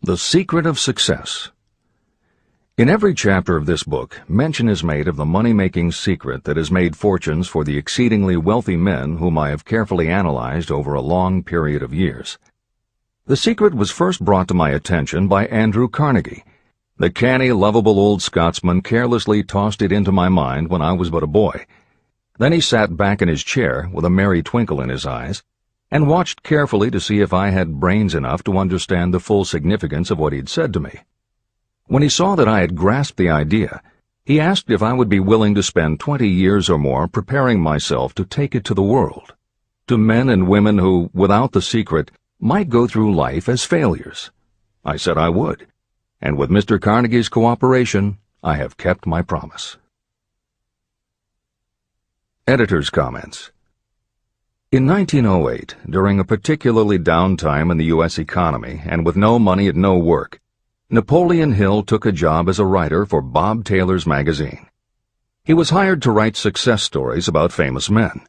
The Secret of Success. In every chapter of this book, mention is made of the money-making secret that has made fortunes for the exceedingly wealthy men whom I have carefully analyzed over a long period of years. The secret was first brought to my attention by Andrew Carnegie. The canny, lovable old Scotsman carelessly tossed it into my mind when I was but a boy. Then he sat back in his chair with a merry twinkle in his eyes and watched carefully to see if I had brains enough to understand the full significance of what he'd said to me. When he saw that I had grasped the idea, he asked if I would be willing to spend 20 years or more preparing myself to take it to the world, to men and women who, without the secret, might go through life as failures. I said I would, and with Mr. Carnegie's cooperation, I have kept my promise. Editor's comments. In 1908, during a particularly down time in the U.S. economy and with no money and no work, Napoleon Hill took a job as a writer for Bob Taylor's magazine. He was hired to write success stories about famous men.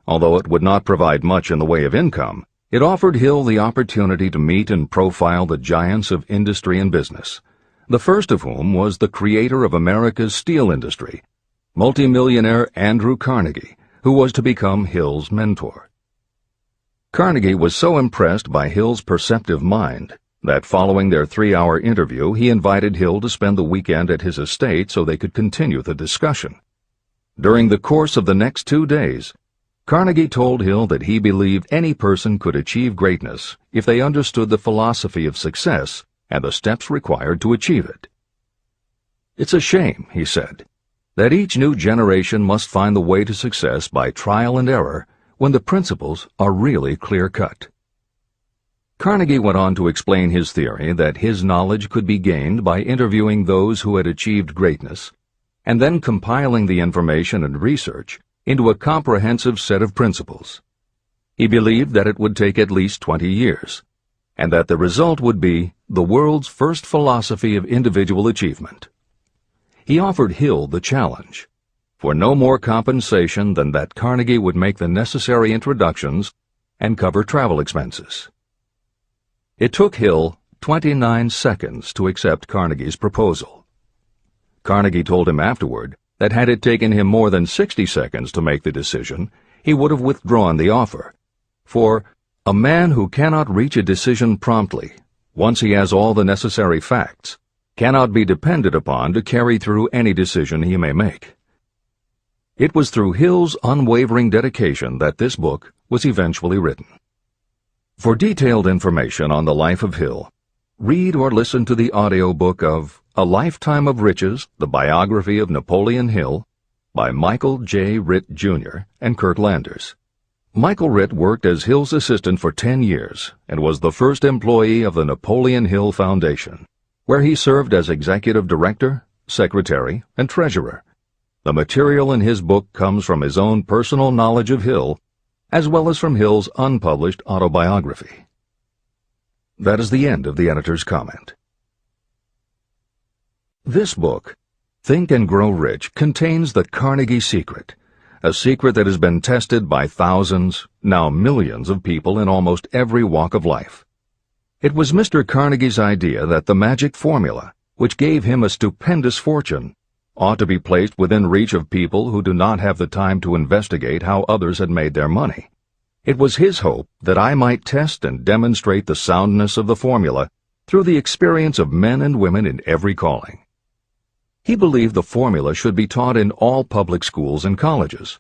Although it would not provide much in the way of income, it offered Hill the opportunity to meet and profile the giants of industry and business, the first of whom was the creator of America's steel industry, multimillionaire Andrew Carnegie, who was to become Hill's mentor. Carnegie was so impressed by Hill's perceptive mind that following their 3-hour interview, he invited Hill to spend the weekend at his estate so they could continue the discussion. During the course of the next 2 days, Carnegie told Hill that he believed any person could achieve greatness if they understood the philosophy of success and the steps required to achieve it. "It's a shame," he said, "that each new generation must find the way to success by trial and error when the principles are really clear-cut." Carnegie went on to explain his theory that his knowledge could be gained by interviewing those who had achieved greatness and then compiling the information and research into a comprehensive set of principles. He believed that it would take at least 20 years, and that the result would be the world's first philosophy of individual achievement. He offered Hill the challenge, for no more compensation than that Carnegie would make the necessary introductions and cover travel expenses. It took Hill 29 seconds to accept Carnegie's proposal. Carnegie told him afterward that had it taken him more than 60 seconds to make the decision, he would have withdrawn the offer. For a man who cannot reach a decision promptly, once he has all the necessary facts, cannot be depended upon to carry through any decision he may make. It was through Hill's unwavering dedication that this book was eventually written. For detailed information on the life of Hill, read or listen to the audiobook of A Lifetime of Riches, the Biography of Napoleon Hill, by Michael J. Ritt, Jr. and Kurt Landers. Michael Ritt worked as Hill's assistant for 10 years and was the first employee of the Napoleon Hill Foundation, where he served as executive director, secretary, and treasurer. The material in his book comes from his own personal knowledge of Hill, as well as from Hill's unpublished autobiography. That is the end of the editor's comment. This book, Think and Grow Rich, contains the Carnegie secret, a secret that has been tested by thousands, now millions of people in almost every walk of life. It was Mr. Carnegie's idea that the magic formula, which gave him a stupendous fortune, ought to be placed within reach of people who do not have the time to investigate how others had made their money. It was his hope that I might test and demonstrate the soundness of the formula through the experience of men and women in every calling. He believed the formula should be taught in all public schools and colleges.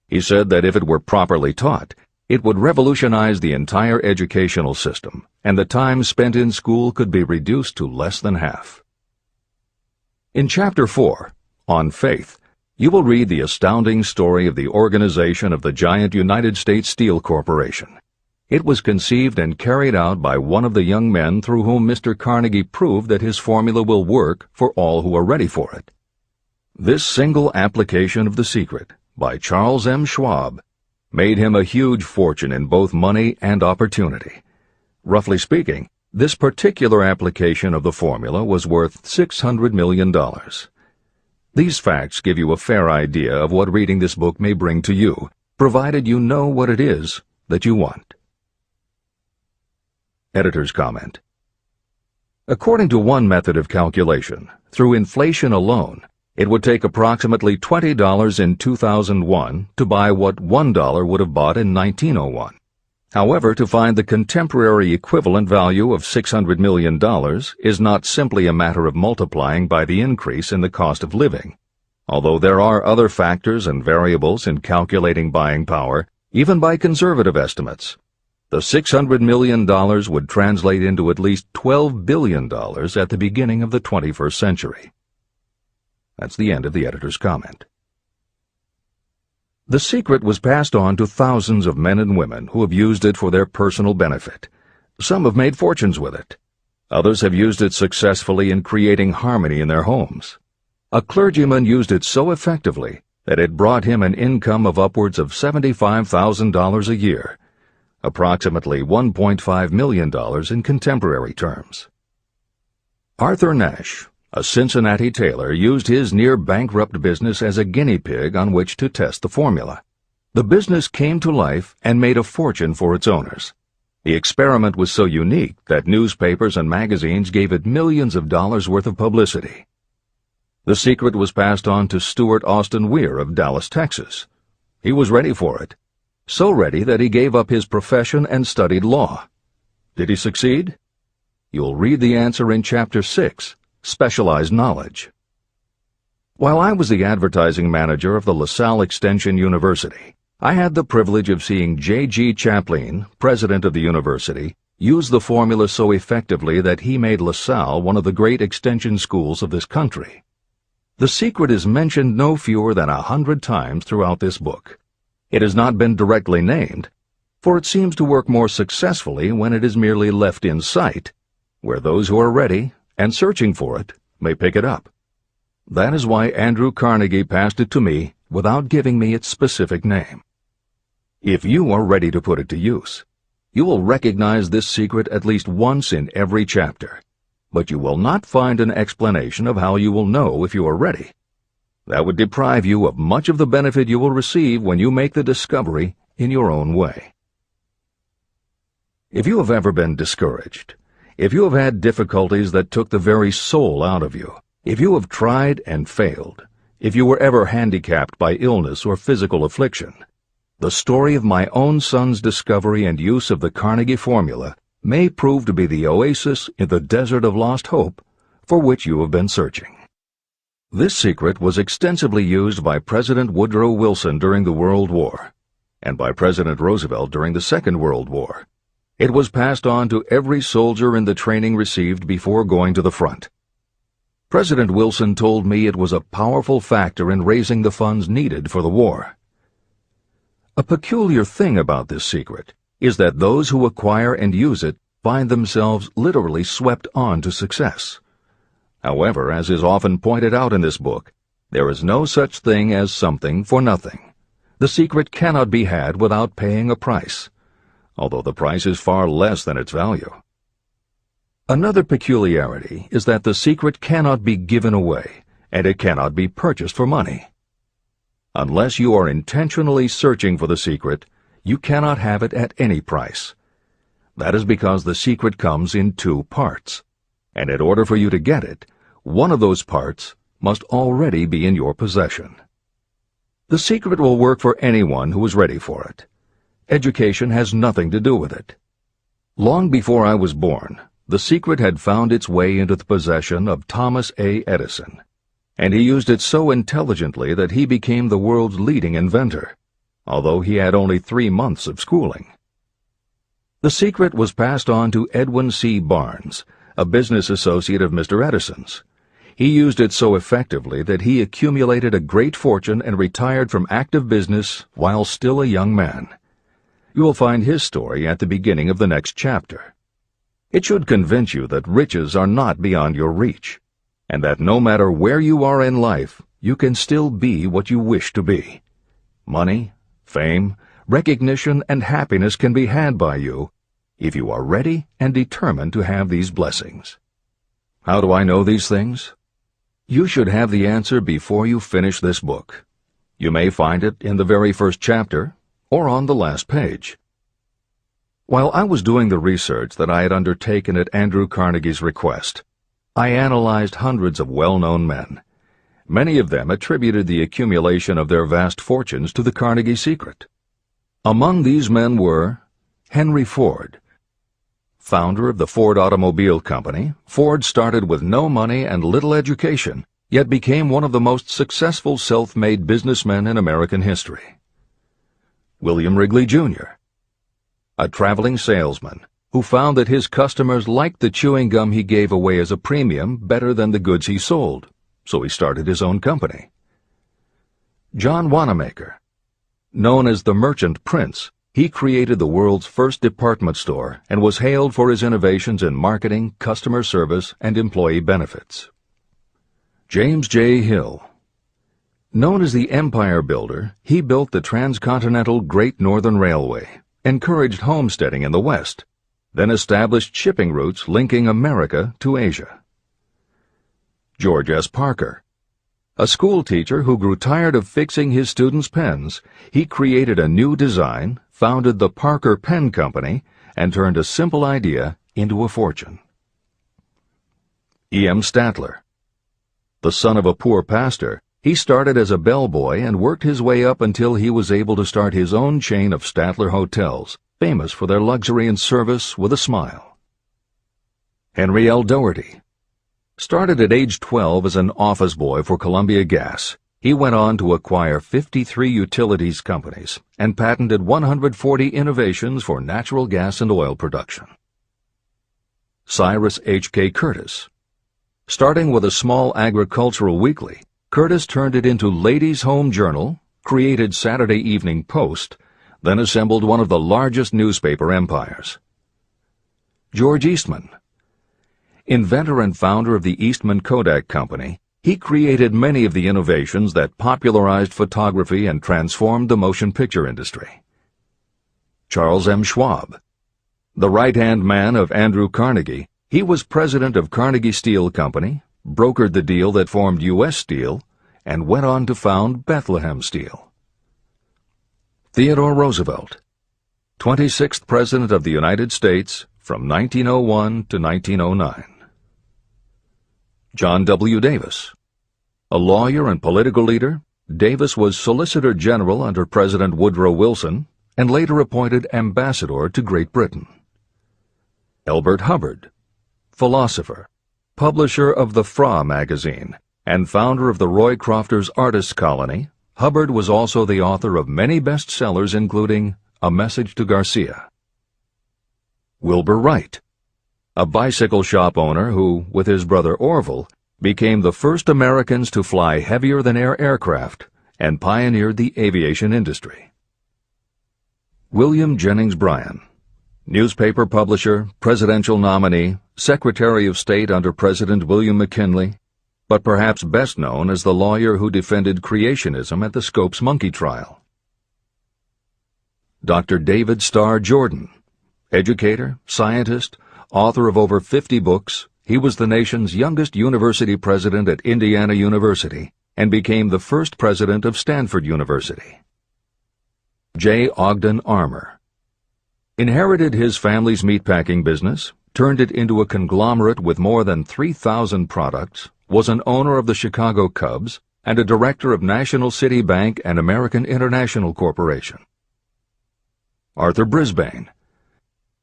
He said that if it were properly taught, it would revolutionize the entire educational system, and the time spent in school could be reduced to less than half. In Chapter 4, On Faith, you will read the astounding story of the organization of the giant United States Steel Corporation. It was conceived and carried out by one of the young men through whom Mr. Carnegie proved that his formula will work for all who are ready for it. This single application of the secret, by Charles M. Schwab, made him a huge fortune in both money and opportunity. Roughly speaking, this particular application of the formula was worth $600 million. These facts give you a fair idea of what reading this book may bring to you, provided you know what it is that you want. Editor's comment. According to one method of calculation, through inflation alone, it would take approximately $20 in 2001 to buy what $1 would have bought in 1901. However, to find the contemporary equivalent value of $600 million is not simply a matter of multiplying by the increase in the cost of living. Although there are other factors and variables in calculating buying power, even by conservative estimates, the $600 million would translate into at least $12 billion at the beginning of the 21st century. That's the end of the editor's comment. The secret was passed on to thousands of men and women who have used it for their personal benefit. Some have made fortunes with it. Others have used it successfully in creating harmony in their homes. A clergyman used it so effectively that it brought him an income of upwards of $75,000 a year, approximately $1.5 million in contemporary terms. Arthur Nash, a Cincinnati tailor, used his near-bankrupt business as a guinea pig on which to test the formula. The business came to life and made a fortune for its owners. The experiment was so unique that newspapers and magazines gave it millions of dollars worth of publicity. The secret was passed on to Stuart Austin Weir of Dallas, Texas. He was ready for it, so ready that he gave up his profession and studied law. Did he succeed? You'll read the answer in Chapter 6, Specialized Knowledge. While I was the advertising manager of the LaSalle Extension University, I had the privilege of seeing J.G. Chaplin, president of the university, use the formula so effectively that he made LaSalle one of the great extension schools of this country. The secret is mentioned no fewer than 100 times throughout this book. It has not been directly named, for it seems to work more successfully when it is merely left in sight, where those who are ready and searching for it may pick it up. That is why Andrew Carnegie passed it to me without giving me its specific name. If you are ready to put it to use, you will recognize this secret at least once in every chapter, but you will not find an explanation of how you will know if you are ready. That would deprive you of much of the benefit you will receive when you make the discovery in your own way. If you have ever been discouraged, if you have had difficulties that took the very soul out of you, if you have tried and failed, if you were ever handicapped by illness or physical affliction, the story of my own son's discovery and use of the Carnegie formula may prove to be the oasis in the desert of lost hope for which you have been searching. This secret was extensively used by President Woodrow Wilson during the World War, and by President Roosevelt during the Second World War. It was passed on to every soldier in the training received before going to the front. President Wilson told me it was a powerful factor in raising the funds needed for the war. A peculiar thing about this secret is that those who acquire and use it find themselves literally swept on to success. However, as is often pointed out in this book, there is no such thing as something for nothing. The secret cannot be had without paying a price, although the price is far less than its value. Another peculiarity is that the secret cannot be given away, and it cannot be purchased for money. Unless you are intentionally searching for the secret, you cannot have it at any price. That is because the secret comes in two parts, and in order for you to get it, one of those parts must already be in your possession. The secret will work for anyone who is ready for it. Education has nothing to do with it. Long before I was born, the secret had found its way into the possession of Thomas A. Edison, and he used it so intelligently that he became the world's leading inventor, although he had only 3 months of schooling. The secret was passed on to Edwin C. Barnes, a business associate of Mr. Edison's. He used it so effectively that he accumulated a great fortune and retired from active business while still a young man. You will find his story at the beginning of the next chapter. It should convince you that riches are not beyond your reach, and that no matter where you are in life, you can still be what you wish to be. Money, fame, recognition, and happiness can be had by you if you are ready and determined to have these blessings. How do I know these things? You should have the answer before you finish this book. You may find it in the very first chapter or on the last page. While I was doing the research that I had undertaken at Andrew Carnegie's request, I analyzed hundreds of well-known men. Many of them attributed the accumulation of their vast fortunes to the Carnegie secret. Among these men were Henry Ford. Founder of the Ford Automobile Company, Ford started with no money and little education, yet became one of the most successful self-made businessmen in American history. William Wrigley, Jr., a traveling salesman who found that his customers liked the chewing gum he gave away as a premium better than the goods he sold, so he started his own company. John Wanamaker. Known as the Merchant Prince, he created the world's first department store and was hailed for his innovations in marketing, customer service, and employee benefits. James J. Hill. Known as the Empire Builder, he built the transcontinental Great Northern Railway, encouraged homesteading in the West, then established shipping routes linking America to Asia. George S. Parker. A school teacher who grew tired of fixing his students' pens, he created a new design, founded the Parker Pen Company, and turned a simple idea into a fortune. E. M. Statler. The son of a poor pastor, he started as a bellboy and worked his way up until he was able to start his own chain of Statler hotels, famous for their luxury and service with a smile. Henry L. Doherty. Started at age 12 as an office boy for Columbia Gas, he went on to acquire 53 utilities companies and patented 140 innovations for natural gas and oil production. Cyrus H. K. Curtis. Starting with a small agricultural weekly, Curtis turned it into Ladies' Home Journal, created Saturday Evening Post, then assembled one of the largest newspaper empires. George Eastman. Inventor and founder of the Eastman Kodak Company, he created many of the innovations that popularized photography and transformed the motion picture industry. Charles M. Schwab. The right-hand man of Andrew Carnegie, he was president of Carnegie Steel Company, brokered the deal that formed U.S. Steel, and went on to found Bethlehem Steel. Theodore Roosevelt. 26th President of the United States from 1901 to 1909. John W. Davis. A lawyer and political leader, Davis was Solicitor General under President Woodrow Wilson and later appointed Ambassador to Great Britain. Elbert Hubbard. Philosopher, publisher of the Fra magazine, and founder of the Roy Crofters Artists Colony, Hubbard was also the author of many bestsellers including A Message to Garcia. Wilbur Wright. A bicycle shop owner who, with his brother Orville, became the first Americans to fly heavier-than-air aircraft and pioneered the aviation industry. William Jennings Bryan. Newspaper publisher, presidential nominee, Secretary of State under President William McKinley, but perhaps best known as the lawyer who defended creationism at the Scopes monkey trial. Dr. David Starr Jordan. Educator, scientist, author of over 50 books, he was the nation's youngest university president at Indiana University and became the first president of Stanford University. J. Ogden Armour. Inherited his family's meatpacking business, turned it into a conglomerate with more than 3,000 products, was an owner of the Chicago Cubs, and a director of National City Bank and American International Corporation. Arthur Brisbane.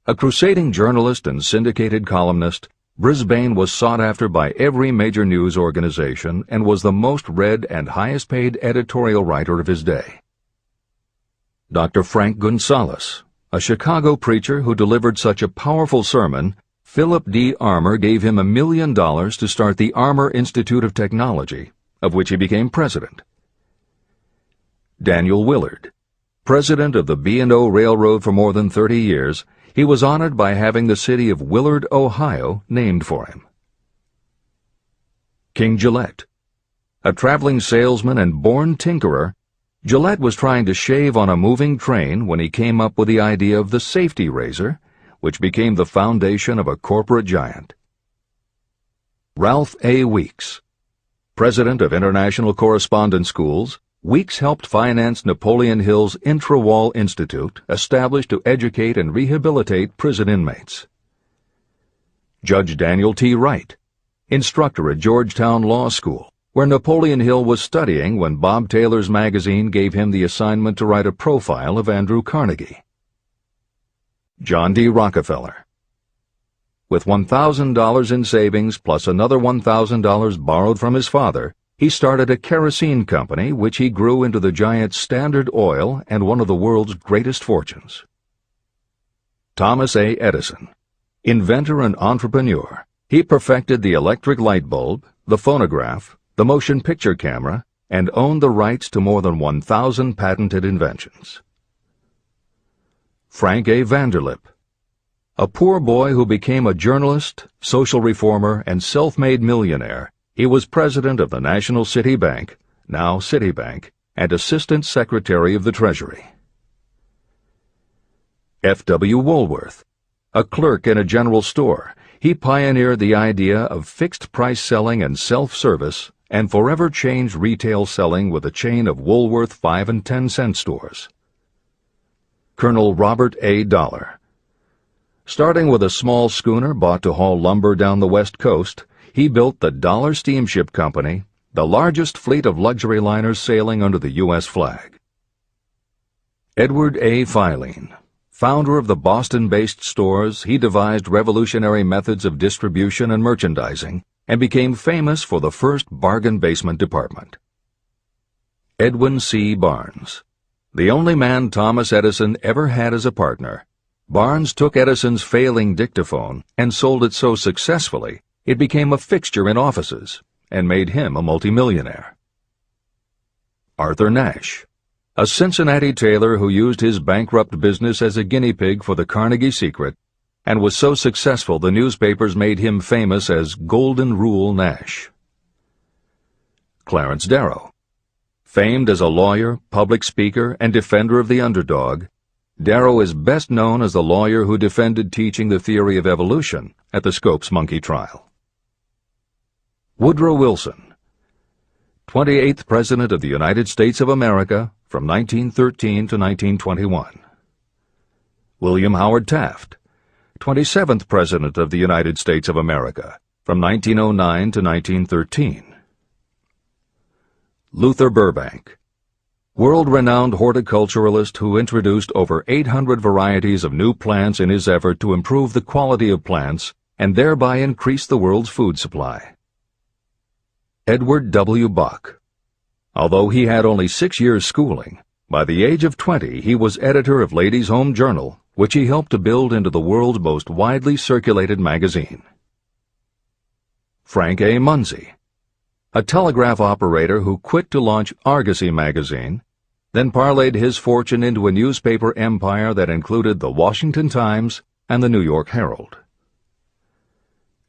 A crusading journalist and syndicated columnist, Brisbane was sought after by every major news organization and was the most read and highest-paid editorial writer of his day. Dr. Frank Gonzalez. A Chicago preacher who delivered such a powerful sermon, Philip D. Armour gave him $1 million to start the Armour Institute of Technology, of which he became president. Daniel Willard. President of the B&O Railroad for more than 30 years, he was honored by having the city of Willard, Ohio, named for him. King Gillette. A traveling salesman and born tinkerer, Gillette was trying to shave on a moving train when he came up with the idea of the safety razor, which became the foundation of a corporate giant. Ralph A. Weeks. President of International Correspondence Schools, Weeks helped finance Napoleon Hill's Intra-Wall Institute, established to educate and rehabilitate prison inmates. Judge Daniel T. Wright, instructor at Georgetown Law School, where Napoleon Hill was studying when Bob Taylor's magazine gave him the assignment to write a profile of Andrew Carnegie. John D. Rockefeller. With $1,000 in savings plus another $1,000 borrowed from his father, he started a kerosene company which he grew into the giant Standard Oil and one of the world's greatest fortunes. Thomas A. Edison. Inventor and entrepreneur, he perfected the electric light bulb, the phonograph, the motion picture camera, and owned the rights to more than 1,000 patented inventions. Frank A. Vanderlip. A poor boy who became a journalist, social reformer, and self-made millionaire, he was president of the National City Bank, now Citibank, and Assistant Secretary of the Treasury. F. W. Woolworth. A clerk in a general store, he pioneered the idea of fixed-price selling and self-service and forever changed retail selling with a chain of Woolworth 5 and 10 cent stores. Colonel Robert A. Dollar. Starting with a small schooner bought to haul lumber down the West Coast, he built the Dollar Steamship Company, the largest fleet of luxury liners sailing under the U.S. flag. Edward A. Filene. Founder of the Boston-based stores, he devised revolutionary methods of distribution and merchandising and became famous for the first bargain basement department. Edwin C. Barnes. The only man Thomas Edison ever had as a partner, Barnes took Edison's failing dictaphone and sold it so successfully it became a fixture in offices and made him a multimillionaire. Arthur Nash. A Cincinnati tailor who used his bankrupt business as a guinea pig for the Carnegie Secret and was so successful the newspapers made him famous as Golden Rule Nash. Clarence Darrow. Famed as a lawyer, public speaker, and defender of the underdog, Darrow is best known as the lawyer who defended teaching the theory of evolution at the Scopes monkey trial. Woodrow Wilson. 28th President of the United States of America from 1913 to 1921. William Howard Taft. 27th President of the United States of America from 1909 to 1913. Luther Burbank. World-renowned horticulturalist who introduced over 800 varieties of new plants in his effort to improve the quality of plants and thereby increase the world's food supply. Edward W. Buck. Although he had only 6 years' schooling, by the age of 20 he was editor of Ladies' Home Journal, which he helped to build into the world's most widely circulated magazine. Frank A. Munsey. A telegraph operator who quit to launch Argosy magazine, then parlayed his fortune into a newspaper empire that included the Washington Times and the New York Herald.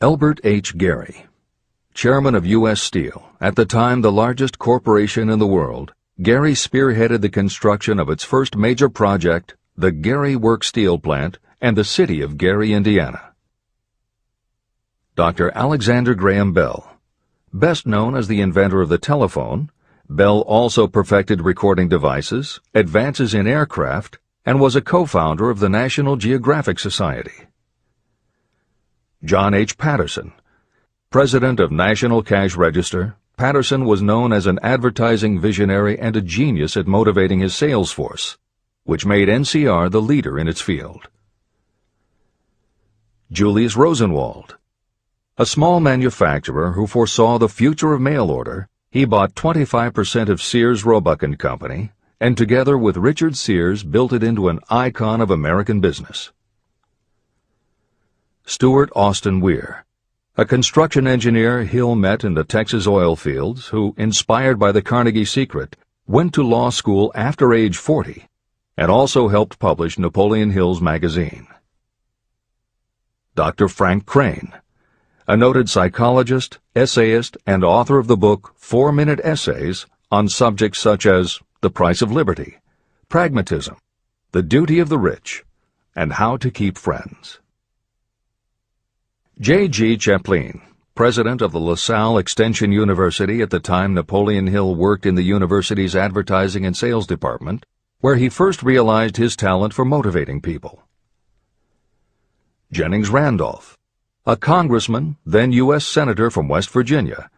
Elbert H. Gary. Chairman of U.S. Steel, at the time the largest corporation in the world, Gary spearheaded the construction of its first major project, the Gary Works Steel Plant, and the city of Gary, Indiana. Dr. Alexander Graham Bell. Best known as the inventor of the telephone, Bell also perfected recording devices, advances in aircraft, and was a co-founder of the National Geographic Society. John H. Patterson. President of National Cash Register, Patterson was known as an advertising visionary and a genius at motivating his sales force, which made NCR the leader in its field. Julius Rosenwald. A small manufacturer who foresaw the future of mail order, he bought 25% of Sears Roebuck & Company, and together with Richard Sears built it into an icon of American business. Stuart Austin Weir. A construction engineer Hill met in the Texas oil fields who, inspired by the Carnegie Secret, went to law school after age 40 and also helped publish Napoleon Hill's magazine. Dr. Frank Crane. A noted psychologist, essayist, and author of the book 4-Minute Essays on subjects such as the price of liberty, pragmatism, the duty of the rich, and how to keep friends. J. G. Chaplin, president of the LaSalle Extension University at the time Napoleon Hill worked in the university's advertising and sales department, where he first realized his talent for motivating people. Jennings Randolph, a congressman, then U.S. Senator from West Virginia.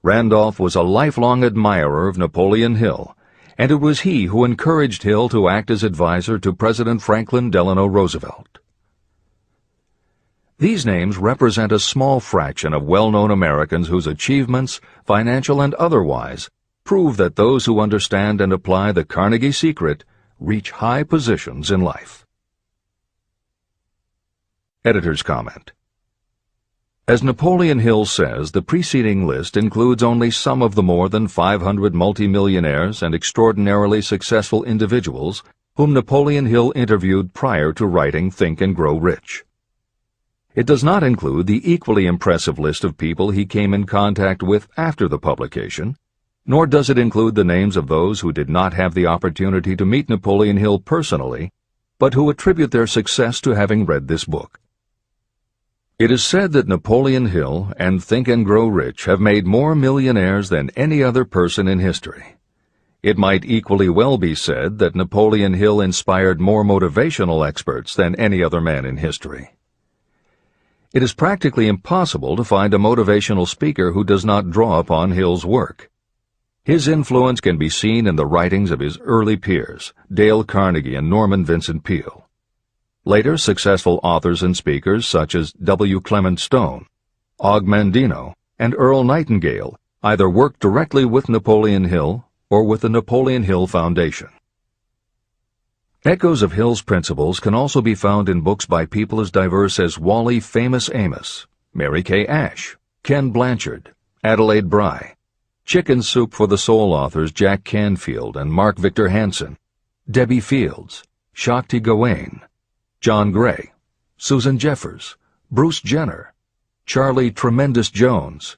Randolph was a lifelong admirer of Napoleon Hill, and it was he who encouraged Hill to act as advisor to President Franklin Delano Roosevelt. These names represent a small fraction of well-known Americans whose achievements, financial and otherwise, prove that those who understand and apply the Carnegie Secret reach high positions in life. Editor's comment. As Napoleon Hill says, the preceding list includes only some of the more than 500 multimillionaires and extraordinarily successful individuals whom Napoleon Hill interviewed prior to writing Think and Grow Rich. It does not include the equally impressive list of people he came in contact with after the publication, nor does it include the names of those who did not have the opportunity to meet Napoleon Hill personally, but who attribute their success to having read this book. It is said that Napoleon Hill and Think and Grow Rich have made more millionaires than any other person in history. It might equally well be said that Napoleon Hill inspired more motivational experts than any other man in history. It is practically impossible to find a motivational speaker who does not draw upon Hill's work. His influence can be seen in the writings of his early peers, Dale Carnegie and Norman Vincent Peale. Later, successful authors and speakers such as W. Clement Stone, Og Mandino, and Earl Nightingale either worked directly with Napoleon Hill or with the Napoleon Hill Foundation. Echoes of Hill's principles can also be found in books by people as diverse as Wally Famous Amos, Mary Kay Ash, Ken Blanchard, Adelaide Bry, Chicken Soup for the Soul authors Jack Canfield and Mark Victor Hansen, Debbie Fields, Shakti Gawain, John Gray, Susan Jeffers, Bruce Jenner, Charlie Tremendous Jones,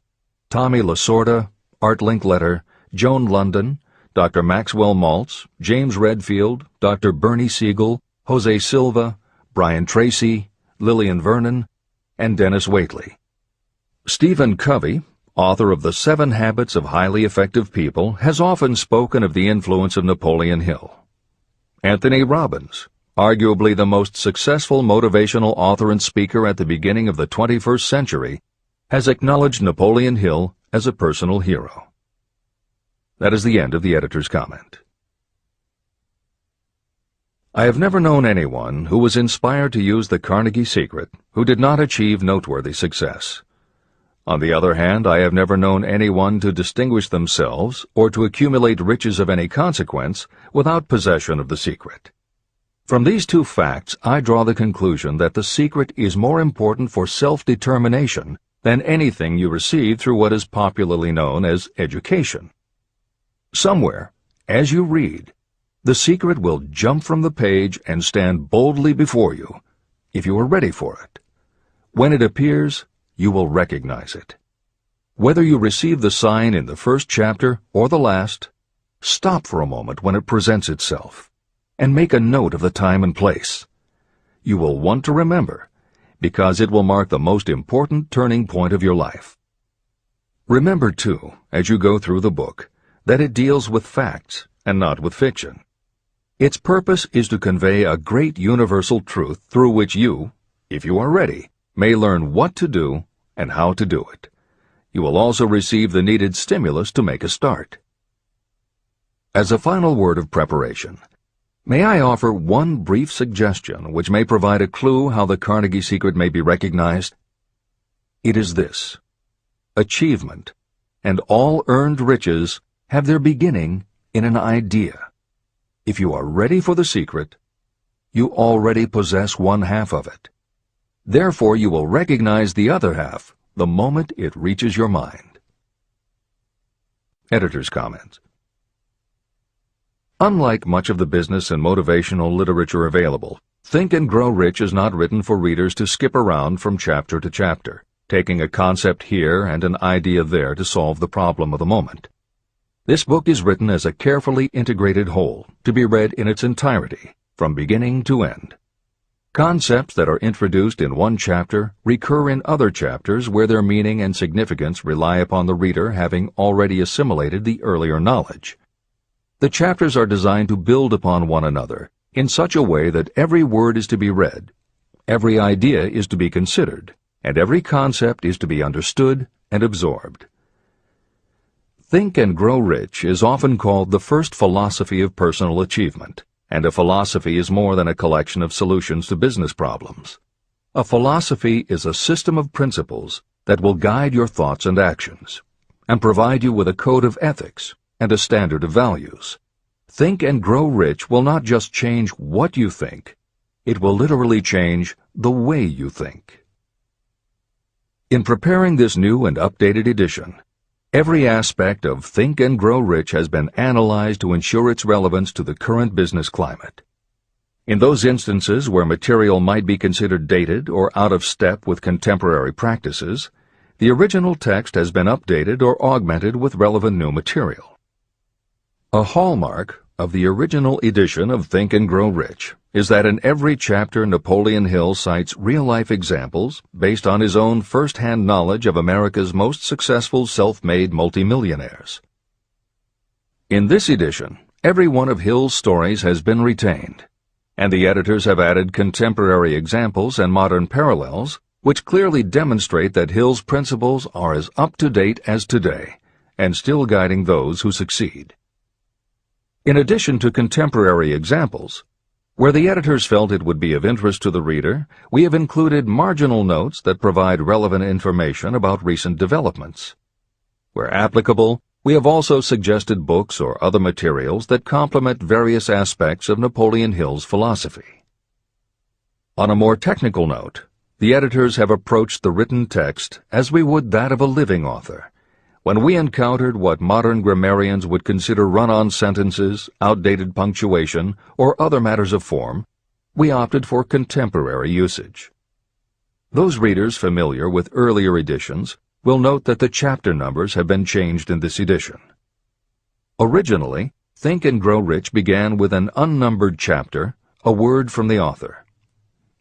Tommy Lasorda, Art Linkletter, Joan London, Dr. Maxwell Maltz, James Redfield, Dr. Bernie Siegel, Jose Silva, Brian Tracy, Lillian Vernon, and Dennis Waitley. Stephen Covey, author of The 7 Habits of Highly Effective People, has often spoken of the influence of Napoleon Hill. Anthony Robbins, arguably the most successful motivational author and speaker at the beginning of the 21st century, has acknowledged Napoleon Hill as a personal hero. That is the end of the editor's comment. I have never known anyone who was inspired to use the Carnegie Secret who did not achieve noteworthy success. On the other hand, I have never known anyone to distinguish themselves or to accumulate riches of any consequence without possession of the secret. From these two facts, I draw the conclusion that the secret is more important for self-determination than anything you receive through what is popularly known as education. Somewhere, as you read, the secret will jump from the page and stand boldly before you, if you are ready for it. When it appears, you will recognize it. Whether you receive the sign in the first chapter or the last, stop for a moment when it presents itself, and make a note of the time and place. You will want to remember, because it will mark the most important turning point of your life. Remember, too, as you go through the book, that it deals with facts and not with fiction. Its purpose is to convey a great universal truth through which you, if you are ready, may learn what to do and how to do it. You will also receive the needed stimulus to make a start. As a final word of preparation, may I offer one brief suggestion which may provide a clue how the Carnegie Secret may be recognized? It is this: achievement and all earned riches have their beginning in an idea. If you are ready for the secret, you already possess one half of it. Therefore, you will recognize the other half the moment it reaches your mind. Editor's comments. Unlike much of the business and motivational literature available, Think and Grow Rich is not written for readers to skip around from chapter to chapter, taking a concept here and an idea there to solve the problem of the moment. This book is written as a carefully integrated whole, to be read in its entirety, from beginning to end. Concepts that are introduced in one chapter recur in other chapters where their meaning and significance rely upon the reader having already assimilated the earlier knowledge. The chapters are designed to build upon one another in such a way that every word is to be read, every idea is to be considered, and every concept is to be understood and absorbed. Think and Grow Rich is often called the first philosophy of personal achievement, and a philosophy is more than a collection of solutions to business problems. A philosophy is a system of principles that will guide your thoughts and actions, and provide you with a code of ethics and a standard of values. Think and Grow Rich will not just change what you think, it will literally change the way you think. In preparing this new and updated edition, every aspect of Think and Grow Rich has been analyzed to ensure its relevance to the current business climate. In those instances where material might be considered dated or out of step with contemporary practices, the original text has been updated or augmented with relevant new material. A hallmark of the original edition of Think and Grow Rich is that in every chapter Napoleon Hill cites real-life examples based on his own first-hand knowledge of America's most successful self-made multimillionaires. In this edition, every one of Hill's stories has been retained, and the editors have added contemporary examples and modern parallels which clearly demonstrate that Hill's principles are as up-to-date as today and still guiding those who succeed. In addition to contemporary examples, where the editors felt it would be of interest to the reader, we have included marginal notes that provide relevant information about recent developments. Where applicable, we have also suggested books or other materials that complement various aspects of Napoleon Hill's philosophy. On a more technical note, the editors have approached the written text as we would that of a living author. When we encountered what modern grammarians would consider run-on sentences, outdated punctuation, or other matters of form, we opted for contemporary usage. Those readers familiar with earlier editions will note that the chapter numbers have been changed in this edition. Originally, Think and Grow Rich began with an unnumbered chapter, a word from the author.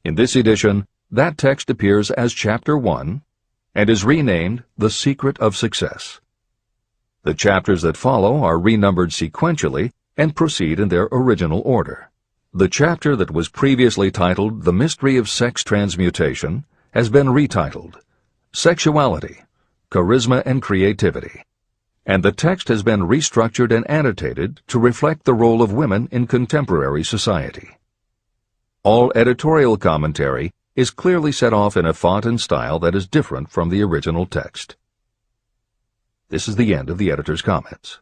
In this edition, that text appears as Chapter 1, and is renamed The Secret of Success. The chapters that follow are renumbered sequentially and proceed in their original order. The chapter that was previously titled The Mystery of Sex Transmutation has been retitled Sexuality, Charisma and Creativity, and the text has been restructured and annotated to reflect the role of women in contemporary society. All editorial commentary is clearly set off in a font and style that is different from the original text. This is the end of the editor's comments.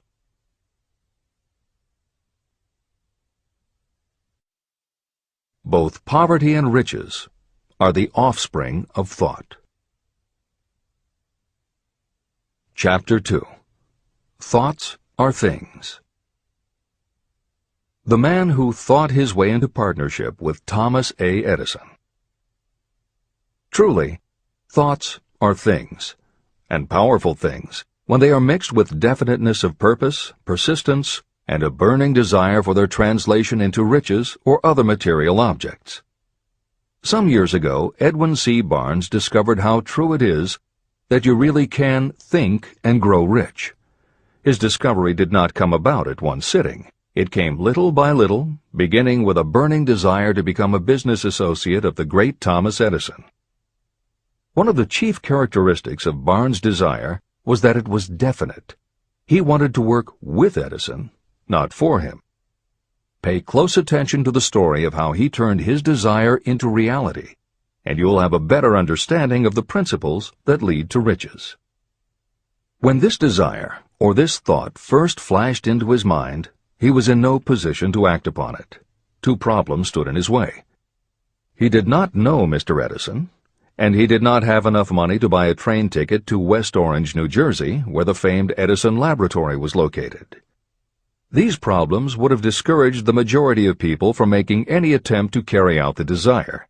Both poverty and riches are the offspring of thought. Chapter 2. Thoughts are Things. The man who thought his way into partnership with Thomas A. Edison. Truly, thoughts are things, and powerful things, when they are mixed with definiteness of purpose, persistence, and a burning desire for their translation into riches or other material objects. Some years ago, Edwin C. Barnes discovered how true it is that you really can think and grow rich. His discovery did not come about at one sitting. It came little by little, beginning with a burning desire to become a business associate of the great Thomas Edison. One of the chief characteristics of Barnes' desire was that it was definite. He wanted to work with Edison, not for him. Pay close attention to the story of how he turned his desire into reality, and you'll have a better understanding of the principles that lead to riches. When this desire, or this thought, first flashed into his mind, he was in no position to act upon it. Two problems stood in his way. He did not know Mr. Edison, and he did not have enough money to buy a train ticket to West Orange, New Jersey, where the famed Edison Laboratory was located. These problems would have discouraged the majority of people from making any attempt to carry out the desire.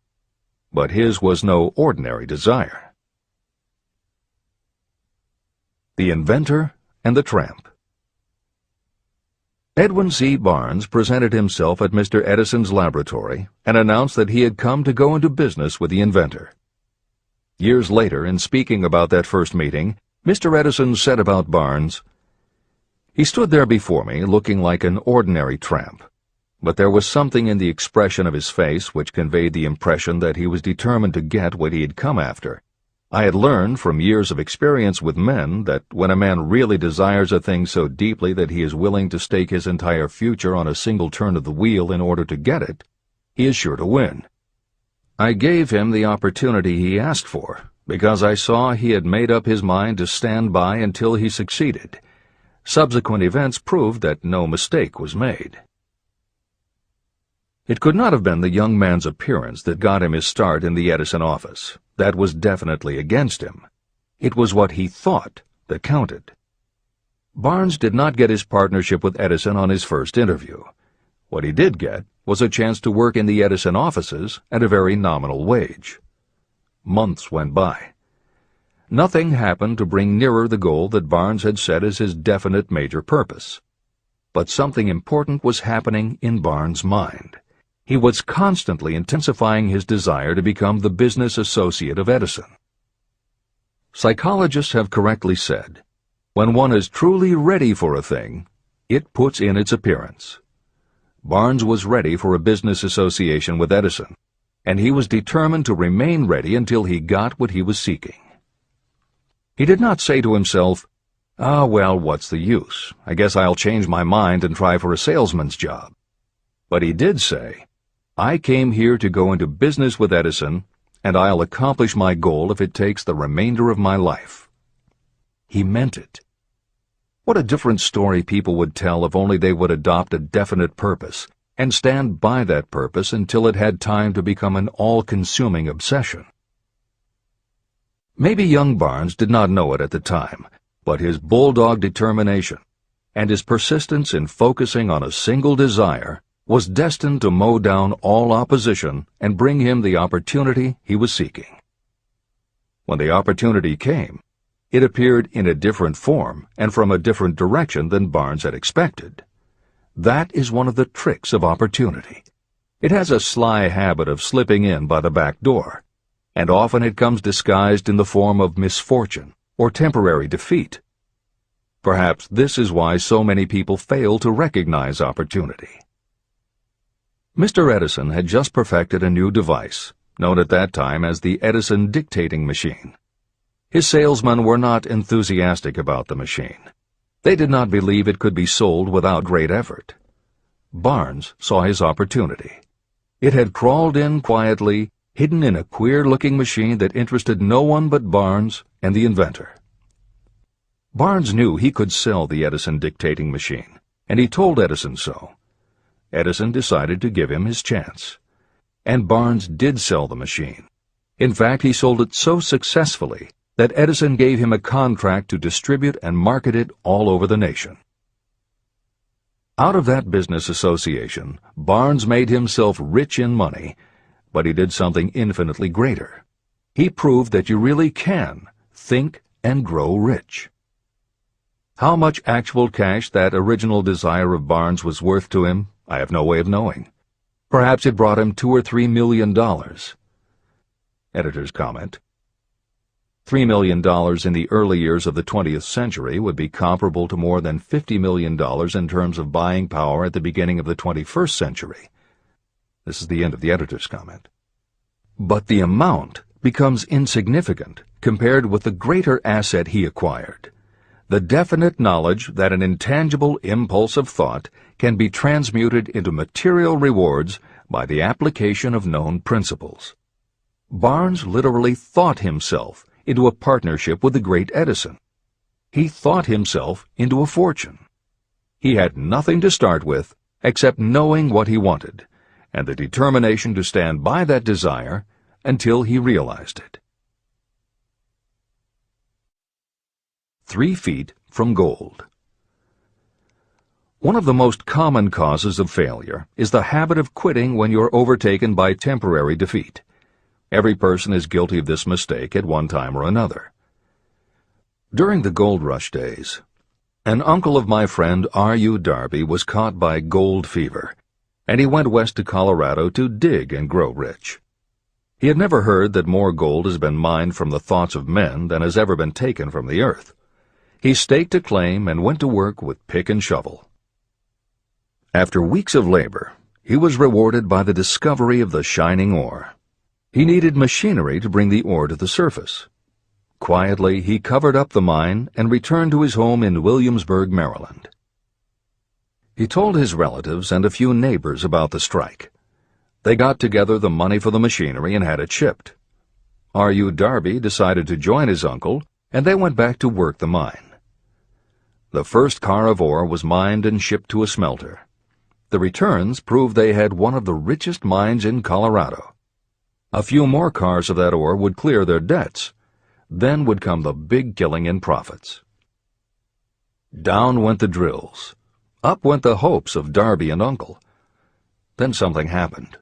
But his was no ordinary desire. The Inventor and the Tramp. Edwin C. Barnes presented himself at Mr. Edison's laboratory and announced that he had come to go into business with the inventor. Years later, in speaking about that first meeting, Mr. Edison said about Barnes, "He stood there before me looking like an ordinary tramp, but there was something in the expression of his face which conveyed the impression that he was determined to get what he had come after. I had learned from years of experience with men that when a man really desires a thing so deeply that he is willing to stake his entire future on a single turn of the wheel in order to get it, he is sure to win. I gave him the opportunity he asked for, because I saw he had made up his mind to stand by until he succeeded. Subsequent events proved that no mistake was made." It could not have been the young man's appearance that got him his start in the Edison office. That was definitely against him. It was what he thought that counted. Barnes did not get his partnership with Edison on his first interview. What he did get was a chance to work in the Edison offices at a very nominal wage. Months went by. Nothing happened to bring nearer the goal that Barnes had set as his definite major purpose. But something important was happening in Barnes' mind. He was constantly intensifying his desire to become the business associate of Edison. Psychologists have correctly said, when one is truly ready for a thing, it puts in its appearance. Barnes was ready for a business association with Edison, and he was determined to remain ready until he got what he was seeking. He did not say to himself, well, what's the use? I guess I'll change my mind and try for a salesman's job. But he did say, I came here to go into business with Edison, and I'll accomplish my goal if it takes the remainder of my life. He meant it. What a different story people would tell if only they would adopt a definite purpose and stand by that purpose until it had time to become an all-consuming obsession. Maybe young Barnes did not know it at the time, but his bulldog determination and his persistence in focusing on a single desire was destined to mow down all opposition and bring him the opportunity he was seeking. When the opportunity came, it appeared in a different form and from a different direction than Barnes had expected. That is one of the tricks of opportunity. It has a sly habit of slipping in by the back door, and often it comes disguised in the form of misfortune or temporary defeat. Perhaps this is why so many people fail to recognize opportunity. Mr. Edison had just perfected a new device, known at that time as the Edison dictating machine. His salesmen were not enthusiastic about the machine. They did not believe it could be sold without great effort. Barnes saw his opportunity. It had crawled in quietly, hidden in a queer-looking machine that interested no one but Barnes and the inventor. Barnes knew he could sell the Edison dictating machine, and he told Edison so. Edison decided to give him his chance. And Barnes did sell the machine. In fact, he sold it so successfully that Edison gave him a contract to distribute and market it all over the nation. Out of that business association, Barnes made himself rich in money, but he did something infinitely greater. He proved that you really can think and grow rich. How much actual cash that original desire of Barnes was worth to him, I have no way of knowing. Perhaps it brought him $2 or $3 million. Editor's comment. $3 million in the early years of the 20th century would be comparable to more than $50 million in terms of buying power at the beginning of the 21st century. This is the end of the editor's comment. But the amount becomes insignificant compared with the greater asset he acquired. The definite knowledge that an intangible impulse of thought can be transmuted into material rewards by the application of known principles. Barnes literally thought himself into a partnership with the great Edison. He thought himself into a fortune. He had nothing to start with except knowing what he wanted, and the determination to stand by that desire until he realized it. 3 feet from gold. One of the most common causes of failure is the habit of quitting when you're overtaken by temporary defeat. Every person is guilty of this mistake at one time or another. During the gold rush days, An uncle of my friend R.U. Darby was caught by gold fever, and he went west to Colorado to dig and grow rich. He had never heard that more gold has been mined from the thoughts of men than has ever been taken from the earth. He staked a claim and went to work with pick and shovel. After weeks of labor, he was rewarded by the discovery of the shining ore. He needed machinery to bring the ore to the surface. Quietly, he covered up the mine and returned to his home in Williamsburg, Maryland. He told his relatives and a few neighbors about the strike. They got together the money for the machinery and had it shipped. R.U. Darby decided to join his uncle, and they went back to work the mine. The first car of ore was mined and shipped to a smelter. The returns proved they had one of the richest mines in Colorado. A few more cars of that ore would clear their debts. Then would come the big killing in profits. Down went the drills. Up went the hopes of Darby and Uncle. Then something happened.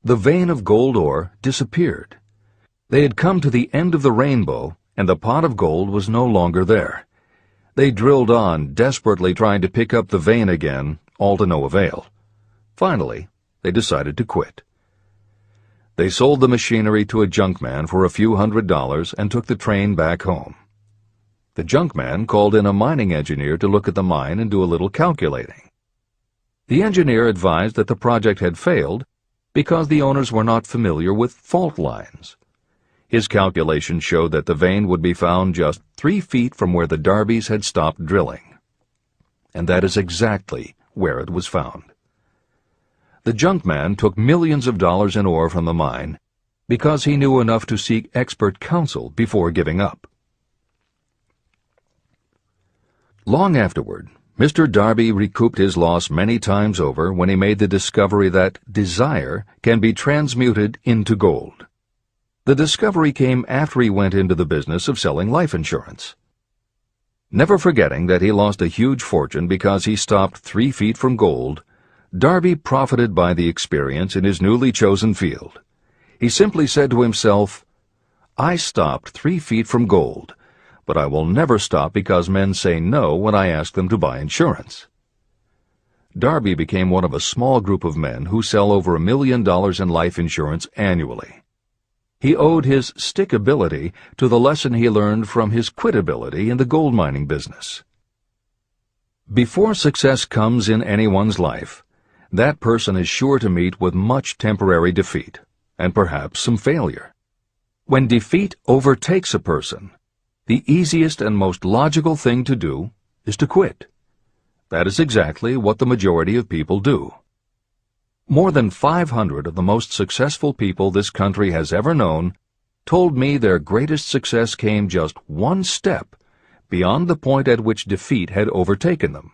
The vein of gold ore disappeared. They had come to the end of the rainbow, and the pot of gold was no longer there. They drilled on, desperately trying to pick up the vein again, all to no avail. Finally, they decided to quit. They sold the machinery to a junkman for a few $100s and took the train back home. The junkman called in a mining engineer to look at the mine and do a little calculating. The engineer advised that the project had failed because the owners were not familiar with fault lines. His calculations showed that the vein would be found just 3 feet from where the Darbys had stopped drilling. And that is exactly where it was found. The junkman took millions of dollars in ore from the mine because he knew enough to seek expert counsel before giving up. Long afterward, Mr. Darby recouped his loss many times over when he made the discovery that desire can be transmuted into gold. The discovery came after he went into the business of selling life insurance. Never forgetting that he lost a huge fortune because he stopped 3 feet from gold, Darby profited by the experience in his newly chosen field. He simply said to himself, "I stopped 3 feet from gold, but I will never stop because men say no when I ask them to buy insurance." Darby became one of a small group of men who sell over $1 million in life insurance annually. He owed his stickability to the lesson he learned from his quitability in the gold mining business. Before success comes in anyone's life, that person is sure to meet with much temporary defeat, and perhaps some failure. When defeat overtakes a person, the easiest and most logical thing to do is to quit. That is exactly what the majority of people do. More than 500 of the most successful people this country has ever known told me their greatest success came just one step beyond the point at which defeat had overtaken them.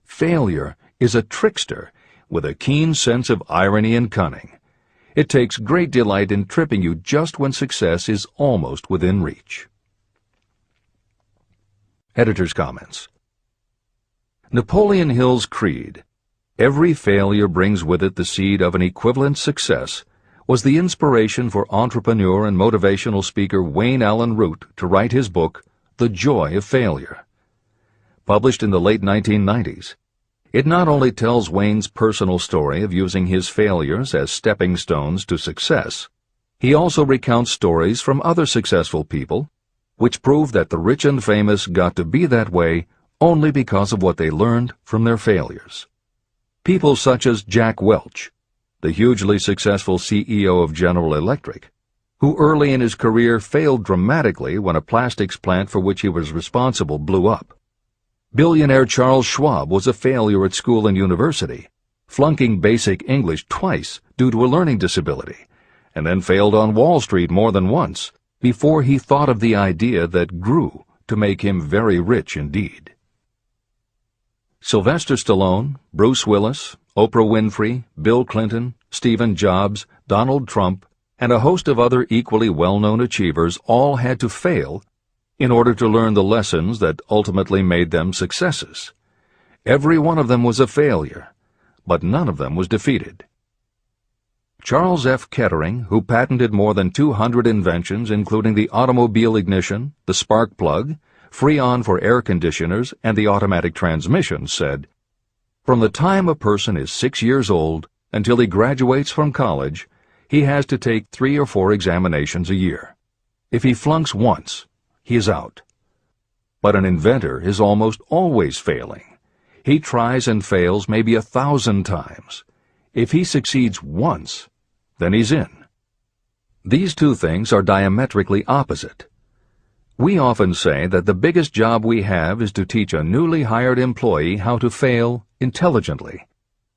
Failure is a trickster with a keen sense of irony and cunning. It takes great delight in tripping you just when success is almost within reach. Editor's comments. Napoleon Hill's creed, "Every failure brings with it the seed of an equivalent success," was the inspiration for entrepreneur and motivational speaker Wayne Allen Root to write his book, The Joy of Failure. Published in the late 1990s, it not only tells Wayne's personal story of using his failures as stepping stones to success, he also recounts stories from other successful people, which prove that the rich and famous got to be that way only because of what they learned from their failures. People such as Jack Welch, the hugely successful CEO of General Electric, who early in his career failed dramatically when a plastics plant for which he was responsible blew up. Billionaire Charles Schwab was a failure at school and university, flunking basic English twice due to a learning disability, and then failed on Wall Street more than once before he thought of the idea that grew to make him very rich indeed. Sylvester Stallone, Bruce Willis, Oprah Winfrey, Bill Clinton, Stephen Jobs, Donald Trump, and a host of other equally well-known achievers all had to fail in order to learn the lessons that ultimately made them successes. Every one of them was a failure, but none of them was defeated. Charles F. Kettering, who patented more than 200 inventions including the automobile ignition, the spark plug, Freon for air conditioners, and the automatic transmission, said, "From the time a person is 6 years old until he graduates from college, he has to take 3 or 4 examinations a year. If he flunks once, he is out." But an inventor is almost always failing. He tries and fails maybe 1,000 times. If he succeeds once, then he's in. These two things are diametrically opposite. We often say that the biggest job we have is to teach a newly hired employee how to fail intelligently.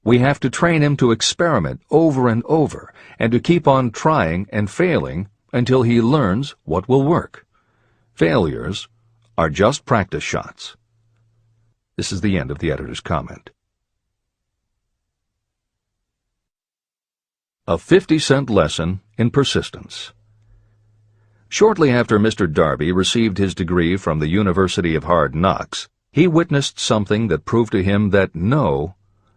We have to train him to experiment over and over and to keep on trying and failing until he learns what will work. Failures are just practice shots. This is the end of the editor's comment. A 50-cent lesson in persistence. Shortly after Mr. Darby received his degree from the University of Hard Knocks, he witnessed something that proved to him that no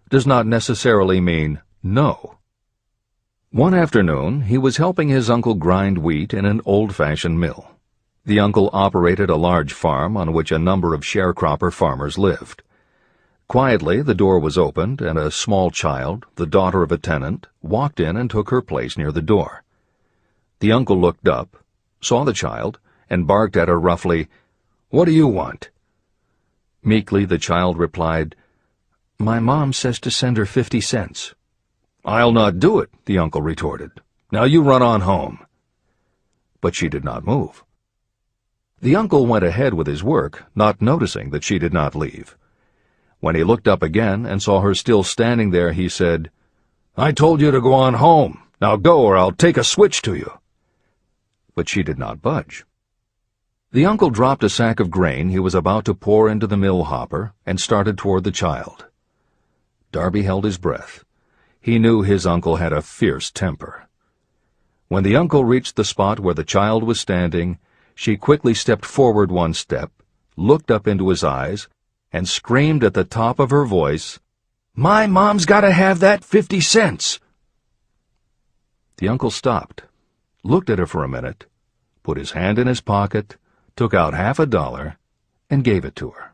does not necessarily mean no. One afternoon, he was helping his uncle grind wheat in an old-fashioned mill. The uncle operated a large farm on which a number of sharecropper farmers lived. Quietly, the door was opened, and a small child, the daughter of a tenant, walked in and took her place near the door. The uncle looked up, saw the child, and barked at her roughly, "What do you want?" Meekly, the child replied, "My mom says to send her 50 cents. "I'll not do it," the uncle retorted. "Now you run on home." But she did not move. The uncle went ahead with his work, not noticing that she did not leave. When he looked up again and saw her still standing there, he said, "I told you to go on home. Now go, or I'll take a switch to you." But she did not budge. The uncle dropped a sack of grain he was about to pour into the mill hopper and started toward the child. Darby held his breath. He knew his uncle had a fierce temper. When the uncle reached the spot where the child was standing, she quickly stepped forward one step, looked up into his eyes, and screamed at the top of her voice, "My mom's got to have that 50 cents!" The uncle stopped, looked at her for a minute, put his hand in his pocket, took out $50, and gave it to her.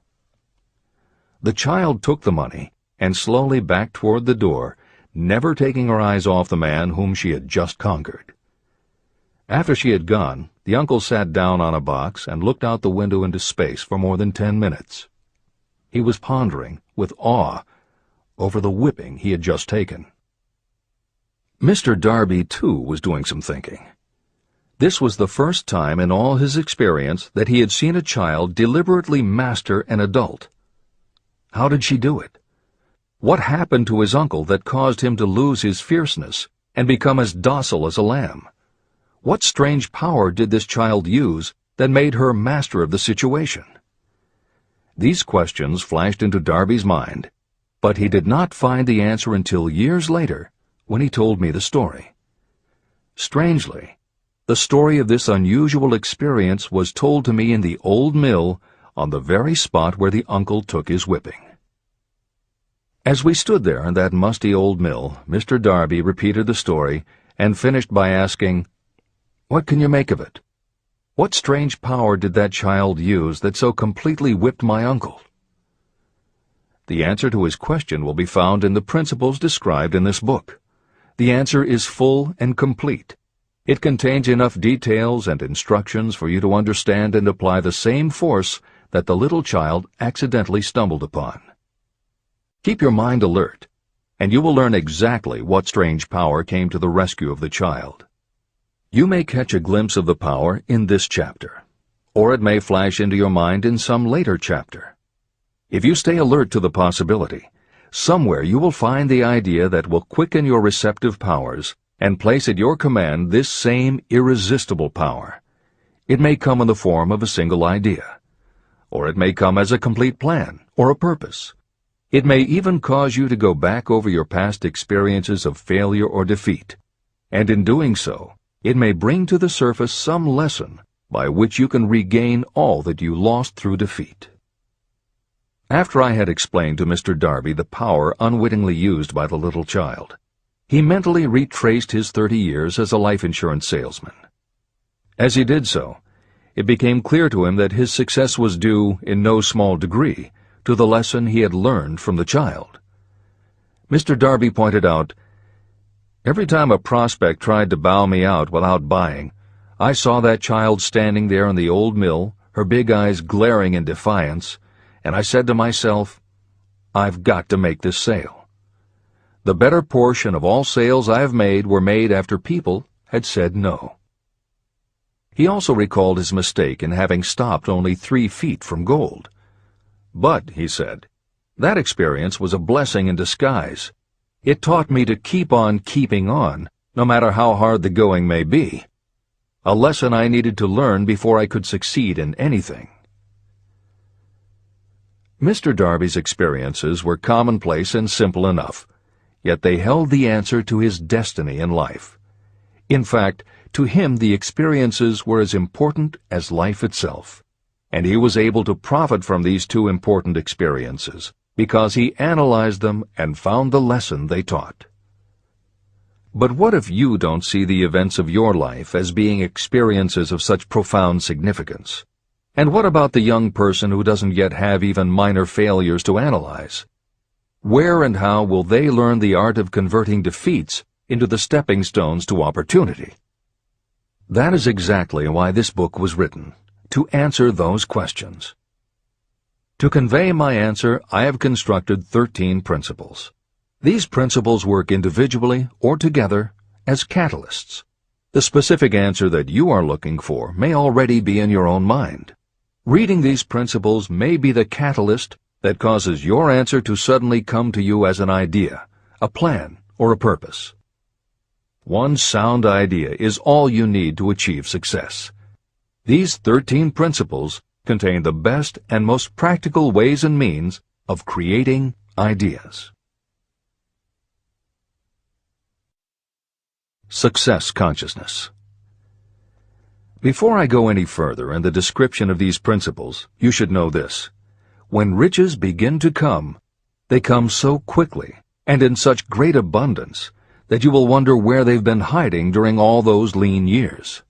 The child took the money and slowly backed toward the door, never taking her eyes off the man whom she had just conquered. After she had gone, the uncle sat down on a box and looked out the window into space for more than 10 minutes. He was pondering, with awe, over the whipping he had just taken. Mr. Darby, too, was doing some thinking. This was the first time in all his experience that he had seen a child deliberately master an adult. How did she do it? What happened to his uncle that caused him to lose his fierceness and become as docile as a lamb? What strange power did this child use that made her master of the situation? These questions flashed into Darby's mind, but he did not find the answer until years later, when he told me the story. Strangely, the story of this unusual experience was told to me in the old mill on the very spot where the uncle took his whipping. As we stood there in that musty old mill, Mr. Darby repeated the story and finished by asking, "What can you make of it? What strange power did that child use that so completely whipped my uncle?" The answer to his question will be found in the principles described in this book. The answer is full and complete. It contains enough details and instructions for you to understand and apply the same force that the little child accidentally stumbled upon. Keep your mind alert, and you will learn exactly what strange power came to the rescue of the child. You may catch a glimpse of the power in this chapter, or it may flash into your mind in some later chapter. If you stay alert to the possibility, somewhere you will find the idea that will quicken your receptive powers and place at your command this same irresistible power. It may come in the form of a single idea, or it may come as a complete plan or a purpose. It may even cause you to go back over your past experiences of failure or defeat, and in doing so, it may bring to the surface some lesson by which you can regain all that you lost through defeat. After I had explained to Mr. Darby the power unwittingly used by the little child, he mentally retraced his 30 years as a life insurance salesman. As he did so, it became clear to him that his success was due, in no small degree, to the lesson he had learned from the child. Mr. Darby pointed out, "Every time a prospect tried to bow me out without buying, I saw that child standing there in the old mill, her big eyes glaring in defiance, and I said to myself, I've got to make this sale. The better portion of all sales I have made were made after people had said no." He also recalled his mistake in having stopped only 3 feet from gold. "But," he said, "that experience was a blessing in disguise. It taught me to keep on keeping on, no matter how hard the going may be. A lesson I needed to learn before I could succeed in anything." Mr. Darby's experiences were commonplace and simple enough, yet they held the answer to his destiny in life. In fact, to him the experiences were as important as life itself, and he was able to profit from these 2 important experiences because he analyzed them and found the lesson they taught. But what if you don't see the events of your life as being experiences of such profound significance? And what about the young person who doesn't yet have even minor failures to analyze? Where and how will they learn the art of converting defeats into the stepping stones to opportunity? That is exactly why this book was written, to answer those questions. To convey my answer, I have constructed 13 principles. These principles work individually or together as catalysts. The specific answer that you are looking for may already be in your own mind. Reading these principles may be the catalyst that causes your answer to suddenly come to you as an idea, a plan, or a purpose. One sound idea is all you need to achieve success. These 13 principles contain the best and most practical ways and means of creating ideas. Success consciousness. Before I go any further in the description of these principles, you should know this. When riches begin to come, they come so quickly and in such great abundance that you will wonder where they've been hiding during all those lean years.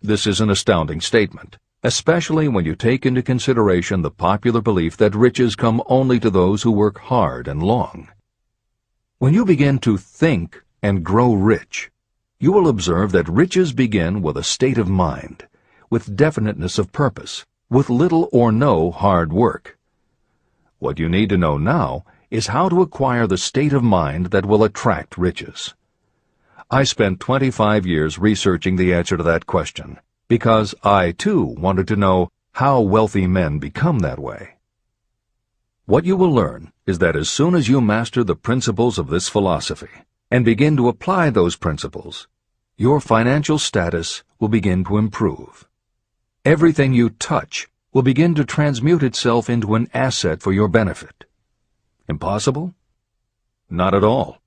This is an astounding statement, especially when you take into consideration the popular belief that riches come only to those who work hard and long. When you begin to think and grow rich, you will observe that riches begin with a state of mind, with definiteness of purpose, with little or no hard work. What you need to know now is how to acquire the state of mind that will attract riches. I spent 25 years researching the answer to that question, because I, too, wanted to know how wealthy men become that way. What you will learn is that as soon as you master the principles of this philosophy and begin to apply those principles, your financial status will begin to improve. Everything you touch will begin to transmute itself into an asset for your benefit. Impossible? Not at all.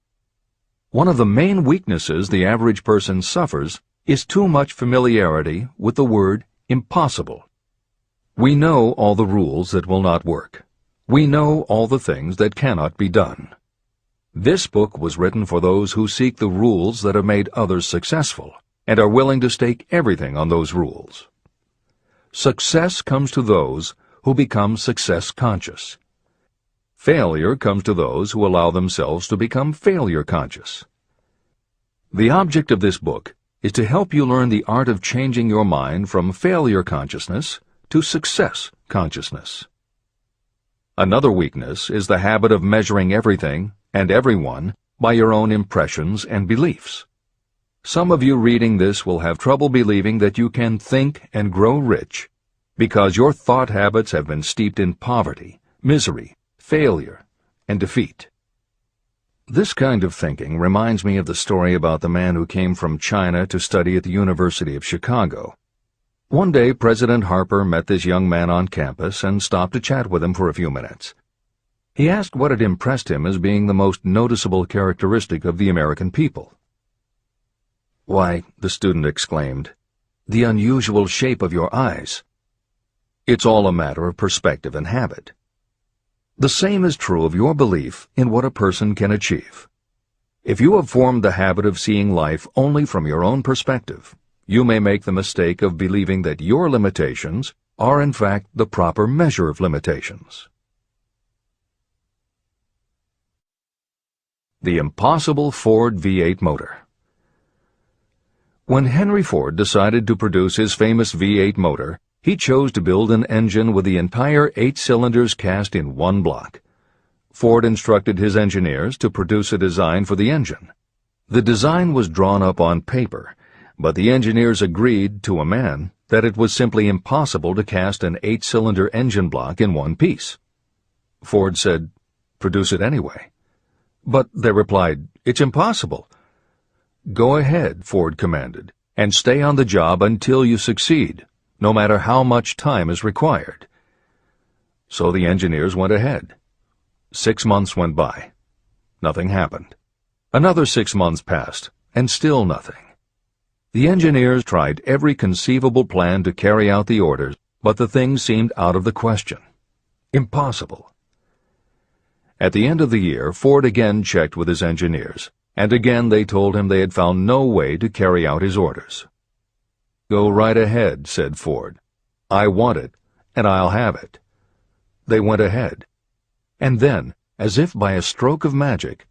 One of the main weaknesses the average person suffers is too much familiarity with the word impossible. We know all the rules that will not work. We know all the things that cannot be done. This book was written for those who seek the rules that have made others successful and are willing to stake everything on those rules. Success comes to those who become success conscious. Failure comes to those who allow themselves to become failure conscious. The object of this book is to help you learn the art of changing your mind from failure consciousness to success consciousness. Another weakness is the habit of measuring everything and everyone by your own impressions and beliefs. Some of you reading this will have trouble believing that you can think and grow rich because your thought habits have been steeped in poverty, misery, failure, and defeat. This kind of thinking reminds me of the story about the man who came from China to study at the University of Chicago. One day, President Harper met this young man on campus and stopped to chat with him for a few minutes. He asked what had impressed him as being the most noticeable characteristic of the American people. "Why," the student exclaimed, "the unusual shape of your eyes." It's all a matter of perspective and habit. The same is true of your belief in what a person can achieve. If you have formed the habit of seeing life only from your own perspective, you may make the mistake of believing that your limitations are in fact the proper measure of limitations. The impossible Ford V8 motor. When Henry Ford decided to produce his famous V8 motor, he chose to build an engine with the entire 8 cylinders cast in one block. Ford instructed his engineers to produce a design for the engine. The design was drawn up on paper, but the engineers agreed to a man that it was simply impossible to cast an 8-cylinder engine block in one piece. Ford said, "Produce it anyway." But they replied, "It's impossible." "Go ahead," Ford commanded, "and stay on the job until you succeed, no matter how much time is required." So the engineers went ahead. 6 months went by. Nothing happened. Another 6 months passed, and still nothing. The engineers tried every conceivable plan to carry out the orders, but the thing seemed out of the question. Impossible. At the end of the year, Ford again checked with his engineers, and again they told him they had found no way to carry out his orders. "Go right ahead," said Ford. "I want it, and I'll have it." They went ahead. And then, as if by a stroke of magic,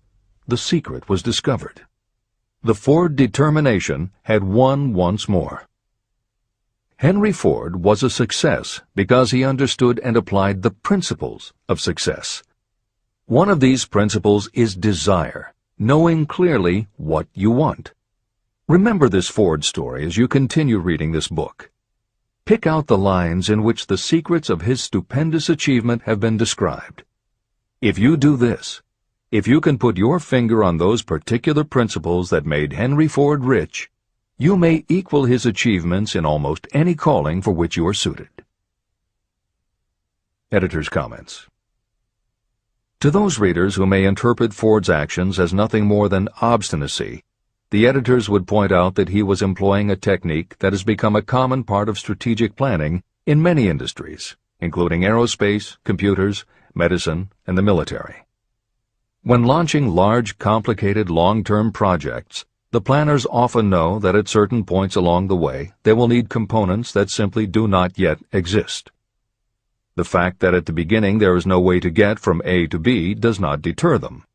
the secret was discovered. The Ford determination had won once more. Henry Ford was a success because he understood and applied the principles of success. One of these principles is desire, knowing clearly what you want. Remember this Ford story as you continue reading this book. Pick out the lines in which the secrets of his stupendous achievement have been described. If you do this, if you can put your finger on those particular principles that made Henry Ford rich, you may equal his achievements in almost any calling for which you are suited. Editor's comments. To those readers who may interpret Ford's actions as nothing more than obstinacy, the editors would point out that he was employing a technique that has become a common part of strategic planning in many industries, including aerospace, computers, medicine, and the military. When launching large, complicated, long-term projects, the planners often know that at certain points along the way they will need components that simply do not yet exist. The fact that at the beginning there is no way to get from A to B does not deter them.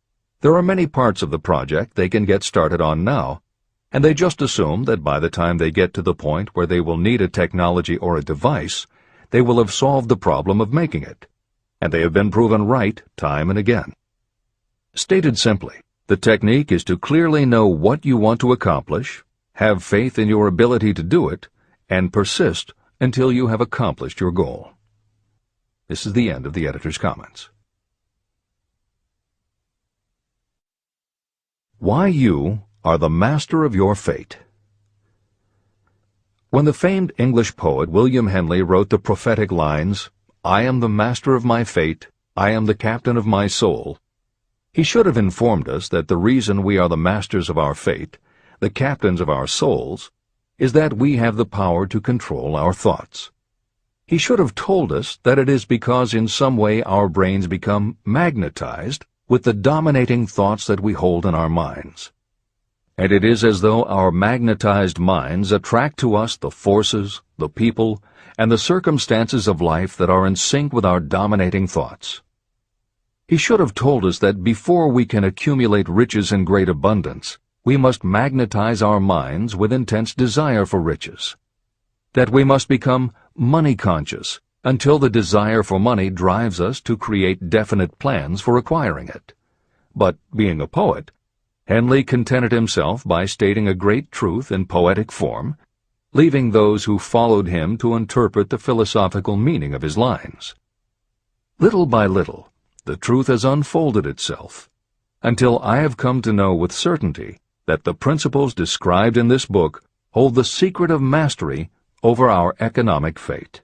There are many parts of the project they can get started on now, and they just assume that by the time they get to the point where they will need a technology or a device, they will have solved the problem of making it, and they have been proven right time and again. Stated simply, the technique is to clearly know what you want to accomplish, have faith in your ability to do it, and persist until you have accomplished your goal. This is the end of the editor's comments. Why you are the master of your fate. When the famed English poet William Henley wrote the prophetic lines, "I am the master of my fate, I am the captain of my soul," he should have informed us that the reason we are the masters of our fate, the captains of our souls, is that we have the power to control our thoughts. He should have told us that it is because in some way our brains become magnetized with the dominating thoughts that we hold in our minds. And it is as though our magnetized minds attract to us the forces, the people, and the circumstances of life that are in sync with our dominating thoughts. He should have told us that before we can accumulate riches in great abundance, we must magnetize our minds with intense desire for riches. That we must become money-conscious until the desire for money drives us to create definite plans for acquiring it. But, being a poet, Henley contented himself by stating a great truth in poetic form, leaving those who followed him to interpret the philosophical meaning of his lines. Little by little, the truth has unfolded itself, until I have come to know with certainty that the principles described in this book hold the secret of mastery over our economic fate.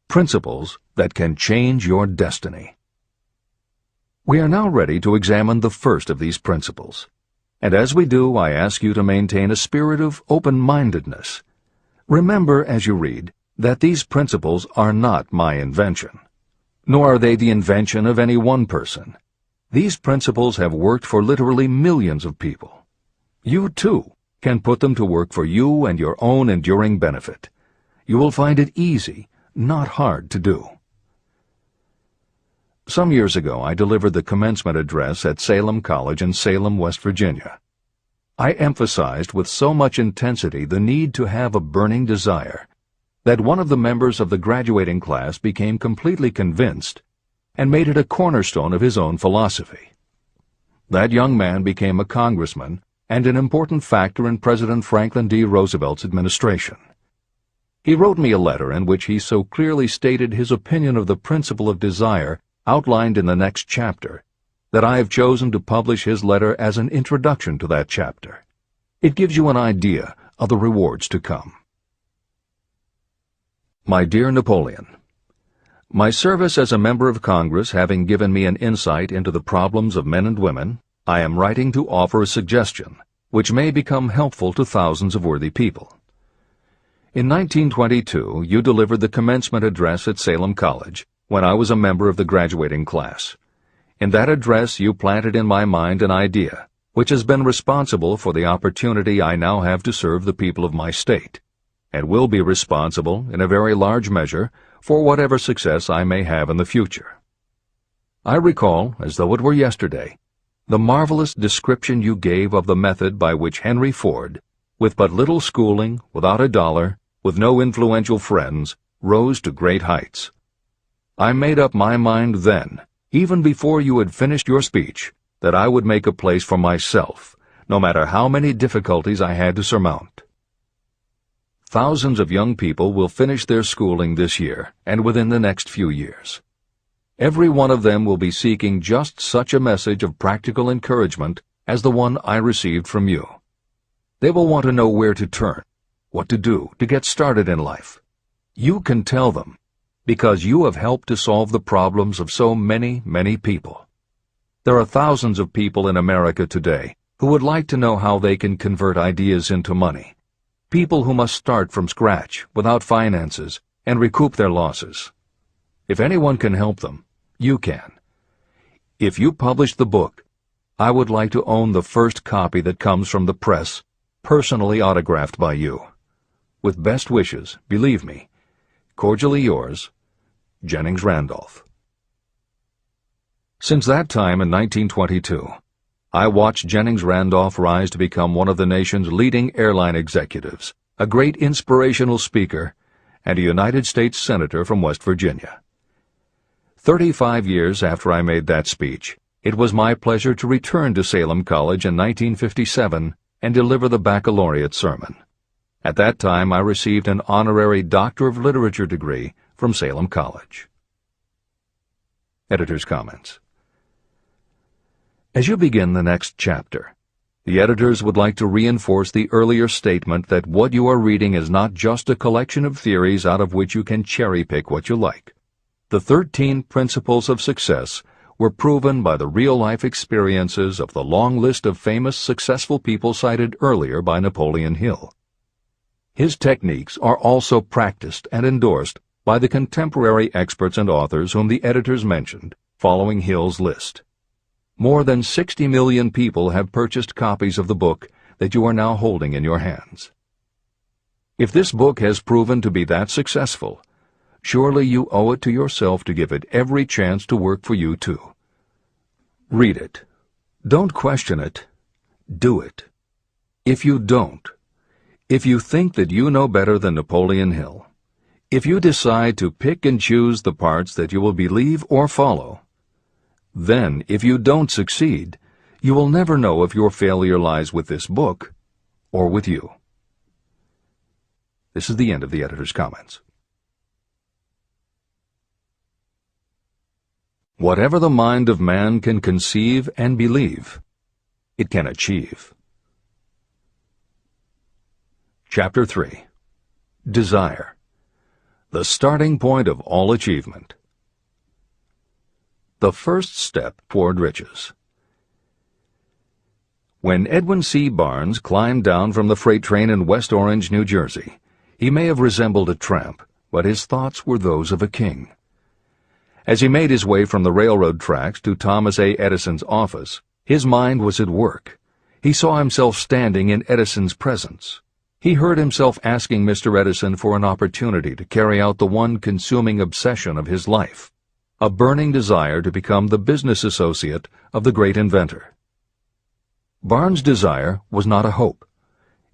Principles that can change your destiny. We are now ready to examine the first of these principles, and as we do, I ask you to maintain a spirit of open-mindedness. Remember as you read that these principles are not my invention, nor are they the invention of any one person. These principles have worked for literally millions of people. You, too, can put them to work for you and your own enduring benefit. You will find it easy, not hard to do. Some years ago, I delivered the commencement address at Salem College in Salem, West Virginia. I emphasized with so much intensity the need to have a burning desire that one of the members of the graduating class became completely convinced and made it a cornerstone of his own philosophy. That young man became a congressman and an important factor in President Franklin D. Roosevelt's administration. He wrote me a letter in which he so clearly stated his opinion of the principle of desire outlined in the next chapter that I have chosen to publish his letter as an introduction to that chapter. It gives you an idea of the rewards to come. My dear Napoleon, my service as a member of Congress having given me an insight into the problems of men and women, I am writing to offer a suggestion which may become helpful to thousands of worthy people. In 1922, you delivered the commencement address at Salem College when I was a member of the graduating class. In that address, you planted in my mind an idea which has been responsible for the opportunity I now have to serve the people of my state, and will be responsible, in a very large measure, for whatever success I may have in the future. I recall, as though it were yesterday, the marvelous description you gave of the method by which Henry Ford, with but little schooling, without a dollar, with no influential friends, rose to great heights. I made up my mind then, even before you had finished your speech, that I would make a place for myself, no matter how many difficulties I had to surmount. Thousands of young people will finish their schooling this year and within the next few years. Every one of them will be seeking just such a message of practical encouragement as the one I received from you. They will want to know where to turn, what to do to get started in life. You can tell them, because you have helped to solve the problems of so many, many people. There are thousands of people in America today who would like to know how they can convert ideas into money. People who must start from scratch, without finances, and recoup their losses. If anyone can help them, you can. If you publish the book, I would like to own the first copy that comes from the press, personally autographed by you. With best wishes, believe me, cordially yours, Jennings Randolph. Since that time in 1922, I watched Jennings Randolph rise to become one of the nation's leading airline executives, a great inspirational speaker, and a United States Senator from West Virginia. 35 years after I made that speech, it was my pleasure to return to Salem College in 1957 and deliver the baccalaureate sermon. At that time, I received an honorary Doctor of Literature degree from Salem College. Editor's comments. As you begin the next chapter, the editors would like to reinforce the earlier statement that what you are reading is not just a collection of theories out of which you can cherry-pick what you like. The 13 principles of success were proven by the real-life experiences of the long list of famous successful people cited earlier by Napoleon Hill. His techniques are also practiced and endorsed by the contemporary experts and authors whom the editors mentioned, following Hill's list. More than 60 million people have purchased copies of the book that you are now holding in your hands. If this book has proven to be that successful, surely you owe it to yourself to give it every chance to work for you too. Read it. Don't question it. Do it. If you don't, if you think that you know better than Napoleon Hill, if you decide to pick and choose the parts that you will believe or follow, then, if you don't succeed, you will never know if your failure lies with this book or with you. This is the end of the editor's comments. Whatever the mind of man can conceive and believe, it can achieve. Chapter 3. Desire. The starting point of all achievement. The first step toward riches. When Edwin C. Barnes climbed down from the freight train in West Orange, New Jersey, he may have resembled a tramp, but his thoughts were those of a king. As he made his way from the railroad tracks to Thomas A. Edison's office, his mind was at work. He saw himself standing in Edison's presence. He heard himself asking Mr. Edison for an opportunity to carry out the one consuming obsession of his life, a burning desire to become the business associate of the great inventor. Barnes' desire was not a hope.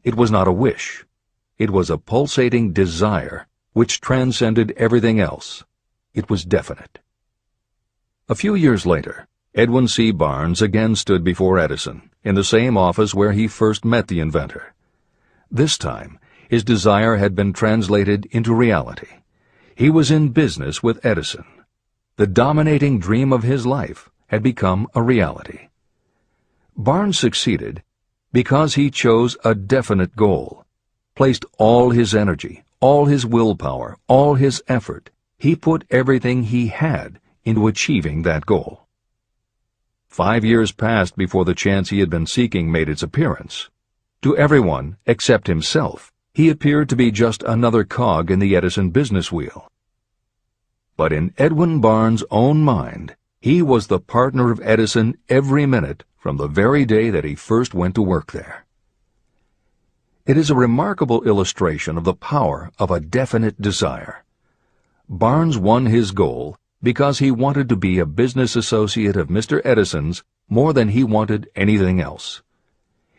It was not a wish. It was a pulsating desire which transcended everything else. It was definite. A few years later, Edwin C. Barnes again stood before Edison, in the same office where he first met the inventor. This time, his desire had been translated into reality. He was in business with Edison. The dominating dream of his life had become a reality. Barnes succeeded because he chose a definite goal, placed all his energy, all his willpower, all his effort. He put everything he had into achieving that goal. 5 years passed before the chance he had been seeking made its appearance. To everyone except himself, he appeared to be just another cog in the Edison business wheel. But in Edwin Barnes' own mind, he was the partner of Edison every minute from the very day that he first went to work there. It is a remarkable illustration of the power of a definite desire. Barnes won his goal because he wanted to be a business associate of Mr. Edison's more than he wanted anything else.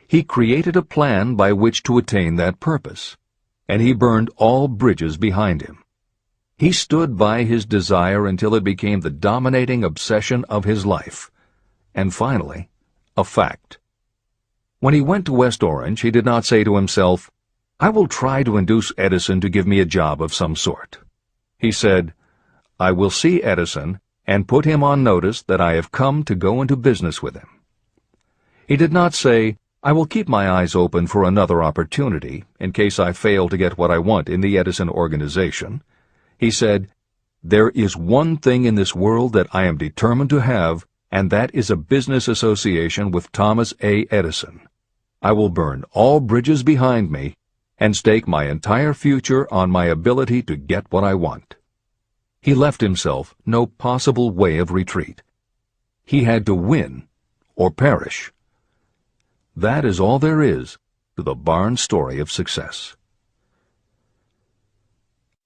He created a plan by which to attain that purpose, and he burned all bridges behind him. He stood by his desire until it became the dominating obsession of his life, and finally, a fact. When he went to West Orange, he did not say to himself, "I will try to induce Edison to give me a job of some sort." He said, "I will see Edison and put him on notice that I have come to go into business with him." He did not say, "I will keep my eyes open for another opportunity in case I fail to get what I want in the Edison organization." He said, "There is one thing in this world that I am determined to have, and that is a business association with Thomas A. Edison. I will burn all bridges behind me and stake my entire future on my ability to get what I want." He left himself no possible way of retreat. He had to win or perish. That is all there is to the Barnes story of success.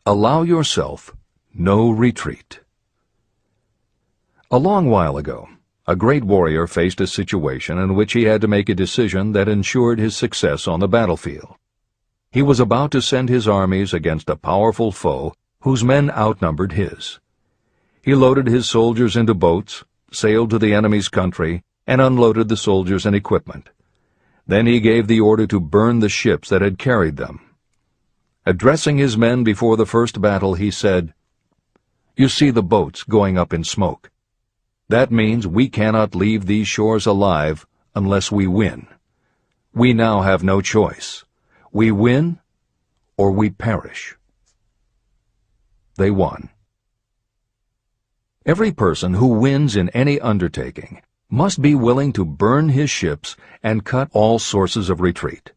Allow yourself no retreat. A long while ago, a great warrior faced a situation in which he had to make a decision that ensured his success on the battlefield. He was about to send his armies against a powerful foe whose men outnumbered his. He loaded his soldiers into boats, sailed to the enemy's country, and unloaded the soldiers and equipment. Then he gave the order to burn the ships that had carried them. Addressing his men before the first battle, he said, "You see the boats going up in smoke. That means we cannot leave these shores alive unless we win. We now have no choice. We win or we perish." They won. Every person who wins in any undertaking must be willing to burn his ships and cut all sources of retreat.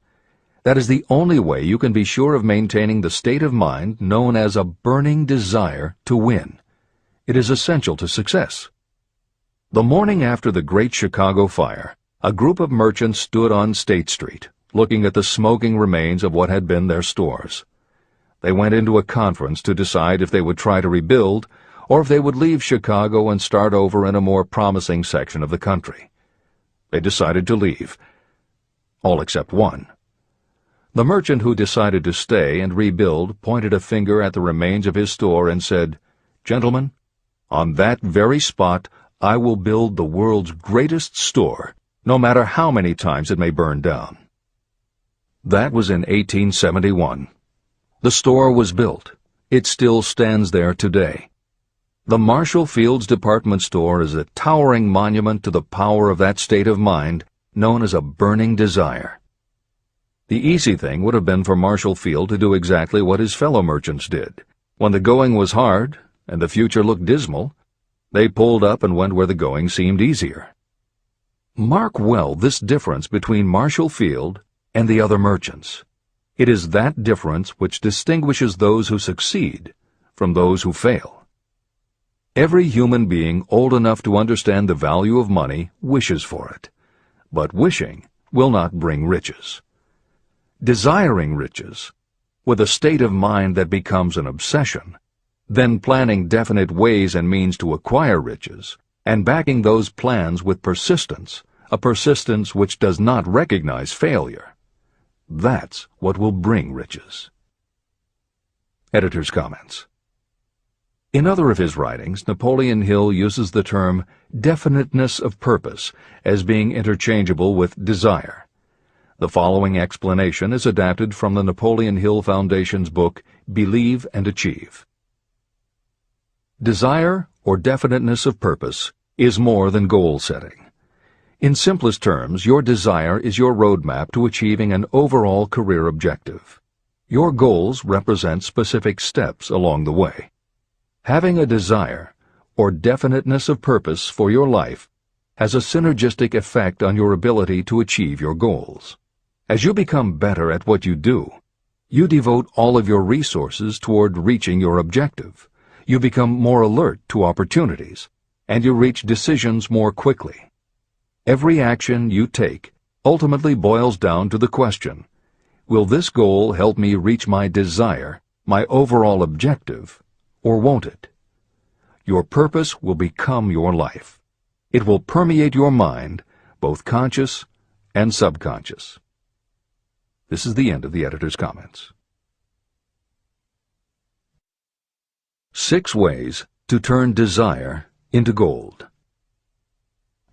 That is the only way you can be sure of maintaining the state of mind known as a burning desire to win. It is essential to success. The morning after the Great Chicago Fire, a group of merchants stood on State Street, looking at the smoking remains of what had been their stores. They went into a conference to decide if they would try to rebuild or if they would leave Chicago and start over in a more promising section of the country. They decided to leave, all except one. The merchant who decided to stay and rebuild pointed a finger at the remains of his store and said, "Gentlemen, on that very spot I will build the world's greatest store, no matter how many times it may burn down." That was in 1871. The store was built. It still stands there today. The Marshall Field's department store is a towering monument to the power of that state of mind known as a burning desire. The easy thing would have been for Marshall Field to do exactly what his fellow merchants did. When the going was hard and the future looked dismal, they pulled up and went where the going seemed easier. Mark well this difference between Marshall Field and the other merchants. It is that difference which distinguishes those who succeed from those who fail. Every human being old enough to understand the value of money wishes for it, but wishing will not bring riches. Desiring riches, with a state of mind that becomes an obsession, then planning definite ways and means to acquire riches, and backing those plans with persistence, a persistence which does not recognize failure, that's what will bring riches. Editor's comments. In other of his writings, Napoleon Hill uses the term definiteness of purpose as being interchangeable with desire. The following explanation is adapted from the Napoleon Hill Foundation's book, Believe and Achieve. Desire, or definiteness of purpose, is more than goal setting. In simplest terms, your desire is your roadmap to achieving an overall career objective. Your goals represent specific steps along the way. Having a desire, or definiteness of purpose for your life, has a synergistic effect on your ability to achieve your goals. As you become better at what you do, you devote all of your resources toward reaching your objective. You become more alert to opportunities, and you reach decisions more quickly. Every action you take ultimately boils down to the question, will this goal help me reach my desire, my overall objective, or won't it? Your purpose will become your life. It will permeate your mind, both conscious and subconscious. This is the end of the editor's comments. 6 ways to turn desire into gold.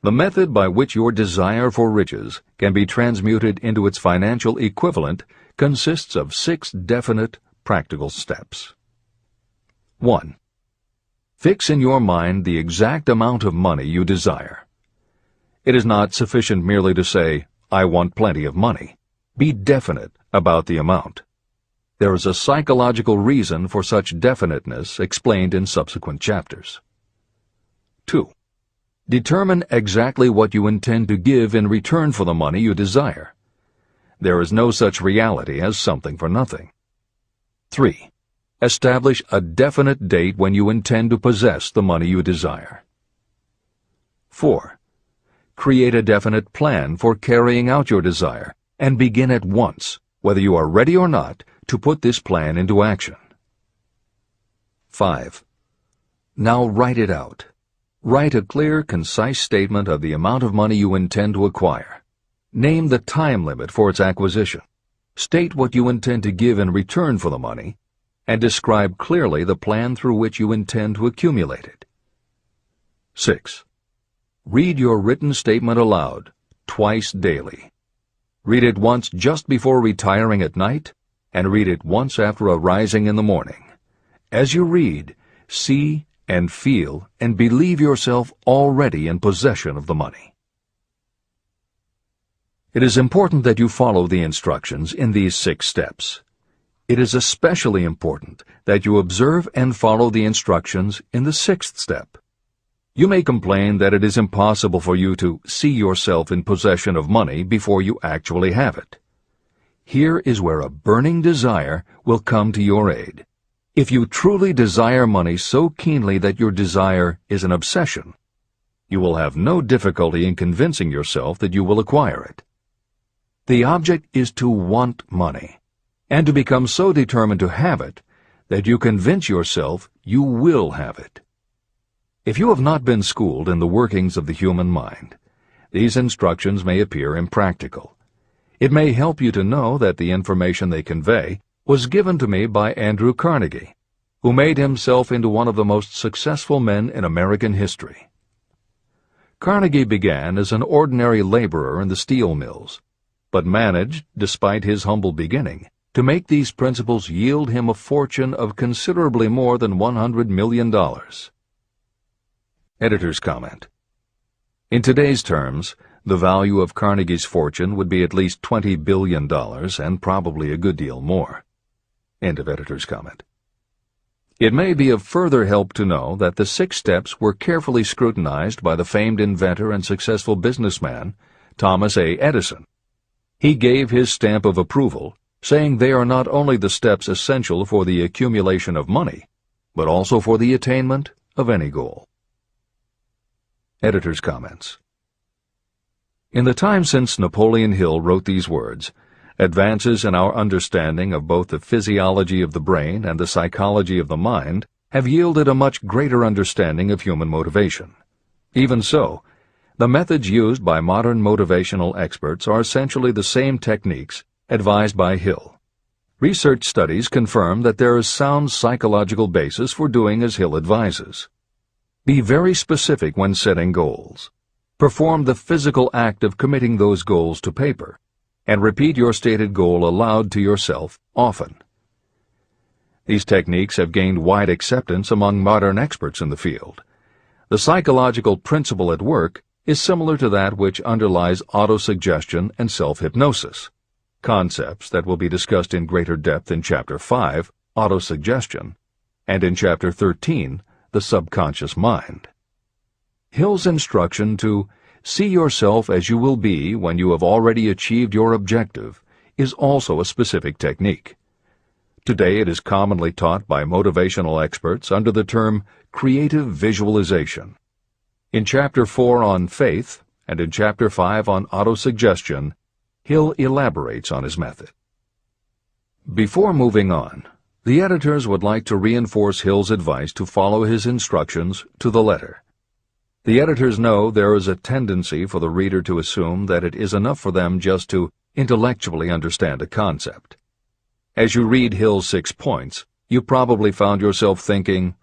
The method by which your desire for riches can be transmuted into its financial equivalent consists of 6 definite, practical steps. 1. Fix in your mind the exact amount of money you desire. It is not sufficient merely to say, "I want plenty of money." Be definite about the amount. There is a psychological reason for such definiteness explained in subsequent chapters. 2. Determine exactly what you intend to give in return for the money you desire. There is no such reality as something for nothing. 3. Establish a definite date when you intend to possess the money you desire. 4. Create a definite plan for carrying out your desire, and begin at once, whether you are ready or not, to put this plan into action. 5. Now write it out. Write a clear, concise statement of the amount of money you intend to acquire. Name the time limit for its acquisition. State what you intend to give in return for the money, and describe clearly the plan through which you intend to accumulate it. 6. Read your written statement aloud, twice daily. Read it once just before retiring at night, and read it once after arising in the morning. As you read, see and feel and believe yourself already in possession of the money. It is important that you follow the instructions in these 6 steps. It is especially important that you observe and follow the instructions in the 6th step. You may complain that it is impossible for you to see yourself in possession of money before you actually have it. Here is where a burning desire will come to your aid. If you truly desire money so keenly that your desire is an obsession, you will have no difficulty in convincing yourself that you will acquire it. The object is to want money, and to become so determined to have it that you convince yourself you will have it. If you have not been schooled in the workings of the human mind, these instructions may appear impractical. It may help you to know that the information they convey was given to me by Andrew Carnegie, who made himself into one of the most successful men in American history. Carnegie began as an ordinary laborer in the steel mills, but managed, despite his humble beginning, to make these principles yield him a fortune of considerably more than $100 million. Editor's comment. In today's terms, the value of Carnegie's fortune would be at least $20 billion and probably a good deal more. End of editor's comment. It may be of further help to know that the 6 steps were carefully scrutinized by the famed inventor and successful businessman, Thomas A. Edison. He gave his stamp of approval, saying they are not only the steps essential for the accumulation of money, but also for the attainment of any goal. Editor's comments. In the time since Napoleon Hill wrote these words, advances in our understanding of both the physiology of the brain and the psychology of the mind have yielded a much greater understanding of human motivation. Even so, the methods used by modern motivational experts are essentially the same techniques advised by Hill. Research studies confirm that there is sound psychological basis for doing as Hill advises. Be very specific when setting goals. Perform the physical act of committing those goals to paper, and repeat your stated goal aloud to yourself often. These techniques have gained wide acceptance among modern experts in the field. The psychological principle at work is similar to that which underlies autosuggestion and self-hypnosis, concepts that will be discussed in greater depth in Chapter 5, Autosuggestion, and in Chapter 13, The Subconscious Mind. Hill's instruction to see yourself as you will be when you have already achieved your objective is also a specific technique. Today it is commonly taught by motivational experts under the term creative visualization. In Chapter 4 on faith and in Chapter 5 on autosuggestion, Hill elaborates on his method. Before moving on, the editors would like to reinforce Hill's advice to follow his instructions to the letter. The editors know there is a tendency for the reader to assume that it is enough for them just to intellectually understand a concept. As you read Hill's 6 points, you probably found yourself thinking,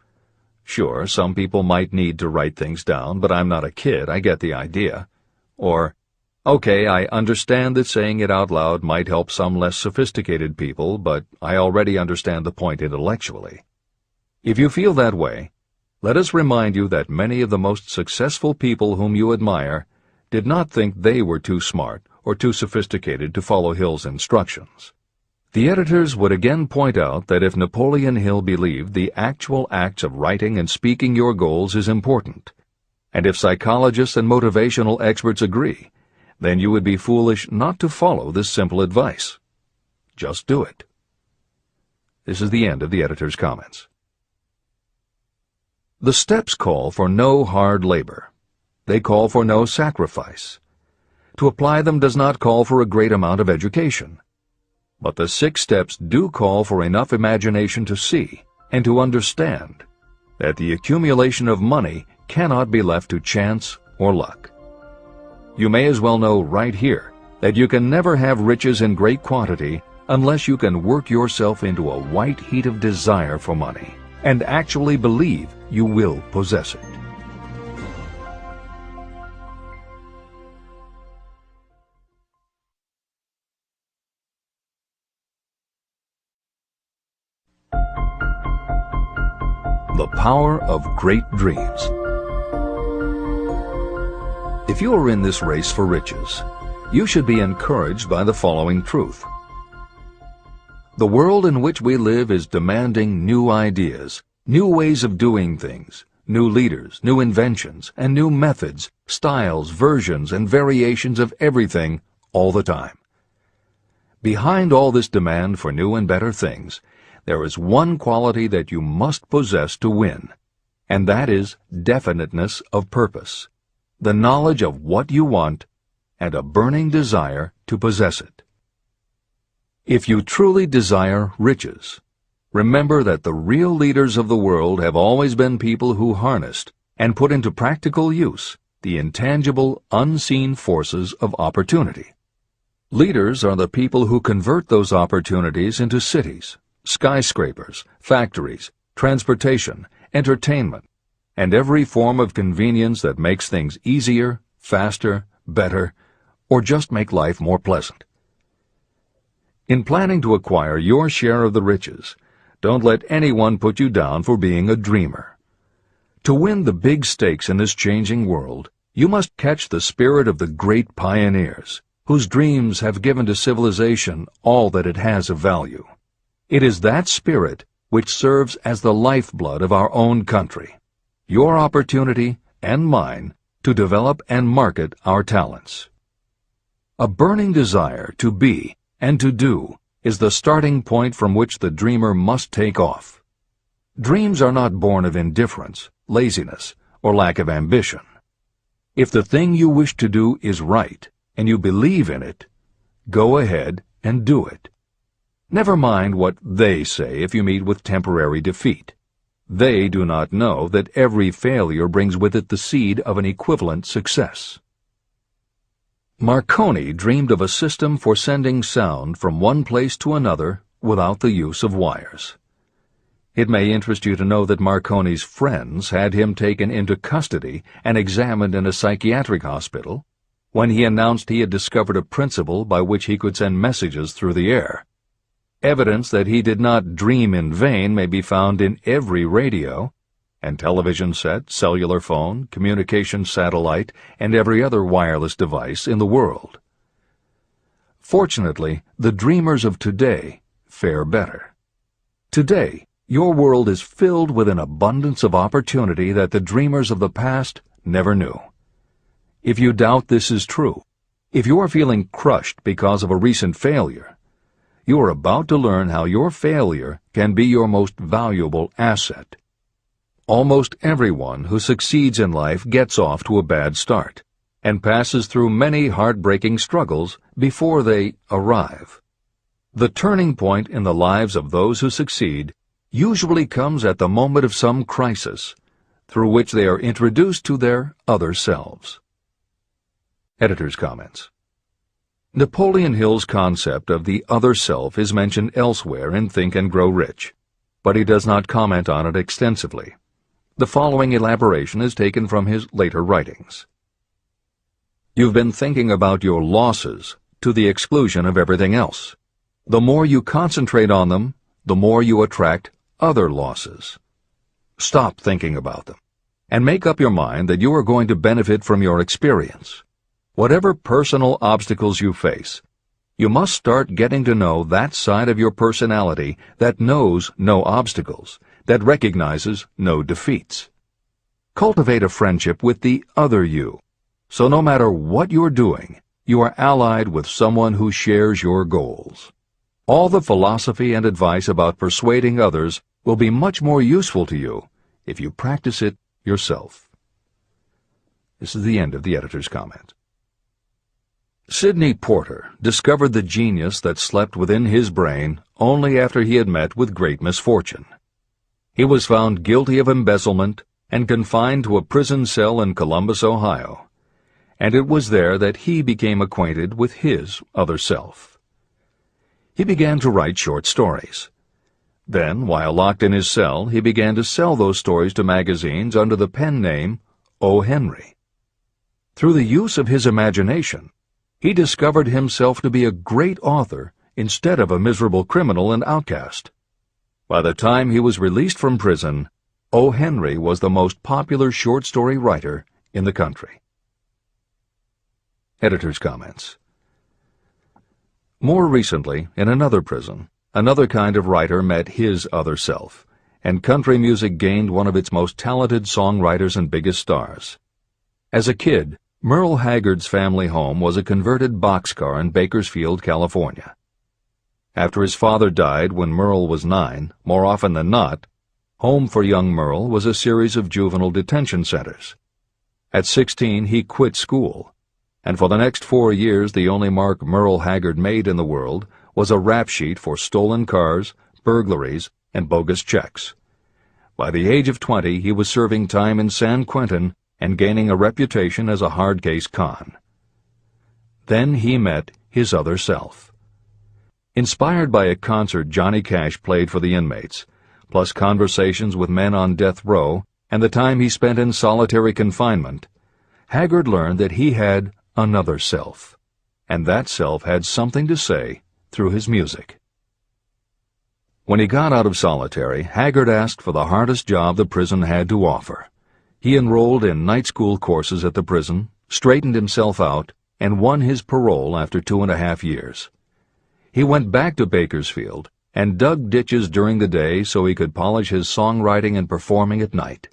sure, some people might need to write things down, but I'm not a kid, I get the idea. Or, okay, I understand that saying it out loud might help some less sophisticated people, but I already understand the point intellectually. If you feel that way, let us remind you that many of the most successful people whom you admire did not think they were too smart or too sophisticated to follow Hill's instructions. The editors would again point out that if Napoleon Hill believed the actual acts of writing and speaking your goals is important, and if psychologists and motivational experts agree, then you would be foolish not to follow this simple advice. Just do it. This is the end of the editor's comments. The steps call for no hard labor. They call for no sacrifice. To apply them does not call for a great amount of education. But the 6 steps do call for enough imagination to see and to understand that the accumulation of money cannot be left to chance or luck. You may as well know right here that you can never have riches in great quantity unless you can work yourself into a white heat of desire for money and actually believe you will possess it. The power of great dreams. If you are in this race for riches, you should be encouraged by the following truth. The world in which we live is demanding new ideas, new ways of doing things, new leaders, new inventions, and new methods, styles, versions, and variations of everything all the time. Behind all this demand for new and better things, there is one quality that you must possess to win, and that is definiteness of purpose, the knowledge of what you want, and a burning desire to possess it. If you truly desire riches, remember that the real leaders of the world have always been people who harnessed and put into practical use the intangible, unseen forces of opportunity. Leaders are the people who convert those opportunities into cities, skyscrapers, factories, transportation, entertainment, and every form of convenience that makes things easier, faster, better, or just make life more pleasant. In planning to acquire your share of the riches, don't let anyone put you down for being a dreamer. To win the big stakes in this changing world, you must catch the spirit of the great pioneers, whose dreams have given to civilization all that it has of value. It is that spirit which serves as the lifeblood of our own country, your opportunity and mine to develop and market our talents. A burning desire to be and to do is the starting point from which the dreamer must take off. Dreams are not born of indifference, laziness, or lack of ambition. If the thing you wish to do is right, and you believe in it, go ahead and do it. Never mind what they say if you meet with temporary defeat. They do not know that every failure brings with it the seed of an equivalent success. Marconi dreamed of a system for sending sound from one place to another without the use of wires. It may interest you to know that Marconi's friends had him taken into custody and examined in a psychiatric hospital when he announced he had discovered a principle by which he could send messages through the air. Evidence that he did not dream in vain may be found in every radio and television set, cellular phone, communication satellite, and every other wireless device in the world. Fortunately, the dreamers of today fare better. Today, your world is filled with an abundance of opportunity that the dreamers of the past never knew. If you doubt this is true, if you are feeling crushed because of a recent failure, you are about to learn how your failure can be your most valuable asset. Almost everyone who succeeds in life gets off to a bad start and passes through many heartbreaking struggles before they arrive. The turning point in the lives of those who succeed usually comes at the moment of some crisis, through which they are introduced to their other selves. Editor's comments. Napoleon Hill's concept of the other self is mentioned elsewhere in Think and Grow Rich, but he does not comment on it extensively. The following elaboration is taken from his later writings. You've been thinking about your losses to the exclusion of everything else. The more you concentrate on them, the more you attract other losses. Stop thinking about them, and make up your mind that you are going to benefit from your experience. Whatever personal obstacles you face, you must start getting to know that side of your personality that knows no obstacles, that recognizes no defeats. Cultivate a friendship with the other you, so no matter what you're doing, you are allied with someone who shares your goals. All the philosophy and advice about persuading others will be much more useful to you if you practice it yourself. This is the end of the editor's comment. Sidney Porter discovered the genius that slept within his brain only after he had met with great misfortune. He was found guilty of embezzlement and confined to a prison cell in Columbus, Ohio, and it was there that he became acquainted with his other self. He began to write short stories. Then, while locked in his cell, he began to sell those stories to magazines under the pen name O. Henry. Through the use of his imagination, he discovered himself to be a great author instead of a miserable criminal and outcast. By the time he was released from prison, O. Henry was the most popular short story writer in the country. Editor's comments. More recently, in another prison, another kind of writer met his other self, and country music gained one of its most talented songwriters and biggest stars. As a kid, Merle Haggard's family home was a converted boxcar in Bakersfield, California. After his father died when Merle was 9, more often than not, home for young Merle was a series of juvenile detention centers. At 16, he quit school, and for the next 4 years the only mark Merle Haggard made in the world was a rap sheet for stolen cars, burglaries, and bogus checks. By the age of 20, he was serving time in San Quentin and gaining a reputation as a hard-case con. Then he met his other self. Inspired by a concert Johnny Cash played for the inmates, plus conversations with men on death row and the time he spent in solitary confinement, Haggard learned that he had another self, and that self had something to say through his music. When he got out of solitary, Haggard asked for the hardest job the prison had to offer. He enrolled in night school courses at the prison, straightened himself out, and won his parole after 2.5 years. He went back to Bakersfield and dug ditches during the day so he could polish his songwriting and performing at night.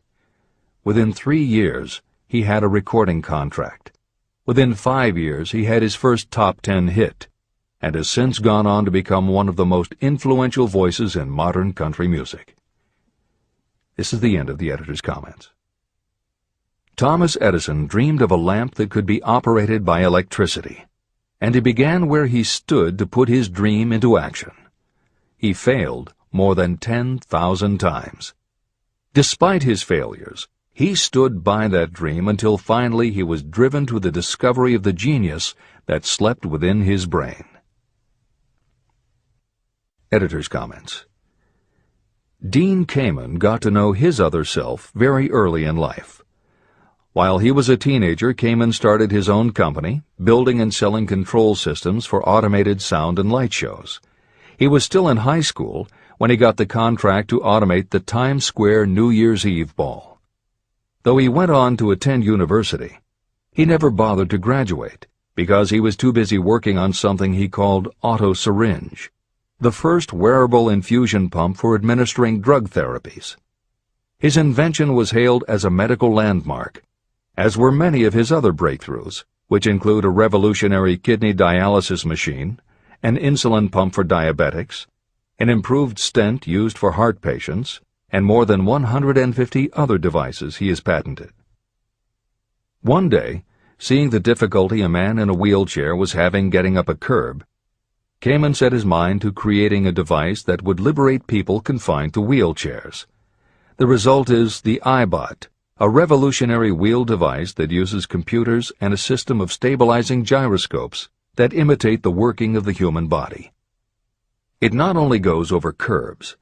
Within 3 years, he had a recording contract. Within 5 years, he had his first top 10 hit, and has since gone on to become one of the most influential voices in modern country music. This is the end of the editor's comments. Thomas Edison dreamed of a lamp that could be operated by electricity. and he began where he stood to put his dream into action. He failed more than 10,000 times. Despite his failures, he stood by that dream until finally he was driven to the discovery of the genius that slept within his brain. Editor's comments. Dean Kamen got to know his other self very early in life. While he was a teenager, Kamen started his own company, building and selling control systems for automated sound and light shows. He was still in high school when he got the contract to automate the Times Square New Year's Eve ball. Though he went on to attend university, he never bothered to graduate because he was too busy working on something he called auto syringe, the first wearable infusion pump for administering drug therapies. His invention was hailed as a medical landmark, as were many of his other breakthroughs, which include a revolutionary kidney dialysis machine, an insulin pump for diabetics, an improved stent used for heart patients, and more than 150 other devices he has patented. One day, seeing the difficulty a man in a wheelchair was having getting up a curb, Kamen set his mind to creating a device that would liberate people confined to wheelchairs. The result is the iBot, a revolutionary wheel device that uses computers and a system of stabilizing gyroscopes that imitate the working of the human body. It not only goes over curbs,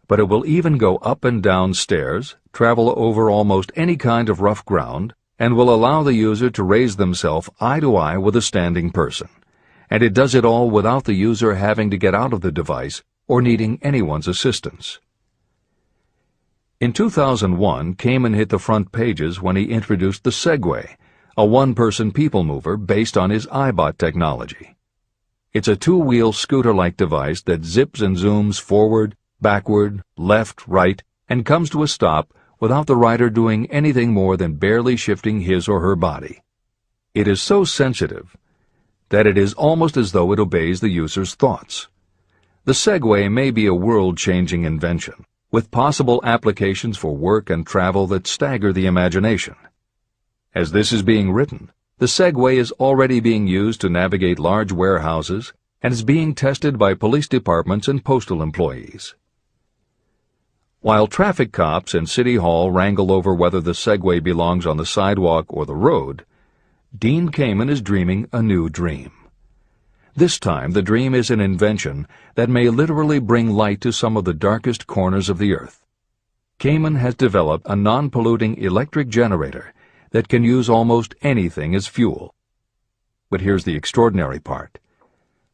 but it will even go up and down stairs, travel over almost any kind of rough ground, and will allow the user to raise themselves eye to eye with a standing person. And it does it all without the user having to get out of the device or needing anyone's assistance. In 2001, Kamen hit the front pages when he introduced the Segway, a one-person people mover based on his iBot technology. It's a two-wheel scooter-like device that zips and zooms forward, backward, left, right, and comes to a stop without the rider doing anything more than barely shifting his or her body. It is so sensitive that it is almost as though it obeys the user's thoughts. The Segway may be a world-changing invention, with possible applications for work and travel that stagger the imagination. As this is being written, the Segway is already being used to navigate large warehouses and is being tested by police departments and postal employees. While traffic cops and City Hall wrangle over whether the Segway belongs on the sidewalk or the road, Dean Kamen is dreaming a new dream. This time, the dream is an invention that may literally bring light to some of the darkest corners of the earth. Kamen has developed a non-polluting electric generator that can use almost anything as fuel. But here's the extraordinary part.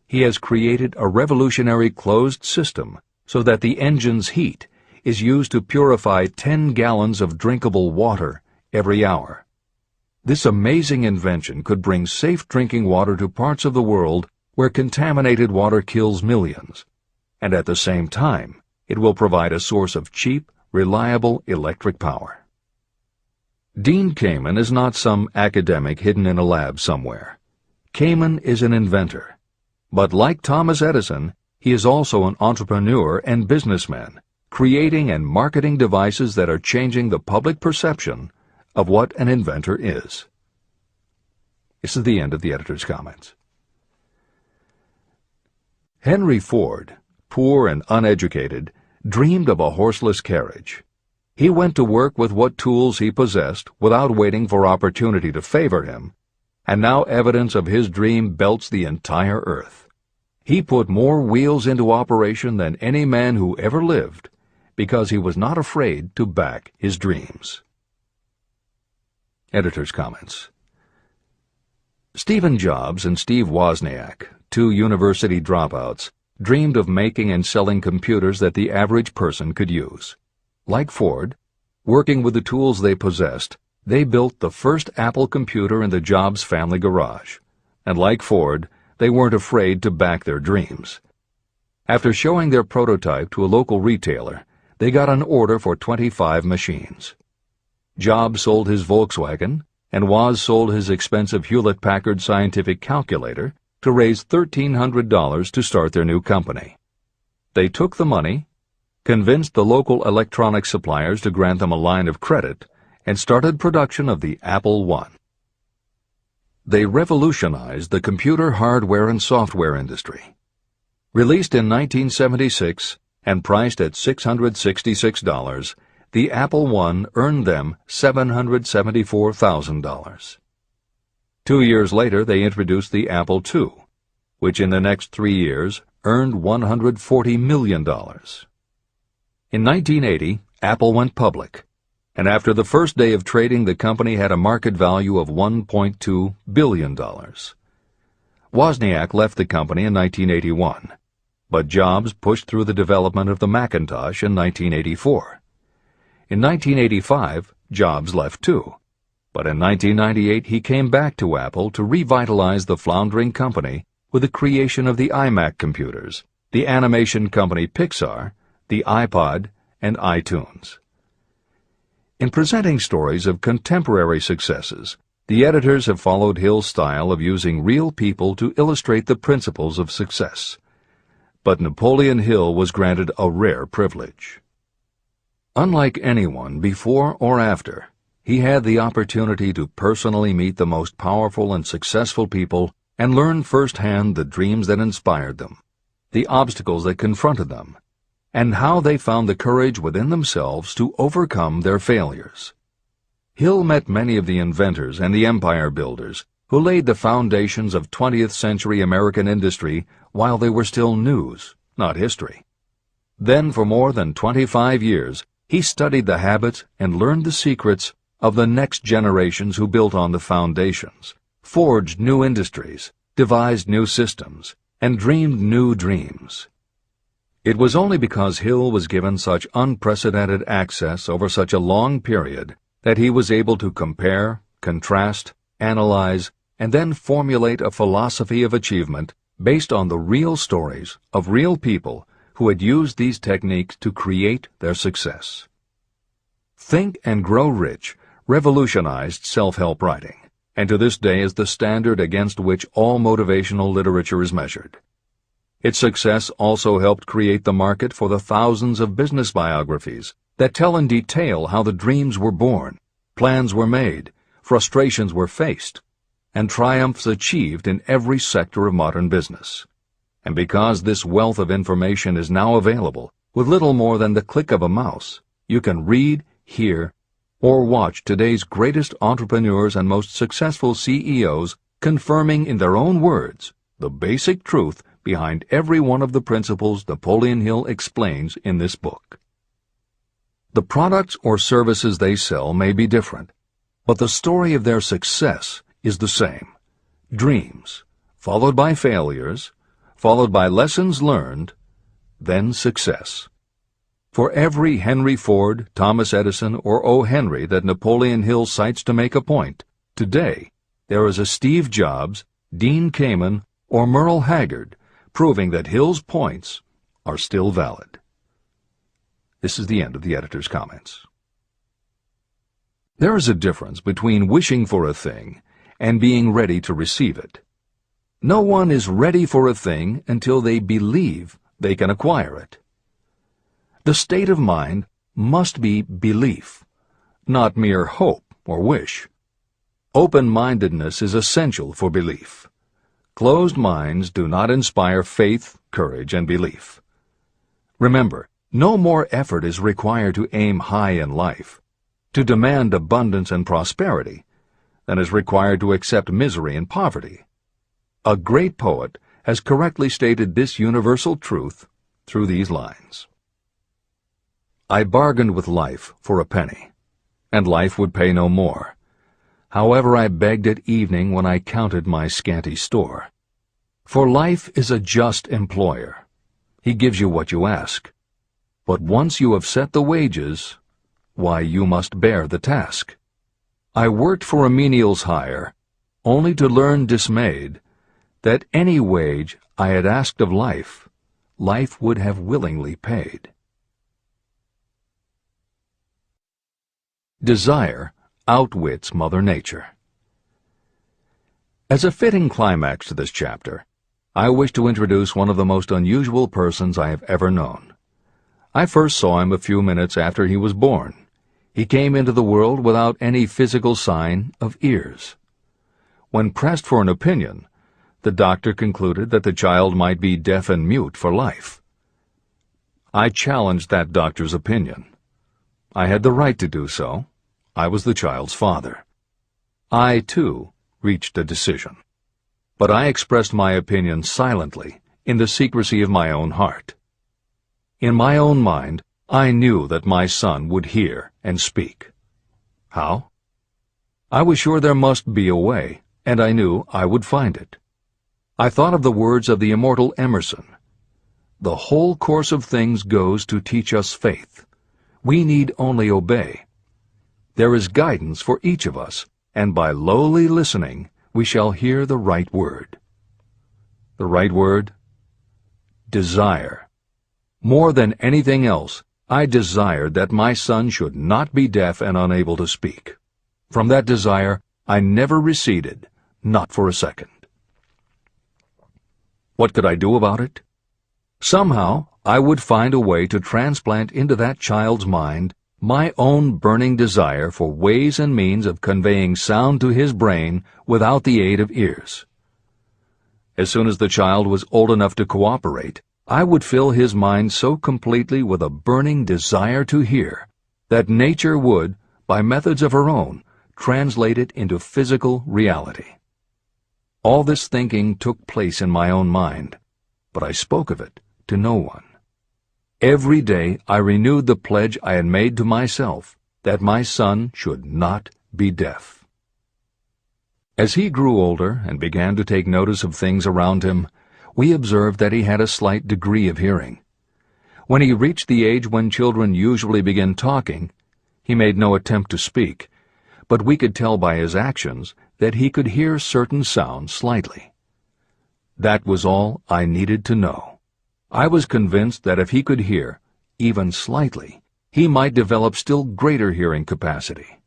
He has created a revolutionary closed system so that the engine's heat is used to purify 10 gallons of drinkable water every hour. This amazing invention could bring safe drinking water to parts of the world where contaminated water kills millions, and at the same time, it will provide a source of cheap, reliable electric power. Dean Kamen is not some academic hidden in a lab somewhere. Kamen is an inventor. But like Thomas Edison, he is also an entrepreneur and businessman, creating and marketing devices that are changing the public perception of what an inventor is. This is the end of the editor's comments. Henry Ford, poor and uneducated, dreamed of a horseless carriage. He went to work with what tools he possessed without waiting for opportunity to favor him, and now evidence of his dream belts the entire earth. He put more wheels into operation than any man who ever lived because he was not afraid to back his dreams. Editor's comments. Stephen Jobs and Steve Wozniak, two university dropouts, dreamed of making and selling computers that the average person could use. Like Ford, working with the tools they possessed, they built the first Apple computer in the Jobs family garage. And like Ford, they weren't afraid to back their dreams. After showing their prototype to a local retailer, they got an order for 25 machines. Jobs sold his Volkswagen, and Woz sold his expensive Hewlett-Packard scientific calculator to raise $1,300 to start their new company. They took the money, convinced the local electronics suppliers to grant them a line of credit, and started production of the Apple I. They revolutionized the computer hardware and software industry. Released in 1976 and priced at $666, the Apple I earned them $774,000. 2 years later, they introduced the Apple II, which in the next 3 years earned $140 million. In 1980, Apple went public, and after the first day of trading, the company had a market value of $1.2 billion. Wozniak left the company in 1981, but Jobs pushed through the development of the Macintosh in 1984. In 1985, Jobs left too, but in 1998 he came back to Apple to revitalize the floundering company with the creation of the iMac computers, the animation company Pixar, the iPod, and iTunes. In presenting stories of contemporary successes, the editors have followed Hill's style of using real people to illustrate the principles of success. But Napoleon Hill was granted a rare privilege. Unlike anyone before or after, he had the opportunity to personally meet the most powerful and successful people and learn firsthand the dreams that inspired them, the obstacles that confronted them, and how they found the courage within themselves to overcome their failures. Hill met many of the inventors and the empire builders who laid the foundations of 20th century American industry while they were still news, not history. Then, for more than 25 years, he studied the habits and learned the secrets of the next generations who built on the foundations, forged new industries, devised new systems, and dreamed new dreams. It was only because Hill was given such unprecedented access over such a long period that he was able to compare, contrast, analyze, and then formulate a philosophy of achievement based on the real stories of real people who had used these techniques to create their success. Think and Grow Rich revolutionized self-help writing, and to this day is the standard against which all motivational literature is measured. Its success also helped create the market for the thousands of business biographies that tell in detail how the dreams were born, plans were made, frustrations were faced, and triumphs achieved in every sector of modern business. And because this wealth of information is now available with little more than the click of a mouse, you can read, hear, or watch today's greatest entrepreneurs and most successful CEOs confirming in their own words the basic truth behind every one of the principles Napoleon Hill explains in this book. The products or services they sell may be different, but the story of their success is the same. Dreams, followed by failures, followed by lessons learned, then success. For every Henry Ford, Thomas Edison, or O. Henry that Napoleon Hill cites to make a point, today there is a Steve Jobs, Dean Kamen, or Merle Haggard, proving that Hill's points are still valid. This is the end of the editor's comments. There is a difference between wishing for a thing and being ready to receive it. No one is ready for a thing until they believe they can acquire it. The state of mind must be belief, not mere hope or wish. Open-mindedness is essential for belief. Closed minds do not inspire faith, courage, and belief. Remember, no more effort is required to aim high in life, to demand abundance and prosperity, than is required to accept misery and poverty. A great poet has correctly stated this universal truth through these lines. I bargained with life for a penny, and life would pay no more. However, I begged at evening when I counted my scanty store. For life is a just employer. He gives you what you ask. But once you have set the wages, why, you must bear the task. I worked for a menial's hire, only to learn dismayed that any wage I had asked of life, life would have willingly paid. Desire outwits Mother Nature. As a fitting climax to this chapter, I wish to introduce one of the most unusual persons I have ever known. I first saw him a few minutes after he was born. He came into the world without any physical sign of ears. When pressed for an opinion, the doctor concluded that the child might be deaf and mute for life. I challenged that doctor's opinion. I had the right to do so. I was the child's father. I, too, reached a decision. But I expressed my opinion silently, in the secrecy of my own heart. In my own mind, I knew that my son would hear and speak. How? I was sure there must be a way, and I knew I would find it. I thought of the words of the immortal Emerson. The whole course of things goes to teach us faith. We need only obey. There is guidance for each of us, and by lowly listening, we shall hear the right word. The right word? Desire. More than anything else, I desired that my son should not be deaf and unable to speak. From that desire, I never receded, not for a second. What could I do about it? Somehow, I would find a way to transplant into that child's mind my own burning desire for ways and means of conveying sound to his brain without the aid of ears. As soon as the child was old enough to cooperate, I would fill his mind so completely with a burning desire to hear that nature would, by methods of her own, translate it into physical reality. All this thinking took place in my own mind, but I spoke of it to no one. Every day I renewed the pledge I had made to myself that my son should not be deaf. As he grew older and began to take notice of things around him, we observed that he had a slight degree of hearing. When he reached the age when children usually begin talking, he made no attempt to speak, but we could tell by his actions that he could hear certain sounds slightly. That was all I needed to know. I was convinced that if he could hear, even slightly, he might develop still greater hearing capacity.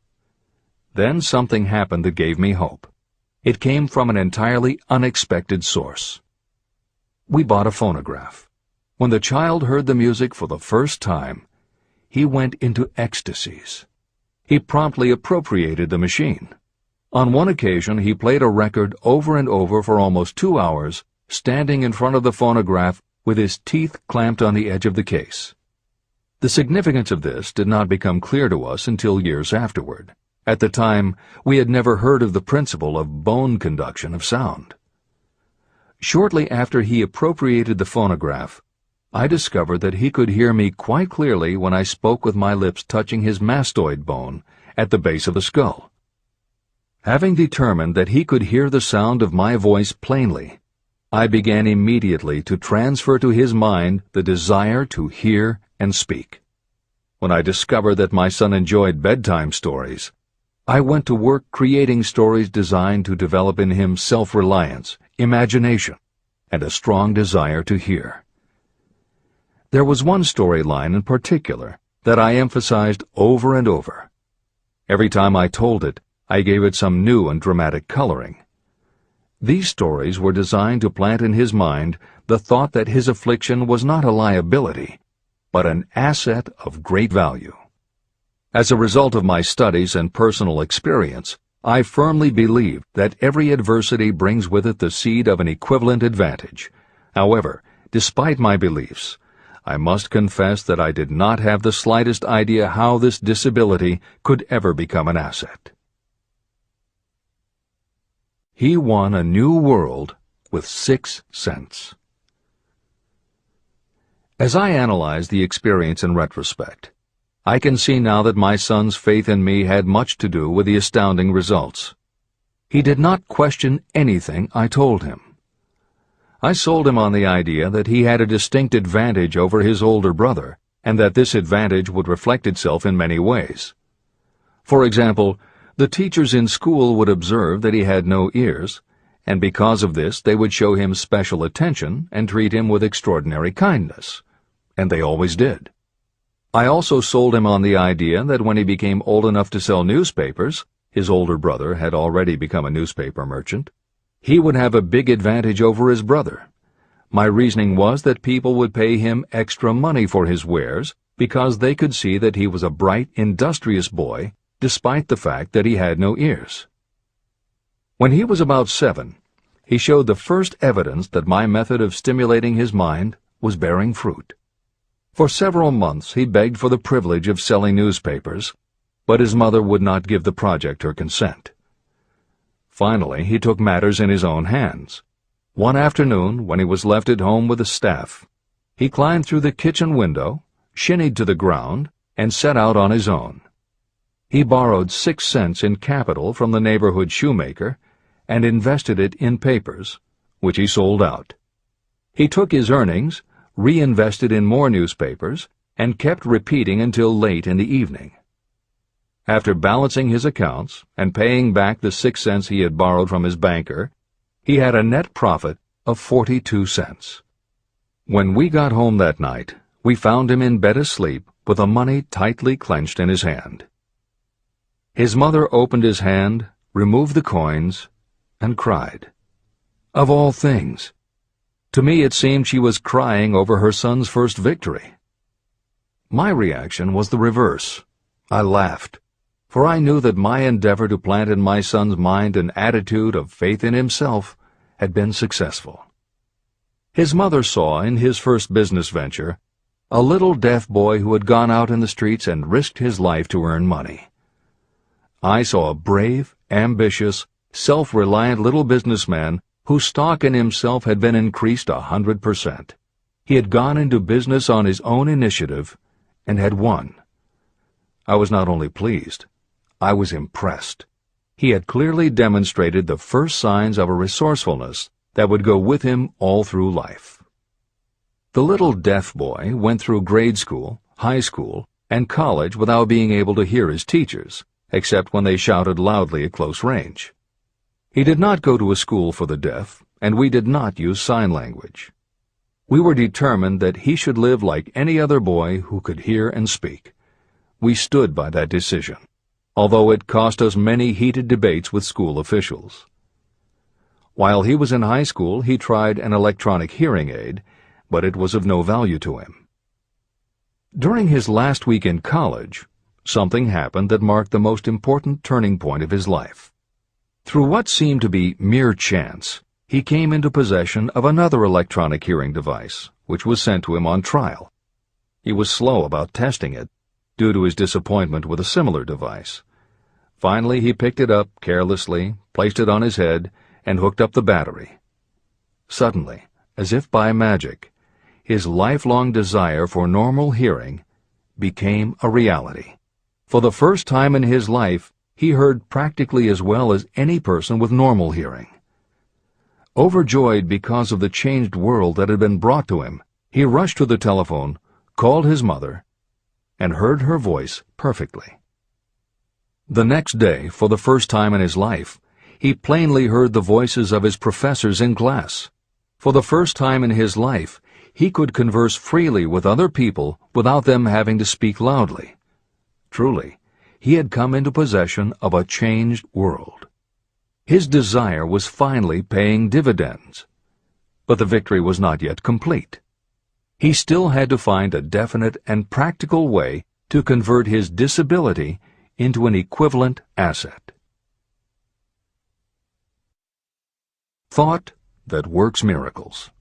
Then something happened that gave me hope. It came from an entirely unexpected source. We bought a phonograph. When the child heard the music for the first time, he went into ecstasies. He promptly appropriated the machine. On one occasion, he played a record over and over for almost 2 hours, standing in front of the phonograph with his teeth clamped on the edge of the case. The significance of this did not become clear to us until years afterward. At the time, we had never heard of the principle of bone conduction of sound. Shortly after he appropriated the phonograph, I discovered that he could hear me quite clearly when I spoke with my lips touching his mastoid bone at the base of the skull. Having determined that he could hear the sound of my voice plainly, I began immediately to transfer to his mind the desire to hear and speak. When I discovered that my son enjoyed bedtime stories, I went to work creating stories designed to develop in him self-reliance, imagination, and a strong desire to hear. There was one storyline in particular that I emphasized over and over. Every time I told it, I gave it some new and dramatic coloring. These stories were designed to plant in his mind the thought that his affliction was not a liability, but an asset of great value. As a result of my studies and personal experience, I firmly believe that every adversity brings with it the seed of an equivalent advantage. However, despite my beliefs, I must confess that I did not have the slightest idea how this disability could ever become an asset. He won a new world with 6 cents. As I analyze the experience in retrospect, I can see now that my son's faith in me had much to do with the astounding results. He did not question anything I told him. I sold him on the idea that he had a distinct advantage over his older brother, and that this advantage would reflect itself in many ways. For example, the teachers in school would observe that he had no ears, and because of this they would show him special attention and treat him with extraordinary kindness. And they always did. I also sold him on the idea that when he became old enough to sell newspapers, his older brother had already become a newspaper merchant, he would have a big advantage over his brother. My reasoning was that people would pay him extra money for his wares because they could see that he was a bright, industrious boy, despite the fact that he had no ears. When he was about 7, he showed the first evidence that my method of stimulating his mind was bearing fruit. For several months he begged for the privilege of selling newspapers, but his mother would not give the project her consent. Finally, he took matters in his own hands. One afternoon, when he was left at home with the staff, he climbed through the kitchen window, shinnied to the ground, and set out on his own. He borrowed 6 cents in capital from the neighborhood shoemaker and invested it in papers, which he sold out. He took his earnings, reinvested in more newspapers, and kept repeating until late in the evening. After balancing his accounts and paying back the 6 cents he had borrowed from his banker, he had a net profit of 42 cents. When we got home that night, we found him in bed asleep with the money tightly clenched in his hand. His mother opened his hand, removed the coins, and cried. Of all things! To me it seemed she was crying over her son's first victory. My reaction was the reverse. I laughed, for I knew that my endeavor to plant in my son's mind an attitude of faith in himself had been successful. His mother saw in his first business venture a little deaf boy who had gone out in the streets and risked his life to earn money. I saw a brave, ambitious, self-reliant little businessman whose stock in himself had been increased 100%. He had gone into business on his own initiative and had won. I was not only pleased, I was impressed. He had clearly demonstrated the first signs of a resourcefulness that would go with him all through life. The little deaf boy went through grade school, high school, and college without being able to hear his teachers, except when they shouted loudly at close range. He did not go to a school for the deaf, and we did not use sign language. We were determined that he should live like any other boy who could hear and speak. We stood by that decision, although it cost us many heated debates with school officials. While he was in high school, he tried an electronic hearing aid, but it was of no value to him. During his last week in college, something happened that marked the most important turning point of his life. Through what seemed to be mere chance, he came into possession of another electronic hearing device, which was sent to him on trial. He was slow about testing it, due to his disappointment with a similar device. Finally, he picked it up carelessly, placed it on his head, and hooked up the battery. Suddenly, as if by magic, his lifelong desire for normal hearing became a reality. For the first time in his life, he heard practically as well as any person with normal hearing. Overjoyed because of the changed world that had been brought to him, he rushed to the telephone, called his mother, and heard her voice perfectly. The next day, for the first time in his life, he plainly heard the voices of his professors in class. For the first time in his life, he could converse freely with other people without them having to speak loudly. Truly, he had come into possession of a changed world. His desire was finally paying dividends. But the victory was not yet complete. He still had to find a definite and practical way to convert his disability into an equivalent asset. Thought that works miracles.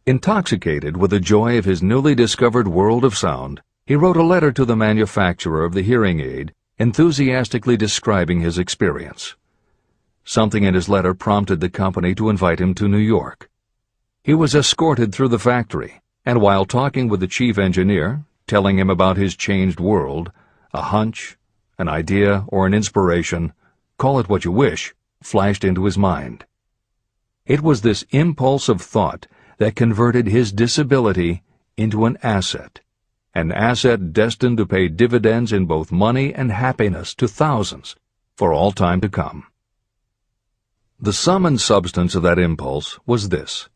Intoxicated with the joy of his newly discovered world of sound, he wrote a letter to the manufacturer of the hearing aid, enthusiastically describing his experience. Something in his letter prompted the company to invite him to New York. He was escorted through the factory, and while talking with the chief engineer, telling him about his changed world, a hunch, an idea, or an inspiration, call it what you wish, flashed into his mind. It was this impulse of thought that converted his disability into an asset destined to pay dividends in both money and happiness to thousands for all time to come. The sum and substance of that impulse was this.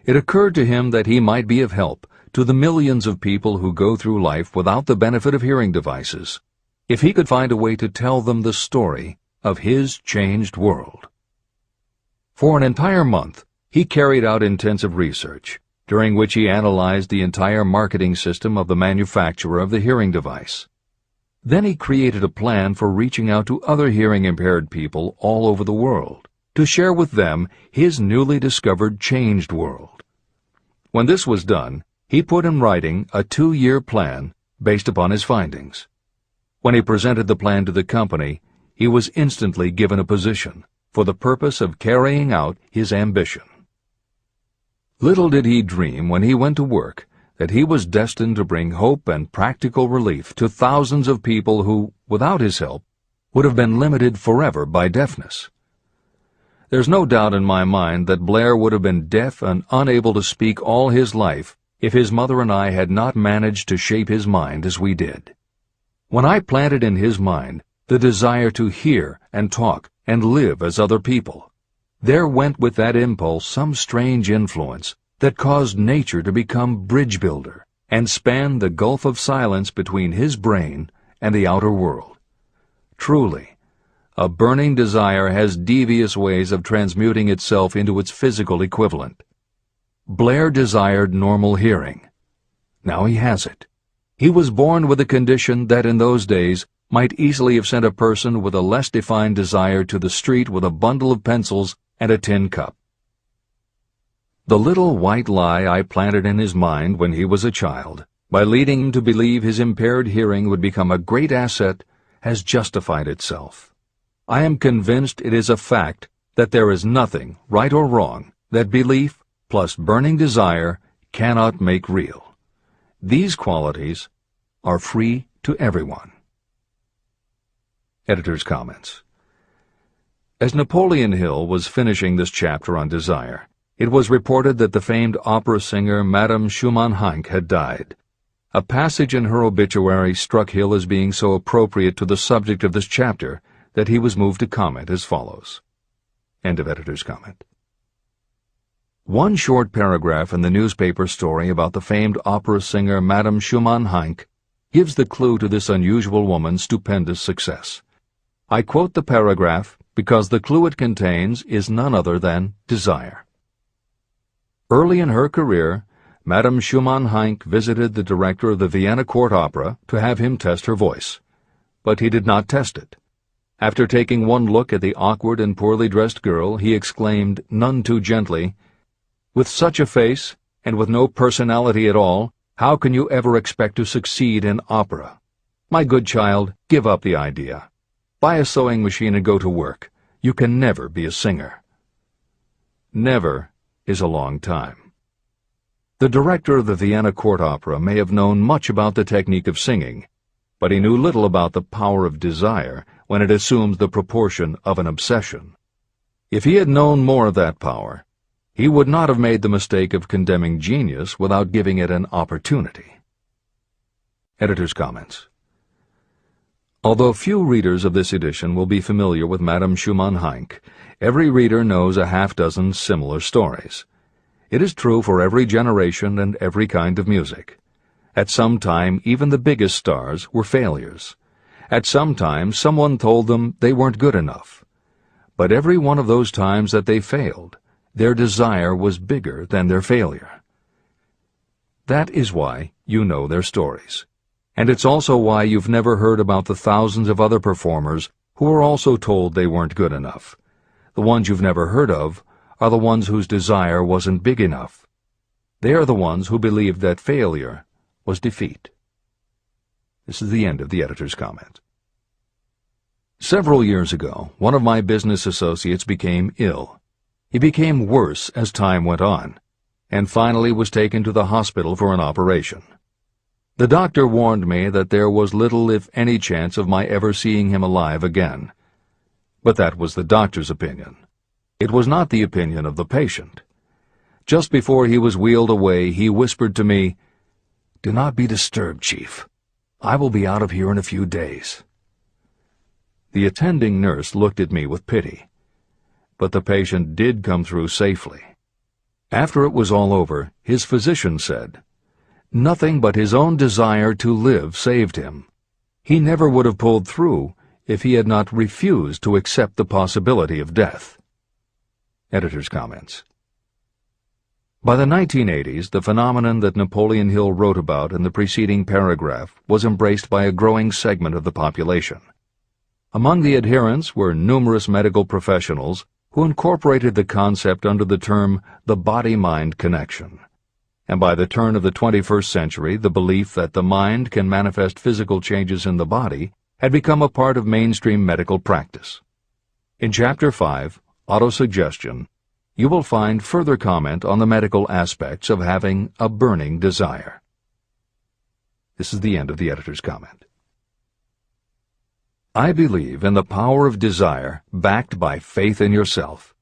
It occurred to him that he might be of help to the millions of people who go through life without the benefit of hearing devices, if he could find a way to tell them the story of his changed world. For an entire month, he carried out intensive research, during which he analyzed the entire marketing system of the manufacturer of the hearing device. Then he created a plan for reaching out to other hearing-impaired people all over the world, to share with them his newly discovered changed world. When this was done, he put in writing a 2-year plan based upon his findings. When he presented the plan to the company, he was instantly given a position for the purpose of carrying out his ambition. Little did he dream when he went to work that he was destined to bring hope and practical relief to thousands of people who, without his help, would have been limited forever by deafness. There's no doubt in my mind that Blair would have been deaf and unable to speak all his life if his mother and I had not managed to shape his mind as we did. When I planted in his mind the desire to hear and talk and live as other people, there went with that impulse some strange influence that caused nature to become bridge builder and span the gulf of silence between his brain and the outer world. Truly, a burning desire has devious ways of transmuting itself into its physical equivalent. Blair desired normal hearing. Now he has it. He was born with a condition that in those days might easily have sent a person with a less defined desire to the street with a bundle of pencils and a tin cup. The little white lie I planted in his mind when he was a child, by leading him to believe his impaired hearing would become a great asset, has justified itself. I am convinced it is a fact that there is nothing, right or wrong, that belief plus burning desire cannot make real. These qualities are free to everyone. Editor's comments. As Napoleon Hill was finishing this chapter on desire, it was reported that the famed opera singer Madame Schumann-Heink had died. A passage in her obituary struck Hill as being so appropriate to the subject of this chapter that he was moved to comment as follows. End of editor's comment. One short paragraph in the newspaper story about the famed opera singer Madame Schumann-Heink gives the clue to this unusual woman's stupendous success. I quote the paragraph because the clue it contains is none other than desire. Early in her career, Madame Schumann-Heink visited the director of the Vienna Court Opera to have him test her voice. But he did not test it. After taking one look at the awkward and poorly dressed girl, he exclaimed, none too gently, "With such a face, and with no personality at all, how can you ever expect to succeed in opera? My good child, give up the idea. Buy a sewing machine and go to work. You can never be a singer." Never is a long time. The director of the Vienna Court Opera may have known much about the technique of singing, but he knew little about the power of desire when it assumes the proportion of an obsession. If he had known more of that power, he would not have made the mistake of condemning genius without giving it an opportunity. Editor's comments. Although few readers of this edition will be familiar with Madame Schumann-Heink, every reader knows a half-dozen similar stories. It is true for every generation and every kind of music. At some time, even the biggest stars were failures. At some time, someone told them they weren't good enough. But every one of those times that they failed, their desire was bigger than their failure. That is why you know their stories. And it's also why you've never heard about the thousands of other performers who were also told they weren't good enough. The ones you've never heard of are the ones whose desire wasn't big enough. They are the ones who believed that failure was defeat. This is the end of the editor's comment. Several years ago, one of my business associates became ill. He became worse as time went on, and finally was taken to the hospital for an operation. The doctor warned me that there was little, if any, chance of my ever seeing him alive again. But that was the doctor's opinion. It was not the opinion of the patient. Just before he was wheeled away, he whispered to me, "Do not be disturbed, Chief. I will be out of here in a few days." The attending nurse looked at me with pity. But the patient did come through safely. After it was all over, his physician said, nothing but his own desire to live saved him. He never would have pulled through if he had not refused to accept the possibility of death. Editor's comments. By the 1980s, the phenomenon that Napoleon Hill wrote about in the preceding paragraph was embraced by a growing segment of the population. Among the adherents were numerous medical professionals who incorporated the concept under the term the body-mind connection. And by the turn of the 21st century, the belief that the mind can manifest physical changes in the body had become a part of mainstream medical practice. In Chapter 5, Autosuggestion, you will find further comment on the medical aspects of having a burning desire. This is the end of the editor's comment. I believe in the power of desire backed by faith in yourself,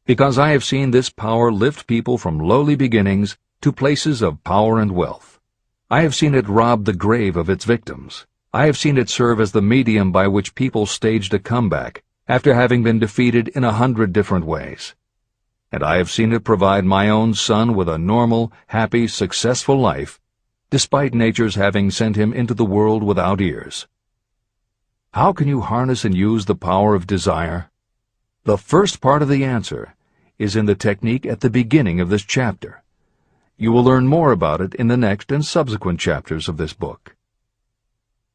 because I have seen this power lift people from lowly beginnings to places of power and wealth. I have seen it rob the grave of its victims. I have seen it serve as the medium by which people staged a comeback after having been defeated in 100 different ways. And I have seen it provide my own son with a normal, happy, successful life, despite nature's having sent him into the world without ears. How can you harness and use the power of desire? The first part of the answer is in the technique at the beginning of this chapter. You will learn more about it in the next and subsequent chapters of this book.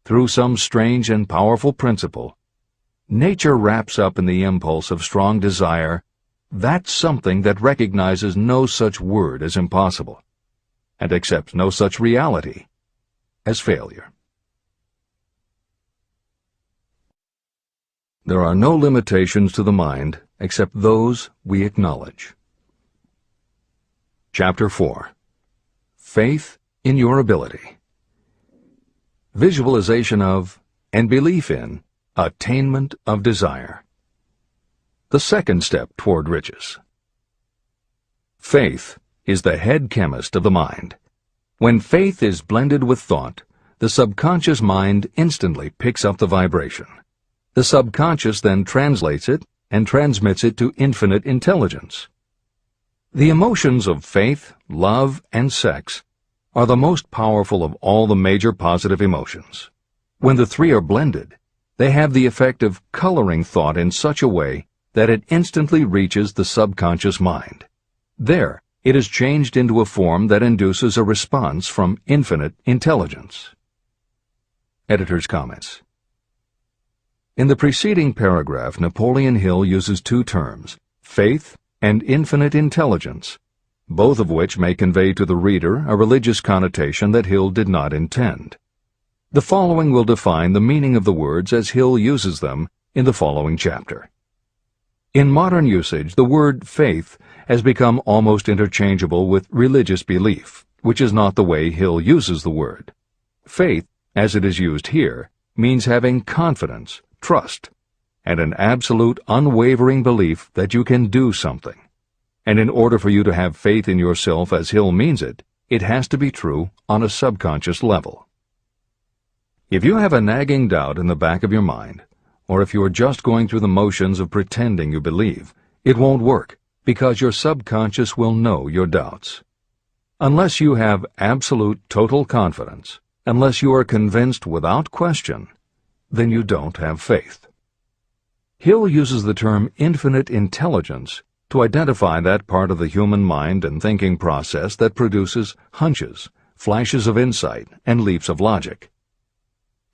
Through some strange and powerful principle, nature wraps up in the impulse of strong desire that something that recognizes no such word as impossible, and accepts no such reality as failure. There are no limitations to the mind except those we acknowledge. Chapter 4. Faith in your ability. Visualization of and belief in attainment of desire. The second step toward riches. Faith is the head chemist of the mind. When faith is blended with thought, the subconscious mind instantly picks up the vibration. The subconscious then translates it and transmits it to infinite intelligence. The emotions of faith, love, and sex are the most powerful of all the major positive emotions. When the three are blended, they have the effect of coloring thought in such a way that it instantly reaches the subconscious mind. There, it is changed into a form that induces a response from infinite intelligence. Editor's comments. In the preceding paragraph, Napoleon Hill uses two terms, faith and infinite intelligence, both of which may convey to the reader a religious connotation that Hill did not intend. The following will define the meaning of the words as Hill uses them in the following chapter. In modern usage, the word faith has become almost interchangeable with religious belief, which is not the way Hill uses the word. Faith, as it is used here, means having confidence, trust, and an absolute unwavering belief that you can do something. And in order for you to have faith in yourself as Hill means it, it has to be true on a subconscious level. If you have a nagging doubt in the back of your mind, or if you are just going through the motions of pretending you believe, it won't work, because your subconscious will know your doubts. Unless you have absolute total confidence, unless you are convinced without question, then you don't have faith. Hill uses the term infinite intelligence to identify that part of the human mind and thinking process that produces hunches, flashes of insight, and leaps of logic.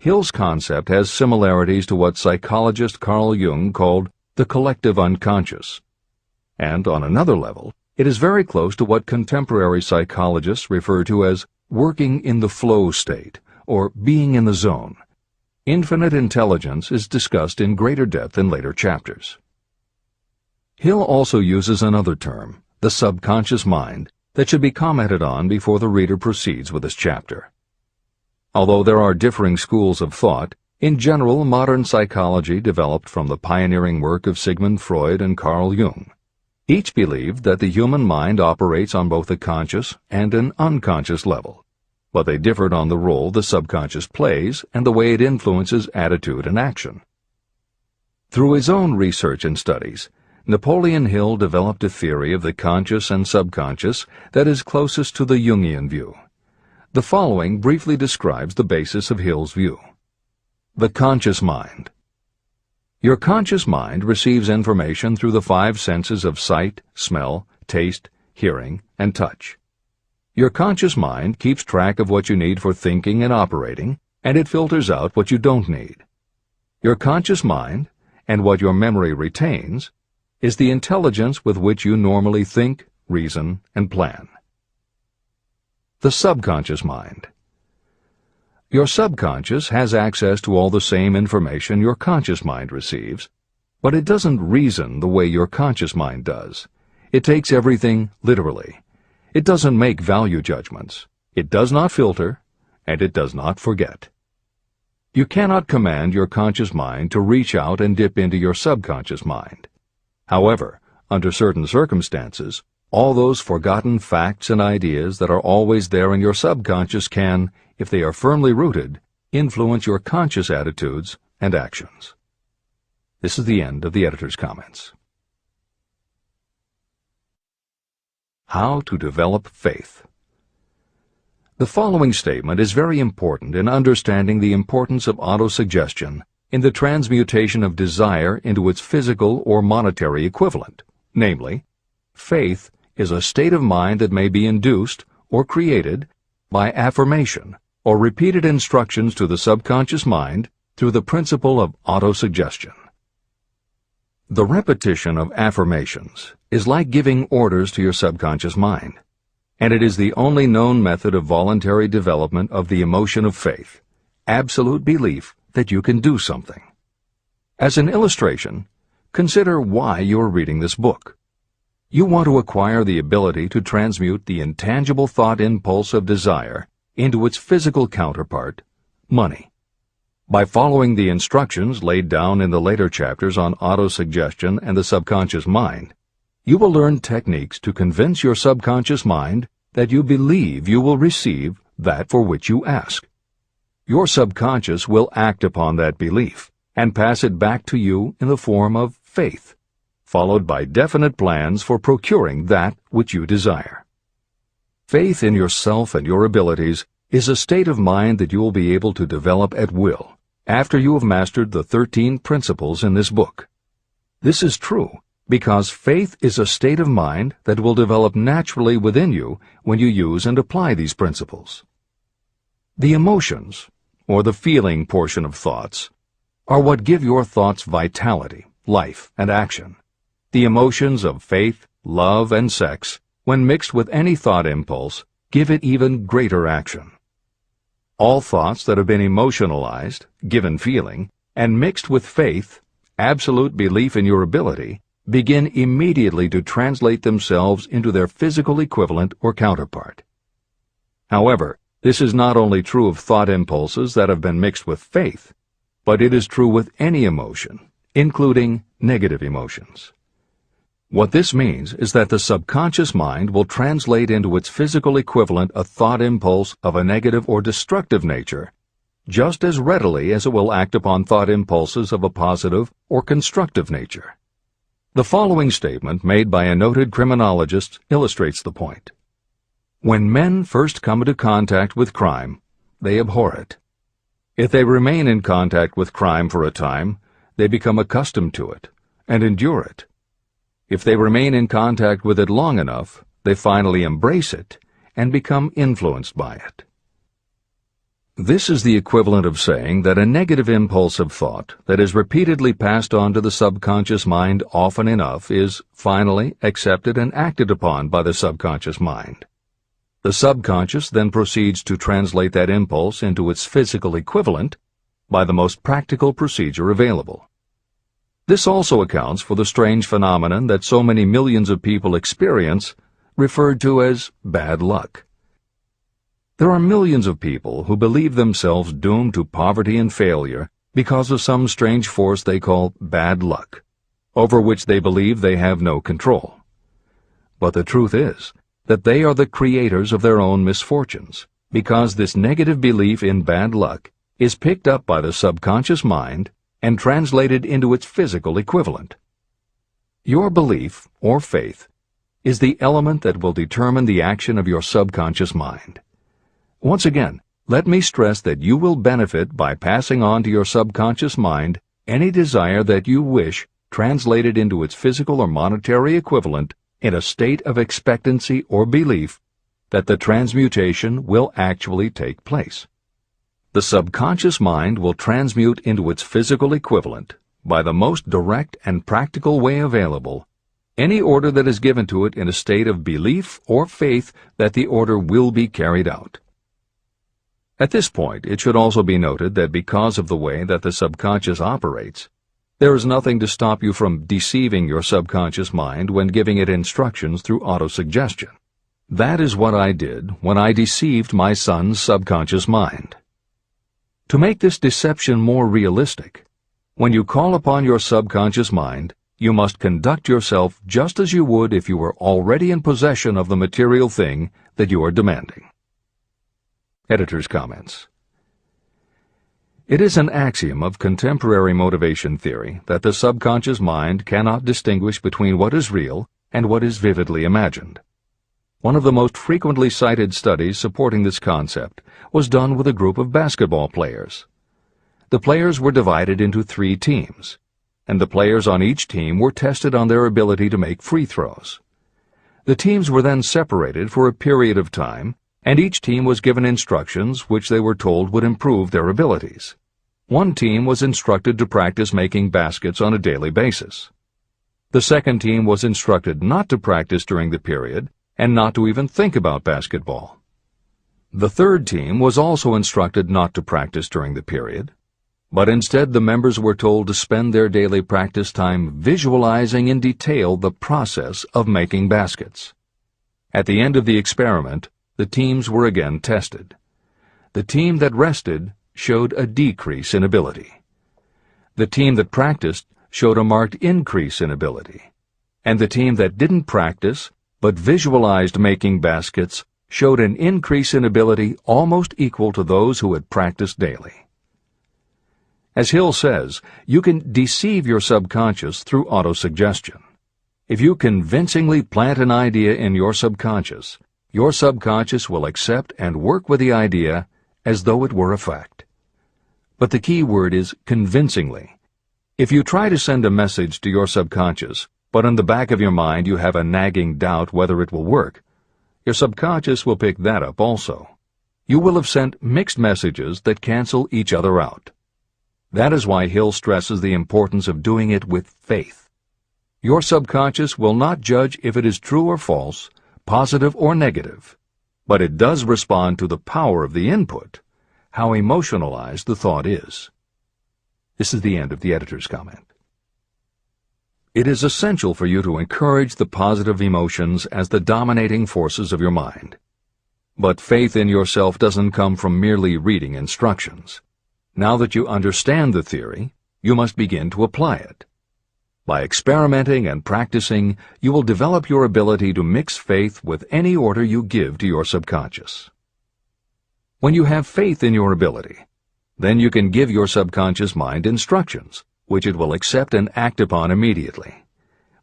Hill's concept has similarities to what psychologist Carl Jung called the collective unconscious. And on another level, it is very close to what contemporary psychologists refer to as working in the flow state, or being in the zone. Infinite intelligence is discussed in greater depth in later chapters. Hill also uses another term, the subconscious mind, that should be commented on before the reader proceeds with this chapter. Although there are differing schools of thought, in general modern psychology developed from the pioneering work of Sigmund Freud and Carl Jung. Each believed that the human mind operates on both a conscious and an unconscious level, but they differed on the role the subconscious plays and the way it influences attitude and action. Through his own research and studies, Napoleon Hill developed a theory of the conscious and subconscious that is closest to the Jungian view. The following briefly describes the basis of Hill's view. The conscious mind. Your conscious mind receives information through the five senses of sight, smell, taste, hearing, and touch. Your conscious mind keeps track of what you need for thinking and operating, and it filters out what you don't need. Your conscious mind, and what your memory retains, is the intelligence with which you normally think, reason, and plan. The subconscious mind. Your subconscious has access to all the same information your conscious mind receives, but it doesn't reason the way your conscious mind does. It takes everything literally. It doesn't make value judgments. It does not filter, and it does not forget. You cannot command your conscious mind to reach out and dip into your subconscious mind. However, under certain circumstances, all those forgotten facts and ideas that are always there in your subconscious can, if they are firmly rooted, influence your conscious attitudes and actions. This is the end of the editor's comments. How to develop faith. The following statement is very important in understanding the importance of autosuggestion in the transmutation of desire into its physical or monetary equivalent, namely, faith is a state of mind that may be induced or created by affirmation or repeated instructions to the subconscious mind through the principle of autosuggestion. The repetition of affirmations is like giving orders to your subconscious mind, and it is the only known method of voluntary development of the emotion of faith, absolute belief that you can do something. As an illustration, consider why you are reading this book. You want to acquire the ability to transmute the intangible thought impulse of desire into its physical counterpart, money. By following the instructions laid down in the later chapters on autosuggestion and the subconscious mind, you will learn techniques to convince your subconscious mind that you believe you will receive that for which you ask. Your subconscious will act upon that belief and pass it back to you in the form of faith, followed by definite plans for procuring that which you desire. Faith in yourself and your abilities is a state of mind that you will be able to develop at will after you have mastered the 13 principles in this book. This is true because faith is a state of mind that will develop naturally within you when you use and apply these principles. The emotions, or the feeling portion of thoughts, are what give your thoughts vitality, life, and action. The emotions of faith, love, and sex, when mixed with any thought impulse, give it even greater action. All thoughts that have been emotionalized, given feeling, and mixed with faith, absolute belief in your ability, begin immediately to translate themselves into their physical equivalent or counterpart. However, this is not only true of thought impulses that have been mixed with faith, but it is true with any emotion, including negative emotions. What this means is that the subconscious mind will translate into its physical equivalent a thought impulse of a negative or destructive nature, just as readily as it will act upon thought impulses of a positive or constructive nature. The following statement, made by a noted criminologist, illustrates the point. When men first come into contact with crime, they abhor it. If they remain in contact with crime for a time, they become accustomed to it and endure it. If they remain in contact with it long enough, they finally embrace it and become influenced by it. This is the equivalent of saying that a negative impulse of thought that is repeatedly passed on to the subconscious mind often enough is finally accepted and acted upon by the subconscious mind. The subconscious then proceeds to translate that impulse into its physical equivalent by the most practical procedure available. This also accounts for the strange phenomenon that so many millions of people experience, referred to as bad luck. There are millions of people who believe themselves doomed to poverty and failure because of some strange force they call bad luck, over which they believe they have no control. But the truth is that they are the creators of their own misfortunes, because this negative belief in bad luck is picked up by the subconscious mind and translated into its physical equivalent. Your belief, or faith, is the element that will determine the action of your subconscious mind. Once again, let me stress that you will benefit by passing on to your subconscious mind any desire that you wish translated into its physical or monetary equivalent in a state of expectancy or belief that the transmutation will actually take place. The subconscious mind will transmute into its physical equivalent, by the most direct and practical way available, any order that is given to it in a state of belief or faith that the order will be carried out. At this point, it should also be noted that because of the way that the subconscious operates, there is nothing to stop you from deceiving your subconscious mind when giving it instructions through autosuggestion. That is what I did when I deceived my son's subconscious mind. To make this deception more realistic, when you call upon your subconscious mind, you must conduct yourself just as you would if you were already in possession of the material thing that you are demanding. Editor's comments. It is an axiom of contemporary motivation theory that the subconscious mind cannot distinguish between what is real and what is vividly imagined. One of the most frequently cited studies supporting this concept was done with a group of basketball players. The players were divided into 3 teams, and the players on each team were tested on their ability to make free throws. The teams were then separated for a period of time, and each team was given instructions which they were told would improve their abilities. One team was instructed to practice making baskets on a daily basis. The second team was instructed not to practice during the period and not to even think about basketball. The third team was also instructed not to practice during the period, but instead the members were told to spend their daily practice time visualizing in detail the process of making baskets. At the end of the experiment, the teams were again tested. The team that rested showed a decrease in ability. The team that practiced showed a marked increase in ability. And the team that didn't practice but visualized making baskets showed an increase in ability almost equal to those who had practiced daily. As Hill says, you can deceive your subconscious through autosuggestion. If you convincingly plant an idea in your subconscious will accept and work with the idea as though it were a fact. But the key word is convincingly. If you try to send a message to your subconscious, but in the back of your mind you have a nagging doubt whether it will work, your subconscious will pick that up also. You will have sent mixed messages that cancel each other out. That is why Hill stresses the importance of doing it with faith. Your subconscious will not judge if it is true or false, positive or negative, but it does respond to the power of the input, how emotionalized the thought is. This is the end of the editor's comment. It is essential for you to encourage the positive emotions as the dominating forces of your mind. But faith in yourself doesn't come from merely reading instructions. Now that you understand the theory, you must begin to apply it. By experimenting and practicing, you will develop your ability to mix faith with any order you give to your subconscious. When you have faith in your ability, then you can give your subconscious mind instructions, which it will accept and act upon immediately.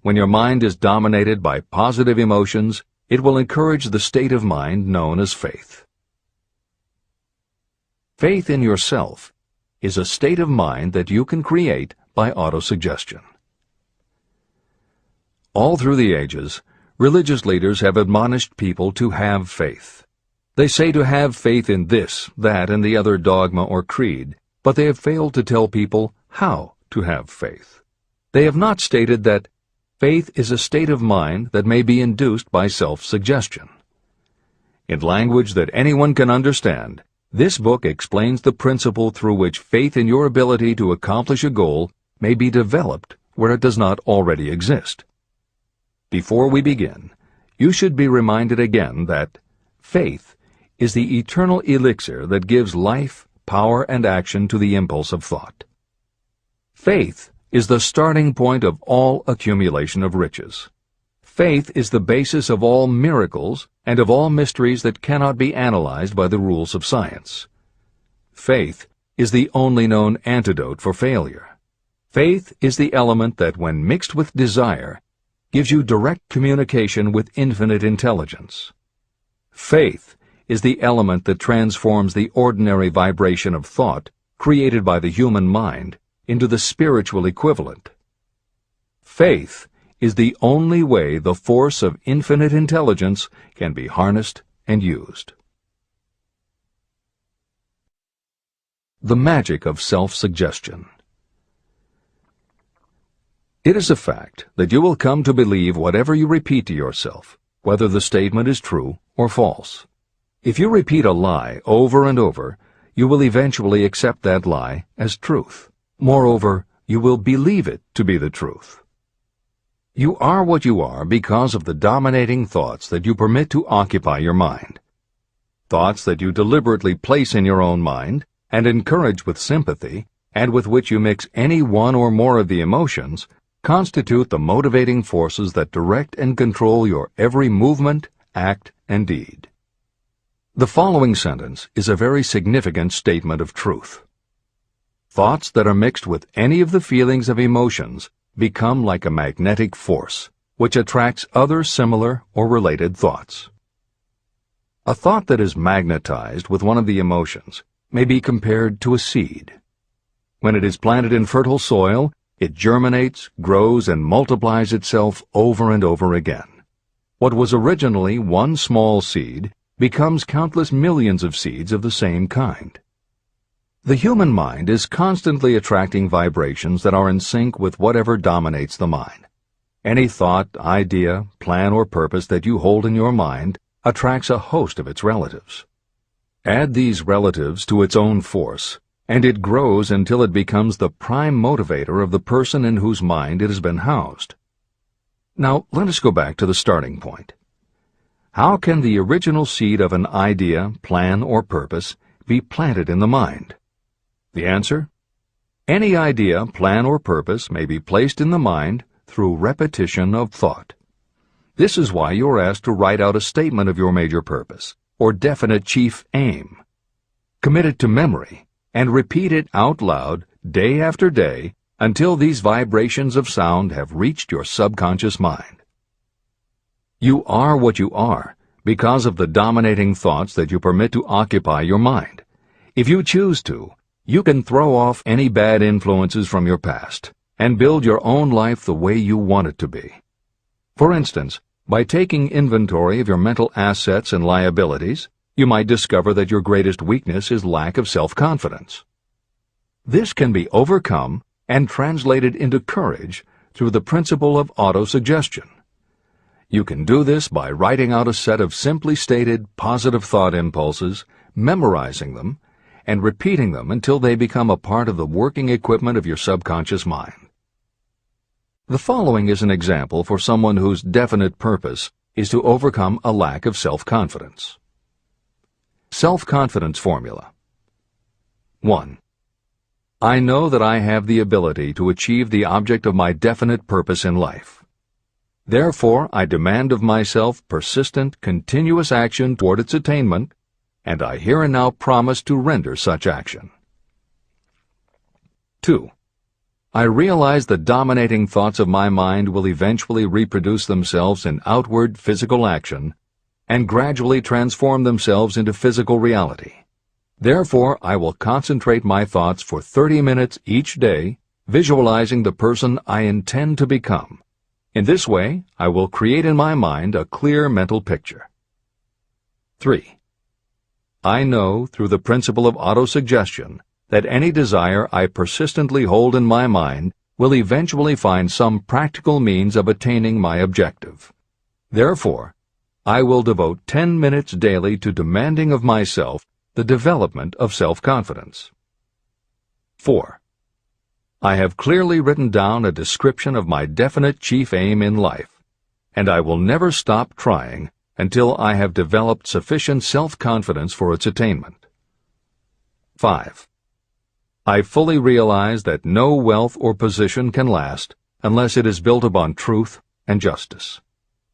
When your mind is dominated by positive emotions, it will encourage the state of mind known as faith. Faith in yourself is a state of mind that you can create by autosuggestion. All through the ages, religious leaders have admonished people to have faith. They say to have faith in this, that, and the other dogma or creed, but they have failed to tell people how to have faith. They have not stated that faith is a state of mind that may be induced by self-suggestion. In language that anyone can understand, this book explains the principle through which faith in your ability to accomplish a goal may be developed where it does not already exist. Before we begin, you should be reminded again that faith is the eternal elixir that gives life, power, and action to the impulse of thought. Faith is the starting point of all accumulation of riches. Faith is the basis of all miracles and of all mysteries that cannot be analyzed by the rules of science. Faith is the only known antidote for failure. Faith is the element that, when mixed with desire, gives you direct communication with infinite intelligence. Faith is the element that transforms the ordinary vibration of thought created by the human mind into the spiritual equivalent. Faith is the only way the force of infinite intelligence can be harnessed and used. The magic of self-suggestion. It is a fact that you will come to believe whatever you repeat to yourself, whether the statement is true or false. If you repeat a lie over and over, you will eventually accept that lie as truth. Moreover, you will believe it to be the truth. You are what you are because of the dominating thoughts that you permit to occupy your mind. Thoughts that you deliberately place in your own mind and encourage with sympathy, and with which you mix any one or more of the emotions, constitute the motivating forces that direct and control your every movement, act, and deed. The following sentence is a very significant statement of truth. Thoughts that are mixed with any of the feelings of emotions become like a magnetic force, which attracts other similar or related thoughts. A thought that is magnetized with one of the emotions may be compared to a seed. When it is planted in fertile soil, it germinates, grows, and multiplies itself over and over again. What was originally one small seed becomes countless millions of seeds of the same kind. The human mind is constantly attracting vibrations that are in sync with whatever dominates the mind. Any thought, idea, plan, or purpose that you hold in your mind attracts a host of its relatives. Add these relatives to its own force, and it grows until it becomes the prime motivator of the person in whose mind it has been housed. Now, let us go back to the starting point. How can the original seed of an idea, plan, or purpose be planted in the mind? The answer? Any idea, plan, or purpose may be placed in the mind through repetition of thought. This is why you are asked to write out a statement of your major purpose, or definite chief aim. Commit it to memory, and repeat it out loud day after day until these vibrations of sound have reached your subconscious mind. You are what you are because of the dominating thoughts that you permit to occupy your mind. If you choose to, you can throw off any bad influences from your past and build your own life the way you want it to be. For instance, by taking inventory of your mental assets and liabilities, you might discover that your greatest weakness is lack of self-confidence. This can be overcome and translated into courage through the principle of autosuggestion. You can do this by writing out a set of simply stated positive thought impulses, memorizing them, and repeating them until they become a part of the working equipment of your subconscious mind. The following is an example for someone whose definite purpose is to overcome a lack of self-confidence. Self-confidence formula. 1. I know that I have the ability to achieve the object of my definite purpose in life. Therefore, I demand of myself persistent, continuous action toward its attainment, and I here and now promise to render such action. 2. I realize the dominating thoughts of my mind will eventually reproduce themselves in outward physical action and gradually transform themselves into physical reality. Therefore, I will concentrate my thoughts for 30 minutes each day, visualizing the person I intend to become. In this way, I will create in my mind a clear mental picture. 3. I know, through the principle of autosuggestion, that any desire I persistently hold in my mind will eventually find some practical means of attaining my objective. Therefore, I will devote 10 minutes daily to demanding of myself the development of self-confidence. 4. I have clearly written down a description of my definite chief aim in life, and I will never stop trying until I have developed sufficient self-confidence for its attainment. 5. I fully realize that no wealth or position can last unless it is built upon truth and justice.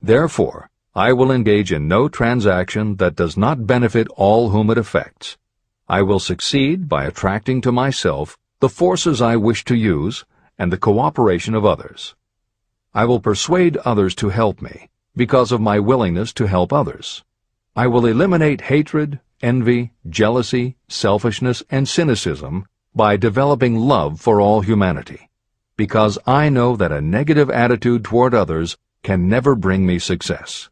Therefore, I will engage in no transaction that does not benefit all whom it affects. I will succeed by attracting to myself the forces I wish to use and the cooperation of others. I will persuade others to help me because of my willingness to help others. I will eliminate hatred, envy, jealousy, selfishness, and cynicism by developing love for all humanity, because I know that a negative attitude toward others can never bring me success.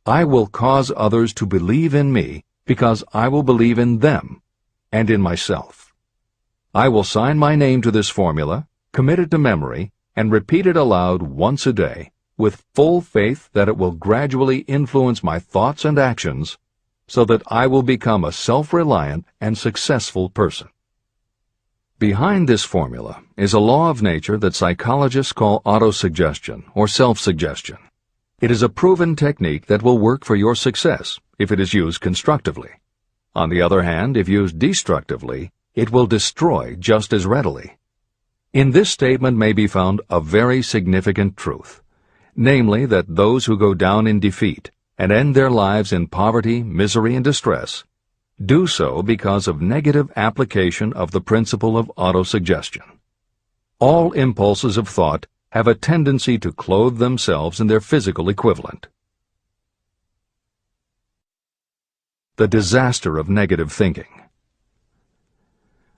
I will cause others to believe in me because I will believe in them and in myself. I will sign my name to this formula, commit it to memory, and repeat it aloud once a day, with full faith that it will gradually influence my thoughts and actions so that I will become a self-reliant and successful person. Behind this formula is a law of nature that psychologists call autosuggestion or self-suggestion. It is a proven technique that will work for your success if it is used constructively. On the other hand, if used destructively, it will destroy just as readily. In this statement may be found a very significant truth, namely that those who go down in defeat and end their lives in poverty, misery, and distress do so because of negative application of the principle of autosuggestion. All impulses of thought have a tendency to clothe themselves in their physical equivalent. The disaster of negative thinking.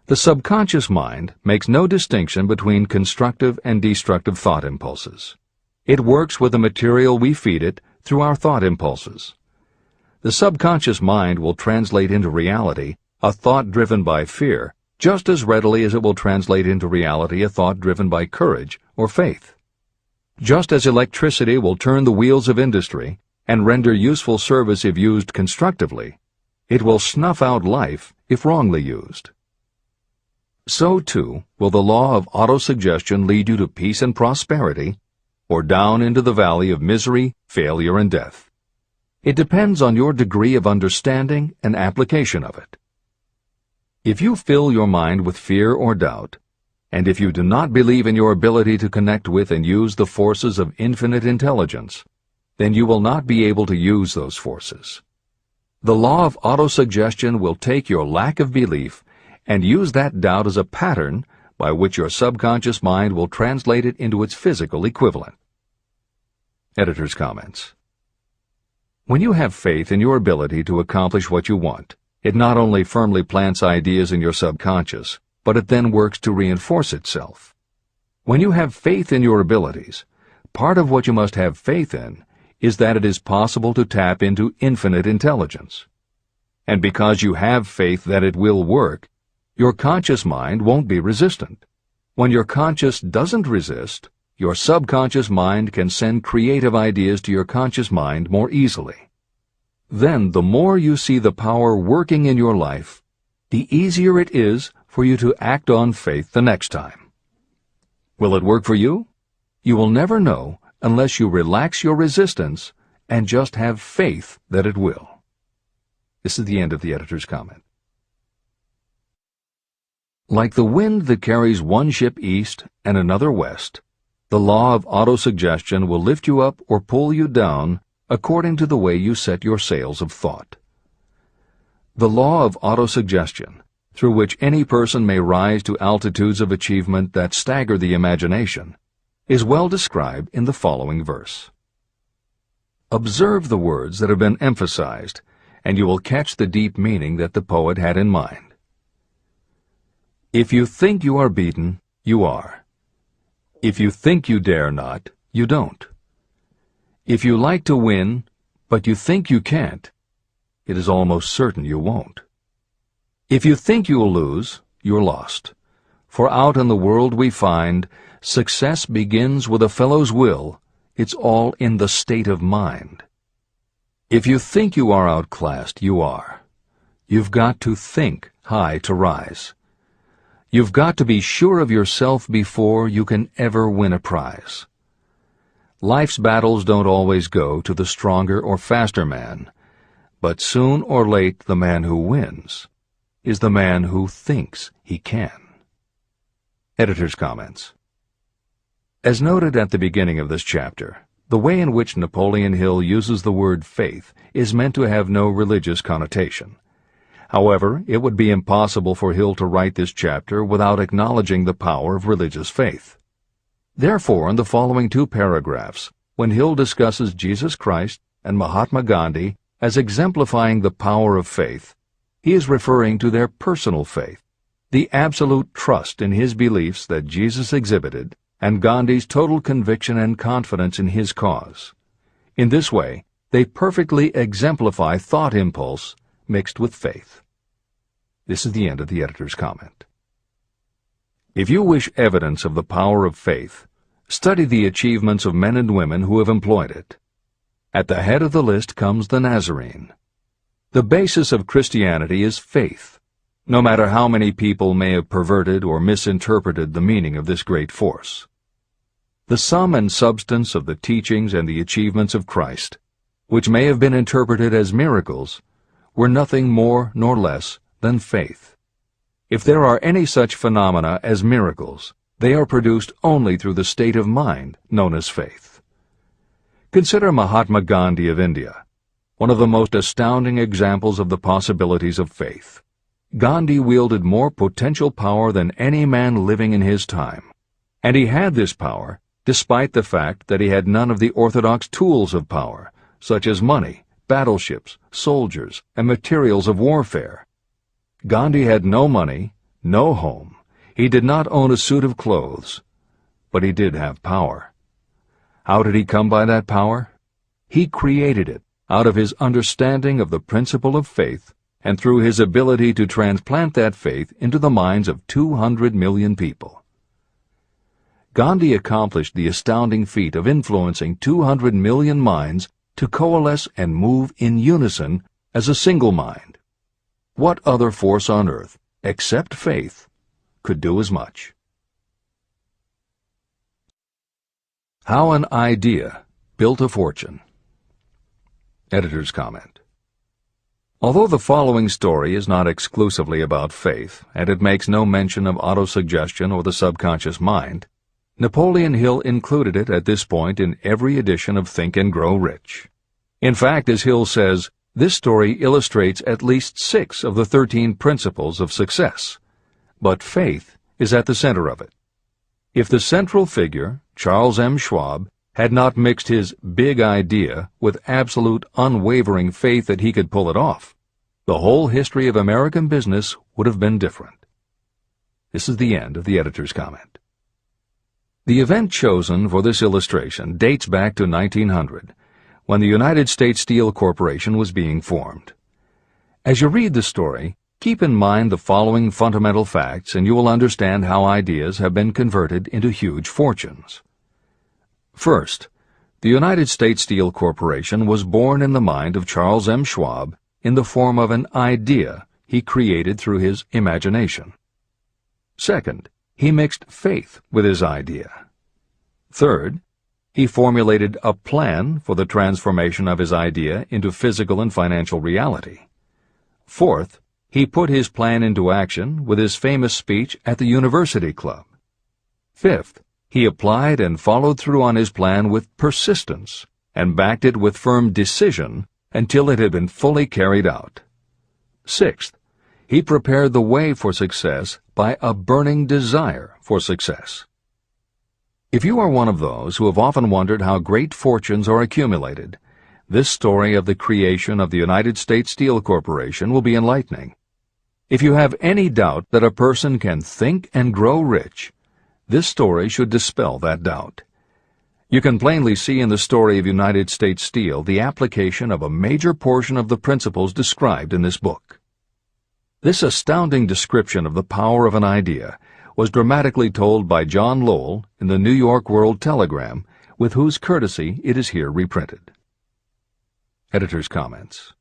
The subconscious mind makes no distinction between constructive and destructive thought impulses. It works with the material we feed it through our thought impulses. The subconscious mind will translate into reality a thought driven by fear just as readily as it will translate into reality a thought driven by courage or faith. Just as electricity will turn the wheels of industry and render useful service if used constructively, it will snuff out life if wrongly used. So, too, will the law of autosuggestion lead you to peace and prosperity, or down into the valley of misery, failure, and death. It depends on your degree of understanding and application of it. If you fill your mind with fear or doubt, and if you do not believe in your ability to connect with and use the forces of infinite intelligence, then you will not be able to use those forces. The law of autosuggestion will take your lack of belief and use that doubt as a pattern by which your subconscious mind will translate it into its physical equivalent. Editor's comments. When you have faith in your ability to accomplish what you want, it not only firmly plants ideas in your subconscious, but it then works to reinforce itself. When you have faith in your abilities, part of what you must have faith in is that it is possible to tap into infinite intelligence. And because you have faith that it will work, your conscious mind won't be resistant. When your conscious doesn't resist, your subconscious mind can send creative ideas to your conscious mind more easily. Then, the more you see the power working in your life, the easier it is for you to act on faith the next time. Will it work for you? You will never know unless you relax your resistance and just have faith that it will. This is the end of the editor's comment. Like the wind that carries one ship east and another west, the law of autosuggestion will lift you up or pull you down according to the way you set your sails of thought. The law of autosuggestion, through which any person may rise to altitudes of achievement that stagger the imagination, is well described in the following verse. Observe the words that have been emphasized, and you will catch the deep meaning that the poet had in mind. If you think you are beaten, you are. If you think you dare not, you don't. If you like to win, but you think you can't, it is almost certain you won't. If you think you'll lose, you're lost. For out in the world we find, success begins with a fellow's will. It's all in the state of mind. If you think you are outclassed, you are. You've got to think high to rise. You've got to be sure of yourself before you can ever win a prize. Life's battles don't always go to the stronger or faster man, but soon or late the man who wins is the man who thinks he can. Editor's comments. As noted at the beginning of this chapter, the way in which Napoleon Hill uses the word faith is meant to have no religious connotation. However, it would be impossible for Hill to write this chapter without acknowledging the power of religious faith. Therefore, in the following 2 paragraphs, when Hill discusses Jesus Christ and Mahatma Gandhi as exemplifying the power of faith, he is referring to their personal faith, the absolute trust in his beliefs that Jesus exhibited, and Gandhi's total conviction and confidence in his cause. In this way, they perfectly exemplify thought impulse mixed with faith. This is the end of the editor's comment. If you wish evidence of the power of faith, study the achievements of men and women who have employed it. At the head of the list comes the Nazarene. The basis of Christianity is faith, no matter how many people may have perverted or misinterpreted the meaning of this great force. The sum and substance of the teachings and the achievements of Christ, which may have been interpreted as miracles, were nothing more nor less than faith. If there are any such phenomena as miracles, they are produced only through the state of mind known as faith. Consider Mahatma Gandhi of India, one of the most astounding examples of the possibilities of faith. Gandhi wielded more potential power than any man living in his time, and he had this power despite the fact that he had none of the orthodox tools of power, such as money, battleships, soldiers, and materials of warfare. Gandhi had no money, no home. He did not own a suit of clothes, but he did have power. How did he come by that power? He created it out of his understanding of the principle of faith and through his ability to transplant that faith into the minds of 200 million people. Gandhi accomplished the astounding feat of influencing 200 million minds to coalesce and move in unison as a single mind. What other force on earth, except faith, could do as much? How an idea built a fortune. Editor's comment. Although the following story is not exclusively about faith, and it makes no mention of autosuggestion or the subconscious mind, Napoleon Hill included it at this point in every edition of Think and Grow Rich. In fact, as Hill says, this story illustrates at least 6 of the 13 principles of success, but faith is at the center of it. If the central figure, Charles M. Schwab, had not mixed his big idea with absolute unwavering faith that he could pull it off, the whole history of American business would have been different. This is the end of the editor's comment. The event chosen for this illustration dates back to 1900, when the United States Steel Corporation was being formed. As you read the story, keep in mind the following fundamental facts and you will understand how ideas have been converted into huge fortunes. First, the United States Steel Corporation was born in the mind of Charles M. Schwab in the form of an idea he created through his imagination. Second, he mixed faith with his idea. Third, he formulated a plan for the transformation of his idea into physical and financial reality. Fourth, he put his plan into action with his famous speech at the University Club. Fifth, he applied and followed through on his plan with persistence and backed it with firm decision until it had been fully carried out. Sixth, he prepared the way for success by a burning desire for success. If you are one of those who have often wondered how great fortunes are accumulated, this story of the creation of the United States Steel Corporation will be enlightening. If you have any doubt that a person can think and grow rich, this story should dispel that doubt. You can plainly see in the story of United States Steel the application of a major portion of the principles described in this book. This astounding description of the power of an idea was dramatically told by John Lowell in the New York World Telegram, with whose courtesy it is here reprinted. Editor's comments.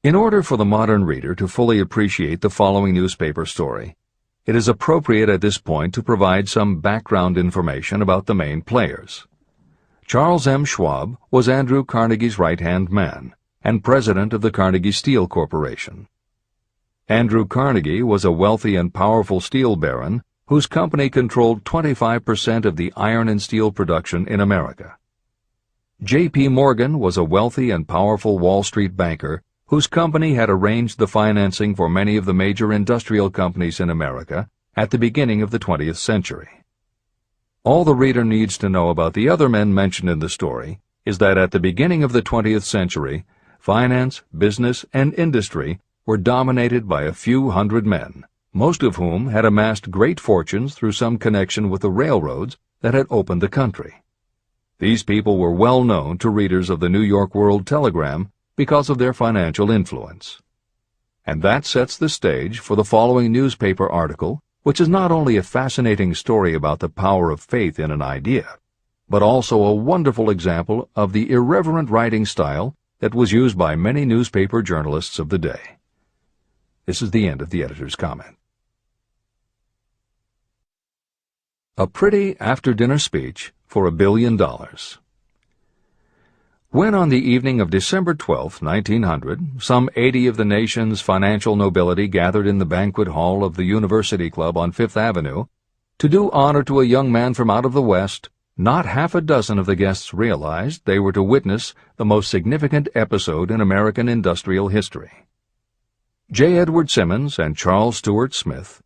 In order for the modern reader to fully appreciate the following newspaper story, it is appropriate at this point to provide some background information about the main players. Charles M. Schwab was Andrew Carnegie's right-hand man and president of the Carnegie Steel Corporation. Andrew Carnegie was a wealthy and powerful steel baron whose company controlled 25% of the iron and steel production in America. J.P. Morgan was a wealthy and powerful Wall Street banker whose company had arranged the financing for many of the major industrial companies in America at the beginning of the 20th century. All the reader needs to know about the other men mentioned in the story is that at the beginning of the 20th century, finance, business, and industry were dominated by a few hundred men, most of whom had amassed great fortunes through some connection with the railroads that had opened the country. These people were well known to readers of the New York World Telegram because of their financial influence. And that sets the stage for the following newspaper article, which is not only a fascinating story about the power of faith in an idea, but also a wonderful example of the irreverent writing style that was used by many newspaper journalists of the day. This is the end of the editor's comment. A pretty after-dinner speech for $1 billion. When on the evening of December 12, 1900, some 80 of the nation's financial nobility gathered in the banquet hall of the University Club on Fifth Avenue to do honor to a young man from out of the West, not half a dozen of the guests realized they were to witness the most significant episode in American industrial history. J. Edward Simmons and Charles Stewart Smith,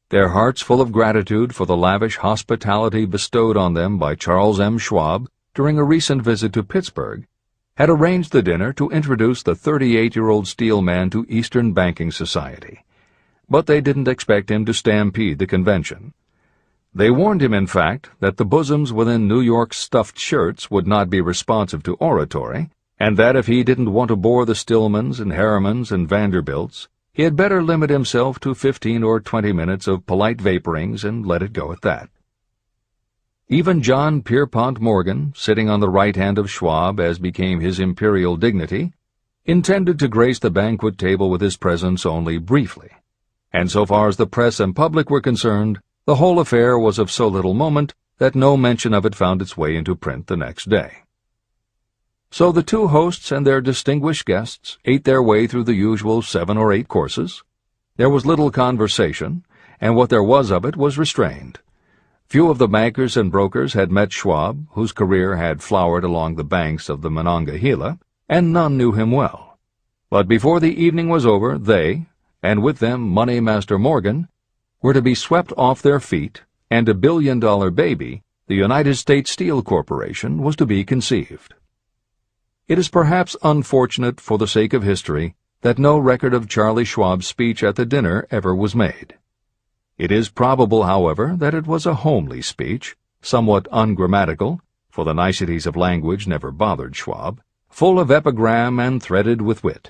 their hearts full of gratitude for the lavish hospitality bestowed on them by Charles M. Schwab during a recent visit to Pittsburgh, had arranged the dinner to introduce the 38-year-old steel man to Eastern banking society. But they didn't expect him to stampede the convention. They warned him, in fact, that the bosoms within New York's stuffed shirts would not be responsive to oratory, and that if he didn't want to bore the Stillmans and Harrimans and Vanderbilts, he had better limit himself to 15 or 20 minutes of polite vaporings and let it go at that. Even John Pierpont Morgan, sitting on the right hand of Schwab as became his imperial dignity, intended to grace the banquet table with his presence only briefly, and so far as the press and public were concerned, the whole affair was of so little moment that no mention of it found its way into print the next day. So the two hosts and their distinguished guests ate their way through the usual 7 or 8 courses. There was little conversation, and what there was of it was restrained. Few of the bankers and brokers had met Schwab, whose career had flowered along the banks of the Monongahela, and none knew him well. But before the evening was over, they, and with them Money Master Morgan, were to be swept off their feet, and $1 billion baby, the United States Steel Corporation, was to be conceived. It is perhaps unfortunate for the sake of history that no record of Charlie Schwab's speech at the dinner ever was made. It is probable, however, that it was a homely speech, somewhat ungrammatical, for the niceties of language never bothered Schwab, full of epigram and threaded with wit.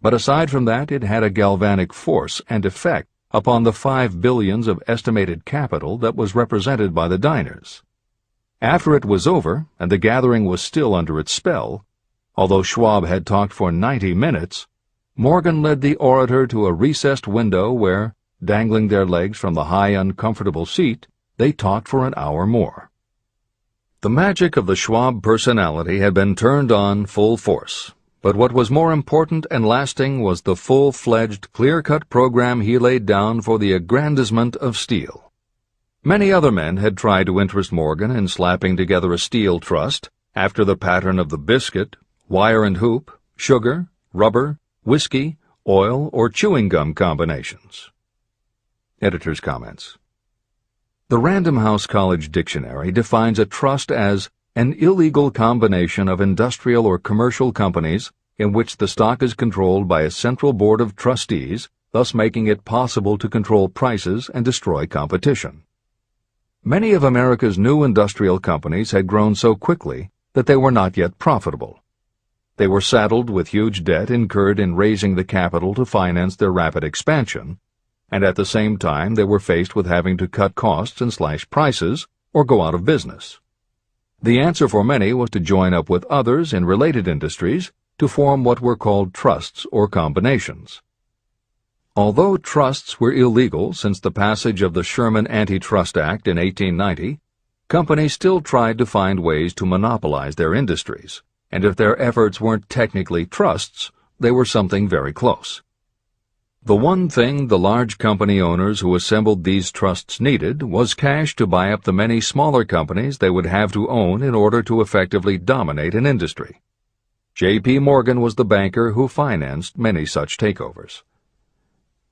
But aside from that, it had a galvanic force and effect upon the 5 billions of estimated capital that was represented by the diners. After it was over, and the gathering was still under its spell, although Schwab had talked for 90 minutes, Morgan led the orator to a recessed window where, dangling their legs from the high, uncomfortable seat, they talked for an hour more. The magic of the Schwab personality had been turned on full force, but what was more important and lasting was the full-fledged, clear-cut program he laid down for the aggrandizement of steel. Many other men had tried to interest Morgan in slapping together a steel trust after the pattern of the biscuit, wire and hoop, sugar, rubber, whiskey, oil, or chewing gum combinations. Editor's comments. The Random House College Dictionary defines a trust as an illegal combination of industrial or commercial companies in which the stock is controlled by a central board of trustees, thus making it possible to control prices and destroy competition. Many of America's new industrial companies had grown so quickly that they were not yet profitable. They were saddled with huge debt incurred in raising the capital to finance their rapid expansion, and at the same time they were faced with having to cut costs and slash prices or go out of business. The answer for many was to join up with others in related industries to form what were called trusts or combinations. Although trusts were illegal since the passage of the Sherman Antitrust Act in 1890, companies still tried to find ways to monopolize their industries, and if their efforts weren't technically trusts, they were something very close. The one thing the large company owners who assembled these trusts needed was cash to buy up the many smaller companies they would have to own in order to effectively dominate an industry. J.P. Morgan was the banker who financed many such takeovers.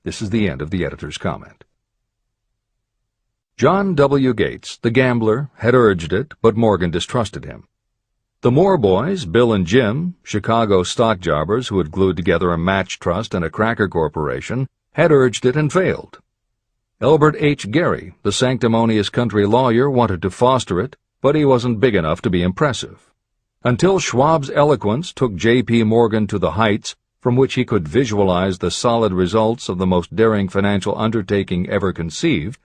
This is the end of the editor's comment. John W. Gates, the gambler, had urged it, but Morgan distrusted him. The Moore boys, Bill and Jim, Chicago stock jobbers who had glued together a match trust and a cracker corporation, had urged it and failed, Elbert H. Gerry, the sanctimonious country lawyer, wanted to foster it, but he wasn't big enough to be impressive. Until Schwab's eloquence took J.P. Morgan to the heights from which he could visualize the solid results of the most daring financial undertaking ever conceived,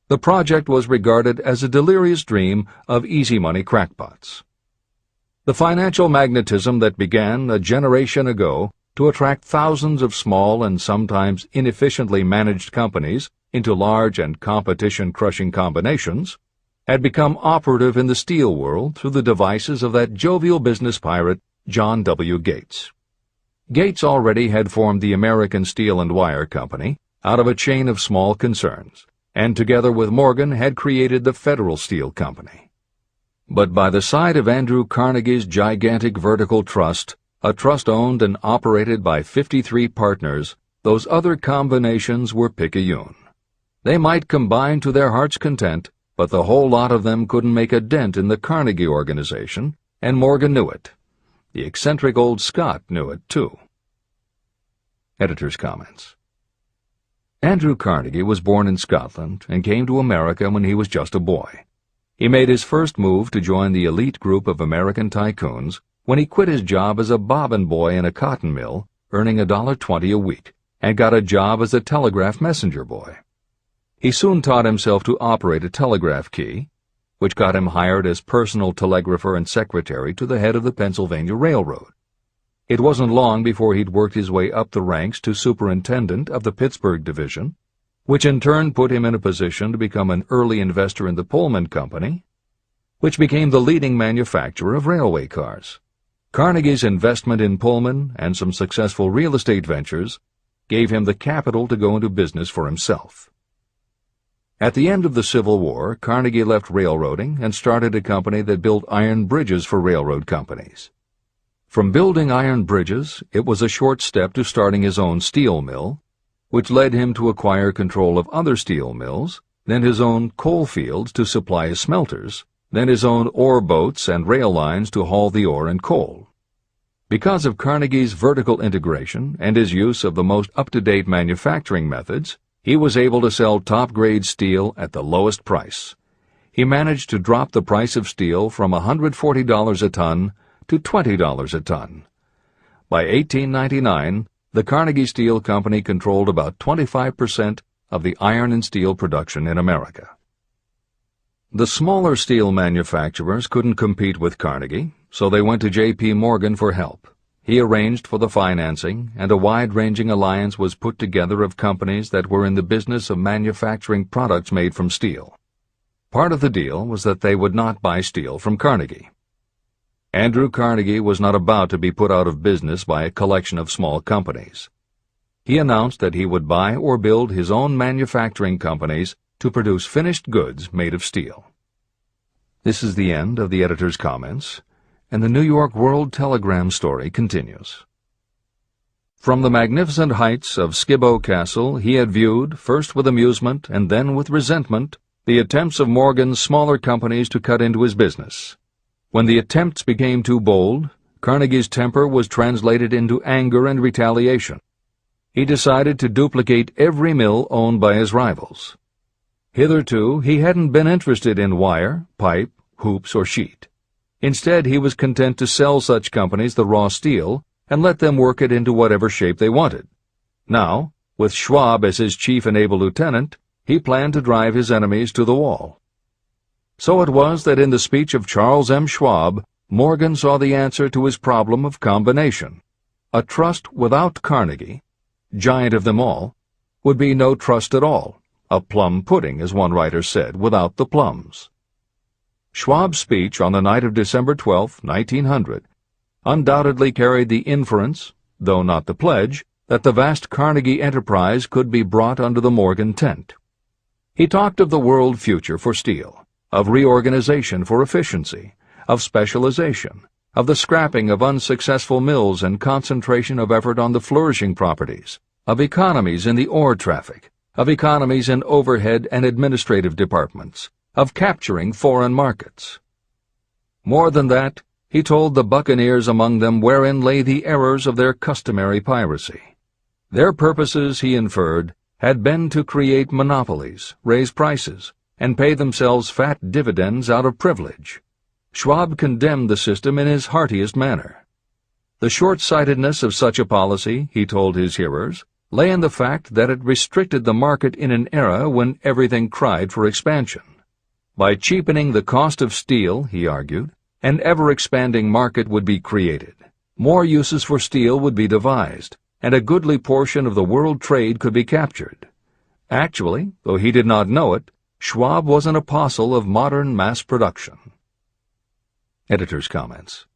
the project was regarded as a delirious dream of easy-money crackpots. The financial magnetism that began a generation ago to attract thousands of small and sometimes inefficiently managed companies into large and competition-crushing combinations had become operative in the steel world through the devices of that jovial business pirate, John W. Gates. Gates already had formed the American Steel and Wire Company out of a chain of small concerns, and together with Morgan had created the Federal Steel Company. But by the side of Andrew Carnegie's gigantic vertical trust, a trust owned and operated by 53 partners, those other combinations were picayune. They might combine to their heart's content, but the whole lot of them couldn't make a dent in the Carnegie organization, and Morgan knew it. The eccentric old Scot knew it, too. Editor's comments. Andrew Carnegie was born in Scotland and came to America when he was just a boy. He made his first move to join the elite group of American tycoons when he quit his job as a bobbin boy in a cotton mill, earning $1.20 a week, and got a job as a telegraph messenger boy. He soon taught himself to operate a telegraph key, which got him hired as personal telegrapher and secretary to the head of the Pennsylvania Railroad. It wasn't long before he'd worked his way up the ranks to superintendent of the Pittsburgh division, which in turn put him in a position to become an early investor in the Pullman Company, which became the leading manufacturer of railway cars. Carnegie's investment in Pullman and some successful real estate ventures gave him the capital to go into business for himself. At the end of the Civil War, Carnegie left railroading and started a company that built iron bridges for railroad companies. From building iron bridges, it was a short step to starting his own steel mill, which led him to acquire control of other steel mills, then his own coal fields to supply his smelters, then his own ore boats and rail lines to haul the ore and coal. Because of Carnegie's vertical integration and his use of the most up-to-date manufacturing methods, he was able to sell top-grade steel at the lowest price. He managed to drop the price of steel from $140 a ton to $20 a ton. By 1899, the Carnegie Steel Company controlled about 25% of the iron and steel production in America. The smaller steel manufacturers couldn't compete with Carnegie, so they went to J.P. Morgan for help. He arranged for the financing, and a wide-ranging alliance was put together of companies that were in the business of manufacturing products made from steel. Part of the deal was that they would not buy steel from Carnegie. Andrew Carnegie was not about to be put out of business by a collection of small companies. He announced that he would buy or build his own manufacturing companies to produce finished goods made of steel. This is the end of the editor's comments, and the New York World Telegram story continues. From the magnificent heights of Skibo Castle he had viewed, first with amusement and then with resentment, the attempts of Morgan's smaller companies to cut into his business. When the attempts became too bold, Carnegie's temper was translated into anger and retaliation. He decided to duplicate every mill owned by his rivals. Hitherto, he hadn't been interested in wire, pipe, hoops, or sheet. Instead, he was content to sell such companies the raw steel and let them work it into whatever shape they wanted. Now, with Schwab as his chief and able lieutenant, he planned to drive his enemies to the wall. So it was that in the speech of Charles M. Schwab, Morgan saw the answer to his problem of combination. A trust without Carnegie, giant of them all, would be no trust at all, a plum pudding, as one writer said, without the plums. Schwab's speech on the night of December 12, 1900, undoubtedly carried the inference, though not the pledge, that the vast Carnegie enterprise could be brought under the Morgan tent. He talked of the world future for steel, of reorganization for efficiency, of specialization, of the scrapping of unsuccessful mills and concentration of effort on the flourishing properties, of economies in the ore traffic, of economies in overhead and administrative departments, of capturing foreign markets. More than that, he told the buccaneers among them wherein lay the errors of their customary piracy. Their purposes, he inferred, had been to create monopolies, raise prices, and pay themselves fat dividends out of privilege. Schwab condemned the system in his heartiest manner. The short-sightedness of such a policy, he told his hearers, lay in the fact that it restricted the market in an era when everything cried for expansion. By cheapening the cost of steel, he argued, an ever-expanding market would be created. More uses for steel would be devised, and a goodly portion of the world trade could be captured. Actually, though he did not know it, Schwab was an apostle of modern mass production. Editor's comments.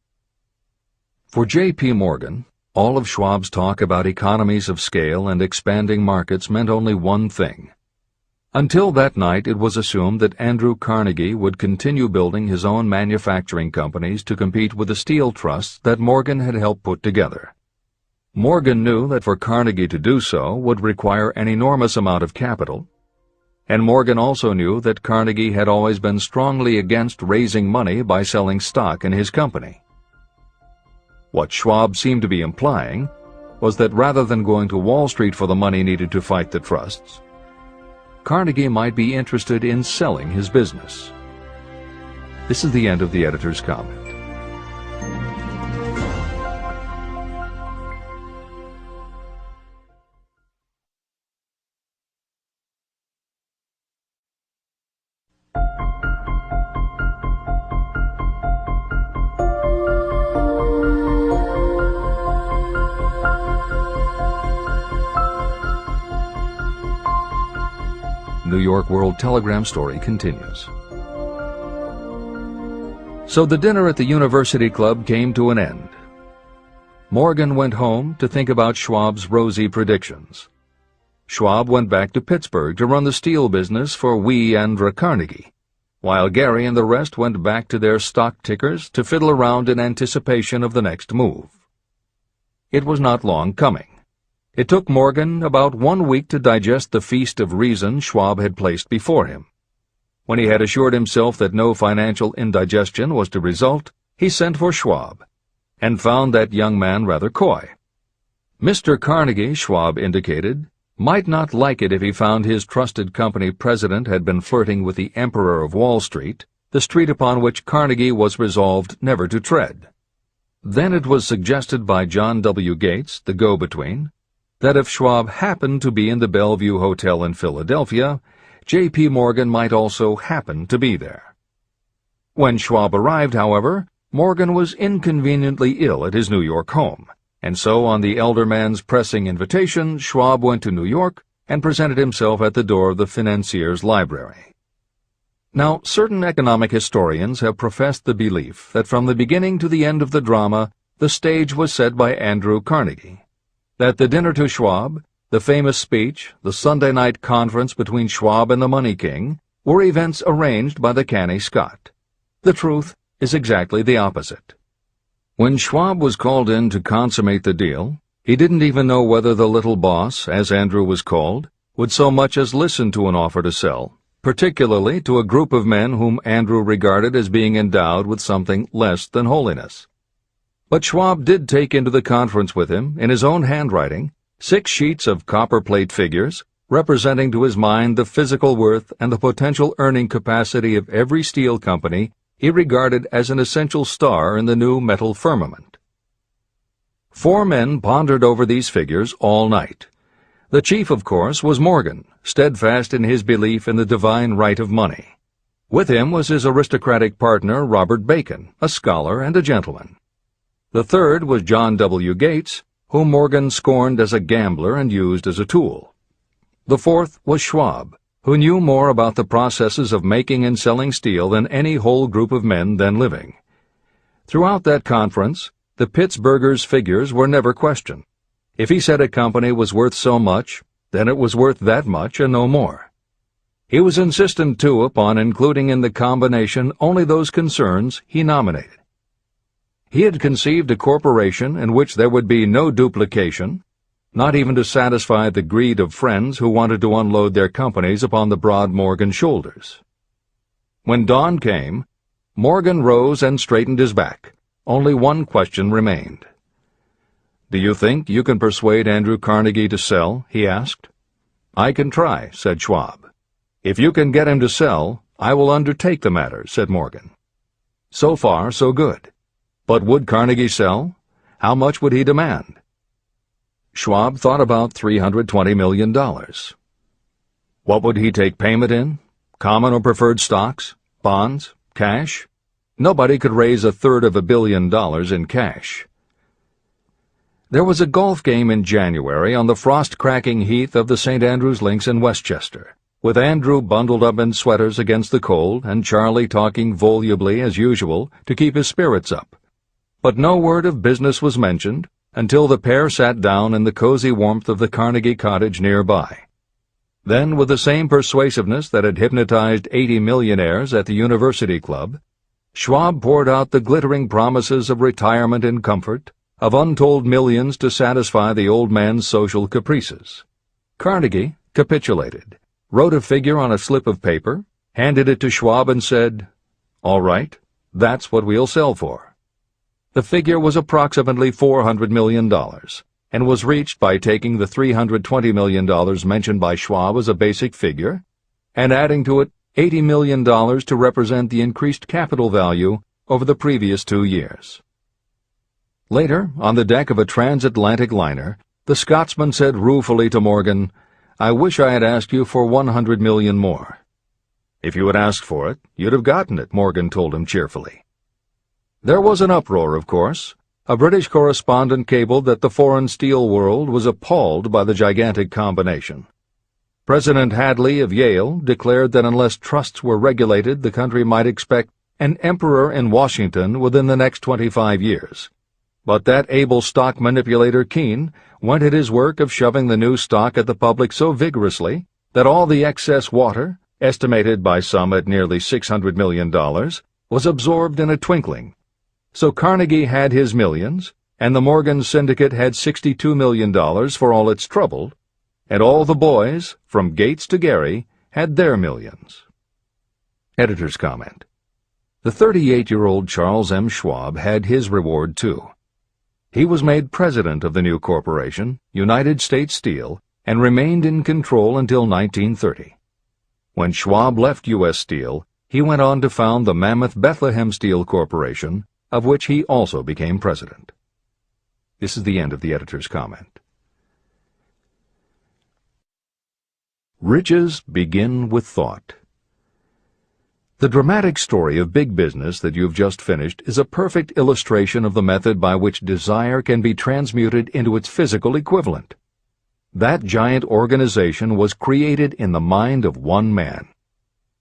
For J.P. Morgan, all of Schwab's talk about economies of scale and expanding markets meant only one thing. Until that night, it was assumed that Andrew Carnegie would continue building his own manufacturing companies to compete with the steel trusts that Morgan had helped put together. Morgan knew that for Carnegie to do so would require an enormous amount of capital, and Morgan also knew that Carnegie had always been strongly against raising money by selling stock in his company. What Schwab seemed to be implying was that rather than going to Wall Street for the money needed to fight the trusts, Carnegie might be interested in selling his business. This is the end of the editor's comment. New York World Telegram story continues. So the dinner at the University Club came to an end. Morgan went home to think about Schwab's rosy predictions. Schwab went back to Pittsburgh to run the steel business for Andrew Carnegie, while Gary and the rest went back to their stock tickers to fiddle around in anticipation of the next move. It was not long coming. It took Morgan about 1 week to digest the feast of reason Schwab had placed before him. When he had assured himself that no financial indigestion was to result, he sent for Schwab, and found that young man rather coy. Mr. Carnegie, Schwab indicated, might not like it if he found his trusted company president had been flirting with the Emperor of Wall Street, the street upon which Carnegie was resolved never to tread. Then it was suggested by John W. Gates, the go-between, that if Schwab happened to be in the Bellevue Hotel in Philadelphia, J.P. Morgan might also happen to be there. When Schwab arrived, however, Morgan was inconveniently ill at his New York home, and so on the elder man's pressing invitation, Schwab went to New York and presented himself at the door of the financier's library. Now, certain economic historians have professed the belief that from the beginning to the end of the drama, the stage was set by Andrew Carnegie, that the dinner to Schwab, the famous speech, the Sunday night conference between Schwab and the Money King, were events arranged by the canny Scot. The truth is exactly the opposite. When Schwab was called in to consummate the deal, he didn't even know whether the little boss, as Andrew was called, would so much as listen to an offer to sell, particularly to a group of men whom Andrew regarded as being endowed with something less than holiness. But Schwab did take into the conference with him, in his own handwriting, 6 sheets of copperplate figures, representing to his mind the physical worth and the potential earning capacity of every steel company he regarded as an essential star in the new metal firmament. 4 men pondered over these figures all night. The chief, of course, was Morgan, steadfast in his belief in the divine right of money. With him was his aristocratic partner, Robert Bacon, a scholar and a gentleman. The third was John W. Gates, whom Morgan scorned as a gambler and used as a tool. The fourth was Schwab, who knew more about the processes of making and selling steel than any whole group of men then living. Throughout that conference, the Pittsburgher's figures were never questioned. If he said a company was worth so much, then it was worth that much and no more. He was insistent, too, upon including in the combination only those concerns he nominated. He had conceived a corporation in which there would be no duplication, not even to satisfy the greed of friends who wanted to unload their companies upon the broad Morgan shoulders. When dawn came, Morgan rose and straightened his back. Only one question remained. "Do you think you can persuade Andrew Carnegie to sell?" he asked. "I can try," said Schwab. "If you can get him to sell, I will undertake the matter," said Morgan. So far, so good. But would Carnegie sell? How much would he demand? Schwab thought about $320 million. What would he take payment in? Common or preferred stocks? Bonds? Cash? Nobody could raise $1/3 billion in cash. There was a golf game in January on the frost-cracking heath of the St. Andrews Links in Westchester, with Andrew bundled up in sweaters against the cold and Charlie talking volubly as usual to keep his spirits up. But no word of business was mentioned until the pair sat down in the cozy warmth of the Carnegie cottage nearby. Then, with the same persuasiveness that had hypnotized 80 millionaires at the University Club, Schwab poured out the glittering promises of retirement in comfort, of untold millions to satisfy the old man's social caprices. Carnegie capitulated, wrote a figure on a slip of paper, handed it to Schwab and said, "All right, that's what we'll sell for." The figure was approximately $400 million, and was reached by taking the $320 million mentioned by Schwab as a basic figure, and adding to it $80 million to represent the increased capital value over the previous 2 years. Later, on the deck of a transatlantic liner, the Scotsman said ruefully to Morgan, "I wish I had asked you for $100 million more." "If you had asked for it, you'd have gotten it," Morgan told him cheerfully. There was an uproar, of course. A British correspondent cabled that the foreign steel world was appalled by the gigantic combination. President Hadley of Yale declared that unless trusts were regulated, the country might expect an emperor in Washington within the next 25 years. But that able stock manipulator Keene went at his work of shoving the new stock at the public so vigorously that all the excess water, estimated by some at nearly $600 million, was absorbed in a twinkling. So Carnegie had his millions, and the Morgan Syndicate had $62 million for all its trouble, and all the boys, from Gates to Gary, had their millions. Editor's comment. The 38-year-old Charles M. Schwab had his reward, too. He was made president of the new corporation, United States Steel, and remained in control until 1930. When Schwab left U.S. Steel, he went on to found the mammoth Bethlehem Steel Corporation, of which he also became president. This is the end of the editor's comment. Riches begin with thought. The dramatic story of big business that you've just finished is a perfect illustration of the method by which desire can be transmuted into its physical equivalent. That giant organization was created in the mind of one man.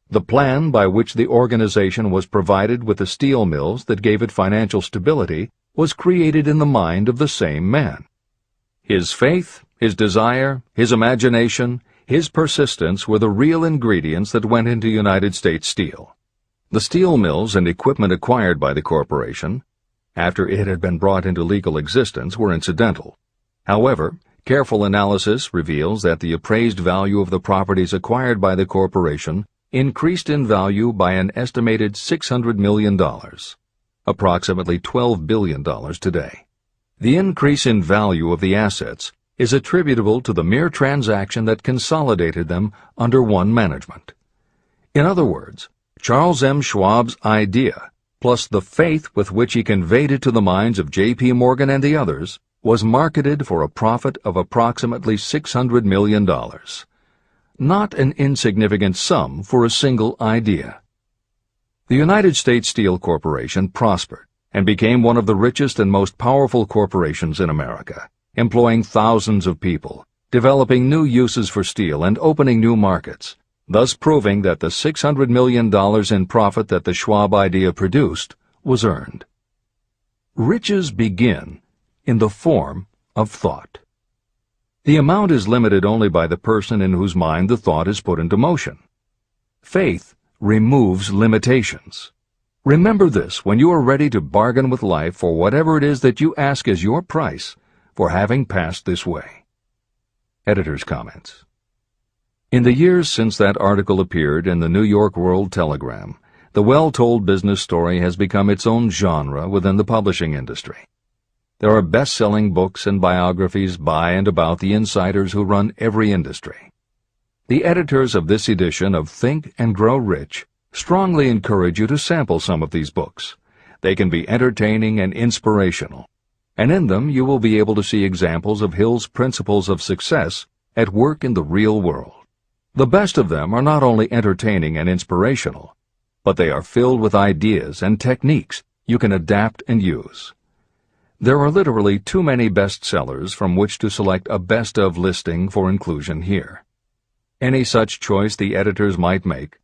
The plan by which the organization was provided with the steel mills that gave it financial stability was created in the mind of the same man. His faith, his desire, his imagination, his persistence were the real ingredients that went into United States Steel. The steel mills and equipment acquired by the corporation, after it had been brought into legal existence, were incidental. However, careful analysis reveals that the appraised value of the properties acquired by the corporation increased in value by an estimated $600 million, approximately $12 billion today. The increase in value of the assets is attributable to the mere transaction that consolidated them under one management. In other words, Charles M. Schwab's idea, plus the faith with which he conveyed it to the minds of J.P. Morgan and the others, was marketed for a profit of approximately $600 million. Not an insignificant sum for a single idea. The United States Steel Corporation prospered and became one of the richest and most powerful corporations in America, employing thousands of people, developing new uses for steel and opening new markets, thus proving that the $600 million in profit that the Schwab idea produced was earned. Riches begin in the form of thought. The amount is limited only by the person in whose mind the thought is put into motion. Faith removes limitations. Remember this when you are ready to bargain with life for whatever it is that you ask as your price for having passed this way. Editor's comments. In the years since that article appeared in the New York World Telegram, the well-told business story has become its own genre within the publishing industry. There are best-selling books and biographies by and about the insiders who run every industry. The editors of this edition of Think and Grow Rich strongly encourage you to sample some of these books. They can be entertaining and inspirational, and in them you will be able to see examples of Hill's principles of success at work in the real world. The best of them are not only entertaining and inspirational, but they are filled with ideas and techniques you can adapt and use. There are literally too many bestsellers from which to select a best of listing for inclusion here. Any such choice the editors might make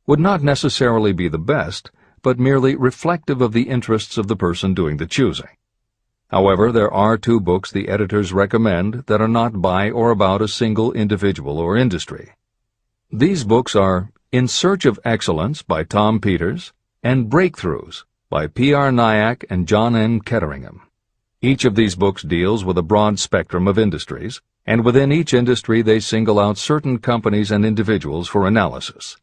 would not necessarily be the best, but merely reflective of the interests of the person doing the choosing. However, there are 2 books the editors recommend that are not by or about a single individual or industry. These books are In Search of Excellence by Tom Peters and Breakthroughs by P.R. Nyack and John N. Ketteringham. Each of these books deals with a broad spectrum of industries, and within each industry they single out certain companies and individuals for analysis.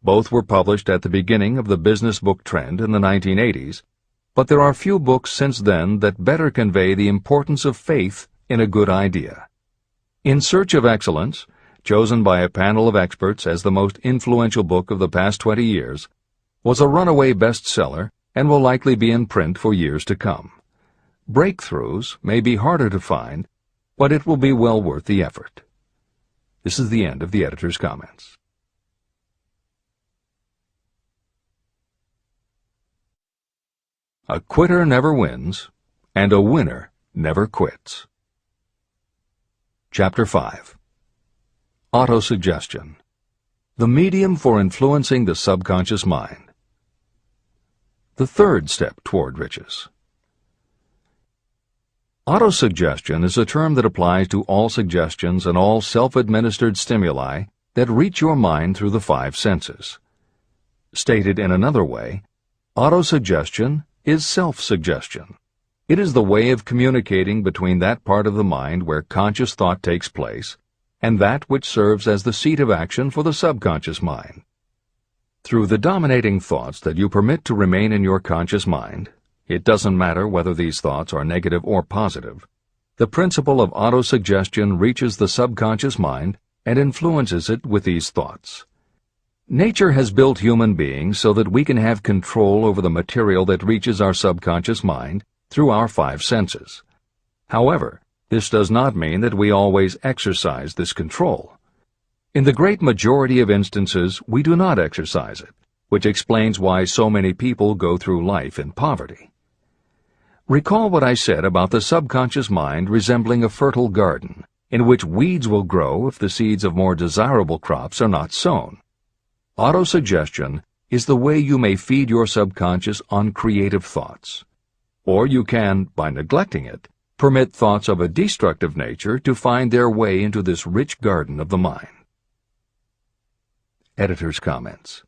Both were published at the beginning of the business book trend in the 1980s, but there are few books since then that better convey the importance of faith in a good idea. In Search of Excellence, chosen by a panel of experts as the most influential book of the past 20 years, was a runaway bestseller and will likely be in print for years to come. Breakthroughs may be harder to find, but it will be well worth the effort. This is the end of the editor's comments. A quitter never wins, and a winner never quits. Chapter 5. Autosuggestion. The medium for influencing the subconscious mind. The third step toward riches. Autosuggestion is a term that applies to all suggestions and all self-administered stimuli that reach your mind through the 5 senses. Stated in another way, autosuggestion is self-suggestion. It is the way of communicating between that part of the mind where conscious thought takes place and that which serves as the seat of action for the subconscious mind. Through the dominating thoughts that you permit to remain in your conscious mind, it doesn't matter whether these thoughts are negative or positive, the principle of autosuggestion reaches the subconscious mind and influences it with these thoughts. Nature has built human beings so that we can have control over the material that reaches our subconscious mind through our 5 senses. However, this does not mean that we always exercise this control. In the great majority of instances, we do not exercise it, which explains why so many people go through life in poverty. Recall what I said about the subconscious mind resembling a fertile garden, in which weeds will grow if the seeds of more desirable crops are not sown. Autosuggestion is the way you may feed your subconscious on creative thoughts. Or you can, by neglecting it, permit thoughts of a destructive nature to find their way into this rich garden of the mind. Editor's comments.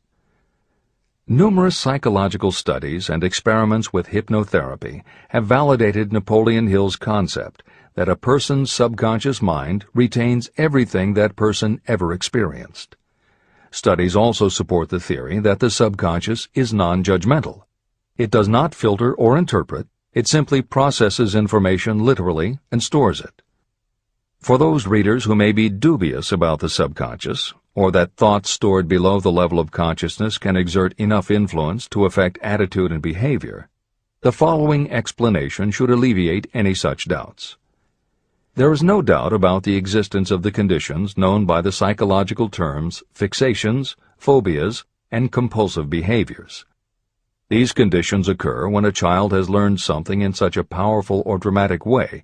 Numerous psychological studies and experiments with hypnotherapy have validated Napoleon Hill's concept that a person's subconscious mind retains everything that person ever experienced. Studies also support the theory that the subconscious is non-judgmental. It does not filter or interpret, it simply processes information literally and stores it. For those readers who may be dubious about the subconscious, or that thoughts stored below the level of consciousness can exert enough influence to affect attitude and behavior, the following explanation should alleviate any such doubts. There is no doubt about the existence of the conditions known by the psychological terms fixations, phobias, and compulsive behaviors. These conditions occur when a child has learned something in such a powerful or dramatic way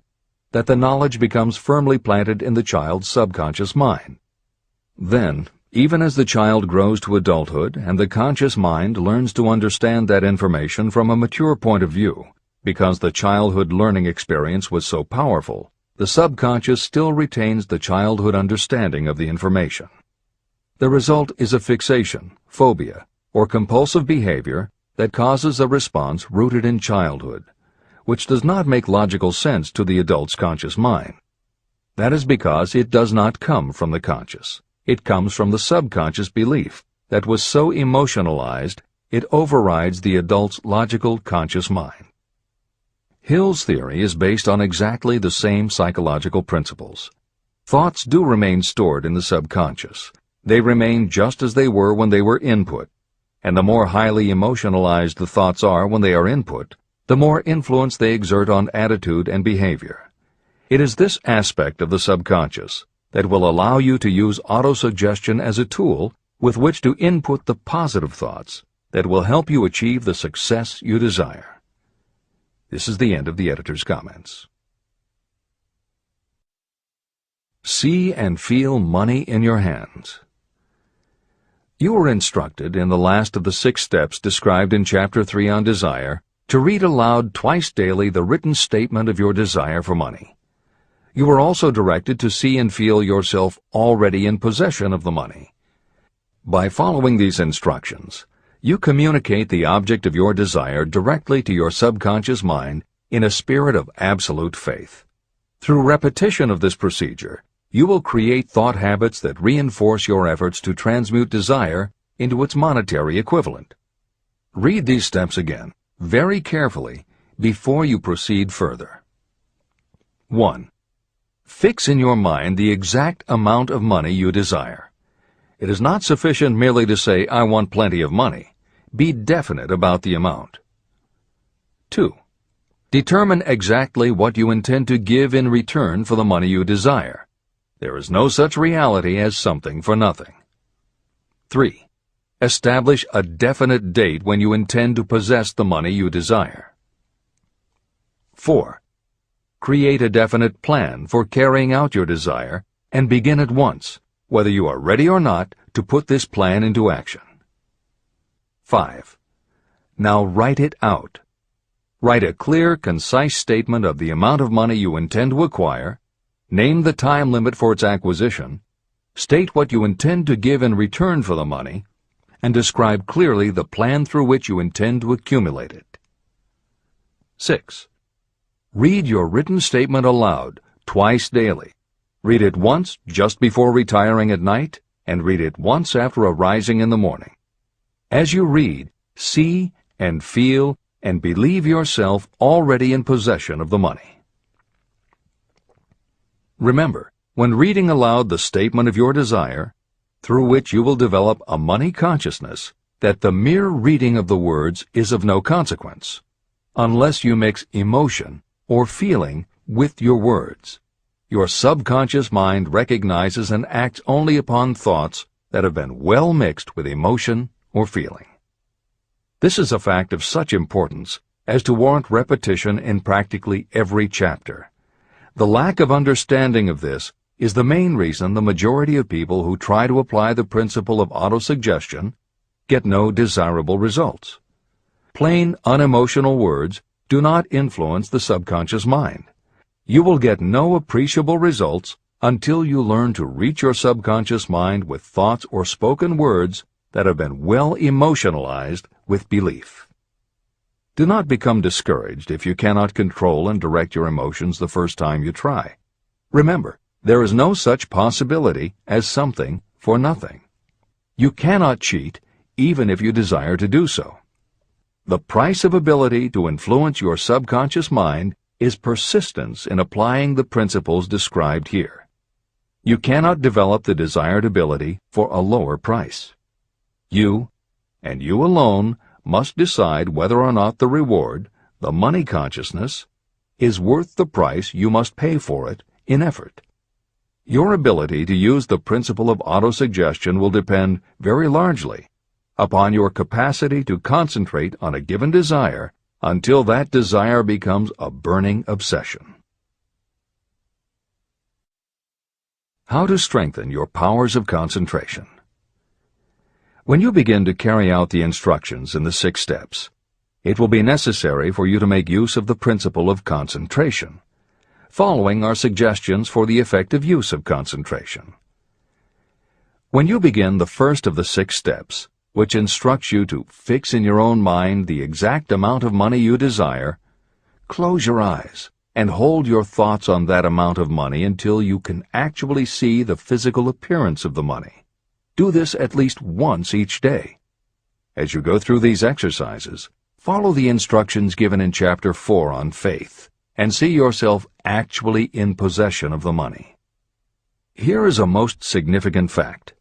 that the knowledge becomes firmly planted in the child's subconscious mind. Then, even as the child grows to adulthood and the conscious mind learns to understand that information from a mature point of view, because the childhood learning experience was so powerful, the subconscious still retains the childhood understanding of the information. The result is a fixation, phobia, or compulsive behavior that causes a response rooted in childhood, which does not make logical sense to the adult's conscious mind. That is because it does not come from the conscious. It comes from the subconscious belief that was so emotionalized it overrides the adult's logical conscious mind. Hill's theory is based on exactly the same psychological principles. Thoughts do remain stored in the subconscious. They remain just as they were when they were input, and the more highly emotionalized the thoughts are when they are input, the more influence they exert on attitude and behavior. It is this aspect of the subconscious that will allow you to use autosuggestion as a tool with which to input the positive thoughts that will help you achieve the success you desire. This is the end of the editor's comments. See and feel money in your hands. You were instructed in the last of the 6 steps described in Chapter 3 on Desire to read aloud twice daily the written statement of your desire for money. You were also directed to see and feel yourself already in possession of the money. By following these instructions, you communicate the object of your desire directly to your subconscious mind in a spirit of absolute faith. Through repetition of this procedure, you will create thought habits that reinforce your efforts to transmute desire into its monetary equivalent. Read these steps again, very carefully, before you proceed further. 1. Fix in your mind the exact amount of money you desire. It is not sufficient merely to say, "I want plenty of money." Be definite about the amount. 2. Determine exactly what you intend to give in return for the money you desire. There is no such reality as something for nothing. 3. Establish a definite date when you intend to possess the money you desire. 4. Create a definite plan for carrying out your desire and begin at once, whether you are ready or not, to put this plan into action. 5. Now write it out. Write a clear, concise statement of the amount of money you intend to acquire, name the time limit for its acquisition, state what you intend to give in return for the money, and describe clearly the plan through which you intend to accumulate it. 6. Read your written statement aloud, twice daily. Read it once just before retiring at night, and read it once after arising in the morning. As you read, see and feel and believe yourself already in possession of the money. Remember, when reading aloud the statement of your desire, through which you will develop a money consciousness, that the mere reading of the words is of no consequence, unless you mix emotion or feeling with your words. Your subconscious mind recognizes and acts only upon thoughts that have been well mixed with emotion or feeling. This is a fact of such importance as to warrant repetition in practically every chapter. The lack of understanding of this is the main reason the majority of people who try to apply the principle of autosuggestion get no desirable results. Plain, unemotional words do not influence the subconscious mind. You will get no appreciable results until you learn to reach your subconscious mind with thoughts or spoken words that have been well emotionalized with belief. Do not become discouraged if you cannot control and direct your emotions the first time you try. Remember, there is no such possibility as something for nothing. You cannot cheat even if you desire to do so. The price of ability to influence your subconscious mind is persistence in applying the principles described here. You cannot develop the desired ability for a lower price. You, and you alone, must decide whether or not the reward, the money consciousness, is worth the price you must pay for it in effort. Your ability to use the principle of autosuggestion will depend very largely upon your capacity to concentrate on a given desire until that desire becomes a burning obsession. How to strengthen your powers of concentration. When you begin to carry out the instructions in the 6 steps, it will be necessary for you to make use of the principle of concentration. Following are suggestions for the effective use of concentration. When you begin the first of the 6 steps, which instructs you to fix in your own mind the exact amount of money you desire, close your eyes and hold your thoughts on that amount of money until you can actually see the physical appearance of the money. Do this at least once each day. As you go through these exercises, follow the instructions given in Chapter 4 on faith and see yourself actually in possession of the money. Here is a most significant fact.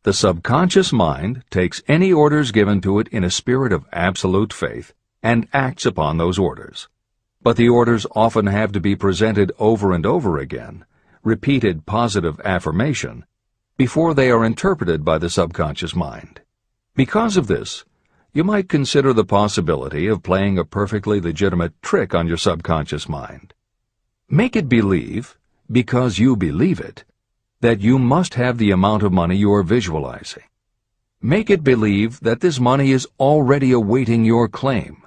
The subconscious mind takes any orders given to it in a spirit of absolute faith and acts upon those orders. But the orders often have to be presented over and over again, repeated positive affirmation, before they are interpreted by the subconscious mind. Because of this, you might consider the possibility of playing a perfectly legitimate trick on your subconscious mind. Make it believe, because you believe it, that you must have the amount of money you are visualizing. Make it believe that this money is already awaiting your claim,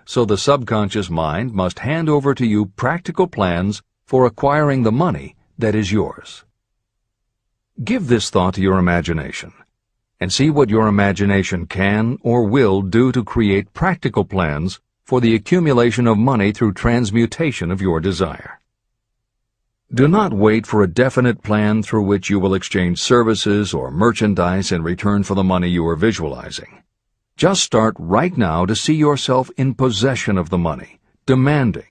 so the subconscious mind must hand over to you practical plans for acquiring the money that is yours. Give this thought to your imagination, and see what your imagination can or will do to create practical plans for the accumulation of money through transmutation of your desire. Do not wait for a definite plan through which you will exchange services or merchandise in return for the money you are visualizing. Just start right now to see yourself in possession of the money, demanding,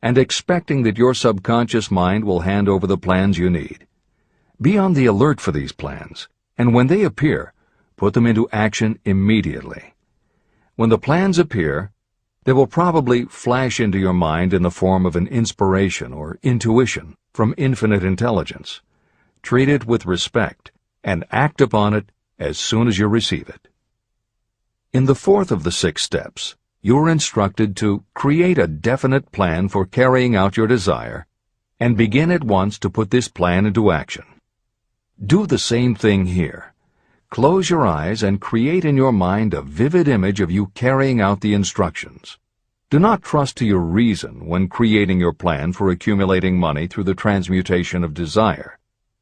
and expecting that your subconscious mind will hand over the plans you need. Be on the alert for these plans, and when they appear, put them into action immediately. When the plans appear, they will probably flash into your mind in the form of an inspiration or intuition from infinite intelligence. Treat it with respect and act upon it as soon as you receive it. In the fourth of the 6 steps, you are instructed to create a definite plan for carrying out your desire and begin at once to put this plan into action. Do the same thing here. Close your eyes and create in your mind a vivid image of you carrying out the instructions. Do not trust to your reason when creating your plan for accumulating money through the transmutation of desire.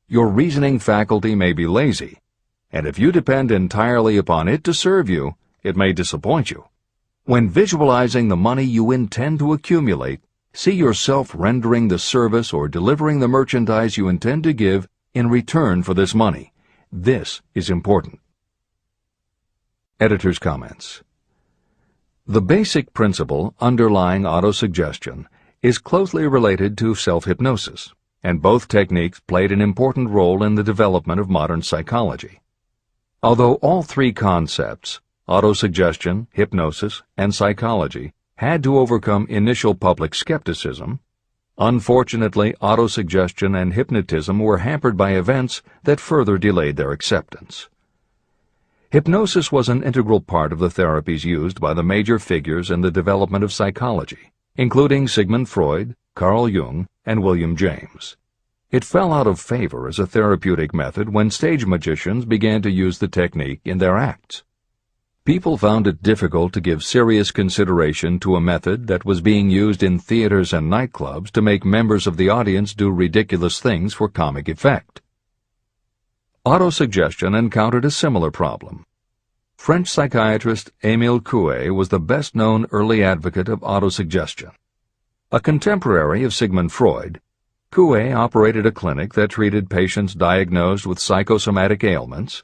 Your reasoning faculty may be lazy, and if you depend entirely upon it to serve you, it may disappoint you. When visualizing the money you intend to accumulate, see yourself rendering the service or delivering the merchandise you intend to give in return for this money. This is important. Editor's comments. The basic principle underlying autosuggestion is closely related to self-hypnosis, and both techniques played an important role in the development of modern psychology. Although all 3 concepts, autosuggestion, hypnosis, and psychology, had to overcome initial public skepticism, unfortunately, autosuggestion and hypnotism were hampered by events that further delayed their acceptance. Hypnosis was an integral part of the therapies used by the major figures in the development of psychology, including Sigmund Freud, Carl Jung, and William James. It fell out of favor as a therapeutic method when stage magicians began to use the technique in their acts. People found it difficult to give serious consideration to a method that was being used in theaters and nightclubs to make members of the audience do ridiculous things for comic effect. Autosuggestion encountered a similar problem. French psychiatrist Émile Coué was the best-known early advocate of autosuggestion. A contemporary of Sigmund Freud, Coué operated a clinic that treated patients diagnosed with psychosomatic ailments,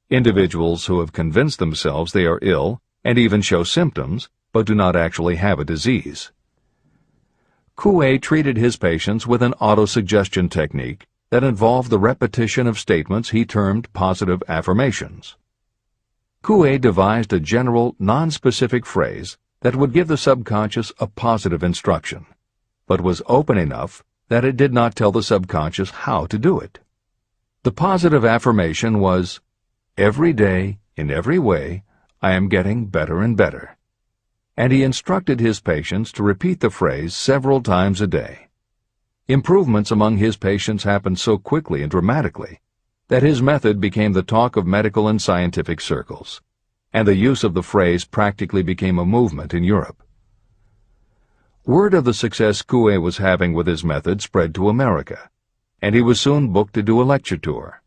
individuals who have convinced themselves they are ill and even show symptoms but do not actually have a disease. Coué treated his patients with an autosuggestion technique that involved the repetition of statements he termed positive affirmations. Coué devised a general, non-specific phrase that would give the subconscious a positive instruction, but was open enough that it did not tell the subconscious how to do it. The positive affirmation was, "Every day, in every way, I am getting better and better." And he instructed his patients to repeat the phrase several times a day. Improvements among his patients happened so quickly and dramatically that his method became the talk of medical and scientific circles, and the use of the phrase practically became a movement in Europe. Word of the success Coué was having with his method spread to America, and he was soon booked to do a lecture tour.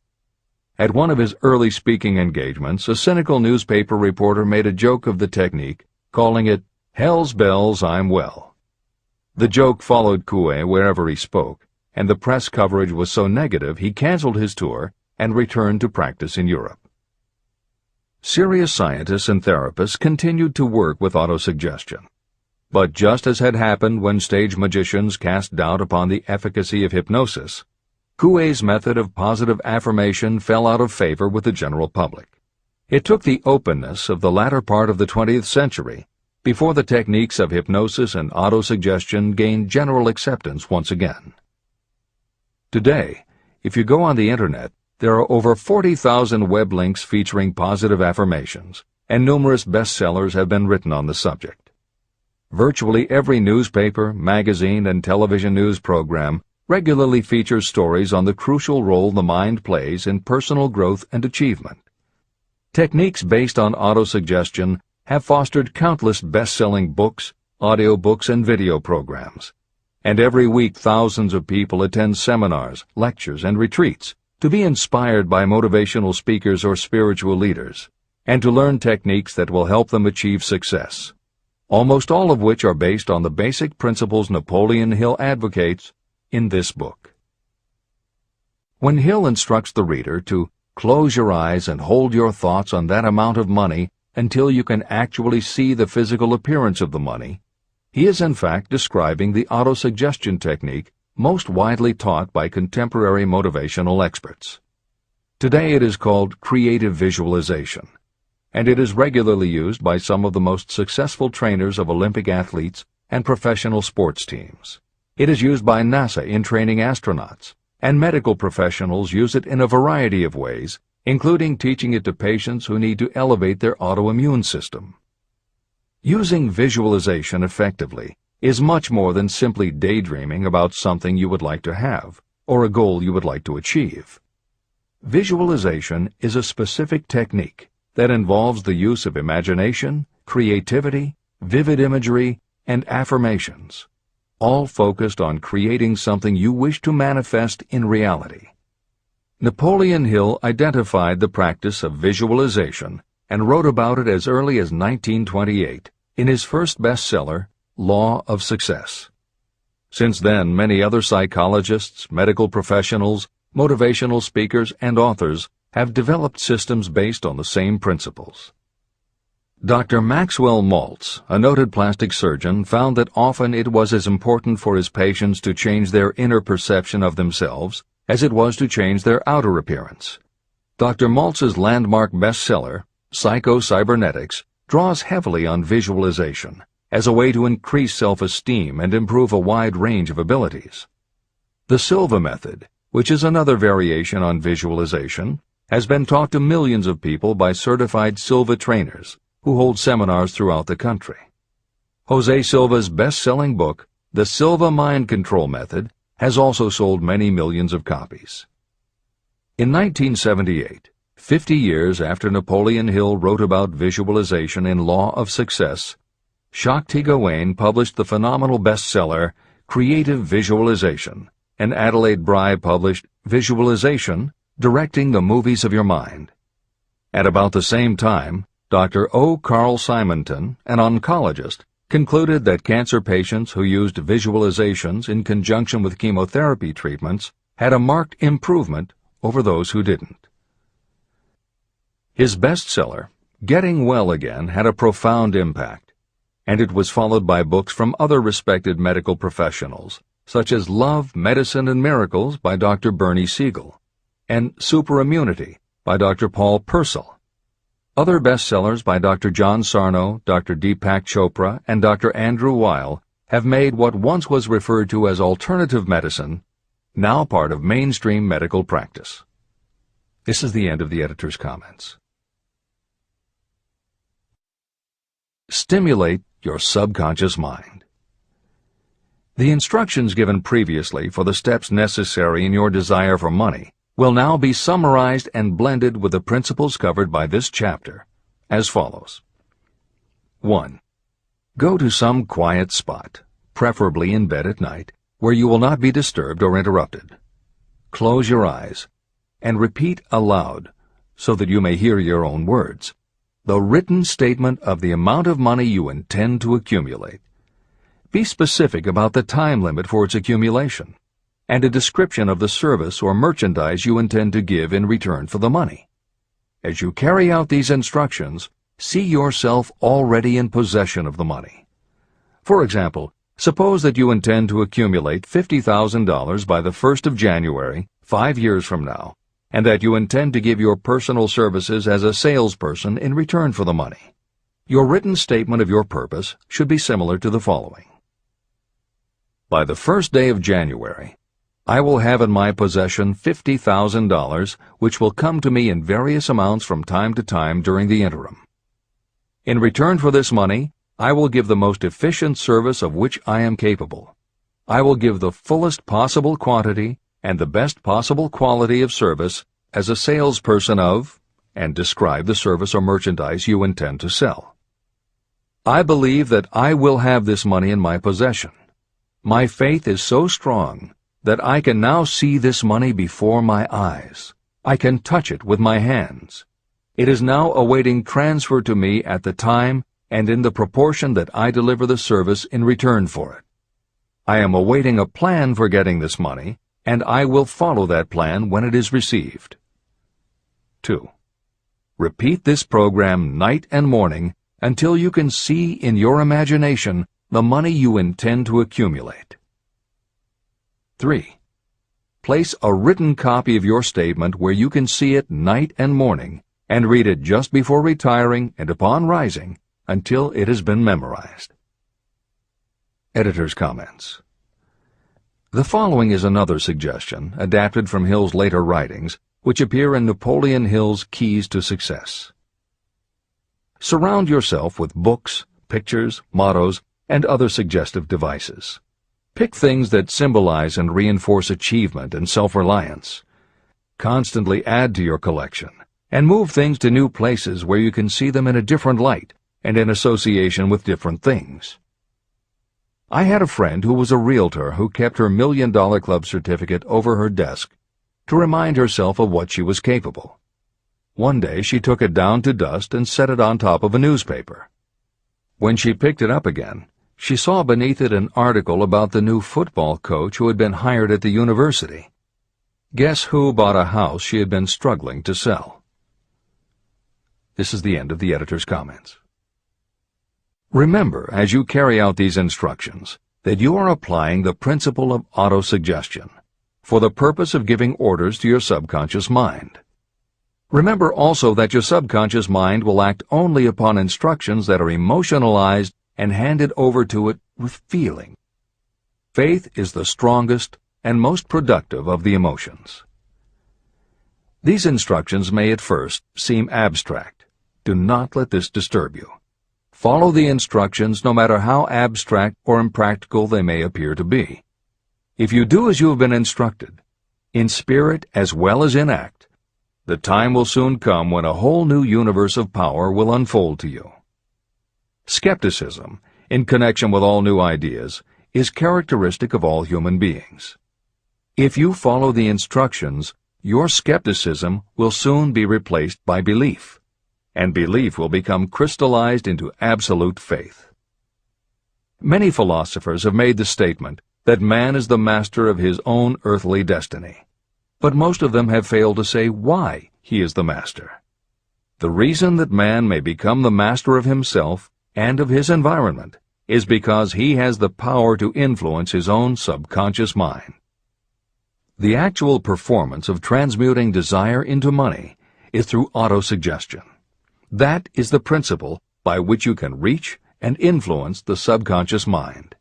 At one of his early speaking engagements, a cynical newspaper reporter made a joke of the technique, calling it, "Hell's bells, I'm well." The joke followed Coué wherever he spoke, and the press coverage was so negative he canceled his tour and returned to practice in Europe. Serious scientists and therapists continued to work with autosuggestion. But just as had happened when stage magicians cast doubt upon the efficacy of hypnosis, Coué's method of positive affirmation fell out of favor with the general public. It took the openness of the latter part of the 20th century before the techniques of hypnosis and autosuggestion gained general acceptance once again. Today, if you go on the Internet, there are over 40,000 web links featuring positive affirmations, and numerous bestsellers have been written on the subject. Virtually every newspaper, magazine, and television news program regularly features stories on the crucial role the mind plays in personal growth and achievement. Techniques based on autosuggestion have fostered countless best-selling books, audiobooks, and video programs. And every week thousands of people attend seminars, lectures, and retreats to be inspired by motivational speakers or spiritual leaders, and to learn techniques that will help them achieve success, almost all of which are based on the basic principles Napoleon Hill advocates in this book. When Hill instructs the reader to close your eyes and hold your thoughts on that amount of money until you can actually see the physical appearance of the money, he is in fact describing the autosuggestion technique most widely taught by contemporary motivational experts. Today it is called creative visualization, and it is regularly used by some of the most successful trainers of Olympic athletes and professional sports teams. It is used by NASA in training astronauts, and medical professionals use it in a variety of ways, including teaching it to patients who need to elevate their autoimmune system. Using visualization effectively is much more than simply daydreaming about something you would like to have or a goal you would like to achieve. Visualization is a specific technique that involves the use of imagination, creativity, vivid imagery, and affirmations, all focused on creating something you wish to manifest in reality. Napoleon Hill identified the practice of visualization and wrote about it as early as 1928 in his first bestseller, Law of Success. Since then, many other psychologists, medical professionals, motivational speakers, and authors have developed systems based on the same principles. Dr. Maxwell Maltz, a noted plastic surgeon, found that often it was as important for his patients to change their inner perception of themselves as it was to change their outer appearance. Dr. Maltz's landmark bestseller, Psycho-Cybernetics, draws heavily on visualization as a way to increase self-esteem and improve a wide range of abilities. The Silva method, which is another variation on visualization, has been taught to millions of people by certified Silva trainers who hold seminars throughout the country. Jose Silva's best-selling book, The Silva Mind Control Method, has also sold many millions of copies. In 1978, 50 years after Napoleon Hill wrote about visualization in Law of Success, Shakti Gawain published the phenomenal bestseller Creative Visualization, and Adelaide Bry published Visualization, Directing the Movies of Your Mind. At about the same time, Dr. O. Carl Simonton, an oncologist, concluded that cancer patients who used visualizations in conjunction with chemotherapy treatments had a marked improvement over those who didn't. His bestseller, Getting Well Again, had a profound impact, and it was followed by books from other respected medical professionals, such as Love, Medicine, and Miracles by Dr. Bernie Siegel, and Superimmunity by Dr. Paul Purcell. Other bestsellers by Dr. John Sarno, Dr. Deepak Chopra, and Dr. Andrew Weil have made what once was referred to as alternative medicine now part of mainstream medical practice. This is the end of the editor's comments. Stimulate your subconscious mind. The instructions given previously for the steps necessary in your desire for money will now be summarized and blended with the principles covered by this chapter, as follows. 1. Go to some quiet spot, preferably in bed at night, where you will not be disturbed or interrupted. Close your eyes, and repeat aloud, so that you may hear your own words, the written statement of the amount of money you intend to accumulate. Be specific about the time limit for its accumulation, and a description of the service or merchandise you intend to give in return for the money. As you carry out these instructions, see yourself already in possession of the money. For example, suppose that you intend to accumulate $50,000 by the 1st of January 5 years from now, and that you intend to give your personal services as a salesperson in return for the money. Your written statement of your purpose should be similar to the following. By the first day of January, I will have in my possession $50,000, which will come to me in various amounts from time to time during the interim. In return for this money, I will give the most efficient service of which I am capable. I will give the fullest possible quantity and the best possible quality of service as a salesperson of, and describe the service or merchandise you intend to sell. I believe that I will have this money in my possession. My faith is so strong that I can now see this money before my eyes. I can touch it with my hands. It is now awaiting transfer to me at the time and in the proportion that I deliver the service in return for it. I am awaiting a plan for getting this money, and I will follow that plan when it is received. 2. Repeat this program night and morning until you can see in your imagination the money you intend to accumulate. 3. Place a written copy of your statement where you can see it night and morning, and read it just before retiring and upon rising until it has been memorized. Editor's comments. The following is another suggestion, adapted from Hill's later writings, which appear in Napoleon Hill's Keys to Success. Surround yourself with books, pictures, mottos, and other suggestive devices. Pick things that symbolize and reinforce achievement and self-reliance. Constantly add to your collection, and move things to new places where you can see them in a different light and in association with different things. I had a friend who was a realtor who kept her $1 Million Club certificate over her desk to remind herself of what she was capable. One day she took it down to dust and set it on top of a newspaper. When she picked it up again, she saw beneath it an article about the new football coach who had been hired at the university. Guess who bought a house she had been struggling to sell? This is the end of the editor's comments. Remember, as you carry out these instructions, that you are applying the principle of autosuggestion for the purpose of giving orders to your subconscious mind. Remember also that your subconscious mind will act only upon instructions that are emotionalized and handed over to it with feeling. Faith is the strongest and most productive of the emotions. These instructions may at first seem abstract. Do not let this disturb you. Follow the instructions no matter how abstract or impractical they may appear to be. If you do as you have been instructed, in spirit as well as in act, the time will soon come when a whole new universe of power will unfold to you. Skepticism, in connection with all new ideas, is characteristic of all human beings. If you follow the instructions, your skepticism will soon be replaced by belief, and belief will become crystallized into absolute faith. Many philosophers have made the statement that man is the master of his own earthly destiny, but most of them have failed to say why he is the master. The reason that man may become the master of himself and of his environment is because he has the power to influence his own subconscious mind. The actual performance of transmuting desire into money is through autosuggestion. That is the principle by which you can reach and influence the subconscious mind.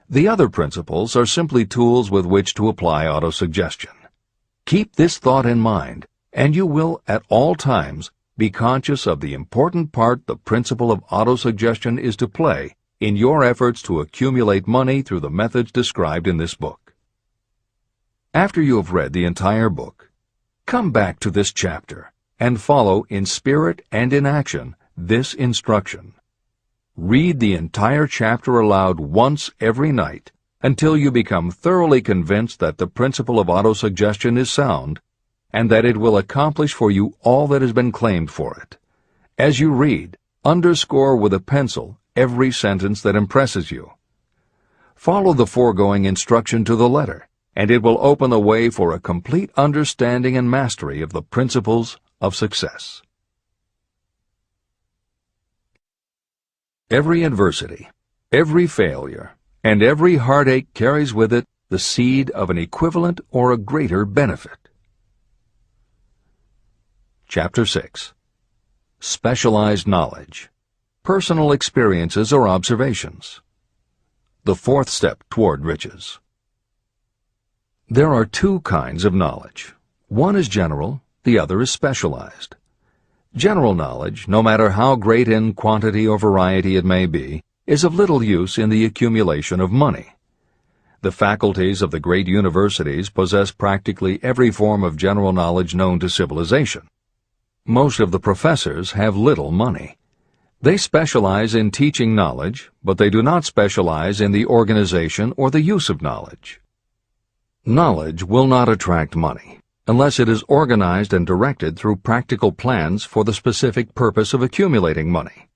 The other principles are simply tools with which to apply autosuggestion. Keep this thought in mind, and you will at all times be conscious of the important part the principle of autosuggestion is to play in your efforts to accumulate money through the methods described in this book. After you have read the entire book, come back to this chapter and follow in spirit and in action this instruction. Read the entire chapter aloud once every night until you become thoroughly convinced that the principle of autosuggestion is sound and that it will accomplish for you all that has been claimed for it. As you read, underscore with a pencil every sentence that impresses you. Follow the foregoing instruction to the letter, and it will open the way for a complete understanding and mastery of the principles of success. Every adversity, every failure, and every heartache carries with it the seed of an equivalent or a greater benefit. Chapter 6. Specialized Knowledge. Personal experiences or observations. The fourth step toward riches. There are two kinds of knowledge. One is general, the other is specialized. General knowledge, no matter how great in quantity or variety it may be, is of little use in the accumulation of money. The faculties of the great universities possess practically every form of general knowledge known to civilization. Most of the professors have little money. They specialize in teaching knowledge, but they do not specialize in the organization or the use of knowledge. Knowledge will not attract money unless it is organized and directed through practical plans for the specific purpose of accumulating money.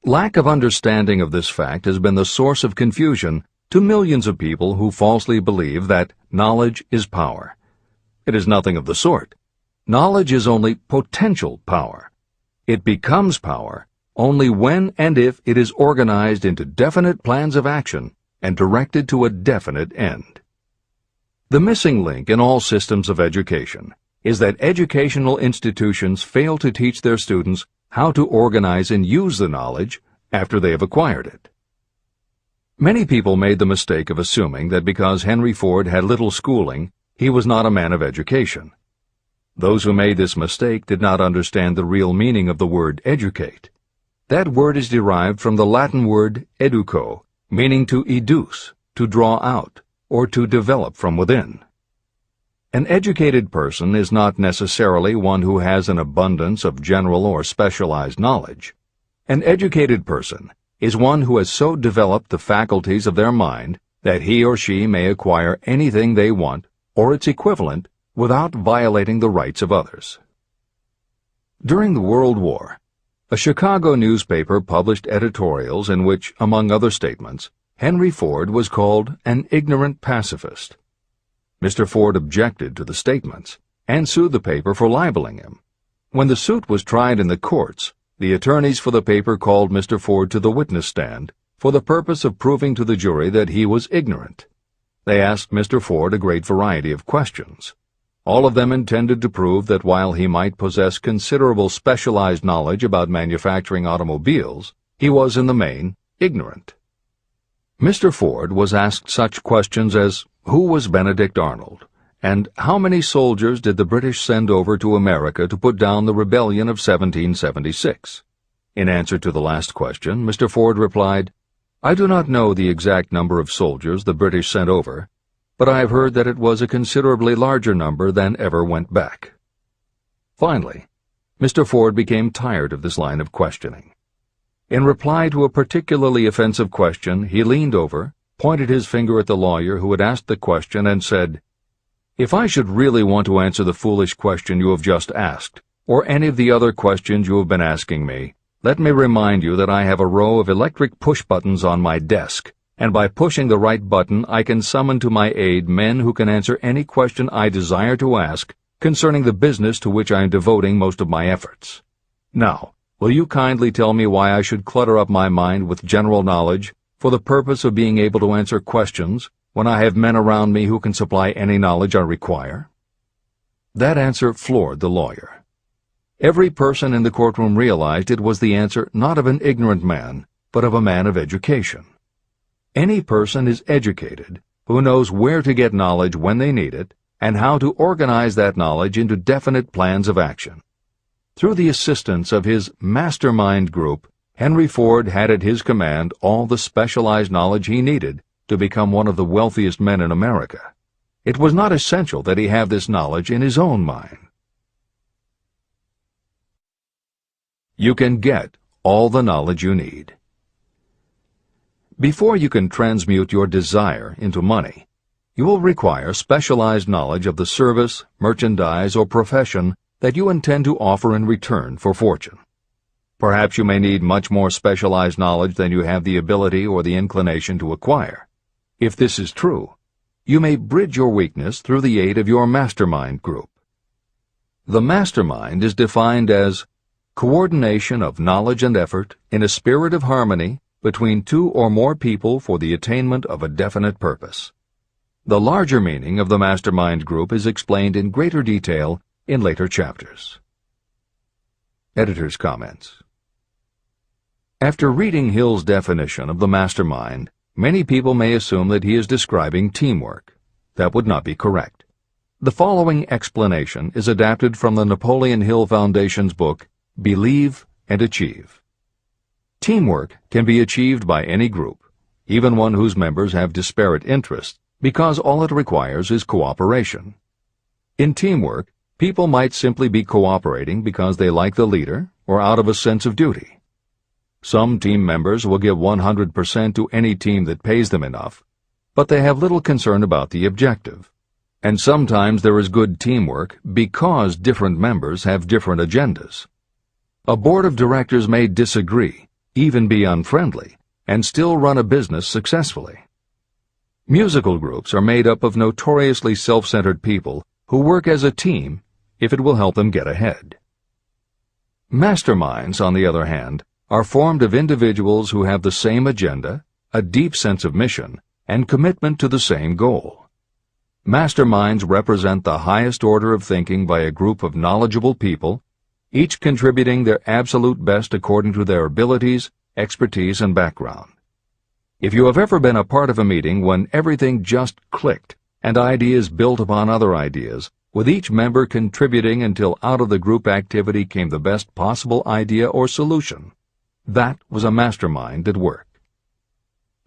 Lack of understanding of this fact has been the source of confusion to millions of people who falsely believe that knowledge is power. It is nothing of the sort. Knowledge is only potential power. It becomes power only when and if it is organized into definite plans of action and directed to a definite end. The missing link in all systems of education is that educational institutions fail to teach their students how to organize and use the knowledge after they have acquired it. Many people made the mistake of assuming that because Henry Ford had little schooling, he was not a man of education. Those who made this mistake did not understand the real meaning of the word educate. That word is derived from the Latin word educo, meaning to educe, to draw out, or to develop from within. An educated person is not necessarily one who has an abundance of general or specialized knowledge. An educated person is one who has so developed the faculties of their mind that he or she may acquire anything they want or its equivalent without violating the rights of others. During the World War, a Chicago newspaper published editorials in which, among other statements, Henry Ford was called an ignorant pacifist. Mr. Ford objected to the statements and sued the paper for libeling him. When the suit was tried in the courts, the attorneys for the paper called Mr. Ford to the witness stand for the purpose of proving to the jury that he was ignorant. They asked Mr. Ford a great variety of questions. All of them intended to prove that while he might possess considerable specialized knowledge about manufacturing automobiles, he was in the main ignorant. Mr. Ford was asked such questions as, who was Benedict Arnold, and how many soldiers did the British send over to America to put down the rebellion of 1776? In answer to the last question, Mr. Ford replied, I do not know the exact number of soldiers the British sent over, but I have heard that it was a considerably larger number than ever went back. Finally, Mr. Ford became tired of this line of questioning. In reply to a particularly offensive question, he leaned over, pointed his finger at the lawyer who had asked the question, and said, If I should really want to answer the foolish question you have just asked, or any of the other questions you have been asking me, let me remind you that I have a row of electric push buttons on my desk, and by pushing the right button I can summon to my aid men who can answer any question I desire to ask concerning the business to which I am devoting most of my efforts. Now, will you kindly tell me why I should clutter up my mind with general knowledge for the purpose of being able to answer questions when I have men around me who can supply any knowledge I require? That answer floored the lawyer. Every person in the courtroom realized it was the answer not of an ignorant man, but of a man of education. Any person is educated who knows where to get knowledge when they need it and how to organize that knowledge into definite plans of action. Through the assistance of his mastermind group, Henry Ford had at his command all the specialized knowledge he needed to become one of the wealthiest men in America. It was not essential that he have this knowledge in his own mind. You can get all the knowledge you need. Before you can transmute your desire into money, you will require specialized knowledge of the service, merchandise, or profession that you intend to offer in return for fortune. Perhaps you may need much more specialized knowledge than you have the ability or the inclination to acquire. If this is true, you may bridge your weakness through the aid of your mastermind group. The mastermind is defined as coordination of knowledge and effort in a spirit of harmony between two or more people for the attainment of a definite purpose. The larger meaning of the mastermind group is explained in greater detail in later chapters. Editor's comments. After reading Hill's definition of the mastermind, many people may assume that he is describing teamwork. That would not be correct. The following explanation is adapted from the Napoleon Hill Foundation's book, Believe and Achieve. Teamwork can be achieved by any group, even one whose members have disparate interests, because all it requires is cooperation. In teamwork, people might simply be cooperating because they like the leader or out of a sense of duty. Some team members will give 100% to any team that pays them enough, but they have little concern about the objective. And sometimes there is good teamwork because different members have different agendas. A board of directors may disagree, even be unfriendly, and still run a business successfully. Musical groups are made up of notoriously self-centered people who work as a team if it will help them get ahead. Masterminds, on the other hand, are formed of individuals who have the same agenda, a deep sense of mission, and commitment to the same goal. Masterminds represent the highest order of thinking by a group of knowledgeable people, each contributing their absolute best according to their abilities, expertise, and background. If you have ever been a part of a meeting when everything just clicked and ideas built upon other ideas, with each member contributing until out of the group activity came the best possible idea or solution, that was a mastermind at work.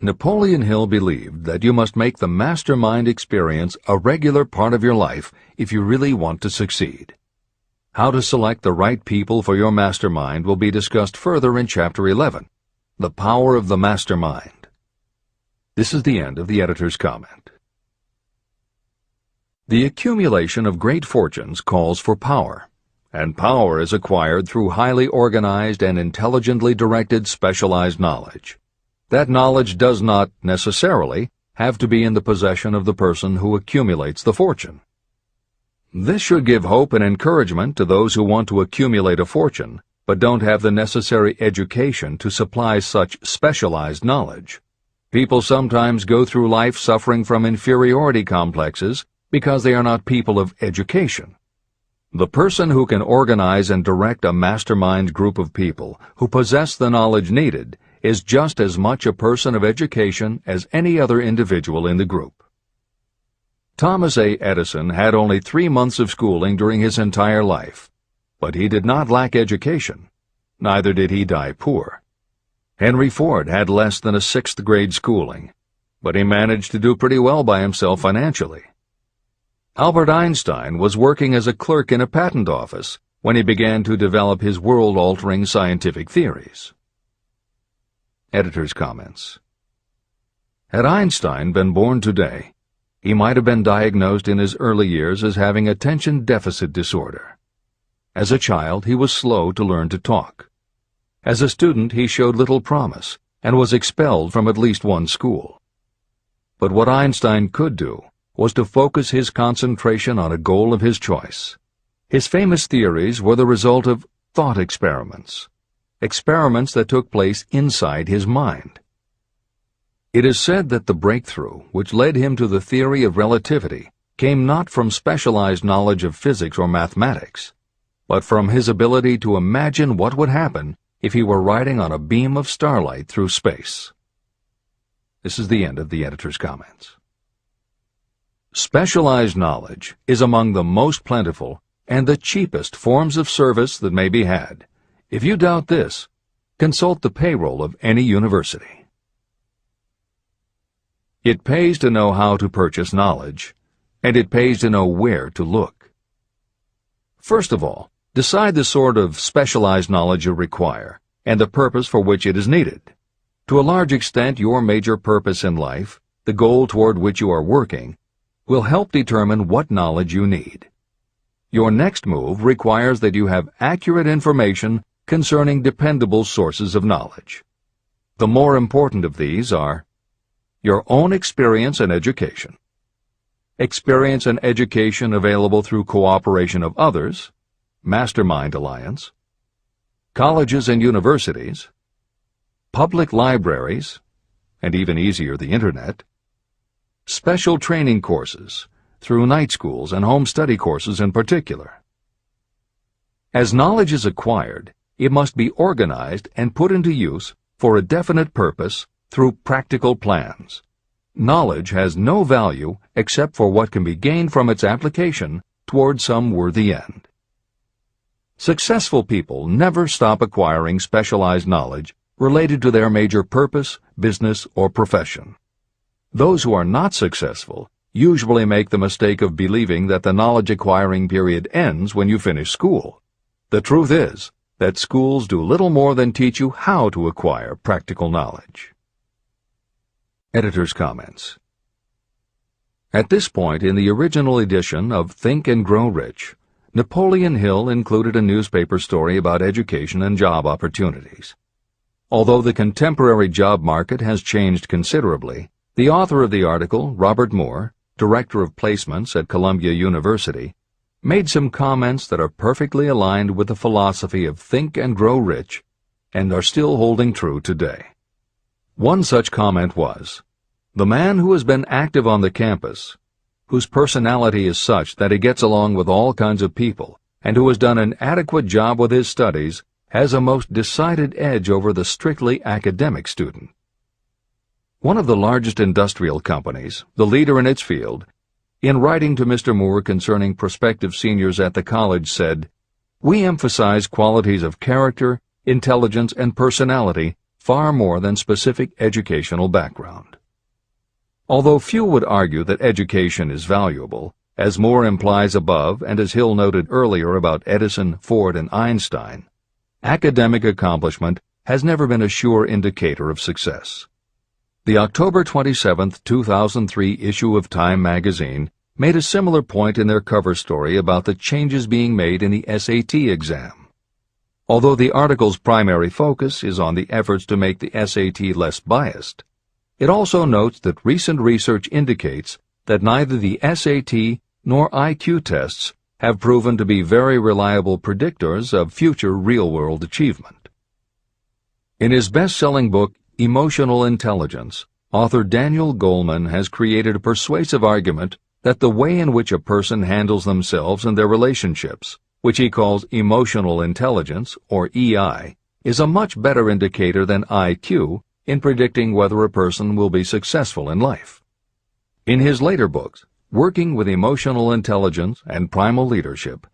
Napoleon Hill believed that you must make the mastermind experience a regular part of your life if you really want to succeed. How to select the right people for your mastermind will be discussed further in Chapter 11, The Power of the Mastermind. This is the end of the editor's comment. The accumulation of great fortunes calls for power, and power is acquired through highly organized and intelligently directed specialized knowledge. That knowledge does not, necessarily, have to be in the possession of the person who accumulates the fortune. This should give hope and encouragement to those who want to accumulate a fortune, but don't have the necessary education to supply such specialized knowledge. People sometimes go through life suffering from inferiority complexes because they are not people of education. The person who can organize and direct a mastermind group of people who possess the knowledge needed is just as much a person of education as any other individual in the group. Thomas A. Edison had only 3 months of schooling during his entire life, but he did not lack education. Neither did he die poor. Henry Ford had less than a 6th grade schooling, but he managed to do pretty well by himself financially. Albert Einstein was working as a clerk in a patent office when he began to develop his world-altering scientific theories. Editor's comments. Had Einstein been born today, he might have been diagnosed in his early years as having attention deficit disorder. As a child, he was slow to learn to talk. As a student, he showed little promise and was expelled from at least one school. But what Einstein could do was to focus his concentration on a goal of his choice. His famous theories were the result of thought experiments, experiments that took place inside his mind. It is said that the breakthrough which led him to the theory of relativity came not from specialized knowledge of physics or mathematics, but from his ability to imagine what would happen if he were riding on a beam of starlight through space. This is the end of the editor's comments. Specialized knowledge is among the most plentiful and the cheapest forms of service that may be had. If you doubt this, consult the payroll of any university. It pays to know how to purchase knowledge, and it pays to know where to look. First of all, decide the sort of specialized knowledge you require and the purpose for which it is needed. To a large extent, your major purpose in life, the goal toward which you are working, will help determine what knowledge you need. Your next move requires that you have accurate information concerning dependable sources of knowledge. The more important of these are your own experience and education, experience and education available through cooperation of others, mastermind alliance, colleges and universities, public libraries, and even easier, the Internet, special training courses, through night schools and home study courses in particular. As knowledge is acquired, it must be organized and put into use for a definite purpose through practical plans. Knowledge has no value except for what can be gained from its application toward some worthy end. Successful people never stop acquiring specialized knowledge related to their major purpose, business, or profession. Those who are not successful usually make the mistake of believing that the knowledge-acquiring period ends when you finish school. The truth is that schools do little more than teach you how to acquire practical knowledge. Editor's comments. At this point in the original edition of Think and Grow Rich, Napoleon Hill included a newspaper story about education and job opportunities. Although the contemporary job market has changed considerably, the author of the article, Robert Moore, Director of Placements at Columbia University, made some comments that are perfectly aligned with the philosophy of Think and Grow Rich and are still holding true today. One such comment was, "The man who has been active on the campus, whose personality is such that he gets along with all kinds of people, and who has done an adequate job with his studies, has a most decided edge over the strictly academic student." One of the largest industrial companies, the leader in its field, in writing to Mr. Moore concerning prospective seniors at the college said, "We emphasize qualities of character, intelligence, and personality far more than specific educational background." Although few would argue that education is valuable, as Moore implies above and as Hill noted earlier about Edison, Ford, and Einstein, academic accomplishment has never been a sure indicator of success. The October 27, 2003 issue of Time magazine made a similar point in their cover story about the changes being made in the SAT exam. Although the article's primary focus is on the efforts to make the SAT less biased, it also notes that recent research indicates that neither the SAT nor IQ tests have proven to be very reliable predictors of future real-world achievement. In his best-selling book, Emotional Intelligence, author Daniel Goleman has created a persuasive argument that the way in which a person handles themselves and their relationships, which he calls emotional intelligence, or EI, is a much better indicator than IQ in predicting whether a person will be successful in life. In his later books, Working with Emotional Intelligence and Primal Leadership,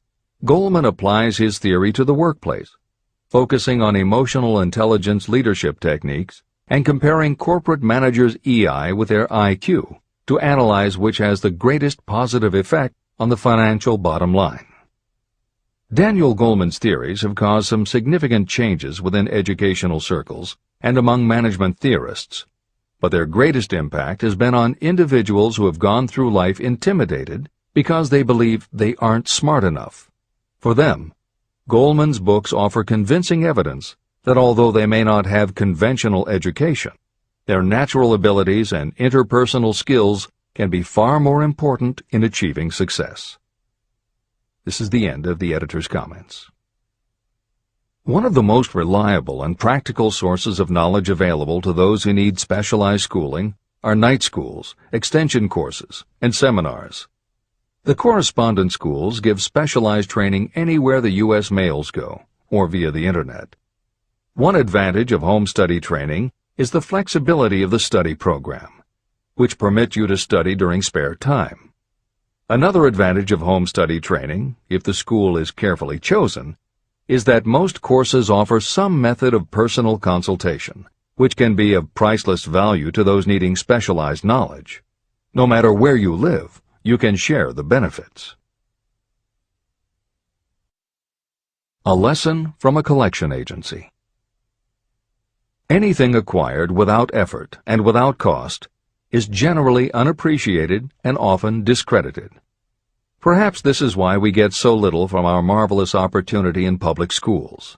Goleman applies his theory to the workplace, focusing on emotional intelligence leadership techniques and comparing corporate managers' EI with their IQ to analyze which has the greatest positive effect on the financial bottom line. Daniel Goleman's theories have caused some significant changes within educational circles and among management theorists, but their greatest impact has been on individuals who have gone through life intimidated because they believe they aren't smart enough. For them, Goleman's books offer convincing evidence that although they may not have conventional education, their natural abilities and interpersonal skills can be far more important in achieving success. This is the end of the editor's comments. One of the most reliable and practical sources of knowledge available to those who need specialized schooling are night schools, extension courses, and seminars. The correspondence schools give specialized training anywhere the U.S. mails go, or via the Internet. One advantage of home study training is the flexibility of the study program, which permits you to study during spare time. Another advantage of home study training, if the school is carefully chosen, is that most courses offer some method of personal consultation, which can be of priceless value to those needing specialized knowledge. No matter where you live, you can share the benefits. A lesson from a collection agency. Anything acquired without effort and without cost is generally unappreciated and often discredited. Perhaps this is why we get so little from our marvelous opportunity in public schools.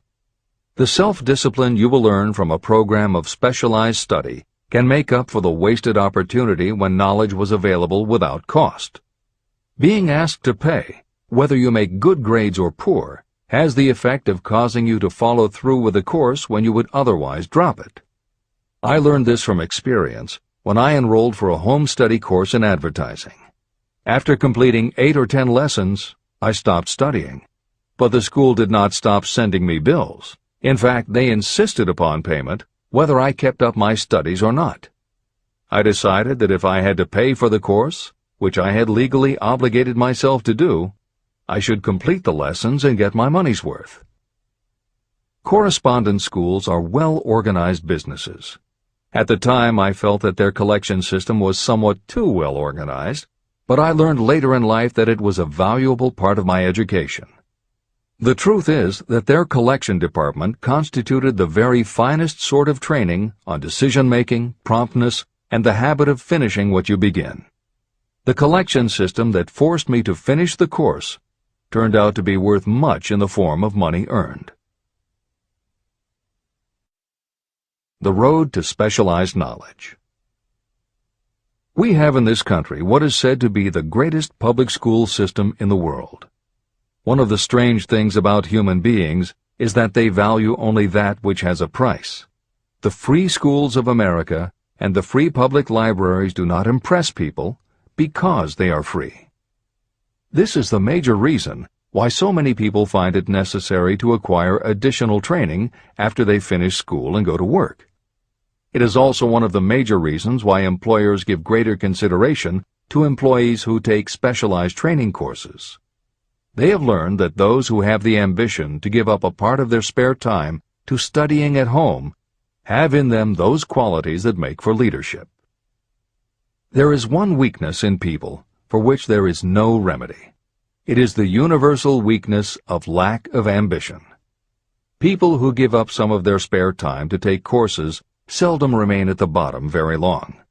The self-discipline you will learn from a program of specialized study can make up for the wasted opportunity when knowledge was available without cost. Being asked to pay, whether you make good grades or poor, has the effect of causing you to follow through with the course when you would otherwise drop it. I learned this from experience when I enrolled for a home study course in advertising. After completing 8 or 10 lessons, I stopped studying. But the school did not stop sending me bills. In fact, they insisted upon payment, whether I kept up my studies or not. I decided that if I had to pay for the course, which I had legally obligated myself to do, I should complete the lessons and get my money's worth. Correspondence schools are well-organized businesses. At the time, I felt that their collection system was somewhat too well organized, but I learned later in life that it was a valuable part of my education. The truth is that their collection department constituted the very finest sort of training on decision-making, promptness, and the habit of finishing what you begin. The collection system that forced me to finish the course turned out to be worth much in the form of money earned. The road to specialized knowledge. We have in this country what is said to be the greatest public school system in the world. One of the strange things about human beings is that they value only that which has a price. The free schools of America and the free public libraries do not impress people because they are free. This is the major reason why so many people find it necessary to acquire additional training after they finish school and go to work. It is also one of the major reasons why employers give greater consideration to employees who take specialized training courses. They have learned that those who have the ambition to give up a part of their spare time to studying at home have in them those qualities that make for leadership. There is one weakness in people for which there is no remedy. It is the universal weakness of lack of ambition. People who give up some of their spare time to take courses seldom remain at the bottom very long.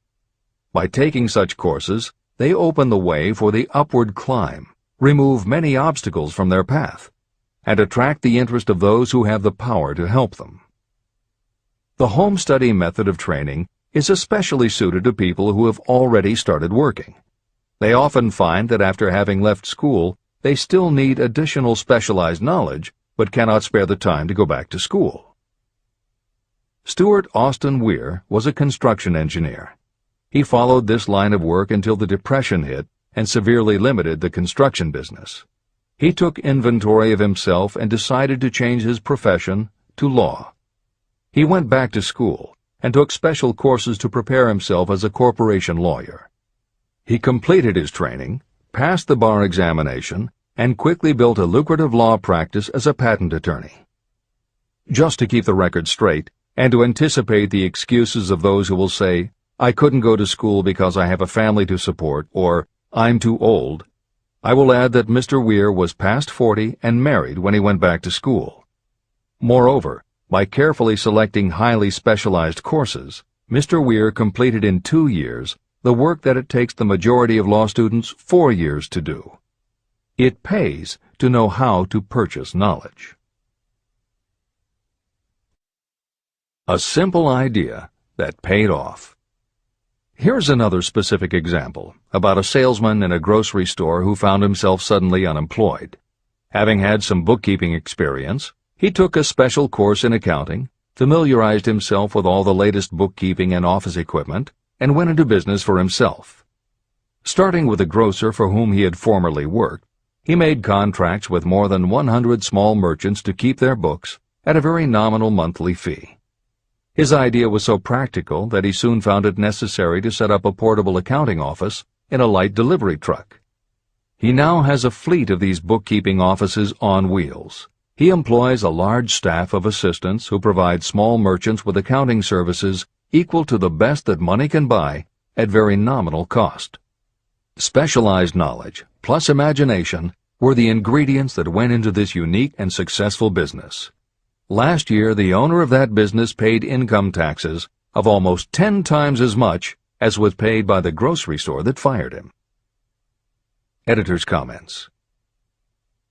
By taking such courses, they open the way for the upward climb, remove many obstacles from their path, and attract the interest of those who have the power to help them. The home study method of training is especially suited to people who have already started working. They often find that after having left school, they still need additional specialized knowledge, but cannot spare the time to go back to school. Stuart Austin Weir was a construction engineer. He followed this line of work until the Depression hit and severely limited the construction business. He took inventory of himself and decided to change his profession to law. He went back to school and took special courses to prepare himself as a corporation lawyer. He completed his training, passed the bar examination, and quickly built a lucrative law practice as a patent attorney. Just to keep the record straight, and to anticipate the excuses of those who will say, "I couldn't go to school because I have a family to support," or "I'm too old," I will add that Mr. Weir was past 40 and married when he went back to school. Moreover, by carefully selecting highly specialized courses, Mr. Weir completed in 2 years the work that it takes the majority of law students 4 years to do. It pays to know how to purchase knowledge. A simple idea that paid off. Here's another specific example about a salesman in a grocery store who found himself suddenly unemployed. Having had some bookkeeping experience, he took a special course in accounting, familiarized himself with all the latest bookkeeping and office equipment, and went into business for himself. Starting with a grocer for whom he had formerly worked, he made contracts with more than 100 small merchants to keep their books at a very nominal monthly fee. His idea was so practical that he soon found it necessary to set up a portable accounting office in a light delivery truck. He now has a fleet of these bookkeeping offices on wheels. He employs a large staff of assistants who provide small merchants with accounting services equal to the best that money can buy at very nominal cost. Specialized knowledge plus imagination were the ingredients that went into this unique and successful business. Last year, the owner of that business paid income taxes of almost 10 times as much as was paid by the grocery store that fired him. Editor's comments.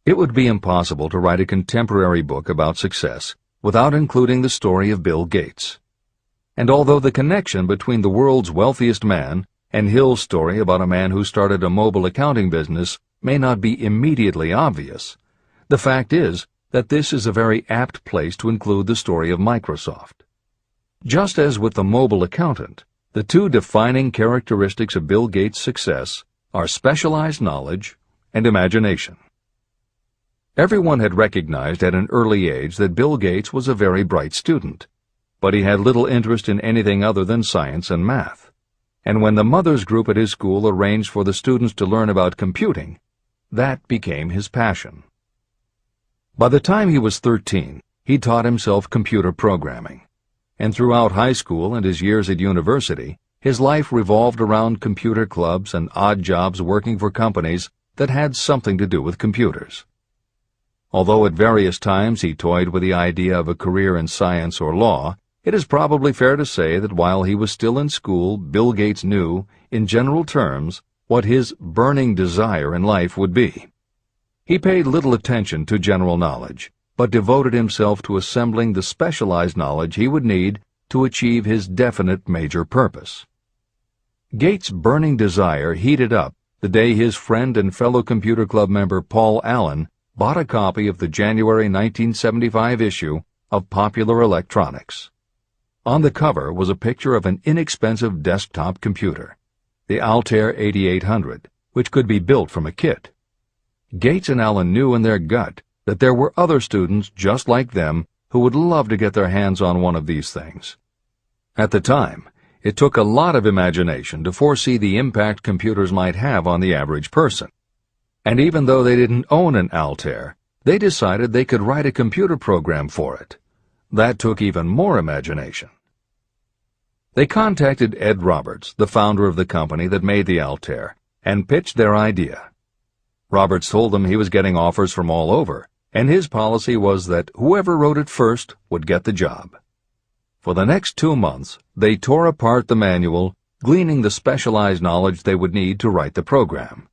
It would be impossible to write a contemporary book about success without including the story of Bill Gates. And although the connection between the world's wealthiest man and Hill's story about a man who started a mobile accounting business may not be immediately obvious, the fact is that this is a very apt place to include the story of Microsoft. Just as with the mobile accountant, The two defining characteristics of Bill Gates' success are specialized knowledge and imagination. Everyone had recognized at an early age that Bill Gates was a very bright student, but he had little interest in anything other than science and math. And when the mothers group at his school arranged for the students to learn about computing, that became his passion. By the time he was 13, he taught himself computer programming, and throughout high school and his years at university, his life revolved around computer clubs and odd jobs working for companies that had something to do with computers. Although at various times he toyed with the idea of a career in science or law, it is probably fair to say that while he was still in school, Bill Gates knew, in general terms, what his burning desire in life would be. He paid little attention to general knowledge, but devoted himself to assembling the specialized knowledge he would need to achieve his definite major purpose. Gates' burning desire heated up the day his friend and fellow computer club member Paul Allen bought a copy of the January 1975 issue of Popular Electronics. On the cover was a picture of an inexpensive desktop computer, the Altair 8800, which could be built from a kit. Gates and Allen knew in their gut that there were other students just like them who would love to get their hands on one of these things. At the time, it took a lot of imagination to foresee the impact computers might have on the average person. And even though they didn't own an Altair, they decided they could write a computer program for it. That took even more imagination. They contacted Ed Roberts, the founder of the company that made the Altair, and pitched their idea. Roberts told them he was getting offers from all over, and his policy was that whoever wrote it first would get the job. For the next 2 months, they tore apart the manual, gleaning the specialized knowledge they would need to write the program.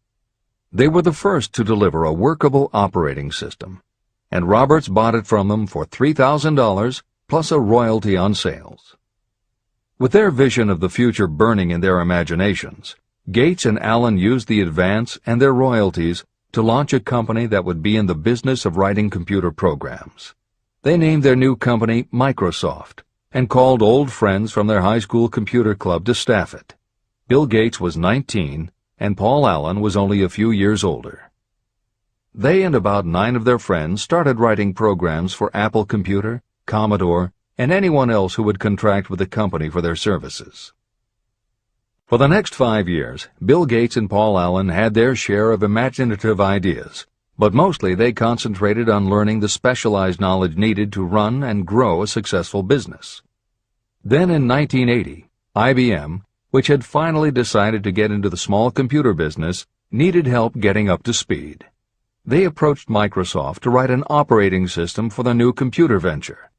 They were the first to deliver a workable operating system, and Roberts bought it from them for $3,000 plus a royalty on sales. With their vision of the future burning in their imaginations, Gates and Allen used the advance and their royalties to launch a company that would be in the business of writing computer programs. They named their new company Microsoft and called old friends from their high school computer club to staff it. Bill Gates was 19, and Paul Allen was only a few years older. They and about 9 of their friends started writing programs for Apple Computer, Commodore, and anyone else who would contract with the company for their services. For the next 5 years, Bill Gates and Paul Allen had their share of imaginative ideas, but mostly they concentrated on learning the specialized knowledge needed to run and grow a successful business. Then in 1980, IBM, which had finally decided to get into the small computer business, needed help getting up to speed. They approached Microsoft to write an operating system for the new computer venture.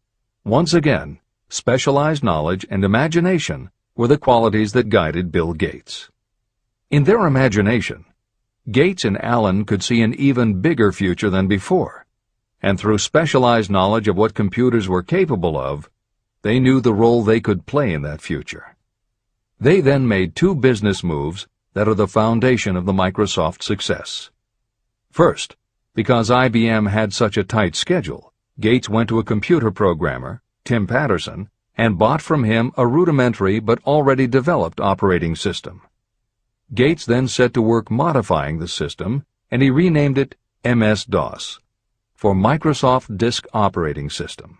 Once again, specialized knowledge and imagination were the qualities that guided Bill Gates. In their imagination, Gates and Allen could see an even bigger future than before, and through specialized knowledge of what computers were capable of, they knew the role they could play in that future. They then made 2 business moves that are the foundation of the Microsoft success. First, because IBM had such a tight schedule, Gates went to a computer programmer, Tim Patterson, and bought from him a rudimentary but already developed operating system. Gates then set to work modifying the system, and he renamed it MS-DOS, for Microsoft Disk Operating System.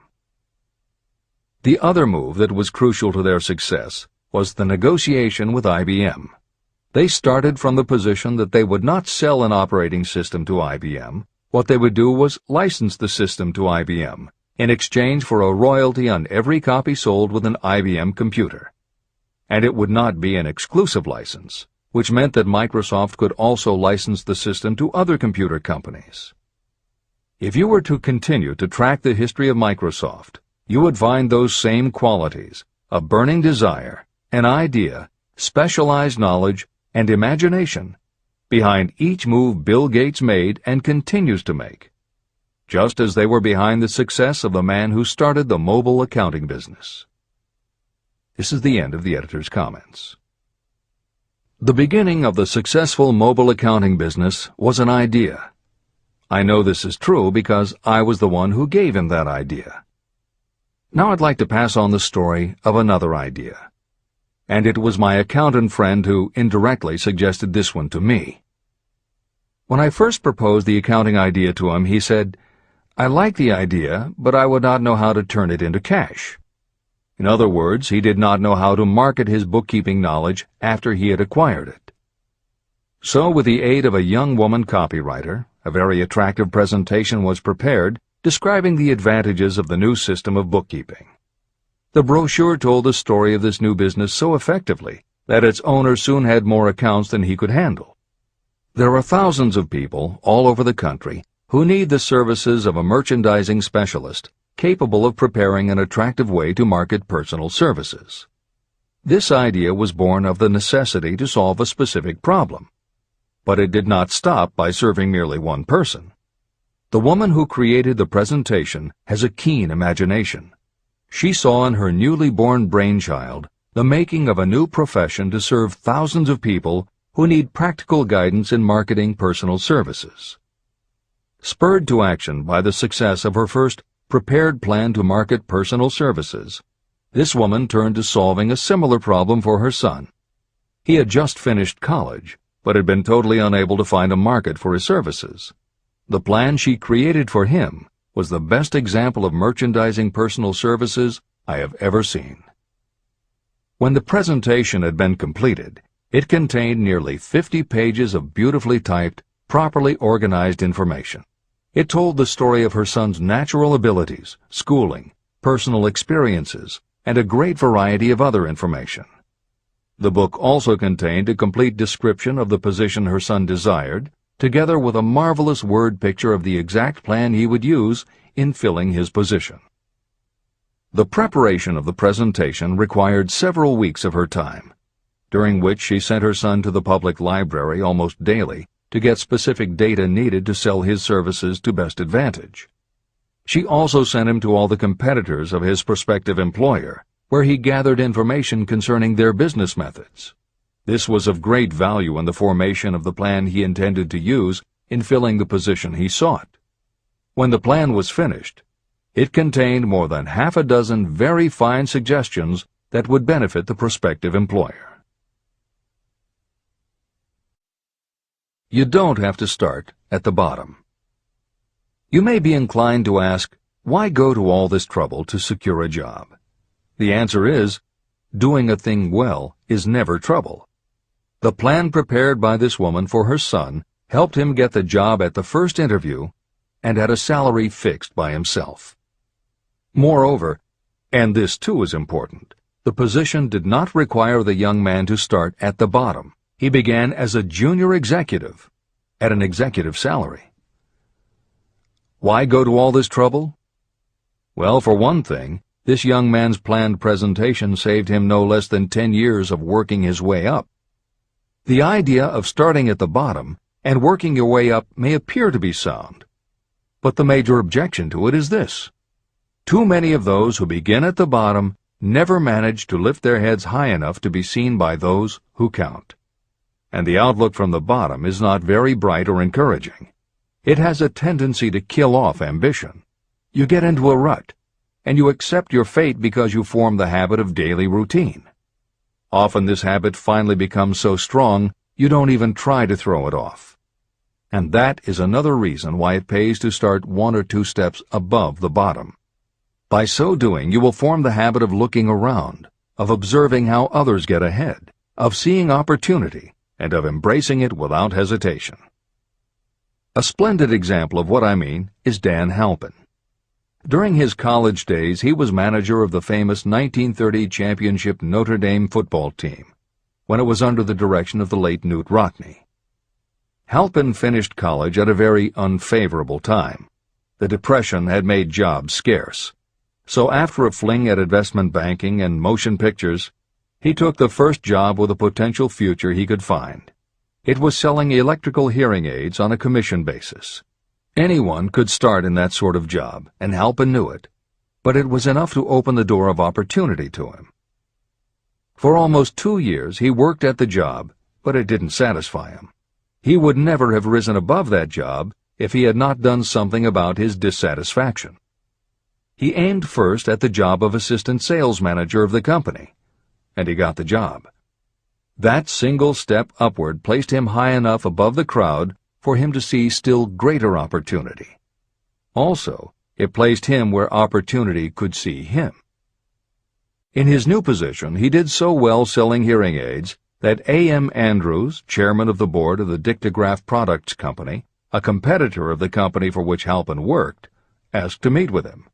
The other move that was crucial to their success was the negotiation with IBM. They started from the position that they would not sell an operating system to IBM. What they would do was license the system to IBM in exchange for a royalty on every copy sold with an IBM computer. And it would not be an exclusive license, which meant that Microsoft could also license the system to other computer companies. If you were to continue to track the history of Microsoft, you would find those same qualities: a burning desire, an idea, specialized knowledge, and imagination behind each move Bill Gates made and continues to make, just as they were behind the success of the man who started the mobile accounting business. This is the end of the editor's comments. The beginning of the successful mobile accounting business was an idea. I know this is true because I was the one who gave him that idea. Now I'd like to pass on the story of another idea. and it was my accountant friend who indirectly suggested this one to me. When I first proposed the accounting idea to him, he said, "I like the idea, but I would not know how to turn it into cash." In other words, he did not know how to market his bookkeeping knowledge after he had acquired it. So, with the aid of a young woman copywriter, a very attractive presentation was prepared describing the advantages of the new system of bookkeeping. The brochure told the story of this new business so effectively that its owner soon had more accounts than he could handle. There are thousands of people all over the country who need the services of a merchandising specialist capable of preparing an attractive way to market personal services. This idea was born of the necessity to solve a specific problem. But it did not stop by serving merely one person. The woman who created the presentation has a keen imagination. She saw in her newly born brainchild the making of a new profession to serve thousands of people who need practical guidance in marketing personal services. Spurred to action by the success of her first prepared plan to market personal services, this woman turned to solving a similar problem for her son. He had just finished college, but had been totally unable to find a market for his services. The plan she created for him was the best example of merchandising personal services I have ever seen. When the presentation had been completed, it contained nearly 50 pages of beautifully typed, properly organized information. It told the story of her son's natural abilities, schooling, personal experiences, and a great variety of other information. The book also contained a complete description of the position her son desired, together with a marvelous word picture of the exact plan he would use in filling his position. The preparation of the presentation required several weeks of her time, during which she sent her son to the public library almost daily to get specific data needed to sell his services to best advantage. She also sent him to all the competitors of his prospective employer, where he gathered information concerning their business methods. This was of great value in the formation of the plan he intended to use in filling the position he sought. When the plan was finished, it contained more than half a dozen very fine suggestions that would benefit the prospective employer. You don't have to start at the bottom. You may be inclined to ask, why go to all this trouble to secure a job? The answer is, doing a thing well is never trouble. The plan prepared by this woman for her son helped him get the job at the first interview and at a salary fixed by himself. Moreover, and this too is important, the position did not require the young man to start at the bottom. He began as a junior executive at an executive salary. Why go to all this trouble? Well, for one thing, this young man's planned presentation saved him no less than 10 years of working his way up. The idea of starting at the bottom and working your way up may appear to be sound, but the major objection to it is this. Too many of those who begin at the bottom never manage to lift their heads high enough to be seen by those who count. And the outlook from the bottom is not very bright or encouraging. It has a tendency to kill off ambition. You get into a rut, and you accept your fate because you form the habit of daily routine. Often this habit finally becomes so strong you don't even try to throw it off. And that is another reason why it pays to start 1 or 2 steps above the bottom. By so doing, you will form the habit of looking around, of observing how others get ahead, of seeing opportunity, and of embracing it without hesitation. A splendid example of what I mean is Dan Halpin. During his college days, he was manager of the famous 1930 championship Notre Dame football team, when it was under the direction of the late Knute Rockne. Halpin finished college at a very unfavorable time. The Depression had made jobs scarce. So after a fling at investment banking and motion pictures, he took the first job with a potential future he could find. It was selling electrical hearing aids on a commission basis. Anyone could start in that sort of job, and Halpin knew it, but it was enough to open the door of opportunity to him. For almost 2 years he worked at the job, but it didn't satisfy him. He would never have risen above that job if he had not done something about his dissatisfaction. He aimed first at the job of assistant sales manager of the company, and he got the job. That single step upward placed him high enough above the crowd for him to see still greater opportunity. Also, it placed him where opportunity could see him. In his new position, he did so well selling hearing aids that A.M. Andrews, chairman of the board of the Dictograph Products Company, a competitor of the company for which Halpin worked, asked to meet with him.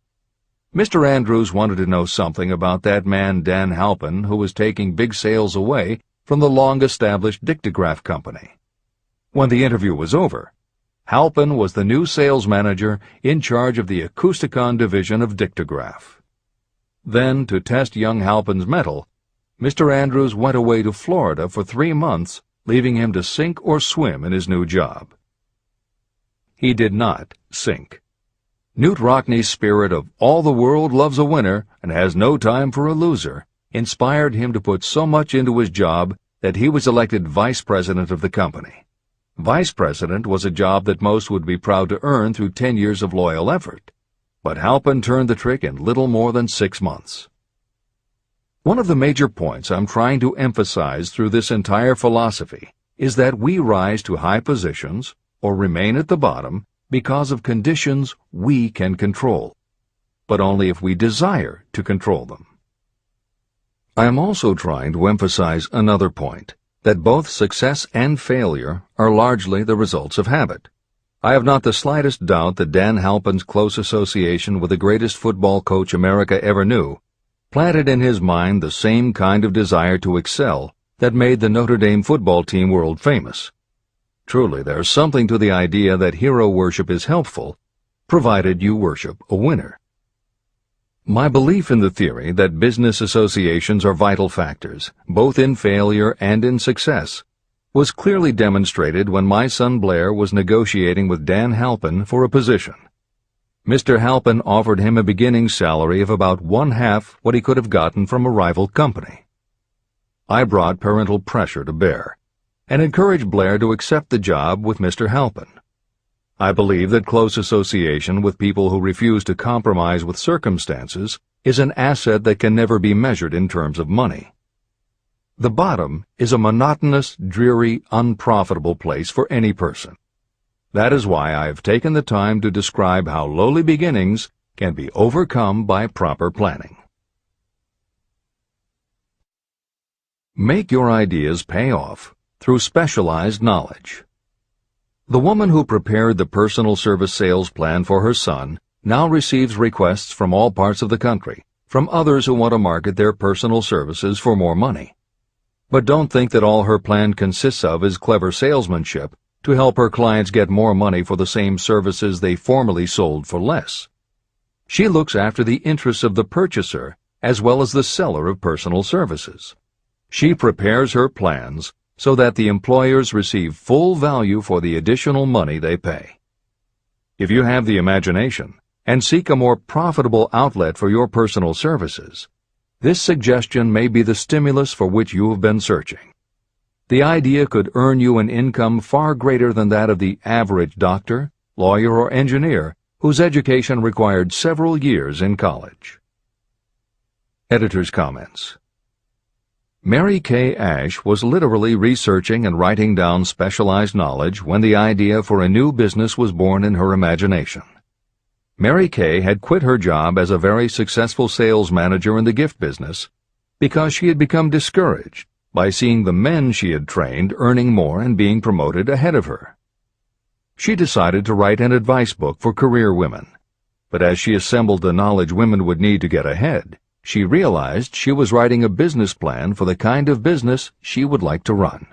Mr. Andrews wanted to know something about that man Dan Halpin, who was taking big sales away from the long-established Dictograph Company. When the interview was over, Halpin was the new sales manager in charge of the Acousticon division of Dictograph. Then, to test young Halpin's mettle, Mr. Andrews went away to Florida for 3 months, leaving him to sink or swim in his new job. He did not sink. Knute Rockne's spirit of all the world loves a winner and has no time for a loser inspired him to put so much into his job that he was elected vice president of the company. Vice president was a job that most would be proud to earn through 10 years of loyal effort, but Halpin turned the trick in little more than 6 months. One of the major points I'm trying to emphasize through this entire philosophy is that we rise to high positions or remain at the bottom because of conditions we can control, but only if we desire to control them. I am also trying to emphasize another point, that both success and failure are largely the results of habit. I have not the slightest doubt that Dan Halpin's close association with the greatest football coach America ever knew planted in his mind the same kind of desire to excel that made the Notre Dame football team world famous. Truly, there's something to the idea that hero worship is helpful, provided you worship a winner. My belief in the theory that business associations are vital factors, both in failure and in success, was clearly demonstrated when my son Blair was negotiating with Dan Halpin for a position. Mr. Halpin offered him a beginning salary of about 1/2 what he could have gotten from a rival company. I brought parental pressure to bear, and encouraged Blair to accept the job with Mr. Halpin. I believe that close association with people who refuse to compromise with circumstances is an asset that can never be measured in terms of money. The bottom is a monotonous, dreary, unprofitable place for any person. That is why I have taken the time to describe how lowly beginnings can be overcome by proper planning. Make your ideas pay off through specialized knowledge. The woman who prepared the personal service sales plan for her son now receives requests from all parts of the country, from others who want to market their personal services for more money. But don't think that all her plan consists of is clever salesmanship to help her clients get more money for the same services they formerly sold for less. She looks after the interests of the purchaser as well as the seller of personal services. She prepares her plans so that the employers receive full value for the additional money they pay. If you have the imagination and seek a more profitable outlet for your personal services, this suggestion may be the stimulus for which you have been searching. The idea could earn you an income far greater than that of the average doctor, lawyer, or engineer whose education required several years in college. Editor's comments. Mary Kay Ash was literally researching and writing down specialized knowledge when the idea for a new business was born in her imagination. Mary Kay had quit her job as a very successful sales manager in the gift business because she had become discouraged by seeing the men she had trained earning more and being promoted ahead of her. She decided to write an advice book for career women, but as she assembled the knowledge women would need to get ahead, she realized she was writing a business plan for the kind of business she would like to run.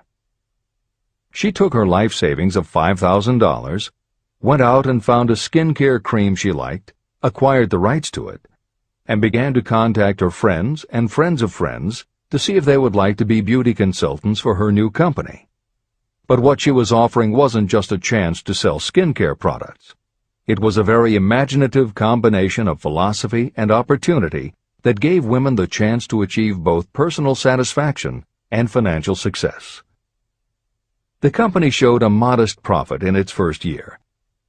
She took her life savings of $5,000, went out and found a skincare cream she liked, acquired the rights to it, and began to contact her friends and friends of friends to see if they would like to be beauty consultants for her new company. But what she was offering wasn't just a chance to sell skincare products. It was a very imaginative combination of philosophy and opportunity that gave women the chance to achieve both personal satisfaction and financial success. The company showed a modest profit in its first year,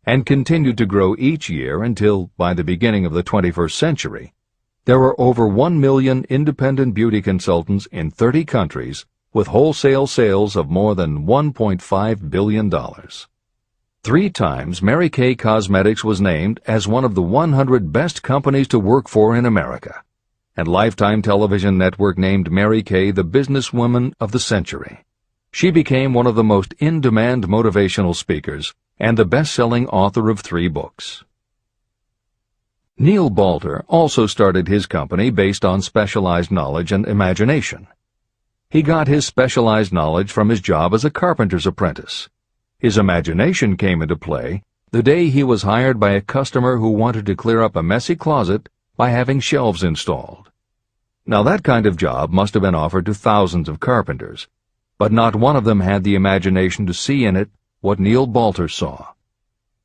and continued to grow each year until, by the beginning of the 21st century, There are over 1 million independent beauty consultants in 30 countries with wholesale sales of more than $1.5 billion. 3 times Mary Kay Cosmetics was named as one of the 100 best companies to work for in America, and Lifetime Television Network named Mary Kay the businesswoman of the century. She became one of the most in-demand motivational speakers and the best-selling author of 3 books. Neil Balter also started his company based on specialized knowledge and imagination. He got his specialized knowledge from his job as a carpenter's apprentice. His imagination came into play the day he was hired by a customer who wanted to clear up a messy closet by having shelves installed. Now that kind of job must have been offered to thousands of carpenters, but not one of them had the imagination to see in it what Neil Balter saw.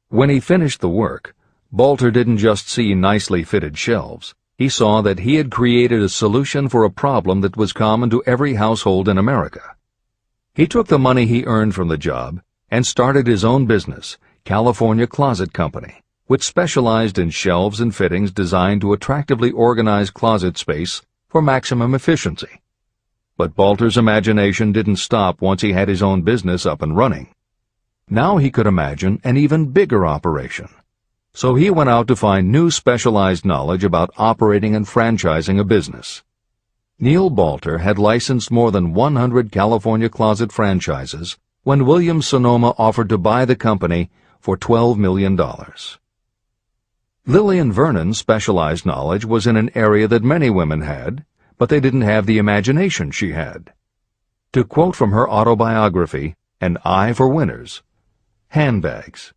When he finished the work, Balter didn't just see nicely fitted shelves. He saw that he had created a solution for a problem that was common to every household in America. He took the money he earned from the job and started his own business, California Closet Company, which specialized in shelves and fittings designed to attractively organize closet space for maximum efficiency. But Balter's imagination didn't stop once he had his own business up and running. Now he could imagine an even bigger operation. So he went out to find new specialized knowledge about operating and franchising a business. Neil Balter had licensed more than 100 California closet franchises when Williams-Sonoma offered to buy the company for $12 million. Lillian Vernon's specialized knowledge was in an area that many women had, but they didn't have the imagination she had. To quote from her autobiography, An Eye for Winners, handbags.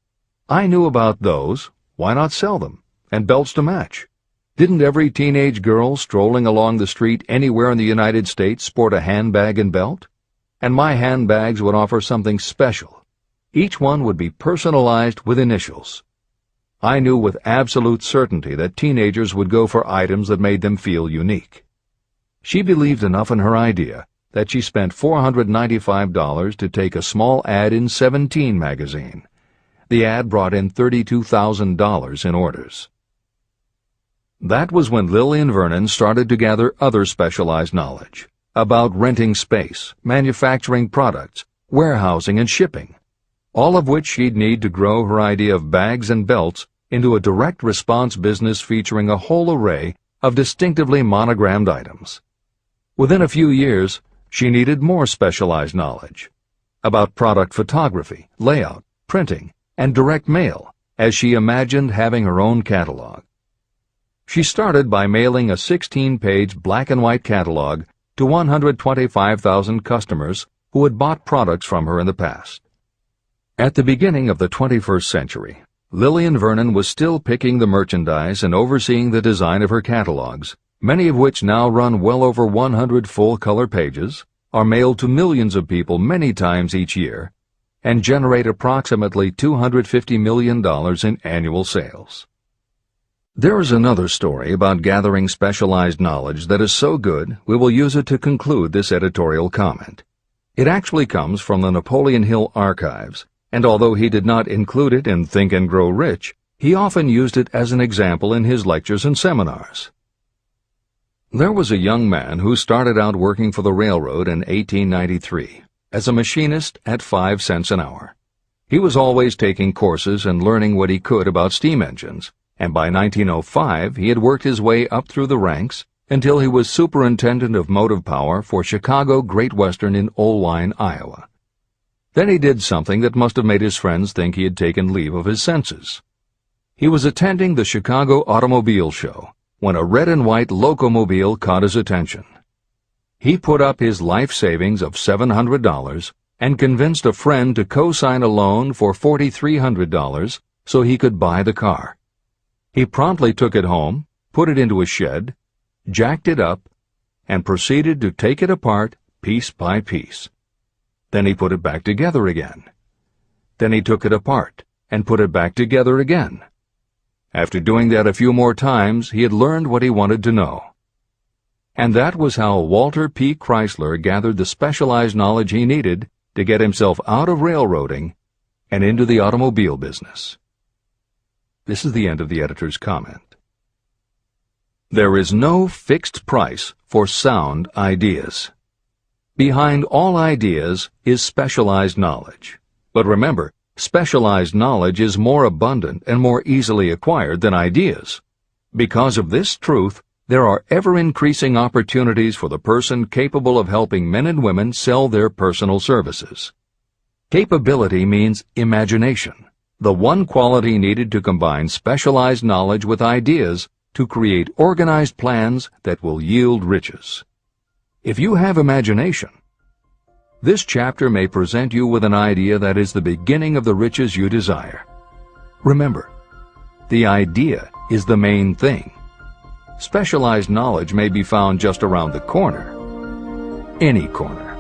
I knew about those. Why not sell them? And belts to match. Didn't every teenage girl strolling along the street anywhere in the United States sport a handbag and belt? And my handbags would offer something special. Each one would be personalized with initials. I knew with absolute certainty that teenagers would go for items that made them feel unique. She believed enough in her idea that she spent $495 to take a small ad in 17 magazine. The ad brought in $32,000 in orders. That was when Lillian Vernon started to gather other specialized knowledge about renting space, manufacturing products, warehousing, and shipping, all of which she'd need to grow her idea of bags and belts into a direct response business featuring a whole array of distinctively monogrammed items. Within a few years, she needed more specialized knowledge about product photography, layout, printing, and direct mail, as she imagined having her own catalog. She started by mailing a 16-page black-and-white catalog to 125,000 customers who had bought products from her in the past. At the beginning of the 21st century, Lillian Vernon was still picking the merchandise and overseeing the design of her catalogs, many of which now run well over 100 full-color pages, are mailed to millions of people many times each year, and generate approximately $250 million in annual sales. There is another story about gathering specialized knowledge that is so good we will use it to conclude this editorial comment. It actually comes from the Napoleon Hill archives, and although he did not include it in Think and Grow Rich, he often used it as an example in his lectures and seminars. There was a young man who started out working for the railroad in 1893. As a machinist at 5 cents an hour. He was always taking courses and learning what he could about steam engines, and by 1905 he had worked his way up through the ranks until he was superintendent of motive power for Chicago Great Western in Olwine, Iowa. Then he did something that must have made his friends think he had taken leave of his senses. He was attending the Chicago Automobile Show when a red and white locomobile caught his attention. He put up his life savings of $700 and convinced a friend to co-sign a loan for $4,300 so he could buy the car. He promptly took it home, put it into a shed, jacked it up, and proceeded to take it apart piece by piece. Then he put it back together again. Then he took it apart and put it back together again. After doing that a few more times, he had learned what he wanted to know. And that was how Walter P. Chrysler gathered the specialized knowledge he needed to get himself out of railroading and into the automobile business. This is the end of the editor's comment. There is no fixed price for sound ideas. Behind all ideas is specialized knowledge. But remember, specialized knowledge is more abundant and more easily acquired than ideas. Because of this truth, there are ever-increasing opportunities for the person capable of helping men and women sell their personal services. Capability means imagination, the one quality needed to combine specialized knowledge with ideas to create organized plans that will yield riches. If you have imagination, this chapter may present you with an idea that is the beginning of the riches you desire. Remember, the idea is the main thing. Specialized knowledge may be found just around the corner. Any corner.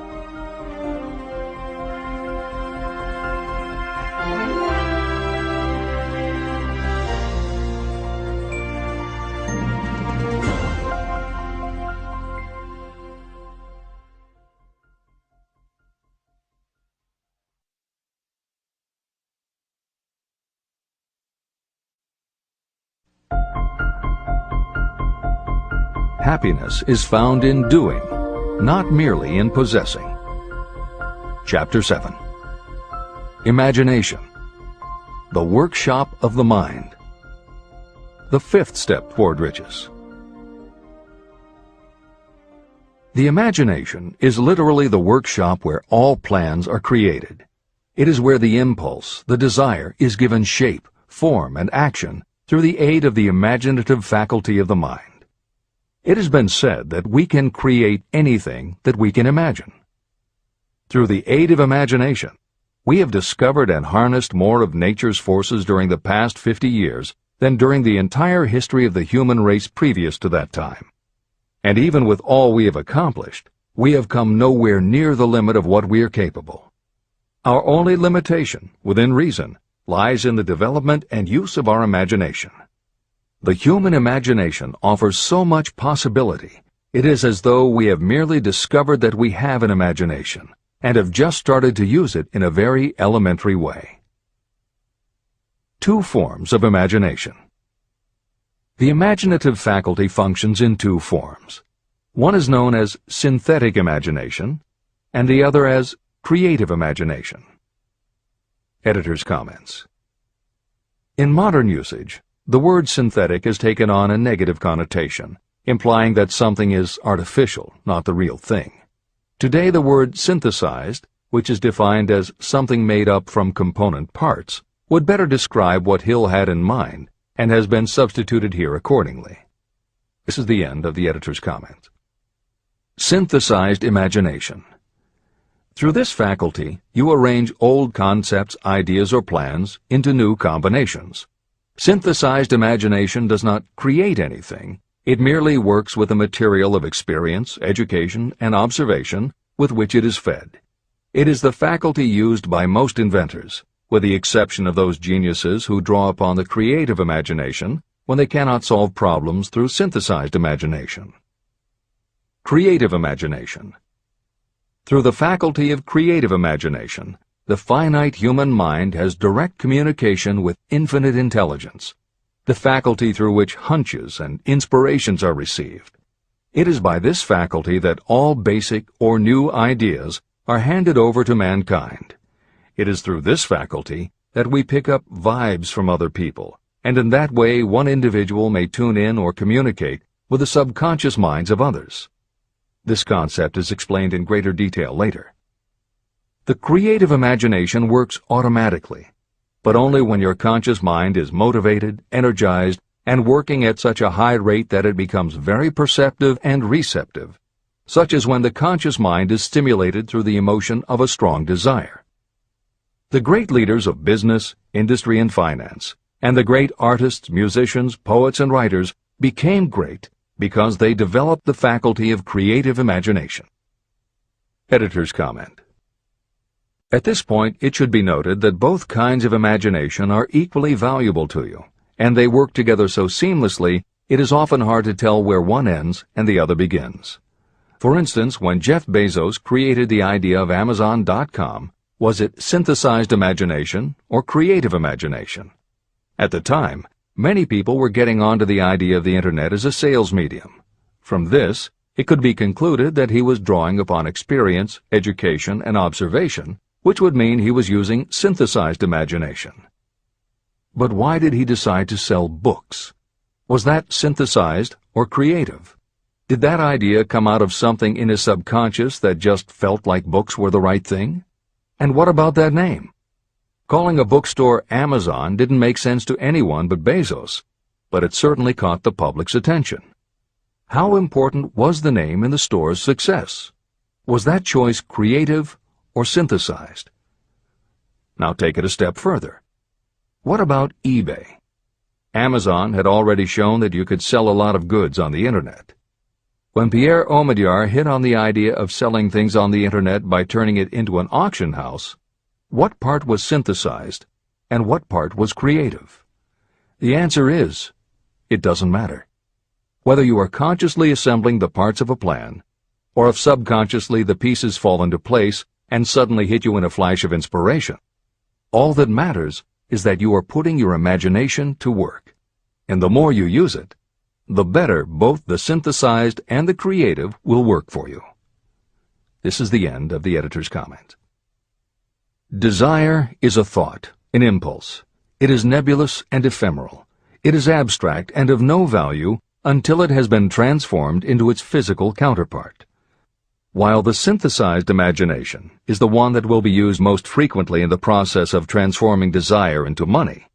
Happiness is found in doing, not merely in possessing. Chapter 7. Imagination, the workshop of the mind. The fifth step toward riches. The imagination is literally the workshop where all plans are created. It is where the impulse, the desire, is given shape, form, and action through the aid of the imaginative faculty of the mind. It has been said that we can create anything that we can imagine. Through the aid of imagination, we have discovered and harnessed more of nature's forces during the past 50 years than during the entire history of the human race previous to that time. And even with all we have accomplished, we have come nowhere near the limit of what we are capable. Our only limitation, within reason, lies in the development and use of our imagination. The human imagination offers so much possibility, it is as though we have merely discovered that we have an imagination, and have just started to use it in a very elementary way. Two forms of imagination. The imaginative faculty functions in two forms. One is known as synthetic imagination, and the other as creative imagination. Editor's comments. In modern usage, the word synthetic has taken on a negative connotation, implying that something is artificial, not the real thing. Today the word synthesized, which is defined as something made up from component parts, would better describe what Hill had in mind, and has been substituted here accordingly. This is the end of the editor's comment. Synthesized imagination. Through this faculty, you arrange old concepts, ideas, or plans into new combinations. Synthesized imagination does not create anything. It merely works with the material of experience, education, and observation with which it is fed. It is the faculty used by most inventors, with the exception of those geniuses who draw upon the creative imagination when they cannot solve problems through synthesized imagination. Creative imagination. Through the faculty of creative imagination, the finite human mind has direct communication with infinite intelligence, the faculty through which hunches and inspirations are received. It is by this faculty that all basic or new ideas are handed over to mankind. It is through this faculty that we pick up vibes from other people, and in that way one individual may tune in or communicate with the subconscious minds of others. This concept is explained in greater detail later. The creative imagination works automatically, but only when your conscious mind is motivated, energized, and working at such a high rate that it becomes very perceptive and receptive, such as when the conscious mind is stimulated through the emotion of a strong desire. The great leaders of business, industry, and finance, and the great artists, musicians, poets, and writers became great because they developed the faculty of creative imagination. Editor's comment. At this point, it should be noted that both kinds of imagination are equally valuable to you, and they work together so seamlessly, it is often hard to tell where one ends and the other begins. For instance, when Jeff Bezos created the idea of Amazon.com, was it synthesized imagination or creative imagination? At the time, Many people were getting onto the idea of the Internet as a sales medium. From this, it could be concluded that he was drawing upon experience, education, and observation, which would mean he was using synthesized imagination. But why did he decide to sell books? Was that synthesized or creative? Did that idea come out of something in his subconscious that just felt like books were the right thing? And what about that name? Calling a bookstore Amazon didn't make sense to anyone but Bezos, but it certainly caught the public's attention. How important was the name in the store's success? Was that choice creative or synthesized? Now take it a step further. What about eBay? Amazon had already shown that you could sell a lot of goods on the Internet. When Pierre Omidyar hit on the idea of selling things on the Internet by turning it into an auction house, what part was synthesized and what part was creative? The answer is, it doesn't matter. Whether you are consciously assembling the parts of a plan, or if subconsciously the pieces fall into place and suddenly hit you in a flash of inspiration, all that matters is that you are putting your imagination to work. And the more you use it, the better both the synthesized and the creative will work for you. This is the end of the editor's comment. Desire is a thought, an impulse. It is nebulous and ephemeral. It is abstract and of no value until it has been transformed into its physical counterpart. While the synthesized imagination is the one that will be used most frequently in the process of transforming desire into money,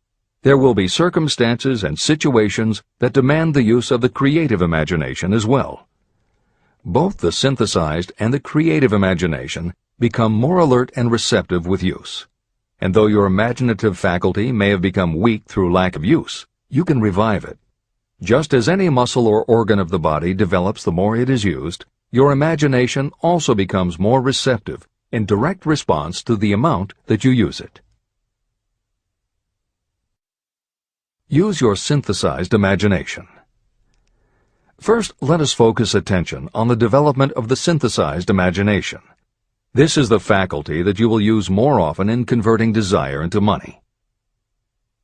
there will be circumstances and situations that demand the use of the creative imagination as well. Both the synthesized and the creative imagination become more alert and receptive with use. And though your imaginative faculty may have become weak through lack of use, you can revive it. Just as any muscle or organ of the body develops the more it is used, your imagination also becomes more receptive in direct response to the amount that you use it. Use your synthesized imagination. First, let us focus attention on the development of the synthesized imagination. This is the faculty that you will use more often in converting desire into money.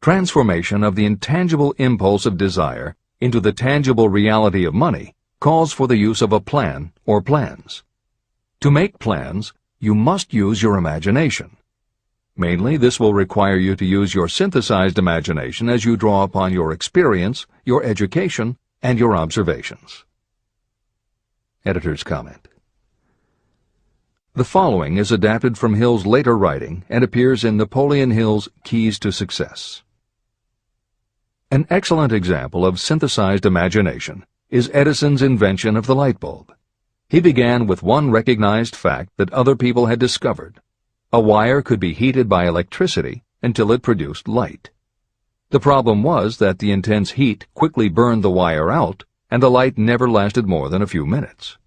Transformation of the intangible impulse of desire into the tangible reality of money calls for the use of a plan or plans. To make plans, you must use your imagination. Mainly, this will require you to use your synthesized imagination as you draw upon your experience, your education, and your observations. Editor's comment. The following is adapted from Hill's later writing and appears in Napoleon Hill's Keys to Success. An excellent example of synthesized imagination is Edison's invention of the light bulb. He began with one recognized fact that other people had discovered. A wire could be heated by electricity until it produced light. The problem was that the intense heat quickly burned the wire out, and the light never lasted more than a few minutes.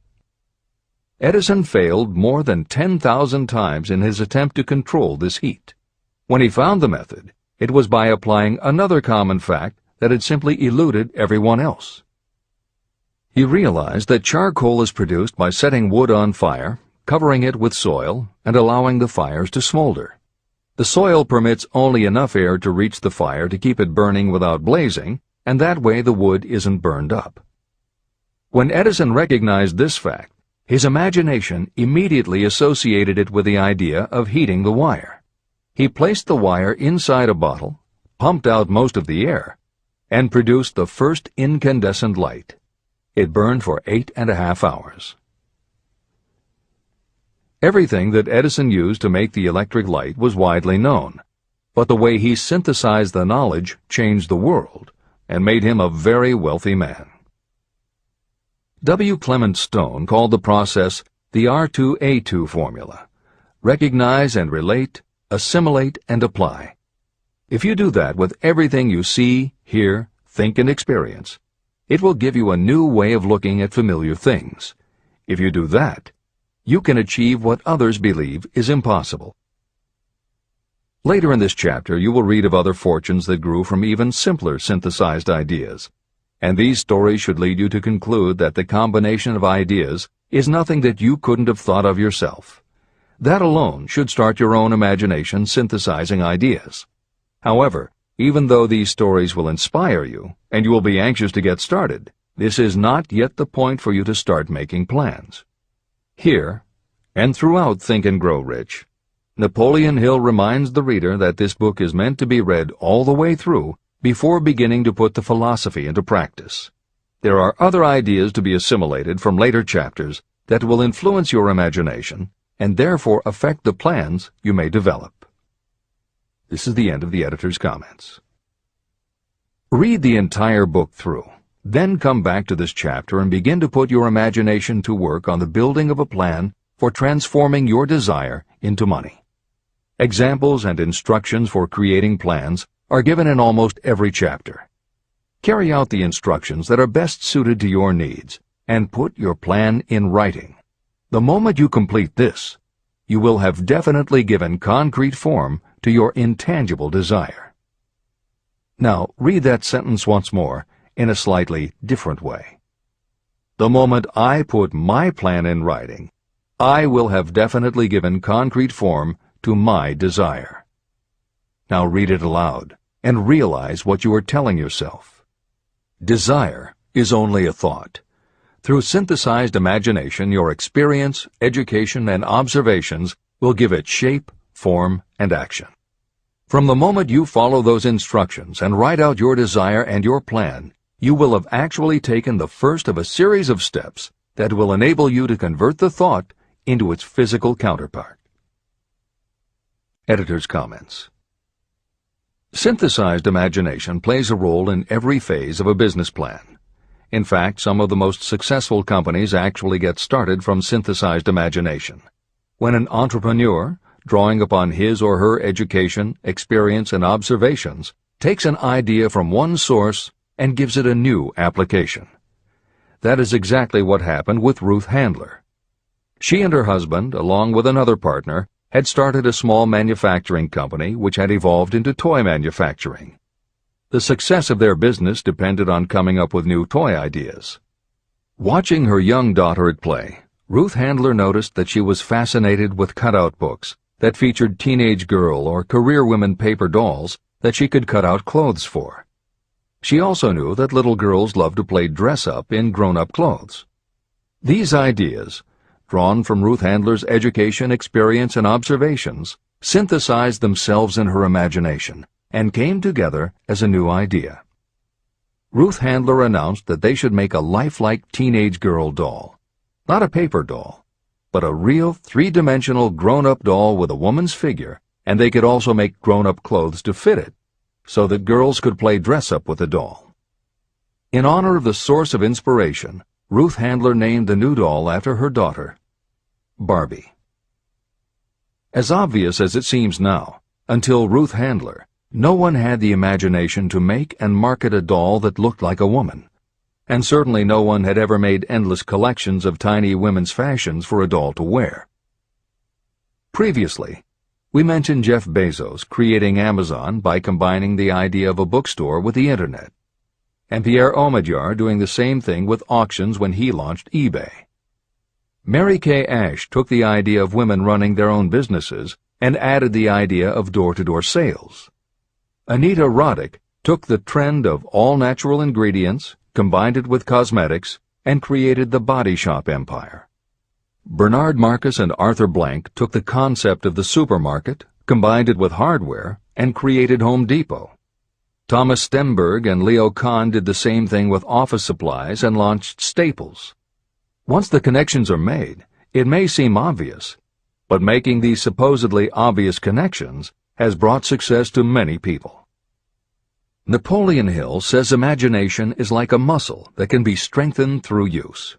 Edison failed more than 10,000 times in his attempt to control this heat. When he found the method, it was by applying another common fact that had simply eluded everyone else. He realized that charcoal is produced by setting wood on fire, covering it with soil, and allowing the fires to smolder. The soil permits only enough air to reach the fire to keep it burning without blazing, and that way the wood isn't burned up. When Edison recognized this fact, his imagination immediately associated it with the idea of heating the wire. He placed the wire inside a bottle, pumped out most of the air, and produced the first incandescent light. It burned for 8.5 hours. Everything that Edison used to make the electric light was widely known, but the way he synthesized the knowledge changed the world and made him a very wealthy man. W. Clement Stone called the process the R2A2 formula: recognize and relate, assimilate and apply. If you do that with everything you see, hear, think, and experience, it will give you a new way of looking at familiar things. If you do that, you can achieve what others believe is impossible. Later in this chapter, you will read of other fortunes that grew from even simpler synthesized ideas. And these stories should lead you to conclude that the combination of ideas is nothing that you couldn't have thought of yourself. That alone should start your own imagination synthesizing ideas. However, Even though these stories will inspire you, and you will be anxious to get started, this is not yet the point for you to start making plans. Here, and throughout Think and Grow Rich, Napoleon Hill reminds the reader that this book is meant to be read all the way through before beginning to put the philosophy into practice. There are other ideas to be assimilated from later chapters that will influence your imagination and therefore affect the plans you may develop. This is the end of the editor's comments. Read the entire book through, then come back to this chapter and begin to put your imagination to work on the building of a plan for transforming your desire into money. Examples and instructions for creating plans are given in almost every chapter. Carry out the instructions that are best suited to your needs and put your plan in writing. The moment you complete this, you will have definitely given concrete form to your intangible desire. Now, read that sentence once more in a slightly different way. The moment I put my plan in writing, I will have definitely given concrete form to my desire. Now read it aloud and realize what you are telling yourself. Desire is only a thought. Through synthesized imagination, your experience, education, and observations will give it shape, form, and action. From the moment you follow those instructions and write out your desire and your plan, you will have actually taken the first of a series of steps that will enable you to convert the thought into its physical counterpart. Editor's comments. Synthesized imagination plays a role in every phase of a business plan. In fact, some of the most successful companies actually get started from synthesized imagination. When an entrepreneur, drawing upon his or her education, experience, and observations, takes an idea from one source and gives it a new application. That is exactly what happened with Ruth Handler. She and her husband, along with another partner, had started a small manufacturing company which had evolved into toy manufacturing. The success of their business depended on coming up with new toy ideas. Watching her young daughter at play, Ruth Handler noticed that she was fascinated with cutout books that featured teenage girl or career women paper dolls that she could cut out clothes for. She also knew that little girls loved to play dress-up in grown-up clothes. These ideas, drawn from Ruth Handler's education, experience, and observations, synthesized themselves in her imagination and came together as a new idea. Ruth Handler announced that they should make a lifelike teenage girl doll. Not a paper doll, but a real three-dimensional grown-up doll with a woman's figure, and they could also make grown-up clothes to fit it, so that girls could play dress-up with the doll. In honor of the source of inspiration, Ruth Handler named the new doll after her daughter, Barbie. As obvious as it seems now, until Ruth Handler, no one had the imagination to make and market a doll that looked like a woman, and certainly no one had ever made endless collections of tiny women's fashions for a doll to wear. Previously, we mentioned Jeff Bezos creating Amazon by combining the idea of a bookstore with the Internet, and Pierre Omidyar doing the same thing with auctions when he launched eBay. Mary Kay Ash took the idea of women running their own businesses and added the idea of door-to-door sales. Anita Roddick took the trend of all-natural ingredients, combined it with cosmetics, and created the body shop empire. Bernard Marcus and Arthur Blank took the concept of the supermarket, combined it with hardware, and created Home Depot. Thomas Stemberg and Leo Kahn did the same thing with office supplies and launched Staples. Once the connections are made, it may seem obvious, but making these supposedly obvious connections has brought success to many people. Napoleon Hill says imagination is like a muscle that can be strengthened through use.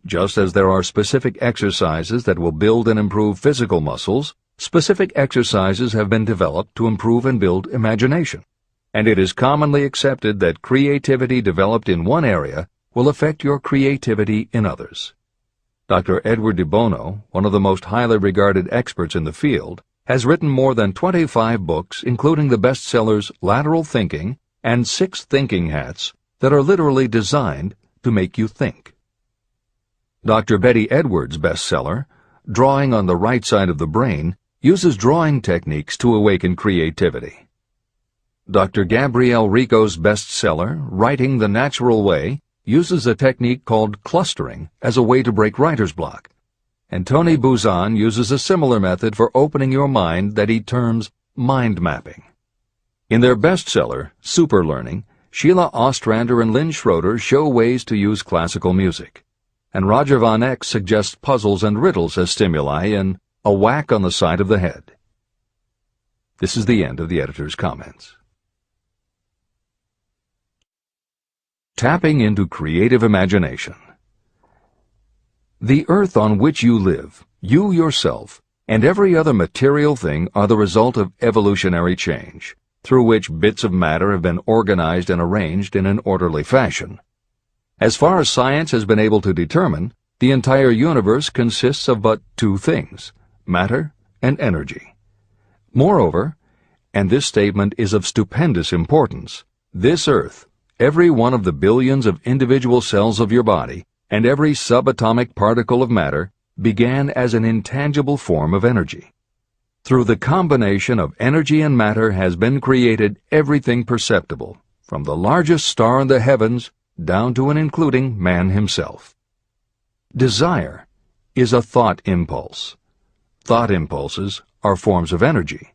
Just as there are specific exercises that will build and improve physical muscles, specific exercises have been developed to improve and build imagination, and it is commonly accepted that creativity developed in one area will affect your creativity in others. Dr. Edward de Bono, one of the most highly regarded experts in the field, has written more than 25 books, including the bestsellers Lateral Thinking and 6 Thinking Hats, that are literally designed to make you think. Dr. Betty Edwards' bestseller, Drawing on the Right Side of the Brain, uses drawing techniques to awaken creativity. Dr. Gabrielle Rico's bestseller, Writing the Natural Way, uses a technique called clustering as a way to break writer's block. And Tony Buzan uses a similar method for opening your mind that he terms mind mapping. In their bestseller, Super Learning, Sheila Ostrander and Lynn Schroeder show ways to use classical music. And Roger Von Eck suggests puzzles and riddles as stimuli in A Whack on the Side of the Head. This is the end of the editor's comments. Tapping into creative imagination. The earth on which you live, you yourself, and every other material thing are the result of evolutionary change, through which bits of matter have been organized and arranged in an orderly fashion. As far as science has been able to determine, the entire universe consists of but two things, matter and energy. Moreover, and this statement is of stupendous importance, this earth, every one of the billions of individual cells of your body, and every subatomic particle of matter began as an intangible form of energy. Through the combination of energy and matter has been created everything perceptible, from the largest star in the heavens down to and including man himself. Desire is a thought impulse. Thought impulses are forms of energy.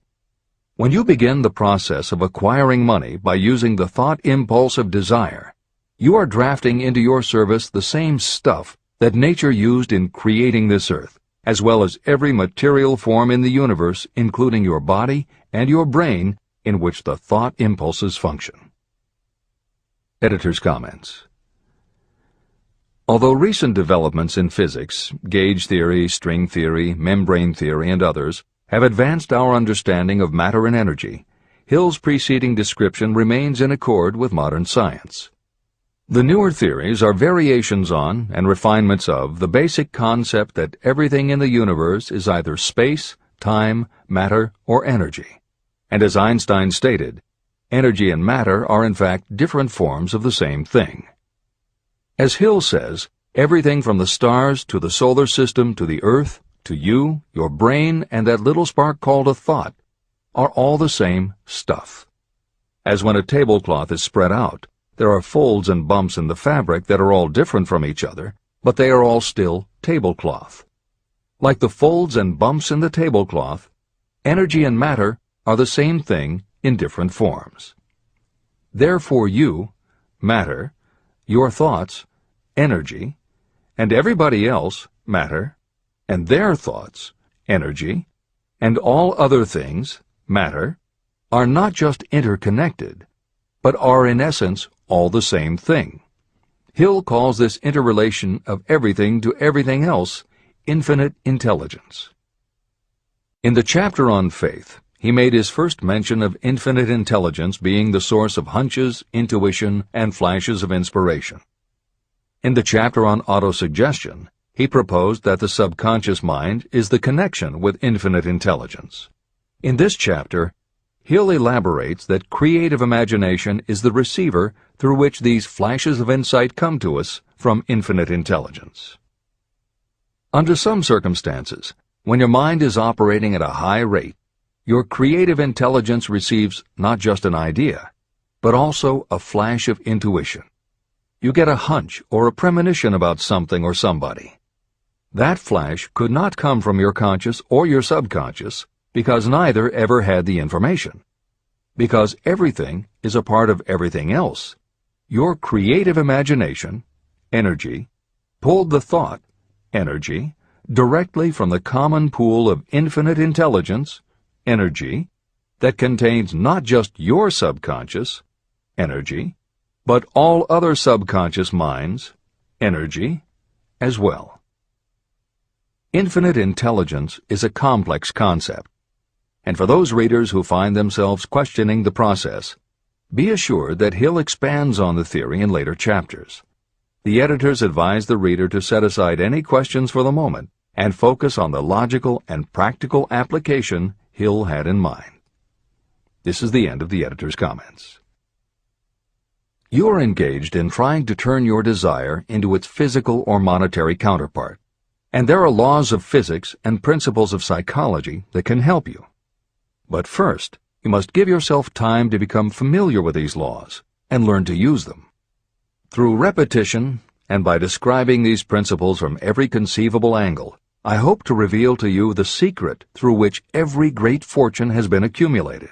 When you begin the process of acquiring money by using the thought impulse of desire, you are drafting into your service the same stuff that nature used in creating this earth, as well as every material form in the universe, including your body and your brain, in which the thought impulses function. Editor's comments. Although recent developments in physics, gauge theory, string theory, membrane theory, and others, have advanced our understanding of matter and energy, Hill's preceding description remains in accord with modern science. The newer theories are variations on and refinements of the basic concept that everything in the universe is either space, time, matter, or energy. And as Einstein stated, energy and matter are in fact different forms of the same thing. As Hill says, everything from the stars to the solar system to the earth, to you, your brain, and that little spark called a thought, are all the same stuff. As when a tablecloth is spread out, there are folds and bumps in the fabric that are all different from each other, but they are all still tablecloth. Like the folds and bumps in the tablecloth, energy and matter are the same thing in different forms. Therefore you, matter, your thoughts, energy, and everybody else, matter, and their thoughts, energy, and all other things, matter, are not just interconnected, but are in essence all the same thing. Hill calls this interrelation of everything to everything else infinite intelligence. In the chapter on faith, he made his first mention of infinite intelligence being the source of hunches, intuition, and flashes of inspiration. In the chapter on autosuggestion, he proposed that the subconscious mind is the connection with infinite intelligence. In this chapter, Hill elaborates that creative imagination is the receiver through which these flashes of insight come to us from infinite intelligence. Under some circumstances, when your mind is operating at a high rate, your creative intelligence receives not just an idea, but also a flash of intuition. You get a hunch or a premonition about something or somebody. That flash could not come from your conscious or your subconscious, because neither ever had the information. Because everything is a part of everything else, your creative imagination, energy, pulled the thought, energy, directly from the common pool of infinite intelligence, energy, that contains not just your subconscious, energy, but all other subconscious minds, energy, as well. Infinite intelligence is a complex concept, and for those readers who find themselves questioning the process, be assured that Hill expands on the theory in later chapters. The editors advise the reader to set aside any questions for the moment and focus on the logical and practical application Hill had in mind. This is the end of the editor's comments. You are engaged in trying to turn your desire into its physical or monetary counterpart, and there are laws of physics and principles of psychology that can help you. But first, you must give yourself time to become familiar with these laws and learn to use them. Through repetition, and by describing these principles from every conceivable angle, I hope to reveal to you the secret through which every great fortune has been accumulated.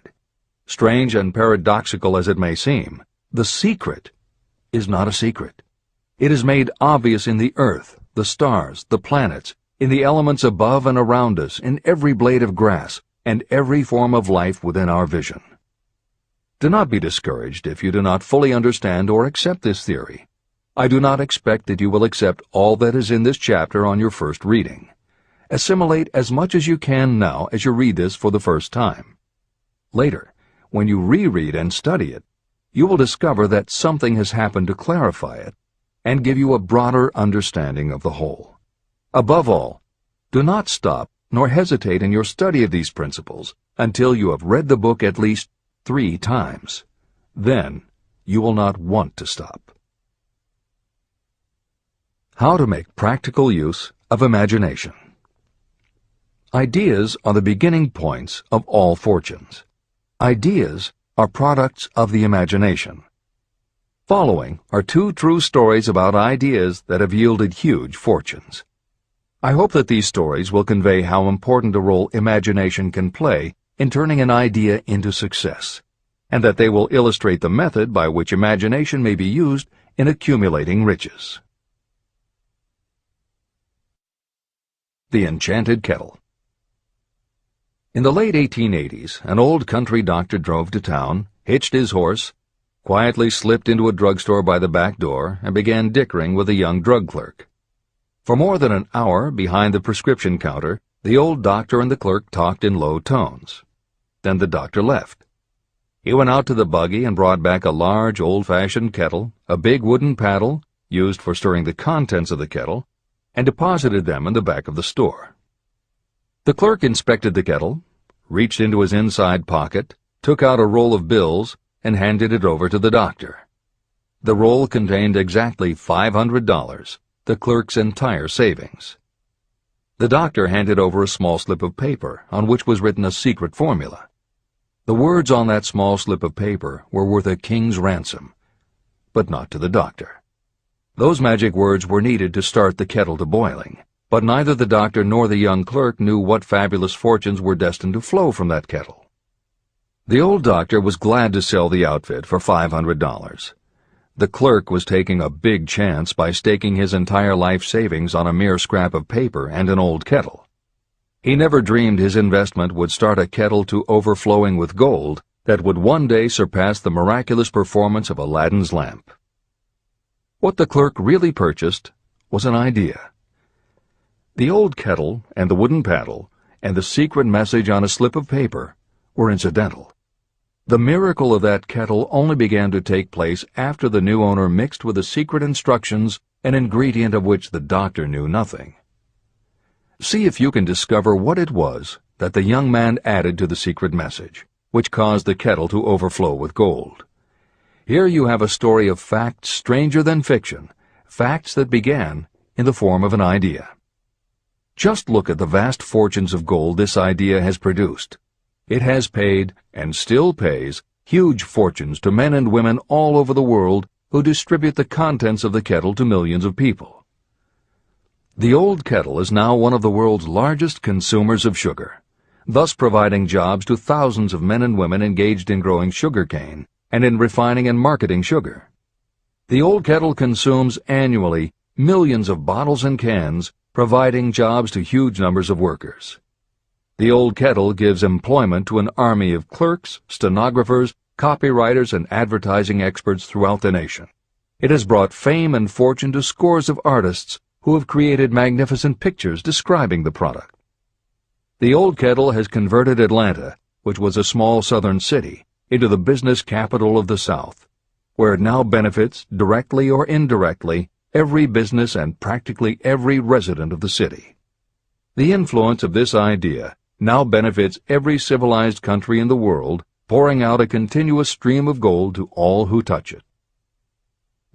Strange and paradoxical as it may seem, the secret is not a secret. It is made obvious in the earth, the stars, the planets, in the elements above and around us, in every blade of grass, and every form of life within our vision. Do not be discouraged if you do not fully understand or accept this theory. I do not expect that you will accept all that is in this chapter on your first reading. Assimilate as much as you can now as you read this for the first time. Later, when you reread and study it, you will discover that something has happened to clarify it and give you a broader understanding of the whole. Above all, do not stop nor hesitate in your study of these principles until you have read the book at least 3 times. Then you will not want to stop. How to make practical use of imagination. Ideas are the beginning points of all fortunes. Ideas are products of the imagination. Following are 2 true stories about ideas that have yielded huge fortunes. I hope that these stories will convey how important a role imagination can play in turning an idea into success, and that they will illustrate the method by which imagination may be used in accumulating riches. The Enchanted Kettle. In the late 1880s, an old country doctor drove to town, hitched his horse, quietly slipped into a drugstore by the back door, and began dickering with a young drug clerk. For more than an hour, behind the prescription counter, the old doctor and the clerk talked in low tones. Then the doctor left. He went out to the buggy and brought back a large, old-fashioned kettle, a big wooden paddle, used for stirring the contents of the kettle, and deposited them in the back of the store. The clerk inspected the kettle, reached into his inside pocket, took out a roll of bills, and handed it over to the doctor. The roll contained exactly $500, the clerk's entire savings. The doctor handed over a small slip of paper on which was written a secret formula. The words on that small slip of paper were worth a king's ransom, but not to the doctor. Those magic words were needed to start the kettle to boiling, but neither the doctor nor the young clerk knew what fabulous fortunes were destined to flow from that kettle. The old doctor was glad to sell the outfit for $500. The clerk was taking a big chance by staking his entire life savings on a mere scrap of paper and an old kettle. He never dreamed his investment would start a kettle to overflowing with gold that would one day surpass the miraculous performance of Aladdin's lamp. What the clerk really purchased was an idea. The old kettle and the wooden paddle and the secret message on a slip of paper were incidental. The miracle of that kettle only began to take place after the new owner mixed with the secret instructions an ingredient of which the doctor knew nothing. See if you can discover what it was that the young man added to the secret message, which caused the kettle to overflow with gold. Here you have a story of facts stranger than fiction, facts that began in the form of an idea. Just look at the vast fortunes of gold this idea has produced. It has paid, and still pays, huge fortunes to men and women all over the world who distribute the contents of the kettle to millions of people. The old kettle is now one of the world's largest consumers of sugar, thus providing jobs to thousands of men and women engaged in growing sugarcane and in refining and marketing sugar. The old kettle consumes annually millions of bottles and cans, providing jobs to huge numbers of workers. The old kettle gives employment to an army of clerks, stenographers, copywriters, and advertising experts throughout the nation. It has brought fame and fortune to scores of artists who have created magnificent pictures describing the product. The old kettle has converted Atlanta, which was a small southern city, into the business capital of the South, where it now benefits, directly or indirectly, every business and practically every resident of the city. The influence of this idea now benefits every civilized country in the world, pouring out a continuous stream of gold to all who touch it.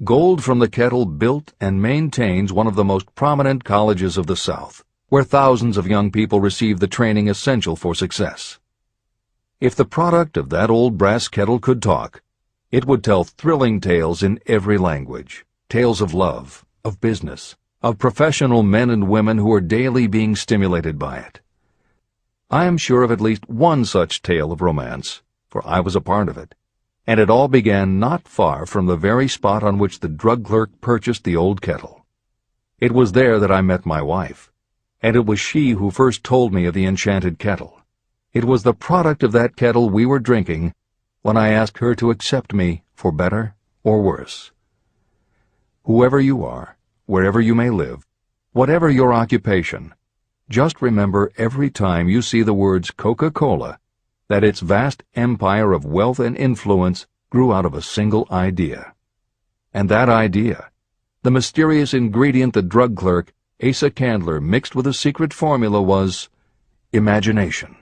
Gold from the kettle built and maintains one of the most prominent colleges of the South, where thousands of young people receive the training essential for success. If the product of that old brass kettle could talk, it would tell thrilling tales in every language, tales of love, of business, of professional men and women who are daily being stimulated by it. I am sure of at least one such tale of romance, for I was a part of it, and it all began not far from the very spot on which the drug clerk purchased the old kettle. It was there that I met my wife, and it was she who first told me of the enchanted kettle. It was the product of that kettle we were drinking when I asked her to accept me for better or worse. Whoever you are, wherever you may live, whatever your occupation, just remember every time you see the words Coca-Cola that its vast empire of wealth and influence grew out of a single idea. And that idea, the mysterious ingredient the drug clerk, Asa Candler, mixed with a secret formula, was imagination.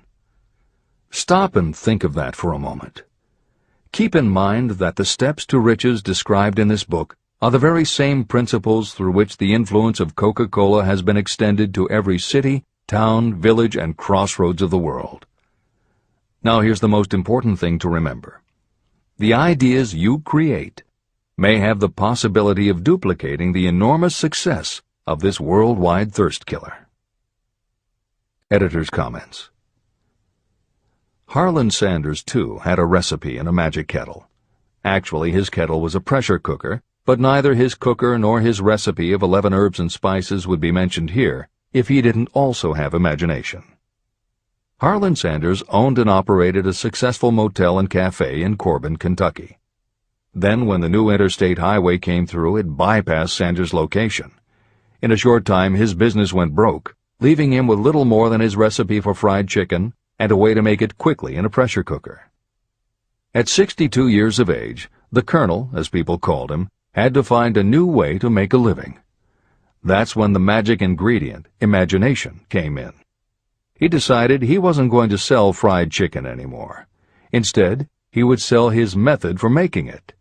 Stop and think of that for a moment. Keep in mind that the steps to riches described in this book are the very same principles through which the influence of Coca-Cola has been extended to every city, town, village, and crossroads of the world. Now here's the most important thing to remember. The ideas you create may have the possibility of duplicating the enormous success of this worldwide thirst killer. Editor's comments. Harlan Sanders, too, had a recipe in a magic kettle. Actually, his kettle was a pressure cooker, but neither his cooker nor his recipe of 11 herbs and spices would be mentioned here if he didn't also have imagination. Harlan Sanders owned and operated a successful motel and cafe in Corbin, Kentucky. Then, when the new interstate highway came through, it bypassed Sanders' location. In a short time, his business went broke, leaving him with little more than his recipe for fried chicken and a way to make it quickly in a pressure cooker. At 62 years of age, the Colonel, as people called him, had to find a new way to make a living. That's when the magic ingredient, imagination, came in. He decided he wasn't going to sell fried chicken anymore. Instead, he would sell his method for making it.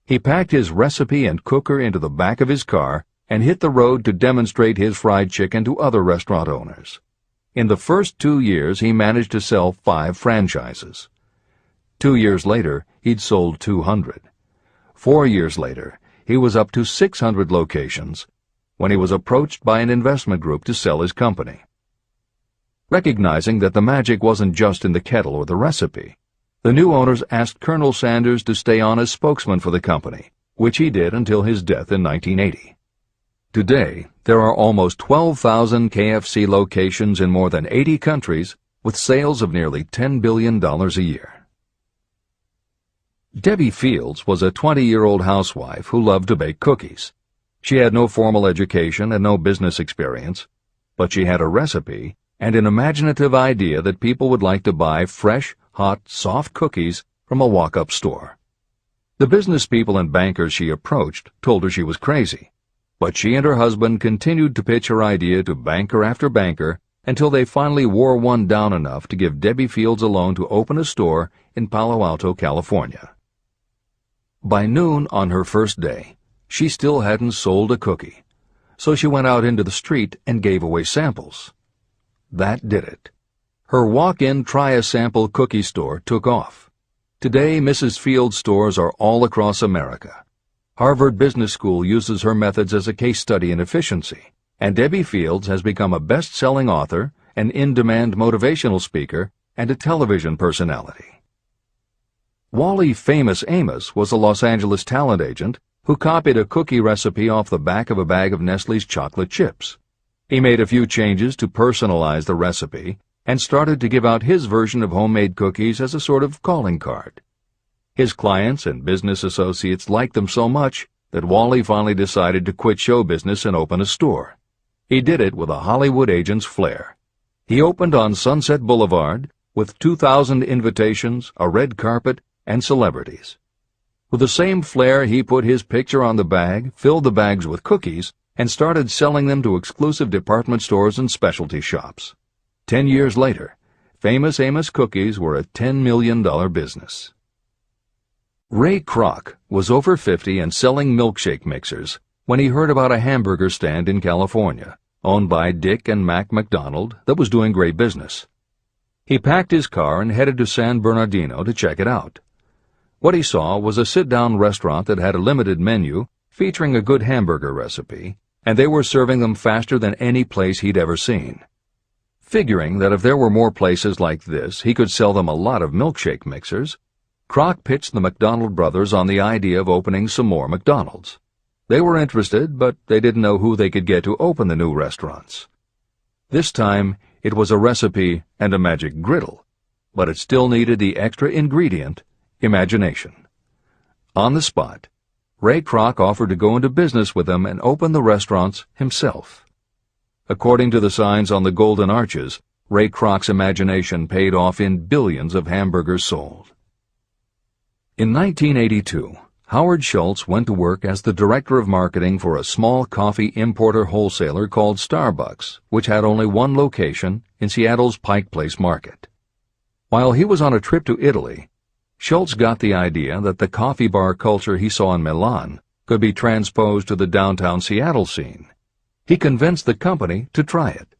He packed his recipe and cooker into the back of his car and hit the road to demonstrate his fried chicken to other restaurant owners. In the first 2 years, he managed to sell 5 franchises. 2 years later, he'd sold 200. 4 years later, he was up to 600 locations when he was approached by an investment group to sell his company. Recognizing that the magic wasn't just in the kettle or the recipe, the new owners asked Colonel Sanders to stay on as spokesman for the company, which he did until his death in 1980. Today, there are almost 12,000 KFC locations in more than 80 countries with sales of nearly $10 billion a year. Debbie Fields was a 20-year-old housewife who loved to bake cookies. She had no formal education and no business experience, but she had a recipe and an imaginative idea that people would like to buy fresh, hot, soft cookies from a walk-up store. The business people and bankers she approached told her she was crazy, but she and her husband continued to pitch her idea to banker after banker until they finally wore one down enough to give Debbie Fields a loan to open a store in Palo Alto, California. By noon on her first day, she still hadn't sold a cookie, so she went out into the street and gave away samples. That did it. Her walk-in try-a-sample cookie store took off. Today, Mrs. Fields' stores are all across America. Harvard Business School uses her methods as a case study in efficiency, and Debbie Fields has become a best-selling author, an in-demand motivational speaker, and a television personality. Wally Famous Amos was a Los Angeles talent agent who copied a cookie recipe off the back of a bag of Nestle's chocolate chips. He made a few changes to personalize the recipe and started to give out his version of homemade cookies as a sort of calling card. His clients and business associates liked them so much that Wally finally decided to quit show business and open a store. He did it with a Hollywood agent's flair. He opened on Sunset Boulevard with 2,000 invitations, a red carpet, and celebrities. With the same flair, he put his picture on the bag, filled the bags with cookies, and started selling them to exclusive department stores and specialty shops. 10 years later, Famous Amos cookies were a $10 million business. Ray Kroc was over 50 and selling milkshake mixers when he heard about a hamburger stand in California, owned by Dick and Mac McDonald, that was doing great business. He packed his car and headed to San Bernardino to check it out. What he saw was a sit-down restaurant that had a limited menu featuring a good hamburger recipe, and they were serving them faster than any place he'd ever seen. Figuring that if there were more places like this, he could sell them a lot of milkshake mixers, Kroc pitched the McDonald brothers on the idea of opening some more McDonald's. They were interested, but they didn't know who they could get to open the new restaurants. This time, it was a recipe and a magic griddle, but it still needed the extra ingredient, imagination. On the spot, Ray Kroc offered to go into business with them and open the restaurants himself. According to the signs on the golden arches, Ray Kroc's imagination paid off in billions of hamburgers sold. In 1982, Howard Schultz went to work as the director of marketing for a small coffee importer wholesaler called Starbucks, which had only one location in Seattle's Pike Place Market. While he was on a trip to Italy, Schultz got the idea that the coffee bar culture he saw in Milan could be transposed to the downtown Seattle scene. He convinced the company to try it.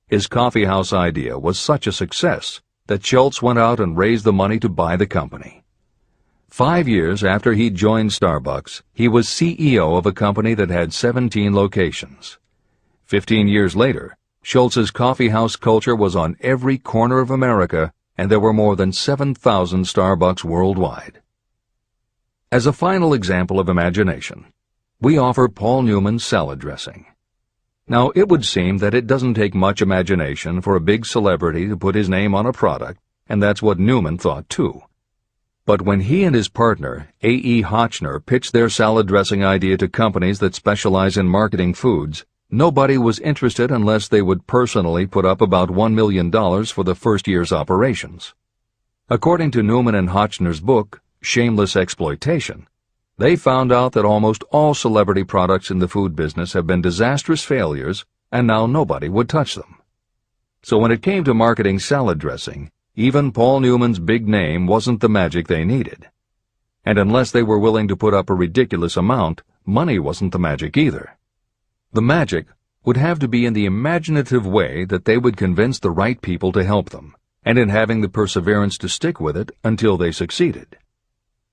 His coffeehouse idea was such a success that Schultz went out and raised the money to buy the company. 5 years after he joined Starbucks, he was CEO of a company that had 17 locations. 15 years later, Schultz's coffeehouse culture was on every corner of America, and there were more than 7,000 Starbucks worldwide. As a final example of imagination, we offer Paul Newman's salad dressing. Now, it would seem that it doesn't take much imagination for a big celebrity to put his name on a product, and that's what Newman thought too. But when he and his partner, A.E. Hotchner, pitched their salad dressing idea to companies that specialize in marketing foods, nobody was interested unless they would personally put up about $1 million for the first year's operations. According to Newman and Hotchner's book, Shameless Exploitation, they found out that almost all celebrity products in the food business have been disastrous failures, and now nobody would touch them. So when it came to marketing salad dressing, even Paul Newman's big name wasn't the magic they needed. And unless they were willing to put up a ridiculous amount, money wasn't the magic either. The magic would have to be in the imaginative way that they would convince the right people to help them, and in having the perseverance to stick with it until they succeeded.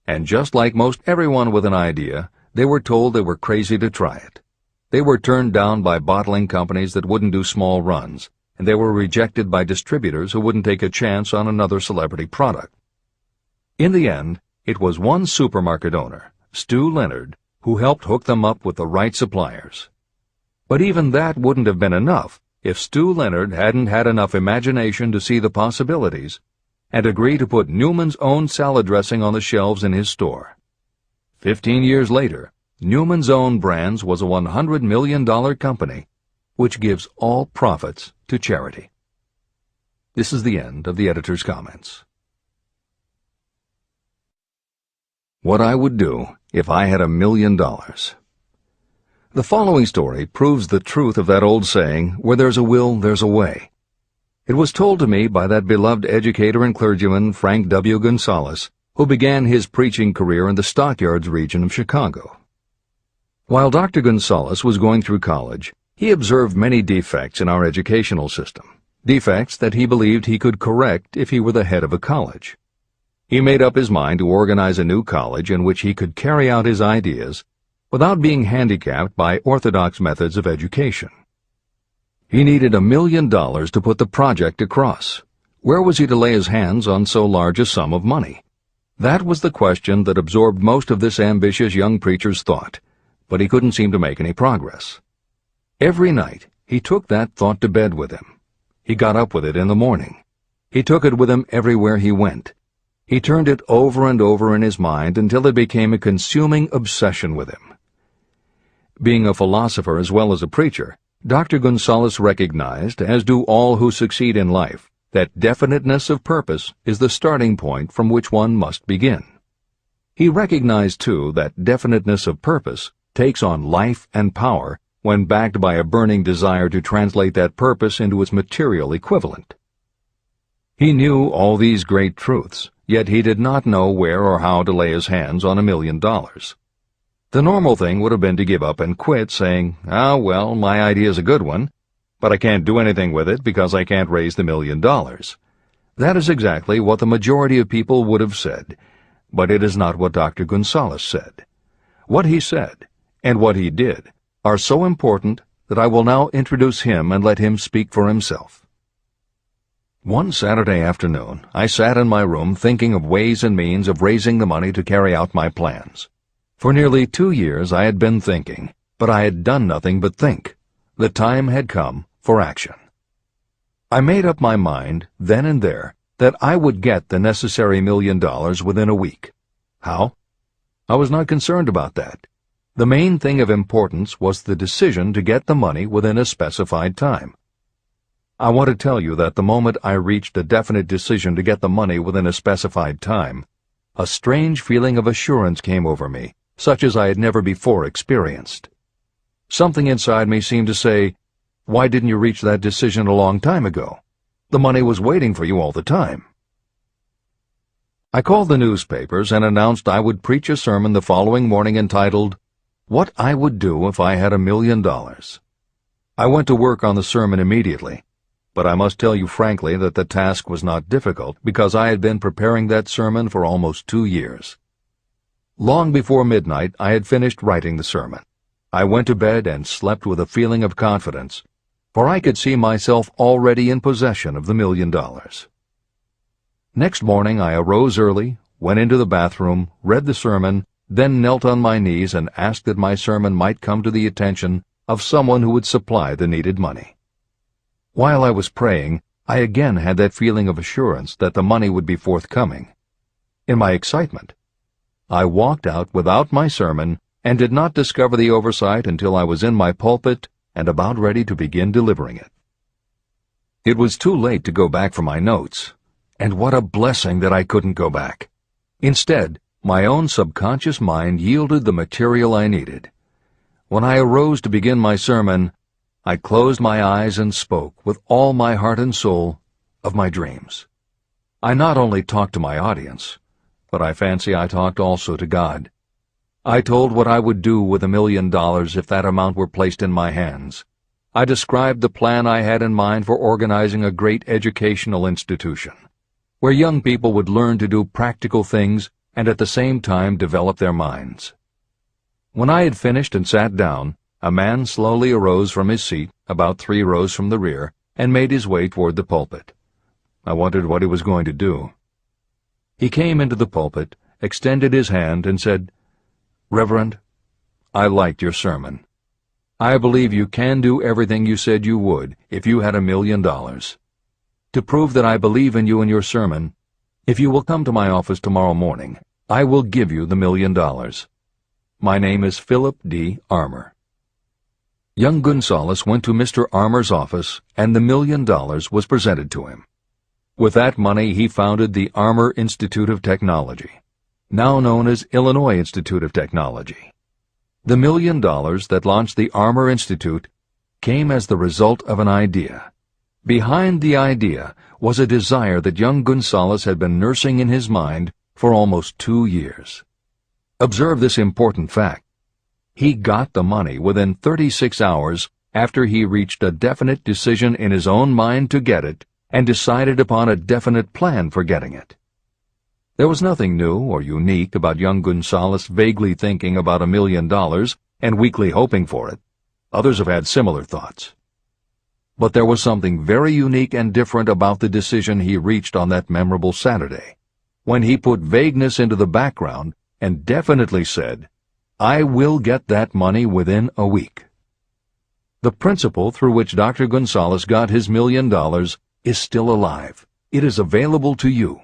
And just like most everyone with an idea, they were told they were crazy to try it. They were turned down by bottling companies that wouldn't do small runs, and they were rejected by distributors who wouldn't take a chance on another celebrity product. In the end, it was one supermarket owner, Stu Leonard, who helped hook them up with the right suppliers. But even that wouldn't have been enough if Stu Leonard hadn't had enough imagination to see the possibilities and agree to put Newman's own salad dressing on the shelves in his store. 15 years later, Newman's Own Brands was a $100 million company, which gives all profits to charity. This is the end of the editor's comments. What I would do if I had $1 million. The following story proves the truth of that old saying, where there's a will, there's a way. It was told to me by that beloved educator and clergyman Frank W. Gonzalez, who began his preaching career in the Stockyards region of Chicago. While Dr. Gonzalez was going through college, he observed many defects in our educational system, defects that he believed he could correct if he were the head of a college. He made up his mind to organize a new college in which he could carry out his ideas without being handicapped by orthodox methods of education. He needed $1 million to put the project across. Where was he to lay his hands on so large a sum of money? That was the question that absorbed most of this ambitious young preacher's thought, but he couldn't seem to make any progress. Every night, he took that thought to bed with him. He got up with it in the morning. He took it with him everywhere he went. He turned it over and over in his mind until it became a consuming obsession with him. Being a philosopher as well as a preacher, Dr. Gonzalez recognized, as do all who succeed in life, that definiteness of purpose is the starting point from which one must begin. He recognized, too, that definiteness of purpose takes on life and power when backed by a burning desire to translate that purpose into its material equivalent. He knew all these great truths, yet he did not know where or how to lay his hands on $1 million. The normal thing would have been to give up and quit, saying, well, my idea's a good one, but I can't do anything with it because I can't raise the $1 million. That is exactly what the majority of people would have said, but it is not what Dr. Gonzalez said. What he said, and what he did, are so important that I will now introduce him and let him speak for himself. One Saturday afternoon, I sat in my room thinking of ways and means of raising the money to carry out my plans. For nearly 2 years I had been thinking, but I had done nothing but think. The time had come for action. I made up my mind, then and there, that I would get the necessary $1 million within a week. How? I was not concerned about that. The main thing of importance was the decision to get the money within a specified time. I want to tell you that the moment I reached a definite decision to get the money within a specified time, a strange feeling of assurance came over me, such as I had never before experienced. Something inside me seemed to say, "Why didn't you reach that decision a long time ago? The money was waiting for you all the time." I called the newspapers and announced I would preach a sermon the following morning entitled, "What I Would Do If I Had $1 Million." I went to work on the sermon immediately, but I must tell you frankly that the task was not difficult because I had been preparing that sermon for almost 2 years. Long before midnight, I had finished writing the sermon. I went to bed and slept with a feeling of confidence, for I could see myself already in possession of the $1 million. Next morning I arose early, went into the bathroom, read the sermon, then knelt on my knees and asked that my sermon might come to the attention of someone who would supply the needed money. While I was praying, I again had that feeling of assurance that the money would be forthcoming. In my excitement, I walked out without my sermon and did not discover the oversight until I was in my pulpit and about ready to begin delivering it. It was too late to go back for my notes, and what a blessing that I couldn't go back. Instead, my own subconscious mind yielded the material I needed. When I arose to begin my sermon, I closed my eyes and spoke with all my heart and soul of my dreams. I not only talked to my audience, but I fancy I talked also to God. I told what I would do with $1 million if that amount were placed in my hands. I described the plan I had in mind for organizing a great educational institution, where young people would learn to do practical things and at the same time develop their minds. When I had finished and sat down, a man slowly arose from his seat, about 3 rows from the rear, and made his way toward the pulpit. I wondered what he was going to do. He came into the pulpit, extended his hand, and said, "Reverend, I liked your sermon. I believe you can do everything you said you would if you had $1 million. To prove that I believe in you and your sermon, if you will come to my office tomorrow morning, I will give you the $1 million. My name is Philip D. Armour." Young Gonzalez went to Mr. Armour's office, and the $1 million was presented to him. With that money he founded the Armour Institute of Technology, now known as Illinois Institute of Technology. The $1 million that launched the Armour Institute came as the result of an idea. Behind the idea was a desire that young Gonzalez had been nursing in his mind for almost 2 years. Observe this important fact. He got the money within 36 hours after he reached a definite decision in his own mind to get it and decided upon a definite plan for getting it. There was nothing new or unique about young Gonzalez vaguely thinking about $1 million and weakly hoping for it. Others have had similar thoughts. But there was something very unique and different about the decision he reached on that memorable Saturday, when he put vagueness into the background and definitely said, "I will get that money within a week." The principle through which Dr. Gonzalez got his $1 million is still alive. It is available to you.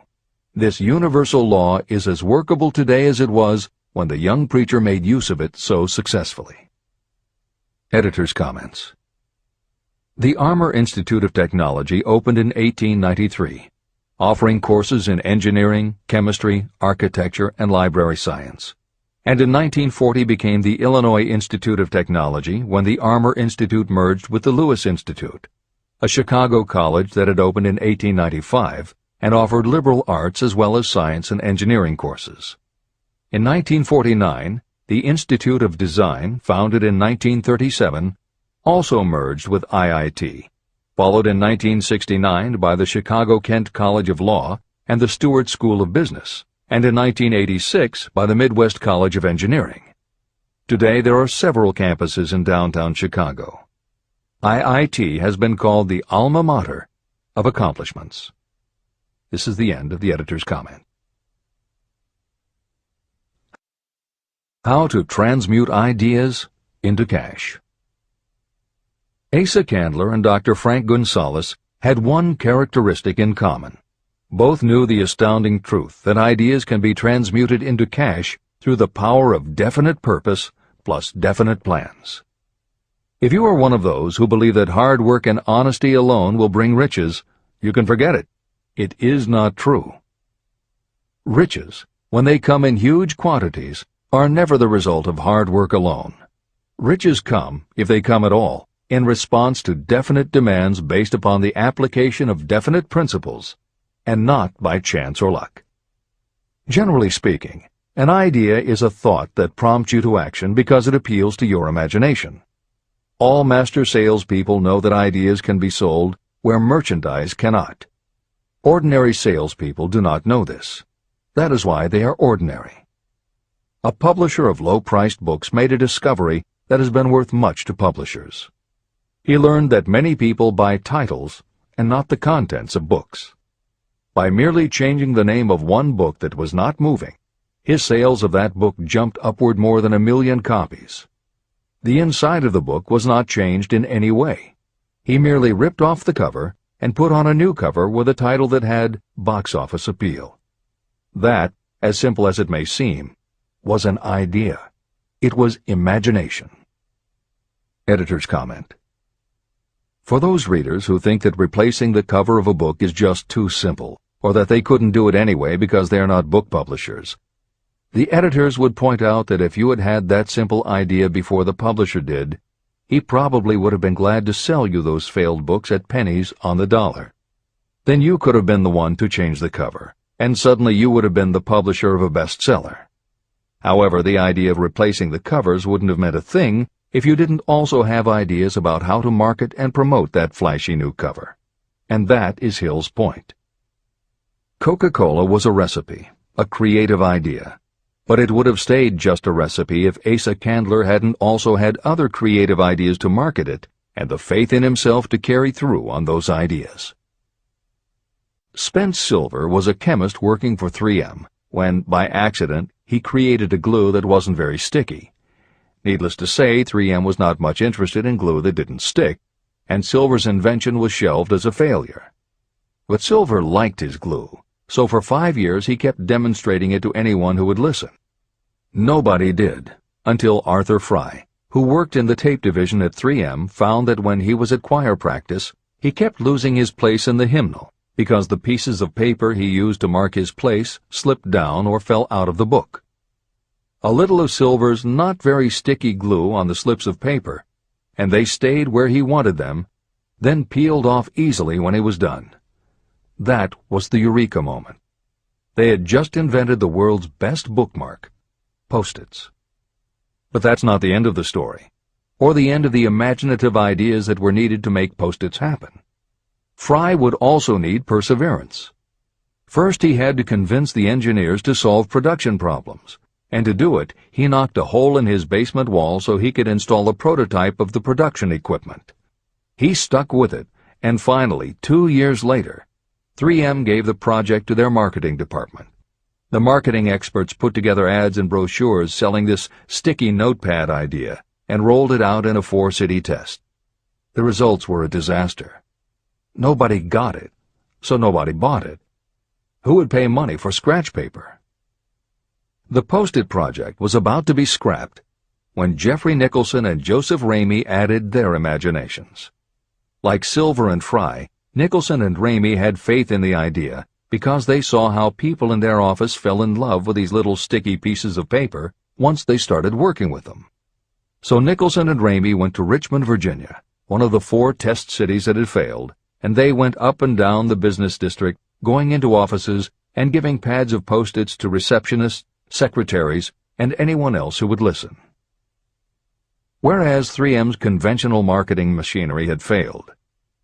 This universal law is as workable today as it was when the young preacher made use of it so successfully. Editor's comments. The Armour Institute of Technology opened in 1893, offering courses in engineering, chemistry, architecture, and library science, and in 1940 became the Illinois Institute of Technology when the Armour Institute merged with the Lewis Institute, a Chicago college that had opened in 1895 and offered liberal arts as well as science and engineering courses. In 1949, the Institute of Design, founded in 1937, also merged with IIT, followed in 1969 by the Chicago-Kent College of Law and the Stewart School of Business, and in 1986 by the Midwest College of Engineering. Today there are several campuses in downtown Chicago. IIT has been called the alma mater of accomplishments. This is the end of the editor's comment. How to transmute ideas into cash. Asa Candler and Dr. Frank Gunsaulus had one characteristic in common. Both knew the astounding truth that ideas can be transmuted into cash through the power of definite purpose plus definite plans. If you are one of those who believe that hard work and honesty alone will bring riches, you can forget it. It is not true. Riches, when they come in huge quantities, are never the result of hard work alone. Riches come, if they come at all, in response to definite demands based upon the application of definite principles, and not by chance or luck. Generally speaking, an idea is a thought that prompts you to action because it appeals to your imagination. All master salespeople know that ideas can be sold where merchandise cannot. Ordinary salespeople do not know this. That is why they are ordinary. A publisher of low-priced books made a discovery that has been worth much to publishers. He learned that many people buy titles and not the contents of books. By merely changing the name of one book that was not moving, his sales of that book jumped upward more than 1 million copies. The inside of the book was not changed in any way. He merely ripped off the cover and put on a new cover with a title that had box office appeal. That, as simple as it may seem, was an idea. It was imagination. Editor's comment. For those readers who think that replacing the cover of a book is just too simple, or that they couldn't do it anyway because they are not book publishers, the editors would point out that if you had had that simple idea before the publisher did, he probably would have been glad to sell you those failed books at pennies on the dollar. Then you could have been the one to change the cover, and suddenly you would have been the publisher of a bestseller. However, the idea of replacing the covers wouldn't have meant a thing if you didn't also have ideas about how to market and promote that flashy new cover. And that is Hill's point. Coca-Cola was a recipe, a creative idea. But it would have stayed just a recipe if Asa Candler hadn't also had other creative ideas to market it and the faith in himself to carry through on those ideas. Spence Silver was a chemist working for 3M when, by accident, he created a glue that wasn't very sticky. Needless to say, 3M was not much interested in glue that didn't stick, and Silver's invention was shelved as a failure. But Silver liked his glue, so for 5 years he kept demonstrating it to anyone who would listen. Nobody did, until Arthur Fry, who worked in the tape division at 3M, found that when he was at choir practice, he kept losing his place in the hymnal because the pieces of paper he used to mark his place slipped down or fell out of the book. A little of Silver's not very sticky glue on the slips of paper, and they stayed where he wanted them, then peeled off easily when he was done. That was the eureka moment. They had just invented the world's best bookmark, Post-its. But that's not the end of the story, or the end of the imaginative ideas that were needed to make Post-its happen. Fry would also need perseverance. First, he had to convince the engineers to solve production problems, and to do it, he knocked a hole in his basement wall so he could install a prototype of the production equipment. He stuck with it, and finally, 2 years later, 3M gave the project to their marketing department. The marketing experts put together ads and brochures selling this sticky notepad idea and rolled it out in a 4-city test. The results were a disaster. Nobody got it, so nobody bought it. Who would pay money for scratch paper? The Post-it project was about to be scrapped when Jeffrey Nicholson and Joseph Ramey added their imaginations. Like Silver and Fry, Nicholson and Ramey had faith in the idea because they saw how people in their office fell in love with these little sticky pieces of paper once they started working with them. So Nicholson and Ramey went to Richmond, Virginia, one of the 4 test cities that had failed, and they went up and down the business district, going into offices and giving pads of Post-its to receptionists, secretaries, and anyone else who would listen. Whereas 3M's conventional marketing machinery had failed,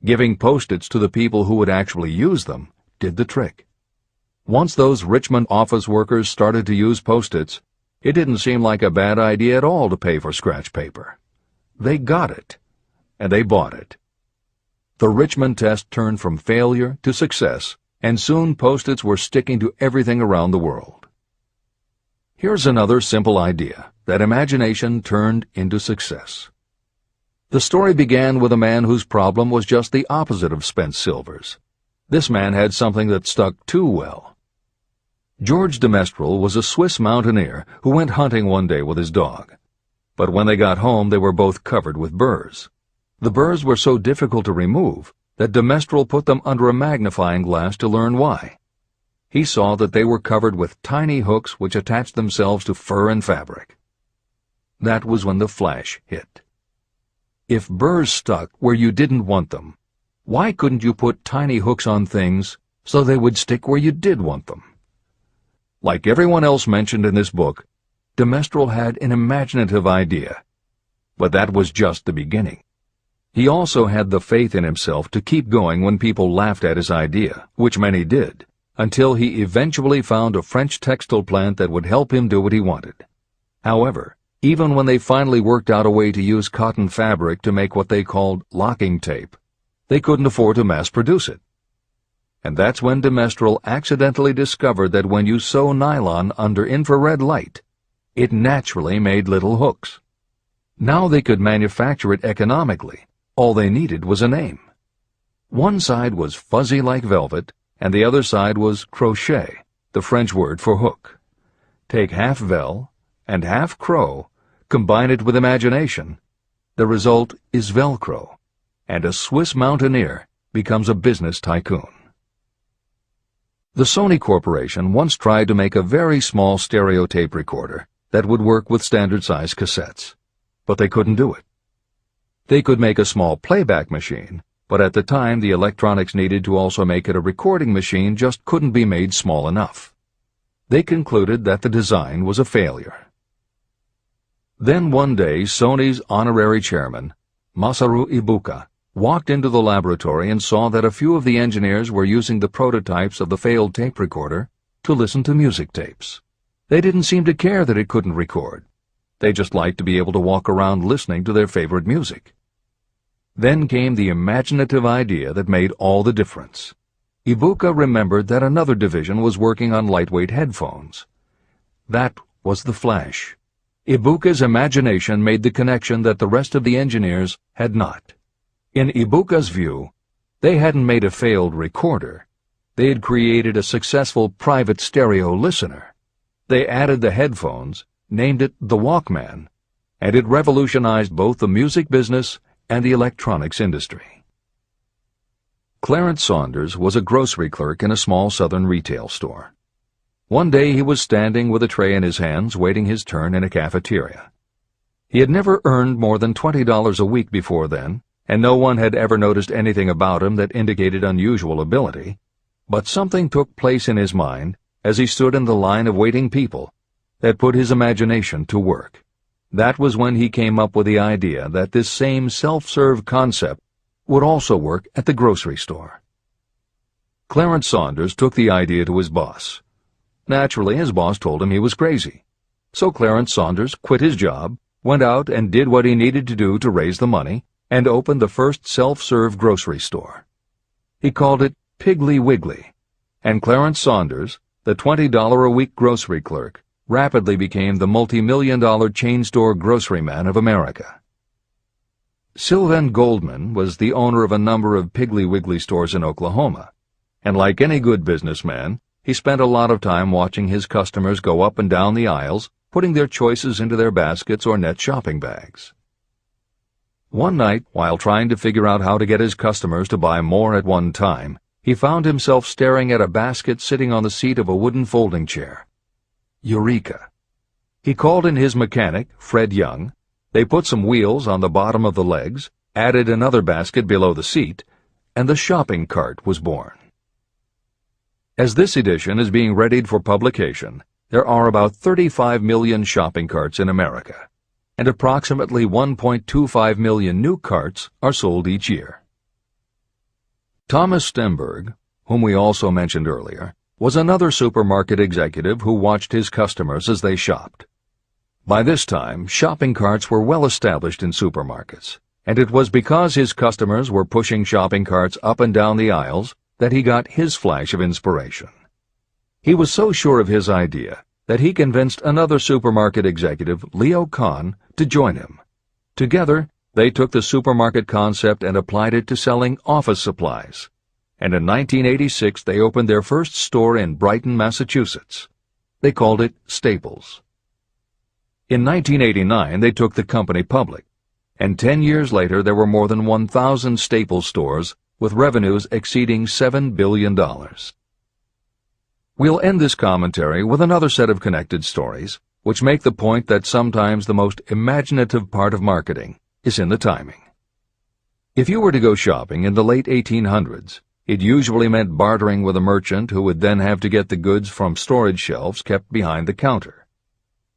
Giving Post-its to the people who would actually use them did the trick. Once those Richmond office workers started to use Post-its, it didn't seem like a bad idea at all to pay for scratch paper. They got it, and they bought it. The Richmond test turned from failure to success, and soon Post-its were sticking to everything around the world. Here's another simple idea that imagination turned into success. The story began with a man whose problem was just the opposite of spent silvers. This man had something that stuck too well. George de Mestral was a Swiss mountaineer who went hunting one day with his dog. But when they got home, they were both covered with burrs. The burrs were so difficult to remove that de Mestral put them under a magnifying glass to learn why. He saw that they were covered with tiny hooks which attached themselves to fur and fabric. That was when the flash hit. If burrs stuck where you didn't want them, why couldn't you put tiny hooks on things so they would stick where you did want them? Like everyone else mentioned in this book, de Mestral had an imaginative idea, but that was just the beginning. He also had the faith in himself to keep going when people laughed at his idea, which many did, until he eventually found a French textile plant that would help him do what he wanted. However, even when they finally worked out a way to use cotton fabric to make what they called locking tape, they couldn't afford to mass-produce it. And that's when de Mestral accidentally discovered that when you sew nylon under infrared light, it naturally made little hooks. Now they could manufacture it economically. All they needed was a name. One side was fuzzy like velvet, and the other side was crochet, the French word for hook. Take half vel and half crow, combine it with imagination. The result is Velcro, and a Swiss mountaineer becomes a business tycoon. The Sony Corporation once tried to make a very small stereo tape recorder that would work with standard-size cassettes, but they couldn't do it. They could make a small playback machine, but at the time the electronics needed to also make it a recording machine just couldn't be made small enough. They concluded that the design was a failure. Then one day Sony's honorary chairman, Masaru Ibuka, walked into the laboratory and saw that a few of the engineers were using the prototypes of the failed tape recorder to listen to music tapes. They didn't seem to care that it couldn't record. They just liked to be able to walk around listening to their favorite music. Then came the imaginative idea that made all the difference. Ibuka remembered that another division was working on lightweight headphones. That was the flash. Ibuka's imagination made the connection that the rest of the engineers had not. In Ibuka's view, they hadn't made a failed recorder. They had created a successful private stereo listener. They added the headphones, named it the Walkman, and it revolutionized both the music business and the electronics industry. Clarence Saunders was a grocery clerk in a small southern retail store. One day he was standing with a tray in his hands waiting his turn in a cafeteria. He had never earned more than $20 a week before then, and no one had ever noticed anything about him that indicated unusual ability, but something took place in his mind as he stood in the line of waiting people that put his imagination to work. That was when he came up with the idea that this same self-serve concept would also work at the grocery store. Clarence Saunders took the idea to his boss. Naturally, his boss told him he was crazy. So Clarence Saunders quit his job, went out and did what he needed to do to raise the money, and opened the first self-serve grocery store. He called it Piggly Wiggly, and Clarence Saunders, the $20-a-week grocery clerk, rapidly became the multi-million-dollar chain store groceryman of America. Sylvan Goldman was the owner of a number of Piggly Wiggly stores in Oklahoma, and like any good businessman, he spent a lot of time watching his customers go up and down the aisles, putting their choices into their baskets or net shopping bags. One night, while trying to figure out how to get his customers to buy more at one time, he found himself staring at a basket sitting on the seat of a wooden folding chair. Eureka! He called in his mechanic, Fred Young. They put some wheels on the bottom of the legs, added another basket below the seat, and the shopping cart was born. As this edition is being readied for publication, there are about 35 million shopping carts in America, and approximately 1.25 million new carts are sold each year. Thomas Stemberg, whom we also mentioned earlier, was another supermarket executive who watched his customers as they shopped. By this time, shopping carts were well established in supermarkets, and it was because his customers were pushing shopping carts up and down the aisles that he got his flash of inspiration. He was so sure of his idea that he convinced another supermarket executive, Leo Kahn, to join him. Together, they took the supermarket concept and applied it to selling office supplies. And in 1986 they opened their first store in Brighton, Massachusetts. They called it Staples. In 1989 they took the company public, and 10 years later there were more than 1,000 Staples stores with revenues exceeding $7 billion. We'll end this commentary with another set of connected stories, which make the point that sometimes the most imaginative part of marketing is in the timing. If you were to go shopping in the late 1800s, it usually meant bartering with a merchant who would then have to get the goods from storage shelves kept behind the counter.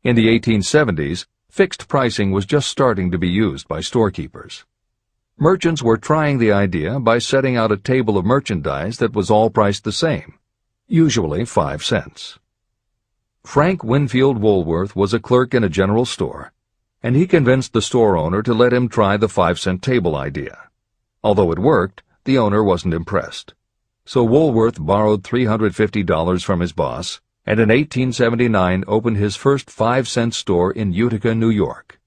In the 1870s, fixed pricing was just starting to be used by storekeepers. Merchants were trying the idea by setting out a table of merchandise that was all priced the same, usually 5 cents. Frank Winfield Woolworth was a clerk in a general store, and he convinced the store owner to let him try the 5-cent table idea. Although it worked, the owner wasn't impressed. So Woolworth borrowed $350 from his boss, and in 1879 opened his first 5-cent store in Utica, New York.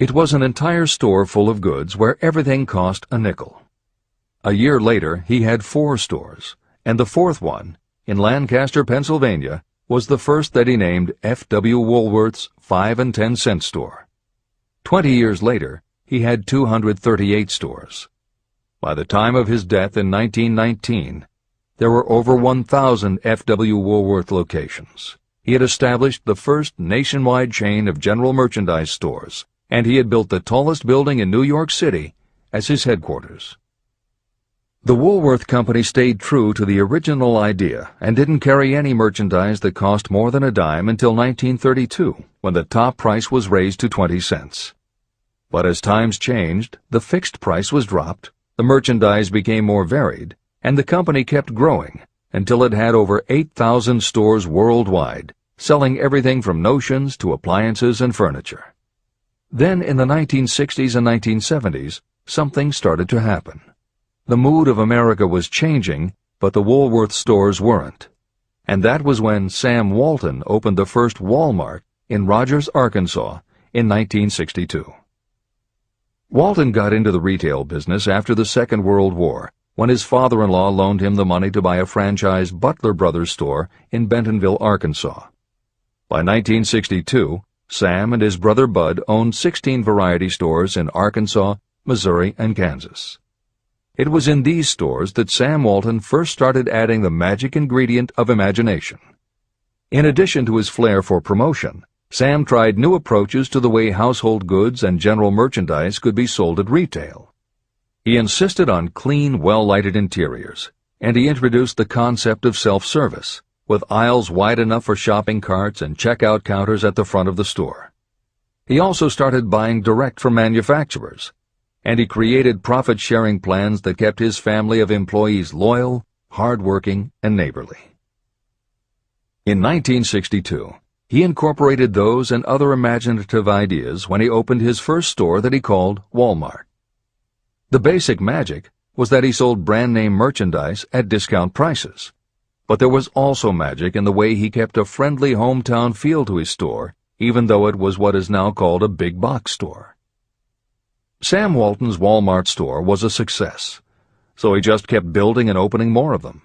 It was an entire store full of goods where everything cost a nickel. A year later, he had 4 stores, and the 4th one, in Lancaster, Pennsylvania, was the first that he named F.W. Woolworth's 5 and 10 cent store. 20 years later, he had 238 stores. By the time of his death in 1919, there were over 1,000 F.W. Woolworth locations. He had established the first nationwide chain of general merchandise stores, and he had built the tallest building in New York City as his headquarters. The Woolworth Company stayed true to the original idea and didn't carry any merchandise that cost more than a dime until 1932, when the top price was raised to 20 cents. But as times changed, the fixed price was dropped, the merchandise became more varied, and the company kept growing until it had over 8,000 stores worldwide, selling everything from notions to appliances and furniture. Then in the 1960s and 1970s, something started to happen. The mood of America was changing, but the Woolworth stores weren't. And that was when Sam Walton opened the first Walmart in Rogers, Arkansas, in 1962. Walton got into the retail business after the Second World War, when his father-in-law loaned him the money to buy a franchise Butler Brothers store in Bentonville, Arkansas. By 1962, Sam and his brother Bud owned 16 variety stores in Arkansas, Missouri, and Kansas. It was in these stores that Sam Walton first started adding the magic ingredient of imagination. In addition to his flair for promotion, Sam tried new approaches to the way household goods and general merchandise could be sold at retail. He insisted on clean, well-lighted interiors, and he introduced the concept of self-service, with aisles wide enough for shopping carts and checkout counters at the front of the store. He also started buying direct from manufacturers, and he created profit-sharing plans that kept his family of employees loyal, hard-working, and neighborly. In 1962, he incorporated those and other imaginative ideas when he opened his first store that he called Walmart. The basic magic was that he sold brand-name merchandise at discount prices, but there was also magic in the way he kept a friendly hometown feel to his store, even though it was what is now called a big box store. Sam Walton's Walmart store was a success, so he just kept building and opening more of them,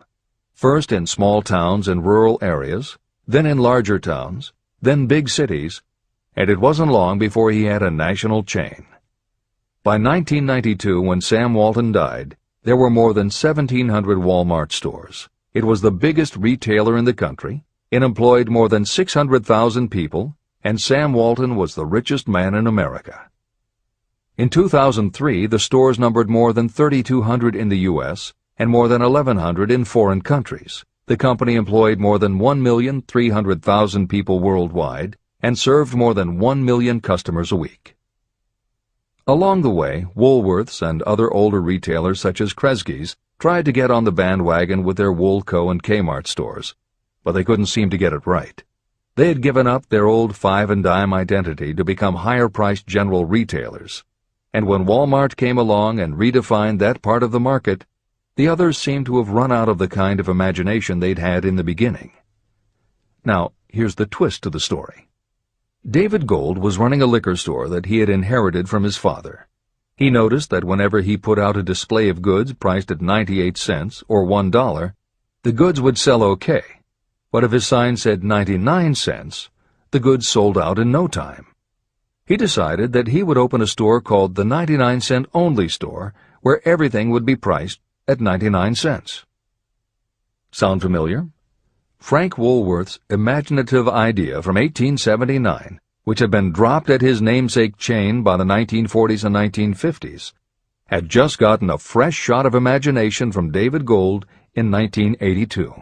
first in small towns and rural areas, then in larger towns, then big cities, and it wasn't long before he had a national chain. By 1992, when Sam Walton died, there were more than 1,700 Walmart stores. It was the biggest retailer in the country, it employed more than 600,000 people, and Sam Walton was the richest man in America. In 2003, the stores numbered more than 3,200 in the U.S. and more than 1,100 in foreign countries. The company employed more than 1,300,000 people worldwide and served more than 1 million customers a week. Along the way, Woolworths and other older retailers such as Kresge's tried to get on the bandwagon with their Woolco and Kmart stores, but they couldn't seem to get it right. They had given up their old five-and-dime identity to become higher-priced general retailers, and when Walmart came along and redefined that part of the market, the others seemed to have run out of the kind of imagination they'd had in the beginning. Now, here's the twist to the story. David Gold was running a liquor store that he had inherited from his father. He noticed that whenever he put out a display of goods priced at 98 cents or $1, the goods would sell okay, but if his sign said 99 cents, the goods sold out in no time. He decided that he would open a store called the 99-cent only store, where everything would be priced at 99 cents. Sound familiar? Frank Woolworth's imaginative idea from 1879, which had been dropped at his namesake chain by the 1940s and 1950s, had just gotten a fresh shot of imagination from David Gold in 1982.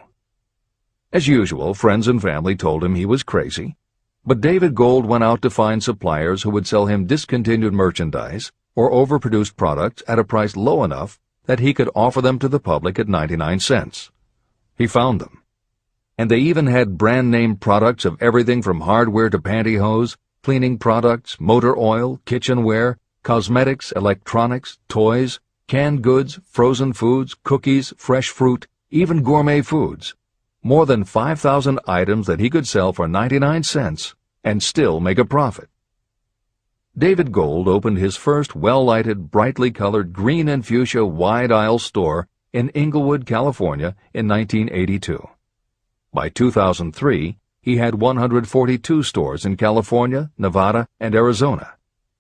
As usual, friends and family told him he was crazy, but David Gold went out to find suppliers who would sell him discontinued merchandise or overproduced products at a price low enough that he could offer them to the public at 99 cents. He found them. And they even had brand-name products of everything from hardware to pantyhose, cleaning products, motor oil, kitchenware, cosmetics, electronics, toys, canned goods, frozen foods, cookies, fresh fruit, even gourmet foods. More than 5,000 items that he could sell for 99 cents and still make a profit. David Gold opened his first well-lighted, brightly colored green and fuchsia wide-aisle store in Inglewood, California in 1982. By 2003, he had 142 stores in California, Nevada, and Arizona,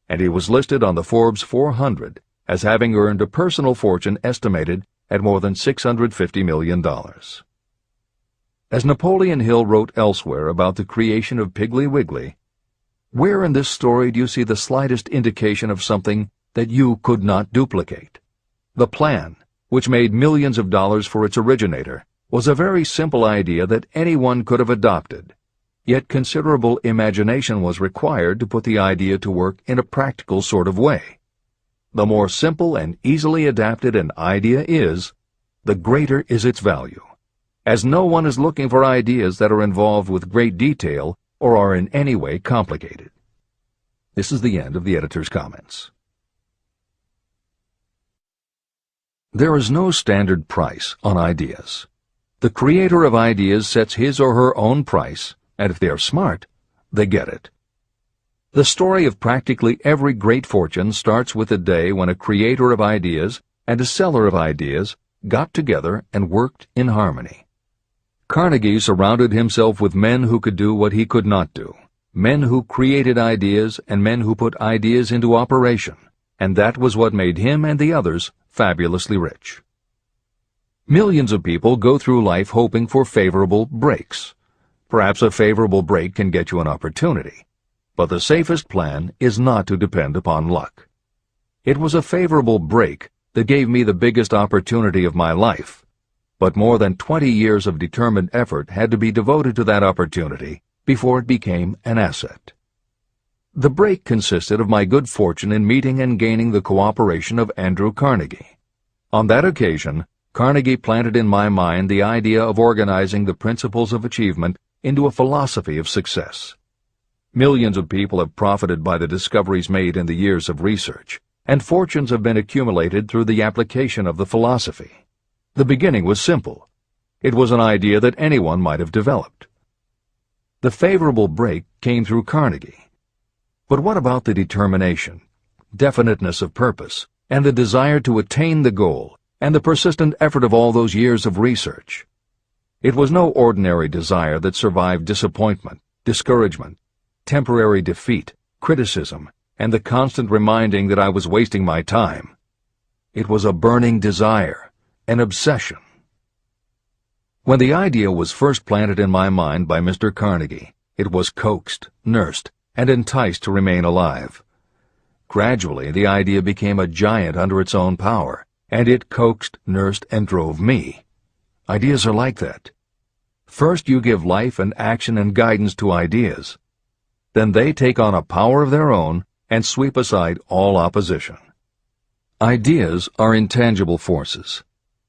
and he was listed on the Forbes 400 as having earned a personal fortune estimated at more than $650 million. As Napoleon Hill wrote elsewhere about the creation of Piggly Wiggly, where in this story do you see the slightest indication of something that you could not duplicate? The plan, which made millions of dollars for its originator, was a very simple idea that anyone could have adopted, yet considerable imagination was required to put the idea to work in a practical sort of way. The more simple and easily adapted an idea is, the greater is its value, as no one is looking for ideas that are involved with great detail or are in any way complicated. This is the end of the editor's comments. There is no standard price on ideas. The creator of ideas sets his or her own price, and if they are smart, they get it. The story of practically every great fortune starts with the day when a creator of ideas and a seller of ideas got together and worked in harmony. Carnegie surrounded himself with men who could do what he could not do, men who created ideas and men who put ideas into operation, and that was what made him and the others fabulously rich. Millions of people go through life hoping for favorable breaks. Perhaps a favorable break can get you an opportunity, but the safest plan is not to depend upon luck. It was a favorable break that gave me the biggest opportunity of my life, but more than 20 years of determined effort had to be devoted to that opportunity before it became an asset. The break consisted of my good fortune in meeting and gaining the cooperation of Andrew Carnegie. On that occasion, Carnegie planted in my mind the idea of organizing the principles of achievement into a philosophy of success. Millions of people have profited by the discoveries made in the years of research, and fortunes have been accumulated through the application of the philosophy. The beginning was simple. It was an idea that anyone might have developed. The favorable break came through Carnegie. But what about the determination, definiteness of purpose, and the desire to attain the goal, and the persistent effort of all those years of research? It was no ordinary desire that survived disappointment, discouragement, temporary defeat, criticism, and the constant reminding that I was wasting my time. It was a burning desire, an obsession. When the idea was first planted in my mind by Mr. Carnegie, it was coaxed, nursed, and enticed to remain alive. Gradually, the idea became a giant under its own power, and it coaxed, nursed, and drove me. Ideas are like that. First you give life and action and guidance to ideas. Then they take on a power of their own and sweep aside all opposition. Ideas are intangible forces.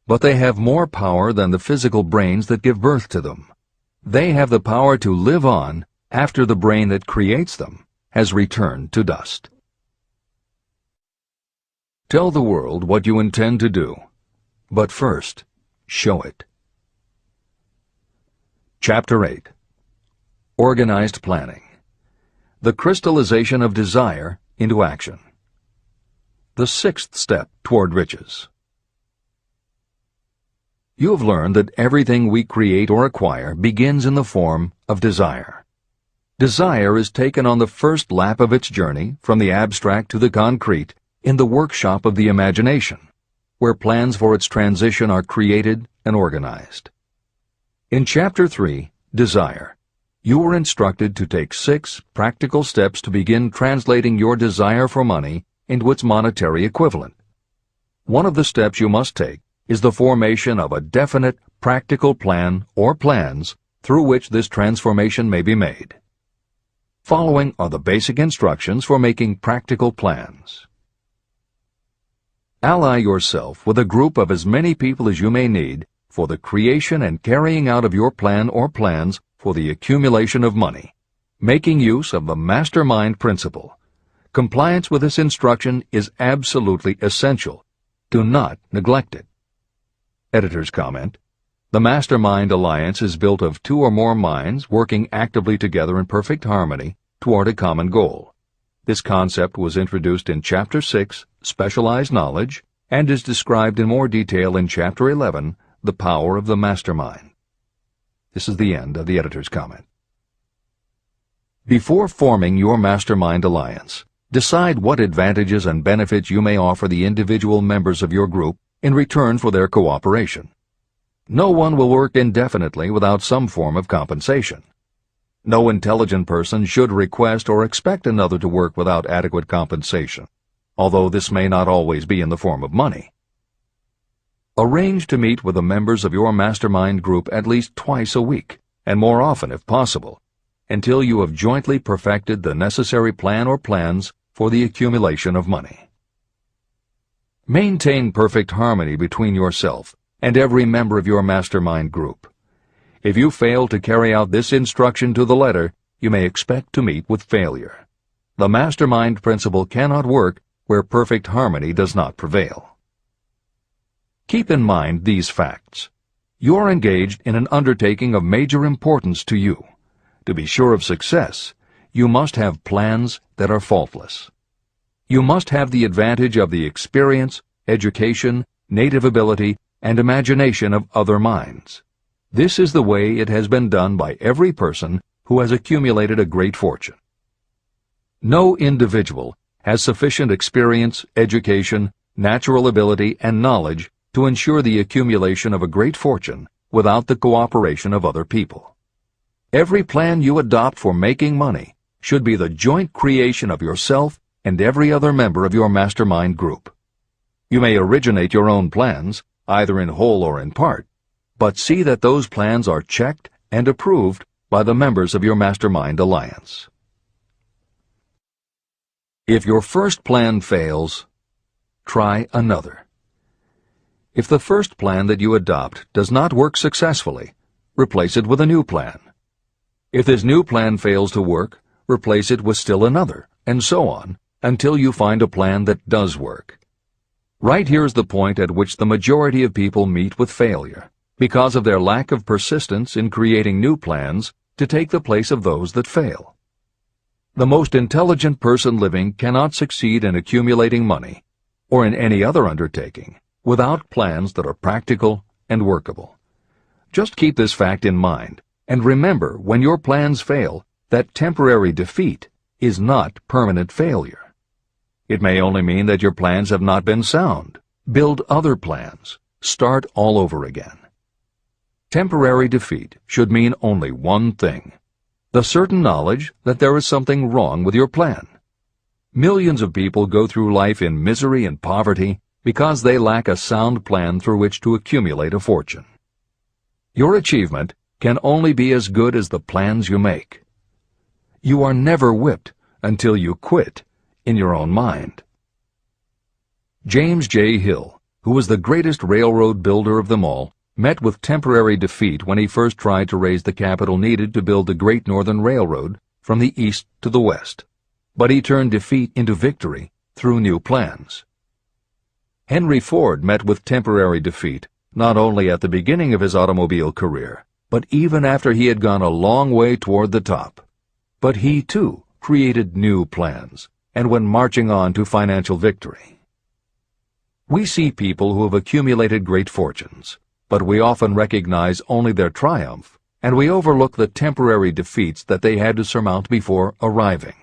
but they have more power than the physical brains that give birth to them. They have the power to live on after the brain that creates them has returned to dust. Tell the world what you intend to do, but first, show it. Chapter 8. Organized Planning. The crystallization of desire into action. The sixth step toward riches. You have learned that everything we create or acquire begins in the form of desire. Desire is taken on the first lap of its journey from the abstract to the concrete in the workshop of the imagination, where plans for its transition are created and organized. In Chapter 3, Desire, you were instructed to take 6 practical steps to begin translating your desire for money into its monetary equivalent. One of the steps you must take is the formation of a definite, practical plan or plans through which this transformation may be made. Following are the basic instructions for making practical plans. Ally yourself with a group of as many people as you may need for the creation and carrying out of your plan or plans for the accumulation of money, making use of the mastermind principle. Compliance with this instruction is absolutely essential. Do not neglect it. Editor's comment: the Mastermind Alliance is built of 2 or more minds working actively together in perfect harmony toward a common goal. This concept was introduced in Chapter 6, Specialized Knowledge, and is described in more detail in Chapter 11, The Power of the Mastermind. This is the end of the editor's comment. Before forming your Mastermind Alliance, decide what advantages and benefits you may offer the individual members of your group in return for their cooperation. No one will work indefinitely without some form of compensation. No intelligent person should request or expect another to work without adequate compensation, although this may not always be in the form of money. Arrange to meet with the members of your mastermind group at least twice a week, and more often if possible, until you have jointly perfected the necessary plan or plans for the accumulation of money. Maintain perfect harmony between yourself and every member of your mastermind group. If you fail to carry out this instruction to the letter, you may expect to meet with failure. The mastermind principle cannot work where perfect harmony does not prevail. Keep in mind these facts. You are engaged in an undertaking of major importance to you. To be sure of success, you must have plans that are faultless. You must have the advantage of the experience, education, native ability, and imagination of other minds. This is the way it has been done by every person who has accumulated a great fortune. No individual has sufficient experience, education, natural ability, and knowledge to ensure the accumulation of a great fortune without the cooperation of other people. Every plan you adopt for making money should be the joint creation of yourself and every other member of your mastermind group. You may originate your own plans, either in whole or in part, but see that those plans are checked and approved by the members of your Mastermind Alliance. If your first plan fails, try another. If the first plan that you adopt does not work successfully, replace it with a new plan. If this new plan fails to work, replace it with still another, and so on, until you find a plan that does work. Right here is the point at which the majority of people meet with failure, because of their lack of persistence in creating new plans to take the place of those that fail. The most intelligent person living cannot succeed in accumulating money, or in any other undertaking, without plans that are practical and workable. Just keep this fact in mind, and remember when your plans fail that temporary defeat is not permanent failure. It may only mean that your plans have not been sound. Build other plans. Start all over again. Temporary defeat should mean only one thing: the certain knowledge that there is something wrong with your plan. Millions of people go through life in misery and poverty because they lack a sound plan through which to accumulate a fortune. Your achievement can only be as good as the plans you make. You are never whipped until you quit in your own mind. James J. Hill, who was the greatest railroad builder of them all, met with temporary defeat when he first tried to raise the capital needed to build the Great Northern Railroad from the east to the west. But he turned defeat into victory through new plans. Henry Ford met with temporary defeat not only at the beginning of his automobile career, but even after he had gone a long way toward the top. But he, too, created new plans and went marching on to financial victory. We see people who have accumulated great fortunes, but we often recognize only their triumph, and we overlook the temporary defeats that they had to surmount before arriving.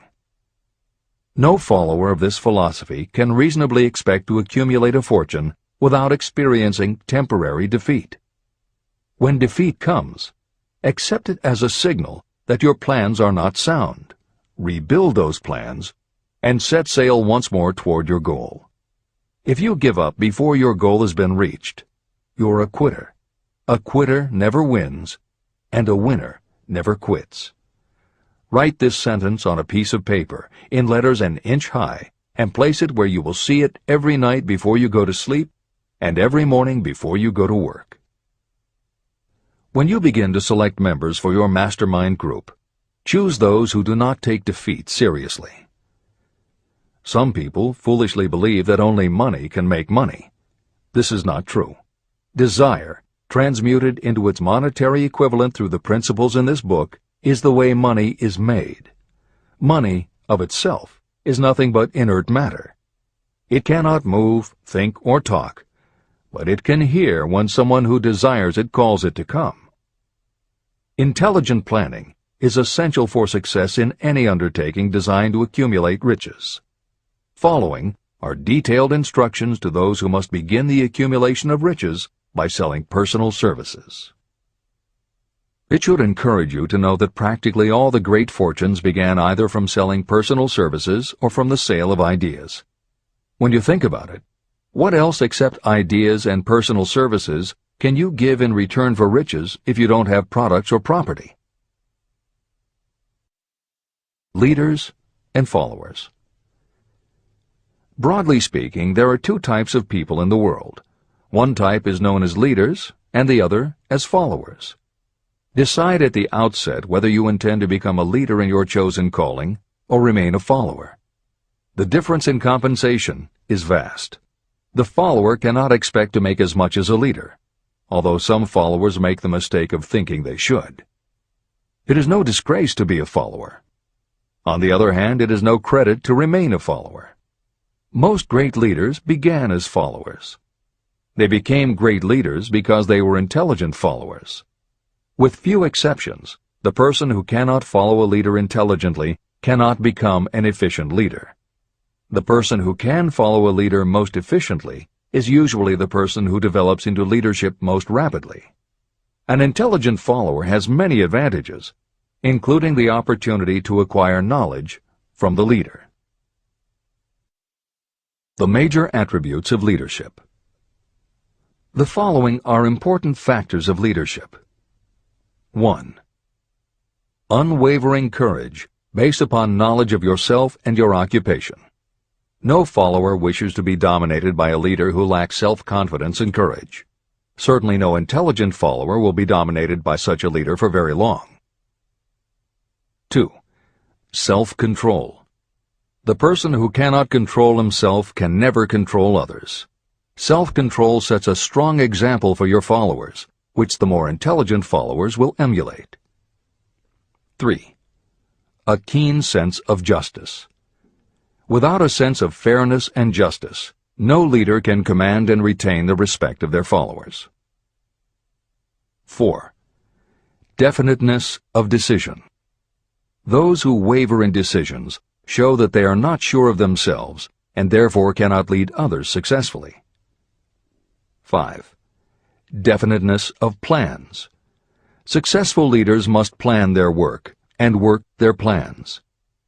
No follower of this philosophy can reasonably expect to accumulate a fortune without experiencing temporary defeat. When defeat comes, accept it as a signal that your plans are not sound. Rebuild those plans and set sail once more toward your goal. If you give up before your goal has been reached, you're a quitter. A quitter never wins, and a winner never quits. Write this sentence on a piece of paper in letters an inch high and place it where you will see it every night before you go to sleep and every morning before you go to work. When you begin to select members for your mastermind group, choose those who do not take defeat seriously. Some people foolishly believe that only money can make money. This is not true. Desire, transmuted into its monetary equivalent through the principles in this book, is the way money is made. Money, of itself, is nothing but inert matter. It cannot move, think, or talk, but it can hear when someone who desires it calls it to come. Intelligent planning is essential for success in any undertaking designed to accumulate riches. Following are detailed instructions to those who must begin the accumulation of riches by selling personal services. It should encourage you to know that practically all the great fortunes began either from selling personal services or from the sale of ideas. When you think about it, what else except ideas and personal services can you give in return for riches if you don't have products or property? Leaders and followers. Broadly speaking, there are two types of people in the world. One type is known as leaders, and the other as followers. Decide at the outset whether you intend to become a leader in your chosen calling or remain a follower. The difference in compensation is vast. The follower cannot expect to make as much as a leader, although some followers make the mistake of thinking they should. It is no disgrace to be a follower. On the other hand, it is no credit to remain a follower. Most great leaders began as followers. They became great leaders because they were intelligent followers. With few exceptions, the person who cannot follow a leader intelligently cannot become an efficient leader. The person who can follow a leader most efficiently is usually the person who develops into leadership most rapidly. An intelligent follower has many advantages, including the opportunity to acquire knowledge from the leader. The major attributes of leadership. The following are important factors of leadership. 1. Unwavering courage based upon knowledge of yourself and your occupation. No follower wishes to be dominated by a leader who lacks self-confidence and courage. Certainly no intelligent follower will be dominated by such a leader for very long. 2. Self-control. The person who cannot control himself can never control others. Self-control sets a strong example for your followers, which the more intelligent followers will emulate. 3. A keen sense of justice. Without a sense of fairness and justice, no leader can command and retain the respect of their followers. 4. Definiteness of decision. Those who waver in decisions show that they are not sure of themselves and therefore cannot lead others successfully. 5. Definiteness of plans. Successful leaders must plan their work and work their plans.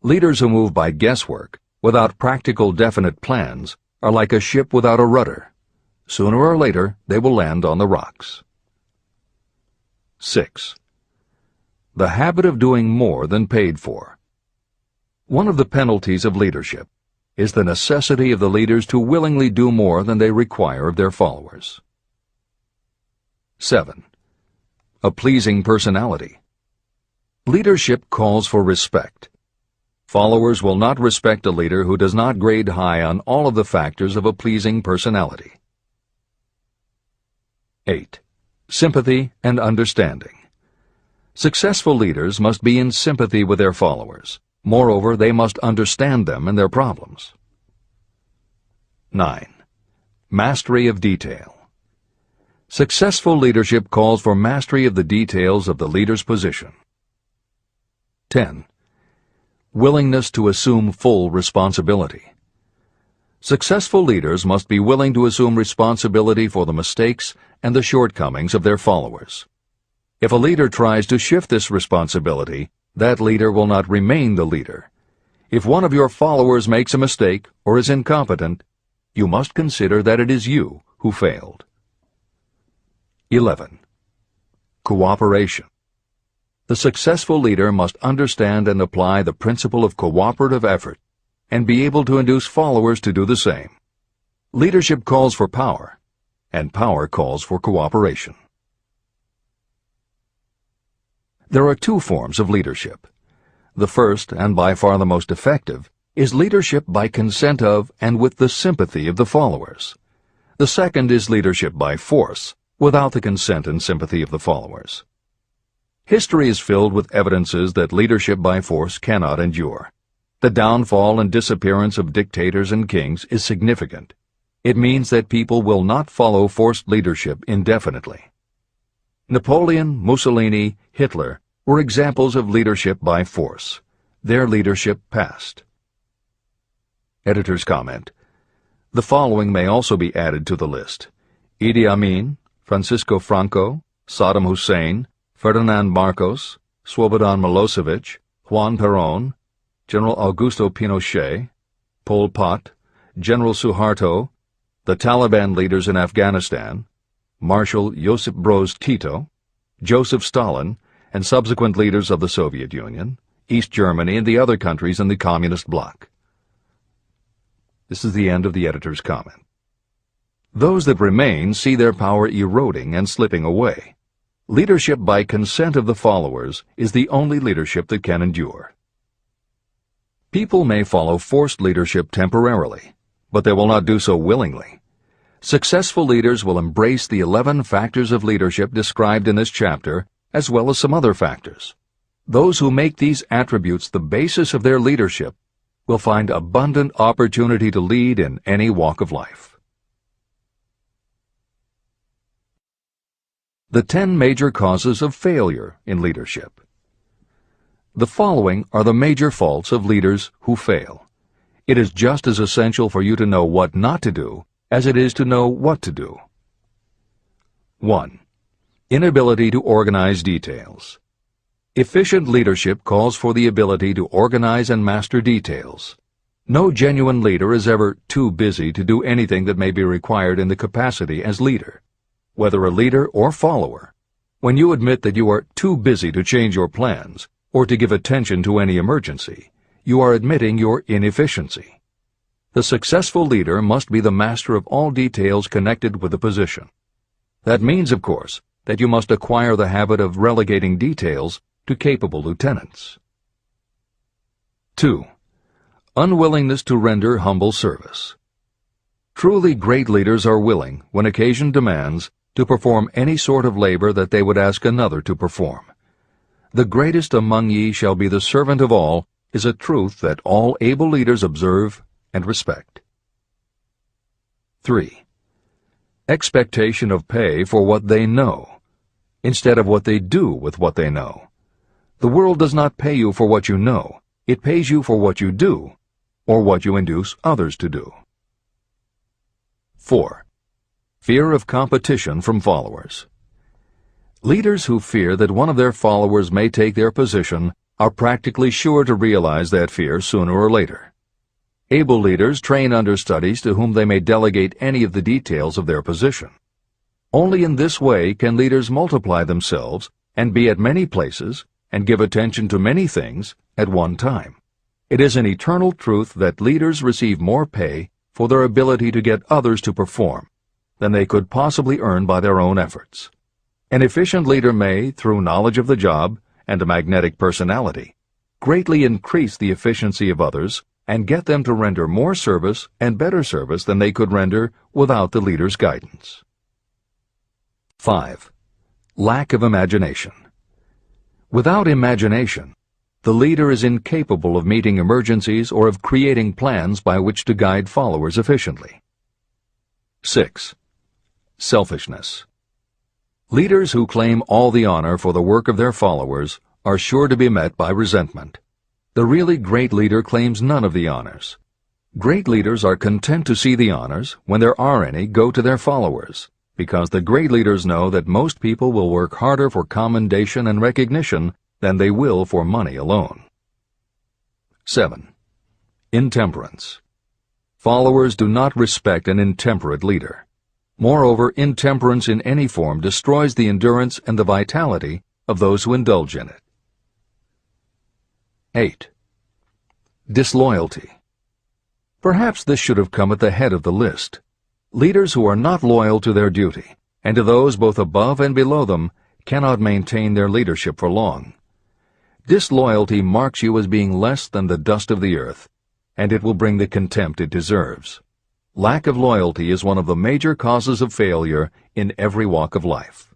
Leaders who move by guesswork, without practical definite plans, are like a ship without a rudder. Sooner or later, they will land on the rocks. 6. The habit of doing more than paid for. One of the penalties of leadership is the necessity of the leaders to willingly do more than they require of their followers. 7. A pleasing personality. Leadership calls for respect. Followers will not respect a leader who does not grade high on all of the factors of a pleasing personality. 8. Sympathy and understanding. Successful leaders must be in sympathy with their followers. Moreover, they must understand them and their problems. 9. Mastery of detail. Successful leadership calls for mastery of the details of the leader's position. 10. Willingness to assume full responsibility. Successful leaders must be willing to assume responsibility for the mistakes and the shortcomings of their followers. If a leader tries to shift this responsibility, that leader will not remain the leader. If one of your followers makes a mistake or is incompetent, you must consider that it is you who failed. 11. Cooperation. The successful leader must understand and apply the principle of cooperative effort and be able to induce followers to do the same. Leadership calls for power, and power calls for cooperation. There are two forms of leadership. The first, and by far the most effective, is leadership by consent of and with the sympathy of the followers. The second is leadership by force, without the consent and sympathy of the followers. History is filled with evidences that leadership by force cannot endure. The downfall and disappearance of dictators and kings is significant. It means that people will not follow forced leadership indefinitely. Napoleon, Mussolini, Hitler were examples of leadership by force. Their leadership passed. Editor's comment. The following may also be added to the list: Idi Amin, Francisco Franco, Saddam Hussein, Ferdinand Marcos, Slobodan Milosevic, Juan Perón, General Augusto Pinochet, Pol Pot, General Suharto, the Taliban leaders in Afghanistan, Marshal Josip Broz Tito, Joseph Stalin, and subsequent leaders of the Soviet Union, East Germany, and the other countries in the Communist bloc. This is the end of the editor's comment. Those that remain see their power eroding and slipping away. Leadership by consent of the followers is the only leadership that can endure. People may follow forced leadership temporarily, but they will not do so willingly. Successful leaders will embrace the 11 factors of leadership described in this chapter, as well as some other factors. Those who make these attributes the basis of their leadership will find abundant opportunity to lead in any walk of life. The 10 major causes of failure in leadership. The following are the major faults of leaders who fail. It is just as essential for you to know what not to do as it is to know what to do. 1. Inability to organize details. Efficient leadership calls for the ability to organize and master details. No genuine leader is ever too busy to do anything that may be required in the capacity as leader. Whether a leader or follower, when you admit that you are too busy to change your plans or to give attention to any emergency, you are admitting your inefficiency. The successful leader must be the master of all details connected with the position. That means, of course, that you must acquire the habit of relegating details to capable lieutenants. 2. Unwillingness to render humble service. Truly great leaders are willing, when occasion demands, to perform any sort of labor that they would ask another to perform. The greatest among ye shall be the servant of all is a truth that all able leaders observe and respect. 3. Expectation of pay for what they know, instead of what they do with what they know. The world does not pay you for what you know. It pays you for what you do, or what you induce others to do. 4. Fear of competition from followers. Leaders who fear that one of their followers may take their position are practically sure to realize that fear sooner or later. Able leaders train understudies to whom they may delegate any of the details of their position. Only in this way can leaders multiply themselves and be at many places and give attention to many things at one time. It is an eternal truth that leaders receive more pay for their ability to get others to perform than they could possibly earn by their own efforts. An efficient leader may, through knowledge of the job and a magnetic personality, greatly increase the efficiency of others and get them to render more service and better service than they could render without the leader's guidance. 5. Lack of imagination. Without imagination, the leader is incapable of meeting emergencies or of creating plans by which to guide followers efficiently. 6. Selfishness. Leaders who claim all the honor for the work of their followers are sure to be met by resentment. The really great leader claims none of the honors. Great leaders are content to see the honors, when there are any, go to their followers, because the great leaders know that most people will work harder for commendation and recognition than they will for money alone. 7. Intemperance. Followers do not respect an intemperate leader. Moreover, intemperance in any form destroys the endurance and the vitality of those who indulge in it. 8. Disloyalty. Perhaps this should have come at the head of the list. Leaders who are not loyal to their duty, and to those both above and below them, cannot maintain their leadership for long. Disloyalty marks you as being less than the dust of the earth, and it will bring the contempt it deserves. Lack of loyalty is one of the major causes of failure in every walk of life.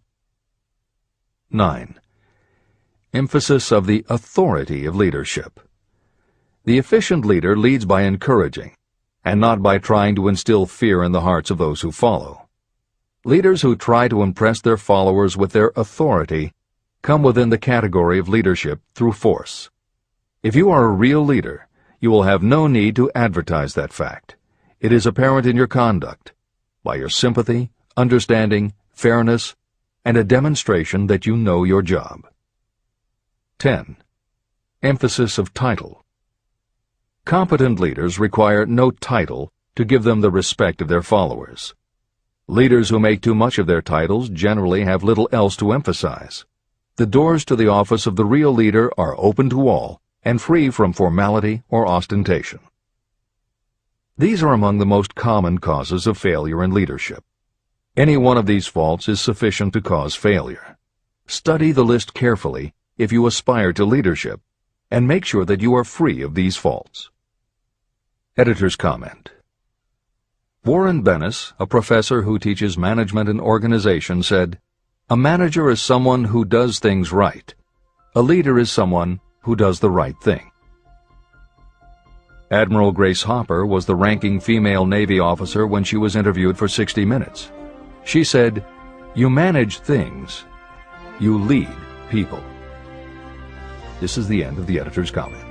9. Emphasis of the authority of leadership. The efficient leader leads by encouraging, and not by trying to instill fear in the hearts of those who follow. Leaders who try to impress their followers with their authority come within the category of leadership through force. If you are a real leader, you will have no need to advertise that fact. It is apparent in your conduct, by your sympathy, understanding, fairness, and a demonstration that you know your job. 10. Emphasis of title. Competent leaders require no title to give them the respect of their followers. Leaders who make too much of their titles generally have little else to emphasize. The doors to the office of the real leader are open to all and free from formality or ostentation. These are among the most common causes of failure in leadership. Any one of these faults is sufficient to cause failure. Study the list carefully if you aspire to leadership, and make sure that you are free of these faults. Editor's comment. Warren Bennis, a professor who teaches management and organization, said, "A manager is someone who does things right. A leader is someone who does the right thing." Admiral Grace Hopper was the ranking female Navy officer when she was interviewed for 60 Minutes. She said, "You manage things. You lead people." This is the end of the editor's comment.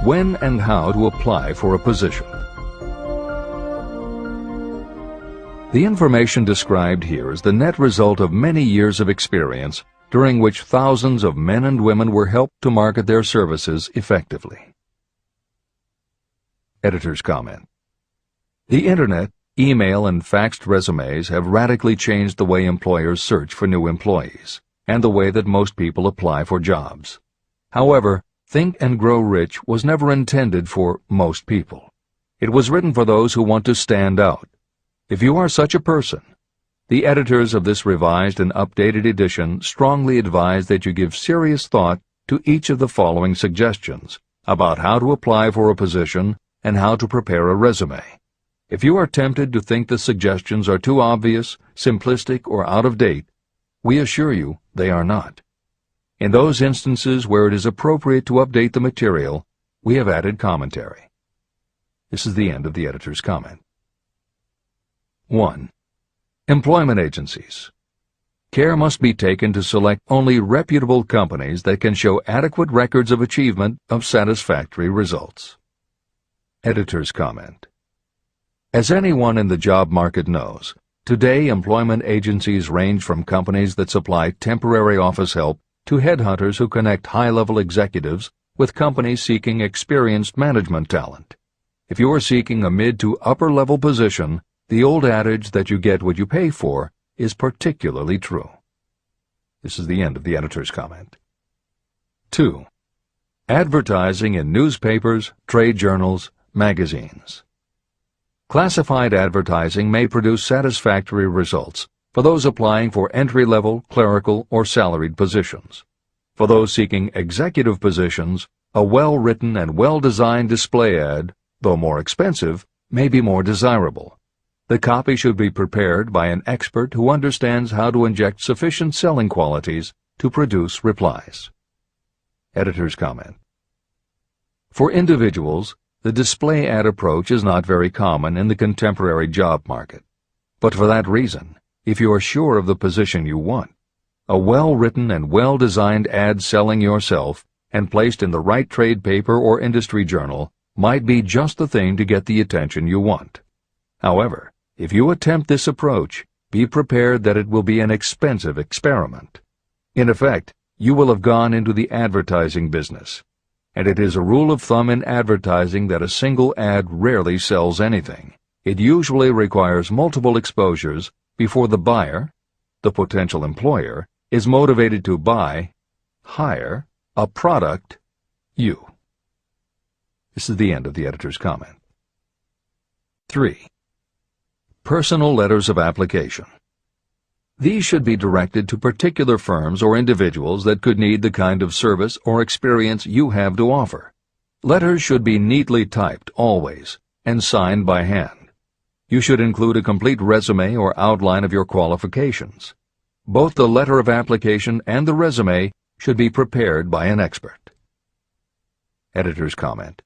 When and how to apply for a position. The information described here is the net result of many years of experience during which thousands of men and women were helped to market their services effectively. Editor's comment. The Internet, email, and faxed resumes have radically changed the way employers search for new employees, and the way that most people apply for jobs. However, Think and Grow Rich was never intended for most people. It was written for those who want to stand out. If you are such a person, the editors of this revised and updated edition strongly advise that you give serious thought to each of the following suggestions about how to apply for a position and how to prepare a resume. If you are tempted to think the suggestions are too obvious, simplistic, or out of date, we assure you they are not. In those instances where it is appropriate to update the material, we have added commentary. This is the end of the editor's comment. 1. Employment agencies. Care must be taken to select only reputable companies that can show adequate records of achievement of satisfactory results. Editor's comment. As anyone in the job market knows, Today, employment agencies range from companies that supply temporary office help to headhunters who connect high-level executives with companies seeking experienced management talent. If you are seeking a mid to upper-level position, the old adage that you get what you pay for is particularly true. This is the end of the editor's comment. 2. Advertising in newspapers, trade journals, magazines. Classified advertising may produce satisfactory results for those applying for entry-level, clerical, or salaried positions. For those seeking executive positions, a well-written and well-designed display ad, though more expensive, may be more desirable. The copy should be prepared by an expert who understands how to inject sufficient selling qualities to produce replies. Editor's comment. For individuals, the display ad approach is not very common in the contemporary job market. But for that reason, if you are sure of the position you want, a well-written and well-designed ad selling yourself and placed in the right trade paper or industry journal might be just the thing to get the attention you want. However, if you attempt this approach, be prepared that it will be an expensive experiment. In effect, you will have gone into the advertising business, and it is a rule of thumb in advertising that a single ad rarely sells anything. It usually requires multiple exposures before the buyer, the potential employer, is motivated to buy, hire, a product, you. This is the end of the editor's comment. 3. Personal letters of application. These should be directed to particular firms or individuals that could need the kind of service or experience you have to offer. Letters should be neatly typed always and signed by hand. You should include a complete resume or outline of your qualifications. Both the letter of application and the resume should be prepared by an expert. Editor's comment.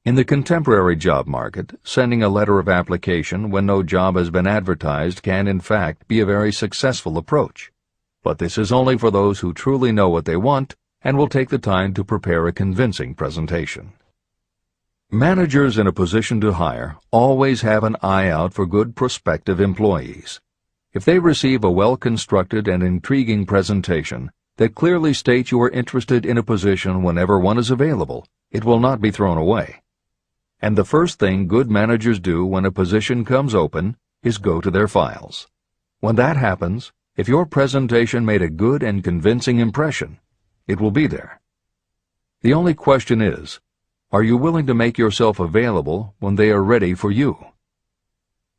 In the contemporary job market, sending a letter of application when no job has been advertised can, in fact, be a very successful approach. But this is only for those who truly know what they want and will take the time to prepare a convincing presentation. Managers in a position to hire always have an eye out for good prospective employees. If they receive a well-constructed and intriguing presentation that clearly states you are interested in a position whenever one is available, it will not be thrown away. And the first thing good managers do when a position comes open is go to their files. When that happens, if your presentation made a good and convincing impression, it will be there. The only question is, are you willing to make yourself available when they are ready for you?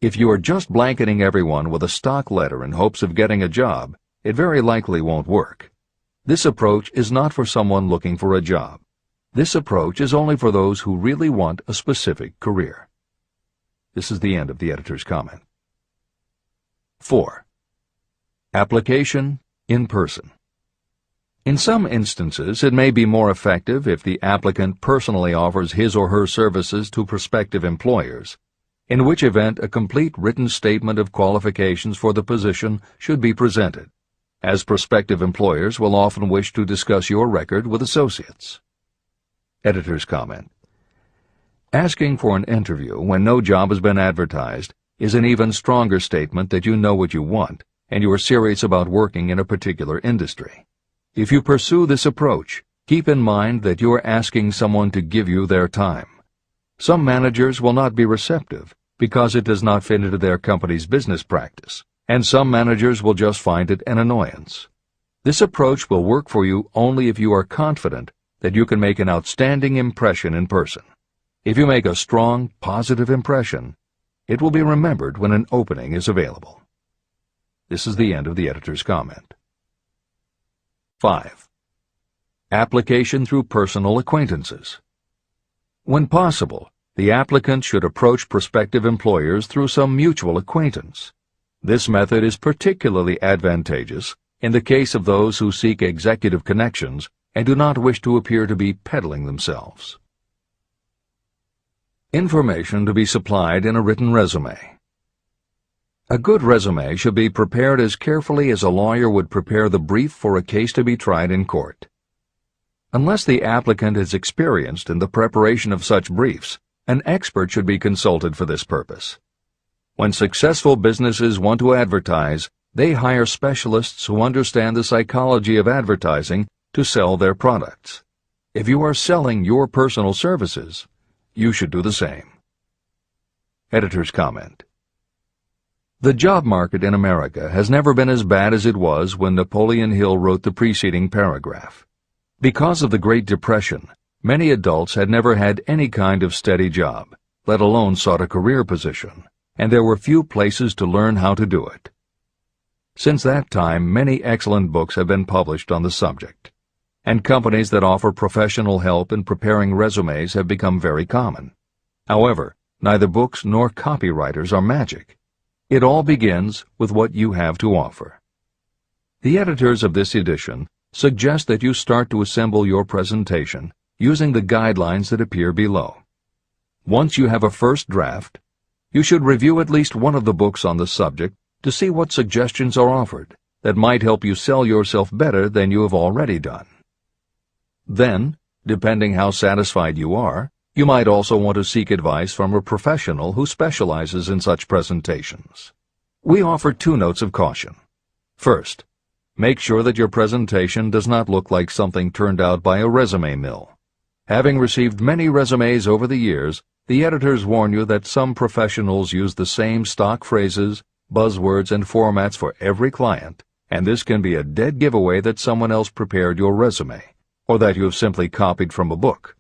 If you are just blanketing everyone with a stock letter in hopes of getting a job, it very likely won't work. This approach is not for someone looking for a job. This approach is only for those who really want a specific career. This is the end of the editor's comment. 4. Application in person. In some instances, it may be more effective if the applicant personally offers his or her services to prospective employers, in which event a complete written statement of qualifications for the position should be presented, as prospective employers will often wish to discuss your record with associates. Editor's comment. Asking for an interview when no job has been advertised is an even stronger statement that you know what you want and you are serious about working in a particular industry. If you pursue this approach, keep in mind that you are asking someone to give you their time. Some managers will not be receptive because it does not fit into their company's business practice, and some managers will just find it an annoyance. This approach will work for you only if you are confident that you can make an outstanding impression in person. If you make a strong, positive impression, it will be remembered when an opening is available. This is the end of the editor's comment. 5. Application through personal acquaintances. When possible, the applicant should approach prospective employers through some mutual acquaintance. This method is particularly advantageous in the case of those who seek executive connections and do not wish to appear to be peddling themselves. Information to be supplied in a written resume. A good resume should be prepared as carefully as a lawyer would prepare the brief for a case to be tried in court. Unless the applicant is experienced in the preparation of such briefs, an expert should be consulted for this purpose. When successful businesses want to advertise, they hire specialists who understand the psychology of advertising to sell their products. If you are selling your personal services, you should do the same. Editor's comment. The job market in America has never been as bad as it was when Napoleon Hill wrote the preceding paragraph. Because of the Great Depression, many adults had never had any kind of steady job, let alone sought a career position, and there were few places to learn how to do it. Since that time, many excellent books have been published on the subject, and companies that offer professional help in preparing resumes have become very common. However, neither books nor copywriters are magic. It all begins with what you have to offer. The editors of this edition suggest that you start to assemble your presentation using the guidelines that appear below. Once you have a first draft, you should review at least one of the books on the subject to see what suggestions are offered that might help you sell yourself better than you have already done. Then, depending how satisfied you are, you might also want to seek advice from a professional who specializes in such presentations. We offer 2 notes of caution. First, make sure that your presentation does not look like something turned out by a resume mill. Having received many resumes over the years, the editors warn you that some professionals use the same stock phrases, buzzwords, and formats for every client, and this can be a dead giveaway that someone else prepared your resume, or that you have simply copied from a book.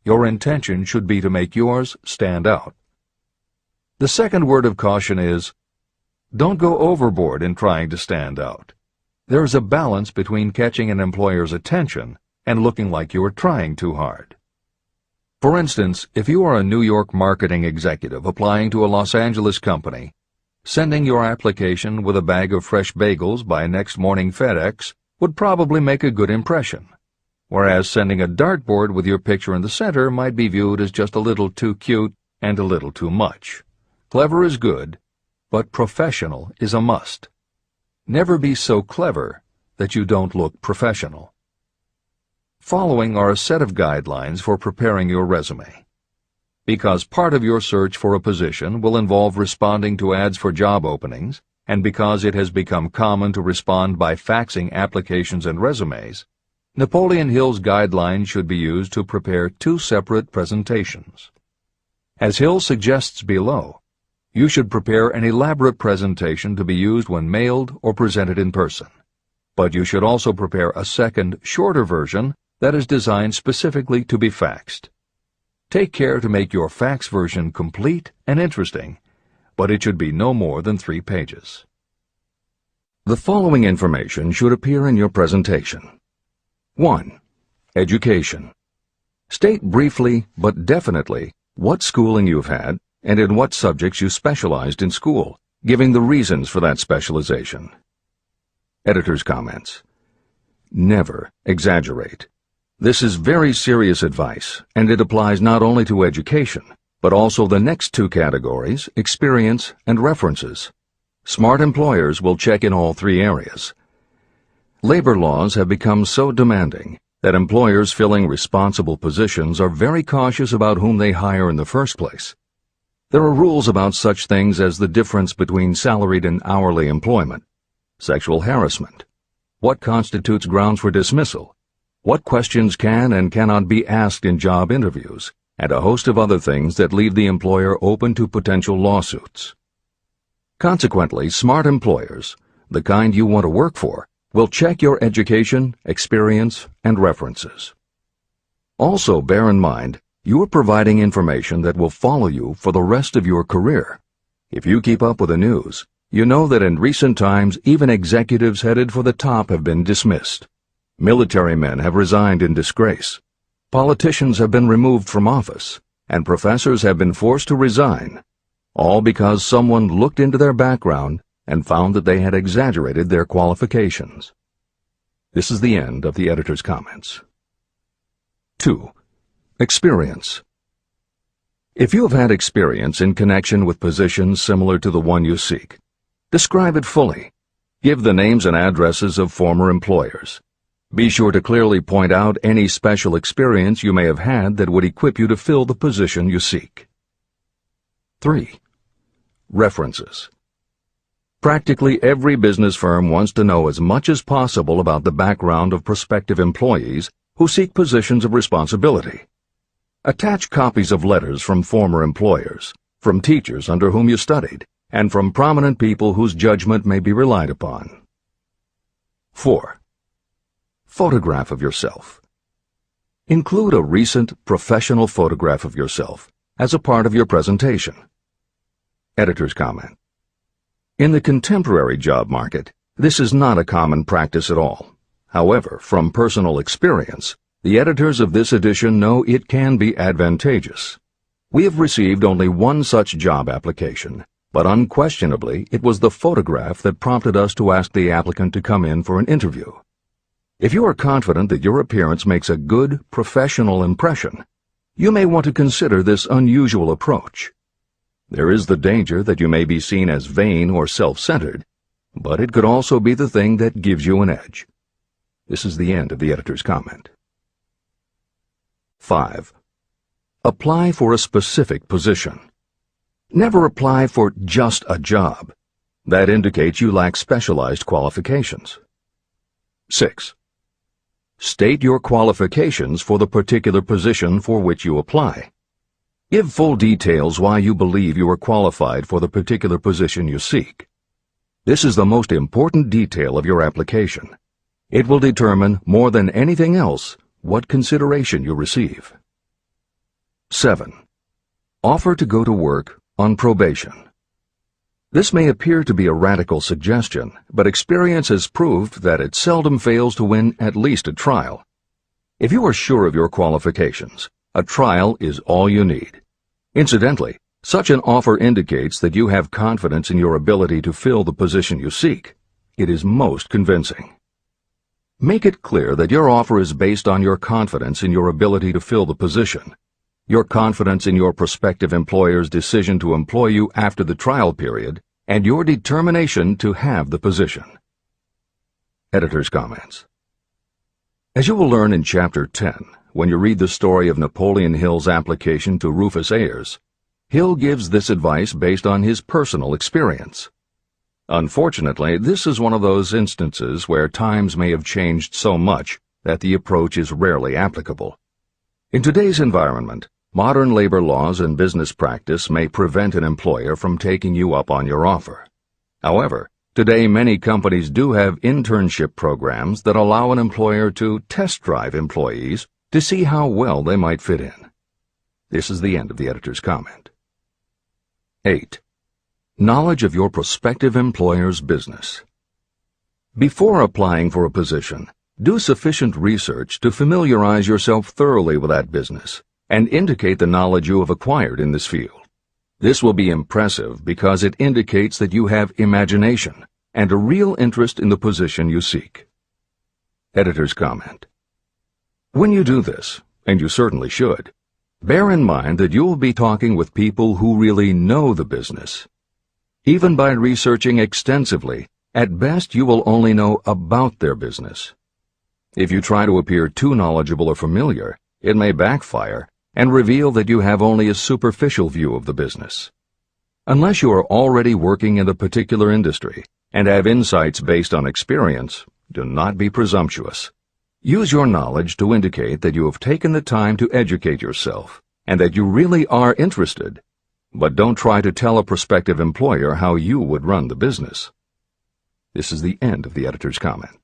Your intention should be to make yours stand out. The second word of caution is, don't go overboard in trying to stand out. There is a balance between catching an employer's attention and looking like you are trying too hard. For instance, if you are a New York marketing executive applying to a Los Angeles company, sending your application with a bag of fresh bagels by next morning FedEx would probably make a good impression, whereas sending a dartboard with your picture in the center might be viewed as just a little too cute and a little too much. Clever is good, but professional is a must. Never be so clever that you don't look professional. Following are a set of guidelines for preparing your resume. Because part of your search for a position will involve responding to ads for job openings, and because it has become common to respond by faxing applications and resumes, Napoleon Hill's guidelines should be used to prepare 2 separate presentations. As Hill suggests below, you should prepare an elaborate presentation to be used when mailed or presented in person. But you should also prepare a second, shorter version that is designed specifically to be faxed. Take care to make your fax version complete and interesting, but it should be no more than 3 pages. The following information should appear in your presentation. 1. Education. State briefly but definitely what schooling you've had and in what subjects you specialized in school, giving the reasons for that specialization. Editor's comments. Never exaggerate. This is very serious advice, and it applies not only to education, but also the next 2 categories, experience and references. Smart employers will check in all 3 areas. Labor laws have become so demanding that employers filling responsible positions are very cautious about whom they hire in the first place. There are rules about such things as the difference between salaried and hourly employment, sexual harassment, what constitutes grounds for dismissal, what questions can and cannot be asked in job interviews, and a host of other things that leave the employer open to potential lawsuits. Consequently, smart employers, the kind you want to work for, will check your education, experience, and references. Also, bear in mind, you are providing information that will follow you for the rest of your career. If you keep up with the news, you know that in recent times even executives headed for the top have been dismissed. Military men have resigned in disgrace. Politicians have been removed from office, and professors have been forced to resign, all because someone looked into their background and found that they had exaggerated their qualifications. This is the end of the editor's comments. 2. Experience. If you have had experience in connection with positions similar to the one you seek, describe it fully. Give the names and addresses of former employers. Be sure to clearly point out any special experience you may have had that would equip you to fill the position you seek. 3. References. Practically every business firm wants to know as much as possible about the background of prospective employees who seek positions of responsibility. Attach copies of letters from former employers, from teachers under whom you studied, and from prominent people whose judgment may be relied upon. 4. Photograph of yourself. Include a recent professional photograph of yourself as a part of your presentation. Editor's comment. In the contemporary job market, this is not a common practice at all. However, from personal experience, the editors of this edition know it can be advantageous. We have received only one such job application, but unquestionably it was the photograph that prompted us to ask the applicant to come in for an interview. If you are confident that your appearance makes a good, professional impression, you may want to consider this unusual approach. There is the danger that you may be seen as vain or self-centered, but it could also be the thing that gives you an edge. This is the end of the editor's comment. 5. Apply for a specific position. Never apply for just a job. That indicates you lack specialized qualifications. 6. State your qualifications for the particular position for which you apply. Give full details why you believe you are qualified for the particular position you seek. This is the most important detail of your application. It will determine, more than anything else, what consideration you receive. 7. Offer to go to work on probation. This may appear to be a radical suggestion, but experience has proved that it seldom fails to win at least a trial. If you are sure of your qualifications, a trial is all you need. Incidentally, such an offer indicates that you have confidence in your ability to fill the position you seek. It is most convincing. Make it clear that your offer is based on your confidence in your ability to fill the position, your confidence in your prospective employer's decision to employ you after the trial period, and your determination to have the position. Editor's comments. As you will learn in Chapter 10, when you read the story of Napoleon Hill's application to Rufus Ayers, Hill gives this advice based on his personal experience. Unfortunately, this is one of those instances where times may have changed so much that the approach is rarely applicable. In today's environment, modern labor laws and business practice may prevent an employer from taking you up on your offer. However, today many companies do have internship programs that allow an employer to test drive employees to see how well they might fit in. This is the end of the editor's comment. 8. Knowledge of your prospective employer's business. Before applying for a position, do sufficient research to familiarize yourself thoroughly with that business and indicate the knowledge you have acquired in this field. This will be impressive because it indicates that you have imagination and a real interest in the position you seek. Editor's comment. When you do this, and you certainly should, bear in mind that you will be talking with people who really know the business. Even by researching extensively, at best you will only know about their business. If you try to appear too knowledgeable or familiar, it may backfire and reveal that you have only a superficial view of the business. Unless you are already working in the particular industry and have insights based on experience, do not be presumptuous. Use your knowledge to indicate that you have taken the time to educate yourself and that you really are interested, but don't try to tell a prospective employer how you would run the business. This is the end of the editor's comment.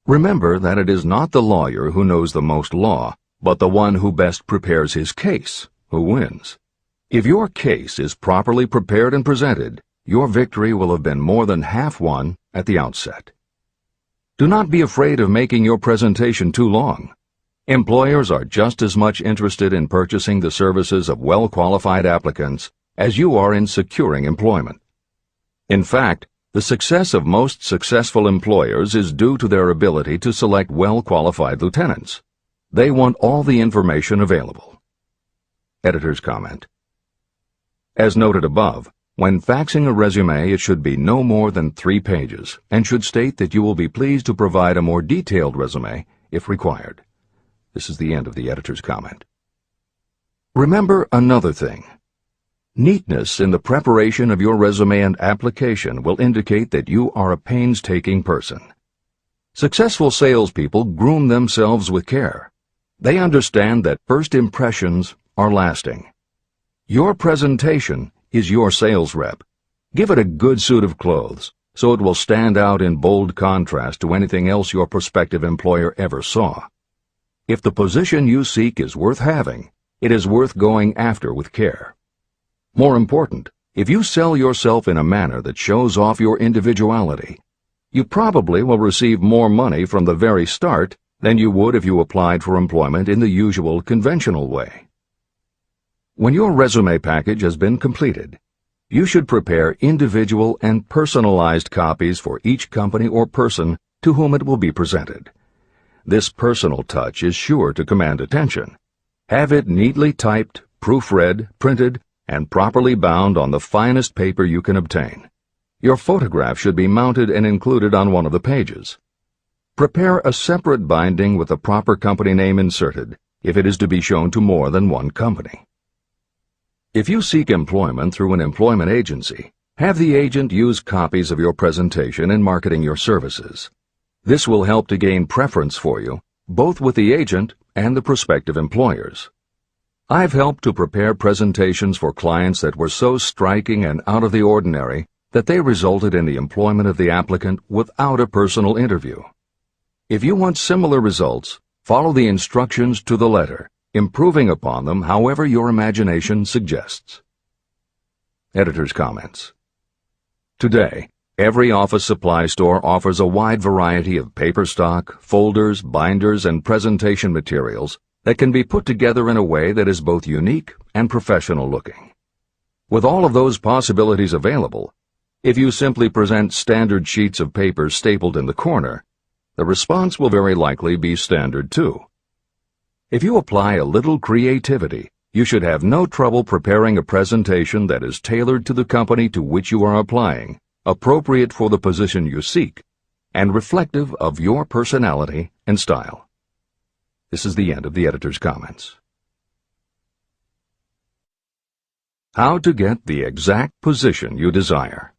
Remember that it is not the lawyer who knows the most law, but the one who best prepares his case who wins. If your case is properly prepared and presented, your victory will have been more than half won at the outset. Do not be afraid of making your presentation too long. Employers are just as much interested in purchasing the services of well-qualified applicants as you are in securing employment. In fact, the success of most successful employers is due to their ability to select well-qualified lieutenants. They want all the information available. Editor's comment. As noted above, when faxing a resume, it should be no more than 3 pages and should state that you will be pleased to provide a more detailed resume if required. This is the end of the editor's comment. Remember another thing. Neatness in the preparation of your resume and application will indicate that you are a painstaking person. Successful salespeople groom themselves with care. They understand that first impressions are lasting. Your presentation is your sales rep. Give it a good suit of clothes, so it will stand out in bold contrast to anything else your prospective employer ever saw. If the position you seek is worth having, it is worth going after with care. More important, if you sell yourself in a manner that shows off your individuality, you probably will receive more money from the very start than you would if you applied for employment in the usual conventional way. When your resume package has been completed, you should prepare individual and personalized copies for each company or person to whom it will be presented. This personal touch is sure to command attention. Have it neatly typed, proofread, printed, and properly bound on the finest paper you can obtain. Your photograph should be mounted and included on one of the pages. Prepare a separate binding with the proper company name inserted if it is to be shown to more than one company. If you seek employment through an employment agency, have the agent use copies of your presentation in marketing your services. This will help to gain preference for you, both with the agent and the prospective employers. I've helped to prepare presentations for clients that were so striking and out of the ordinary that they resulted in the employment of the applicant without a personal interview. If you want similar results, follow the instructions to the letter, improving upon them however your imagination suggests. Editor's comments. Today, every office supply store offers a wide variety of paper stock, folders, binders, and presentation materials that can be put together in a way that is both unique and professional looking. With all of those possibilities available, if you simply present standard sheets of paper stapled in the corner, the response will very likely be standard too. If you apply a little creativity, you should have no trouble preparing a presentation that is tailored to the company to which you are applying, appropriate for the position you seek, and reflective of your personality and style. This is the end of the editor's comments. How to get the exact position you desire.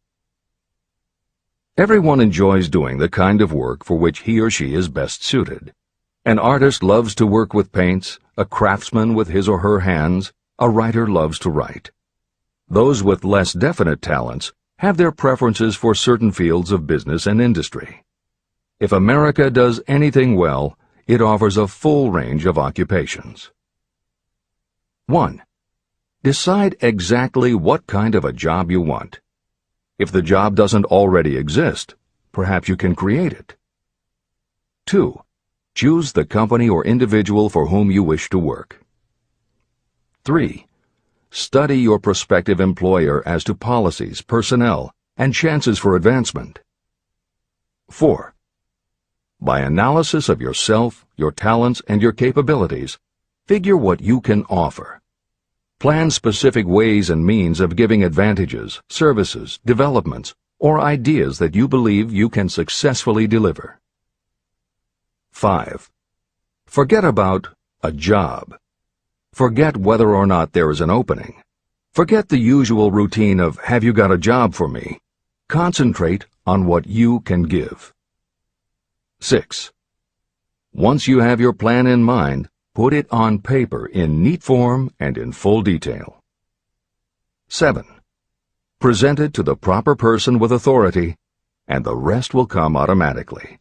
Everyone enjoys doing the kind of work for which he or she is best suited. An artist loves to work with paints, a craftsman with his or her hands, a writer loves to write. Those with less definite talents have their preferences for certain fields of business and industry. If America does anything well, it offers a full range of occupations. 1. Decide exactly what kind of a job you want. If the job doesn't already exist, perhaps you can create it. 2. Choose the company or individual for whom you wish to work. 3. Study your prospective employer as to policies, personnel, and chances for advancement. 4. By analysis of yourself, your talents, and your capabilities, figure what you can offer. Plan specific ways and means of giving advantages, services, developments, or ideas that you believe you can successfully deliver. 5. Forget about a job. Forget whether or not there is an opening. Forget the usual routine of, have you got a job for me? Concentrate on what you can give. 6. Once you have your plan in mind, put it on paper in neat form and in full detail. 7. Present it to the proper person with authority, and the rest will come automatically.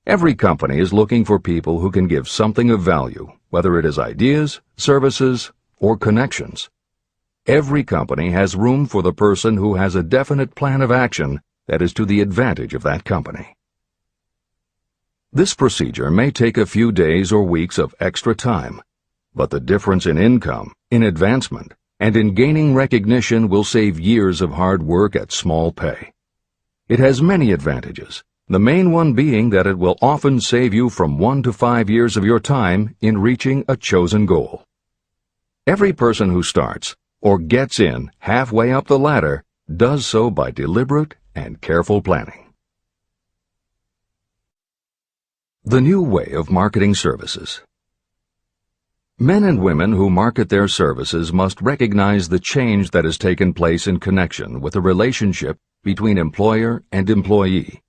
Every company is looking for people who can give something of value, whether it is ideas, services, or connections. Every company has room for the person who has a definite plan of action that is to the advantage of that company. This procedure may take a few days or weeks of extra time, but the difference in income, in advancement, and in gaining recognition will save years of hard work at small pay. It has many advantages, the main one being that it will often save you from 1 to 5 years of your time in reaching a chosen goal. Every person who starts, or gets in halfway up the ladder, does so by deliberate and careful planning. The new way of marketing services. Men and women who market their services must recognize the change that has taken place in connection with the relationship between employer and employee.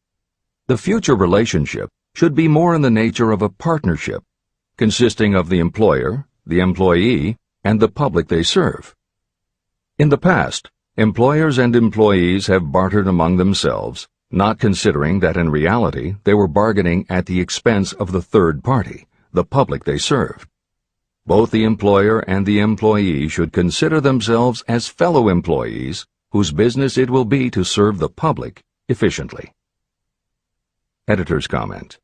The future relationship should be more in the nature of a partnership, consisting of the employer, the employee, and the public they serve. In the past, employers and employees have bartered among themselves, not considering that in reality they were bargaining at the expense of the third party, the public they served. Both the employer and the employee should consider themselves as fellow employees whose business it will be to serve the public efficiently. Editor's comment.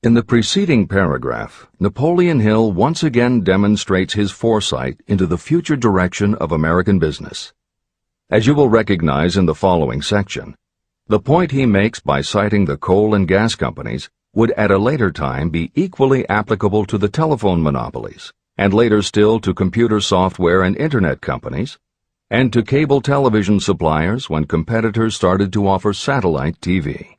In the preceding paragraph, Napoleon Hill once again demonstrates his foresight into the future direction of American business. As you will recognize in the following section, the point he makes by citing the coal and gas companies would at a later time be equally applicable to the telephone monopolies, and later still to computer software and internet companies, and to cable television suppliers when competitors started to offer satellite TV.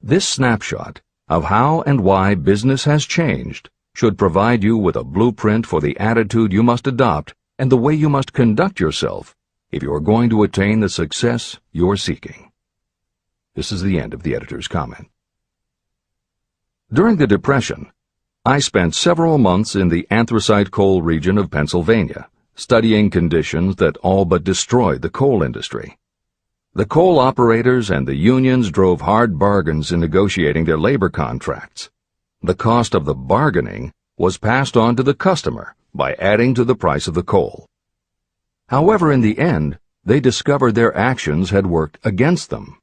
This snapshot of how and why business has changed should provide you with a blueprint for the attitude you must adopt and the way you must conduct yourself if you are going to attain the success you're seeking. This is the end of the editor's comment. During the Depression, I spent several months in the anthracite coal region of Pennsylvania, studying conditions that all but destroyed the coal industry. The coal operators and the unions drove hard bargains in negotiating their labor contracts. The cost of the bargaining was passed on to the customer by adding to the price of the coal. However, in the end, they discovered their actions had worked against them.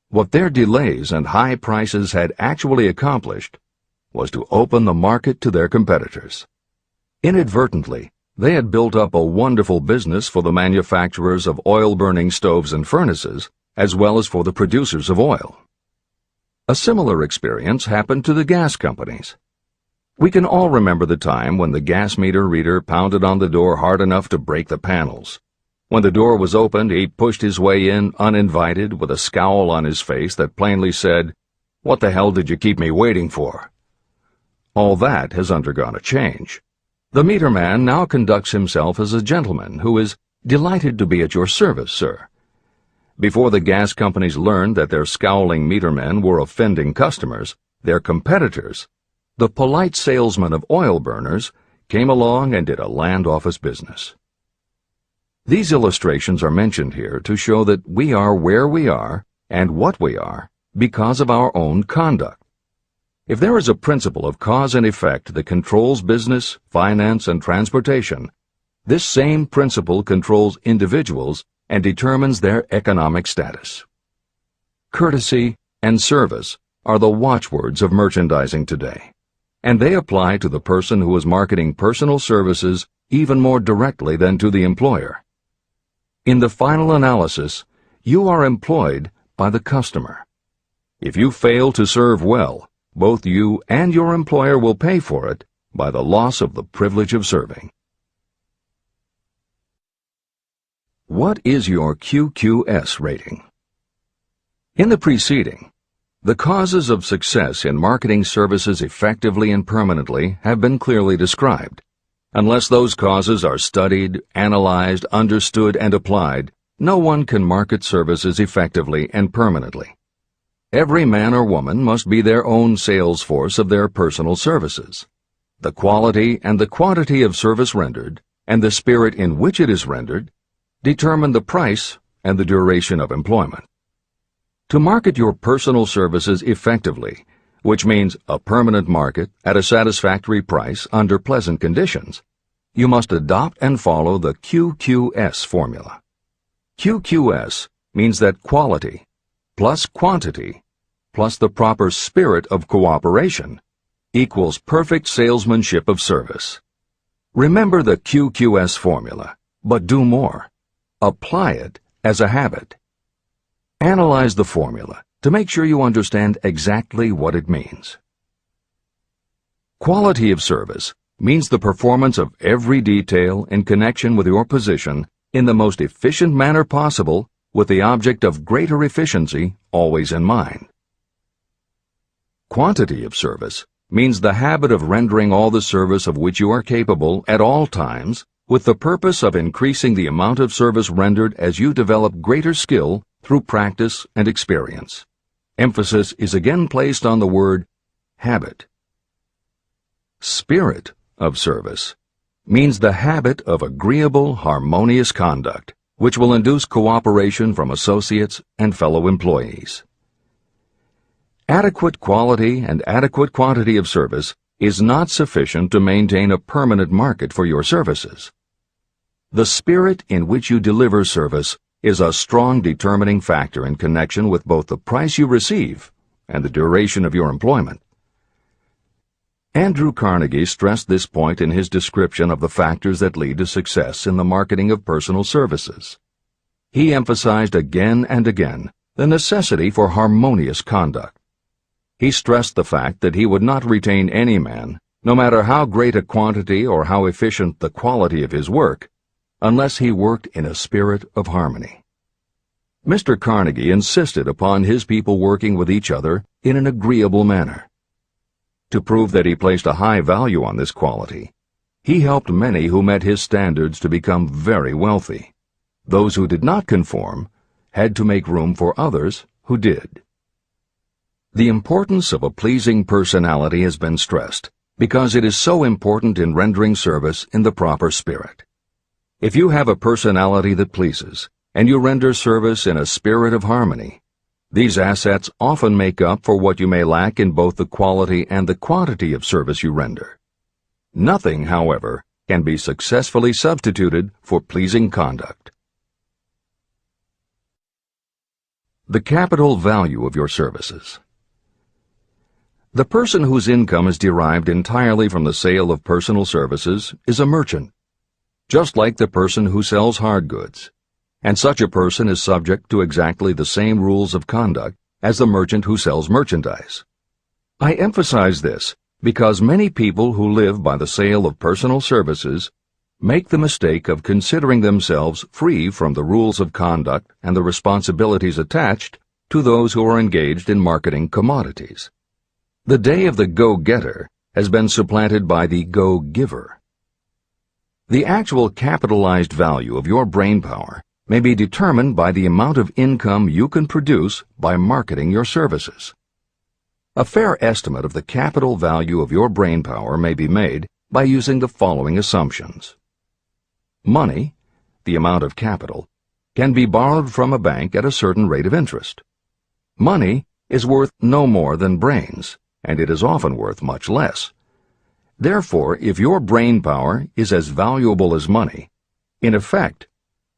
What their delays and high prices had actually accomplished was to open the market to their competitors. Inadvertently, they had built up a wonderful business for the manufacturers of oil-burning stoves and furnaces, as well as for the producers of oil. A similar experience happened to the gas companies. We can all remember the time when the gas meter reader pounded on the door hard enough to break the panels. When the door was opened, he pushed his way in uninvited with a scowl on his face that plainly said, "What the hell did you keep me waiting for?" All that has undergone a change. The meter man now conducts himself as a gentleman who is delighted to be at your service, sir. Before the gas companies learned that their scowling meter men were offending customers, their competitors, the polite salesmen of oil burners came along and did a land office business. These illustrations are mentioned here to show that we are where we are and what we are because of our own conduct. If there is a principle of cause and effect that controls business, finance, and transportation, this same principle controls individuals and determines their economic status. Courtesy and service are the watchwords of merchandising today, and they apply to the person who is marketing personal services even more directly than to the employer. In the final analysis, you are employed by the customer. If you fail to serve well, both you and your employer will pay for it by the loss of the privilege of serving. What is your QQS rating? In the preceding, the causes of success in marketing services effectively and permanently have been clearly described. Unless those causes are studied, analyzed, understood, and applied, no one can market services effectively and permanently. Every man or woman must be their own sales force of their personal services. The quality and the quantity of service rendered, and the spirit in which it is rendered, determine the price and the duration of employment. To market your personal services effectively, which means a permanent market at a satisfactory price under pleasant conditions, you must adopt and follow the QQS formula. QQS means that quality plus quantity plus the proper spirit of cooperation equals perfect salesmanship of service. Remember the QQS formula, but do more. Apply it as a habit. Analyze the formula to make sure you understand exactly what it means. Quality of service means the performance of every detail in connection with your position in the most efficient manner possible with the object of greater efficiency always in mind. Quantity of service means the habit of rendering all the service of which you are capable at all times with the purpose of increasing the amount of service rendered as you develop greater skill through practice and experience. Emphasis is again placed on the word habit. Spirit of service means the habit of agreeable, harmonious conduct, which will induce cooperation from associates and fellow employees. Adequate quality and adequate quantity of service is not sufficient to maintain a permanent market for your services. The spirit in which you deliver service is a strong determining factor in connection with both the price you receive and the duration of your employment. Andrew Carnegie stressed this point in his description of the factors that lead to success in the marketing of personal services. He emphasized again and again the necessity for harmonious conduct. He stressed the fact that he would not retain any man, no matter how great a quantity or how efficient the quality of his work, unless he worked in a spirit of harmony. Mr. Carnegie insisted upon his people working with each other in an agreeable manner. To prove that he placed a high value on this quality, he helped many who met his standards to become very wealthy. Those who did not conform had to make room for others who did. The importance of a pleasing personality has been stressed because it is so important in rendering service in the proper spirit. If you have a personality that pleases, and you render service in a spirit of harmony, these assets often make up for what you may lack in both the quality and the quantity of service you render. Nothing, however, can be successfully substituted for pleasing conduct. The capital value of your services. The person whose income is derived entirely from the sale of personal services is a merchant, just like the person who sells hard goods, and such a person is subject to exactly the same rules of conduct as the merchant who sells merchandise. I emphasize this because many people who live by the sale of personal services make the mistake of considering themselves free from the rules of conduct and the responsibilities attached to those who are engaged in marketing commodities. The day of the go-getter has been supplanted by the go-giver. The actual capitalized value of your brainpower may be determined by the amount of income you can produce by marketing your services. A fair estimate of the capital value of your brainpower may be made by using the following assumptions. Money, the amount of capital, can be borrowed from a bank at a certain rate of interest. Money is worth no more than brains, and it is often worth much less. Therefore, if your brainpower is as valuable as money, in effect,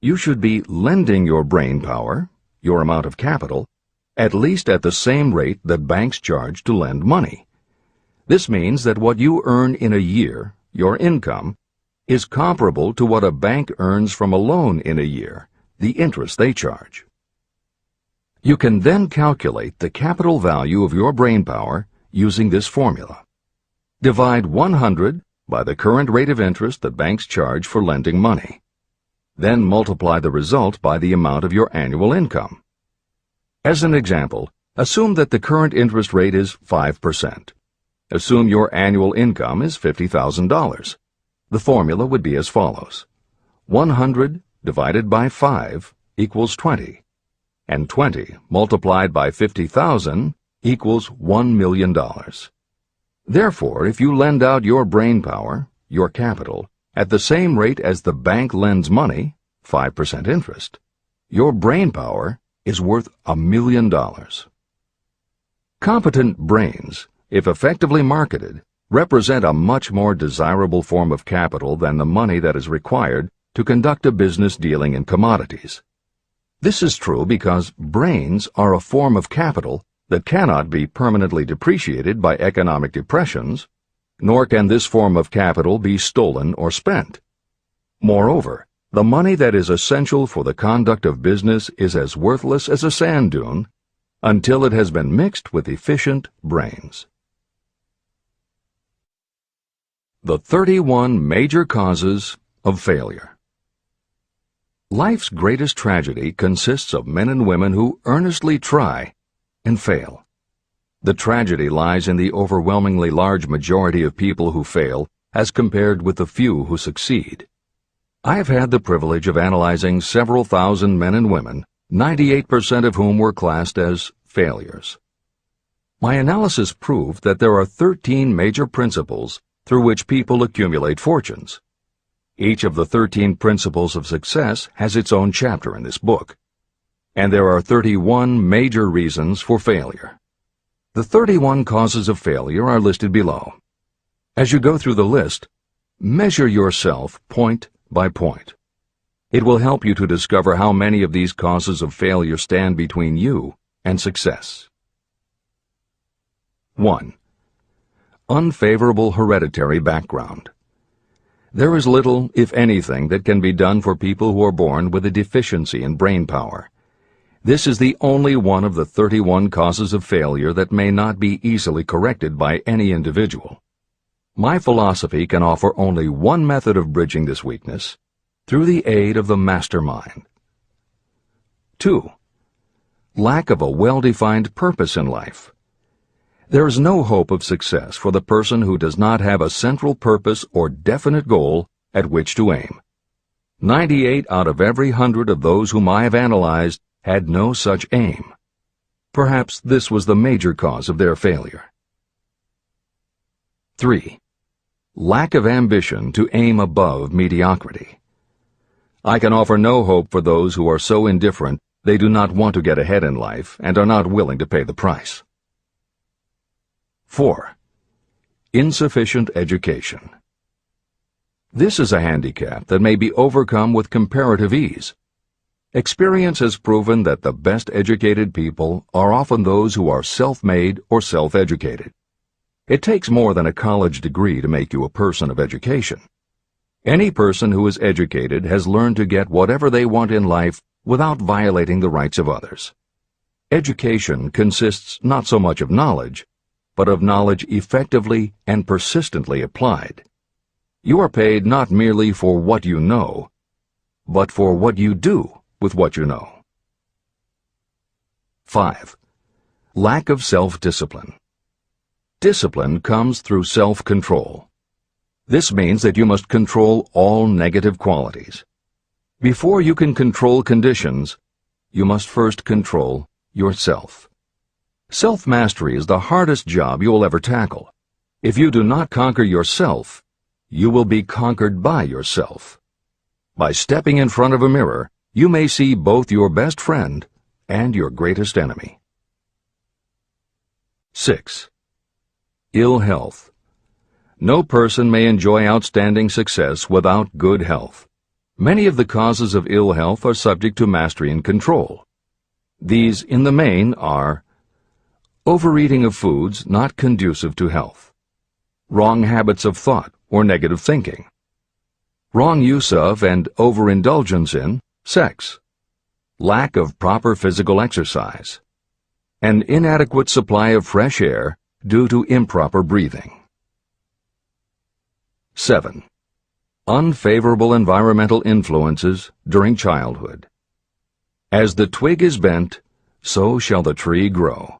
you should be lending your brainpower, your amount of capital, at least at the same rate that banks charge to lend money. This means that what you earn in a year, your income, is comparable to what a bank earns from a loan in a year, the interest they charge. You can then calculate the capital value of your brainpower using this formula. Divide 100 by the current rate of interest that banks charge for lending money. Then multiply the result by the amount of your annual income. As an example, assume that the current interest rate is 5%. Assume your annual income is $50,000. The formula would be as follows. 100 divided by 5 equals 20, and 20 multiplied by 50,000 equals $1 million. Therefore, if you lend out your brainpower, your capital, at the same rate as the bank lends money, 5% interest, your brainpower is worth $1 million. Competent brains, if effectively marketed, represent a much more desirable form of capital than the money that is required to conduct a business dealing in commodities. This is true because brains are a form of capital that cannot be permanently depreciated by economic depressions, nor can this form of capital be stolen or spent. Moreover, the money that is essential for the conduct of business is as worthless as a sand dune until it has been mixed with efficient brains. The 31 major causes of failure. Life's greatest tragedy consists of men and women who earnestly try and fail. The tragedy lies in the overwhelmingly large majority of people who fail as compared with the few who succeed. I have had the privilege of analyzing several thousand men and women, 98% of whom were classed as failures. My analysis proved that there are 13 major principles through which people accumulate fortunes. Each of the 13 principles of success has its own chapter in this book, and there are 31 major reasons for failure. The 31 causes of failure are listed below. As you go through the list, measure yourself point by point. It will help you to discover how many of these causes of failure stand between you and success. 1. Unfavorable hereditary background. There is little, if anything, that can be done for people who are born with a deficiency in brain power. This is the only one of the 31 causes of failure that may not be easily corrected by any individual. My philosophy can offer only one method of bridging this weakness, through the aid of the mastermind. 2. Lack of a well-defined purpose in life. There is no hope of success for the person who does not have a central purpose or definite goal at which to aim. 98 out of every 100 of those whom I have analyzed had no such aim. Perhaps this was the major cause of their failure. 3. Lack of ambition to aim above mediocrity. I can offer no hope for those who are so indifferent they do not want to get ahead in life and are not willing to pay the price. 4. Insufficient education. This is a handicap that may be overcome with comparative ease. Experience has proven that the best educated people are often those who are self-made or self-educated. It takes more than a college degree to make you a person of education. Any person who is educated has learned to get whatever they want in life without violating the rights of others. Education consists not so much of knowledge, but of knowledge effectively and persistently applied. You are paid not merely for what you know, but for what you do with what you know. 5. Lack of self-discipline. Discipline comes through self-control. This means that you must control all negative qualities. Before you can control conditions, you must first control yourself. Self-mastery is the hardest job you will ever tackle. If you do not conquer yourself, you will be conquered by yourself. By stepping in front of a mirror, you may see both your best friend and your greatest enemy. 6. Ill health. No person may enjoy outstanding success without good health. Many of the causes of ill health are subject to mastery and control. These, in the main, are overeating of foods not conducive to health, wrong habits of thought or negative thinking, wrong use of and overindulgence in sex, lack of proper physical exercise, an inadequate supply of fresh air due to improper breathing. 7. Unfavorable environmental influences during childhood. As the twig is bent, so shall the tree grow.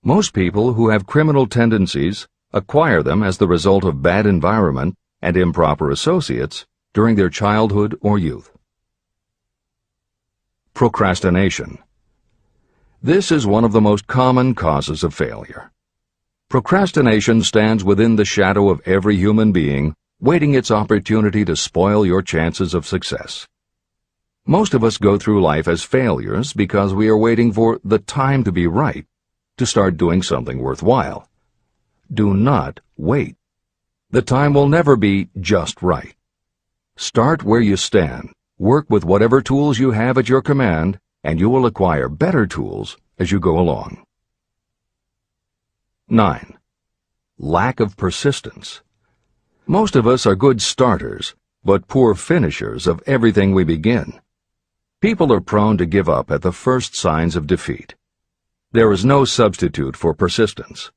Most people who have criminal tendencies acquire them as the result of bad environment and improper associates during their childhood or youth. Procrastination. This is one of the most common causes of failure. Procrastination stands within the shadow of every human being, waiting its opportunity to spoil your chances of success. Most of us go through life as failures because we are waiting for the time to be right to start doing something worthwhile. Do not wait. The time will never be just right. Start where you stand, work with whatever tools you have at your command, and you will acquire better tools as you go along. 9. Lack of persistence. Most of us are good starters, but poor finishers of everything we begin. People are prone to give up at the first signs of defeat. There is no substitute for persistence.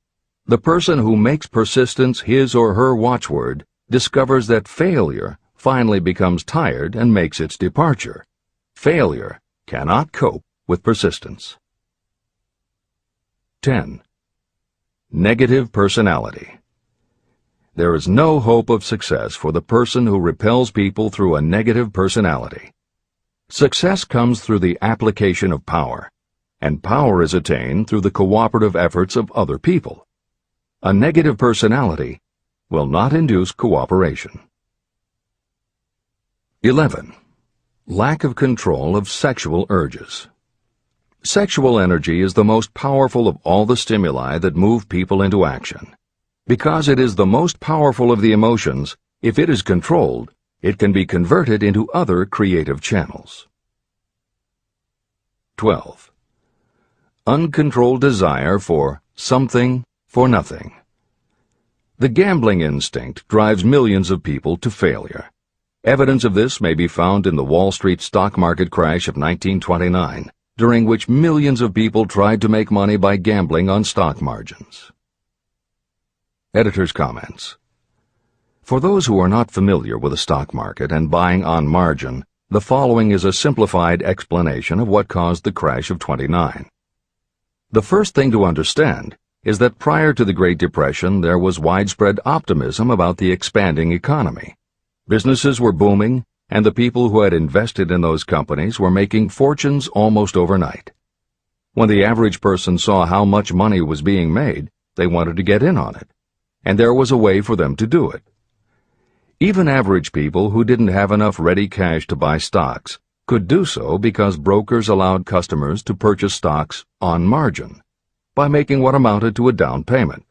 The person who makes persistence his or her watchword discovers that failure finally becomes tired and makes its departure. Failure cannot cope with persistence. 10. Negative personality. There is no hope of success for the person who repels people through a negative personality. Success comes through the application of power, and power is attained through the cooperative efforts of other people. A negative personality will not induce cooperation. 11. Lack of control of sexual urges. Sexual energy is the most powerful of all the stimuli that move people into action. Because it is the most powerful of the emotions, if it is controlled, it can be converted into other creative channels. 12. Uncontrolled desire for something for nothing. The gambling instinct drives millions of people to failure. Evidence of this may be found in the Wall Street stock market crash of 1929, during which millions of people tried to make money by gambling on stock margins. Editor's comments. For those who are not familiar with the stock market and buying on margin, the following is a simplified explanation of what caused the crash of '29. The first thing to understand is that prior to the Great Depression there was widespread optimism about the expanding economy. Businesses were booming, and the people who had invested in those companies were making fortunes almost overnight. When the average person saw how much money was being made, they wanted to get in on it, and there was a way for them to do it. Even average people who didn't have enough ready cash to buy stocks could do so because brokers allowed customers to purchase stocks on margin by making what amounted to a down payment.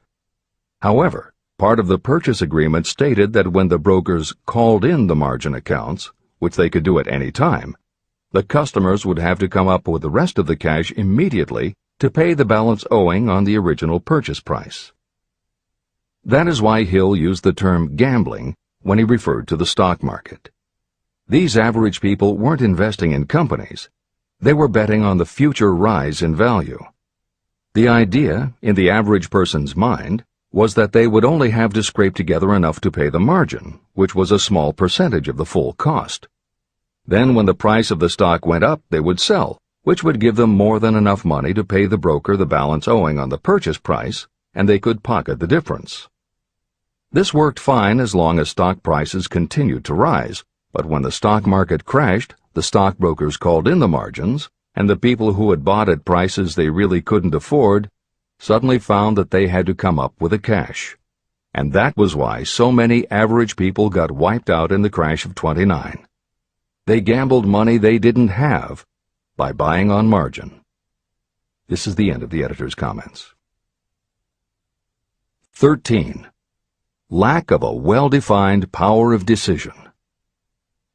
However, part of the purchase agreement stated that when the brokers called in the margin accounts, which they could do at any time, the customers would have to come up with the rest of the cash immediately to pay the balance owing on the original purchase price. That is why Hill used the term gambling when he referred to the stock market. These average people weren't investing in companies. They were betting on the future rise in value. The idea, in the average person's mind, was that they would only have to scrape together enough to pay the margin, which was a small percentage of the full cost. Then when the price of the stock went up, they would sell, which would give them more than enough money to pay the broker the balance owing on the purchase price, and they could pocket the difference. This worked fine as long as stock prices continued to rise, but when the stock market crashed, the stockbrokers called in the margins, and the people who had bought at prices they really couldn't afford suddenly found that they had to come up with the cash. And that was why so many average people got wiped out in the crash of '29. They gambled money they didn't have by buying on margin. This is the end of the editor's comments. 13. Lack of a well-defined power of decision.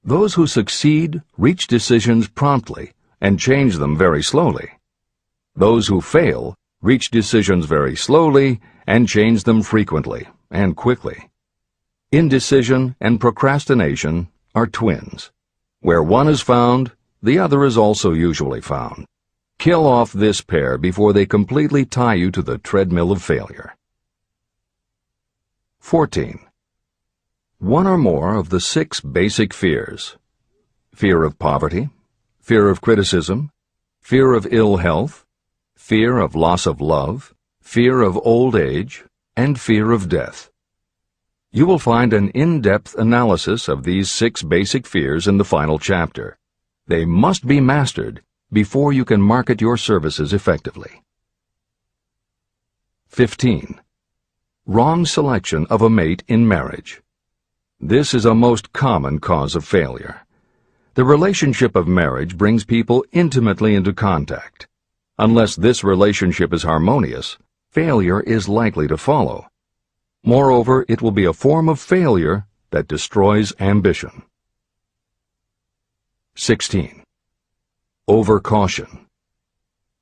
Those who succeed reach decisions promptly and change them very slowly. Those who fail reach decisions very slowly and change them frequently and quickly. Indecision and procrastination are twins. Where one is found, the other is also usually found. Kill off this pair before they completely tie you to the treadmill of failure. 14. One or more of the 6 basic fears: fear of poverty, fear of criticism, fear of ill health, fear of loss of love, fear of old age, and fear of death. You will find an in-depth analysis of these 6 basic fears in the final chapter. They must be mastered before you can market your services effectively. 15. Wrong selection of a mate in marriage. This is a most common cause of failure. The relationship of marriage brings people intimately into contact. Unless this relationship is harmonious, failure is likely to follow. Moreover, it will be a form of failure that destroys ambition. 16. Overcaution.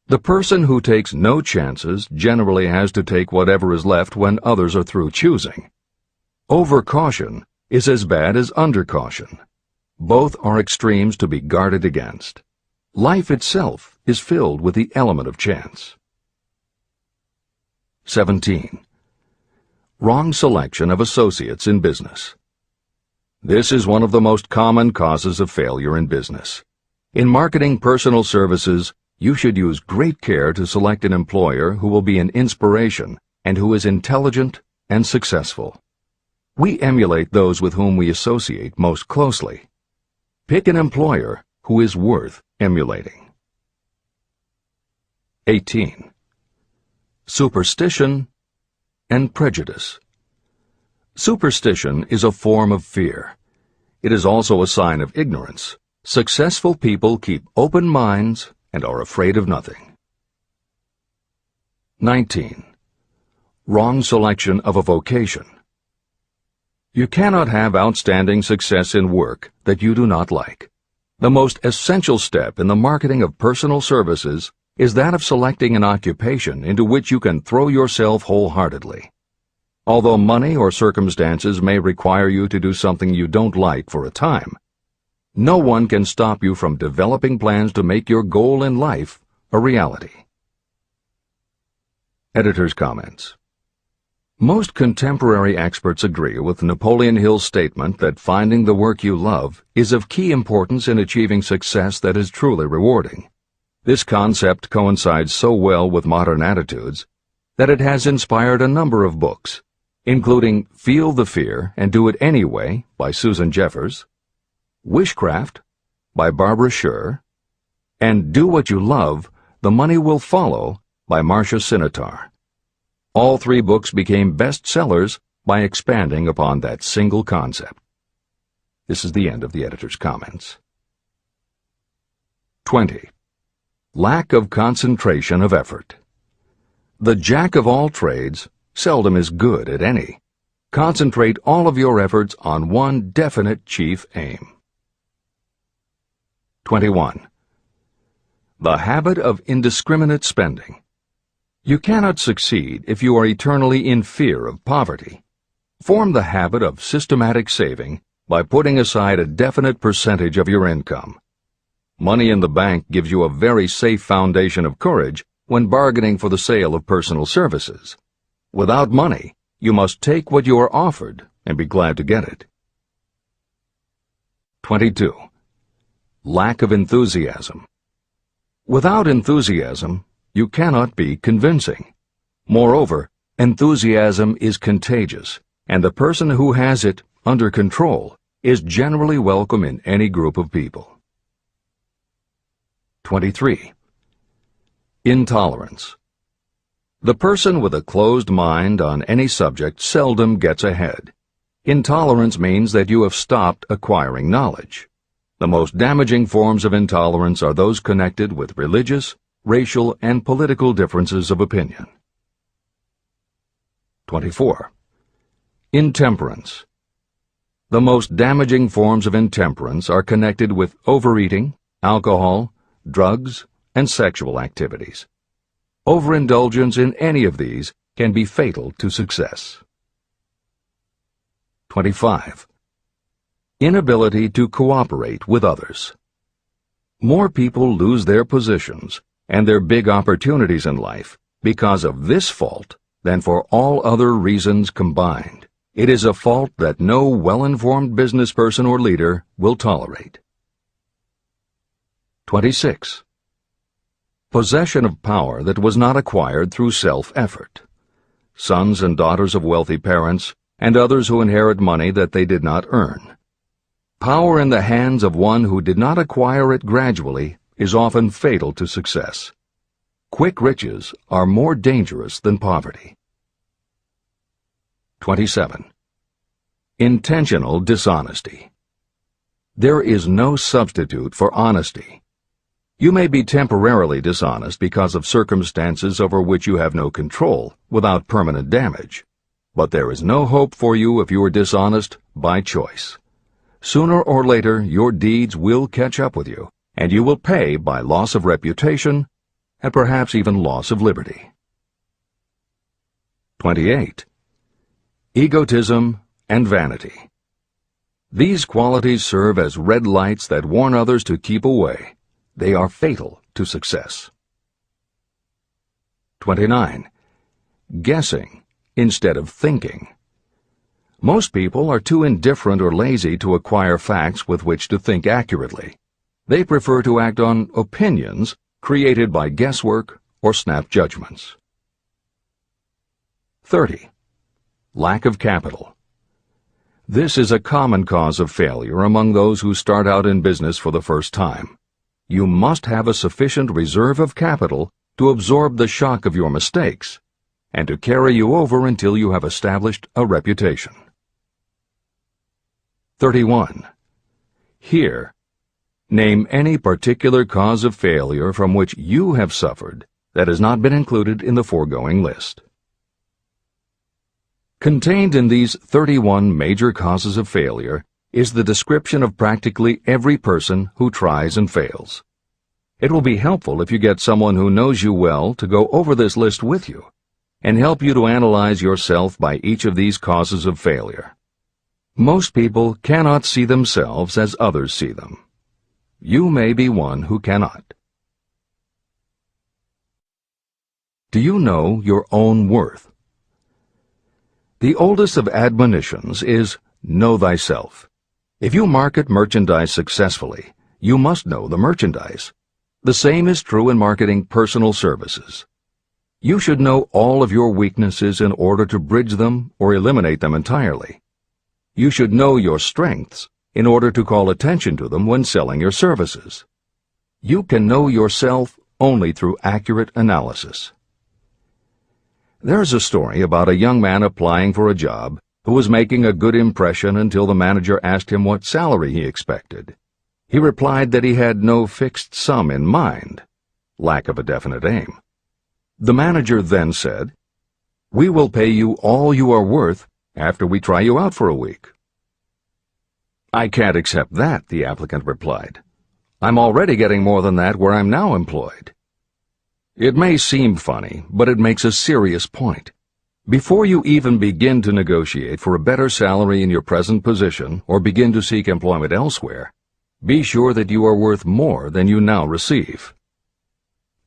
The person who takes no chances generally has to take whatever is left when others are through choosing. Overcaution is as bad as undercaution. Both are extremes to be guarded against. Life itself is filled with the element of chance. 17. Wrong selection of associates in business. This is one of the most common causes of failure in business. In marketing personal services, you should use great care to select an employer who will be an inspiration and who is intelligent and successful. We emulate those with whom we associate most closely. Pick an employer who is worth emulating. 18. Superstition and prejudice. Superstition is a form of fear. It is also a sign of ignorance. Successful people keep open minds and are afraid of nothing. 19. Wrong selection of a vocation. You cannot have outstanding success in work that you do not like. The most essential step in the marketing of personal services is that of selecting an occupation into which you can throw yourself wholeheartedly. Although money or circumstances may require you to do something you don't like for a time, no one can stop you from developing plans to make your goal in life a reality. Editor's comments. Most contemporary experts agree with Napoleon Hill's statement that finding the work you love is of key importance in achieving success that is truly rewarding. This concept coincides so well with modern attitudes that it has inspired a number of books, including Feel the Fear and Do It Anyway by Susan Jeffers, Wishcraft by Barbara Sher, and Do What You Love, The Money Will Follow by Marcia Sinitar. All three books became bestsellers by expanding upon that single concept. This is the end of the editor's comments. 20. Lack of concentration of effort. The jack of all trades seldom is good at any. Concentrate all of your efforts on one definite chief aim. 21. The habit of indiscriminate spending. You cannot succeed if you are eternally in fear of poverty. Form the habit of systematic saving by putting aside a definite percentage of your income. Money in the bank gives you a very safe foundation of courage when bargaining for the sale of personal services. Without money, you must take what you are offered and be glad to get it. 22. Lack of enthusiasm. Without enthusiasm, you cannot be convincing. Moreover, enthusiasm is contagious, and the person who has it under control is generally welcome in any group of people. 23. Intolerance. The person with a closed mind on any subject seldom gets ahead. Intolerance means that you have stopped acquiring knowledge. The most damaging forms of intolerance are those connected with religious, racial, and political differences of opinion. 24. Intemperance. The most damaging forms of intemperance are connected with overeating, alcohol, drugs, and sexual activities. Overindulgence in any of these can be fatal to success. 25. Inability to cooperate with others. More people lose their positions and their big opportunities in life because of this fault than for all other reasons combined. It is a fault that no well-informed business person or leader will tolerate. 26. Possession of power that was not acquired through self-effort. Sons and daughters of wealthy parents and others who inherit money that they did not earn. Power in the hands of one who did not acquire it gradually is often fatal to success. Quick riches are more dangerous than poverty. 27. Intentional dishonesty. There is no substitute for honesty. You may be temporarily dishonest because of circumstances over which you have no control without permanent damage, but there is no hope for you if you are dishonest by choice. Sooner or later, your deeds will catch up with you, and you will pay by loss of reputation and perhaps even loss of liberty. 28. Egotism and vanity. These qualities serve as red lights that warn others to keep away. They are fatal to success. 29. Guessing instead of thinking. Most people are too indifferent or lazy to acquire facts with which to think accurately. They prefer to act on opinions created by guesswork or snap judgments. 30. Lack of capital. This is a common cause of failure among those who start out in business for the first time. You must have a sufficient reserve of capital to absorb the shock of your mistakes and to carry you over until you have established a reputation. 31. Here, name any particular cause of failure from which you have suffered that has not been included in the foregoing list. Contained in these 31 major causes of failure is the description of practically every person who tries and fails. It will be helpful if you get someone who knows you well to go over this list with you and help you to analyze yourself by each of these causes of failure. Most people cannot see themselves as others see them. You may be one who cannot. Do you know your own worth? The oldest of admonitions is, know thyself. If you market merchandise successfully, you must know the merchandise. The same is true in marketing personal services. You should know all of your weaknesses in order to bridge them or eliminate them entirely. You should know your strengths in order to call attention to them when selling your services. You can know yourself only through accurate analysis. There's a story about a young man applying for a job who was making a good impression until the manager asked him what salary he expected. He replied that he had no fixed sum in mind, lack of a definite aim. The manager then said, "We will pay you all you are worth after we try you out for a week." "I can't accept that," the applicant replied. "I'm already getting more than that where I'm now employed." It may seem funny, but it makes a serious point. Before you even begin to negotiate for a better salary in your present position or begin to seek employment elsewhere, be sure that you are worth more than you now receive.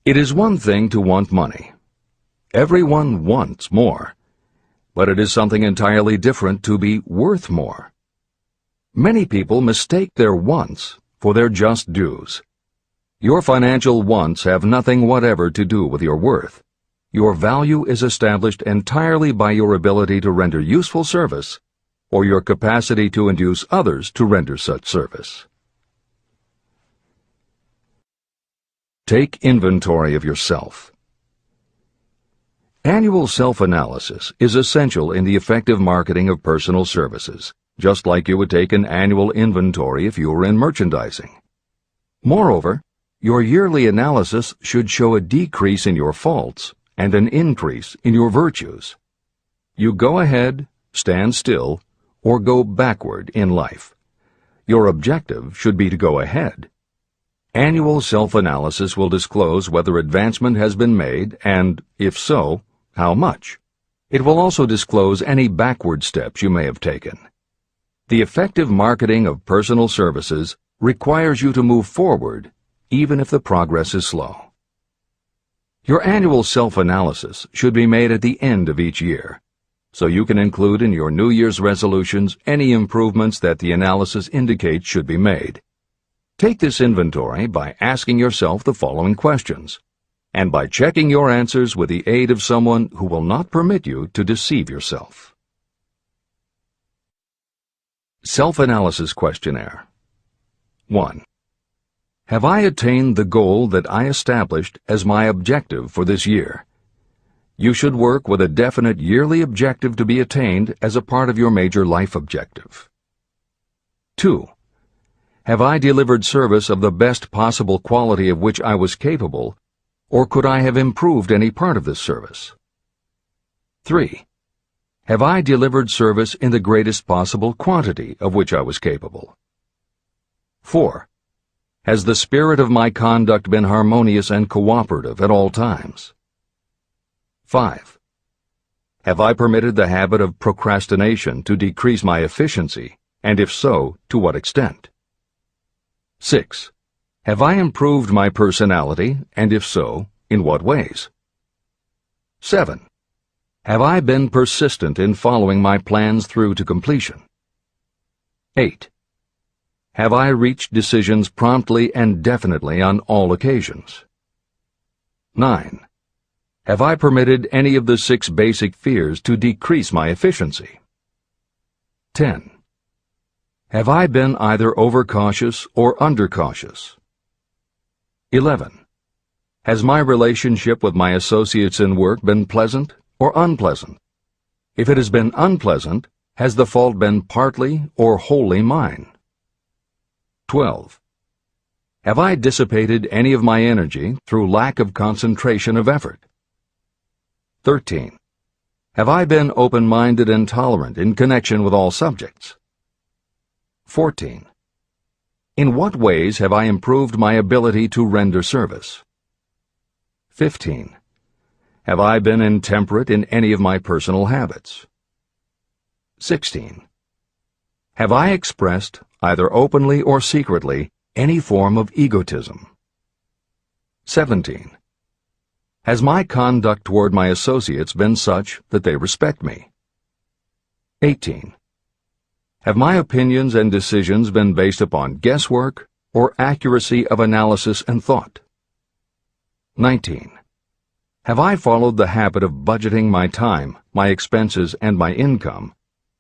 It is one thing to want money. Everyone wants more, but it is something entirely different to be worth more. Many people mistake their wants for their just dues. Your financial wants have nothing whatever to do with your worth. Your value is established entirely by your ability to render useful service or your capacity to induce others to render such service. Take inventory of yourself. Annual self-analysis is essential in the effective marketing of personal services, just like you would take an annual inventory if you were in merchandising. Moreover, your yearly analysis should show a decrease in your faults and an increase in your virtues. You go ahead, stand still, or go backward in life. Your objective should be to go ahead. Annual self-analysis will disclose whether advancement has been made and, if so, how much. It will also disclose any backward steps you may have taken. The effective marketing of personal services requires you to move forward even if the progress is slow. Your annual self-analysis should be made at the end of each year, so you can include in your New Year's resolutions any improvements that the analysis indicates should be made. Take this inventory by asking yourself the following questions, and by checking your answers with the aid of someone who will not permit you to deceive yourself. Self-analysis questionnaire. 1. Have I attained the goal that I established as my objective for this year? You should work with a definite yearly objective to be attained as a part of your major life objective. 2. Have I delivered service of the best possible quality of which I was capable, or could I have improved any part of this service? 3. Have I delivered service in the greatest possible quantity of which I was capable? 4. Has the spirit of my conduct been harmonious and cooperative at all times? 5. Have I permitted the habit of procrastination to decrease my efficiency, and if so, to what extent? 6. Have I improved my personality, and if so, in what ways? 7. Have I been persistent in following my plans through to completion? 8. Have I reached decisions promptly and definitely on all occasions? 9. Have I permitted any of the 6 basic fears to decrease my efficiency? 10. Have I been either overcautious or undercautious? 11. Has my relationship with my associates in work been pleasant or unpleasant? If it has been unpleasant, has the fault been partly or wholly mine? 12. Have I dissipated any of my energy through lack of concentration of effort? 13. Have I been open-minded and tolerant in connection with all subjects? 14. In what ways have I improved my ability to render service? 15. Have I been intemperate in any of my personal habits? 16. Have I expressed, either openly or secretly, any form of egotism? 17. Has my conduct toward my associates been such that they respect me? 18. Have my opinions and decisions been based upon guesswork or accuracy of analysis and thought? 19. Have I followed the habit of budgeting my time, my expenses, and my income,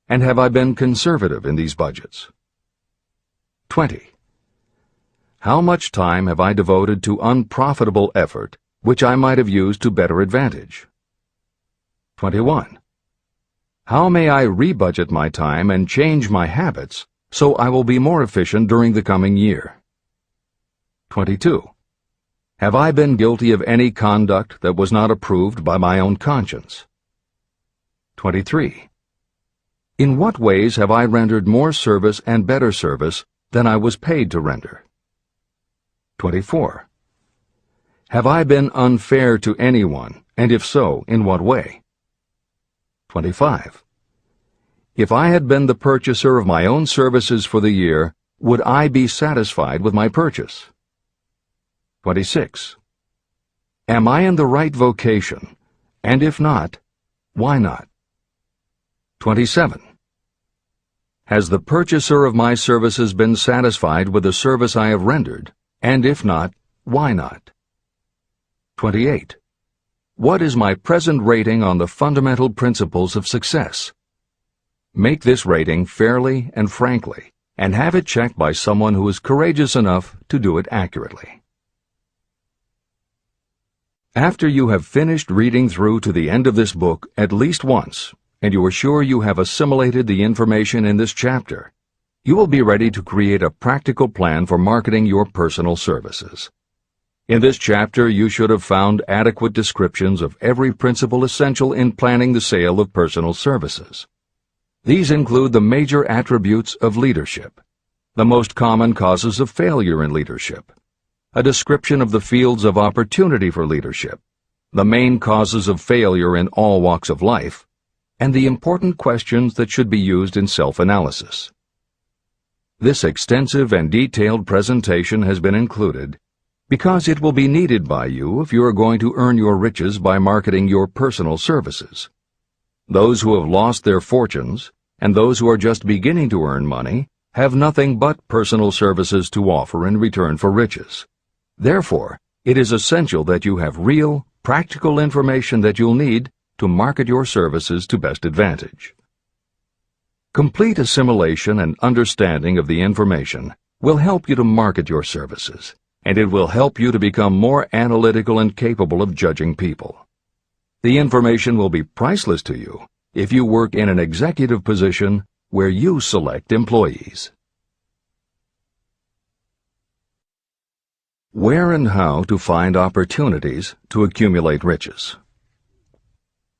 and have I been conservative in these budgets? 20. How much time have I devoted to unprofitable effort which I might have used to better advantage? 21. How may I rebudget my time and change my habits so I will be more efficient during the coming year? 22. Have I been guilty of any conduct that was not approved by my own conscience? 23. In what ways have I rendered more service and better service than I was paid to render? 24. Have I been unfair to anyone, and if so, in what way? 25. If I had been the purchaser of my own services for the year, would I be satisfied with my purchase? 26. Am I in the right vocation, and if not, why not? 27. Has the purchaser of my services been satisfied with the service I have rendered, and if not, why not? 28. What is my present rating on the fundamental principles of success? Make this rating fairly and frankly, and have it checked by someone who is courageous enough to do it accurately. After you have finished reading through to the end of this book at least once, and you are sure you have assimilated the information in this chapter, you will be ready to create a practical plan for marketing your personal services. In this chapter, you should have found adequate descriptions of every principle essential in planning the sale of personal services. These include the major attributes of leadership, the most common causes of failure in leadership, a description of the fields of opportunity for leadership, the main causes of failure in all walks of life, and the important questions that should be used in self-analysis. This extensive and detailed presentation has been included because it will be needed by you if you are going to earn your riches by marketing your personal services. Those who have lost their fortunes and those who are just beginning to earn money have nothing but personal services to offer in return for riches. Therefore, it is essential that you have real, practical information that you'll need to market your services to best advantage. Complete assimilation and understanding of the information will help you to market your services, and it will help you to become more analytical and capable of judging people. The information will be priceless to you if you work in an executive position where you select employees. Where and how to find opportunities to accumulate riches.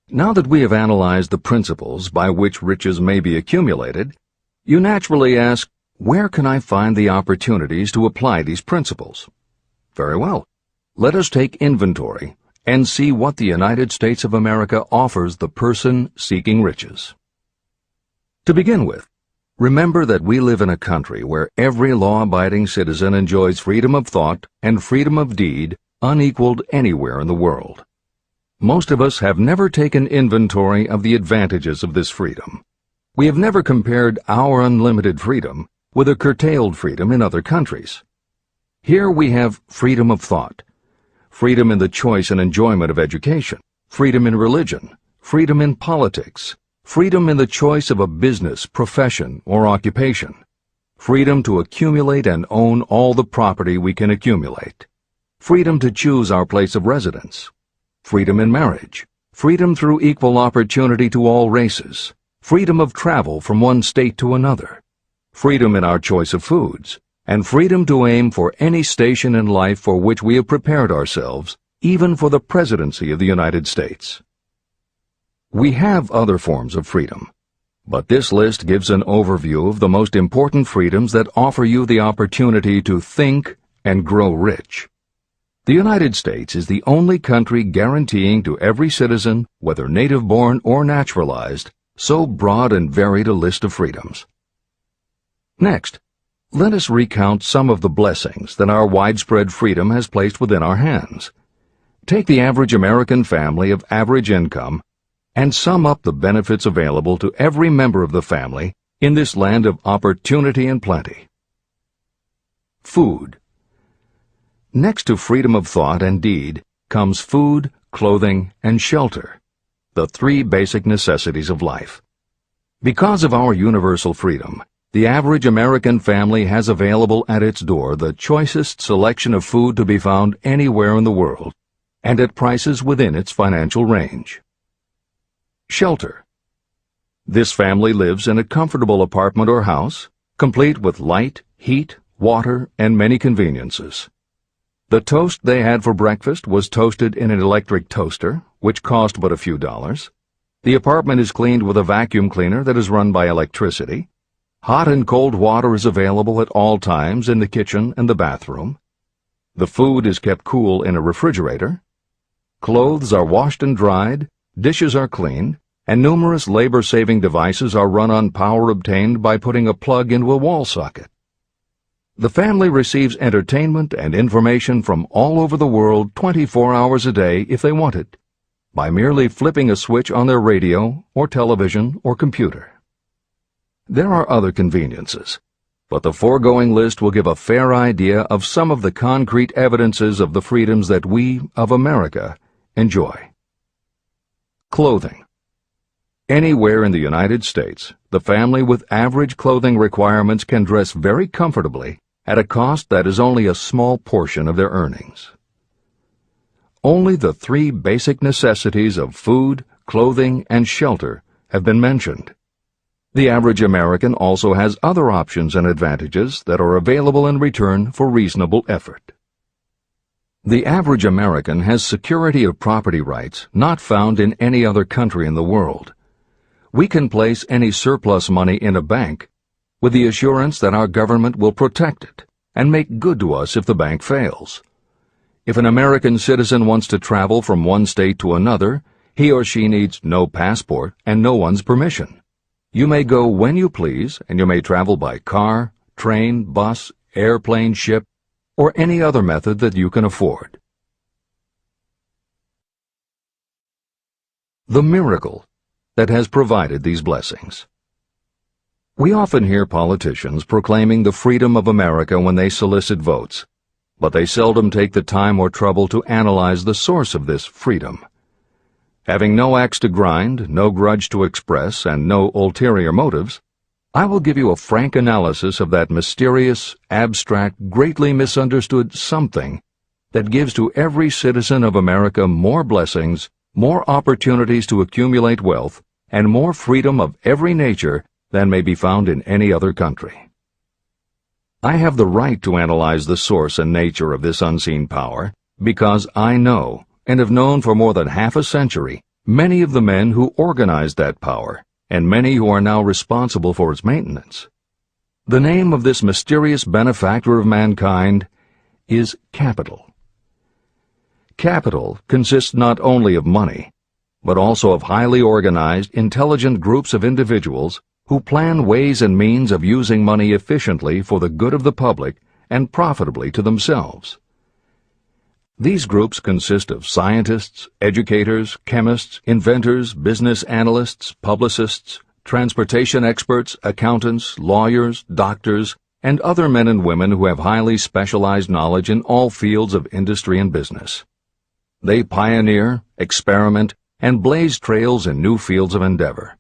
Now that we have analyzed the principles by which riches may be accumulated, you naturally ask, where can I find the opportunities to apply these principles? Very well. Let us take inventory and see what the United States of America offers the person seeking riches. To begin with, remember that we live in a country where every law-abiding citizen enjoys freedom of thought and freedom of deed unequaled anywhere in the world. Most of us have never taken inventory of the advantages of this freedom. We have never compared our unlimited freedom with a curtailed freedom in other countries. Here we have freedom of thought, freedom in the choice and enjoyment of education, freedom in religion, freedom in politics, freedom in the choice of a business, profession, or occupation, freedom to accumulate and own all the property we can accumulate, freedom to choose our place of residence, freedom in marriage, freedom through equal opportunity to all races, freedom of travel from one state to another, freedom in our choice of foods, and freedom to aim for any station in life for which we have prepared ourselves, even for the presidency of the United States. We have other forms of freedom, but this list gives an overview of the most important freedoms that offer you the opportunity to think and grow rich. The United States is the only country guaranteeing to every citizen, whether native-born or naturalized, so broad and varied a list of freedoms. Next, let us recount some of the blessings that our widespread freedom has placed within our hands. Take the average American family of average income and sum up the benefits available to every member of the family in this land of opportunity and plenty. Food. Next to freedom of thought and deed comes food, clothing, and shelter, the three basic necessities of life. Because of our universal freedom, the average American family has available at its door the choicest selection of food to be found anywhere in the world, and at prices within its financial range. Shelter. This family lives in a comfortable apartment or house, complete with light, heat, water, and many conveniences. The toast they had for breakfast was toasted in an electric toaster, which cost but a few dollars. The apartment is cleaned with a vacuum cleaner that is run by electricity. Hot and cold water is available at all times in the kitchen and the bathroom. The food is kept cool in a refrigerator. Clothes are washed and dried, dishes are cleaned, and numerous labor-saving devices are run on power obtained by putting a plug into a wall socket. The family receives entertainment and information from all over the world 24 hours a day if they want it, by merely flipping a switch on their radio or television or computer. There are other conveniences, but the foregoing list will give a fair idea of some of the concrete evidences of the freedoms that we, of America, enjoy. Clothing. Anywhere in the United States, the family with average clothing requirements can dress very comfortably at a cost that is only a small portion of their earnings. Only the three basic necessities of food, clothing, and shelter have been mentioned. The average American also has other options and advantages that are available in return for reasonable effort. The average American has security of property rights not found in any other country in the world. We can place any surplus money in a bank with the assurance that our government will protect it and make good to us if the bank fails. If an American citizen wants to travel from one state to another, he or she needs no passport and no one's permission. You may go when you please, and you may travel by car, train, bus, airplane, ship, or any other method that you can afford. The miracle that has provided these blessings. We often hear politicians proclaiming the freedom of America when they solicit votes, but they seldom take the time or trouble to analyze the source of this freedom. Having no axe to grind, no grudge to express, and no ulterior motives, I will give you a frank analysis of that mysterious, abstract, greatly misunderstood something that gives to every citizen of America more blessings, more opportunities to accumulate wealth, and more freedom of every nature than may be found in any other country. I have the right to analyze the source and nature of this unseen power because I know, and have known for more than half a century, many of the men who organized that power, and many who are now responsible for its maintenance. The name of this mysterious benefactor of mankind is capital. Capital consists not only of money, but also of highly organized, intelligent groups of individuals who plan ways and means of using money efficiently for the good of the public and profitably to themselves. These groups consist of scientists, educators, chemists, inventors, business analysts, publicists, transportation experts, accountants, lawyers, doctors, and other men and women who have highly specialized knowledge in all fields of industry and business. They pioneer, experiment, and blaze trails in new fields of endeavor.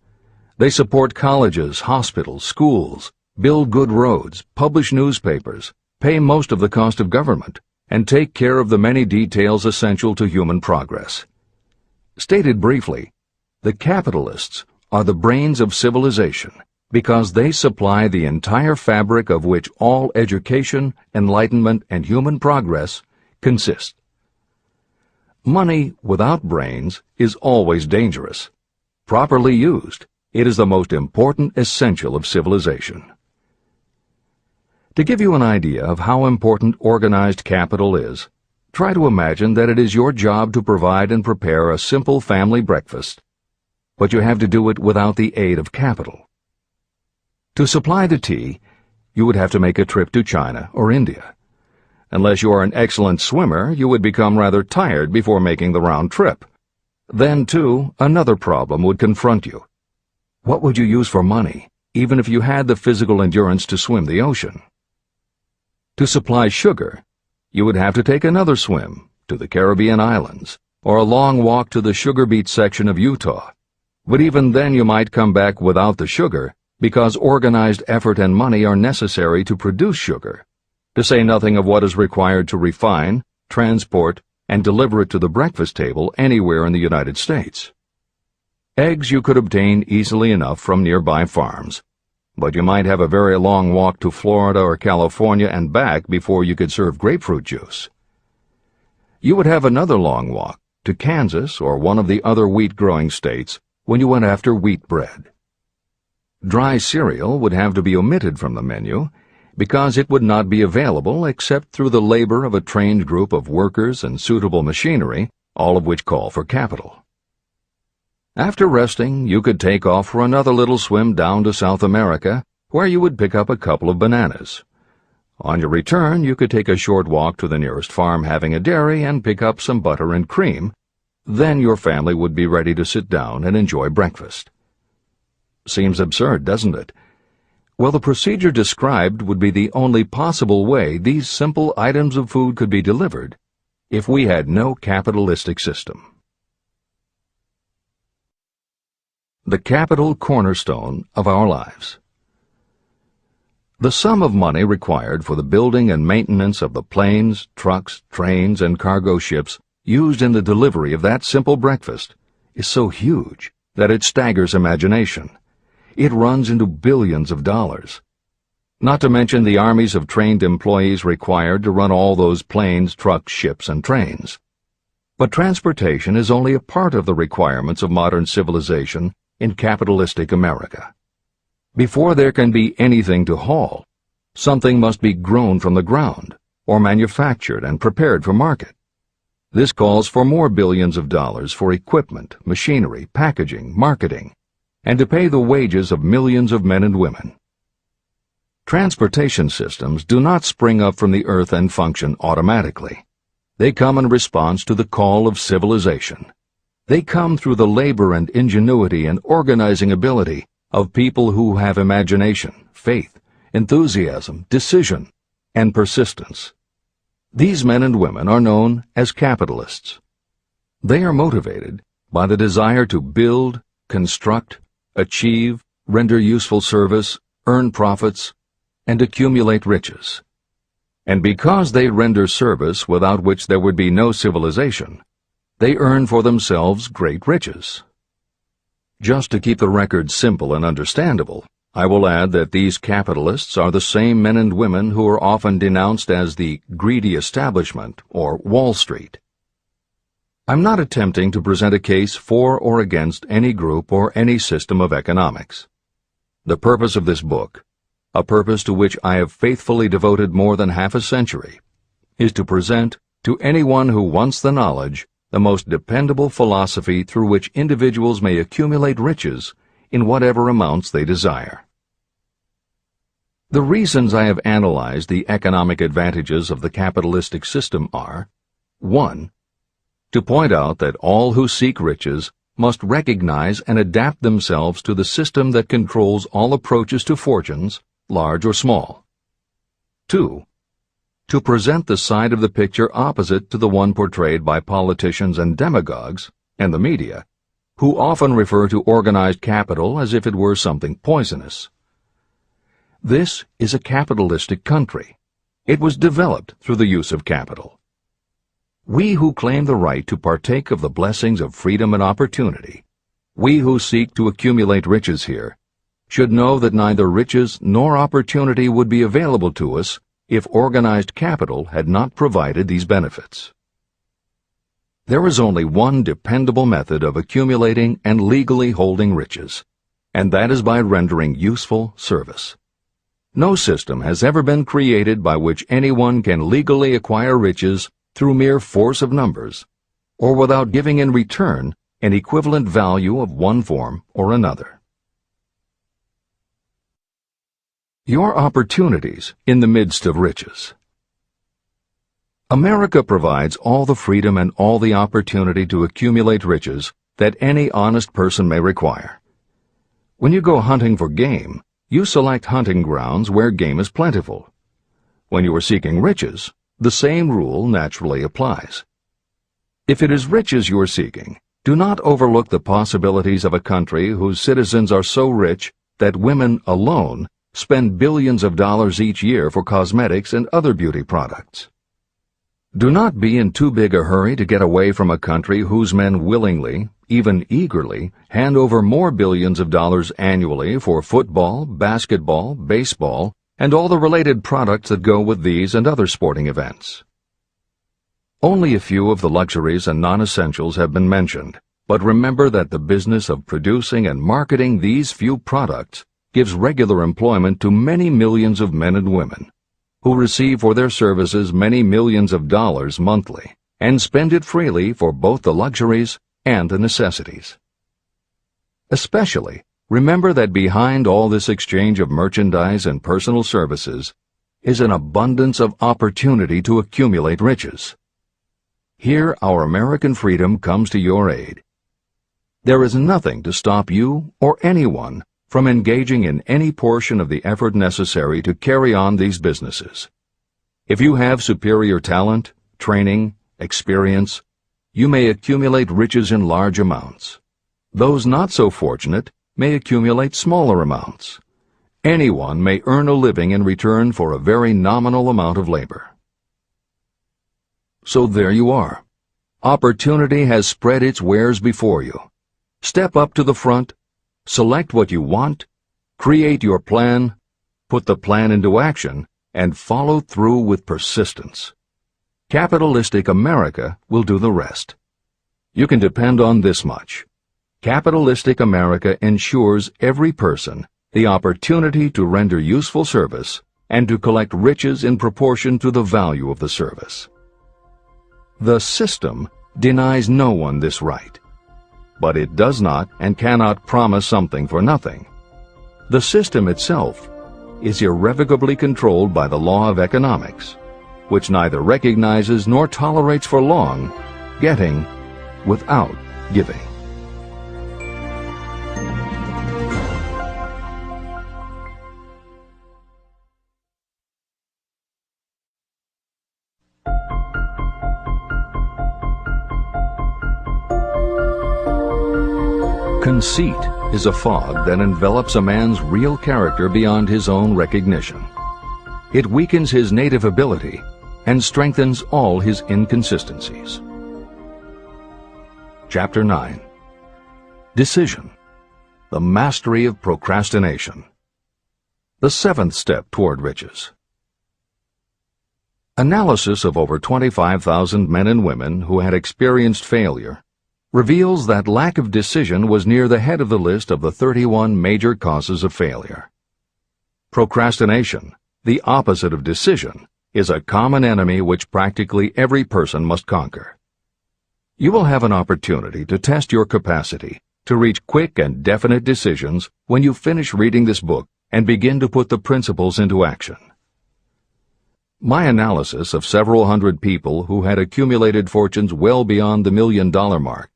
They support colleges, hospitals, schools, build good roads, publish newspapers, pay most of the cost of government, and take care of the many details essential to human progress. Stated briefly, the capitalists are the brains of civilization because they supply the entire fabric of which all education, enlightenment, and human progress consist. Money without brains is always dangerous. Properly used, it is the most important essential of civilization. To give you an idea of how important organized capital is, try to imagine that it is your job to provide and prepare a simple family breakfast, but you have to do it without the aid of capital. To supply the tea, you would have to make a trip to China or India. Unless you are an excellent swimmer, you would become rather tired before making the round trip. Then, too, another problem would confront you. What would you use for money, even if you had the physical endurance to swim the ocean? To supply sugar, you would have to take another swim to the Caribbean islands, or a long walk to the sugar beet section of Utah. But even then you might come back without the sugar, because organized effort and money are necessary to produce sugar, to say nothing of what is required to refine, transport, and deliver it to the breakfast table anywhere in the United States. Eggs you could obtain easily enough from nearby farms, but you might have a very long walk to Florida or California and back before you could serve grapefruit juice. You would have another long walk to Kansas or one of the other wheat-growing states when you went after wheat bread. Dry cereal would have to be omitted from the menu because it would not be available except through the labor of a trained group of workers and suitable machinery, all of which call for capital. After resting, you could take off for another little swim down to South America, where you would pick up a couple of bananas. On your return, you could take a short walk to the nearest farm having a dairy and pick up some butter and cream. Then your family would be ready to sit down and enjoy breakfast. Seems absurd, doesn't it? Well, the procedure described would be the only possible way these simple items of food could be delivered if we had no capitalistic system. The capital cornerstone of our lives. The sum of money required for the building and maintenance of the planes, trucks, trains, and cargo ships used in the delivery of that simple breakfast is so huge that it staggers imagination. It runs into billions of dollars. Not to mention the armies of trained employees required to run all those planes, trucks, ships, and trains. But transportation is only a part of the requirements of modern civilization in capitalistic America. Before there can be anything to haul, something must be grown from the ground, or manufactured and prepared for market. This calls for more billions of dollars for equipment, machinery, packaging, marketing, and to pay the wages of millions of men and women. Transportation systems do not spring up from the earth and function automatically. They come in response to the call of civilization. They come through the labor and ingenuity and organizing ability of people who have imagination, faith, enthusiasm, decision, and persistence. These men and women are known as capitalists. They are motivated by the desire to build, construct, achieve, render useful service, earn profits, and accumulate riches. And because they render service without which there would be no civilization, they earn for themselves great riches. Just to keep the record simple and understandable, I will add that these capitalists are the same men and women who are often denounced as the greedy establishment or Wall Street. I'm not attempting to present a case for or against any group or any system of economics. The purpose of this book, a purpose to which I have faithfully devoted more than half a century, is to present to anyone who wants the knowledge the most dependable philosophy through which individuals may accumulate riches in whatever amounts they desire. The reasons I have analyzed the economic advantages of the capitalistic system are: 1. To point out that all who seek riches must recognize and adapt themselves to the system that controls all approaches to fortunes, large or small. 2. to present the side of the picture opposite to the one portrayed by politicians and demagogues, and the media, who often refer to organized capital as if it were something poisonous. This is a capitalistic country. It was developed through the use of capital. We who claim the right to partake of the blessings of freedom and opportunity, we who seek to accumulate riches here, should know that neither riches nor opportunity would be available to us if organized capital had not provided these benefits. There is only one dependable method of accumulating and legally holding riches, and that is by rendering useful service. No system has ever been created by which anyone can legally acquire riches through mere force of numbers, or without giving in return an equivalent value of one form or another. Your opportunities in the midst of riches. America provides all the freedom and all the opportunity to accumulate riches that any honest person may require. When you go hunting for game, you select hunting grounds where game is plentiful. When you are seeking riches, the same rule naturally applies. If it is riches you are seeking, do not overlook the possibilities of a country whose citizens are so rich that women alone spend billions of dollars each year for cosmetics and other beauty products. Do not be in too big a hurry to get away from a country whose men willingly, even eagerly, hand over more billions of dollars annually for football, basketball, baseball, and all the related products that go with these and other sporting events. Only a few of the luxuries and non-essentials have been mentioned, but remember that the business of producing and marketing these few products gives regular employment to many millions of men and women, who receive for their services many millions of dollars monthly, and spend it freely for both the luxuries and the necessities. Especially, remember that behind all this exchange of merchandise and personal services is an abundance of opportunity to accumulate riches. Here our American freedom comes to your aid. There is nothing to stop you or anyone from engaging in any portion of the effort necessary to carry on these businesses. If you have superior talent, training, experience, you may accumulate riches in large amounts. Those not so fortunate may accumulate smaller amounts. Anyone may earn a living in return for a very nominal amount of labor. So there you are. Opportunity has spread its wares before you. Step up to the front, select what you want, create your plan, put the plan into action, and follow through with persistence. Capitalistic America will do the rest. You can depend on this much. Capitalistic America ensures every person the opportunity to render useful service and to collect riches in proportion to the value of the service. The system denies no one this right, but it does not and cannot promise something for nothing. The system itself is irrevocably controlled by the law of economics, which neither recognizes nor tolerates for long getting without giving. Conceit is a fog that envelops a man's real character beyond his own recognition. It weakens his native ability and strengthens all his inconsistencies. Chapter 9. Decision. The mastery of procrastination. The seventh step toward riches. Analysis of over 25,000 men and women who had experienced failure reveals that lack of decision was near the head of the list of the 31 major causes of failure. Procrastination, the opposite of decision, is a common enemy which practically every person must conquer. You will have an opportunity to test your capacity to reach quick and definite decisions when you finish reading this book and begin to put the principles into action. My analysis of several hundred people who had accumulated fortunes well beyond the $1 million mark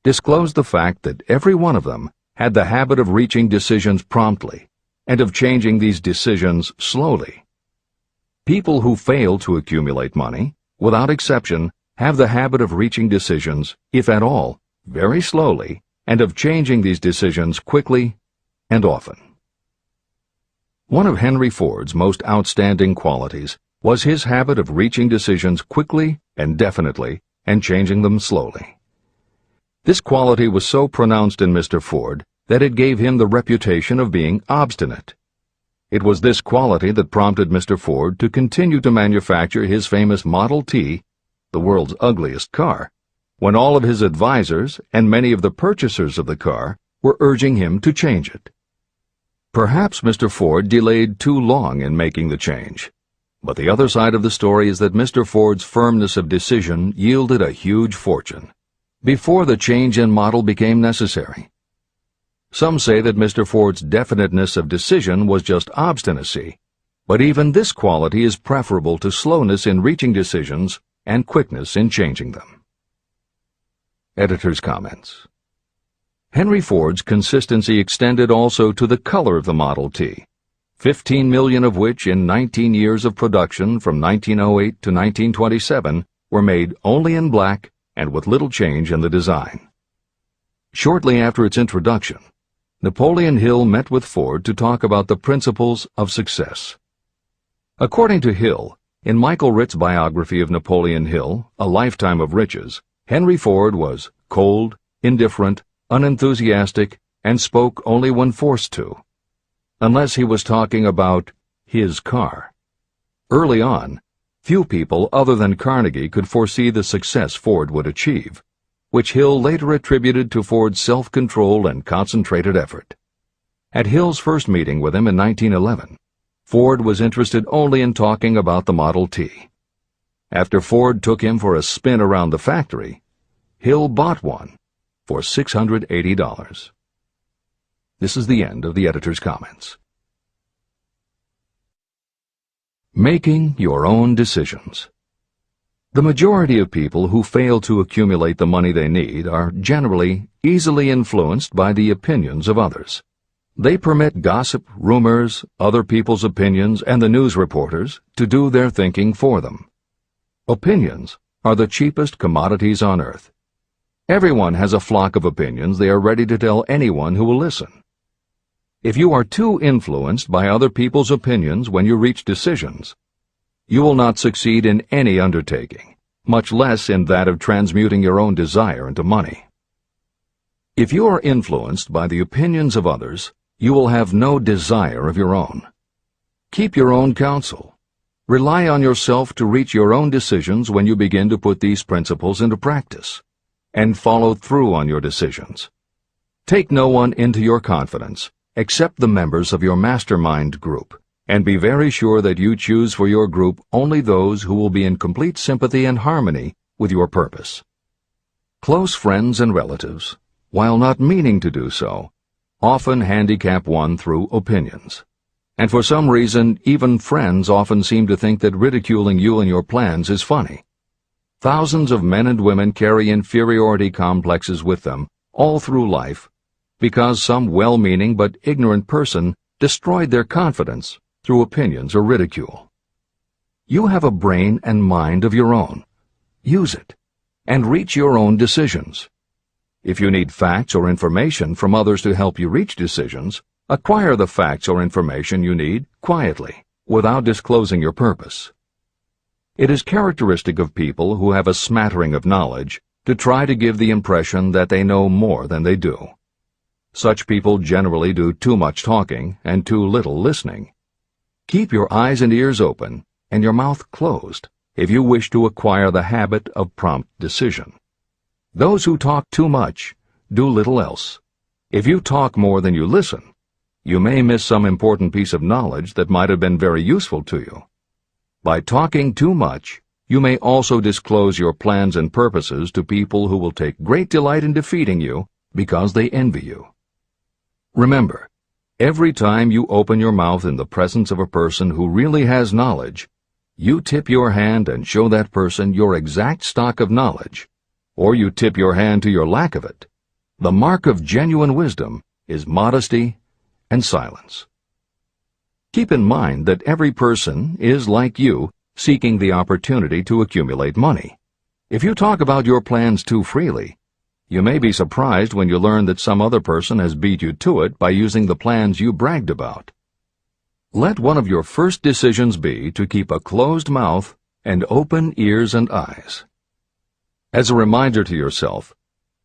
disclosed the fact that every one of them had the habit of reaching decisions promptly and of changing these decisions slowly. People who fail to accumulate money, without exception, have the habit of reaching decisions, if at all, very slowly, and of changing these decisions quickly and often. One of Henry Ford's most outstanding qualities was his habit of reaching decisions quickly and definitely and changing them slowly. This quality was so pronounced in Mr. Ford that it gave him the reputation of being obstinate. It was this quality that prompted Mr. Ford to continue to manufacture his famous Model T, the world's ugliest car, when all of his advisors and many of the purchasers of the car were urging him to change it. Perhaps Mr. Ford delayed too long in making the change, but the other side of the story is that Mr. Ford's firmness of decision yielded a huge fortune before the change in model became necessary. Some say that Mr. Ford's definiteness of decision was just obstinacy, but even this quality is preferable to slowness in reaching decisions and quickness in changing them. Editor's comments. Henry Ford's consistency extended also to the color of the Model T, 15 million of which in 19 years of production from 1908 to 1927 were made only in black and with little change in the design. Shortly after its introduction, Napoleon Hill met with Ford to talk about the principles of success. According to Hill, in Michael Ritt's biography of Napoleon Hill, A Lifetime of Riches, Henry Ford was cold, indifferent, unenthusiastic, and spoke only when forced to, unless he was talking about his car. Early on, few people other than Carnegie could foresee the success Ford would achieve, which Hill later attributed to Ford's self-control and concentrated effort. At Hill's first meeting with him in 1911, Ford was interested only in talking about the Model T. After Ford took him for a spin around the factory, Hill bought one for $680. This is the end of the editor's comments. Making your own decisions. The majority of people who fail to accumulate the money they need are generally easily influenced by the opinions of others. They permit gossip, rumors, other people's opinions, and the news reporters to do their thinking for them. Opinions are the cheapest commodities on earth. Everyone has a flock of opinions they are ready to tell anyone who will listen. If you are too influenced by other people's opinions when you reach decisions, you will not succeed in any undertaking, much less in that of transmuting your own desire into money. If you are influenced by the opinions of others, you will have no desire of your own. Keep your own counsel. Rely on yourself to reach your own decisions when you begin to put these principles into practice, and follow through on your decisions. Take no one into your confidence except the members of your mastermind group, and be very sure that you choose for your group only those who will be in complete sympathy and harmony with your purpose. Close friends and relatives, while not meaning to do so, often handicap one through opinions. And for some reason, even friends often seem to think that ridiculing you and your plans is funny. Thousands of men and women carry inferiority complexes with them all through life because some well-meaning but ignorant person destroyed their confidence through opinions or ridicule. You have a brain and mind of your own. Use it, and reach your own decisions. If you need facts or information from others to help you reach decisions, acquire the facts or information you need quietly, without disclosing your purpose. It is characteristic of people who have a smattering of knowledge to try to give the impression that they know more than they do. Such people generally do too much talking and too little listening. Keep your eyes and ears open and your mouth closed if you wish to acquire the habit of prompt decision. Those who talk too much do little else. If you talk more than you listen, you may miss some important piece of knowledge that might have been very useful to you. By talking too much, you may also disclose your plans and purposes to people who will take great delight in defeating you because they envy you. Remember, every time you open your mouth in the presence of a person who really has knowledge, you tip your hand and show that person your exact stock of knowledge, or you tip your hand to your lack of it. The mark of genuine wisdom is modesty and silence. Keep in mind that every person is, like you, seeking the opportunity to accumulate money. If you talk about your plans too freely, you may be surprised when you learn that some other person has beat you to it by using the plans you bragged about. Let one of your first decisions be to keep a closed mouth and open ears and eyes. As a reminder to yourself,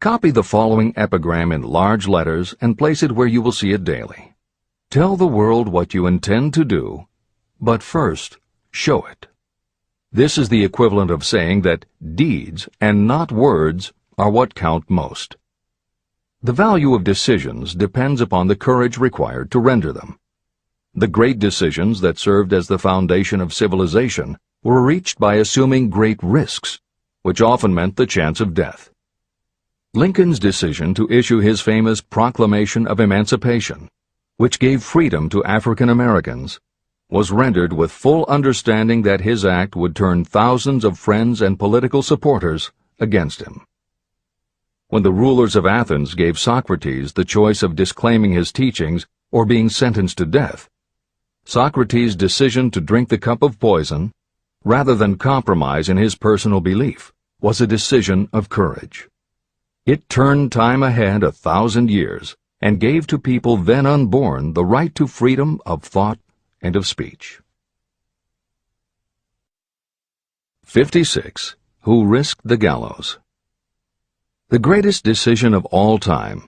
copy the following epigram in large letters and place it where you will see it daily. Tell the world what you intend to do, but first, show it. This is the equivalent of saying that deeds and not words are what count most. The value of decisions depends upon the courage required to render them. The great decisions that served as the foundation of civilization were reached by assuming great risks, which often meant the chance of death. Lincoln's decision to issue his famous Proclamation of Emancipation, which gave freedom to African Americans, was rendered with full understanding that his act would turn thousands of friends and political supporters against him. When the rulers of Athens gave Socrates the choice of disclaiming his teachings or being sentenced to death, Socrates' decision to drink the cup of poison, rather than compromise in his personal belief, was a decision of courage. It turned time ahead 1,000 years and gave to people then unborn the right to freedom of thought and of speech. 56. Who risked the gallows? The greatest decision of all time,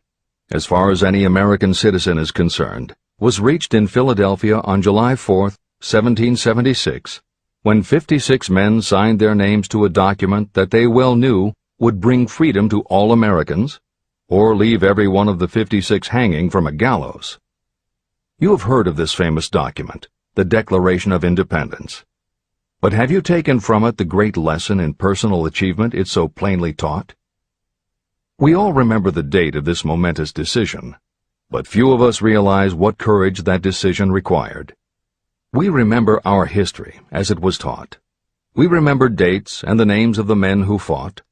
as far as any American citizen is concerned, was reached in Philadelphia on July 4, 1776, when 56 men signed their names to a document that they well knew would bring freedom to all Americans, or leave every one of the 56 hanging from a gallows. You have heard of this famous document, the Declaration of Independence. But have you taken from it the great lesson in personal achievement it so plainly taught? We all remember the date of this momentous decision, but few of us realize what courage that decision required. We remember our history as it was taught. We remember dates and the names of the men who fought.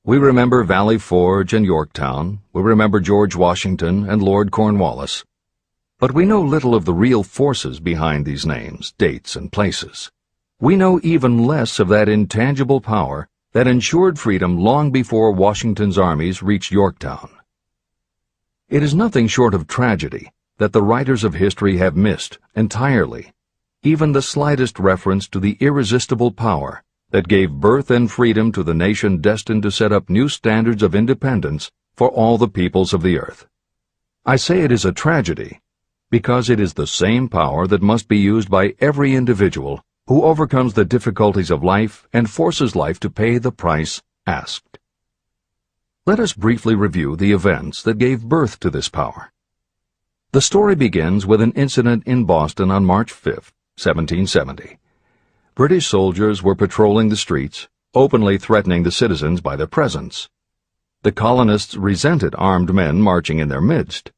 We remember Valley Forge and Yorktown. We remember George Washington and Lord Cornwallis. But we know little of the real forces behind these names, dates, and places. We know even less of that intangible power that ensured freedom long before Washington's armies reached Yorktown. It is nothing short of tragedy that the writers of history have missed entirely even the slightest reference to the irresistible power that gave birth and freedom to the nation destined to set up new standards of independence for all the peoples of the earth. I say it is a tragedy because it is the same power that must be used by every individual who overcomes the difficulties of life and forces life to pay the price asked. Let us briefly review the events that gave birth to this power. The story begins with an incident in Boston on March 5, 1770. British soldiers were patrolling the streets, openly threatening the citizens by their presence. The colonists resented armed men marching in their midst.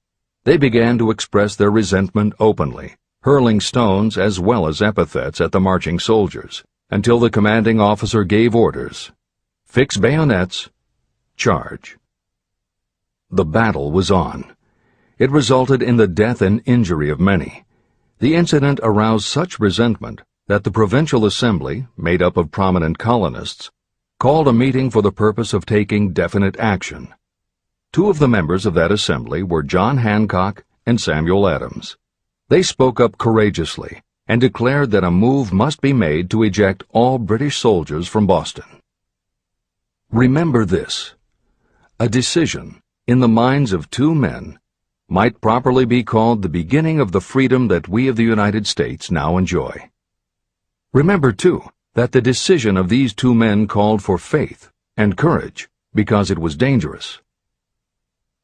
They began to express their resentment openly, hurling stones as well as epithets at the marching soldiers, until the commanding officer gave orders. Fix bayonets, charge. The battle was on. It resulted in the death and injury of many. The incident aroused such resentment that the Provincial Assembly, made up of prominent colonists, called a meeting for the purpose of taking definite action. Two of the members of that assembly were John Hancock and Samuel Adams. They spoke up courageously and declared that a move must be made to eject all British soldiers from Boston. Remember this: a decision, in the minds of two men, might properly be called the beginning of the freedom that we of the United States now enjoy. Remember, too, that the decision of these two men called for faith and courage because it was dangerous.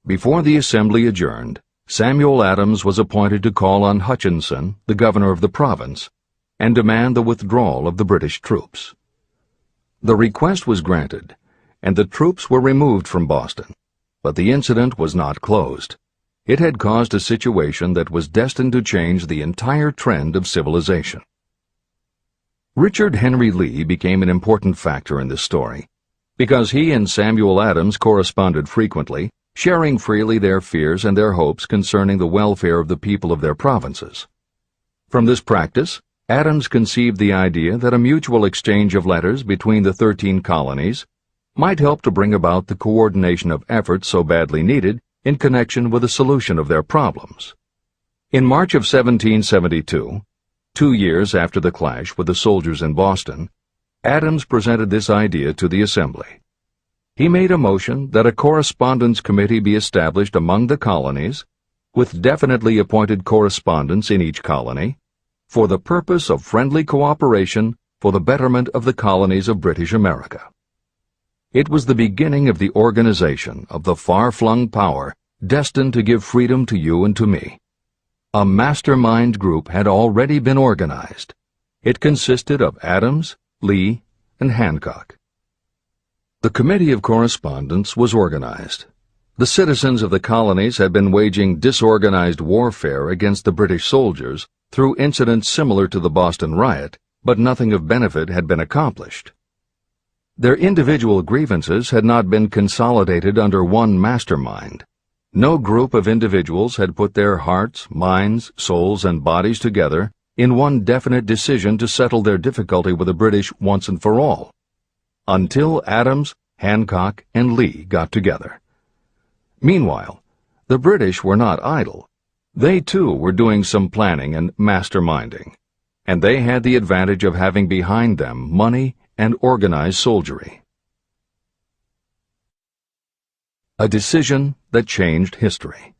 Before the assembly adjourned, Samuel Adams was appointed to call on Hutchinson, the governor of the province, and demand the withdrawal of the British troops. The request was granted, and the troops were removed from Boston, but the incident was not closed. It had caused a situation that was destined to change the entire trend of civilization. Richard Henry Lee became an important factor in this story, because he and Samuel Adams corresponded frequently, sharing freely their fears and their hopes concerning the welfare of the people of their provinces. From this practice, Adams conceived the idea that a mutual exchange of letters between the 13 colonies might help to bring about the coordination of efforts so badly needed in connection with the solution of their problems. In March of 1772, 2 years after the clash with the soldiers in Boston, Adams presented this idea to the Assembly. He made a motion that a correspondence committee be established among the colonies, with definitely appointed correspondents in each colony, for the purpose of friendly cooperation for the betterment of the colonies of British America. It was the beginning of the organization of the far-flung power destined to give freedom to you and to me. A mastermind group had already been organized. It consisted of Adams, Lee, and Hancock. The Committee of Correspondence was organized. The citizens of the colonies had been waging disorganized warfare against the British soldiers through incidents similar to the Boston riot, but nothing of benefit had been accomplished. Their individual grievances had not been consolidated under one mastermind. No group of individuals had put their hearts, minds, souls, and bodies together in one definite decision to settle their difficulty with the British once and for all, until Adams, Hancock, and Lee got together. Meanwhile, the British were not idle. They, too, were doing some planning and masterminding, and they had the advantage of having behind them money and organized soldiery. A decision that changed history.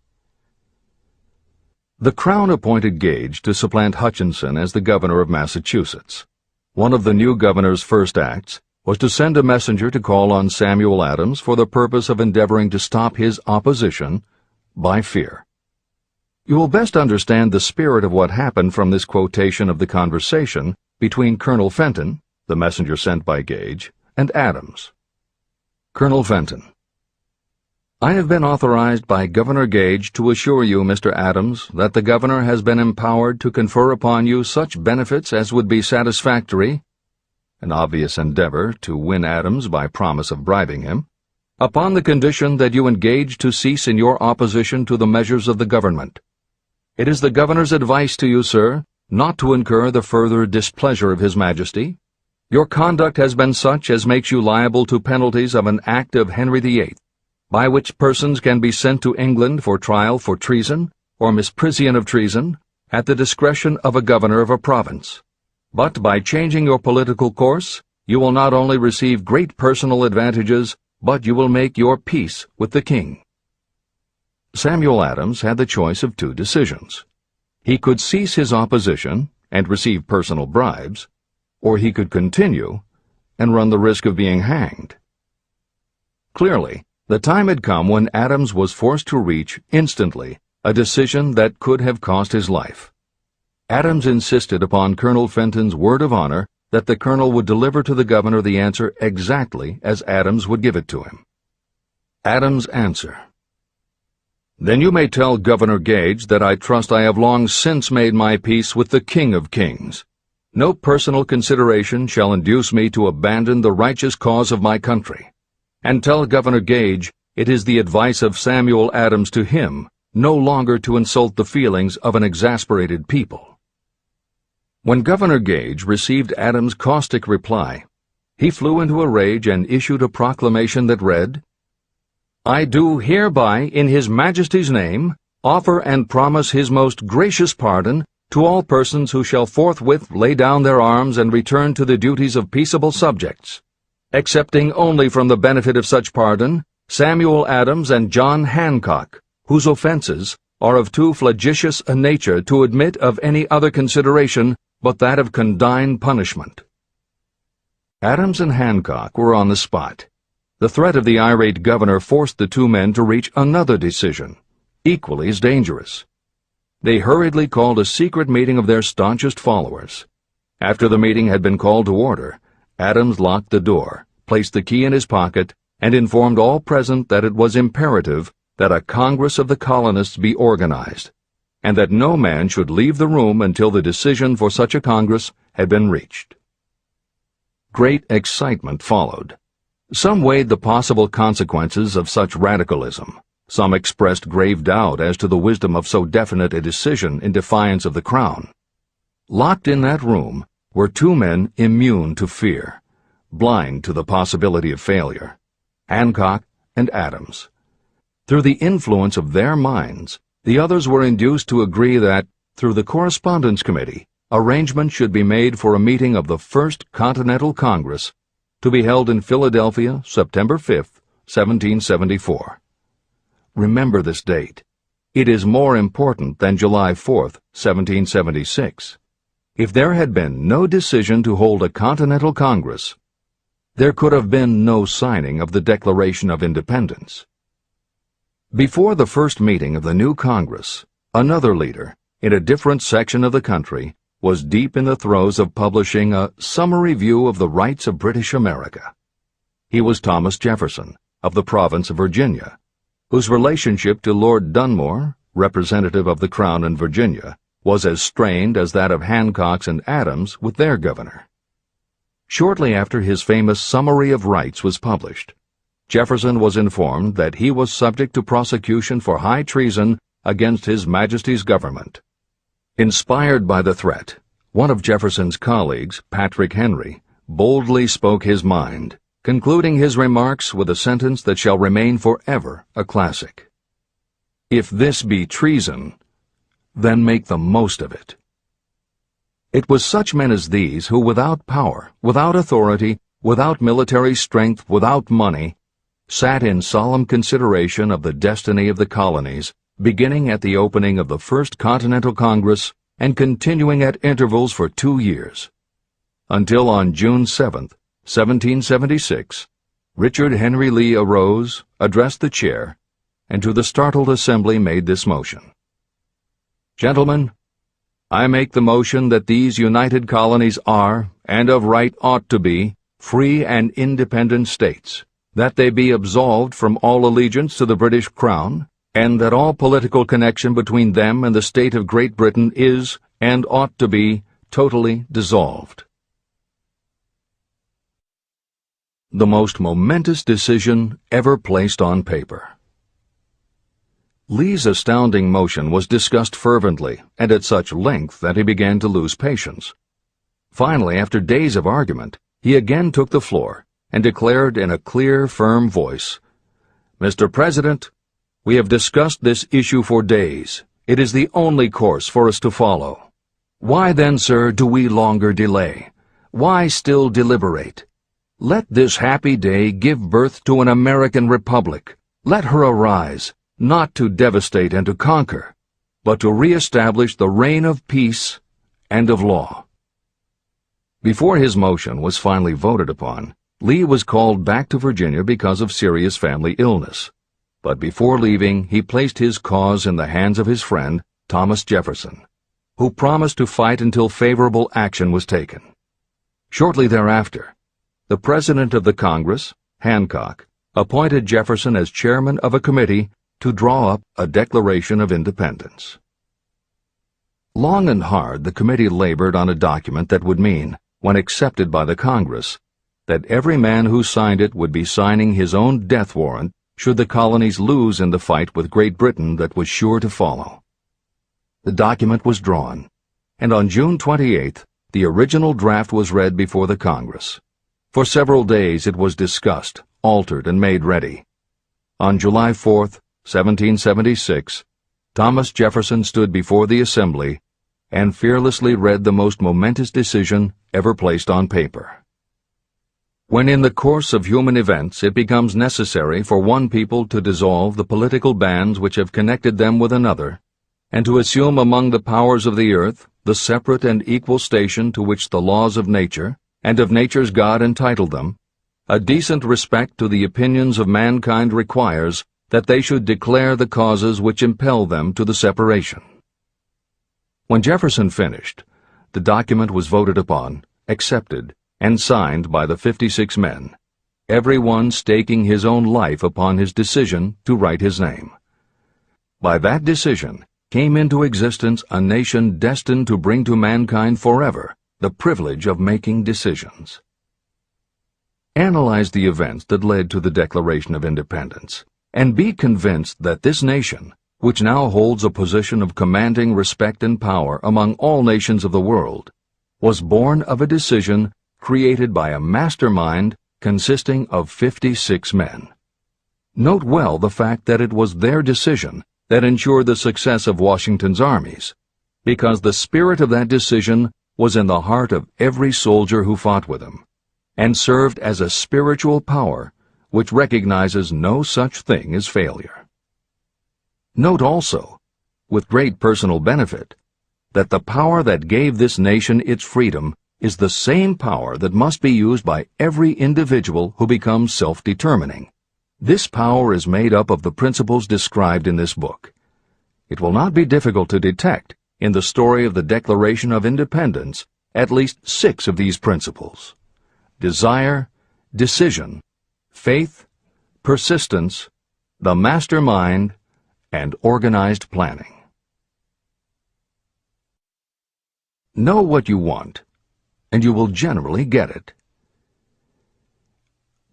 The Crown appointed Gage to supplant Hutchinson as the governor of Massachusetts. One of the new governor's first acts was to send a messenger to call on Samuel Adams for the purpose of endeavoring to stop his opposition by fear. You will best understand the spirit of what happened from this quotation of the conversation between Colonel Fenton, the messenger sent by Gage, and Adams. Colonel Fenton: I have been authorized by Governor Gage to assure you, Mr. Adams, that the governor has been empowered to confer upon you such benefits as would be satisfactory, an obvious endeavor to win Adams by promise of bribing him, upon the condition that you engage to cease in your opposition to the measures of the government. It is the governor's advice to you, sir, not to incur the further displeasure of His Majesty. Your conduct has been such as makes you liable to penalties of an act of Henry VIII, by which persons can be sent to England for trial for treason or misprision of treason at the discretion of a governor of a province. But by changing your political course, you will not only receive great personal advantages, but you will make your peace with the king. Samuel Adams had the choice of two decisions. He could cease his opposition and receive personal bribes, or he could continue and run the risk of being hanged. Clearly, the time had come when Adams was forced to reach, instantly, a decision that could have cost his life. Adams insisted upon Colonel Fenton's word of honor that the colonel would deliver to the governor the answer exactly as Adams would give it to him. Adams' answer: Then you may tell Governor Gage that I trust I have long since made my peace with the King of Kings. No personal consideration shall induce me to abandon the righteous cause of my country. And tell Governor Gage it is the advice of Samuel Adams to him no longer to insult the feelings of an exasperated people. When Governor Gage received Adams' caustic reply, he flew into a rage and issued a proclamation that read, I do hereby, in His Majesty's name, offer and promise His most gracious pardon to all persons who shall forthwith lay down their arms and return to the duties of peaceable subjects, excepting only from the benefit of such pardon Samuel Adams and John Hancock, whose offenses are of too flagitious a nature to admit of any other consideration but that of condign punishment. Adams and Hancock were on the spot. The threat of the irate governor forced the two men to reach another decision, equally as dangerous. They hurriedly called a secret meeting of their staunchest followers. After the meeting had been called to order, Adams locked the door, placed the key in his pocket, and informed all present that it was imperative that a Congress of the colonists be organized, and that no man should leave the room until the decision for such a Congress had been reached. Great excitement followed. Some weighed the possible consequences of such radicalism. Some expressed grave doubt as to the wisdom of so definite a decision in defiance of the Crown. Locked in that room were two men immune to fear, blind to the possibility of failure, Hancock and Adams. Through the influence of their minds, the others were induced to agree that, through the Correspondence Committee, arrangement should be made for a meeting of the First Continental Congress to be held in Philadelphia, September 5, 1774. Remember this date. It is more important than July 4, 1776. If there had been no decision to hold a Continental Congress, there could have been no signing of the Declaration of Independence. Before the first meeting of the new Congress, another leader, in a different section of the country, was deep in the throes of publishing a summary view of the rights of British America. He was Thomas Jefferson, of the province of Virginia, whose relationship to Lord Dunmore, representative of the Crown in Virginia, was as strained as that of Hancock's and Adams with their governor. Shortly after his famous Summary of Rights was published, Jefferson was informed that he was subject to prosecution for high treason against His Majesty's government. Inspired by the threat, one of Jefferson's colleagues, Patrick Henry, boldly spoke his mind, concluding his remarks with a sentence that shall remain forever a classic. "If this be treason, then make the most of it." It was such men as these who, without power, without authority, without military strength, without money, sat in solemn consideration of the destiny of the colonies, beginning at the opening of the First Continental Congress and continuing at intervals for 2 years, until on June 7, 1776, Richard Henry Lee arose, addressed the chair, and to the startled assembly made this motion: "Gentlemen, I make the motion that these united colonies are, and of right ought to be, free and independent states, that they be absolved from all allegiance to the British Crown, and that all political connection between them and the state of Great Britain is, and ought to be, totally dissolved." The most momentous decision ever placed on paper. Lee's astounding motion was discussed fervently and at such length that he began to lose patience. Finally, after days of argument, he again took the floor and declared in a clear, firm voice, "Mr. President, we have discussed this issue for days. It is the only course for us to follow. Why then, sir, do we longer delay? Why still deliberate? Let this happy day give birth to an American Republic. Let her arise, not to devastate and to conquer, but to re-establish the reign of peace and of law." Before his motion was finally voted upon, Lee was called back to Virginia because of serious family illness. But before leaving, he placed his cause in the hands of his friend, Thomas Jefferson, who promised to fight until favorable action was taken. Shortly thereafter, the President of the Congress, Hancock, appointed Jefferson as chairman of a committee to draw up a Declaration of Independence. Long and hard the committee labored on a document that would mean, when accepted by the Congress, that every man who signed it would be signing his own death warrant should the colonies lose in the fight with Great Britain that was sure to follow. The document was drawn, and on June 28th, the original draft was read before the Congress. For several days it was discussed, altered, and made ready. On July 4th, 1776, Thomas Jefferson stood before the Assembly and fearlessly read the most momentous decision ever placed on paper. When in the course of human events it becomes necessary for one people to dissolve the political bands which have connected them with another, and to assume among the powers of the earth the separate and equal station to which the laws of nature and of nature's God entitled them, a decent respect to the opinions of mankind requires that they should declare the causes which impel them to the separation. When Jefferson finished, the document was voted upon, accepted, and signed by the 56 men, every one staking his own life upon his decision to write his name. By that decision came into existence a nation destined to bring to mankind forever the privilege of making decisions. Analyze the events that led to the Declaration of Independence, and be convinced that this nation, which now holds a position of commanding respect and power among all nations of the world, was born of a decision created by a mastermind consisting of 56 men. Note well the fact that it was their decision that ensured the success of Washington's armies, because the spirit of that decision was in the heart of every soldier who fought with him, and served as a spiritual power which recognizes no such thing as failure. Note also, with great personal benefit, that the power that gave this nation its freedom is the same power that must be used by every individual who becomes self-determining. This power is made up of the principles described in this book. It will not be difficult to detect in the story of the Declaration of Independence at least 6 of these principles: desire, decision, faith, persistence, the mastermind, and organized planning. Know what you want, and you will generally get it.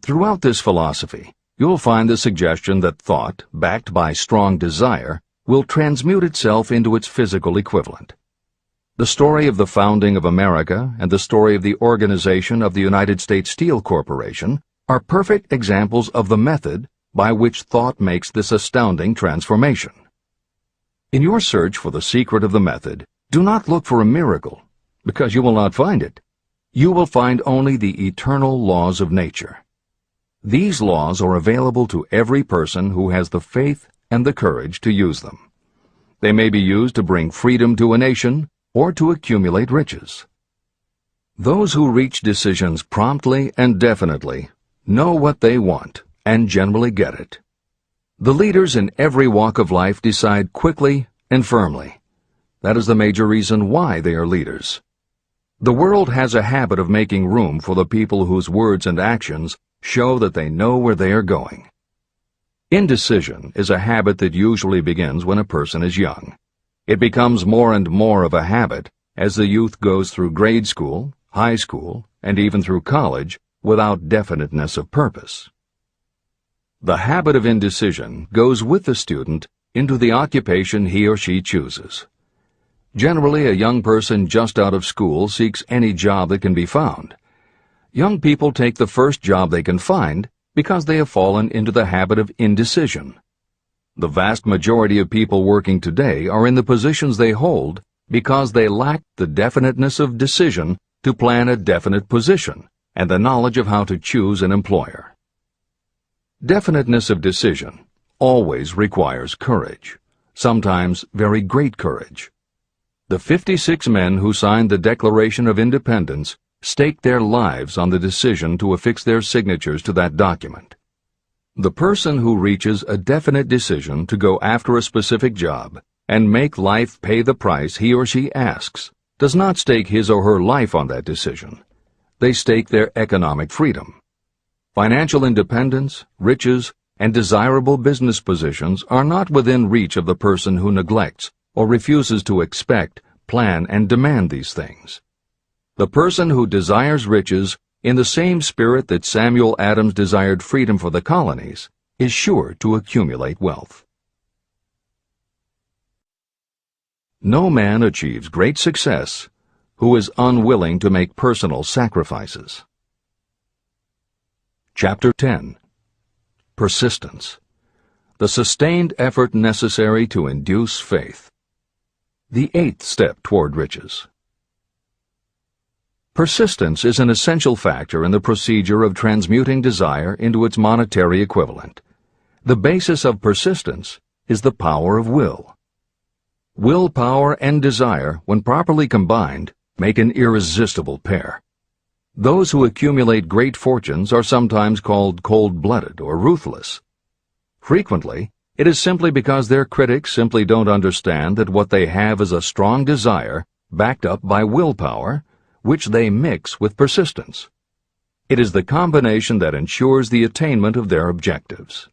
Throughout this philosophy, you will find the suggestion that thought, backed by strong desire, will transmute itself into its physical equivalent. The story of the founding of America and the story of the organization of the United States Steel Corporation are perfect examples of the method by which thought makes this astounding transformation. In your search for the secret of the method, do not look for a miracle, because you will not find it. You will find only the eternal laws of nature. These laws are available to every person who has the faith and the courage to use them. They may be used to bring freedom to a nation or to accumulate riches. Those who reach decisions promptly and definitely know what they want and generally get it. The leaders in every walk of life decide quickly and firmly. That is the major reason why they are leaders. The world has a habit of making room for the people whose words and actions show that they know where they are going. Indecision is a habit that usually begins when a person is young. It becomes more and more of a habit as the youth goes through grade school, high school, and even through college without definiteness of purpose. The habit of indecision goes with the student into the occupation he or she chooses. Generally, a young person just out of school seeks any job that can be found. Young people take the first job they can find because they have fallen into the habit of indecision. The vast majority of people working today are in the positions they hold because they lack the definiteness of decision to plan a definite position and the knowledge of how to choose an employer. Definiteness of decision always requires courage, sometimes very great courage. The 56 men who signed the Declaration of Independence staked their lives on the decision to affix their signatures to that document. The person who reaches a definite decision to go after a specific job and make life pay the price he or she asks does not stake his or her life on that decision. They stake their economic freedom. Financial independence, riches, and desirable business positions are not within reach of the person who neglects or refuses to expect, plan, and demand these things. The person who desires riches in the same spirit that Samuel Adams desired freedom for the colonies is sure to accumulate wealth. No man achieves great success who is unwilling to make personal sacrifices. Chapter 10. Persistence. The sustained effort necessary to induce faith. The 8th step toward riches. Persistence is an essential factor in the procedure of transmuting desire into its monetary equivalent. The basis of persistence is the power of will. Willpower and desire, when properly combined, make an irresistible pair. Those who accumulate great fortunes are sometimes called cold-blooded or ruthless. Frequently, it is simply because their critics simply don't understand that what they have is a strong desire backed up by willpower, which they mix with persistence. It is the combination that ensures the attainment of their objectives.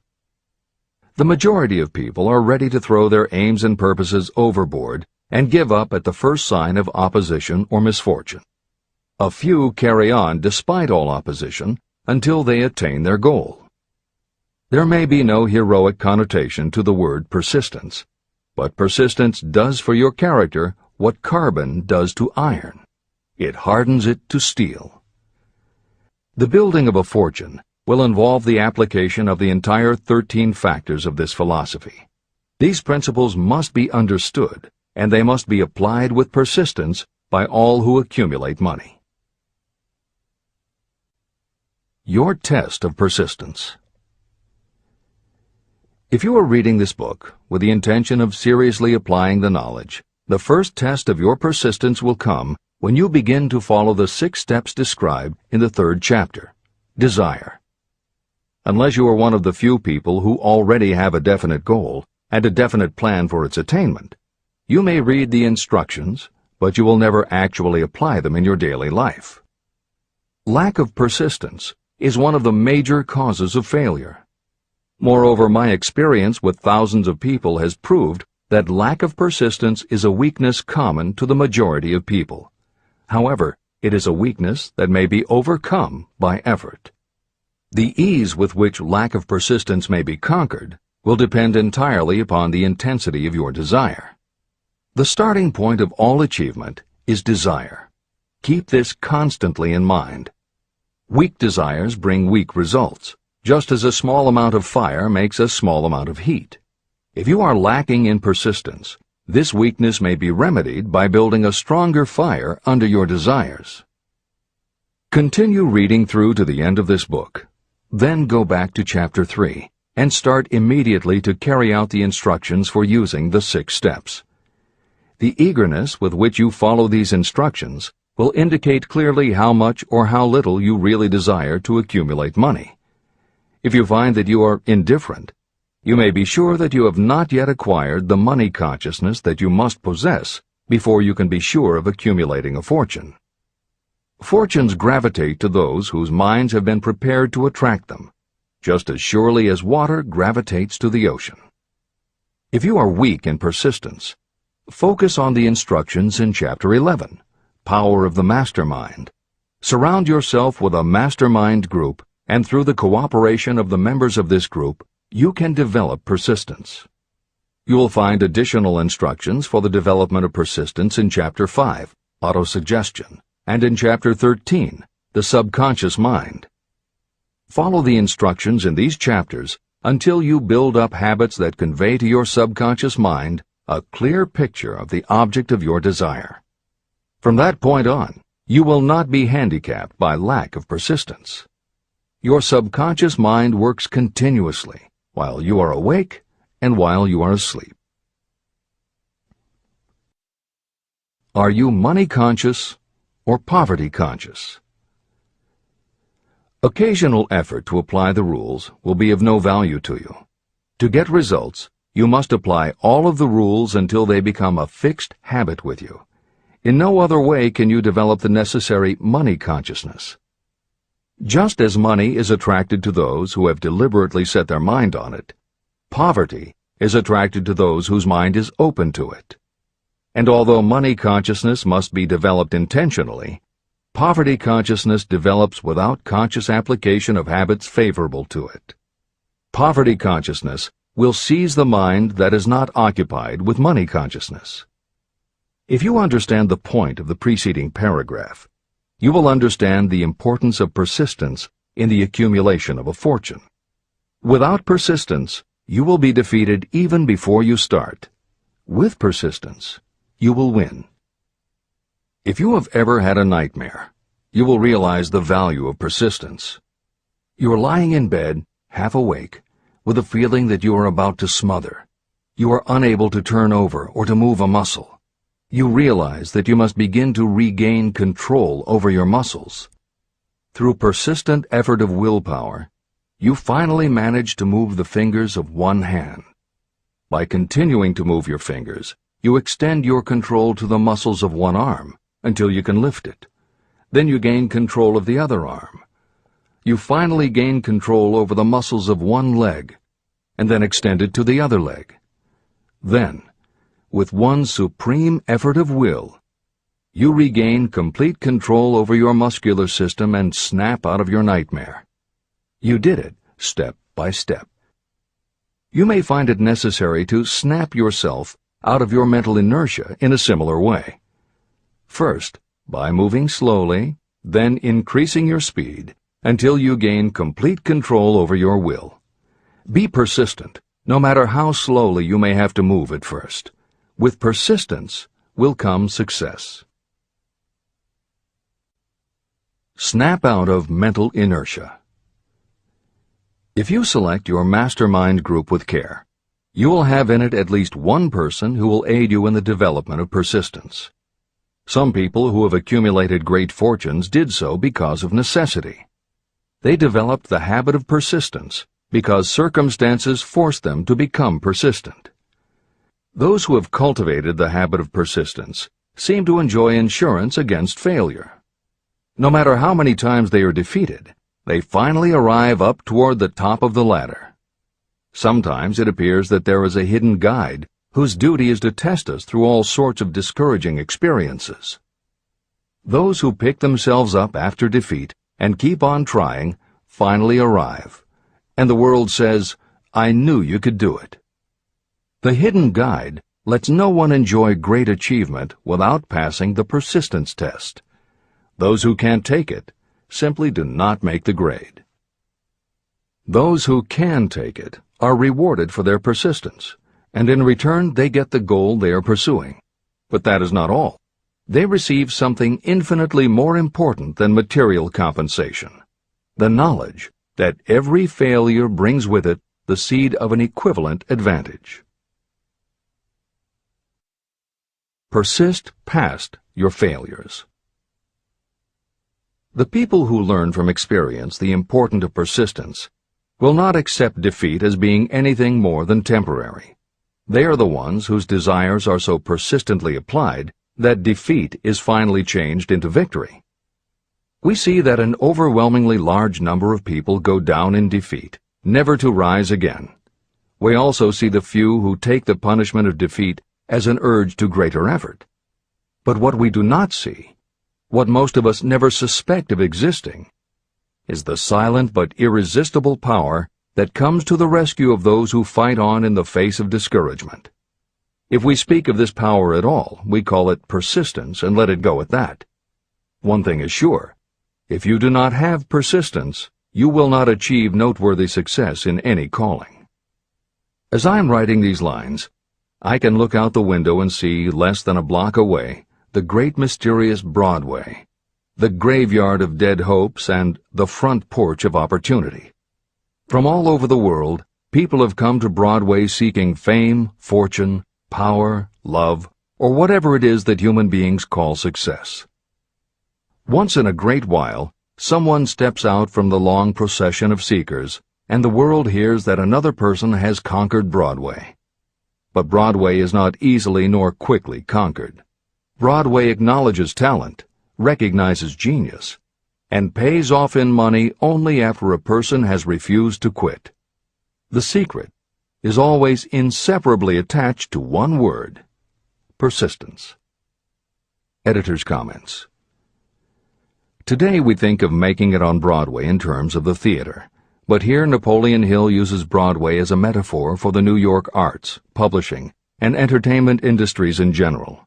The majority of people are ready to throw their aims and purposes overboard and give up at the first sign of opposition or misfortune. A few carry on despite all opposition until they attain their goal. There may be no heroic connotation to the word persistence, But persistence does for your character what carbon does to iron. It hardens it to steel. The building of a fortune will involve the application of the entire 13 factors of this philosophy. These principles must be understood, and they must be applied with persistence by all who accumulate money. Your test of persistence. If you are reading this book with the intention of seriously applying the knowledge, the first test of your persistence will come when you begin to follow the 6 steps described in the 3rd chapter. Desire. Unless you are one of the few people who already have a definite goal and a definite plan for its attainment, you may read the instructions, but you will never actually apply them in your daily life. Lack of persistence is one of the major causes of failure. Moreover, my experience with thousands of people has proved that lack of persistence is a weakness common to the majority of people. However, it is a weakness that may be overcome by effort. The ease with which lack of persistence may be conquered will depend entirely upon the intensity of your desire. The starting point of all achievement is desire. Keep this constantly in mind. Weak desires bring weak results, just as a small amount of fire makes a small amount of heat. If you are lacking in persistence, this weakness may be remedied by building a stronger fire under your desires. Continue reading through to the end of this book. Then go back to Chapter 3 and start immediately to carry out the instructions for using the 6 steps. The eagerness with which you follow these instructions will indicate clearly how much or how little you really desire to accumulate money. If you find that you are indifferent, you may be sure that you have not yet acquired the money consciousness that you must possess before you can be sure of accumulating a fortune. Fortunes gravitate to those whose minds have been prepared to attract them, just as surely as water gravitates to the ocean. If you are weak in persistence, focus on the instructions in Chapter 11, Power of the Mastermind. Surround yourself with a mastermind group, and through the cooperation of the members of this group, you can develop persistence. You will find additional instructions for the development of persistence in Chapter 5, Autosuggestion, and in Chapter 13, The Subconscious Mind. Follow the instructions in these chapters until you build up habits that convey to your subconscious mind a clear picture of the object of your desire. From that point on, you will not be handicapped by lack of persistence. Your subconscious mind works continuously while you are awake and while you are asleep. Are you money conscious or poverty conscious? Occasional effort to apply the rules will be of no value to you. To get results, you must apply all of the rules until they become a fixed habit with you. In no other way can you develop the necessary money consciousness. Just as money is attracted to those who have deliberately set their mind on it, poverty is attracted to those whose mind is open to it. And although money consciousness must be developed intentionally, poverty consciousness develops without conscious application of habits favorable to it. Poverty consciousness will seize the mind that is not occupied with money consciousness. If you understand the point of the preceding paragraph, you will understand the importance of persistence in the accumulation of a fortune. Without persistence, you will be defeated even before you start. With persistence, you will win. If you have ever had a nightmare, you will realize the value of persistence. You are lying in bed, half awake, with a feeling that you are about to smother. You are unable to turn over or to move a muscle. You realize that you must begin to regain control over your muscles. Through persistent effort of willpower, you finally manage to move the fingers of one hand. By continuing to move your fingers, you extend your control to the muscles of one arm until you can lift it. Then you gain control of the other arm. You finally gain control over the muscles of one leg, and then extend it to the other leg. Then, with one supreme effort of will, you regain complete control over your muscular system and snap out of your nightmare. You did it step by step. You may find it necessary to snap yourself out of your mental inertia in a similar way. First, by moving slowly, then increasing your speed until you gain complete control over your will. Be persistent, no matter how slowly you may have to move at first. With persistence will come success. Snap out of mental inertia. If you select your mastermind group with care, you will have in it at least one person who will aid you in the development of persistence. Some people who have accumulated great fortunes did so because of necessity. They developed the habit of persistence because circumstances forced them to become persistent. Those who have cultivated the habit of persistence seem to enjoy insurance against failure. No matter how many times they are defeated, they finally arrive up toward the top of the ladder. Sometimes it appears that there is a hidden guide whose duty is to test us through all sorts of discouraging experiences. Those who pick themselves up after defeat and keep on trying finally arrive, and the world says, "I knew you could do it." The hidden guide lets no one enjoy great achievement without passing the persistence test. Those who can't take it simply do not make the grade. Those who can take it are rewarded for their persistence, and in return they get the goal they are pursuing. But that is not all. They receive something infinitely more important than material compensation: the knowledge that every failure brings with it the seed of an equivalent advantage. Persist past your failures. The people who learn from experience the importance of persistence will not accept defeat as being anything more than temporary. They are the ones whose desires are so persistently applied that defeat is finally changed into victory. We see that an overwhelmingly large number of people go down in defeat, never to rise again. We also see the few who take the punishment of defeat as an urge to greater effort. But what we do not see, what most of us never suspect of existing, is the silent but irresistible power that comes to the rescue of those who fight on in the face of discouragement. If we speak of this power at all, we call it persistence and let it go at that. One thing is sure: if you do not have persistence, you will not achieve noteworthy success in any calling. As I am writing these lines, I can look out the window and see, less than a block away, the great mysterious Broadway, the graveyard of dead hopes and the front porch of opportunity. From all over the world, people have come to Broadway seeking fame, fortune, power, love, or whatever it is that human beings call success. Once in a great while, someone steps out from the long procession of seekers, and the world hears that another person has conquered Broadway. But Broadway is not easily nor quickly conquered. Broadway acknowledges talent, recognizes genius, and pays off in money only after a person has refused to quit. The secret is always inseparably attached to one word: persistence. Editor's comments. Today we think of making it on Broadway in terms of the theater, but here Napoleon Hill uses Broadway as a metaphor for the New York arts, publishing, and entertainment industries in general.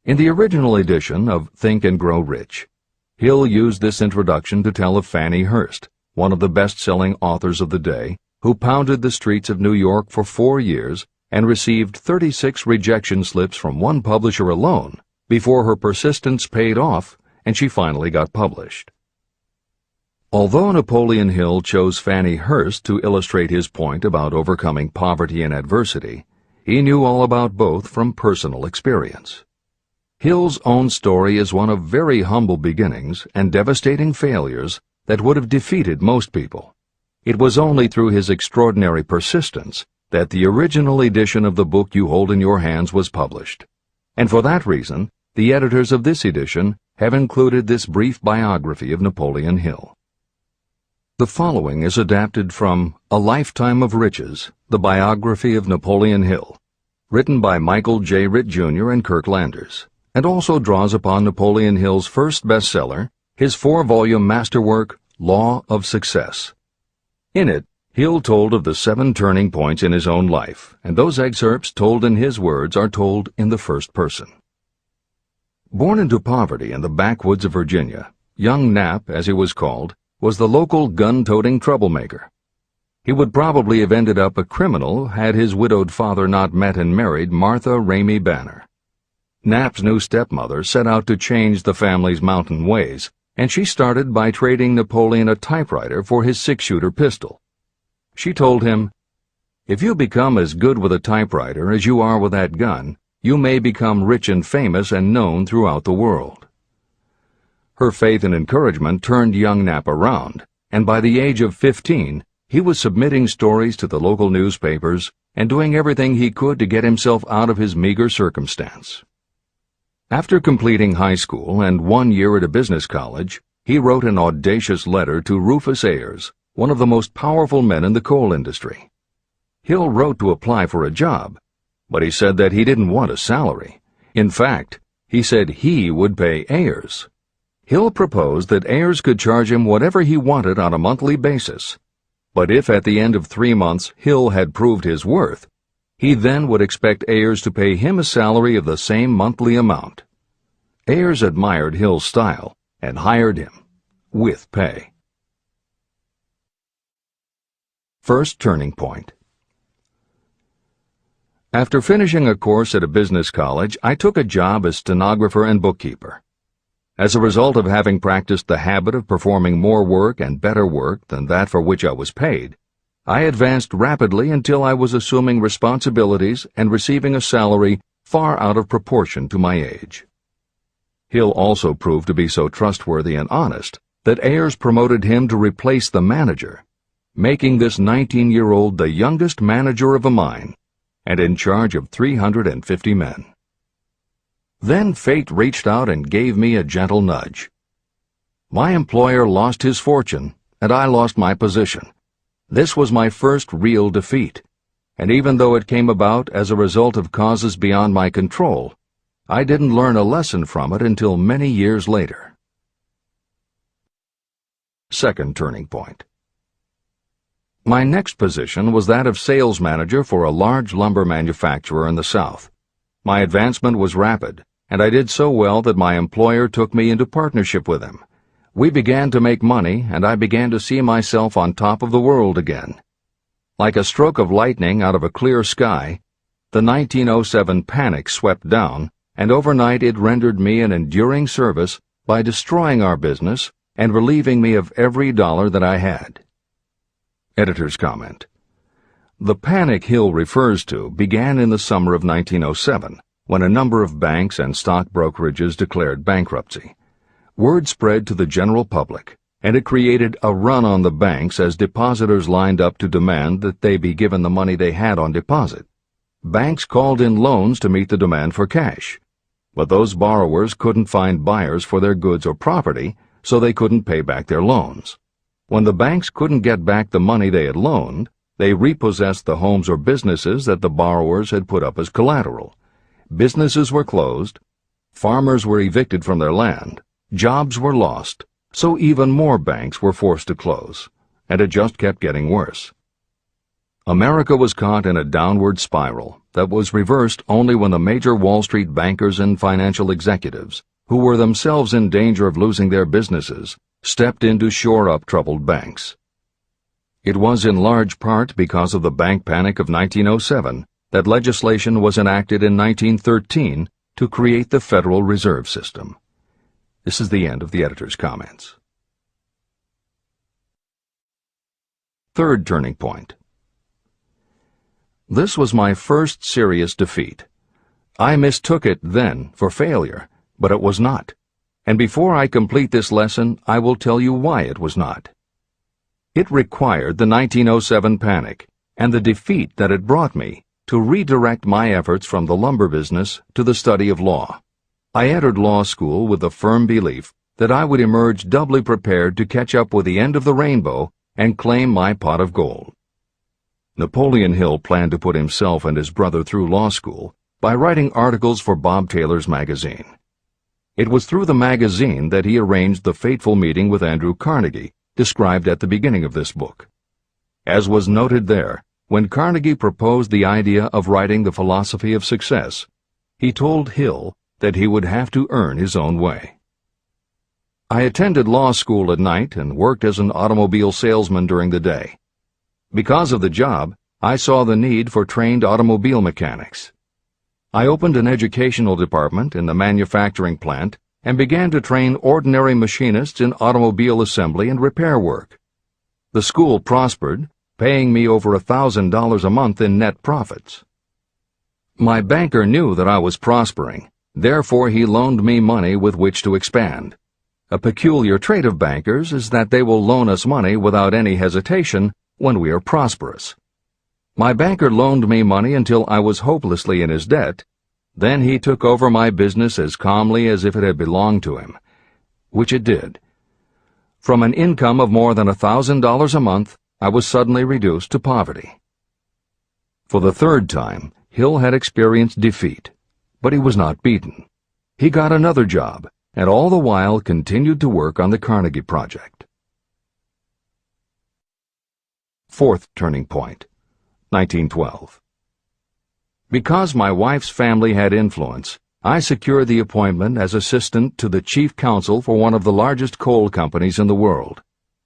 In the original edition of Think and Grow Rich, Hill used this introduction to tell of Fannie Hurst, one of the best-selling authors of the day, who pounded the streets of New York for 4 years and received 36 rejection slips from one publisher alone before her persistence paid off and she finally got published. Although Napoleon Hill chose Fannie Hurst to illustrate his point about overcoming poverty and adversity, he knew all about both from personal experience. Hill's own story is one of very humble beginnings and devastating failures that would have defeated most people. It was only through his extraordinary persistence that the original edition of the book you hold in your hands was published. And for that reason, the editors of this edition have included this brief biography of Napoleon Hill. The following is adapted from A Lifetime of Riches, the biography of Napoleon Hill, written by Michael J. Ritt, Jr. and Kirk Landers, and also draws upon Napoleon Hill's first bestseller, his 4-volume masterwork, Law of Success. In it, Hill told of the 7 turning points in his own life, and those excerpts told in his words are told in the first person. Born into poverty in the backwoods of Virginia, young Nap, as he was called, was the local gun-toting troublemaker. He would probably have ended up a criminal had his widowed father not met and married Martha Ramey Banner. Nap's new stepmother set out to change the family's mountain ways, and she started by trading Napoleon a typewriter for his 6-shooter pistol. She told him, "If you become as good with a typewriter as you are with that gun, you may become rich and famous and known throughout the world." Her faith and encouragement turned young Nap around, and by the age of 15, he was submitting stories to the local newspapers and doing everything he could to get himself out of his meager circumstance. After completing high school and 1 year at a business college, he wrote an audacious letter to Rufus Ayers, one of the most powerful men in the coal industry. Hill wrote to apply for a job, but he said that he didn't want a salary. In fact, he said he would pay Ayers. Hill proposed that Ayers could charge him whatever he wanted on a monthly basis, but if at the end of 3 months Hill had proved his worth, he then would expect Ayers to pay him a salary of the same monthly amount. Ayers admired Hill's style and hired him, with pay. First turning point. After finishing a course at a business college, I took a job as stenographer and bookkeeper. As a result of having practiced the habit of performing more work and better work than that for which I was paid, I advanced rapidly until I was assuming responsibilities and receiving a salary far out of proportion to my age. Hill also proved to be so trustworthy and honest that Ayers promoted him to replace the manager, making this 19-year-old the youngest manager of a mine and in charge of 350 men. Then fate reached out and gave me a gentle nudge. My employer lost his fortune, and I lost my position. This was my first real defeat, and even though it came about as a result of causes beyond my control, I didn't learn a lesson from it until many years later. Second turning point. My next position was that of sales manager for a large lumber manufacturer in the South. My advancement was rapid, and I did so well that my employer took me into partnership with him. We began to make money, and I began to see myself on top of the world again. Like a stroke of lightning out of a clear sky, the 1907 panic swept down, and overnight it rendered me an enduring service by destroying our business and relieving me of every dollar that I had. Editor's comment. The panic Hill refers to began in the summer of 1907, when a number of banks and stock brokerages declared bankruptcy. Word spread to the general public, and it created a run on the banks as depositors lined up to demand that they be given the money they had on deposit. Banks called in loans to meet the demand for cash, but those borrowers couldn't find buyers for their goods or property, so they couldn't pay back their loans. When the banks couldn't get back the money they had loaned, they repossessed the homes or businesses that the borrowers had put up as collateral. Businesses were closed, farmers were evicted from their land, jobs were lost, so even more banks were forced to close, and it just kept getting worse. America was caught in a downward spiral that was reversed only when the major Wall Street bankers and financial executives, who were themselves in danger of losing their businesses, stepped in to shore up troubled banks. It was in large part because of the bank panic of 1907 that legislation was enacted in 1913 to create the Federal Reserve System. This is the end of the editor's comments. Third turning point. This was my first serious defeat. I mistook it then for failure, but it was not. And before I complete this lesson, I will tell you why it was not. It required the 1907 panic and the defeat that it brought me to redirect my efforts from the lumber business to the study of law. I entered law school with the firm belief that I would emerge doubly prepared to catch up with the end of the rainbow and claim my pot of gold. Napoleon Hill planned to put himself and his brother through law school by writing articles for Bob Taylor's magazine. It was through the magazine that he arranged the fateful meeting with Andrew Carnegie, described at the beginning of this book. As was noted there, when Carnegie proposed the idea of writing The Philosophy of Success, he told Hill that he would have to earn his own way. I attended law school at night and worked as an automobile salesman during the day. Because of the job, I saw the need for trained automobile mechanics. I opened an educational department in the manufacturing plant and began to train ordinary machinists in automobile assembly and repair work. The school prospered, paying me over $1,000 a month in net profits. My banker knew that I was prospering, therefore he loaned me money with which to expand. A peculiar trait of bankers is that they will loan us money without any hesitation when we are prosperous. My banker loaned me money until I was hopelessly in his debt. Then he took over my business as calmly as if it had belonged to him, which it did. From an income of more than $1,000 a month, I was suddenly reduced to poverty. For the third time, Hill had experienced defeat, but he was not beaten. He got another job, and all the while continued to work on the Carnegie Project. Fourth turning point, 1912. Because my wife's family had influence, I secured the appointment as assistant to the chief counsel for one of the largest coal companies in the world.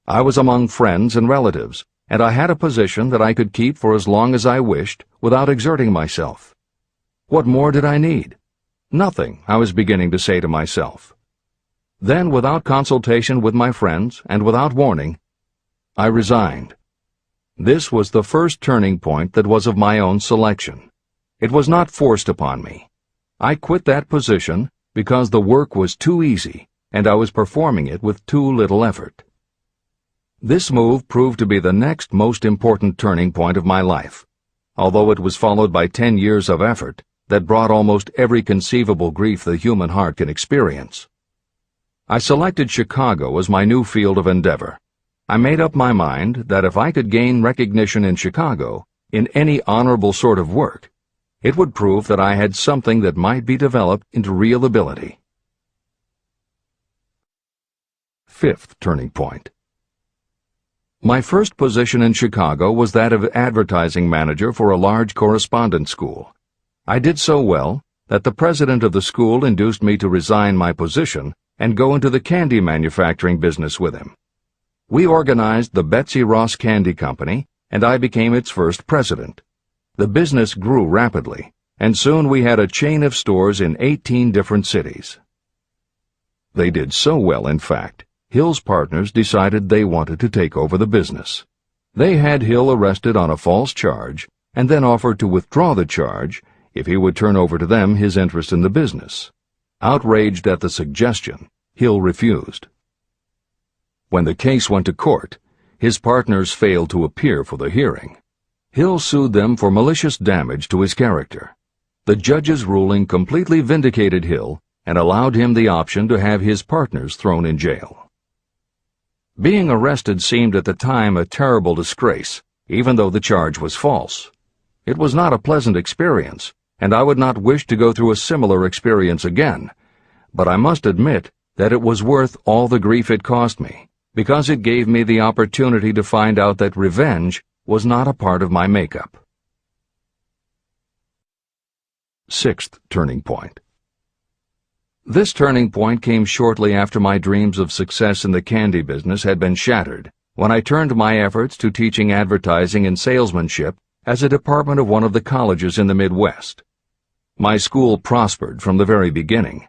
I was among friends and relatives, and I had a position that I could keep for as long as I wished without exerting myself. What more did I need? Nothing, I was beginning to say to myself. Then, without consultation with my friends and without warning, I resigned. This was the first turning point that was of my own selection. It was not forced upon me. I quit that position because the work was too easy and I was performing it with too little effort. This move proved to be the next most important turning point of my life, although it was followed by 10 years of effort that brought almost every conceivable grief the human heart can experience. I selected Chicago as my new field of endeavor. I made up my mind that if I could gain recognition in Chicago, in any honorable sort of work, it would prove that I had something that might be developed into real ability. Fifth turning point. My first position in Chicago was that of advertising manager for a large correspondence school. I did so well that the president of the school induced me to resign my position and go into the candy manufacturing business with him. We organized the Betsy Ross Candy Company, and I became its first president. The business grew rapidly, and soon we had a chain of stores in 18 different cities. They did so well, in fact, Hill's partners decided they wanted to take over the business. They had Hill arrested on a false charge, and then offered to withdraw the charge if he would turn over to them his interest in the business. Outraged at the suggestion, Hill refused. When the case went to court, his partners failed to appear for the hearing. Hill sued them for malicious damage to his character. The judge's ruling completely vindicated Hill and allowed him the option to have his partners thrown in jail. Being arrested seemed at the time a terrible disgrace, even though the charge was false. It was not a pleasant experience, and I would not wish to go through a similar experience again, but I must admit that it was worth all the grief it cost me, because it gave me the opportunity to find out that revenge was not a part of my makeup. Sixth turning point. This turning point came shortly after my dreams of success in the candy business had been shattered, when I turned my efforts to teaching advertising and salesmanship as a department of one of the colleges in the Midwest. My school prospered from the very beginning.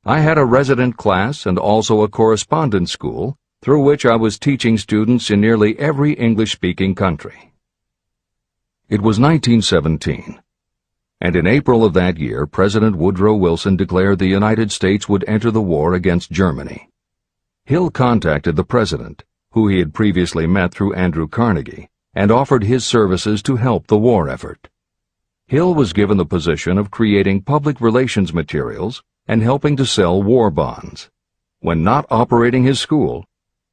I had a resident class and also a correspondence school through which I was teaching students in nearly every English-speaking country. It was 1917, and in April of that year, President Woodrow Wilson declared the United States would enter the war against Germany. Hill contacted the president, who he had previously met through Andrew Carnegie, and offered his services to help the war effort. Hill was given the position of creating public relations materials and helping to sell war bonds. When not operating his school,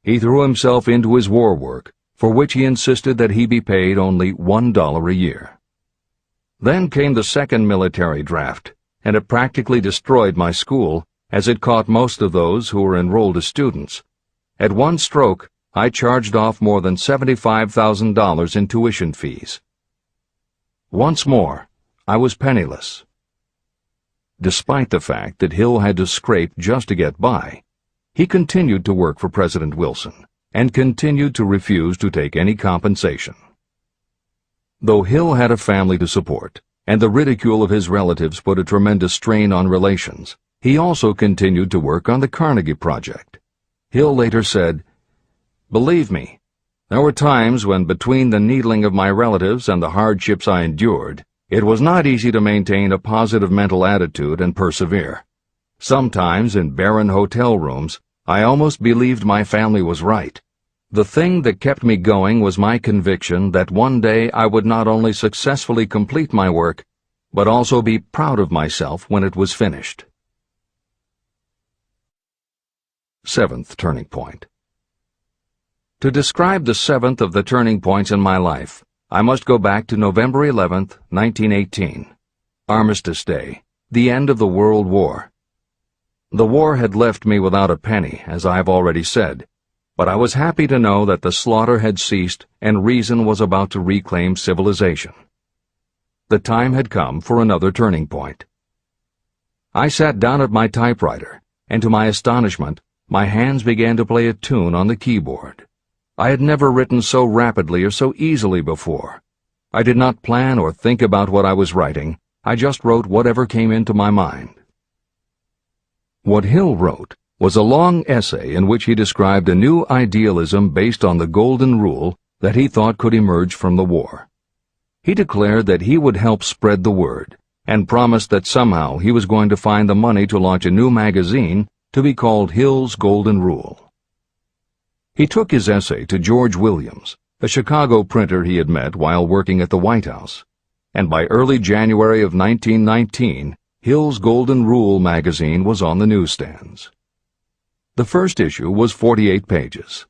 he threw himself into his war work, for which he insisted that he be paid only $1 a year. Then came the second military draft, and it practically destroyed my school, as it caught most of those who were enrolled as students. At one stroke, I charged off more than $75,000 in tuition fees. Once more, I was penniless. Despite the fact that Hill had to scrape just to get by, he continued to work for President Wilson and continued to refuse to take any compensation. Though Hill had a family to support, and the ridicule of his relatives put a tremendous strain on relations, he also continued to work on the Carnegie Project. Hill later said, "Believe me, there were times when between the needling of my relatives and the hardships I endured, it was not easy to maintain a positive mental attitude and persevere. Sometimes in barren hotel rooms, I almost believed my family was right. The thing that kept me going was my conviction that one day I would not only successfully complete my work, but also be proud of myself when it was finished." Seventh turning point. To describe the seventh of the turning points in my life, I must go back to November 11th, 1918. Armistice Day, the end of the World War. The war had left me without a penny, as I have already said, but I was happy to know that the slaughter had ceased and reason was about to reclaim civilization. The time had come for another turning point. I sat down at my typewriter, and to my astonishment, my hands began to play a tune on the keyboard. I had never written so rapidly or so easily before. I did not plan or think about what I was writing. I just wrote whatever came into my mind. What Hill wrote was a long essay in which he described a new idealism based on the golden rule that he thought could emerge from the war. He declared that he would help spread the word, and promised that somehow he was going to find the money to launch a new magazine to be called Hill's Golden Rule. He took his essay to George Williams, a Chicago printer he had met while working at the White House, and by early January of 1919, Hill's Golden Rule magazine was on the newsstands. The first issue was 48 pages.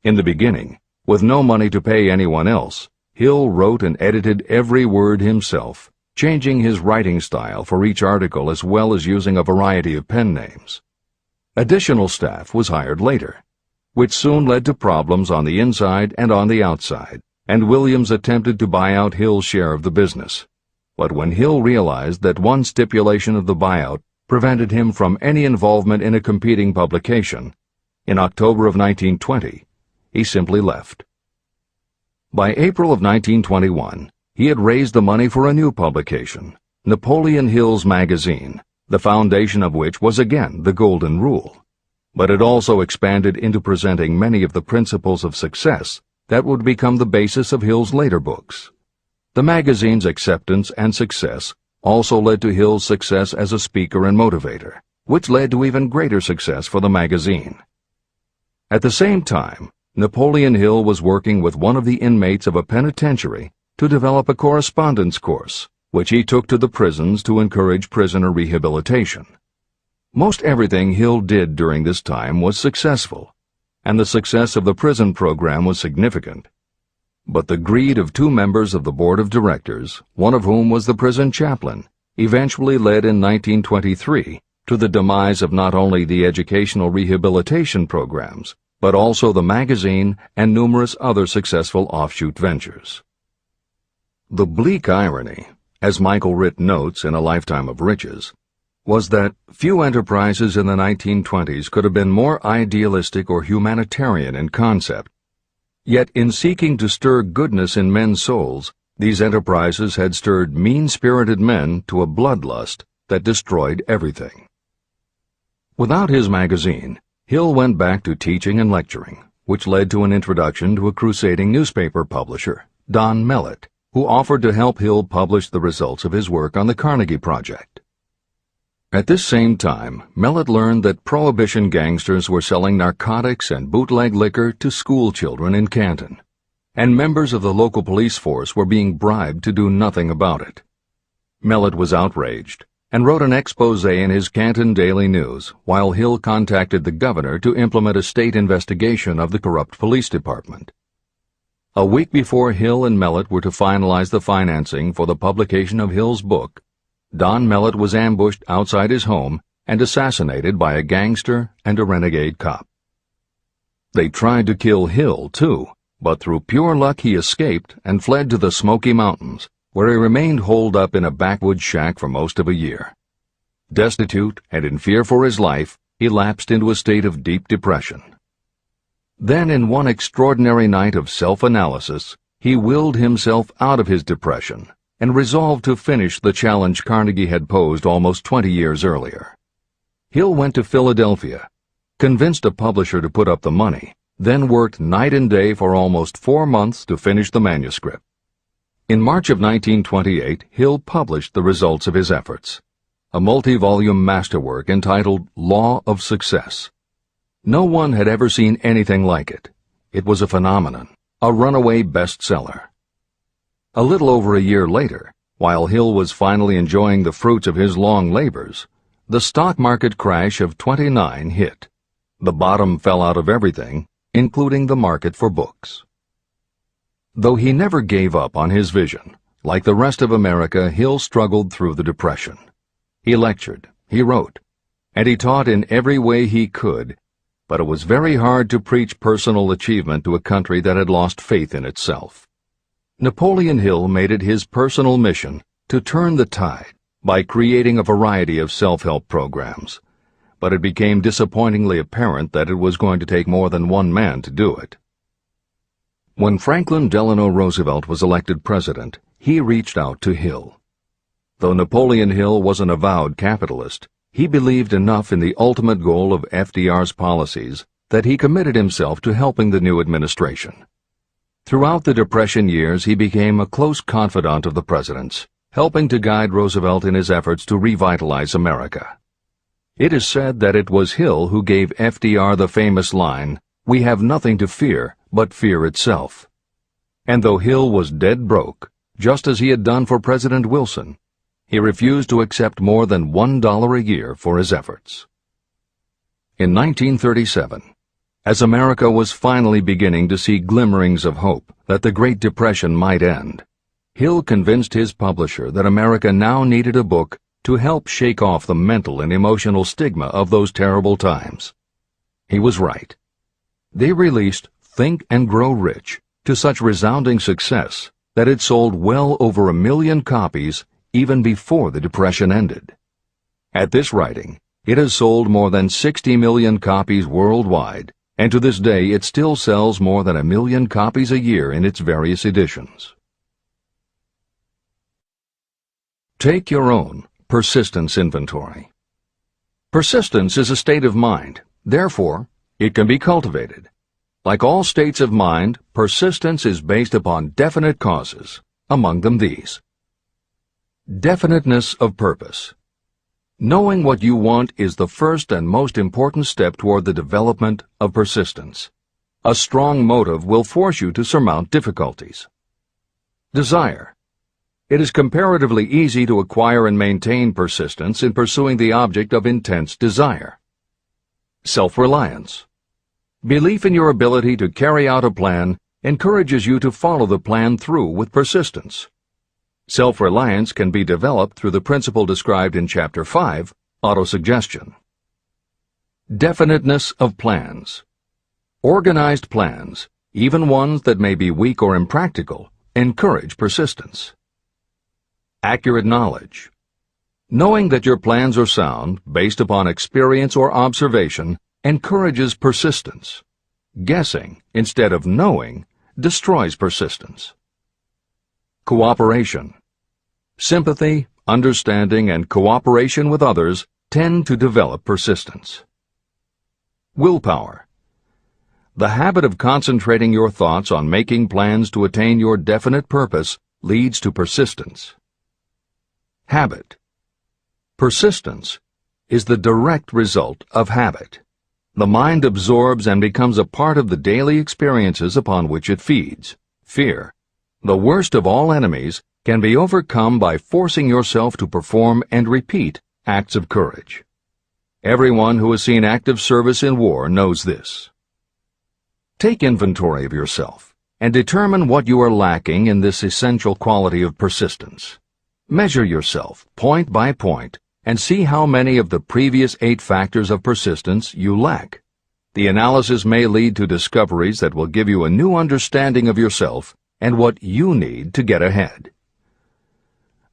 In the beginning, with no money to pay anyone else, Hill wrote and edited every word himself, changing his writing style for each article as well as using a variety of pen names. Additional staff was hired later, which soon led to problems on the inside and on the outside, and Williams attempted to buy out Hill's share of the business. But when Hill realized that one stipulation of the buyout prevented him from any involvement in a competing publication, in October of 1920, he simply left. By April of 1921, he had raised the money for a new publication, Napoleon Hill's magazine, the foundation of which was again the Golden Rule. But it also expanded into presenting many of the principles of success that would become the basis of Hill's later books. The magazine's acceptance and success also led to Hill's success as a speaker and motivator, which led to even greater success for the magazine. At the same time, Napoleon Hill was working with one of the inmates of a penitentiary to develop a correspondence course, which he took to the prisons to encourage prisoner rehabilitation. Most everything Hill did during this time was successful, and the success of the prison program was significant. But the greed of two members of the board of directors, one of whom was the prison chaplain, eventually led in 1923 to the demise of not only the educational rehabilitation programs, but also the magazine and numerous other successful offshoot ventures. The bleak irony, as Michael Ritt notes in A Lifetime of Riches, was that few enterprises in the 1920s could have been more idealistic or humanitarian in concept. Yet in seeking to stir goodness in men's souls, these enterprises had stirred mean-spirited men to a bloodlust that destroyed everything. Without his magazine, Hill went back to teaching and lecturing, which led to an introduction to a crusading newspaper publisher, Don Mellett, who offered to help Hill publish the results of his work on the Carnegie Project. At this same time, Mellett learned that Prohibition gangsters were selling narcotics and bootleg liquor to school children in Canton, and members of the local police force were being bribed to do nothing about it. Mellett was outraged and wrote an expose in his Canton Daily News while Hill contacted the governor to implement a state investigation of the corrupt police department. A week before Hill and Mellett were to finalize the financing for the publication of Hill's book, Don Mellett was ambushed outside his home and assassinated by a gangster and a renegade cop. They tried to kill Hill, too, but through pure luck he escaped and fled to the Smoky Mountains, where he remained holed up in a backwoods shack for most of a year. Destitute and in fear for his life, he lapsed into a state of deep depression. Then, in one extraordinary night of self-analysis, he willed himself out of his depression and resolved to finish the challenge Carnegie had posed almost 20 years earlier. Hill went to Philadelphia, convinced a publisher to put up the money, then worked night and day for almost 4 months to finish the manuscript. In March of 1928, Hill published the results of his efforts, a multi-volume masterwork entitled Law of Success. No one had ever seen anything like it. It was a phenomenon, a runaway bestseller. A little over a year later, while Hill was finally enjoying the fruits of his long labors, the stock market crash of '29 hit. The bottom fell out of everything, including the market for books. Though he never gave up on his vision, like the rest of America, Hill struggled through the Depression. He lectured, he wrote, and he taught in every way he could, but it was very hard to preach personal achievement to a country that had lost faith in itself. Napoleon Hill made it his personal mission to turn the tide by creating a variety of self-help programs, but it became disappointingly apparent that it was going to take more than one man to do it. When Franklin Delano Roosevelt was elected president, he reached out to Hill. Though Napoleon Hill was an avowed capitalist, he believed enough in the ultimate goal of FDR's policies that he committed himself to helping the new administration. Throughout the Depression years, he became a close confidant of the president's, helping to guide Roosevelt in his efforts to revitalize America. It is said that it was Hill who gave FDR the famous line, "We have nothing to fear but fear itself." And though Hill was dead broke, just as he had done for President Wilson, he refused to accept more than $1 a year for his efforts. In 1937, as America was finally beginning to see glimmerings of hope that the Great Depression might end, Hill convinced his publisher that America now needed a book to help shake off the mental and emotional stigma of those terrible times. He was right. They released Think and Grow Rich to such resounding success that it sold well over 1 million copies even before the Depression ended. At this writing, it has sold more than 60 million copies worldwide, and to this day it still sells more than 1 million copies a year in its various editions. Take your own persistence inventory. Persistence is a state of mind. Therefore, it can be cultivated. Like all states of mind, persistence is based upon definite causes, among them these. Definiteness of purpose. Knowing what you want is the first and most important step toward the development of persistence. A strong motive will force you to surmount difficulties. Desire. It is comparatively easy to acquire and maintain persistence in pursuing the object of intense desire. Self-reliance. Belief in your ability to carry out a plan encourages you to follow the plan through with persistence. Self-reliance can be developed through the principle described in Chapter 5, Autosuggestion. Definiteness of plans. Organized plans, even ones that may be weak or impractical, encourage persistence. Accurate knowledge. Knowing that your plans are sound, based upon experience or observation, encourages persistence. Guessing, instead of knowing, destroys persistence. Cooperation. Sympathy, understanding, and cooperation with others tend to develop persistence. Willpower. The habit of concentrating your thoughts on making plans to attain your definite purpose leads to persistence. Habit. Persistence is the direct result of habit. The mind absorbs and becomes a part of the daily experiences upon which it feeds. Fear, the worst of all enemies, can be overcome by forcing yourself to perform and repeat acts of courage. Everyone who has seen active service in war knows this. Take inventory of yourself and determine what you are lacking in this essential quality of persistence. Measure yourself point by point and see how many of the previous 8 factors of persistence you lack. The analysis may lead to discoveries that will give you a new understanding of yourself and what you need to get ahead.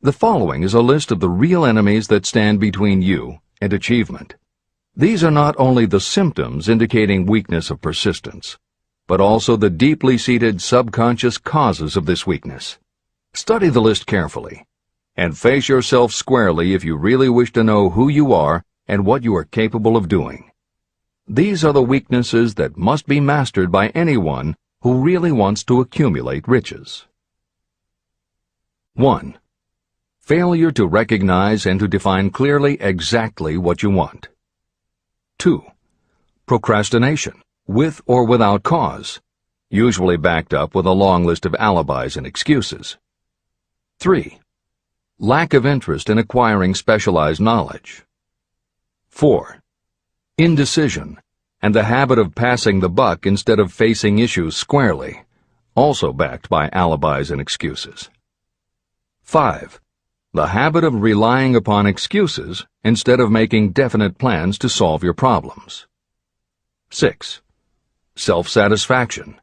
The following is a list of the real enemies that stand between you and achievement. These are not only the symptoms indicating weakness of persistence, but also the deeply seated subconscious causes of this weakness. Study the list carefully, and face yourself squarely if you really wish to know who you are and what you are capable of doing. These are the weaknesses that must be mastered by anyone who really wants to accumulate riches. 1. Failure to recognize and to define clearly exactly what you want. 2. Procrastination, with or without cause, usually backed up with a long list of alibis and excuses. 3. Lack of interest in acquiring specialized knowledge. 4. Indecision, and the habit of passing the buck instead of facing issues squarely, also backed by alibis and excuses. 5. The habit of relying upon excuses instead of making definite plans to solve your problems. 6. Self-satisfaction.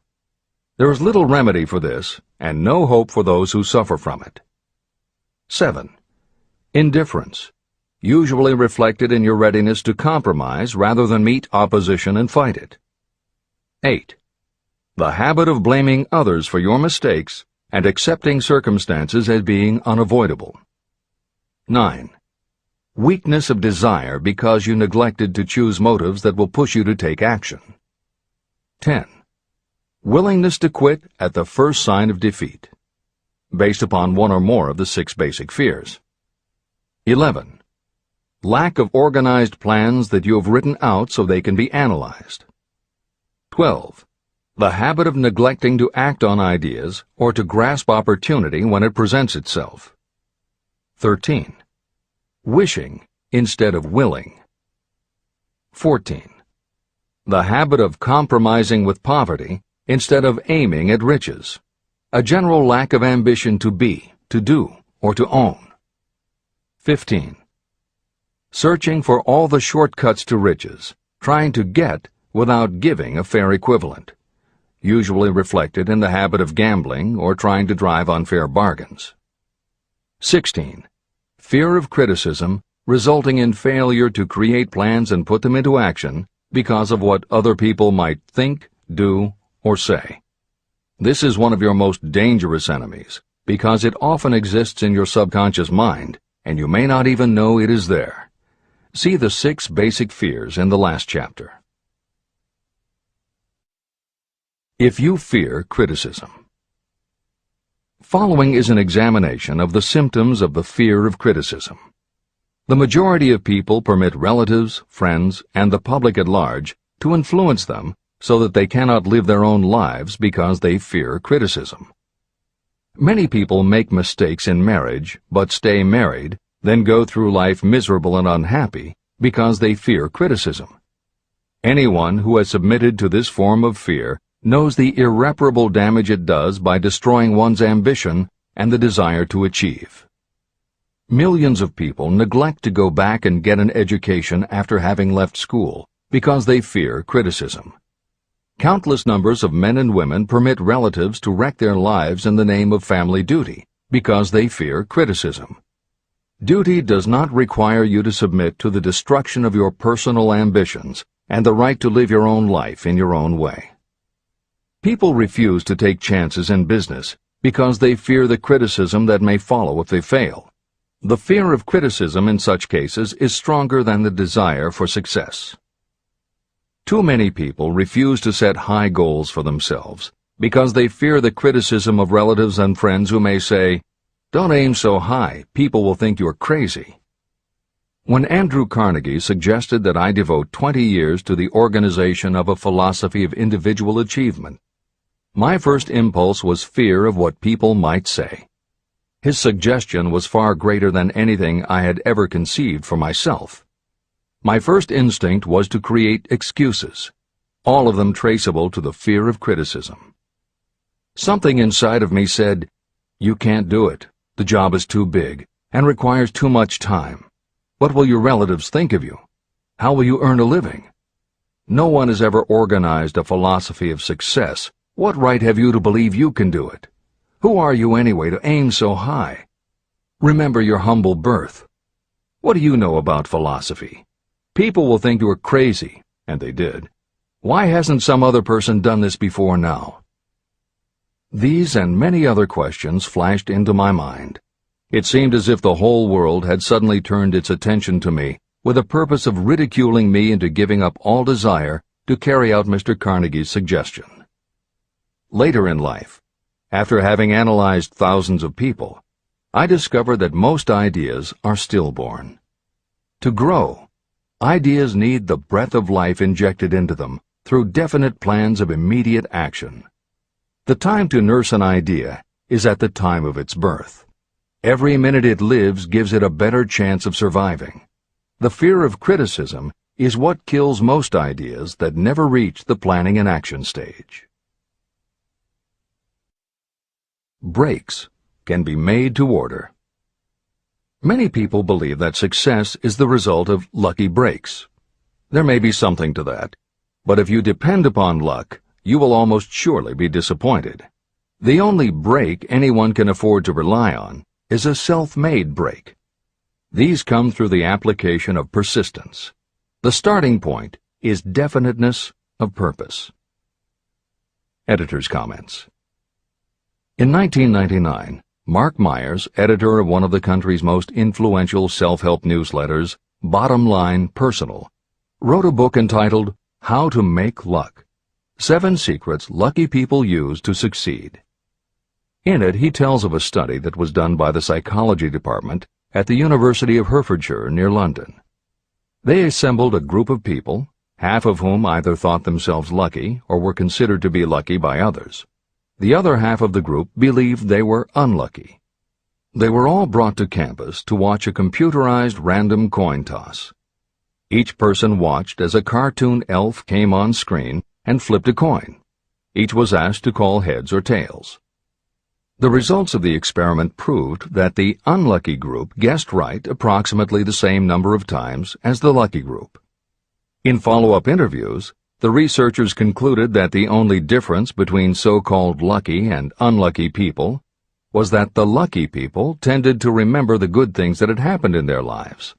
There is little remedy for this, and no hope for those who suffer from it. 7. Indifference, usually reflected in your readiness to compromise rather than meet opposition and fight it. 8. The habit of blaming others for your mistakes and accepting circumstances as being unavoidable. 9. Weakness of desire because you neglected to choose motives that will push you to take action. 10. Willingness to quit at the first sign of defeat, based upon one or more of the 6 basic fears. 11. Lack of organized plans that you have written out so they can be analyzed. 12. The habit of neglecting to act on ideas or to grasp opportunity when it presents itself. 13. Wishing instead of willing. 14. The habit of compromising with poverty instead of aiming at riches. A general lack of ambition to be, to do, or to own. 15. Searching for all the shortcuts to riches, trying to get without giving a fair equivalent, usually reflected in the habit of gambling or trying to drive unfair bargains. 16. Fear of criticism, resulting in failure to create plans and put them into action because of what other people might think, do, or say. This is one of your most dangerous enemies because it often exists in your subconscious mind and you may not even know it is there. See the 6 basic fears in the last chapter. If you fear criticism. Following is an examination of the symptoms of the fear of criticism. The majority of people permit relatives, friends, and the public at large to influence them so that they cannot live their own lives because they fear criticism. Many people make mistakes in marriage but stay married, then go through life miserable and unhappy because they fear criticism. Anyone who has submitted to this form of fear knows the irreparable damage it does by destroying one's ambition and the desire to achieve. Millions of people neglect to go back and get an education after having left school because they fear criticism. Countless numbers of men and women permit relatives to wreck their lives in the name of family duty because they fear criticism. Duty does not require you to submit to the destruction of your personal ambitions and the right to live your own life in your own way. People refuse to take chances in business because they fear the criticism that may follow if they fail. The fear of criticism in such cases is stronger than the desire for success. Too many people refuse to set high goals for themselves because they fear the criticism of relatives and friends who may say, "Don't aim so high, people will think you're crazy." When Andrew Carnegie suggested that I devote 20 years to the organization of a philosophy of individual achievement, my first impulse was fear of what people might say. His suggestion was far greater than anything I had ever conceived for myself. My first instinct was to create excuses, all of them traceable to the fear of criticism. Something inside of me said, "You can't do it. The job is too big and requires too much time. What will your relatives think of you? How will you earn a living?" No one has ever organized a philosophy of success. What right have you to believe you can do it? Who are you anyway to aim so high? Remember your humble birth. What do you know about philosophy? People will think you are crazy, and they did. Why hasn't some other person done this before now? These and many other questions flashed into my mind. It seemed as if the whole world had suddenly turned its attention to me with the purpose of ridiculing me into giving up all desire to carry out Mr. Carnegie's suggestion. Later in life, after having analyzed thousands of people, I discovered that most ideas are stillborn. To grow, ideas need the breath of life injected into them through definite plans of immediate action. The time to nurse an idea is at the time of its birth. Every minute it lives gives it a better chance of surviving. The fear of criticism is what kills most ideas that never reach the planning and action stage. Breaks can be made to order. Many people believe that success is the result of lucky breaks. There may be something to that, but if you depend upon luck, you will almost surely be disappointed. The only break anyone can afford to rely on is a self-made break. These come through the application of persistence. The starting point is definiteness of purpose. Editor's comments. In 1999, Mark Myers, editor of one of the country's most influential self-help newsletters, Bottom Line Personal, wrote a book entitled How to Make Luck: 7 Secrets Lucky People Use to Succeed. In it, he tells of a study that was done by the psychology department at the University of Hertfordshire near London. They assembled a group of people, half of whom either thought themselves lucky or were considered to be lucky by others. The other half of the group believed they were unlucky. They were all brought to campus to watch a computerized random coin toss. Each person watched as a cartoon elf came on screen and flipped a coin. Each was asked to call heads or tails. The results of the experiment proved that the unlucky group guessed right approximately the same number of times as the lucky group. In follow-up interviews, the researchers concluded that the only difference between so-called lucky and unlucky people was that the lucky people tended to remember the good things that had happened in their lives,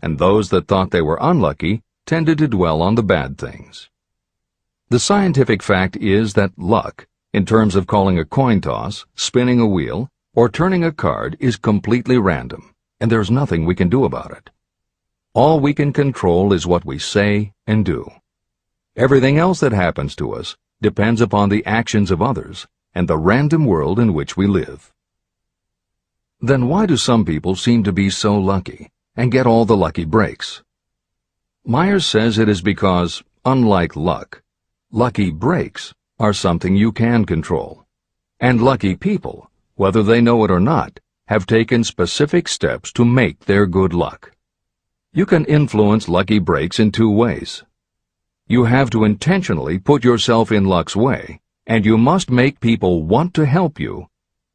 and those that thought they were unlucky tended to dwell on the bad things. The scientific fact is that luck, in terms of calling a coin toss, spinning a wheel, or turning a card, is completely random, and there's nothing we can do about it. All we can control is what we say and do. Everything else that happens to us depends upon the actions of others and the random world in which we live. Then why do some people seem to be so lucky and get all the lucky breaks? Myers says it is because, unlike luck, lucky breaks are something you can control, and lucky people, whether they know it or not, have taken specific steps to make their good luck. You can influence lucky breaks in 2 ways. You have to intentionally put yourself in luck's way, and you must make people want to help you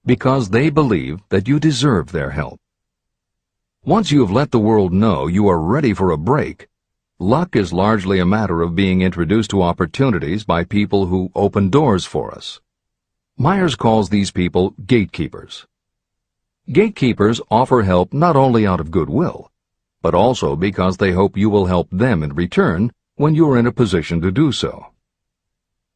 because they believe that you deserve their help. Once you have let the world know you are ready for a break, luck is largely a matter of being introduced to opportunities by people who open doors for us. Myers calls these people gatekeepers. Gatekeepers offer help not only out of goodwill, but also because they hope you will help them in return when you are in a position to do so.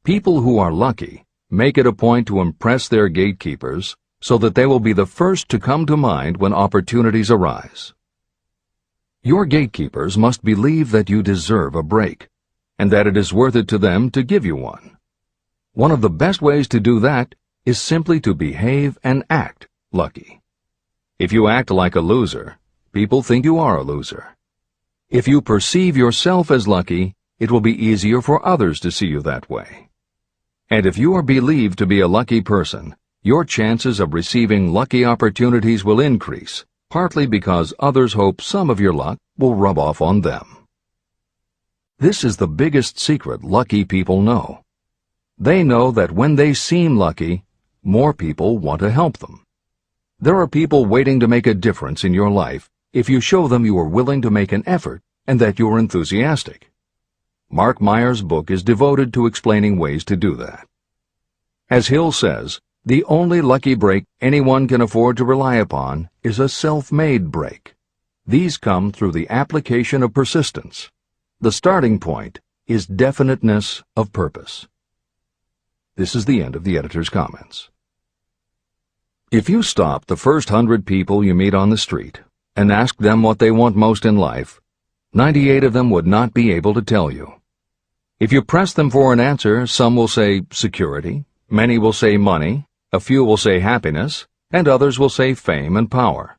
People who are lucky make it a point to impress their gatekeepers so that they will be the first to come to mind when opportunities arise. Your gatekeepers must believe that you deserve a break, and that it is worth it to them to give you one. One of the best ways to do that is simply to behave and act lucky. If you act like a loser, people think you are a loser. If you perceive yourself as lucky, it will be easier for others to see you that way. And if you are believed to be a lucky person, your chances of receiving lucky opportunities will increase, partly because others hope some of your luck will rub off on them. This is the biggest secret lucky people know. They know that when they seem lucky, more people want to help them. There are people waiting to make a difference in your life if you show them you are willing to make an effort and that you are enthusiastic. Mark Meyer's book is devoted to explaining ways to do that. As Hill says, the only lucky break anyone can afford to rely upon is a self-made break. These come through the application of persistence. The starting point is definiteness of purpose. This is the end of the editor's comments. If you stop the first 100 people you meet on the street and ask them what they want most in life, 98 of them would not be able to tell you. If you press them for an answer, some will say security, many will say money, a few will say happiness, and others will say fame and power.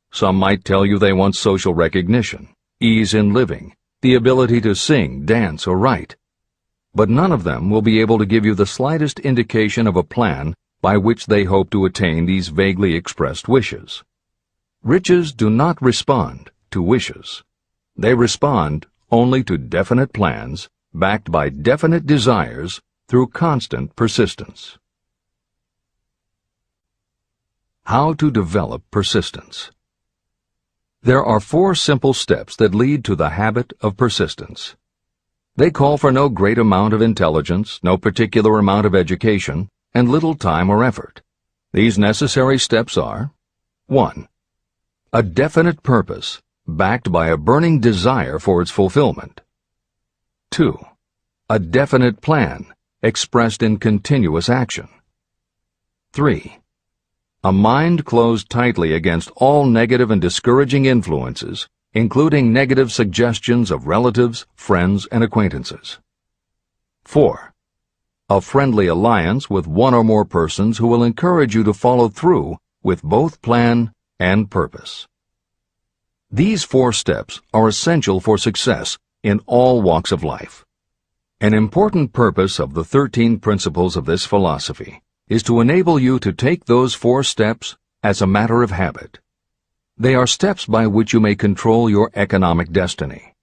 Some might tell you they want social recognition, ease in living, the ability to sing, dance, or write. But none of them will be able to give you the slightest indication of a plan by which they hope to attain these vaguely expressed wishes. Riches do not respond to wishes. They respond only to definite plans backed by definite desires through constant persistence. How to develop persistence. There are 4 simple steps that lead to the habit of persistence. They call for no great amount of intelligence, no particular amount of education, and little time or effort. These necessary steps are: 1. A definite purpose, backed by a burning desire for its fulfillment. 2. A definite plan, expressed in continuous action. 3. A mind closed tightly against all negative and discouraging influences, including negative suggestions of relatives, friends, and acquaintances. 4. A friendly alliance with one or more persons who will encourage you to follow through with both plan and purpose. These 4 steps are essential for success in all walks of life. An important purpose of the 13 principles of this philosophy is to enable you to take those 4 steps as a matter of habit. They are steps by which you may control your economic destiny.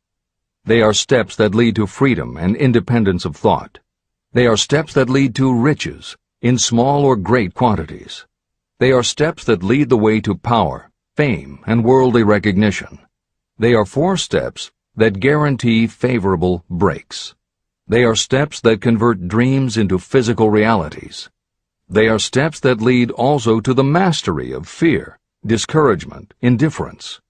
They are steps that lead to freedom and independence of thought. They are steps that lead to riches, in small or great quantities. They are steps that lead the way to power, fame, and worldly recognition. They are 4 steps that guarantee favorable breaks. They are steps that convert dreams into physical realities. They are steps that lead also to the mastery of fear, discouragement, indifference.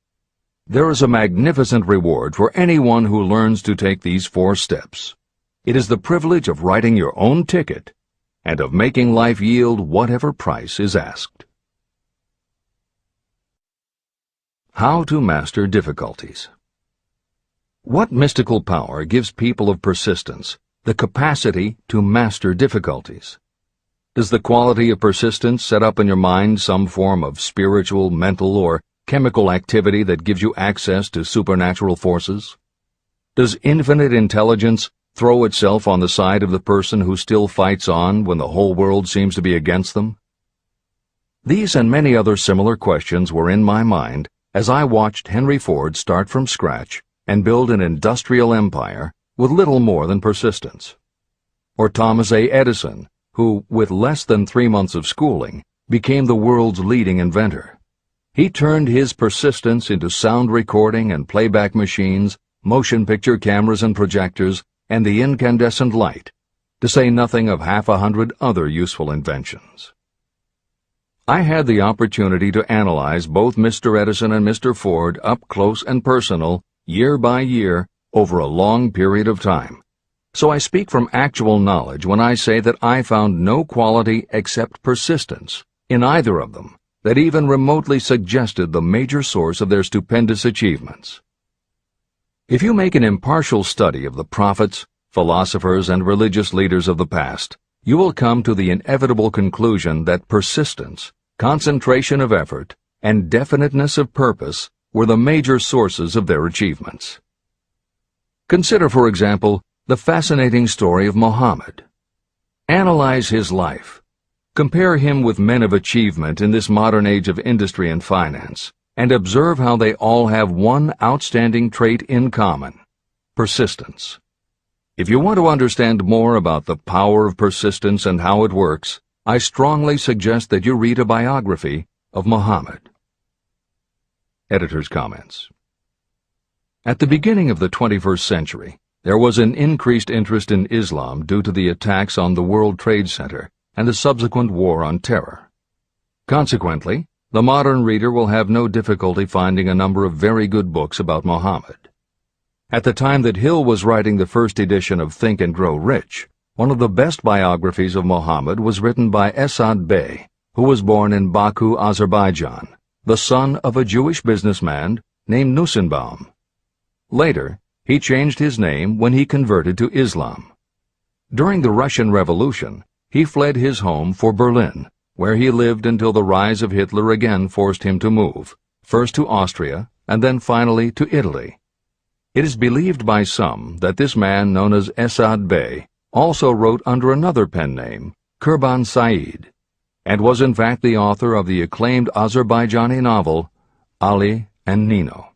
There is a magnificent reward for anyone who learns to take these 4 steps. It is the privilege of writing your own ticket and of making life yield whatever price is asked. How to master difficulties. What mystical power gives people of persistence the capacity to master difficulties? Does the quality of persistence set up in your mind some form of spiritual, mental, or chemical activity that gives you access to supernatural forces? Does infinite intelligence throw itself on the side of the person who still fights on when the whole world seems to be against them? These and many other similar questions were in my mind as I watched Henry Ford start from scratch and build an industrial empire with little more than persistence. Or Thomas A. Edison, who, with less than 3 months of schooling, became the world's leading inventor. He turned his persistence into sound recording and playback machines, motion picture cameras and projectors, and the incandescent light, to say nothing of 100 other useful inventions. I had the opportunity to analyze both Mr. Edison and Mr. Ford up close and personal, year by year, over a long period of time. So I speak from actual knowledge when I say that I found no quality except persistence in either of them that even remotely suggested the major source of their stupendous achievements. If you make an impartial study of the prophets, philosophers, and religious leaders of the past, you will come to the inevitable conclusion that persistence, concentration of effort, and definiteness of purpose were the major sources of their achievements. Consider, for example, the fascinating story of Muhammad. Analyze his life. Compare him with men of achievement in this modern age of industry and finance, and observe how they all have one outstanding trait in common: persistence. If you want to understand more about the power of persistence and how it works, I strongly suggest that you read a biography of Muhammad. Editor's comments. At the beginning of the 21st century, There was an increased interest in Islam due to the attacks on the World Trade Center and the subsequent War on Terror. Consequently, the modern reader will have no difficulty finding a number of very good books about Muhammad. At the time that Hill was writing the first edition of Think and Grow Rich, one of the best biographies of Muhammad was written by Esad Bey, who was born in Baku, Azerbaijan, the son of a Jewish businessman named Nusenbaum. Later, he changed his name when he converted to Islam. During the Russian Revolution, he fled his home for Berlin, where he lived until the rise of Hitler again forced him to move, first to Austria and then finally to Italy. It is believed by some that this man, known as Esad Bey, also wrote under another pen name, Kurban Said, and was in fact the author of the acclaimed Azerbaijani novel, Ali and Nino.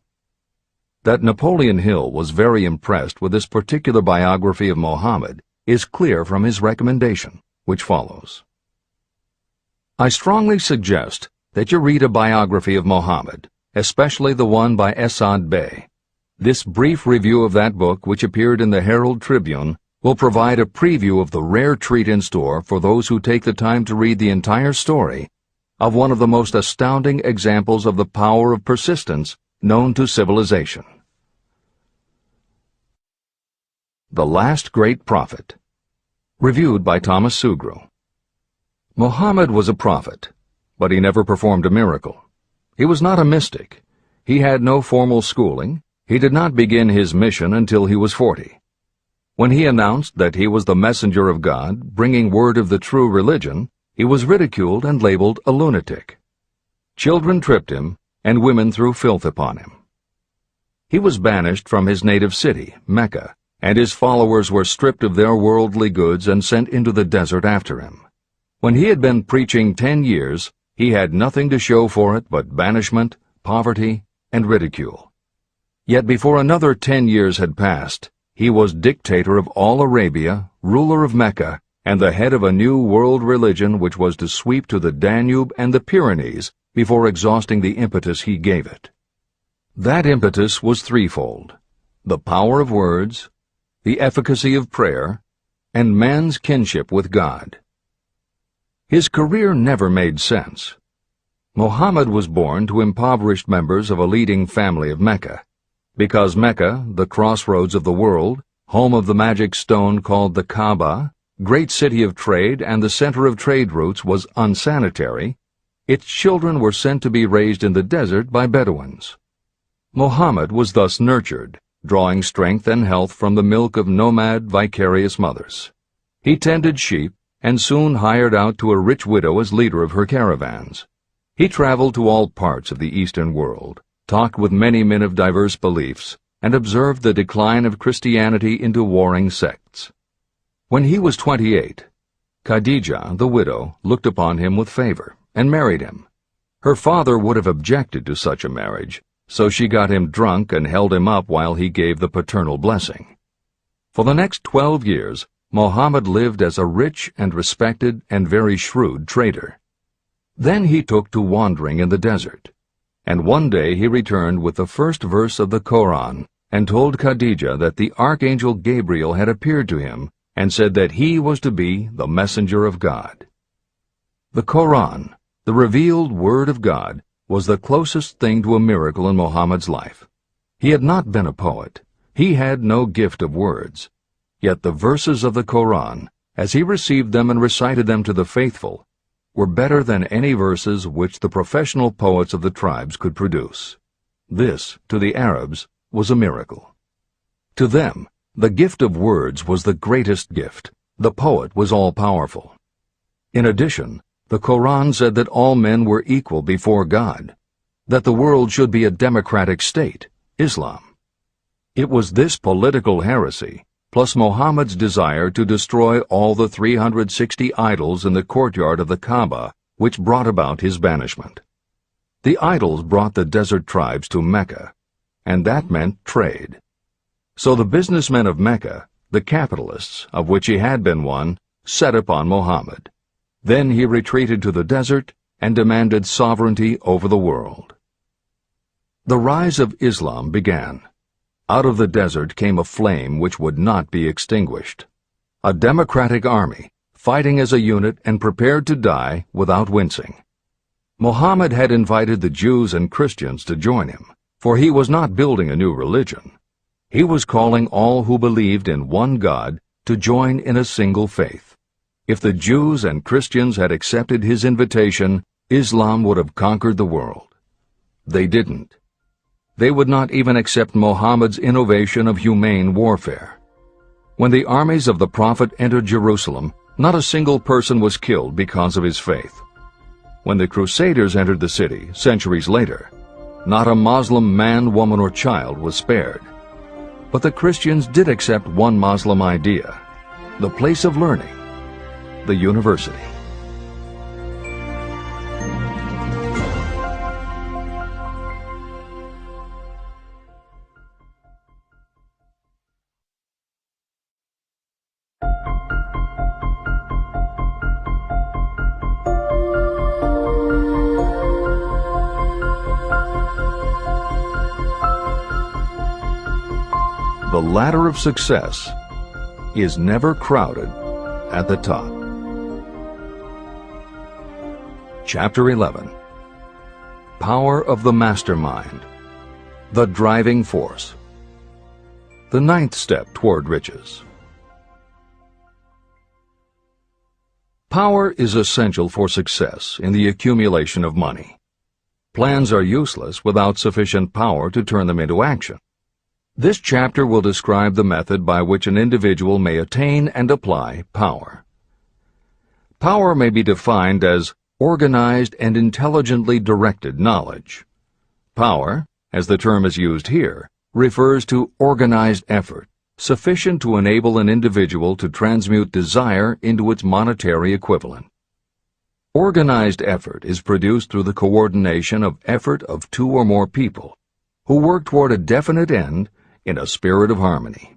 That Napoleon Hill was very impressed with this particular biography of Muhammad is clear from his recommendation, which follows. I strongly suggest that you read a biography of Muhammad, especially the one by Esad Bey. This brief review of that book, which appeared in the Herald Tribune, will provide a preview of the rare treat in store for those who take the time to read the entire story of one of the most astounding examples of the power of persistence known to civilization. The Last Great Prophet. Reviewed by Thomas Sugru. Muhammad was a prophet, but he never performed a miracle. He was not a mystic. He had no formal schooling. He did not begin his mission until he was 40. When he announced that he was the messenger of God, bringing word of the true religion, he was ridiculed and labeled a lunatic. Children tripped him, and women threw filth upon him. He was banished from his native city, Mecca, and his followers were stripped of their worldly goods and sent into the desert after him. When he had been preaching 10 years, he had nothing to show for it but banishment, poverty, and ridicule. Yet before another 10 years had passed, he was dictator of all Arabia, ruler of Mecca, and the head of a new world religion which was to sweep to the Danube and the Pyrenees before exhausting the impetus he gave it. That impetus was threefold: the power of words, the efficacy of prayer, and man's kinship with God. His career never made sense. Muhammad was born to impoverished members of a leading family of Mecca. Because Mecca, the crossroads of the world, home of the magic stone called the Kaaba, great city of trade and the center of trade routes, was unsanitary, its children were sent to be raised in the desert by Bedouins. Muhammad was thus nurtured, drawing strength and health from the milk of nomad, vicarious mothers. He tended sheep and soon hired out to a rich widow as leader of her caravans. He traveled to all parts of the Eastern world, talked with many men of diverse beliefs, and observed the decline of Christianity into warring sects. When he was 28, Khadijah, the widow, looked upon him with favor and married him. Her father would have objected to such a marriage, so she got him drunk and held him up while he gave the paternal blessing. For the next 12 years, Muhammad lived as a rich and respected and very shrewd trader. Then he took to wandering in the desert, and one day he returned with the first verse of the Koran and told Khadijah that the archangel Gabriel had appeared to him and said that he was to be the messenger of God. The Koran, the revealed word of God, was the closest thing to a miracle in Muhammad's life. He had not been a poet. He had no gift of words. Yet the verses of the Koran, as he received them and recited them to the faithful, were better than any verses which the professional poets of the tribes could produce. This, to the Arabs, was a miracle. To them, the gift of words was the greatest gift. The poet was all-powerful. In addition, the Koran said that all men were equal before God, that the world should be a democratic state, Islam. It was this political heresy, plus Muhammad's desire to destroy all the 360 idols in the courtyard of the Kaaba, which brought about his banishment. The idols brought the desert tribes to Mecca, and that meant trade. So the businessmen of Mecca, the capitalists, of which he had been one, set upon Muhammad. Then he retreated to the desert and demanded sovereignty over the world. The rise of Islam began. Out of the desert came a flame which would not be extinguished. A democratic army, fighting as a unit and prepared to die without wincing. Muhammad had invited the Jews and Christians to join him, for he was not building a new religion. He was calling all who believed in one God to join in a single faith. If the Jews and Christians had accepted his invitation, Islam would have conquered the world. They didn't. They would not even accept Muhammad's innovation of humane warfare. When the armies of the Prophet entered Jerusalem, not a single person was killed because of his faith. When the Crusaders entered the city, centuries later, not a Muslim man, woman, or child was spared. But the Christians did accept one Muslim idea, the place of learning, the university. The ladder of success is never crowded at the top. Chapter 11. Power of the Mastermind, the Driving Force. The ninth step toward riches. Power is essential for success in the accumulation of money. Plans are useless without sufficient power to turn them into action. This chapter will describe the method by which an individual may attain and apply power. Power may be defined as organized and intelligently directed knowledge. Power, as the term is used here, refers to organized effort, sufficient to enable an individual to transmute desire into its monetary equivalent. Organized effort is produced through the coordination of effort of two or more people who work toward a definite end in a spirit of harmony.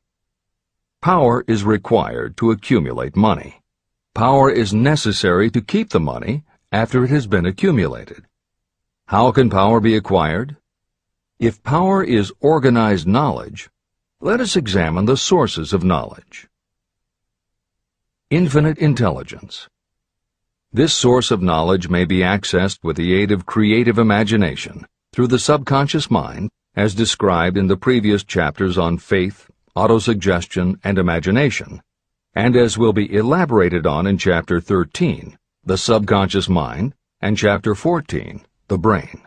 Power is required to accumulate money. Power is necessary to keep the money after it has been accumulated. How can power be acquired? If power is organized knowledge, let us examine the sources of knowledge. Infinite intelligence. This source of knowledge may be accessed with the aid of creative imagination through the subconscious mind, as described in the previous chapters on faith, autosuggestion, and imagination, and as will be elaborated on in Chapter 13, the subconscious mind, and Chapter 14, the brain.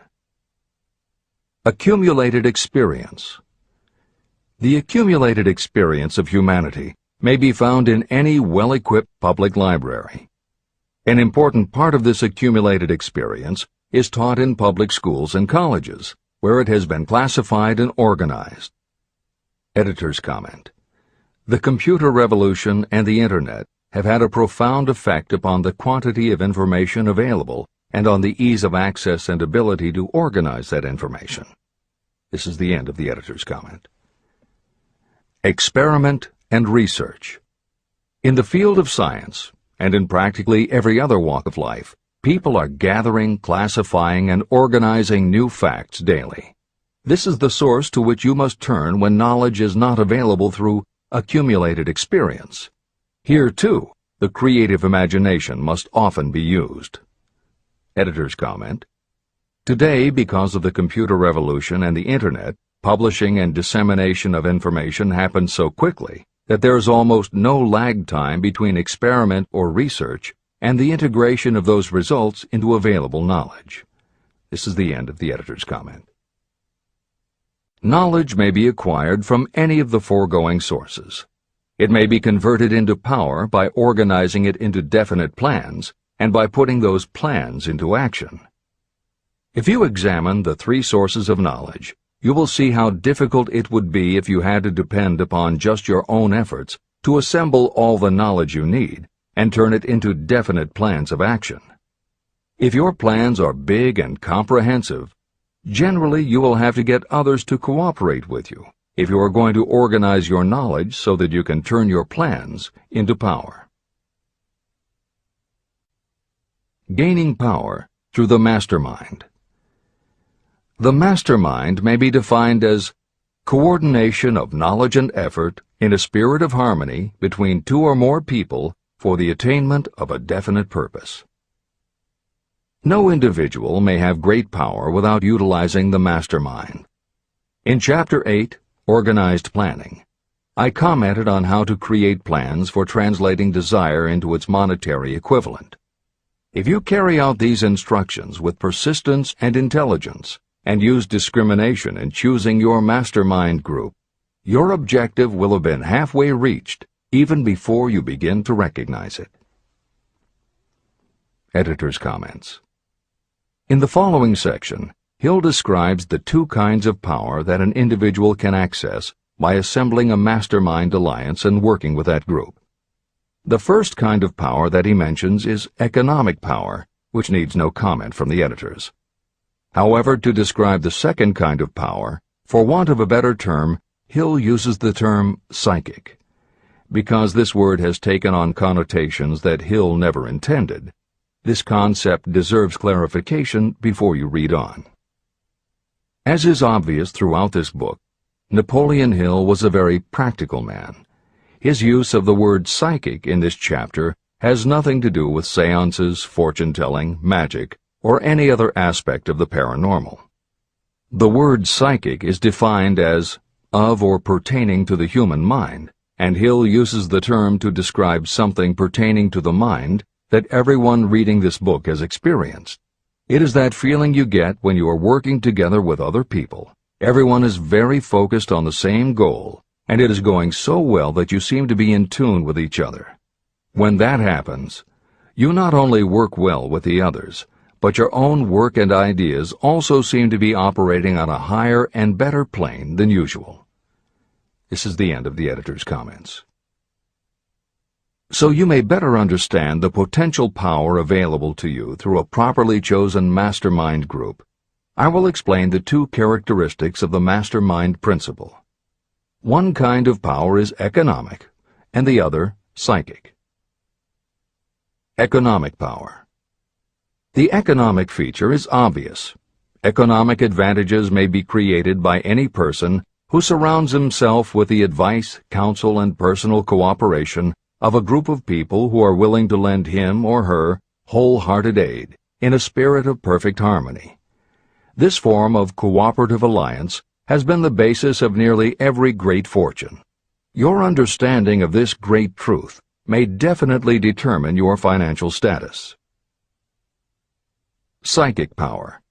Accumulated experience. The accumulated experience of humanity may be found in any well-equipped public library. An important part of this accumulated experience is taught in public schools and colleges, where it has been classified and organized. Editor's comment. The computer revolution and the Internet have had a profound effect upon the quantity of information available and on the ease of access and ability to organize that information. This is the end of the editor's comment. Experiment and research. In the field of science, and in practically every other walk of life, people are gathering, classifying, and organizing new facts daily. This is the source to which you must turn when knowledge is not available through accumulated experience. Here, too, the creative imagination must often be used. Editor's comment. Today, because of the computer revolution and the Internet, publishing and dissemination of information happens so quickly that there is almost no lag time between experiment or research and the integration of those results into available knowledge. This is the end of the editor's comment. Knowledge may be acquired from any of the foregoing sources. It may be converted into power by organizing it into definite plans and by putting those plans into action. If you examine the three sources of knowledge, you will see how difficult it would be if you had to depend upon just your own efforts to assemble all the knowledge you need and turn it into definite plans of action. If your plans are big and comprehensive, generally you will have to get others to cooperate with you if you are going to organize your knowledge so that you can turn your plans into power. Gaining power through the mastermind. The mastermind may be defined as Coordination of knowledge and effort in a spirit of harmony between two or more people for the attainment of a definite purpose. No individual may have great power without utilizing the mastermind. In Chapter 8, Organized Planning, I commented on how to create plans for translating desire into its monetary equivalent. If you carry out these instructions with persistence and intelligence, and use discrimination in choosing your mastermind group, your objective will have been halfway reached even before you begin to recognize it. Editor's comments. In the following section, Hill describes the two kinds of power that an individual can access by assembling a mastermind alliance and working with that group. The first kind of power that he mentions is economic power, which needs no comment from the editors. However, to describe the second kind of power, for want of a better term, Hill uses the term psychic. Because this word has taken on connotations that Hill never intended, this concept deserves clarification before you read on. As is obvious throughout this book, Napoleon Hill was a very practical man. His use of the word psychic in this chapter has nothing to do with seances, fortune-telling, magic, or any other aspect of the paranormal. The word psychic is defined as of or pertaining to the human mind, and Hill uses the term to describe something pertaining to the mind that everyone reading this book has experienced. It is that feeling you get when you are working together with other people. Everyone is very focused on the same goal, and it is going so well that you seem to be in tune with each other. When that happens, you not only work well with the others, but your own work and ideas also seem to be operating on a higher and better plane than usual. This is the end of the editor's comments. So you may better understand the potential power available to you through a properly chosen mastermind group, I will explain the two characteristics of the mastermind principle. One kind of power is economic, and the other psychic. Economic power. The economic feature is obvious. Economic advantages may be created by any person who surrounds himself with the advice, counsel, and personal cooperation of a group of people who are willing to lend him or her wholehearted aid in a spirit of perfect harmony. This form of cooperative alliance has been the basis of nearly every great fortune. Your understanding of this great truth may definitely determine your financial status. Psychic power.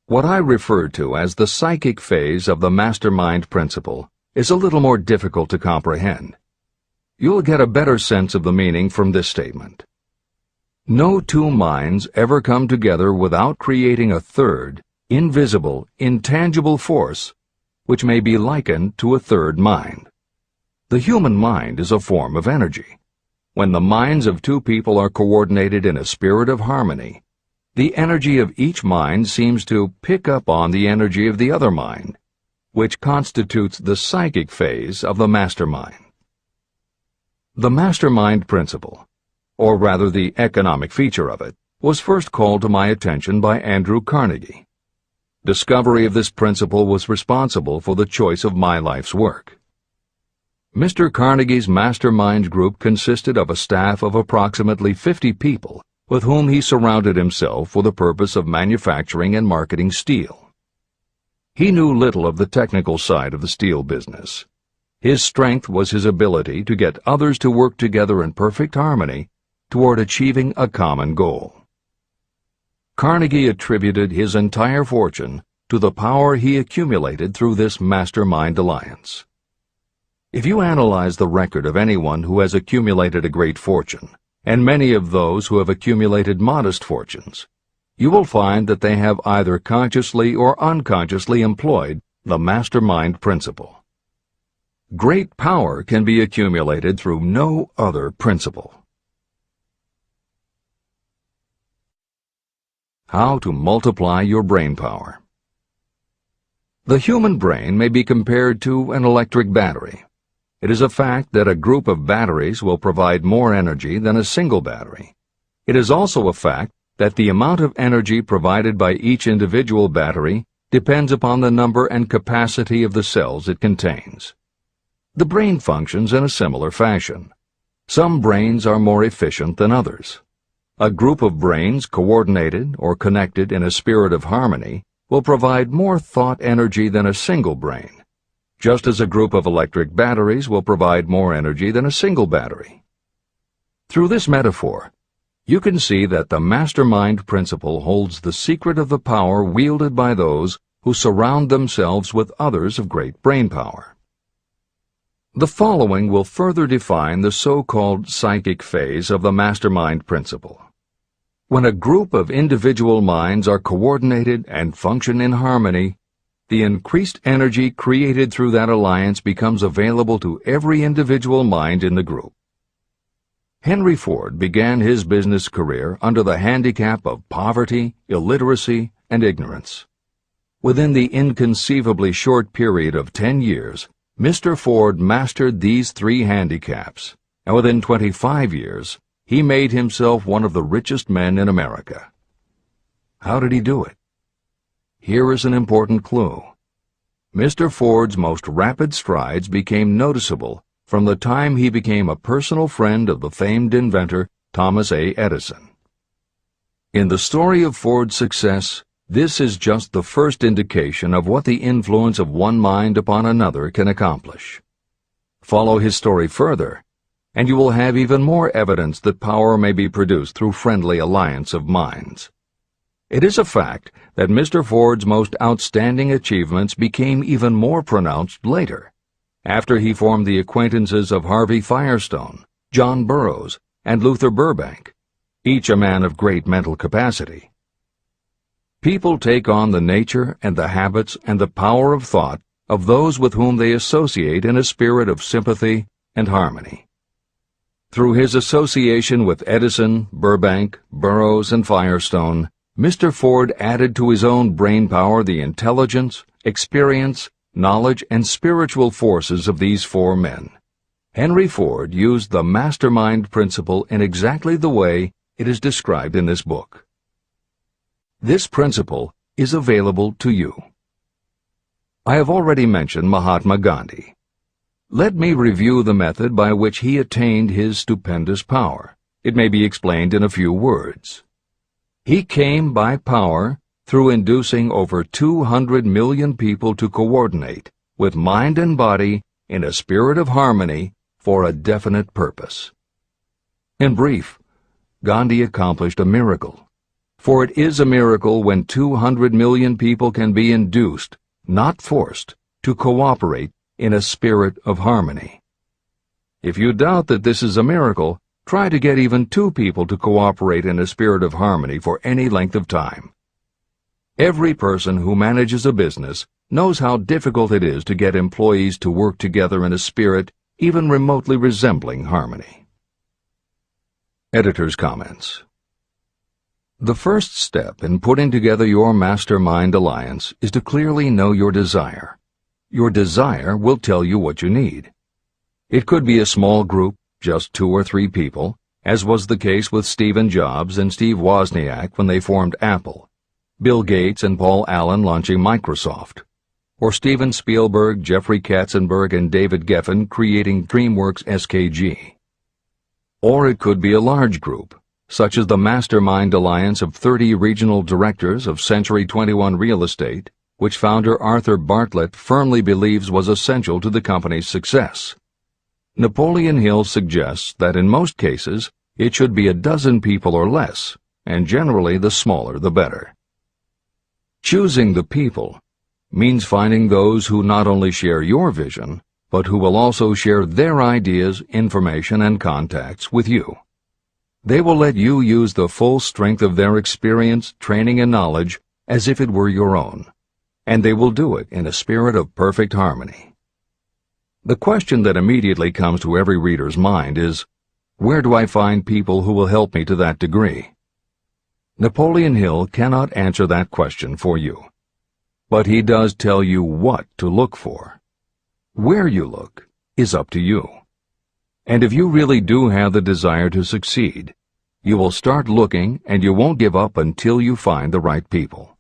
What I refer to as the psychic phase of the mastermind principle is a little more difficult to comprehend. You'll get a better sense of the meaning from this statement. No two minds ever come together without creating a third, invisible, intangible force, which may be likened to a third mind. The human mind is a form of energy. When the minds of two people are coordinated in a spirit of harmony, the energy of each mind seems to pick up on the energy of the other mind, which constitutes the psychic phase of the mastermind. The mastermind principle, or rather the economic feature of it, was first called to my attention by Andrew Carnegie. Discovery of this principle was responsible for the choice of my life's work. Mr. Carnegie's mastermind group consisted of a staff of approximately 50 people with whom he surrounded himself for the purpose of manufacturing and marketing steel. He knew little of the technical side of the steel business. His strength was his ability to get others to work together in perfect harmony toward achieving a common goal. Carnegie attributed his entire fortune to the power he accumulated through this mastermind alliance. If you analyze the record of anyone who has accumulated a great fortune, and many of those who have accumulated modest fortunes, you will find that they have either consciously or unconsciously employed the mastermind principle. Great power can be accumulated through no other principle. How to multiply your brain power. The human brain may be compared to an electric battery. It is a fact that a group of batteries will provide more energy than a single battery. It is also a fact that the amount of energy provided by each individual battery depends upon the number and capacity of the cells it contains. The brain functions in a similar fashion. Some brains are more efficient than others. A group of brains coordinated or connected in a spirit of harmony will provide more thought energy than a single brain, just as a group of electric batteries will provide more energy than a single battery. Through this metaphor, you can see that the mastermind principle holds the secret of the power wielded by those who surround themselves with others of great brain power. The following will further define the so-called psychic phase of the mastermind principle. When a group of individual minds are coordinated and function in harmony, the increased energy created through that alliance becomes available to every individual mind in the group. Henry Ford began his business career under the handicap of poverty, illiteracy, and ignorance. Within the inconceivably short period of 10 years, Mr. Ford mastered these three handicaps, and within 25 years, he made himself one of the richest men in America. How did he do it? Here is an important clue. Mr. Ford's most rapid strides became noticeable from the time he became a personal friend of the famed inventor Thomas A. Edison. In the story of Ford's success, this is just the first indication of what the influence of one mind upon another can accomplish. Follow his story further, and you will have even more evidence that power may be produced through friendly alliance of minds. It is a fact that Mr. Ford's most outstanding achievements became even more pronounced later, after he formed the acquaintances of Harvey Firestone, John Burroughs, and Luther Burbank, each a man of great mental capacity. People take on the nature and the habits and the power of thought of those with whom they associate in a spirit of sympathy and harmony. Through his association with Edison, Burbank, Burroughs, and Firestone, Mr. Ford added to his own brain power the intelligence, experience, knowledge, and spiritual forces of these four men. Henry Ford used the mastermind principle in exactly the way it is described in this book. This principle is available to you. I have already mentioned Mahatma Gandhi. Let me review the method by which he attained his stupendous power. It may be explained in a few words. He came by power through inducing over 200 million people to coordinate with mind and body in a spirit of harmony for a definite purpose. In brief, Gandhi accomplished a miracle. For it is a miracle when 200 million people can be induced, not forced, to cooperate in a spirit of harmony. If you doubt that this is a miracle, try to get even 2 people to cooperate in a spirit of harmony for any length of time. Every person who manages a business knows how difficult it is to get employees to work together in a spirit even remotely resembling harmony. Editor's comments. The first step in putting together your mastermind alliance is to clearly know your desire. Your desire will tell you what you need. It could be a small group, just 2 or 3 people, as was the case with Stephen Jobs and Steve Wozniak when they formed Apple, Bill Gates and Paul Allen launching Microsoft, or Steven Spielberg, Jeffrey Katzenberg, and David Geffen creating DreamWorks SKG. Or it could be a large group, such as the Mastermind Alliance of 30 regional directors of Century 21 Real Estate, which founder Arthur Bartlett firmly believes was essential to the company's success. Napoleon Hill suggests that in most cases it should be a dozen people or less, and generally the smaller the better. Choosing the people means finding those who not only share your vision, but who will also share their ideas, information, and contacts with you. They will let you use the full strength of their experience, training, and knowledge as if it were your own, and they will do it in a spirit of perfect harmony. The question that immediately comes to every reader's mind is, where do I find people who will help me to that degree? Napoleon Hill cannot answer that question for you, but he does tell you what to look for. Where you look is up to you. And if you really do have the desire to succeed, you will start looking and you won't give up until you find the right people.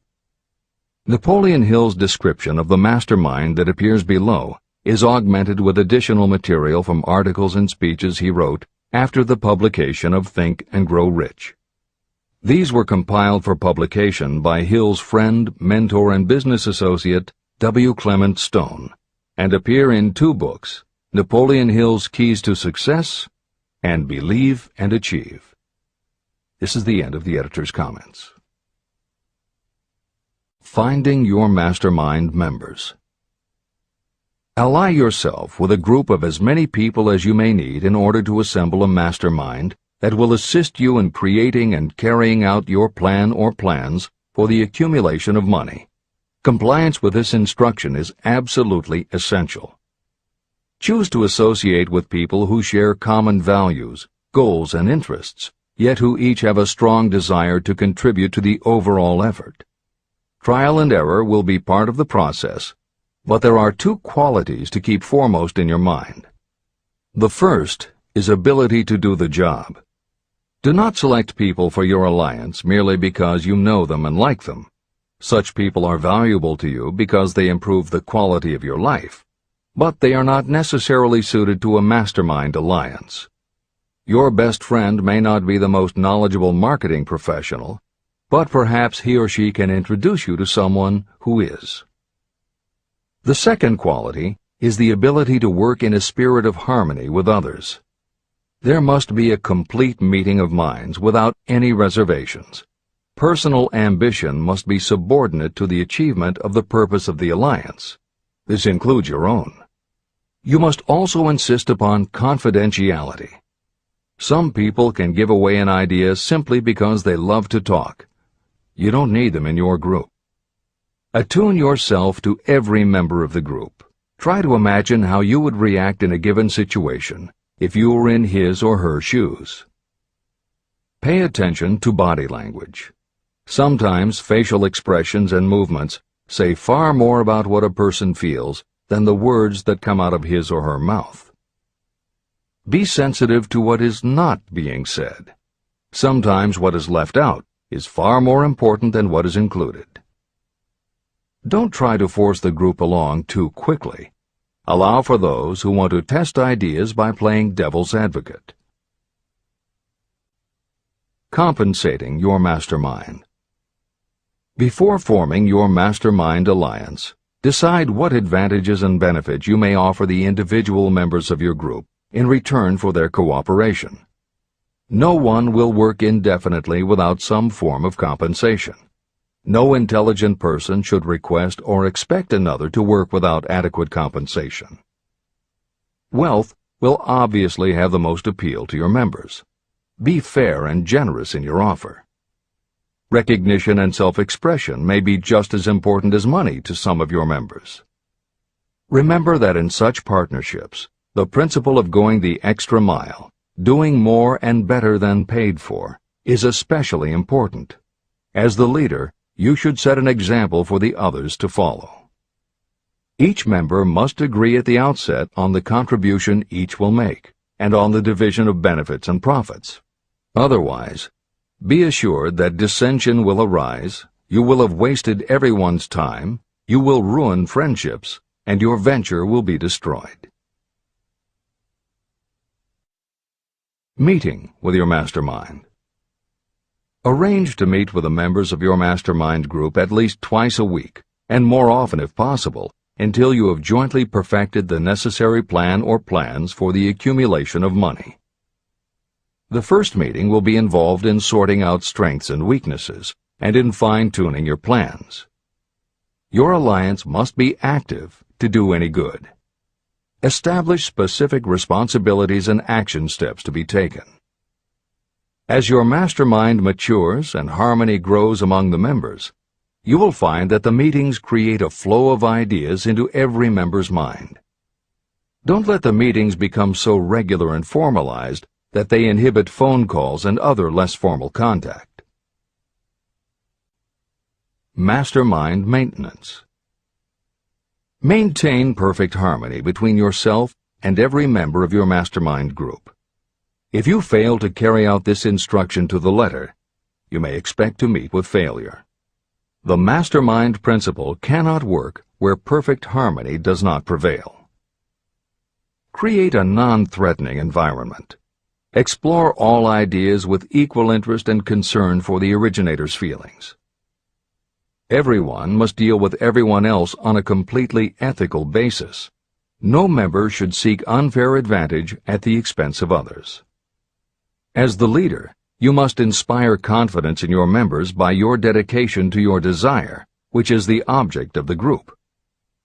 Napoleon Hill's description of the mastermind that appears below is augmented with additional material from articles and speeches he wrote after the publication of Think and Grow Rich. These were compiled for publication by Hill's friend, mentor, and business associate, W. Clement Stone, and appear in two books, Napoleon Hill's Keys to Success and Believe and Achieve. This is the end of the editor's comments. Finding your mastermind members. Ally yourself with a group of as many people as you may need in order to assemble a mastermind that will assist you in creating and carrying out your plan or plans for the accumulation of money. Compliance with this instruction is absolutely essential. Choose to associate with people who share common values, goals, and interests, yet who each have a strong desire to contribute to the overall effort. Trial and error will be part of the process, but there are two qualities to keep foremost in your mind. The first is ability to do the job. Do not select people for your alliance merely because you know them and like them. Such people are valuable to you because they improve the quality of your life, but they are not necessarily suited to a mastermind alliance. Your best friend may not be the most knowledgeable marketing professional, but perhaps he or she can introduce you to someone who is. The second quality is the ability to work in a spirit of harmony with others. There must be a complete meeting of minds without any reservations. Personal ambition must be subordinate to the achievement of the purpose of the alliance. This includes your own. You must also insist upon confidentiality. Some people can give away an idea simply because they love to talk. You don't need them in your group. Attune yourself to every member of the group. Try to imagine how you would react in a given situation if you were in his or her shoes. Pay attention to body language. Sometimes facial expressions and movements say far more about what a person feels than the words that come out of his or her mouth. Be sensitive to what is not being said. Sometimes what is left out is far more important than what is included. Don't try to force the group along too quickly. Allow for those who want to test ideas by playing devil's advocate. Compensating your mastermind. Before forming your mastermind alliance, decide what advantages and benefits you may offer the individual members of your group in return for their cooperation. No one will work indefinitely without some form of compensation. No intelligent person should request or expect another to work without adequate compensation. Wealth will obviously have the most appeal to your members. Be fair and generous in your offer. Recognition and self-expression may be just as important as money to some of your members. Remember that in such partnerships, the principle of going the extra mile, doing more and better than paid for, is especially important. As the leader, you should set an example for the others to follow. Each member must agree at the outset on the contribution each will make, and on the division of benefits and profits. Otherwise, be assured that dissension will arise, you will have wasted everyone's time, you will ruin friendships, and your venture will be destroyed. Meeting with your mastermind. Arrange to meet with the members of your mastermind group at least twice a week, and more often if possible, until you have jointly perfected the necessary plan or plans for the accumulation of money. The first meeting will be involved in sorting out strengths and weaknesses, and in fine-tuning your plans. Your alliance must be active to do any good. Establish specific responsibilities and action steps to be taken. As your mastermind matures and harmony grows among the members, you will find that the meetings create a flow of ideas into every member's mind. Don't let the meetings become so regular and formalized that they inhibit phone calls and other less formal contact. Mastermind maintenance. Maintain perfect harmony between yourself and every member of your mastermind group. If you fail to carry out this instruction to the letter, you may expect to meet with failure. The mastermind principle cannot work where perfect harmony does not prevail. Create a non-threatening environment. Explore all ideas with equal interest and concern for the originator's feelings. Everyone must deal with everyone else on a completely ethical basis. No member should seek unfair advantage at the expense of others. As the leader, you must inspire confidence in your members by your dedication to your desire, which is the object of the group.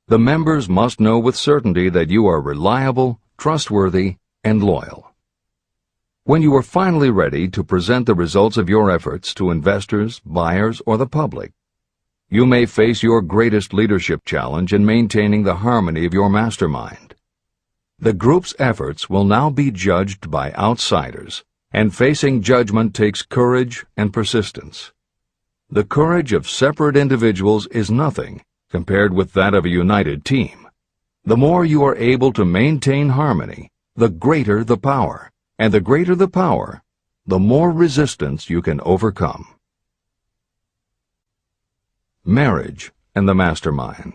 The members must know with certainty that you are reliable, trustworthy, and loyal. When you are finally ready to present the results of your efforts to investors, buyers, or the public, you may face your greatest leadership challenge in maintaining the harmony of your mastermind. The group's efforts will now be judged by outsiders, and facing judgment takes courage and persistence. The courage of separate individuals is nothing compared with that of a united team. The more you are able to maintain harmony, the greater the power, and the greater the power, the more resistance you can overcome. Marriage and the mastermind.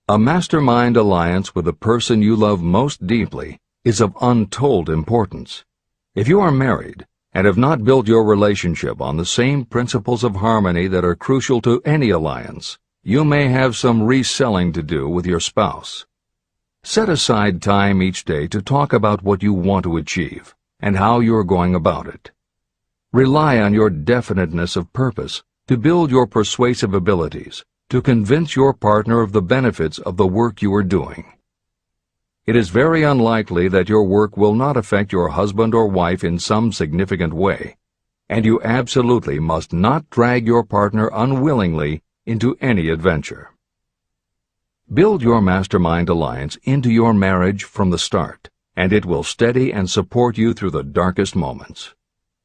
A mastermind alliance with the person you love most deeply is of untold importance. If you are married and have not built your relationship on the same principles of harmony that are crucial to any alliance, you may have some reselling to do with your spouse. Set aside time each day to talk about what you want to achieve and how you are going about it. Rely on your definiteness of purpose to build your persuasive abilities, to convince your partner of the benefits of the work you are doing. It is very unlikely that your work will not affect your husband or wife in some significant way, and you absolutely must not drag your partner unwillingly into any adventure. Build your mastermind alliance into your marriage from the start, and it will steady and support you through the darkest moments.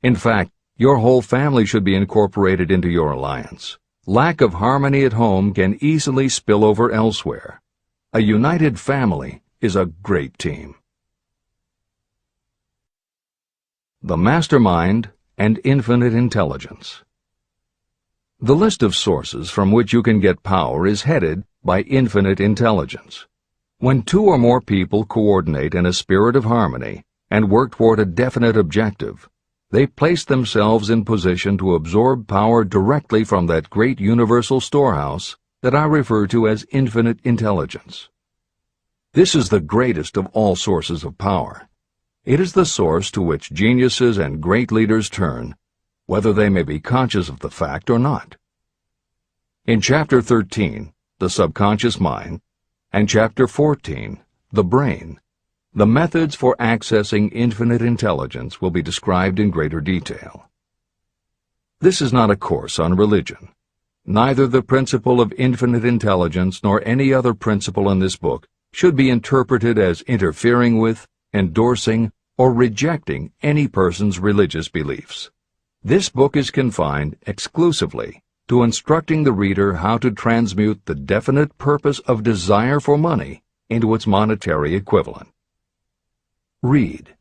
In fact, your whole family should be incorporated into your alliance. Lack of harmony at home can easily spill over elsewhere. A united family is a great team. The mastermind and infinite intelligence. The list of sources from which you can get power is headed by infinite intelligence. When two or more people coordinate in a spirit of harmony and work toward a definite objective, they place themselves in position to absorb power directly from that great universal storehouse that I refer to as infinite intelligence. This is the greatest of all sources of power. It is the source to which geniuses and great leaders turn, whether they may be conscious of the fact or not. In Chapter 13, The Subconscious Mind, and Chapter 14, The Brain, the methods for accessing infinite intelligence will be described in greater detail. This is not a course on religion. Neither the principle of infinite intelligence nor any other principle in this book should be interpreted as interfering with, endorsing, or rejecting any person's religious beliefs. This book is confined exclusively to instructing the reader how to transmute the definite purpose of desire for money into its monetary equivalent. Read,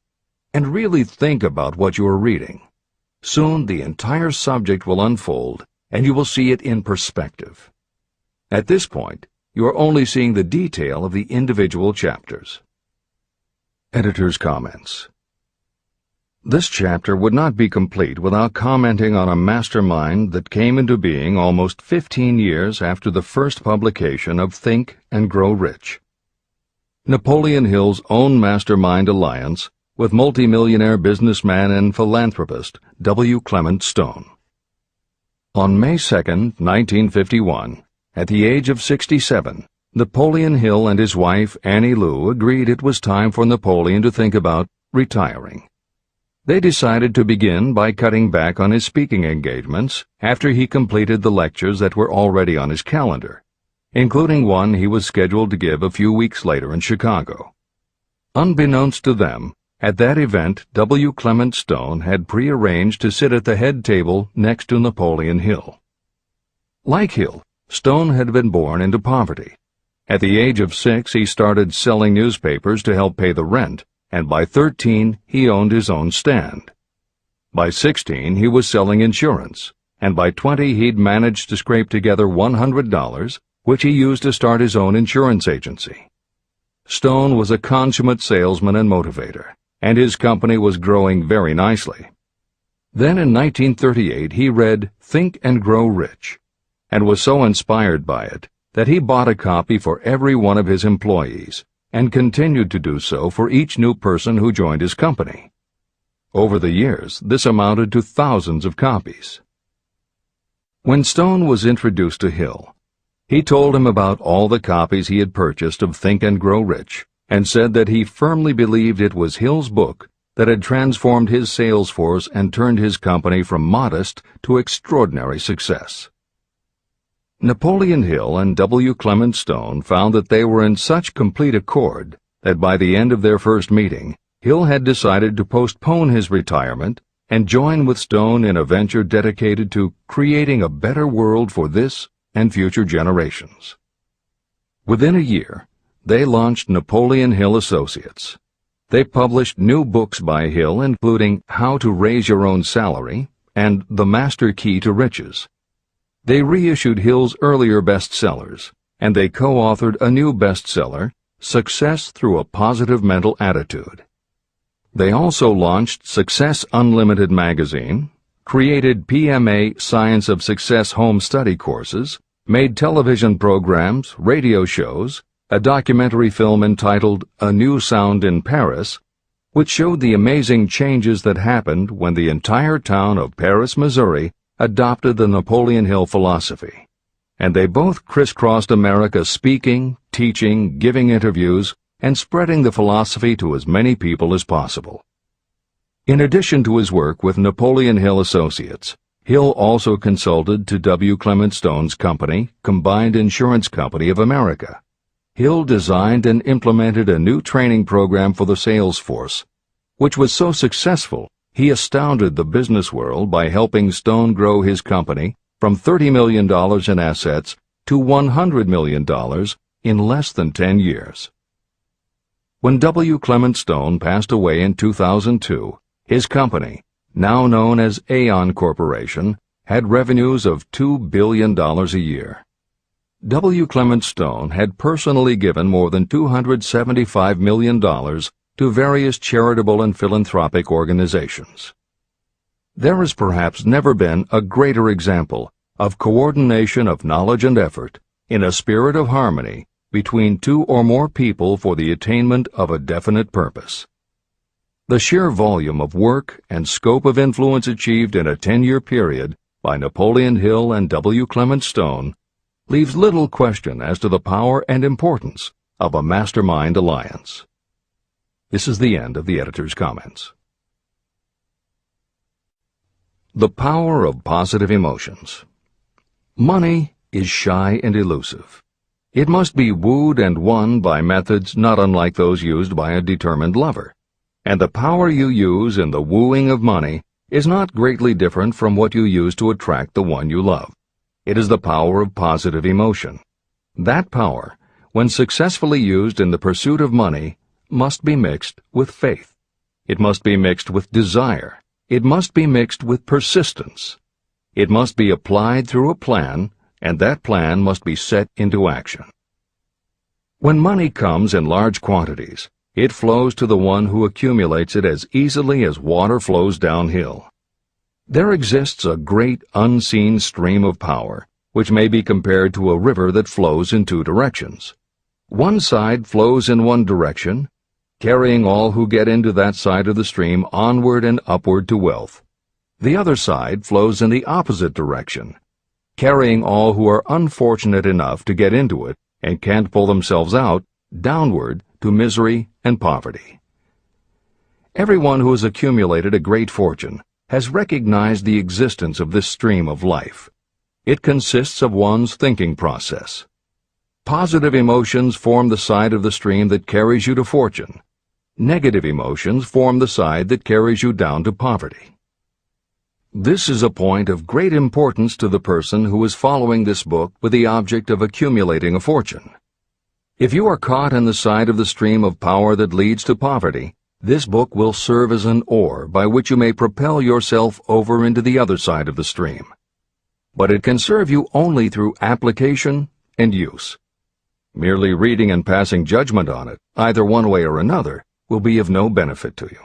and really think about what you are reading. Soon the entire subject will unfold, and you will see it in perspective. At this point, you are only seeing the detail of the individual chapters. Editor's comments. This chapter would not be complete without commenting on a mastermind that came into being almost 15 years after the first publication of Think and Grow Rich. Napoleon Hill's own mastermind alliance with multimillionaire businessman and philanthropist W. Clement Stone. On May 2, 1951, at the age of 67, Napoleon Hill and his wife Annie Lou agreed it was time for Napoleon to think about retiring. They decided to begin by cutting back on his speaking engagements after he completed the lectures that were already on his calendar, including one he was scheduled to give a few weeks later in Chicago. Unbeknownst to them, at that event W. Clement Stone had prearranged to sit at the head table next to Napoleon Hill. Like Hill, Stone had been born into poverty. At the age of 6, he started selling newspapers to help pay the rent, and by 13, he owned his own stand. By 16, he was selling insurance, and by 20 he'd managed to scrape together $100, which he used to start his own insurance agency. Stone was a consummate salesman and motivator, and his company was growing very nicely. Then in 1938 he read Think and Grow Rich, and was so inspired by it that he bought a copy for every one of his employees, and continued to do so for each new person who joined his company. Over the years, this amounted to thousands of copies. When Stone was introduced to Hill, he told him about all the copies he had purchased of Think and Grow Rich, and said that he firmly believed it was Hill's book that had transformed his sales force and turned his company from modest to extraordinary success. Napoleon Hill and W. Clement Stone found that they were in such complete accord that by the end of their first meeting, Hill had decided to postpone his retirement and join with Stone in a venture dedicated to creating a better world for this and future generations. Within a year, they launched Napoleon Hill Associates. They published new books by Hill, including How to Raise Your Own Salary and The Master Key to Riches. They reissued Hill's earlier bestsellers, and they co-authored a new bestseller, Success Through a Positive Mental Attitude. They also launched Success Unlimited magazine, created PMA Science of Success home study courses, made television programs, radio shows, a documentary film entitled A New Sound in Paris, which showed the amazing changes that happened when the entire town of Paris, Missouri, adopted the Napoleon Hill philosophy. And they both crisscrossed America speaking, teaching, giving interviews, and spreading the philosophy to as many people as possible. In addition to his work with Napoleon Hill Associates, Hill also consulted to W. Clement Stone's company, Combined Insurance Company of America. Hill designed and implemented a new training program for the sales force, which was so successful he astounded the business world by helping Stone grow his company from $30 million in assets to $100 million in less than 10 years. When W. Clement Stone passed away in 2002, his company, now known as Aon Corporation, had revenues of $2 billion a year. W. Clement Stone had personally given more than $275 million to various charitable and philanthropic organizations. There has perhaps never been a greater example of coordination of knowledge and effort in a spirit of harmony between two or more people for the attainment of a definite purpose. The sheer volume of work and scope of influence achieved in a 10-year period by Napoleon Hill and W. Clement Stone leaves little question as to the power and importance of a mastermind alliance. This is the end of the editor's comments. The power of positive emotions. Money is shy and elusive. It must be wooed and won by methods not unlike those used by a determined lover. And the power you use in the wooing of money is not greatly different from what you use to attract the one you love. It is the power of positive emotion. That power, when successfully used in the pursuit of money, must be mixed with faith. It must be mixed with desire. It must be mixed with persistence. It must be applied through a plan, and that plan must be set into action. When money comes in large quantities, it flows to the one who accumulates it as easily as water flows downhill. There exists a great unseen stream of power, which may be compared to a river that flows in two directions. One side flows in one direction, carrying all who get into that side of the stream onward and upward to wealth. The other side flows in the opposite direction, carrying all who are unfortunate enough to get into it and can't pull themselves out downward to misery and poverty. Everyone who has accumulated a great fortune has recognized the existence of this stream of life. It consists of one's thinking process. Positive emotions form the side of the stream that carries you to fortune. Negative emotions form the side that carries you down to poverty. This is a point of great importance to the person who is following this book with the object of accumulating a fortune. If you are caught in the side of the stream of power that leads to poverty, this book will serve as an oar by which you may propel yourself over into the other side of the stream. but it can serve you only through application and use. Merely reading and passing judgment on it, either one way or another, will be of no benefit to you.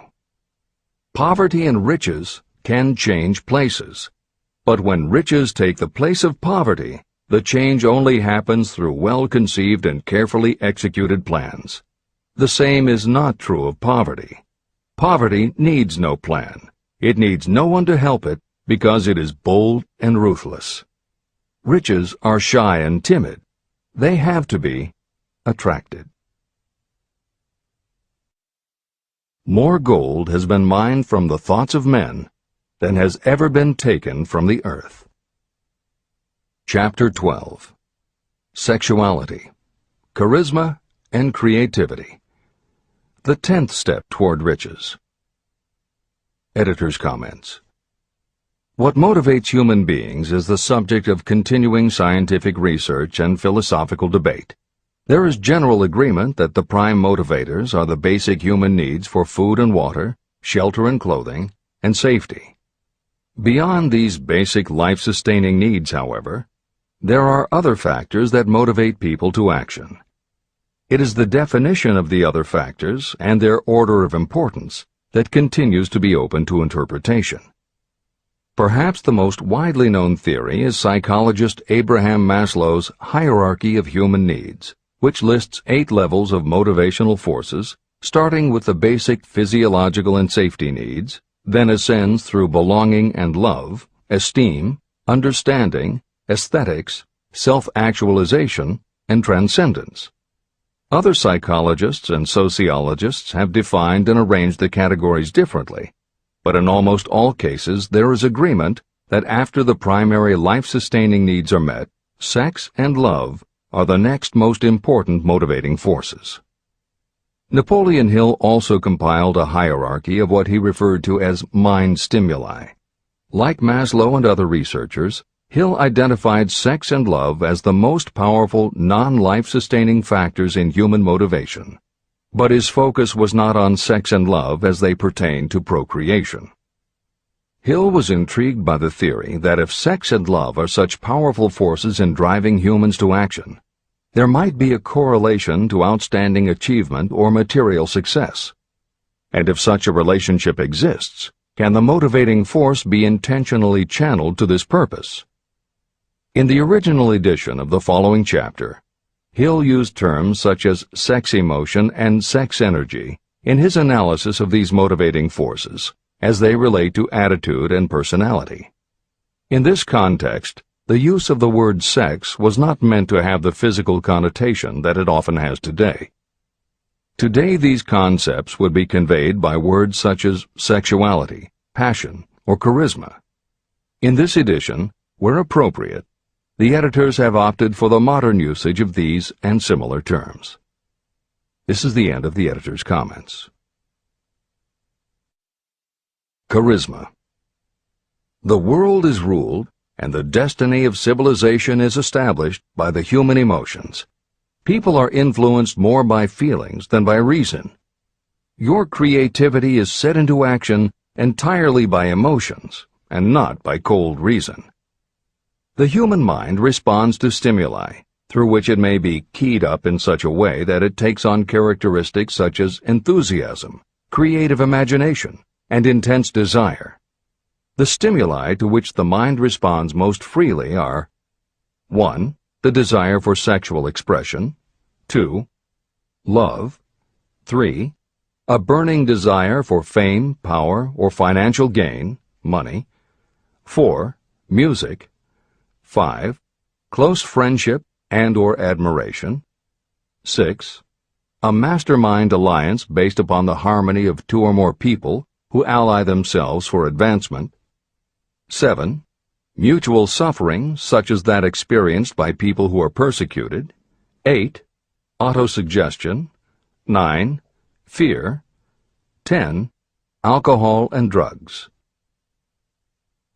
Poverty and riches can change places, but when riches take the place of poverty, the change only happens through well-conceived and carefully executed plans. The same is not true of poverty. Poverty needs no plan. It needs no one to help it because it is bold and ruthless. Riches are shy and timid. They have to be attracted. More gold has been mined from the thoughts of men than has ever been taken from the earth. Chapter 12. Sexuality, Charisma, and Creativity. The 10th step toward riches. Editor's comments. What motivates human beings is the subject of continuing scientific research and philosophical debate. There is general agreement that the prime motivators are the basic human needs for food and water, shelter and clothing, and safety. Beyond these basic life-sustaining needs, however, there are other factors that motivate people to action. It is the definition of the other factors and their order of importance that continues to be open to interpretation. Perhaps the most widely known theory is psychologist Abraham Maslow's hierarchy of human needs, which lists 8 levels of motivational forces, starting with the basic physiological and safety needs, then ascends through belonging and love, esteem, understanding, aesthetics, self-actualization, and transcendence. Other psychologists and sociologists have defined and arranged the categories differently, but in almost all cases there is agreement that after the primary life-sustaining needs are met, sex and love are the next most important motivating forces. Napoleon Hill also compiled a hierarchy of what he referred to as mind stimuli. Like Maslow and other researchers, Hill identified sex and love as the most powerful non-life-sustaining factors in human motivation, but his focus was not on sex and love as they pertain to procreation. Hill was intrigued by the theory that if sex and love are such powerful forces in driving humans to action, there might be a correlation to outstanding achievement or material success. And if such a relationship exists, can the motivating force be intentionally channeled to this purpose? In the original edition of the following chapter, Hill used terms such as sex emotion and sex energy in his analysis of these motivating forces as they relate to attitude and personality. In this context, the use of the word sex was not meant to have the physical connotation that it often has today. Today these concepts would be conveyed by words such as sexuality, passion, or charisma. In this edition, where appropriate, the editors have opted for the modern usage of these and similar terms. This is the end of the editor's comments. Charisma. The world is ruled, and the destiny of civilization is established by the human emotions. People are influenced more by feelings than by reason. Your creativity is set into action entirely by emotions, and not by cold reason. The human mind responds to stimuli, through which it may be keyed up in such a way that it takes on characteristics such as enthusiasm, creative imagination, and intense desire. The stimuli to which the mind responds most freely are 1. The desire for sexual expression, 2. Love, 3. A burning desire for fame, power, or financial gain, money, 4. Music, 5. Close friendship and/or admiration. 6. A mastermind alliance based upon the harmony of 2 or more people who ally themselves for advancement. 7. Mutual suffering, such as that experienced by people who are persecuted. 8. Autosuggestion. 9. Fear. 10. Alcohol and drugs.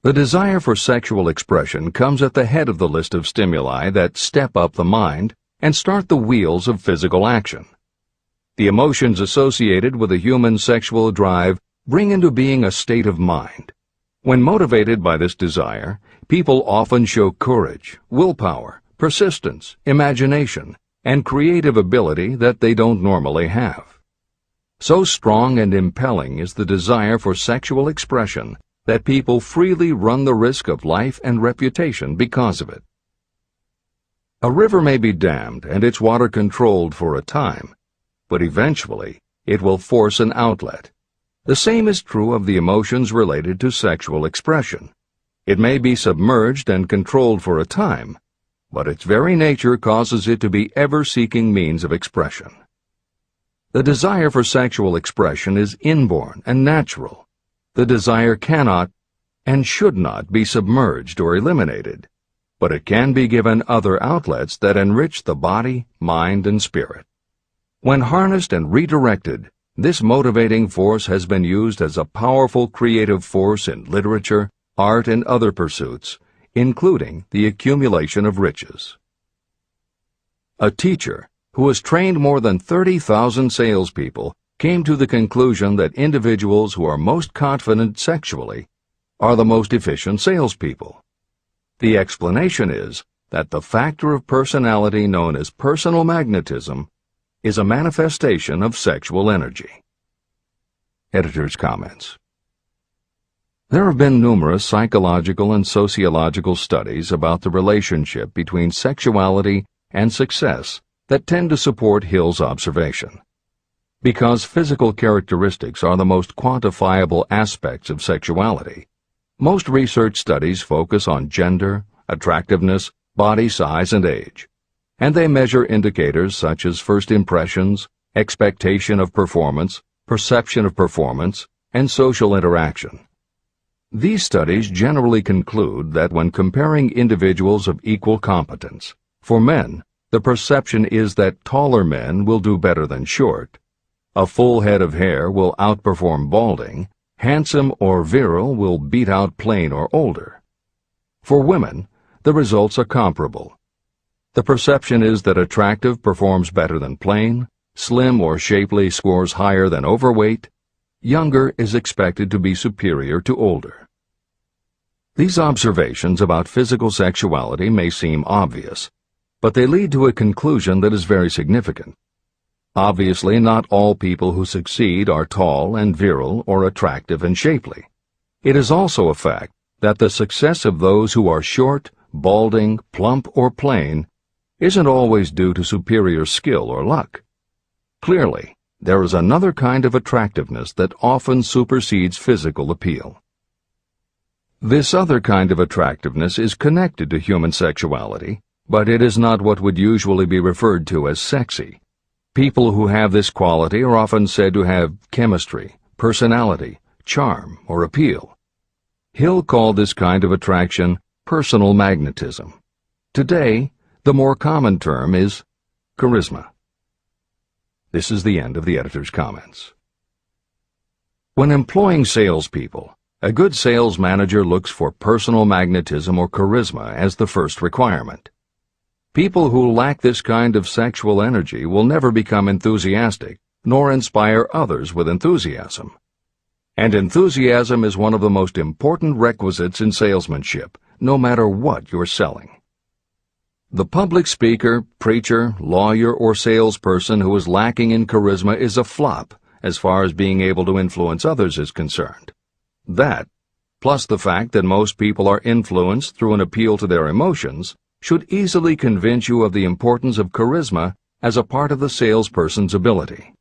The desire for sexual expression comes at the head of the list of stimuli that step up the mind and start the wheels of physical action. The emotions associated with a human sexual drive bring into being a state of mind. When motivated by this desire, people often show courage, willpower, persistence, imagination, and creative ability that they don't normally have. So strong and impelling is the desire for sexual expression that people freely run the risk of life and reputation because of it. A river may be dammed and its water controlled for a time, but eventually it will force an outlet. The same is true of the emotions related to sexual expression. It may be submerged and controlled for a time, but its very nature causes it to be ever-seeking means of expression. The desire for sexual expression is inborn and natural. The desire cannot and should not be submerged or eliminated, but it can be given other outlets that enrich the body, mind, and spirit. When harnessed and redirected, this motivating force has been used as a powerful creative force in literature, art, and other pursuits, including the accumulation of riches. A teacher who has trained more than 30,000 salespeople came to the conclusion that individuals who are most confident sexually are the most efficient salespeople. The explanation is that the factor of personality known as personal magnetism is a manifestation of sexual energy. Editor's comments. There have been numerous psychological and sociological studies about the relationship between sexuality and success that tend to support Hill's observation. Because physical characteristics are the most quantifiable aspects of sexuality, most research studies focus on gender, attractiveness, body size, and age, and they measure indicators such as first impressions, expectation of performance, perception of performance, and social interaction. These studies generally conclude that when comparing individuals of equal competence, for men, the perception is that taller men will do better than short, a full head of hair will outperform balding, handsome or virile will beat out plain or older. For women, the results are comparable. The perception is that attractive performs better than plain, slim or shapely scores higher than overweight, younger is expected to be superior to older. These observations about physical sexuality may seem obvious, but they lead to a conclusion that is very significant. Obviously, not all people who succeed are tall and virile or attractive and shapely. It is also a fact that the success of those who are short, balding, plump, or plain isn't always due to superior skill or luck. Clearly, there is another kind of attractiveness that often supersedes physical appeal. This other kind of attractiveness is connected to human sexuality, but it is not what would usually be referred to as sexy. People who have this quality are often said to have chemistry, personality, charm, or appeal. Hill called this kind of attraction personal magnetism. Today, the more common term is charisma. This is the end of the editor's comments. When employing salespeople, a good sales manager looks for personal magnetism or charisma as the first requirement. People who lack this kind of sexual energy will never become enthusiastic, nor inspire others with enthusiasm. And enthusiasm is one of the most important requisites in salesmanship, no matter what you're selling. The public speaker, preacher, lawyer, or salesperson who is lacking in charisma is a flop as far as being able to influence others is concerned. That, plus the fact that most people are influenced through an appeal to their emotions, should easily convince you of the importance of charisma as a part of the salesperson's ability.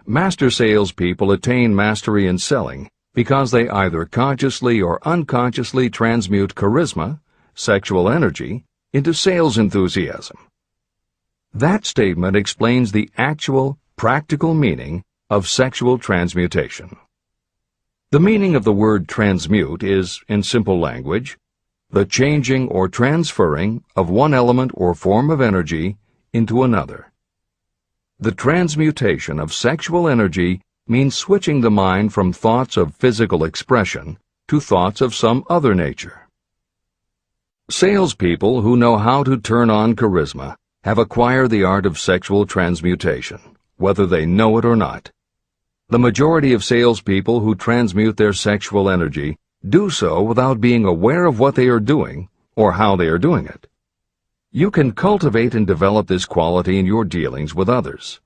Master salespeople attain mastery in selling because they either consciously or unconsciously transmute charisma, sexual energy, into sales enthusiasm. That statement explains the actual, practical meaning of sexual transmutation. The meaning of the word transmute is, in simple language, the changing or transferring of one element or form of energy into another. The transmutation of sexual energy means switching the mind from thoughts of physical expression to thoughts of some other nature. Salespeople who know how to turn on charisma have acquired the art of sexual transmutation, whether they know it or not. The majority of salespeople who transmute their sexual energy do so without being aware of what they are doing or how they are doing it. You can cultivate and develop this quality in your dealings with others.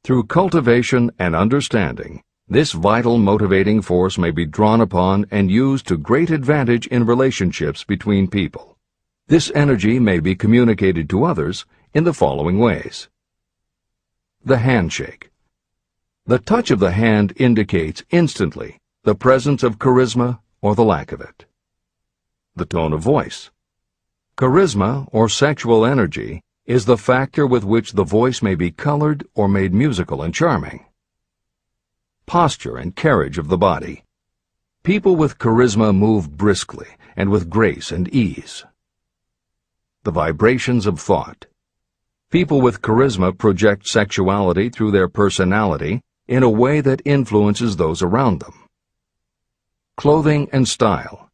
Through cultivation and understanding, this vital motivating force may be drawn upon and used to great advantage in relationships between people. This energy may be communicated to others in the following ways. The handshake. The touch of the hand indicates instantly the presence of charisma or the lack of it. The tone of voice. Charisma or sexual energy is the factor with which the voice may be colored or made musical and charming. Posture and carriage of the body. People with charisma move briskly and with grace and ease. The vibrations of thought. People with charisma project sexuality through their personality in a way that influences those around them. Clothing and style.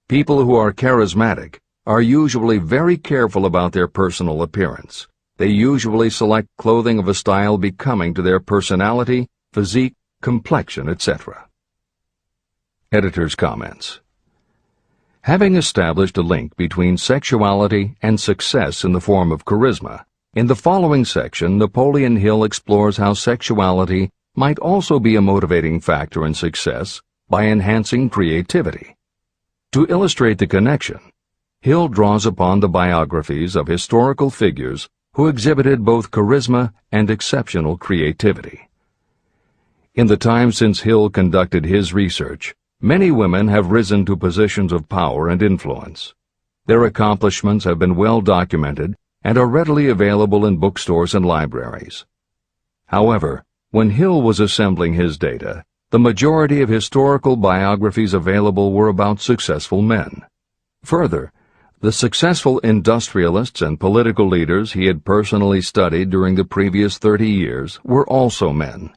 People who are charismatic are usually very careful about their personal appearance. They usually select clothing of a style becoming to their personality, physique, complexion, etc. Editor's comments. Having established a link between sexuality and success in the form of charisma, in the following section, Napoleon Hill explores how sexuality might also be a motivating factor in success by enhancing creativity. To illustrate the connection, Hill draws upon the biographies of historical figures who exhibited both charisma and exceptional creativity. In the time since Hill conducted his research, many women have risen to positions of power and influence. Their accomplishments have been well documented and are readily available in bookstores and libraries. However, when Hill was assembling his data, the majority of historical biographies available were about successful men. Further, the successful industrialists and political leaders he had personally studied during the previous 30 years were also men.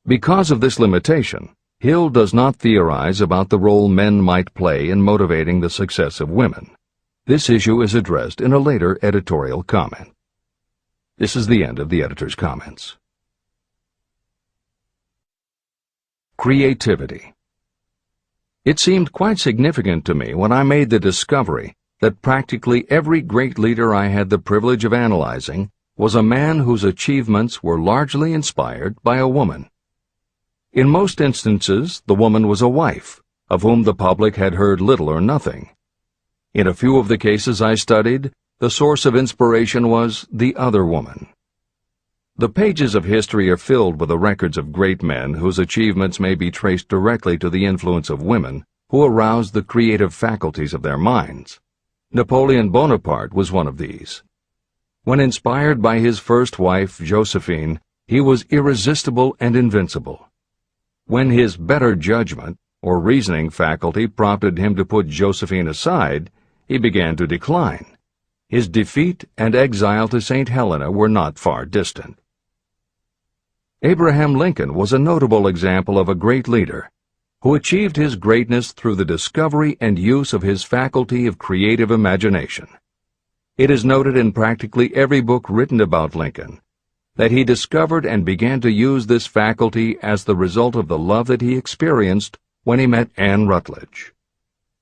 Because of this limitation, Hill does not theorize about the role men might play in motivating the success of women. This issue is addressed in a later editorial comment. This is the end of the editor's comments. Creativity. It seemed quite significant to me when I made the discovery that practically every great leader I had the privilege of analyzing was a man whose achievements were largely inspired by a woman. In most instances, the woman was a wife, of whom the public had heard little or nothing. In a few of the cases I studied, the source of inspiration was the other woman. The pages of history are filled with the records of great men whose achievements may be traced directly to the influence of women who aroused the creative faculties of their minds. Napoleon Bonaparte was one of these. When inspired by his first wife, Josephine, he was irresistible and invincible. When his better judgment or reasoning faculty prompted him to put Josephine aside, he began to decline. His defeat and exile to St. Helena were not far distant. Abraham Lincoln was a notable example of a great leader who achieved his greatness through the discovery and use of his faculty of creative imagination. It is noted in practically every book written about Lincoln that he discovered and began to use this faculty as the result of the love that he experienced when he met Anne Rutledge.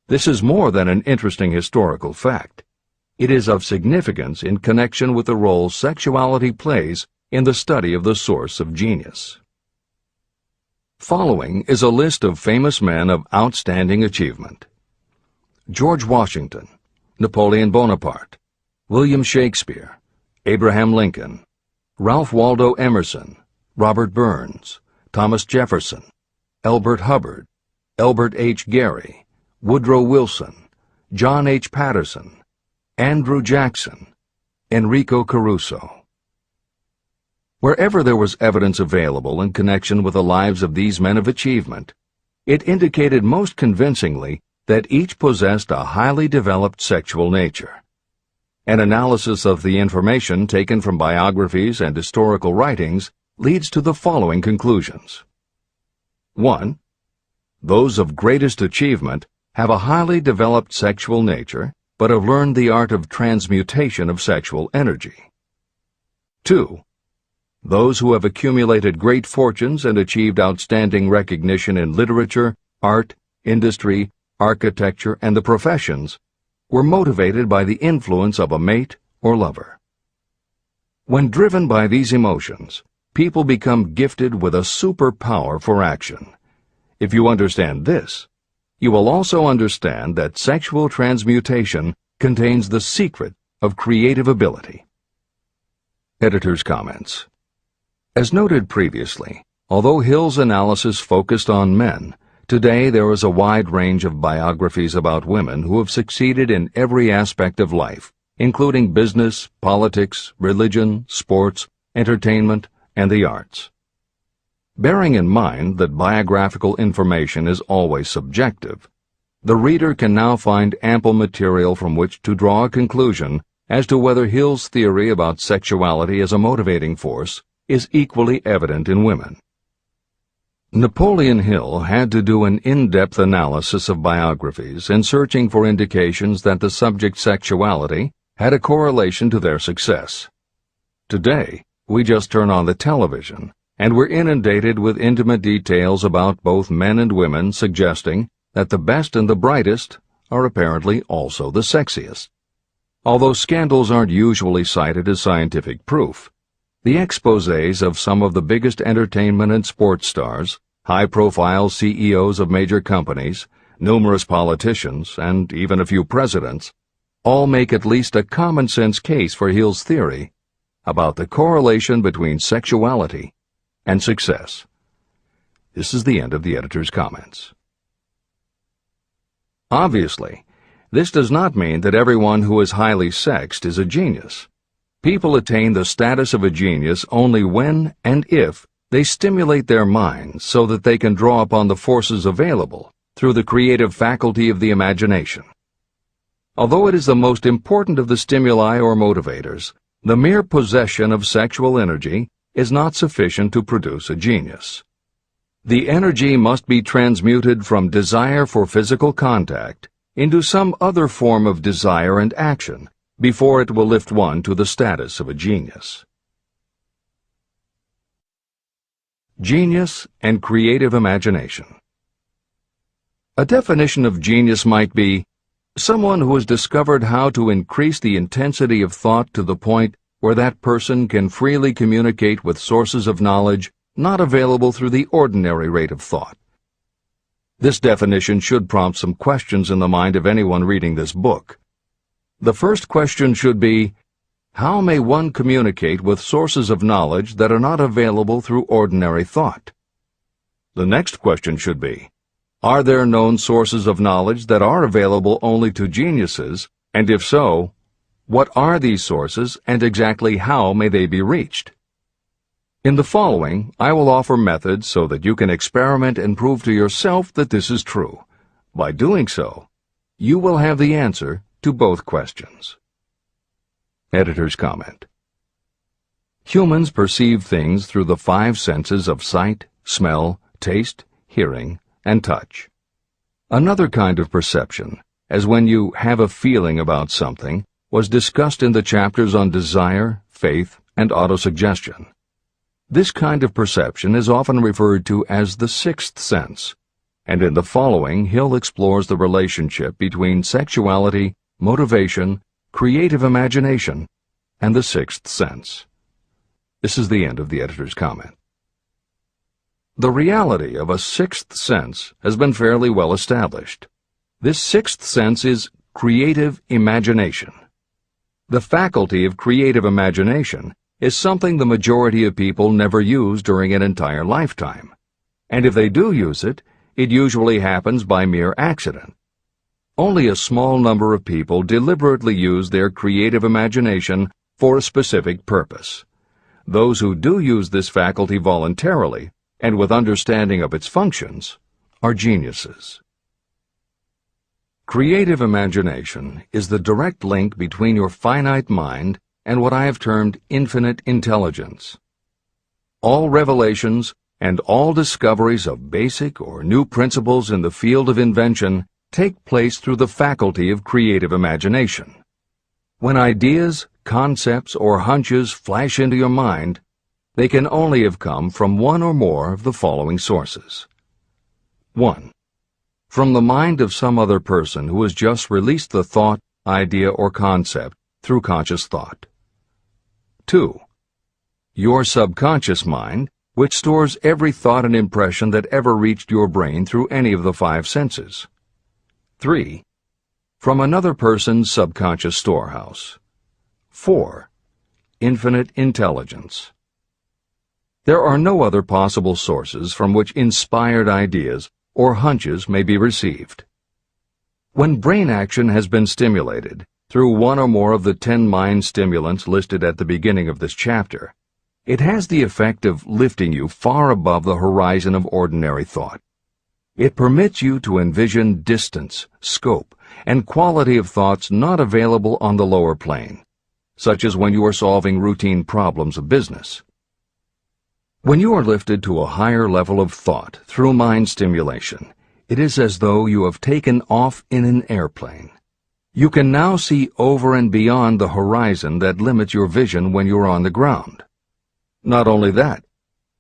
This is more than an interesting historical fact. It is of significance in connection with the role sexuality plays in the study of the source of genius. Following is a list of famous men of outstanding achievement: George Washington, Napoleon Bonaparte, William Shakespeare, Abraham Lincoln, Ralph Waldo Emerson, Robert Burns, Thomas Jefferson, Elbert Hubbard, Elbert H. Gary, Woodrow Wilson, John H. Patterson, Andrew Jackson, Enrico Caruso. Wherever there was evidence available in connection with the lives of these men of achievement, it indicated most convincingly that each possessed a highly developed sexual nature. An analysis of the information taken from biographies and historical writings leads to the following conclusions. 1. Those of greatest achievement have a highly developed sexual nature, but have learned the art of transmutation of sexual energy. 2. Those who have accumulated great fortunes and achieved outstanding recognition in literature, art, industry, architecture, and the professions were motivated by the influence of a mate or lover. When driven by these emotions, people become gifted with a superpower for action. If you understand this, you will also understand that sexual transmutation contains the secret of creative ability. Editor's comments. As noted previously, although Hill's analysis focused on men, today there is a wide range of biographies about women who have succeeded in every aspect of life, including business, politics, religion, sports, entertainment, and the arts. Bearing in mind that biographical information is always subjective, the reader can now find ample material from which to draw a conclusion as to whether Hill's theory about sexuality as a motivating force is equally evident in women. Napoleon Hill had to do an in-depth analysis of biographies in searching for indications that the subject's sexuality had a correlation to their success. Today, we just turn on the television, and we're inundated with intimate details about both men and women suggesting that the best and the brightest are apparently also the sexiest. Although scandals aren't usually cited as scientific proof, the exposés of some of the biggest entertainment and sports stars, high-profile CEOs of major companies, numerous politicians, and even a few presidents, all make at least a common-sense case for Hill's theory about the correlation between sexuality and success. This is the end of the editor's comments. Obviously, this does not mean that everyone who is highly sexed is a genius. People attain the status of a genius only when and if they stimulate their minds so that they can draw upon the forces available through the creative faculty of the imagination. Although it is the most important of the stimuli or motivators, the mere possession of sexual energy is not sufficient to produce a genius. The energy must be transmuted from desire for physical contact into some other form of desire and action before it will lift one to the status of a genius. Genius and creative imagination. A definition of genius might be someone who has discovered how to increase the intensity of thought to the point where that person can freely communicate with sources of knowledge not available through the ordinary rate of thought. This definition should prompt some questions in the mind of anyone reading this book. The first question should be, how may one communicate with sources of knowledge that are not available through ordinary thought? The next question should be, are there known sources of knowledge that are available only to geniuses, and if so, what are these sources and exactly how may they be reached? In the following, I will offer methods so that you can experiment and prove to yourself that this is true. By doing so, you will have the answer to both questions. Editor's comment. Humans perceive things through the 5 senses of sight, smell, taste, hearing, and touch. Another kind of perception, as when you have a feeling about something, was discussed in the chapters on desire, faith, and autosuggestion. This kind of perception is often referred to as the 6th sense, and in the following Hill explores the relationship between sexuality, motivation, creative imagination, and the 6th sense. This is the end of the editor's comment. The reality of a 6th sense has been fairly well established. This 6th sense is creative imagination. The faculty of creative imagination is something the majority of people never use during an entire lifetime, and if they do use it, it usually happens by mere accident. Only a small number of people deliberately use their creative imagination for a specific purpose. Those who do use this faculty voluntarily and with understanding of its functions are geniuses. Creative imagination is the direct link between your finite mind and what I have termed infinite intelligence. All revelations and all discoveries of basic or new principles in the field of invention take place through the faculty of creative imagination. When ideas, concepts, or hunches flash into your mind, they can only have come from one or more of the following sources. 1. from the mind of some other person who has just released the thought, idea, or concept through conscious thought. 2. Your subconscious mind, which stores every thought and impression that ever reached your brain through any of the 5 senses. 3. From another person's subconscious storehouse. 4. Infinite intelligence. There are no other possible sources from which inspired ideas or hunches may be received. When brain action has been stimulated through one or more of the 10 mind stimulants listed at the beginning of this chapter, it has the effect of lifting you far above the horizon of ordinary thought. It permits you to envision distance, scope, and quality of thoughts not available on the lower plane, such as when you are solving routine problems of business. When you are lifted to a higher level of thought through mind stimulation, it is as though you have taken off in an airplane. You can now see over and beyond the horizon that limits your vision when you are on the ground. Not only that,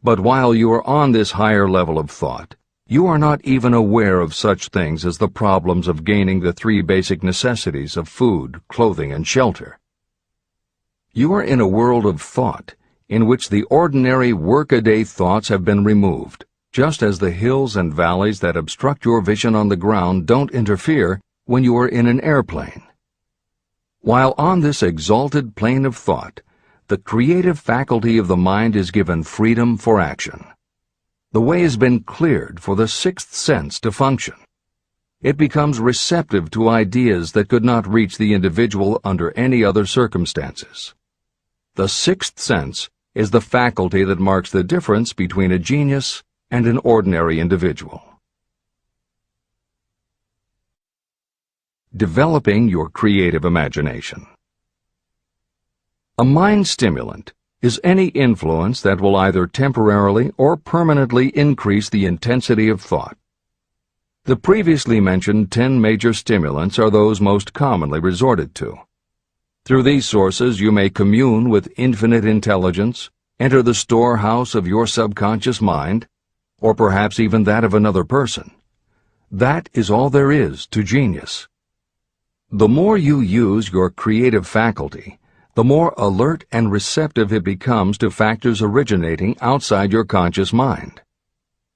but while you are on this higher level of thought, you are not even aware of such things as the problems of gaining the 3 basic necessities of food, clothing, and shelter. You are in a world of thought in which the ordinary workaday thoughts have been removed, just as the hills and valleys that obstruct your vision on the ground don't interfere when you are in an airplane. While on this exalted plane of thought, the creative faculty of the mind is given freedom for action. The way has been cleared for the 6th sense to function. It becomes receptive to ideas that could not reach the individual under any other circumstances. The 6th sense is the faculty that marks the difference between a genius and an ordinary individual. Developing your creative imagination. A mind stimulant is any influence that will either temporarily or permanently increase the intensity of thought. The previously mentioned 10 major stimulants are those most commonly resorted to. Through these sources you may commune with infinite intelligence, enter the storehouse of your subconscious mind, or perhaps even that of another person. That is all there is to genius. The more you use your creative faculty, the more alert and receptive it becomes to factors originating outside your conscious mind.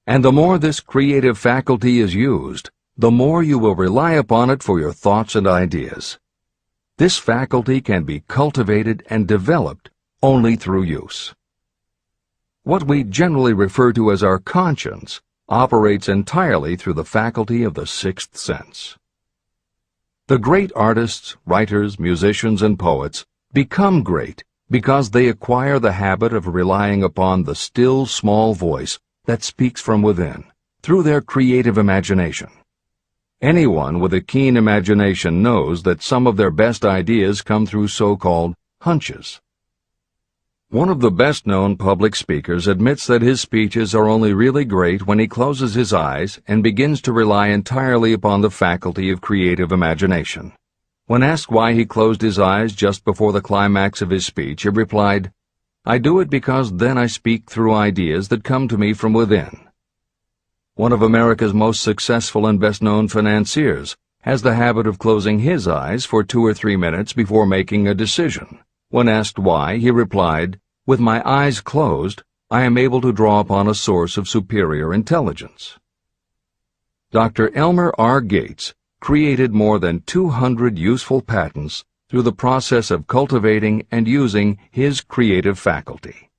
And the more this creative faculty is used, the more you will rely upon it for your thoughts and ideas. This faculty can be cultivated and developed only through use. What we generally refer to as our conscience operates entirely through the faculty of the 6th sense. The great artists, writers, musicians, and poets become great because they acquire the habit of relying upon the still small voice that speaks from within, through their creative imagination. Anyone with a keen imagination knows that some of their best ideas come through so-called hunches. One of the best-known public speakers admits that his speeches are only really great when he closes his eyes and begins to rely entirely upon the faculty of creative imagination. When asked why he closed his eyes just before the climax of his speech, he replied, "I do it because then I speak through ideas that come to me from within." One of America's most successful and best-known financiers has the habit of closing his eyes for 2 or 3 minutes before making a decision. When asked why, he replied, "With my eyes closed, I am able to draw upon a source of superior intelligence." Dr. Elmer R. Gates created more than 200 useful patents through the process of cultivating and using his creative faculty.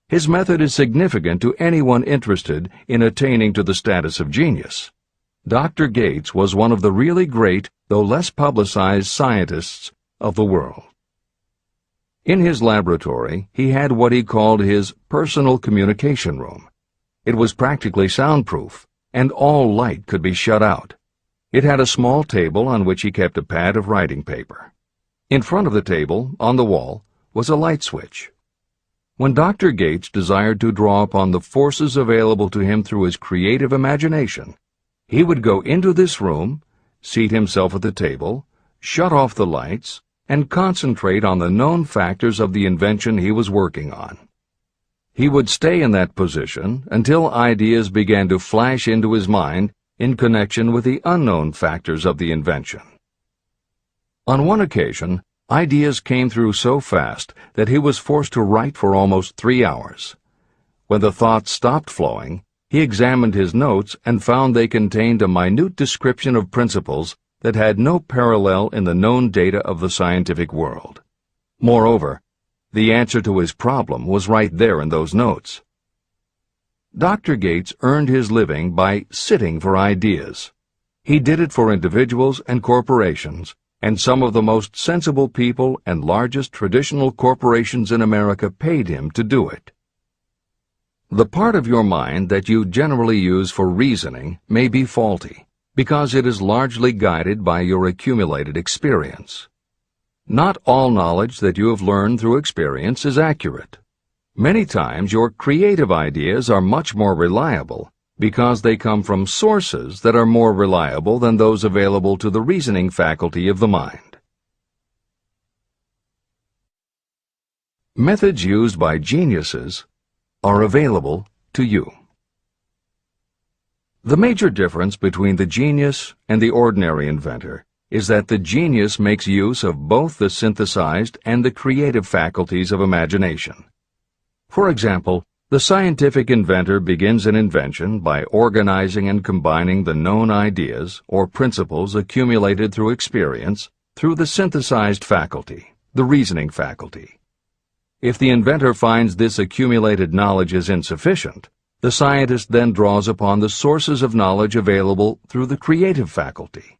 His method is significant to anyone interested in attaining to the status of genius. Dr. Gates was one of the really great, though less publicized, scientists of the world. In his laboratory, he had what he called his personal communication room. It was practically soundproof, and all light could be shut out. It had a small table on which he kept a pad of writing paper. In front of the table, on the wall, was a light switch. When Dr. Gates desired to draw upon the forces available to him through his creative imagination, he would go into this room, seat himself at the table, shut off the lights, and concentrate on the known factors of the invention he was working on. He would stay in that position until ideas began to flash into his mind in connection with the unknown factors of the invention. On one occasion, ideas came through so fast that he was forced to write for almost 3 hours. When the thoughts stopped flowing, he examined his notes and found they contained a minute description of principles that had no parallel in the known data of the scientific world. Moreover, the answer to his problem was right there in those notes. Dr. Gates earned his living by sitting for ideas. He did it for individuals and corporations, and some of the most sensible people and largest traditional corporations in America paid him to do it. The part of your mind that you generally use for reasoning may be faulty, because it is largely guided by your accumulated experience. Not all knowledge that you have learned through experience is accurate. Many times your creative ideas are much more reliable because they come from sources that are more reliable than those available to the reasoning faculty of the mind. Methods used by geniuses are available to you. The major difference between the genius and the ordinary inventor is that the genius makes use of both the synthesized and the creative faculties of imagination. For example, the scientific inventor begins an invention by organizing and combining the known ideas or principles accumulated through experience through the synthesized faculty, the reasoning faculty. If the inventor finds this accumulated knowledge is insufficient, the scientist then draws upon the sources of knowledge available through the creative faculty.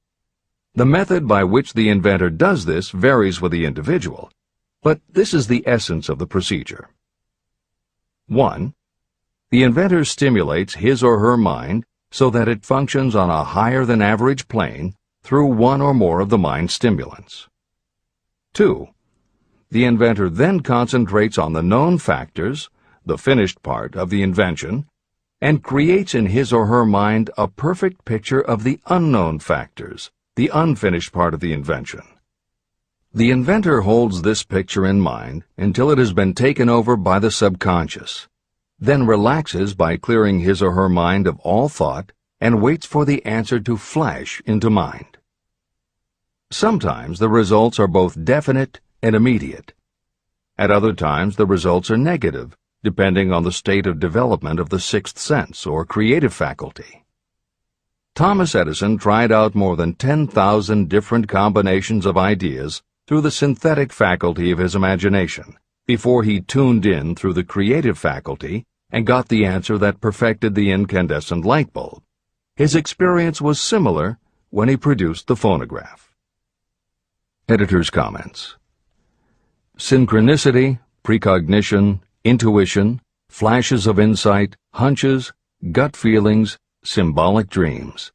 The method by which the inventor does this varies with the individual, but this is the essence of the procedure. 1. The inventor stimulates his or her mind so that it functions on a higher-than-average plane through one or more of the mind stimulants. 2. The inventor then concentrates on the known factors, the finished part of the invention, and creates in his or her mind a perfect picture of the unknown factors, the unfinished part of the invention. The inventor holds this picture in mind until it has been taken over by the subconscious, then relaxes by clearing his or her mind of all thought and waits for the answer to flash into mind. Sometimes the results are both definite and immediate. At other times the results are negative, depending on the state of development of the sixth sense or creative faculty. Thomas Edison tried out more than 10,000 different combinations of ideas through the synthetic faculty of his imagination before he tuned in through the creative faculty and got the answer that perfected the incandescent light bulb. His experience was similar when he produced the phonograph. Editor's comments. Synchronicity, precognition, intuition, flashes of insight, hunches, gut feelings, symbolic dreams.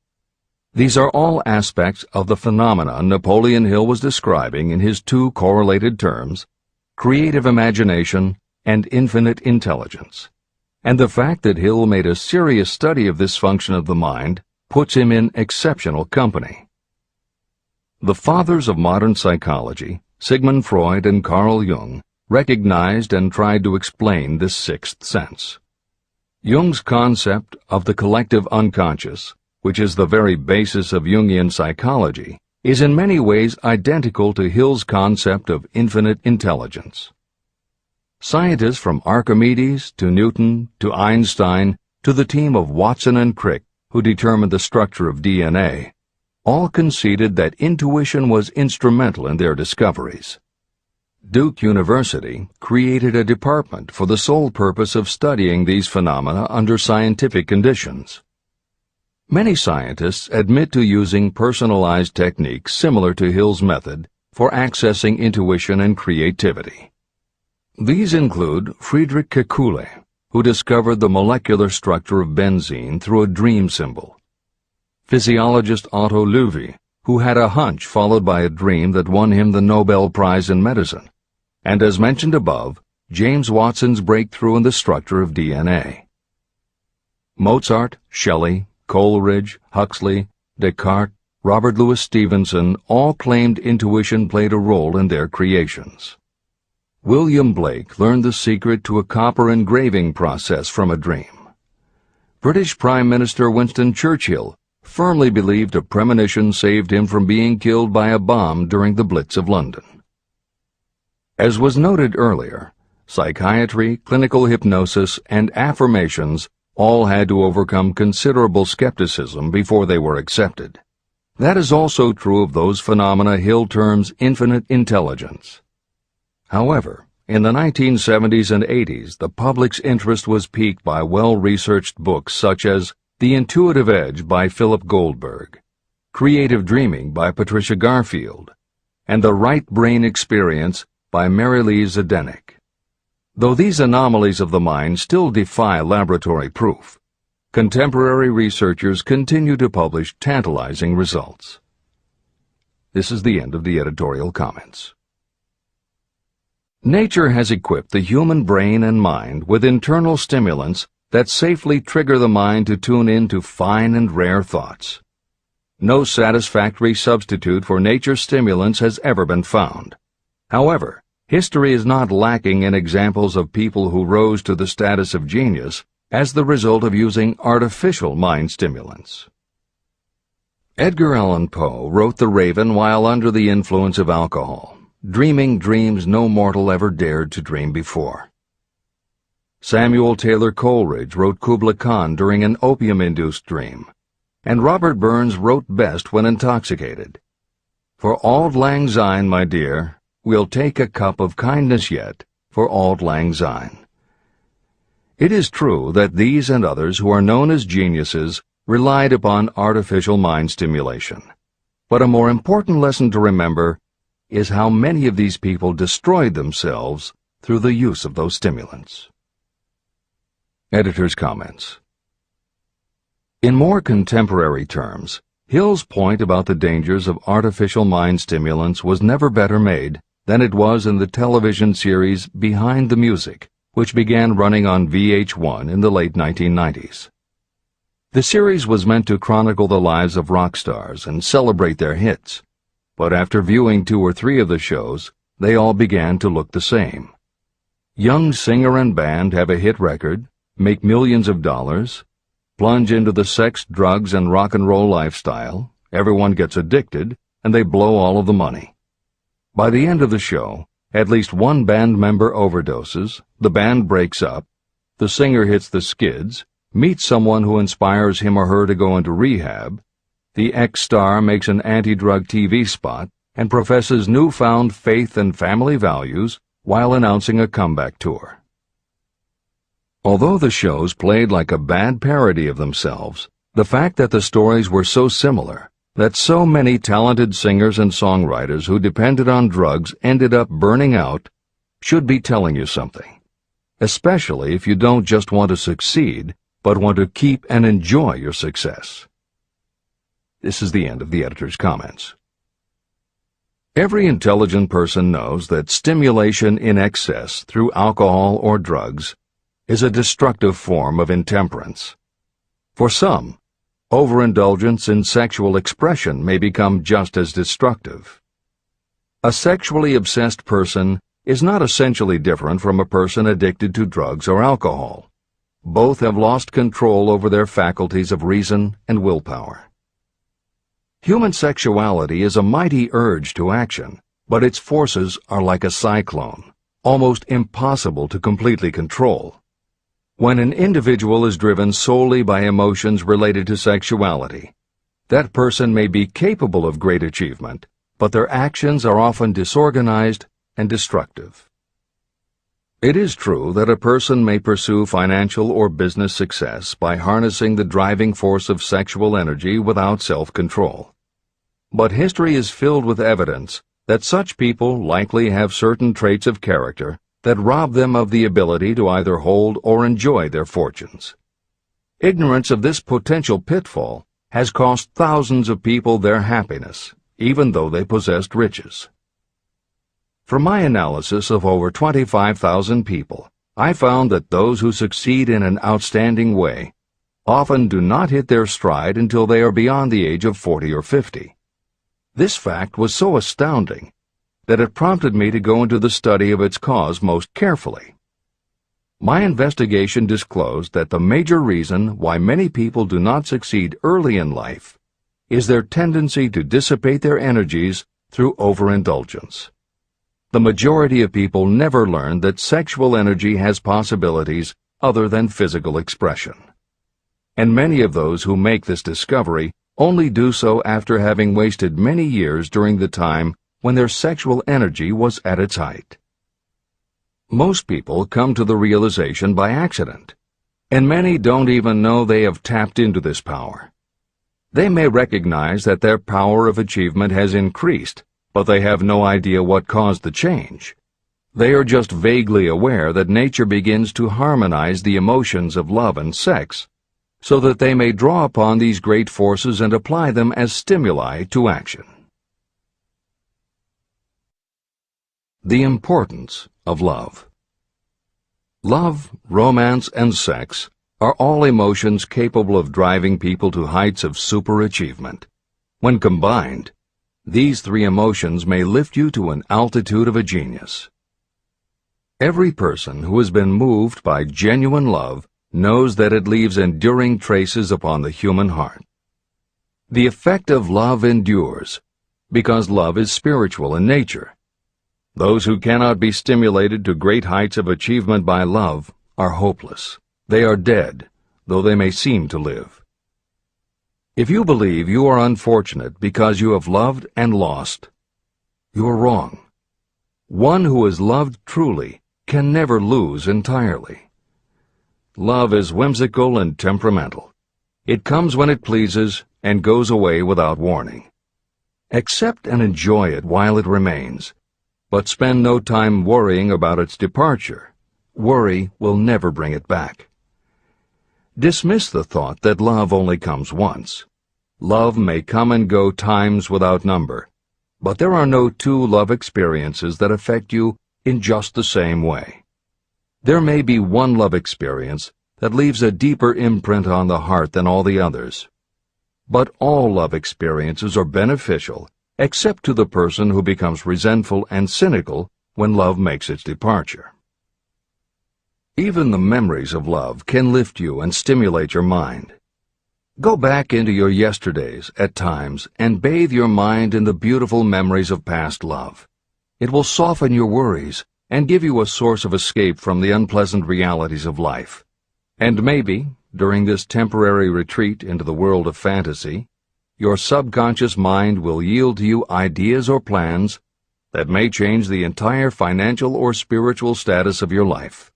These are all aspects of the phenomena Napoleon Hill was describing in his two correlated terms, creative imagination and infinite intelligence. And the fact that Hill made a serious study of this function of the mind puts him in exceptional company. The fathers of modern psychology, Sigmund Freud and Carl Jung, recognized and tried to explain this sixth sense. Jung's concept of the collective unconscious, which is the very basis of Jungian psychology, is in many ways identical to Hill's concept of infinite intelligence. Scientists from Archimedes to Newton to Einstein to the team of Watson and Crick, who determined the structure of DNA, all conceded that intuition was instrumental in their discoveries. Duke University created a department for the sole purpose of studying these phenomena under scientific conditions. Many scientists admit to using personalized techniques similar to Hill's method for accessing intuition and creativity. These include Friedrich Kekule, who discovered the molecular structure of benzene through a dream symbol; physiologist Otto Loewi, who had a hunch followed by a dream that won him the Nobel Prize in Medicine; and as mentioned above, James Watson's breakthrough in the structure of DNA. Mozart, Shelley, Coleridge, Huxley, Descartes, Robert Louis Stevenson all claimed intuition played a role in their creations. William Blake learned the secret to a copper engraving process from a dream. British Prime Minister Winston Churchill firmly believed a premonition saved him from being killed by a bomb during the Blitz of London. As was noted earlier, psychiatry, clinical hypnosis, and affirmations all had to overcome considerable skepticism before they were accepted. That is also true of those phenomena Hill terms infinite intelligence. However, in the 1970s and 80s, the public's interest was piqued by well-researched books such as The Intuitive Edge by Philip Goldberg, Creative Dreaming by Patricia Garfield, and The Right Brain Experience by Mary Lee Zdenek. Though these anomalies of the mind still defy laboratory proof, contemporary researchers continue to publish tantalizing results. This is the end of the editorial comments. Nature has equipped the human brain and mind with internal stimulants that safely trigger the mind to tune in to fine and rare thoughts. No satisfactory substitute for nature's stimulants has ever been found. However, history is not lacking in examples of people who rose to the status of genius as the result of using artificial mind stimulants. Edgar Allan Poe wrote The Raven while under the influence of alcohol, dreaming dreams no mortal ever dared to dream before. Samuel Taylor Coleridge wrote Kubla Khan during an opium-induced dream, and Robert Burns wrote best when intoxicated. For auld lang syne, my dear, we'll take a cup of kindness yet for auld lang syne. It is true that these and others who are known as geniuses relied upon artificial mind stimulation. But a more important lesson to remember is how many of these people destroyed themselves through the use of those stimulants. Editor's comments. In more contemporary terms, Hill's point about the dangers of artificial mind stimulants was never better made than it was in the television series Behind the Music, which began running on VH1 in the late 1990s. The series was meant to chronicle the lives of rock stars and celebrate their hits, but after viewing 2 or 3 of the shows, they all began to look the same. Young singer and band have a hit record, make millions of dollars, plunge into the sex, drugs, and rock and roll lifestyle, everyone gets addicted, and they blow all of the money. By the end of the show, at least one band member overdoses, the band breaks up, the singer hits the skids, meets someone who inspires him or her to go into rehab, the ex-star makes an anti-drug TV spot and professes newfound faith and family values while announcing a comeback tour. Although the shows played like a bad parody of themselves, the fact that the stories were so similar, that so many talented singers and songwriters who depended on drugs ended up burning out, should be telling you something, especially if you don't just want to succeed, but want to keep and enjoy your success. This is the end of the editor's comments. Every intelligent person knows that stimulation in excess through alcohol or drugs is a destructive form of intemperance. For some, overindulgence in sexual expression may become just as destructive. A sexually obsessed person is not essentially different from a person addicted to drugs or alcohol. Both have lost control over their faculties of reason and willpower. Human sexuality is a mighty urge to action, but its forces are like a cyclone, almost impossible to completely control. When an individual is driven solely by emotions related to sexuality, that person may be capable of great achievement, but their actions are often disorganized and destructive. It is true that a person may pursue financial or business success by harnessing the driving force of sexual energy without self-control. But history is filled with evidence that such people likely have certain traits of character that rob them of the ability to either hold or enjoy their fortunes. Ignorance of this potential pitfall has cost thousands of people their happiness, even though they possessed riches. From my analysis of over 25,000 people, I found that those who succeed in an outstanding way often do not hit their stride until they are beyond the age of 40 or 50. This fact was so astounding that it prompted me to go into the study of its cause most carefully. My investigation disclosed that the major reason why many people do not succeed early in life is their tendency to dissipate their energies through overindulgence. The majority of people never learn that sexual energy has possibilities other than physical expression. And many of those who make this discovery only do so after having wasted many years during the time when their sexual energy was at its height. Most people come to the realization by accident, and many don't even know they have tapped into this power. They may recognize that their power of achievement has increased, but they have no idea what caused the change. They are just vaguely aware that nature begins to harmonize the emotions of love and sex, so that they may draw upon these great forces and apply them as stimuli to action. The importance of love. Love, romance, and sex are all emotions capable of driving people to heights of superachievement. When combined, these three emotions may lift you to an altitude of a genius. Every person who has been moved by genuine love knows that it leaves enduring traces upon the human heart. The effect of love endures, because love is spiritual in nature. Those who cannot be stimulated to great heights of achievement by love are hopeless. They are dead, though they may seem to live. If you believe you are unfortunate because you have loved and lost, you are wrong. One who is loved truly can never lose entirely. Love is whimsical and temperamental. It comes when it pleases and goes away without warning. Accept and enjoy it while it remains, but spend no time worrying about its departure. Worry will never bring it back. Dismiss the thought that love only comes once. Love may come and go times without number, but there are no two love experiences that affect you in just the same way. There may be one love experience that leaves a deeper imprint on the heart than all the others. But all love experiences are beneficial, except to the person who becomes resentful and cynical when love makes its departure. Even the memories of love can lift you and stimulate your mind. Go back into your yesterdays at times and bathe your mind in the beautiful memories of past love. It will soften your worries and give you a source of escape from the unpleasant realities of life. And maybe, during this temporary retreat into the world of fantasy, your subconscious mind will yield to you ideas or plans that may change the entire financial or spiritual status of your life.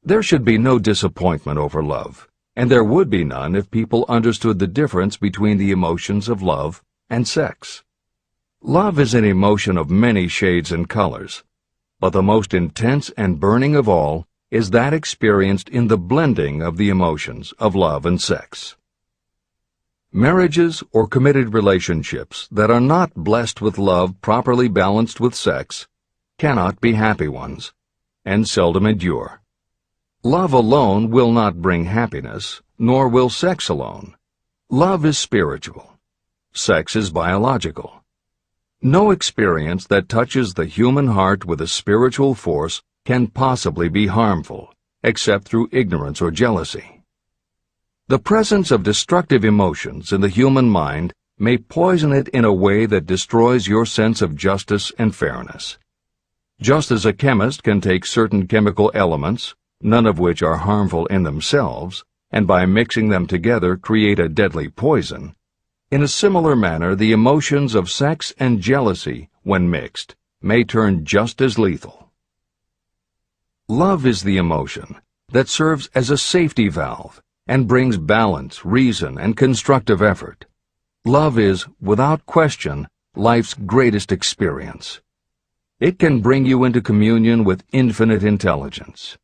There should be no disappointment over love, and there would be none if people understood the difference between the emotions of love and sex. Love is an emotion of many shades and colors, but the most intense and burning of all is that experienced in the blending of the emotions of love and sex. Marriages or committed relationships that are not blessed with love properly balanced with sex cannot be happy ones, and seldom endure. Love alone will not bring happiness, nor will sex alone. Love is spiritual. Sex is biological. No experience that touches the human heart with a spiritual force can possibly be harmful, except through ignorance or jealousy. The presence of destructive emotions in the human mind may poison it in a way that destroys your sense of justice and fairness. Just as a chemist can take certain chemical elements, none of which are harmful in themselves, and by mixing them together create a deadly poison, in a similar manner the emotions of sex and jealousy, when mixed, may turn just as lethal. Love is the emotion that serves as a safety valve and brings balance, reason, and constructive effort. Love is, without question, life's greatest experience. It can bring you into communion with infinite intelligence.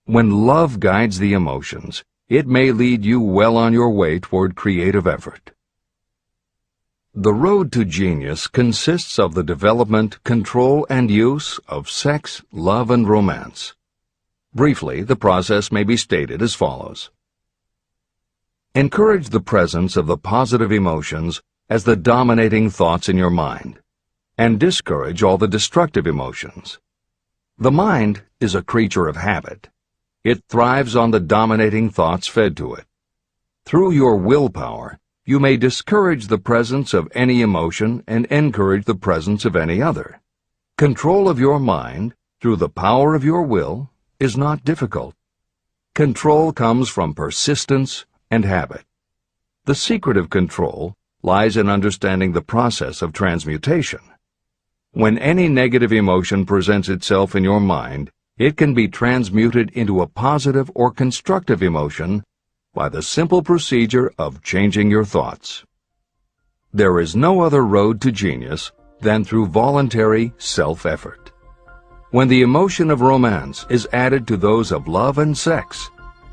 When love guides the emotions, it may lead you well on your way toward creative effort. The road to genius consists of the development, control, and use of sex, love, and romance. Briefly, the process may be stated as follows. Encourage the presence of the positive emotions as the dominating thoughts in your mind, and discourage all the destructive emotions. The mind is a creature of habit. It thrives on the dominating thoughts fed to it. Through your willpower, you may discourage the presence of any emotion and encourage the presence of any other. Control of your mind, through the power of your will, is not difficult. Control comes from persistence and habit. The secret of control lies in understanding the process of transmutation. When any negative emotion presents itself in your mind, it can be transmuted into a positive or constructive emotion by the simple procedure of changing your thoughts. There is no other road to genius than through voluntary self-effort. When the emotion of romance is added to those of love and sex,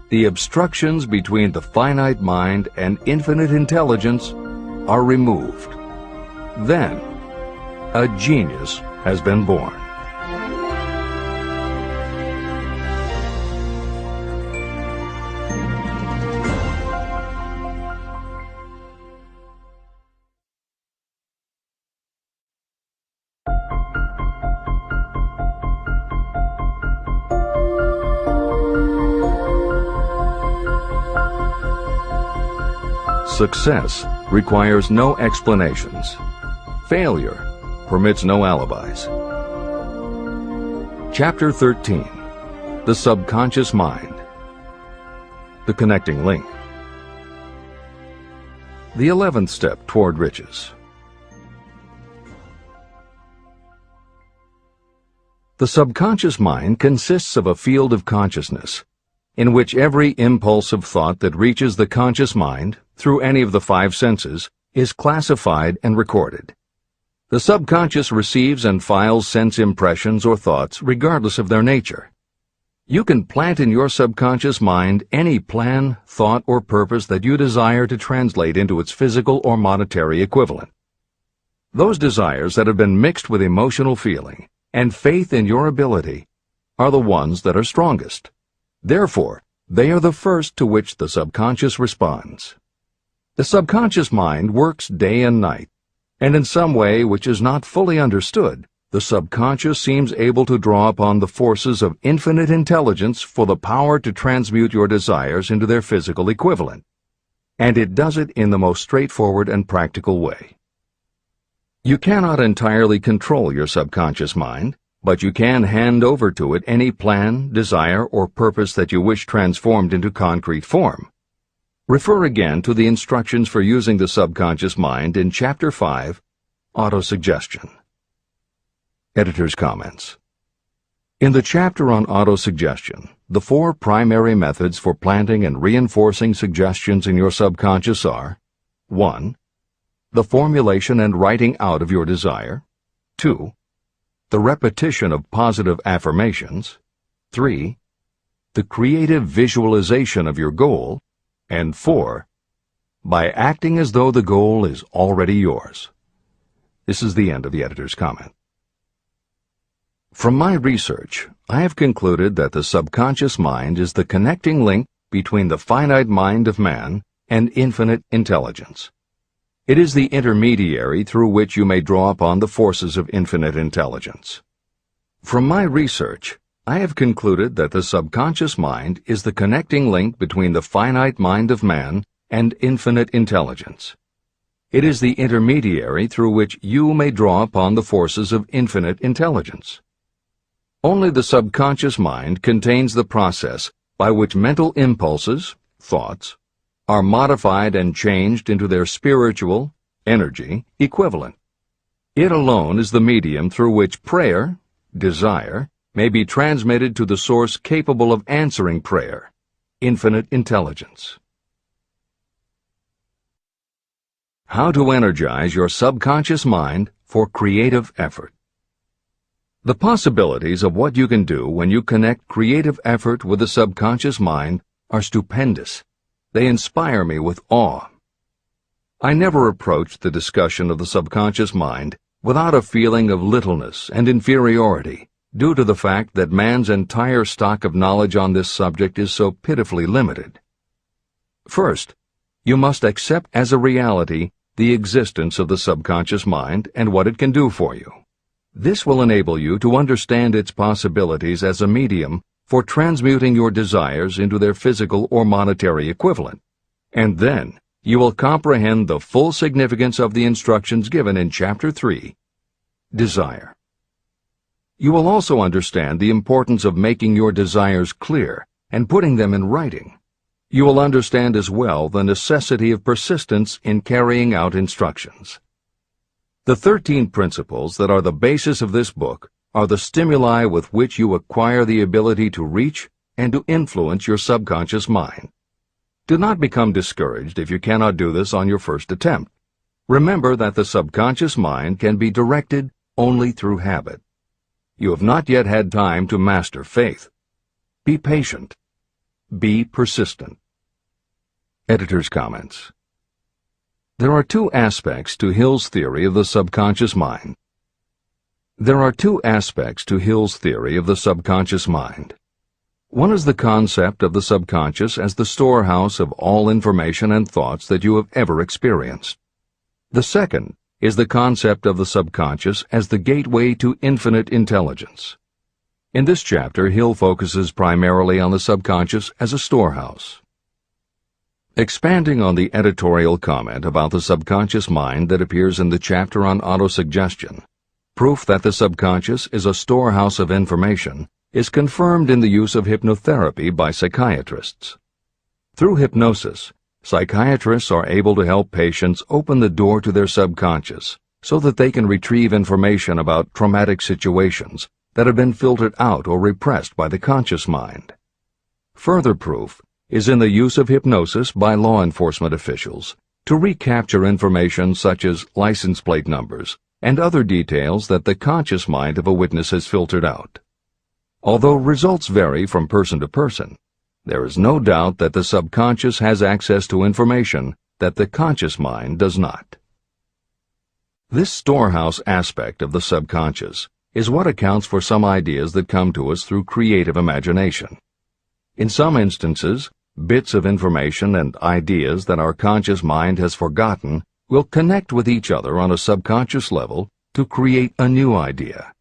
the obstructions between the finite mind and infinite intelligence are removed. Then, a genius has been born. Success requires no explanations. Failure permits no alibis. Chapter 13. The Subconscious Mind. The Connecting Link. The 11th Step Toward Riches. The subconscious mind consists of a field of consciousness, in which every impulsive thought that reaches the conscious mind, through any of the five senses, is classified and recorded. The subconscious receives and files sense impressions or thoughts regardless of their nature. You can plant in your subconscious mind any plan, thought, or purpose that you desire to translate into its physical or monetary equivalent. Those desires that have been mixed with emotional feeling and faith in your ability are the ones that are strongest. Therefore, they are the first to which the subconscious responds. The subconscious mind works day and night, and in some way which is not fully understood, the subconscious seems able to draw upon the forces of infinite intelligence for the power to transmute your desires into their physical equivalent. And it does it in the most straightforward and practical way. You cannot entirely control your subconscious mind, but you can hand over to it any plan, desire, or purpose that you wish transformed into concrete form. Refer again to the instructions for using the subconscious mind in Chapter 5, Autosuggestion. Editor's comments. In the chapter on autosuggestion, the four primary methods for planting and reinforcing suggestions in your subconscious are: 1. The formulation and writing out of your desire. 2. The repetition of positive affirmations. 3. The creative visualization of your goal. And 4. By acting as though the goal is already yours. This is the end of the editor's comment. From my research, I have concluded that the subconscious mind is the connecting link between the finite mind of man and infinite intelligence. It is the intermediary through which you may draw upon the forces of infinite intelligence. From my research, I have concluded that the subconscious mind is the connecting link between the finite mind of man and infinite intelligence. It is the intermediary through which you may draw upon the forces of infinite intelligence. Only the subconscious mind contains the process by which mental impulses, thoughts, are modified and changed into their spiritual, energy, equivalent. It alone is the medium through which prayer, desire, may be transmitted to the source capable of answering prayer, infinite intelligence. How to energize your subconscious mind for creative effort. The possibilities of what you can do when you connect creative effort with the subconscious mind are stupendous. They inspire me with awe. I never approached the discussion of the subconscious mind without a feeling of littleness and inferiority, due to the fact that man's entire stock of knowledge on this subject is so pitifully limited. First, you must accept as a reality the existence of the subconscious mind and what it can do for you. This will enable you to understand its possibilities as a medium for transmuting your desires into their physical or monetary equivalent. And then, you will comprehend the full significance of the instructions given in Chapter 3, Desire. You will also understand the importance of making your desires clear and putting them in writing. You will understand as well the necessity of persistence in carrying out instructions. The 13 principles that are the basis of this book are the stimuli with which you acquire the ability to reach and to influence your subconscious mind. Do not become discouraged if you cannot do this on your first attempt. Remember that the subconscious mind can be directed only through habit. You have not yet had time to master faith. Be patient. Be persistent. Editor's comments. There are two aspects to Hill's theory of the subconscious mind. There are two aspects to Hill's theory of the subconscious mind. One is the concept of the subconscious as the storehouse of all information and thoughts that you have ever experienced. The second is the concept of the subconscious as the gateway to infinite intelligence. In this chapter, Hill focuses primarily on the subconscious as a storehouse. Expanding on the editorial comment about the subconscious mind that appears in the chapter on autosuggestion, proof that the subconscious is a storehouse of information is confirmed in the use of hypnotherapy by psychiatrists. Through hypnosis, psychiatrists are able to help patients open the door to their subconscious so that they can retrieve information about traumatic situations that have been filtered out or repressed by the conscious mind. Further proof is in the use of hypnosis by law enforcement officials to recapture information such as license plate numbers and other details that the conscious mind of a witness has filtered out. Although results vary from person to person, there is no doubt that the subconscious has access to information that the conscious mind does not. This storehouse aspect of the subconscious is what accounts for some ideas that come to us through creative imagination. In some instances, bits of information and ideas that our conscious mind has forgotten will connect with each other on a subconscious level to create a new idea,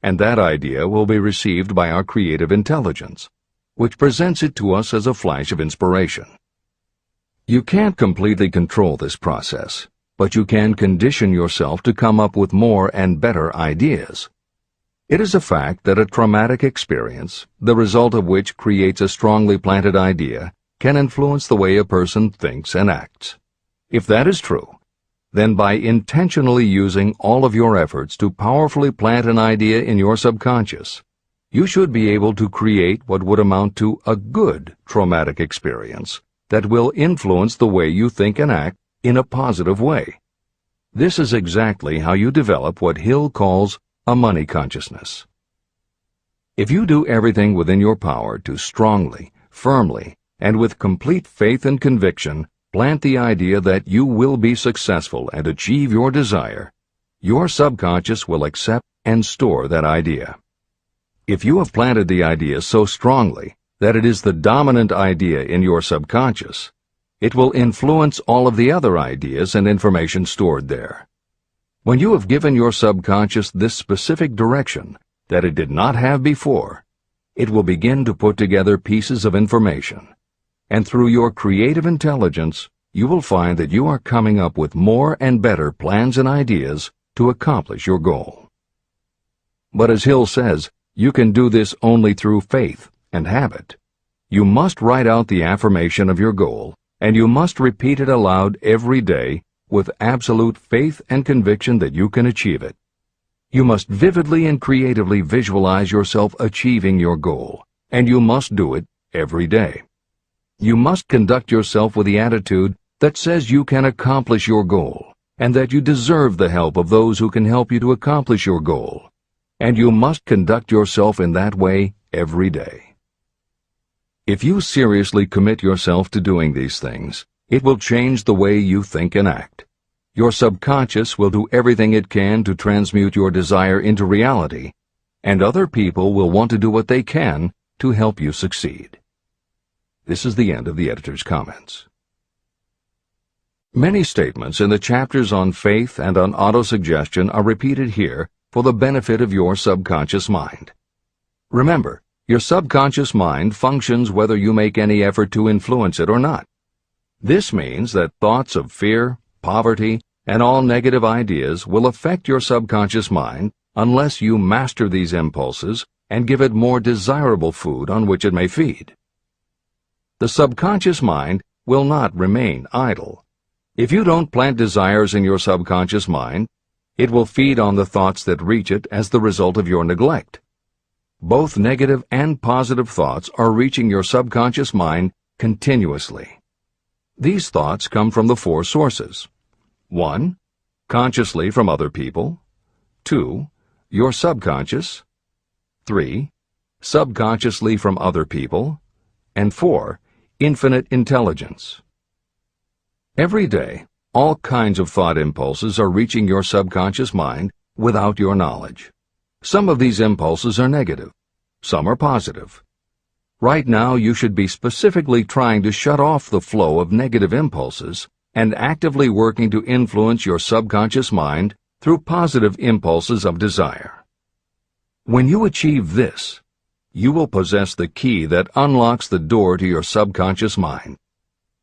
and that idea will be received by our creative intelligence, which presents it to us as a flash of inspiration. You can't completely control this process, but you can condition yourself to come up with more and better ideas. It is a fact that a traumatic experience, the result of which creates a strongly planted idea, can influence the way a person thinks and acts. If that is true, then by intentionally using all of your efforts to powerfully plant an idea in your subconscious, you should be able to create what would amount to a good traumatic experience that will influence the way you think and act in a positive way. This is exactly how you develop what Hill calls a money consciousness. If you do everything within your power to strongly, firmly, and with complete faith and conviction plant the idea that you will be successful and achieve your desire, your subconscious will accept and store that idea. If you have planted the idea so strongly that it is the dominant idea in your subconscious, it will influence all of the other ideas and information stored there. When you have given your subconscious this specific direction that it did not have before, it will begin to put together pieces of information, and through your creative intelligence, you will find that you are coming up with more and better plans and ideas to accomplish your goal. But as Hill says, you can do this only through faith and habit. You must write out the affirmation of your goal, and you must repeat it aloud every day with absolute faith and conviction that you can achieve it. You must vividly and creatively visualize yourself achieving your goal, and you must do it every day. You must conduct yourself with the attitude that says you can accomplish your goal, and that you deserve the help of those who can help you to accomplish your goal. And you must conduct yourself in that way every day. If you seriously commit yourself to doing these things, it will change the way you think and act. Your subconscious will do everything it can to transmute your desire into reality, and other people will want to do what they can to help you succeed. This is the end of the editor's comments. Many statements in the chapters on faith and on autosuggestion are repeated here for the benefit of your subconscious mind. Remember, your subconscious mind functions whether you make any effort to influence it or not. This means that thoughts of fear, poverty, and all negative ideas will affect your subconscious mind unless you master these impulses and give it more desirable food on which it may feed. The subconscious mind will not remain idle. If you don't plant desires in your subconscious mind, it will feed on the thoughts that reach it as the result of your neglect. Both negative and positive thoughts are reaching your subconscious mind continuously. These thoughts come from the four sources. 1. Consciously from other people. 2. Your subconscious. 3. Subconsciously from other people. And 4. Infinite intelligence. Every day, all kinds of thought impulses are reaching your subconscious mind without your knowledge. Some of these impulses are negative. Some are positive. Right now, you should be specifically trying to shut off the flow of negative impulses and actively working to influence your subconscious mind through positive impulses of desire. When you achieve this, you will possess the key that unlocks the door to your subconscious mind.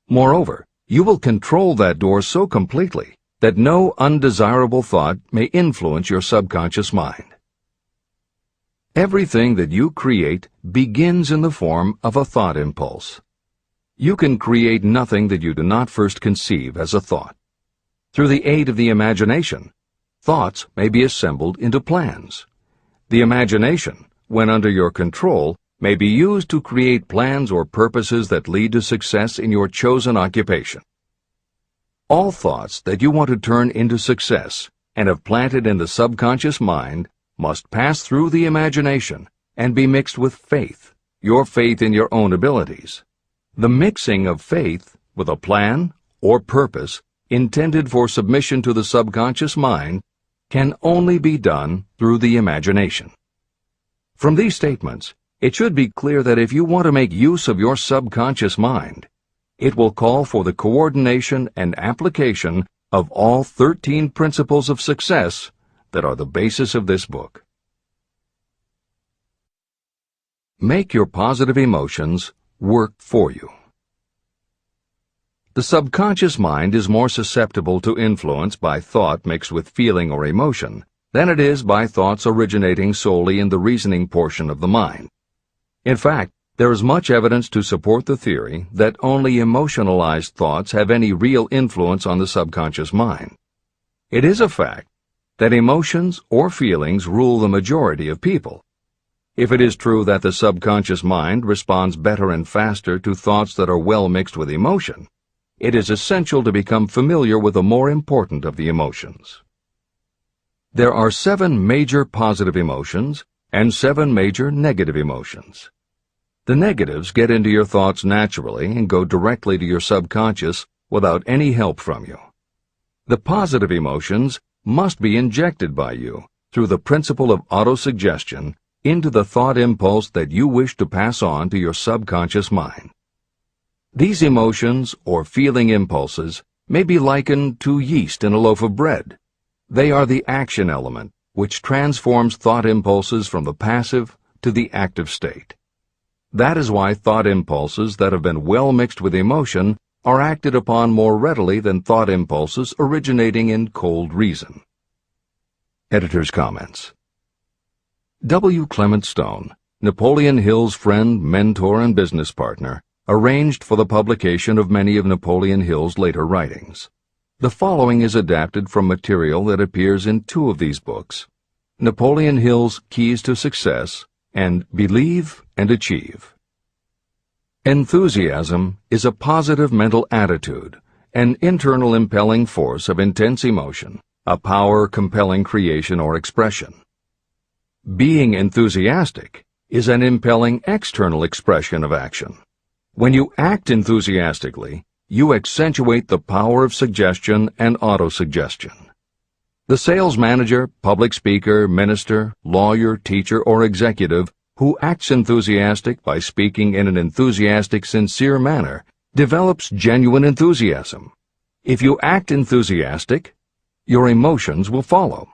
Moreover, you will control that door so completely that no undesirable thought may influence your subconscious mind. Everything that you create begins in the form of a thought impulse. You can create nothing that you do not first conceive as a thought. Through the aid of the imagination, thoughts may be assembled into plans. The imagination, when under your control, may be used to create plans or purposes that lead to success in your chosen occupation. All thoughts that you want to turn into success and have planted in the subconscious mind must pass through the imagination and be mixed with faith, your faith in your own abilities. The mixing of faith with a plan or purpose intended for submission to the subconscious mind can only be done through the imagination. From these statements, it should be clear that if you want to make use of your subconscious mind, it will call for the coordination and application of all 13 principles of success that are the basis of this book. Make your positive emotions work for you. The subconscious mind is more susceptible to influence by thought mixed with feeling or emotion than it is by thoughts originating solely in the reasoning portion of the mind. In fact, there is much evidence to support the theory that only emotionalized thoughts have any real influence on the subconscious mind. It is a fact that emotions or feelings rule the majority of people. If it is true that the subconscious mind responds better and faster to thoughts that are well mixed with emotion, it is essential to become familiar with the more important of the emotions. There are 7 major positive emotions and 7 major negative emotions. The negatives get into your thoughts naturally and go directly to your subconscious without any help from you. The positive emotions must be injected by you through the principle of autosuggestion into the thought impulse that you wish to pass on to your subconscious mind. These emotions or feeling impulses may be likened to yeast in a loaf of bread. They are the action element which transforms thought impulses from the passive to the active state. That is why thought impulses that have been well mixed with emotion are acted upon more readily than thought impulses originating in cold reason. Editor's comments. W. Clement Stone, Napoleon Hill's friend, mentor, and business partner, arranged for the publication of many of Napoleon Hill's later writings. The following is adapted from material that appears in 2 of these books, Napoleon Hill's Keys to Success and Believe and Achieve. Enthusiasm is a positive mental attitude, an internal impelling force of intense emotion, a power compelling creation or expression. Being enthusiastic is an impelling external expression of action. When you act enthusiastically, you accentuate the power of suggestion and autosuggestion. The sales manager, public speaker, minister, lawyer, teacher, or executive who acts enthusiastic by speaking in an enthusiastic, sincere manner develops genuine enthusiasm. If you act enthusiastic, your emotions will follow.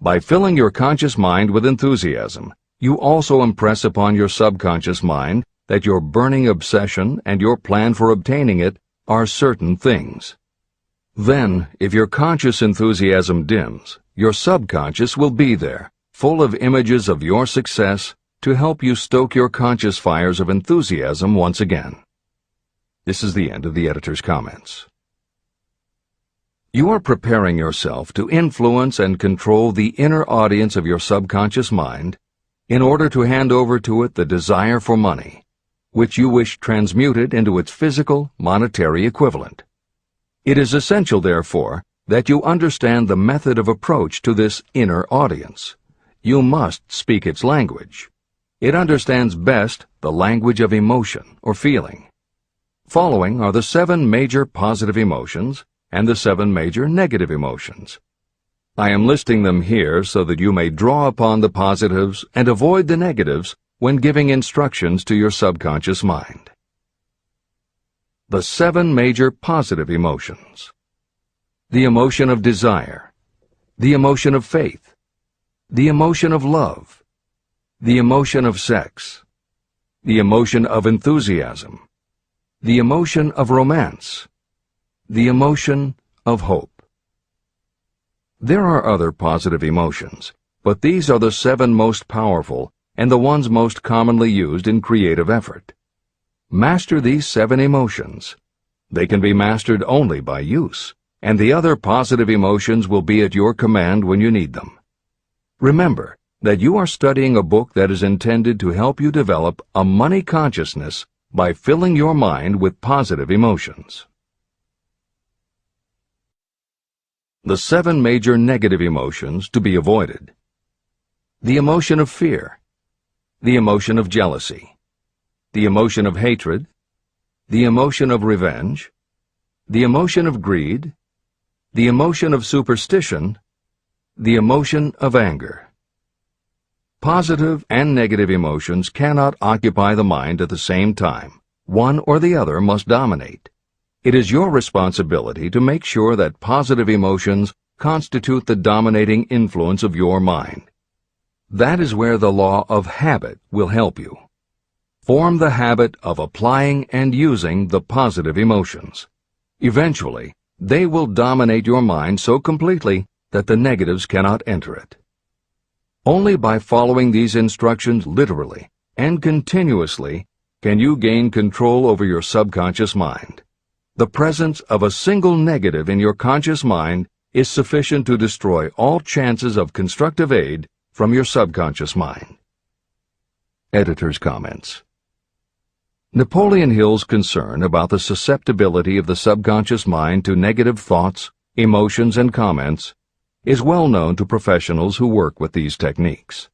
By filling your conscious mind with enthusiasm, you also impress upon your subconscious mind that your burning obsession and your plan for obtaining it are certain things. Then, if your conscious enthusiasm dims, your subconscious will be there, full of images of your success to help you stoke your conscious fires of enthusiasm once again. This is the end of the editor's comments. You are preparing yourself to influence and control the inner audience of your subconscious mind in order to hand over to it the desire for money, which you wish transmuted into its physical, monetary equivalent. It is essential, therefore, that you understand the method of approach to this inner audience. You must speak its language. It understands best the language of emotion or feeling. Following are the 7 major positive emotions and the 7 major negative emotions. I am listing them here so that you may draw upon the positives and avoid the negatives when giving instructions to your subconscious mind. The 7 major positive emotions. The emotion of desire, the emotion of faith, the emotion of love, the emotion of sex, the emotion of enthusiasm, the emotion of romance, the emotion of hope. There are other positive emotions, but these are the 7 most powerful and the ones most commonly used in creative effort. Master these 7 emotions. They can be mastered only by use, and the other positive emotions will be at your command when you need them. Remember that you are studying a book that is intended to help you develop a money consciousness by filling your mind with positive emotions. The 7 major negative emotions to be avoided. The emotion of fear, the emotion of jealousy, the emotion of hatred, the emotion of revenge, the emotion of greed, the emotion of superstition, the emotion of anger. Positive and negative emotions cannot occupy the mind at the same time. One or the other must dominate. It is your responsibility to make sure that positive emotions constitute the dominating influence of your mind. That is where the law of habit will help you. Form the habit of applying and using the positive emotions. Eventually, they will dominate your mind so completely that the negatives cannot enter it. Only by following these instructions literally and continuously can you gain control over your subconscious mind. The presence of a single negative in your conscious mind is sufficient to destroy all chances of constructive aid from your subconscious mind. Editor's comments. Napoleon Hill's concern about the susceptibility of the subconscious mind to negative thoughts, emotions, and comments is well known to professionals who work with these techniques.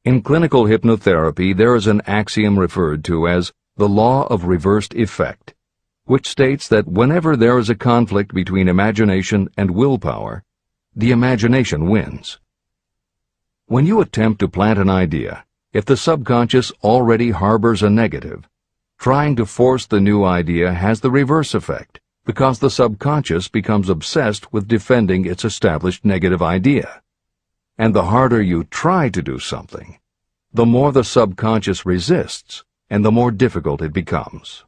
In clinical hypnotherapy, there is an axiom referred to as the law of reversed effect, which states that whenever there is a conflict between imagination and willpower, the imagination wins. When you attempt to plant an idea, if the subconscious already harbors a negative, trying to force the new idea has the reverse effect, because the subconscious becomes obsessed with defending its established negative idea. And the harder you try to do something, the more the subconscious resists, and the more difficult it becomes.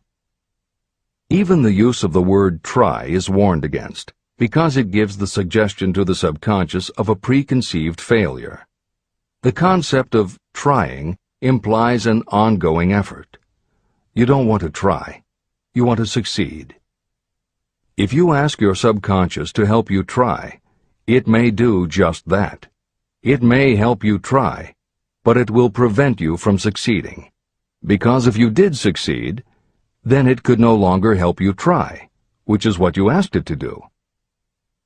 Even the use of the word try is warned against, because it gives the suggestion to the subconscious of a preconceived failure. The concept of trying implies an ongoing effort. You don't want to try. You want to succeed. If you ask your subconscious to help you try, it may do just that. It may help you try, but it will prevent you from succeeding. Because if you did succeed, then it could no longer help you try, which is what you asked it to do.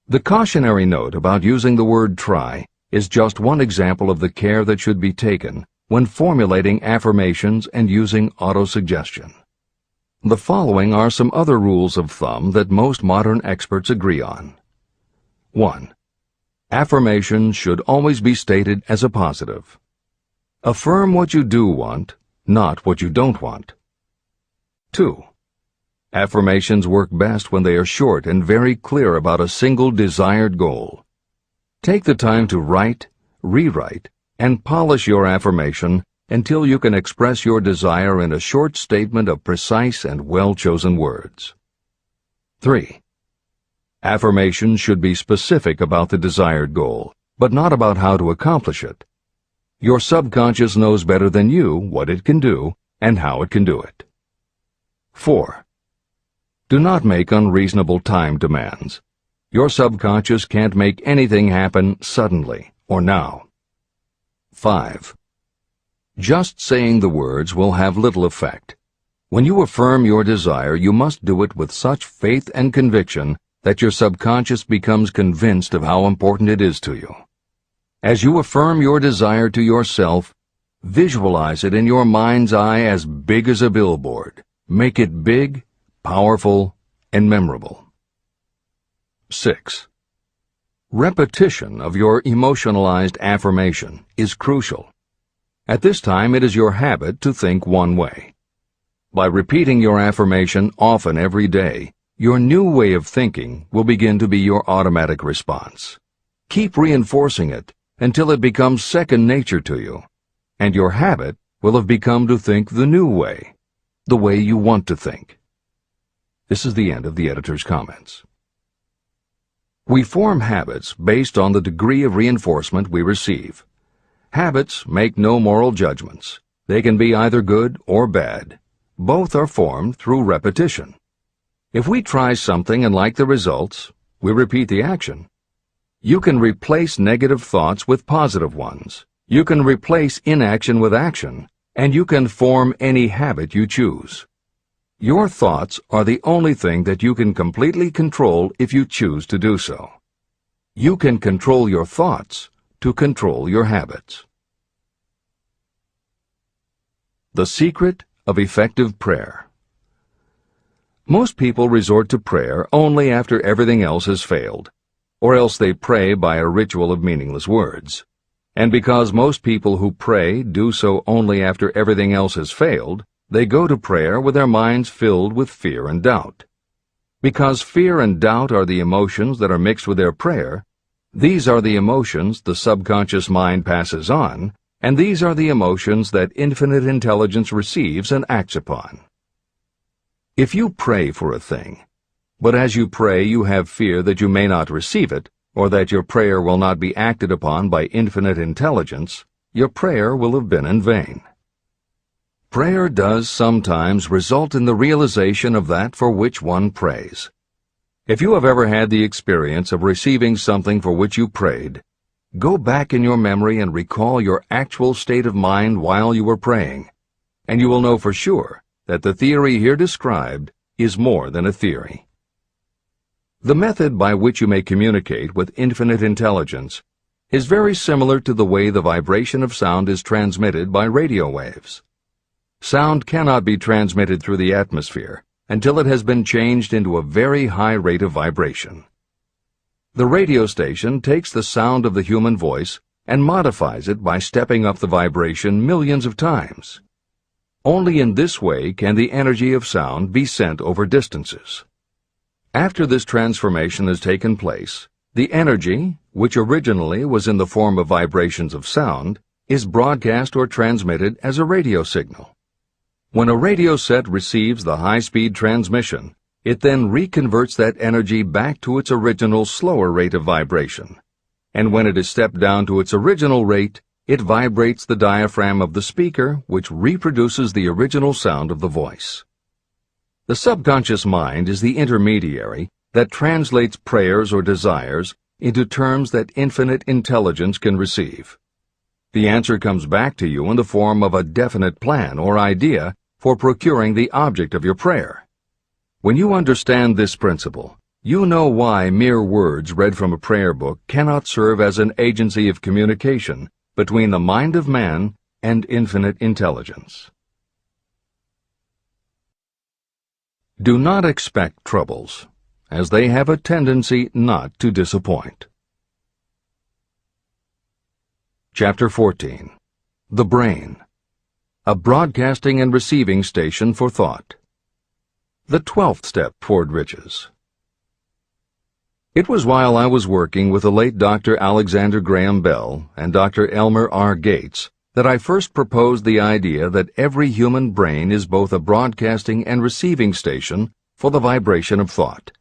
The cautionary note about using the word try is just one example of the care that should be taken when formulating affirmations and using autosuggestion. The following are some other rules of thumb that most modern experts agree on. 1. Affirmations should always be stated as a positive. Affirm what you do want, not what you don't want. 2. Affirmations work best when they are short and very clear about a single desired goal. Take the time to write, rewrite, and polish your affirmation until you can express your desire in a short statement of precise and well-chosen words. 3. Affirmations should be specific about the desired goal, but not about how to accomplish it. Your subconscious knows better than you what it can do and how it can do it. 4. Do not make unreasonable time demands. Your subconscious can't make anything happen suddenly or now. 5. Just saying the words will have little effect. When you affirm your desire, you must do it with such faith and conviction that your subconscious becomes convinced of how important it is to you. As you affirm your desire to yourself, visualize it in your mind's eye as big as a billboard. Make it big, powerful, and memorable. 6. Repetition of your emotionalized affirmation is crucial. At this time, it is your habit to think one way. By repeating your affirmation often every day, your new way of thinking will begin to be your automatic response. Keep reinforcing it until it becomes second nature to you, and your habit will have become to think the new way, the way you want to think. This is the end of the editor's comments. We form habits based on the degree of reinforcement we receive. Habits make no moral judgments. They can be either good or bad. Both are formed through repetition. If we try something and like the results, we repeat the action. You can replace negative thoughts with positive ones. You can replace inaction with action, and you can form any habit you choose. Your thoughts are the only thing that you can completely control if you choose to do so. You can control your thoughts to control your habits. The secret of effective prayer. Most people resort to prayer only after everything else has failed, or else they pray by a ritual of meaningless words. And because most people who pray do so only after everything else has failed, they go to prayer with their minds filled with fear and doubt. Because fear and doubt are the emotions that are mixed with their prayer, these are the emotions the subconscious mind passes on, and these are the emotions that infinite intelligence receives and acts upon. If you pray for a thing, but as you pray you have fear that you may not receive it, or that your prayer will not be acted upon by infinite intelligence, your prayer will have been in vain. Prayer does sometimes result in the realization of that for which one prays. If you have ever had the experience of receiving something for which you prayed, go back in your memory and recall your actual state of mind while you were praying, and you will know for sure that the theory here described is more than a theory. The method by which you may communicate with infinite intelligence is very similar to the way the vibration of sound is transmitted by radio waves. Sound cannot be transmitted through the atmosphere until it has been changed into a very high rate of vibration. The radio station takes the sound of the human voice and modifies it by stepping up the vibration millions of times. Only in this way can the energy of sound be sent over distances. After this transformation has taken place, the energy, which originally was in the form of vibrations of sound, is broadcast or transmitted as a radio signal. When a radio set receives the high-speed transmission, it then reconverts that energy back to its original slower rate of vibration. And when it is stepped down to its original rate, it vibrates the diaphragm of the speaker, which reproduces the original sound of the voice. The subconscious mind is the intermediary that translates prayers or desires into terms that infinite intelligence can receive. The answer comes back to you in the form of a definite plan or idea for procuring the object of your prayer. When you understand this principle, you know why mere words read from a prayer book cannot serve as an agency of communication between the mind of man and infinite intelligence. Do not expect troubles, as they have a tendency not to disappoint. Chapter 14. The Brain. A broadcasting and receiving station for thought. The 12th step toward riches. It was while I was working with the late Dr. Alexander Graham Bell and Dr. Elmer R. Gates that I first proposed the idea that every human brain is both a broadcasting and receiving station for the vibration of thought.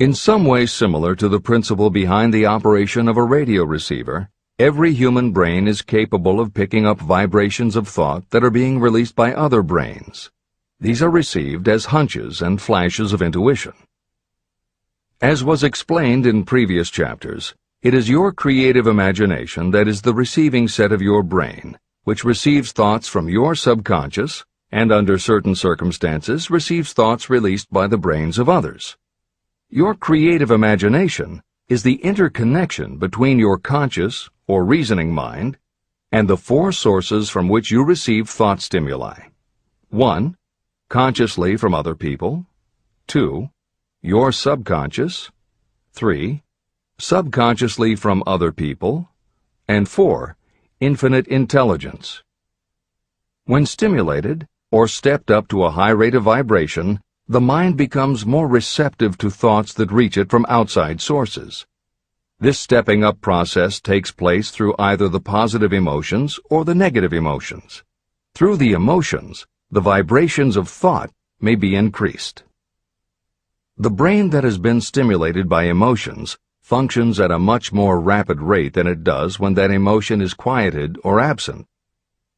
In some way similar to the principle behind the operation of a radio receiver, every human brain is capable of picking up vibrations of thought that are being released by other brains. These are received as hunches and flashes of intuition. As was explained in previous chapters, it is your creative imagination that is the receiving set of your brain, which receives thoughts from your subconscious and, under certain circumstances, receives thoughts released by the brains of others. Your creative imagination is the interconnection between your conscious or reasoning mind and the four sources from which you receive thought stimuli. 1. Consciously from other people. 2. Your subconscious. 3. Subconsciously from other people. And 4. Infinite intelligence. When stimulated or stepped up to a high rate of vibration, the mind becomes more receptive to thoughts that reach it from outside sources. This stepping up process takes place through either the positive emotions or the negative emotions. Through the emotions, the vibrations of thought may be increased. The brain that has been stimulated by emotions functions at a much more rapid rate than it does when that emotion is quieted or absent.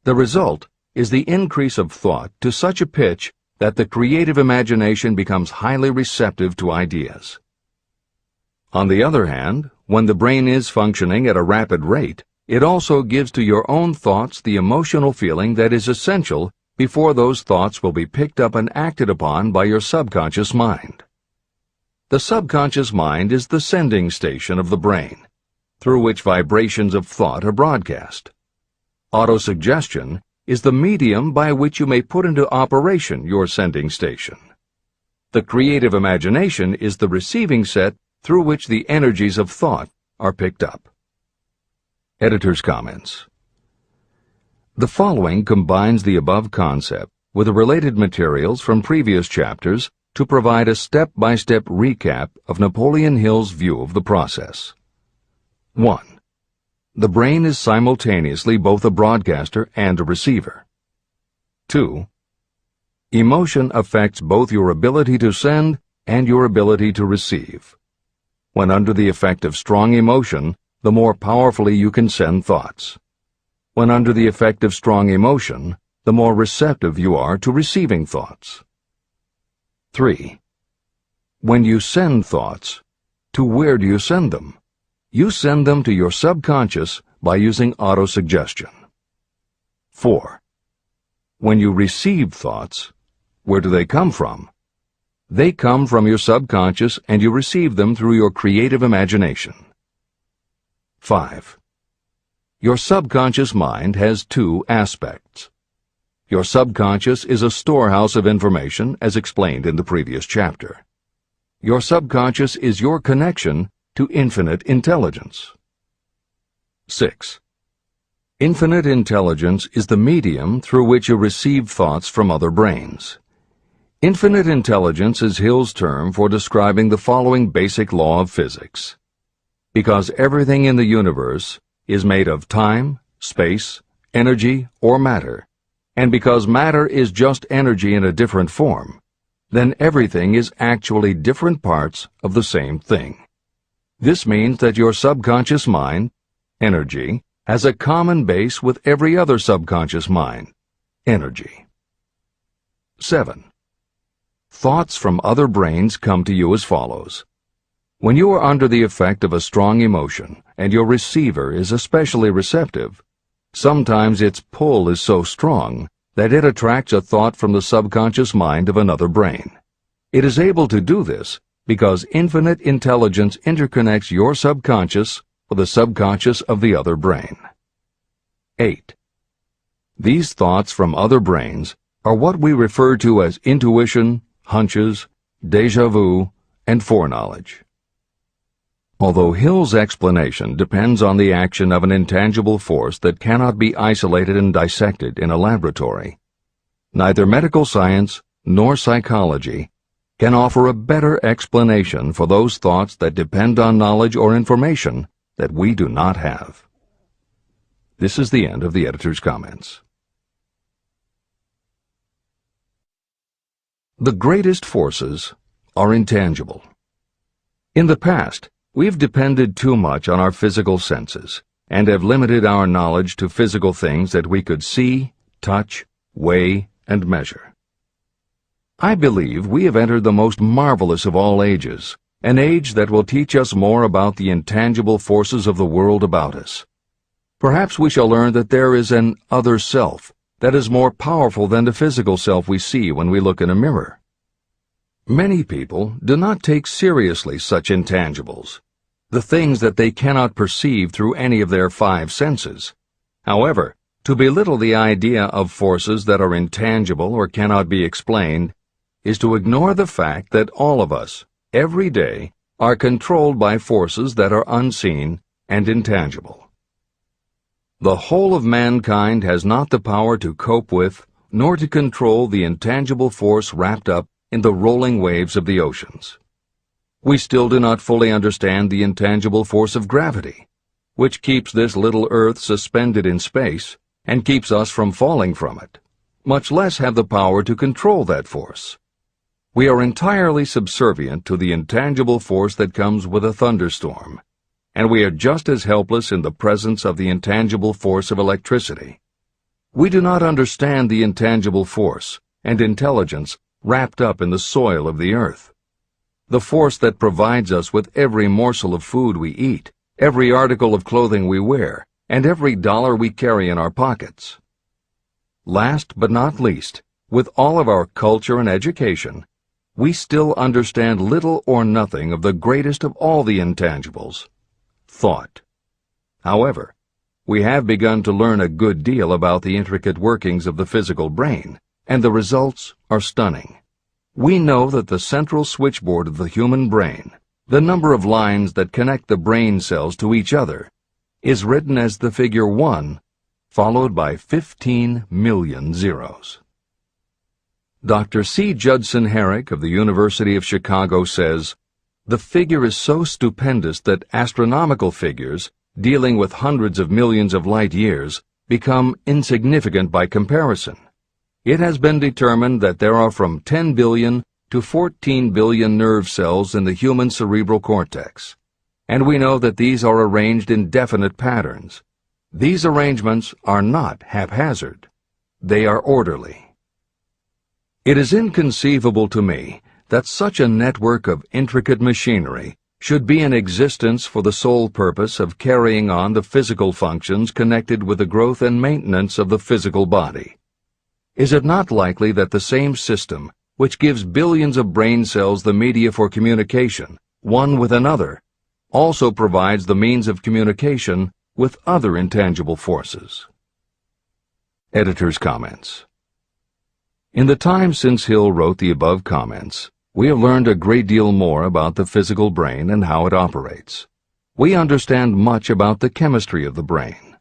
The result is the increase of thought to such a pitch that the creative imagination becomes highly receptive to ideas. On the other hand, when the brain is functioning at a rapid rate, it also gives to your own thoughts the emotional feeling that is essential before those thoughts will be picked up and acted upon by your subconscious mind. The subconscious mind is the sending station of the brain, through which vibrations of thought are broadcast. Autosuggestion is the medium by which you may put into operation your sending station. The creative imagination is the receiving set through which the energies of thought are picked up. Editor's comments. The following combines the above concept with the related materials from previous chapters to provide a step-by-step recap of Napoleon Hill's view of the process. 1. The brain is simultaneously both a broadcaster and a receiver. 2. Emotion affects both your ability to send and your ability to receive. When under the effect of strong emotion, the more powerfully you can send thoughts. When under the effect of strong emotion, the more receptive you are to receiving thoughts. 3. When you send thoughts, to where do you send them? You send them to your subconscious by using autosuggestion. 4. When you receive thoughts, where do they come from? They come from your subconscious and you receive them through your creative imagination. 5. Your subconscious mind has two aspects. Your subconscious is a storehouse of information, as explained in the previous chapter. Your subconscious is your connection to infinite intelligence. 6. Infinite intelligence is the medium through which you receive thoughts from other brains. Infinite intelligence is Hill's term for describing the following basic law of physics. Because everything in the universe is made of time, space, energy, or matter, and because matter is just energy in a different form, then everything is actually different parts of the same thing. This means that your subconscious mind, energy, has a common base with every other subconscious mind, energy. 7. Thoughts from other brains come to you as follows. When you are under the effect of a strong emotion and your receiver is especially receptive, sometimes its pull is so strong that it attracts a thought from the subconscious mind of another brain. It is able to do this because infinite intelligence interconnects your subconscious with the subconscious of the other brain. 8. These thoughts from other brains are what we refer to as intuition, hunches, déjà vu, and foreknowledge. Although Hill's explanation depends on the action of an intangible force that cannot be isolated and dissected in a laboratory, neither medical science nor psychology can offer a better explanation for those thoughts that depend on knowledge or information that we do not have. This is the end of the editor's comments. The greatest forces are intangible. In the past, we've depended too much on our physical senses and have limited our knowledge to physical things that we could see, touch, weigh, and measure. I believe we have entered the most marvelous of all ages, an age that will teach us more about the intangible forces of the world about us. Perhaps we shall learn that there is an other self that is more powerful than the physical self we see when we look in a mirror. Many people do not take seriously such intangibles, the things that they cannot perceive through any of their five senses. However, to belittle the idea of forces that are intangible or cannot be explained is to ignore the fact that all of us, every day, are controlled by forces that are unseen and intangible. The whole of mankind has not the power to cope with nor to control the intangible force wrapped up in the rolling waves of the oceans. We still do not fully understand the intangible force of gravity, which keeps this little Earth suspended in space and keeps us from falling from it, much less have the power to control that force. We are entirely subservient to the intangible force that comes with a thunderstorm, and we are just as helpless in the presence of the intangible force of electricity. We do not understand the intangible force and intelligence wrapped up in the soil of the earth, the force that provides us with every morsel of food we eat, every article of clothing we wear, and every dollar we carry in our pockets. Last but not least, with all of our culture and education, we still understand little or nothing of the greatest of all the intangibles, thought. However, we have begun to learn a good deal about the intricate workings of the physical brain, and the results are stunning. We know that the central switchboard of the human brain, the number of lines that connect the brain cells to each other, is written as the figure 1, followed by 15 million zeros. Dr. C. Judson Herrick of the University of Chicago says, "The figure is so stupendous that astronomical figures, dealing with hundreds of millions of light years, become insignificant by comparison. It has been determined that there are from 10 billion to 14 billion nerve cells in the human cerebral cortex, and we know that these are arranged in definite patterns. These arrangements are not haphazard. They are orderly. It is inconceivable to me that such a network of intricate machinery should be in existence for the sole purpose of carrying on the physical functions connected with the growth and maintenance of the physical body. Is it not likely that the same system, which gives billions of brain cells the media for communication, one with another, also provides the means of communication with other intangible forces?" Editor's comments. In the time since Hill wrote the above comments, we have learned a great deal more about the physical brain and how it operates. We understand much about the chemistry of the brain.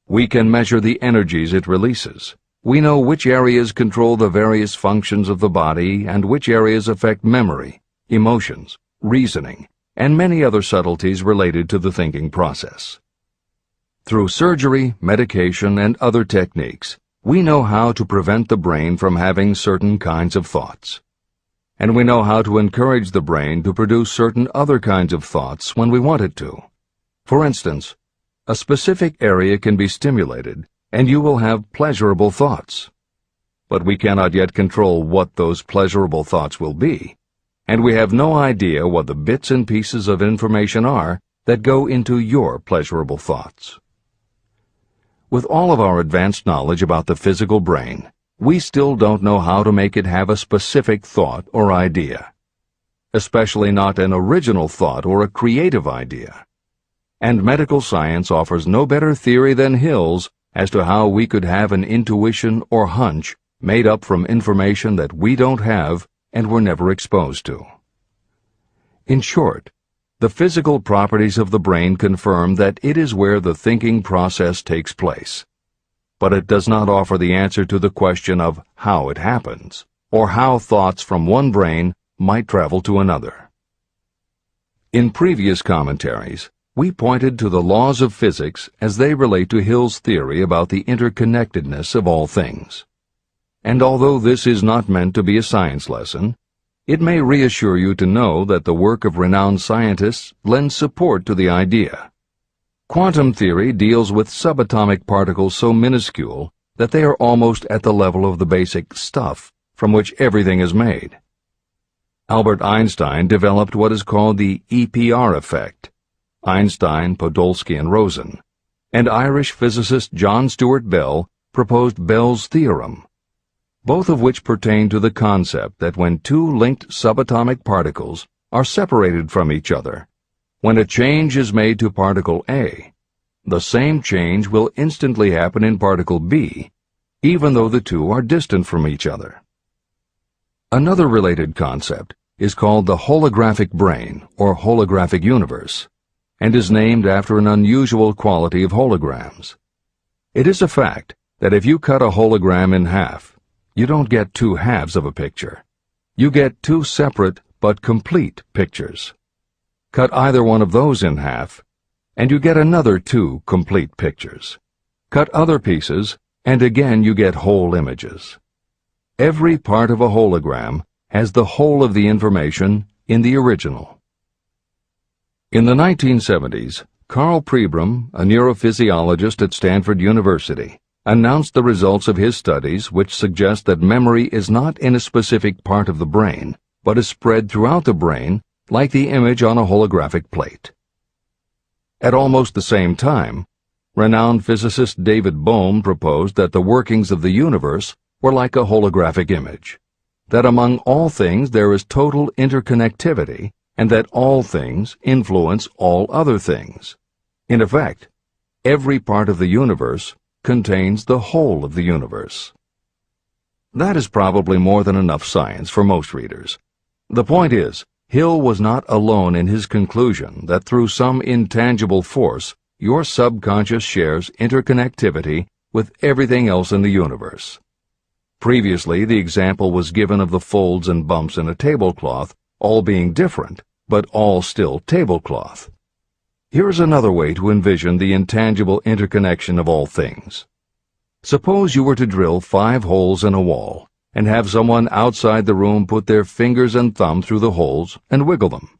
We can measure the energies it releases. We know which areas control the various functions of the body and which areas affect memory, emotions, reasoning, and many other subtleties related to the thinking process. Through surgery, medication, and other techniques, we know how to prevent the brain from having certain kinds of thoughts. And we know how to encourage the brain to produce certain other kinds of thoughts when we want it to. For instance, a specific area can be stimulated and you will have pleasurable thoughts. But we cannot yet control what those pleasurable thoughts will be, and we have no idea what the bits and pieces of information are that go into your pleasurable thoughts. With all of our advanced knowledge about the physical brain, we still don't know how to make it have a specific thought or idea, especially not an original thought or a creative idea. And medical science offers no better theory than Hill's as to how we could have an intuition or hunch made up from information that we don't have and were never exposed to. In short, the physical properties of the brain confirm that it is where the thinking process takes place. But it does not offer the answer to the question of how it happens, or how thoughts from one brain might travel to another. In previous commentaries, we pointed to the laws of physics as they relate to Hill's theory about the interconnectedness of all things. And although this is not meant to be a science lesson, It may reassure you to know that the work of renowned scientists lends support to the idea. Quantum theory deals with subatomic particles so minuscule that they are almost at the level of the basic stuff from which everything is made. Albert Einstein developed what is called the EPR effect, Einstein, Podolsky, and Rosen, and Irish physicist John Stuart Bell proposed Bell's theorem, both of which pertain to the concept that when two linked subatomic particles are separated from each other, when a change is made to particle A, the same change will instantly happen in particle B, even though the two are distant from each other. Another related concept is called the holographic brain or holographic universe, and is named after an unusual quality of holograms. It is a fact that if you cut a hologram in half, you don't get two halves of a picture. You get two separate but complete pictures. Cut either one of those in half, and you get another two complete pictures. Cut other pieces, and again you get whole images. Every part of a hologram has the whole of the information in the original. In the 1970s, Carl Pribram, a neurophysiologist at Stanford University, announced the results of his studies which suggest that memory is not in a specific part of the brain, but is spread throughout the brain like the image on a holographic plate. At almost the same time, renowned physicist David Bohm proposed that the workings of the universe were like a holographic image, that among all things there is total interconnectivity, and that all things influence all other things. In effect, every part of the universe contains the whole of the universe. That is probably more than enough science for most readers. The point is, Hill was not alone in his conclusion that through some intangible force, your subconscious shares interconnectivity with everything else in the universe. Previously, the example was given of the folds and bumps in a tablecloth, all being different, but all still tablecloth. Here's another way to envision the intangible interconnection of all things. Suppose you were to drill 5 holes in a wall, and have someone outside the room put their fingers and thumb through the holes and wiggle them.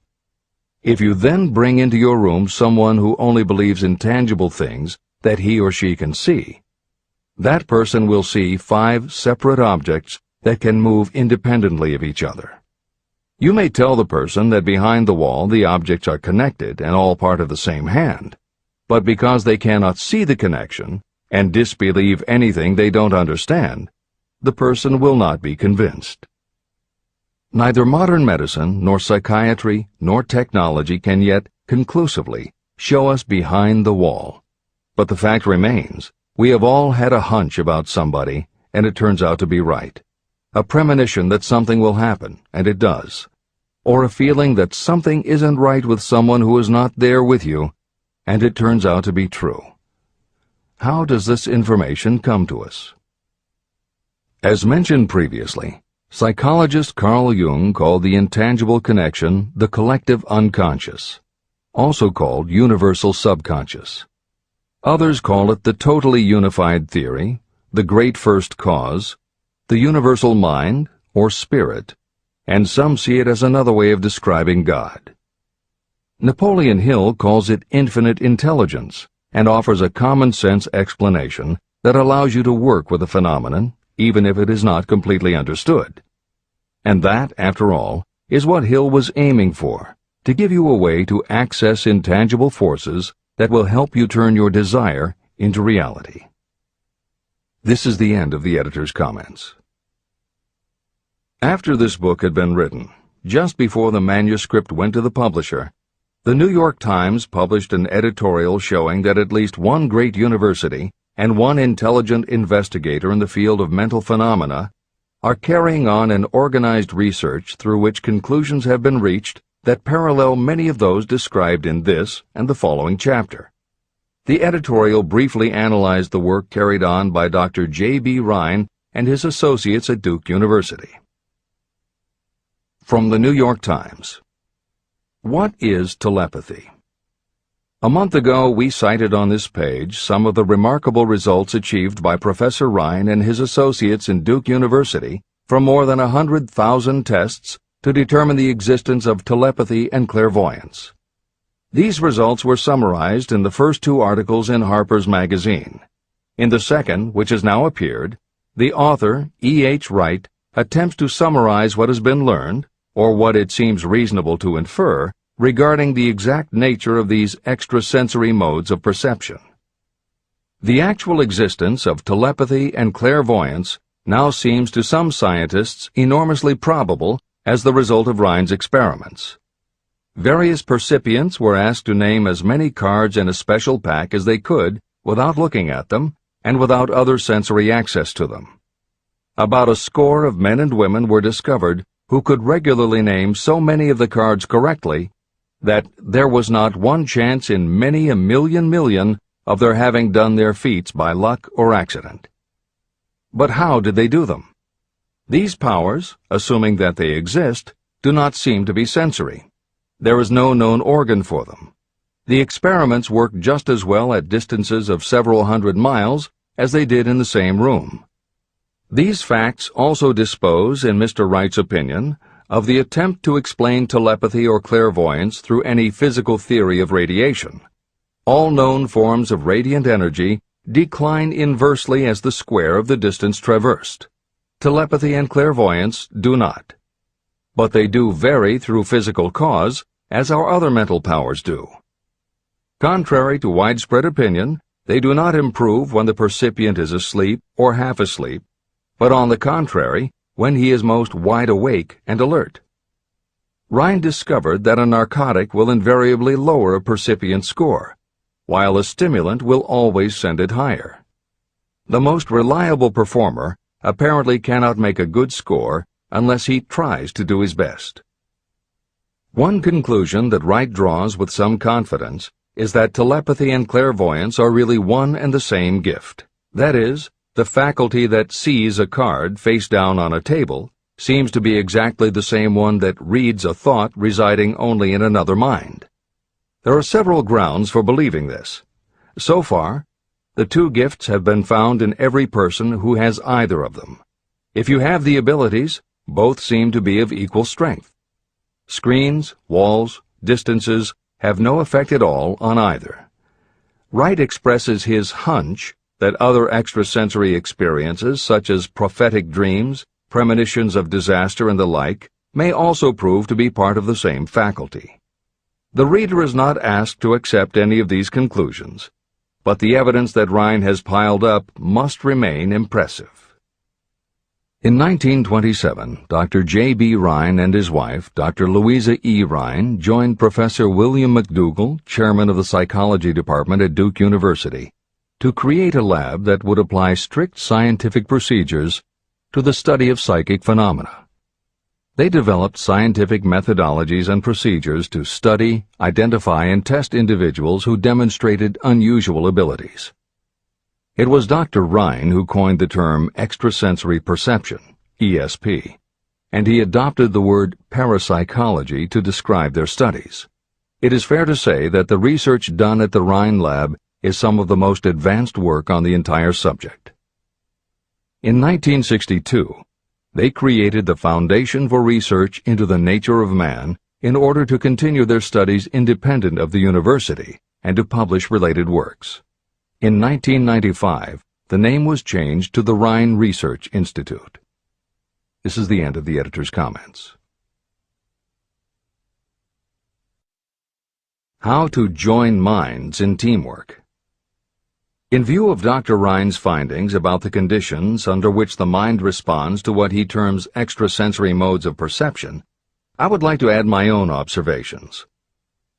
If you then bring into your room someone who only believes in tangible things that he or she can see, that person will see 5 separate objects that can move independently of each other. You may tell the person that behind the wall the objects are connected and all part of the same hand, but because they cannot see the connection and disbelieve anything they don't understand, the person will not be convinced. Neither modern medicine, nor psychiatry, nor technology can yet conclusively show us behind the wall. But the fact remains, we have all had a hunch about somebody, and it turns out to be right. A premonition that something will happen, and it does. Or a feeling that something isn't right with someone who is not there with you, and it turns out to be true. How does this information come to us? As mentioned previously, psychologist Carl Jung called the intangible connection the collective unconscious, also called universal subconscious. Others call it the totally unified theory, the great first cause, the universal mind, or spirit, and some see it as another way of describing God. Napoleon Hill calls it infinite intelligence and offers a common-sense explanation that allows you to work with a phenomenon, even if it is not completely understood. And that, after all, is what Hill was aiming for, to give you a way to access intangible forces that will help you turn your desire into reality. This is the end of the editor's comments. After this book had been written, just before the manuscript went to the publisher, the New York Times published an editorial showing that at least one great university and one intelligent investigator in the field of mental phenomena are carrying on an organized research through which conclusions have been reached that parallel many of those described in this and the following chapter. The editorial briefly analyzed the work carried on by Dr. J.B. Rhine and his associates at Duke University. From the New York Times. What is telepathy? A month ago, we cited on this page some of the remarkable results achieved by Professor Rhine and his associates in Duke University from more than 100,000 tests to determine the existence of telepathy and clairvoyance. These results were summarized in the first two articles in Harper's Magazine. In the second, which has now appeared, the author, E.H. Wright, attempts to summarize what has been learned, or what it seems reasonable to infer, regarding the exact nature of these extrasensory modes of perception. The actual existence of telepathy and clairvoyance now seems to some scientists enormously probable as the result of Rhine's experiments. Various percipients were asked to name as many cards in a special pack as they could without looking at them and without other sensory access to them. About a score of men and women were discovered who could regularly name so many of the cards correctly that there was not one chance in many a million of their having done their feats by luck or accident. But how did they do them? These powers, assuming that they exist, do not seem to be sensory. There is no known organ for them. The experiments work just as well at distances of several hundred miles as they did in the same room. These facts also dispose, in Mr. Wright's opinion, of the attempt to explain telepathy or clairvoyance through any physical theory of radiation. All known forms of radiant energy decline inversely as the square of the distance traversed. Telepathy and clairvoyance do not. But they do vary through physical cause, as our other mental powers do. Contrary to widespread opinion, they do not improve when the percipient is asleep or half asleep, but on the contrary, when he is most wide awake and alert. Rhine discovered that a narcotic will invariably lower a percipient score, while a stimulant will always send it higher. The most reliable performer apparently cannot make a good score unless he tries to do his best. One conclusion that Wright draws with some confidence is that telepathy and clairvoyance are really one and the same gift. That is, the faculty that sees a card face down on a table seems to be exactly the same one that reads a thought residing only in another mind. There are several grounds for believing this. So far, the two gifts have been found in every person who has either of them. If you have the abilities, both seem to be of equal strength. Screens, walls, distances have no effect at all on either. Wright expresses his hunch that other extrasensory experiences, such as prophetic dreams, premonitions of disaster, and the like, may also prove to be part of the same faculty. The reader is not asked to accept any of these conclusions, but the evidence that Rhine has piled up must remain impressive. In 1927, Dr. J.B. Rhine and his wife, Dr. Louisa E. Rhine, joined Professor William McDougall, chairman of the psychology department at Duke University, to create a lab that would apply strict scientific procedures to the study of psychic phenomena. They developed scientific methodologies and procedures to study, identify, and test individuals who demonstrated unusual abilities. It was Dr. Rhine who coined the term extrasensory perception, ESP, and he adopted the word parapsychology to describe their studies. It is fair to say that the research done at the Rhine lab is some of the most advanced work on the entire subject. In 1962, they created the Foundation for Research into the Nature of Man in order to continue their studies independent of the university and to publish related works. In 1995, the name was changed to the Rhine Research Institute. This is the end of the editor's comments. How to join minds in teamwork. In view of Dr. Rhine's findings about the conditions under which the mind responds to what he terms extrasensory modes of perception, I would like to add my own observations.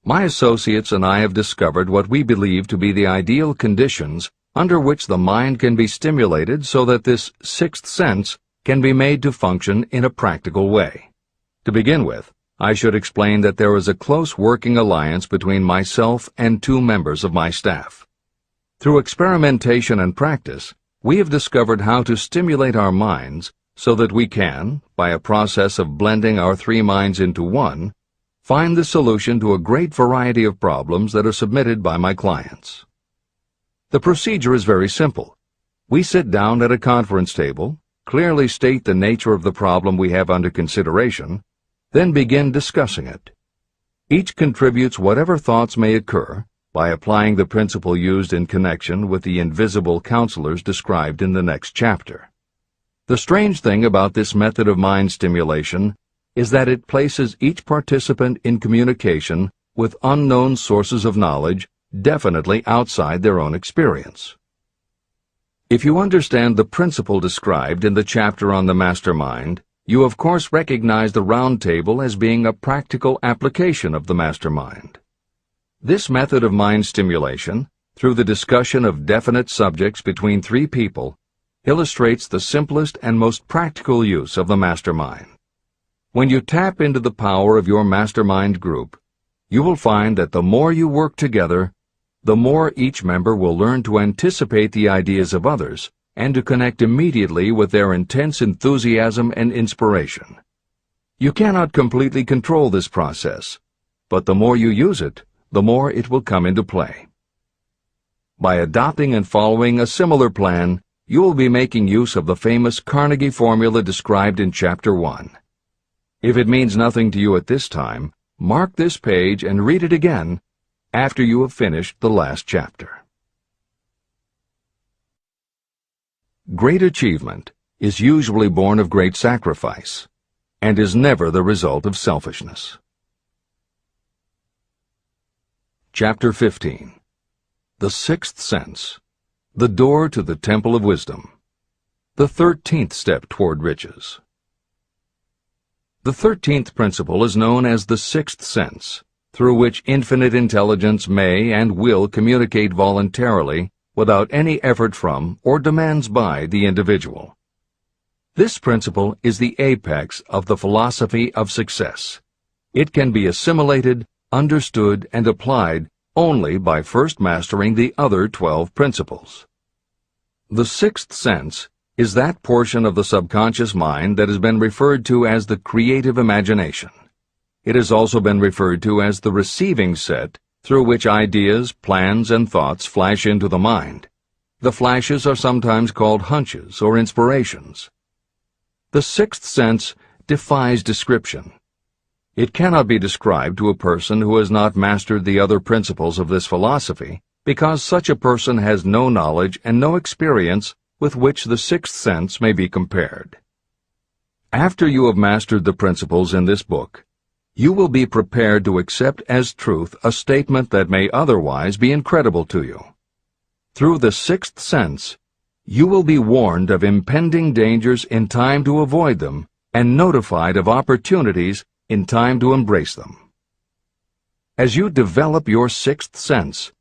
My associates and I have discovered what we believe to be the ideal conditions under which the mind can be stimulated so that this sixth sense can be made to function in a practical way. To begin with, I should explain that there is a close working alliance between myself and two members of my staff. Through experimentation and practice, we have discovered how to stimulate our minds so that we can, by a process of blending our three minds into one, find the solution to a great variety of problems that are submitted by my clients. The procedure is very simple. We sit down at a conference table, clearly state the nature of the problem we have under consideration, Then begin discussing it. Each contributes whatever thoughts may occur by applying the principle used in connection with the invisible counselors described in the next chapter. The strange thing about this method of mind stimulation is that it places each participant in communication with unknown sources of knowledge definitely outside their own experience. If you understand the principle described in the chapter on the mastermind, you of course recognize the round table as being a practical application of the mastermind. This method of mind stimulation, through the discussion of definite subjects between three people, illustrates the simplest and most practical use of the mastermind. When you tap into the power of your mastermind group, you will find that the more you work together, the more each member will learn to anticipate the ideas of others and to connect immediately with their intense enthusiasm and inspiration. You cannot completely control this process, but the more you use it, the more it will come into play. By adopting and following a similar plan, you will be making use of the famous Carnegie formula described in Chapter 1. If it means nothing to you at this time, mark this page and read it again after you have finished the last chapter. Great achievement is usually born of great sacrifice and is never the result of selfishness. Chapter 15. The Sixth Sense. The Door to the Temple of Wisdom. The 13th Step Toward Riches. The 13th principle is known as the Sixth Sense, through which infinite intelligence may and will communicate voluntarily without any effort from or demands by the individual. This principle is the apex of the philosophy of success. It can be assimilated, understood, and applied only by first mastering the other 12 principles. The sixth sense is that portion of the subconscious mind that has been referred to as the creative imagination. It has also been referred to as the receiving set through which ideas, plans, and thoughts flash into the mind. The flashes are sometimes called hunches or inspirations. The sixth sense defies description. It cannot be described to a person who has not mastered the other principles of this philosophy, because such a person has no knowledge and no experience with which the sixth sense may be compared. After you have mastered the principles in this book, you will be prepared to accept as truth a statement that may otherwise be incredible to you. Through the sixth sense, you will be warned of impending dangers in time to avoid them and notified of opportunities in time to embrace them. As you develop your sixth sense,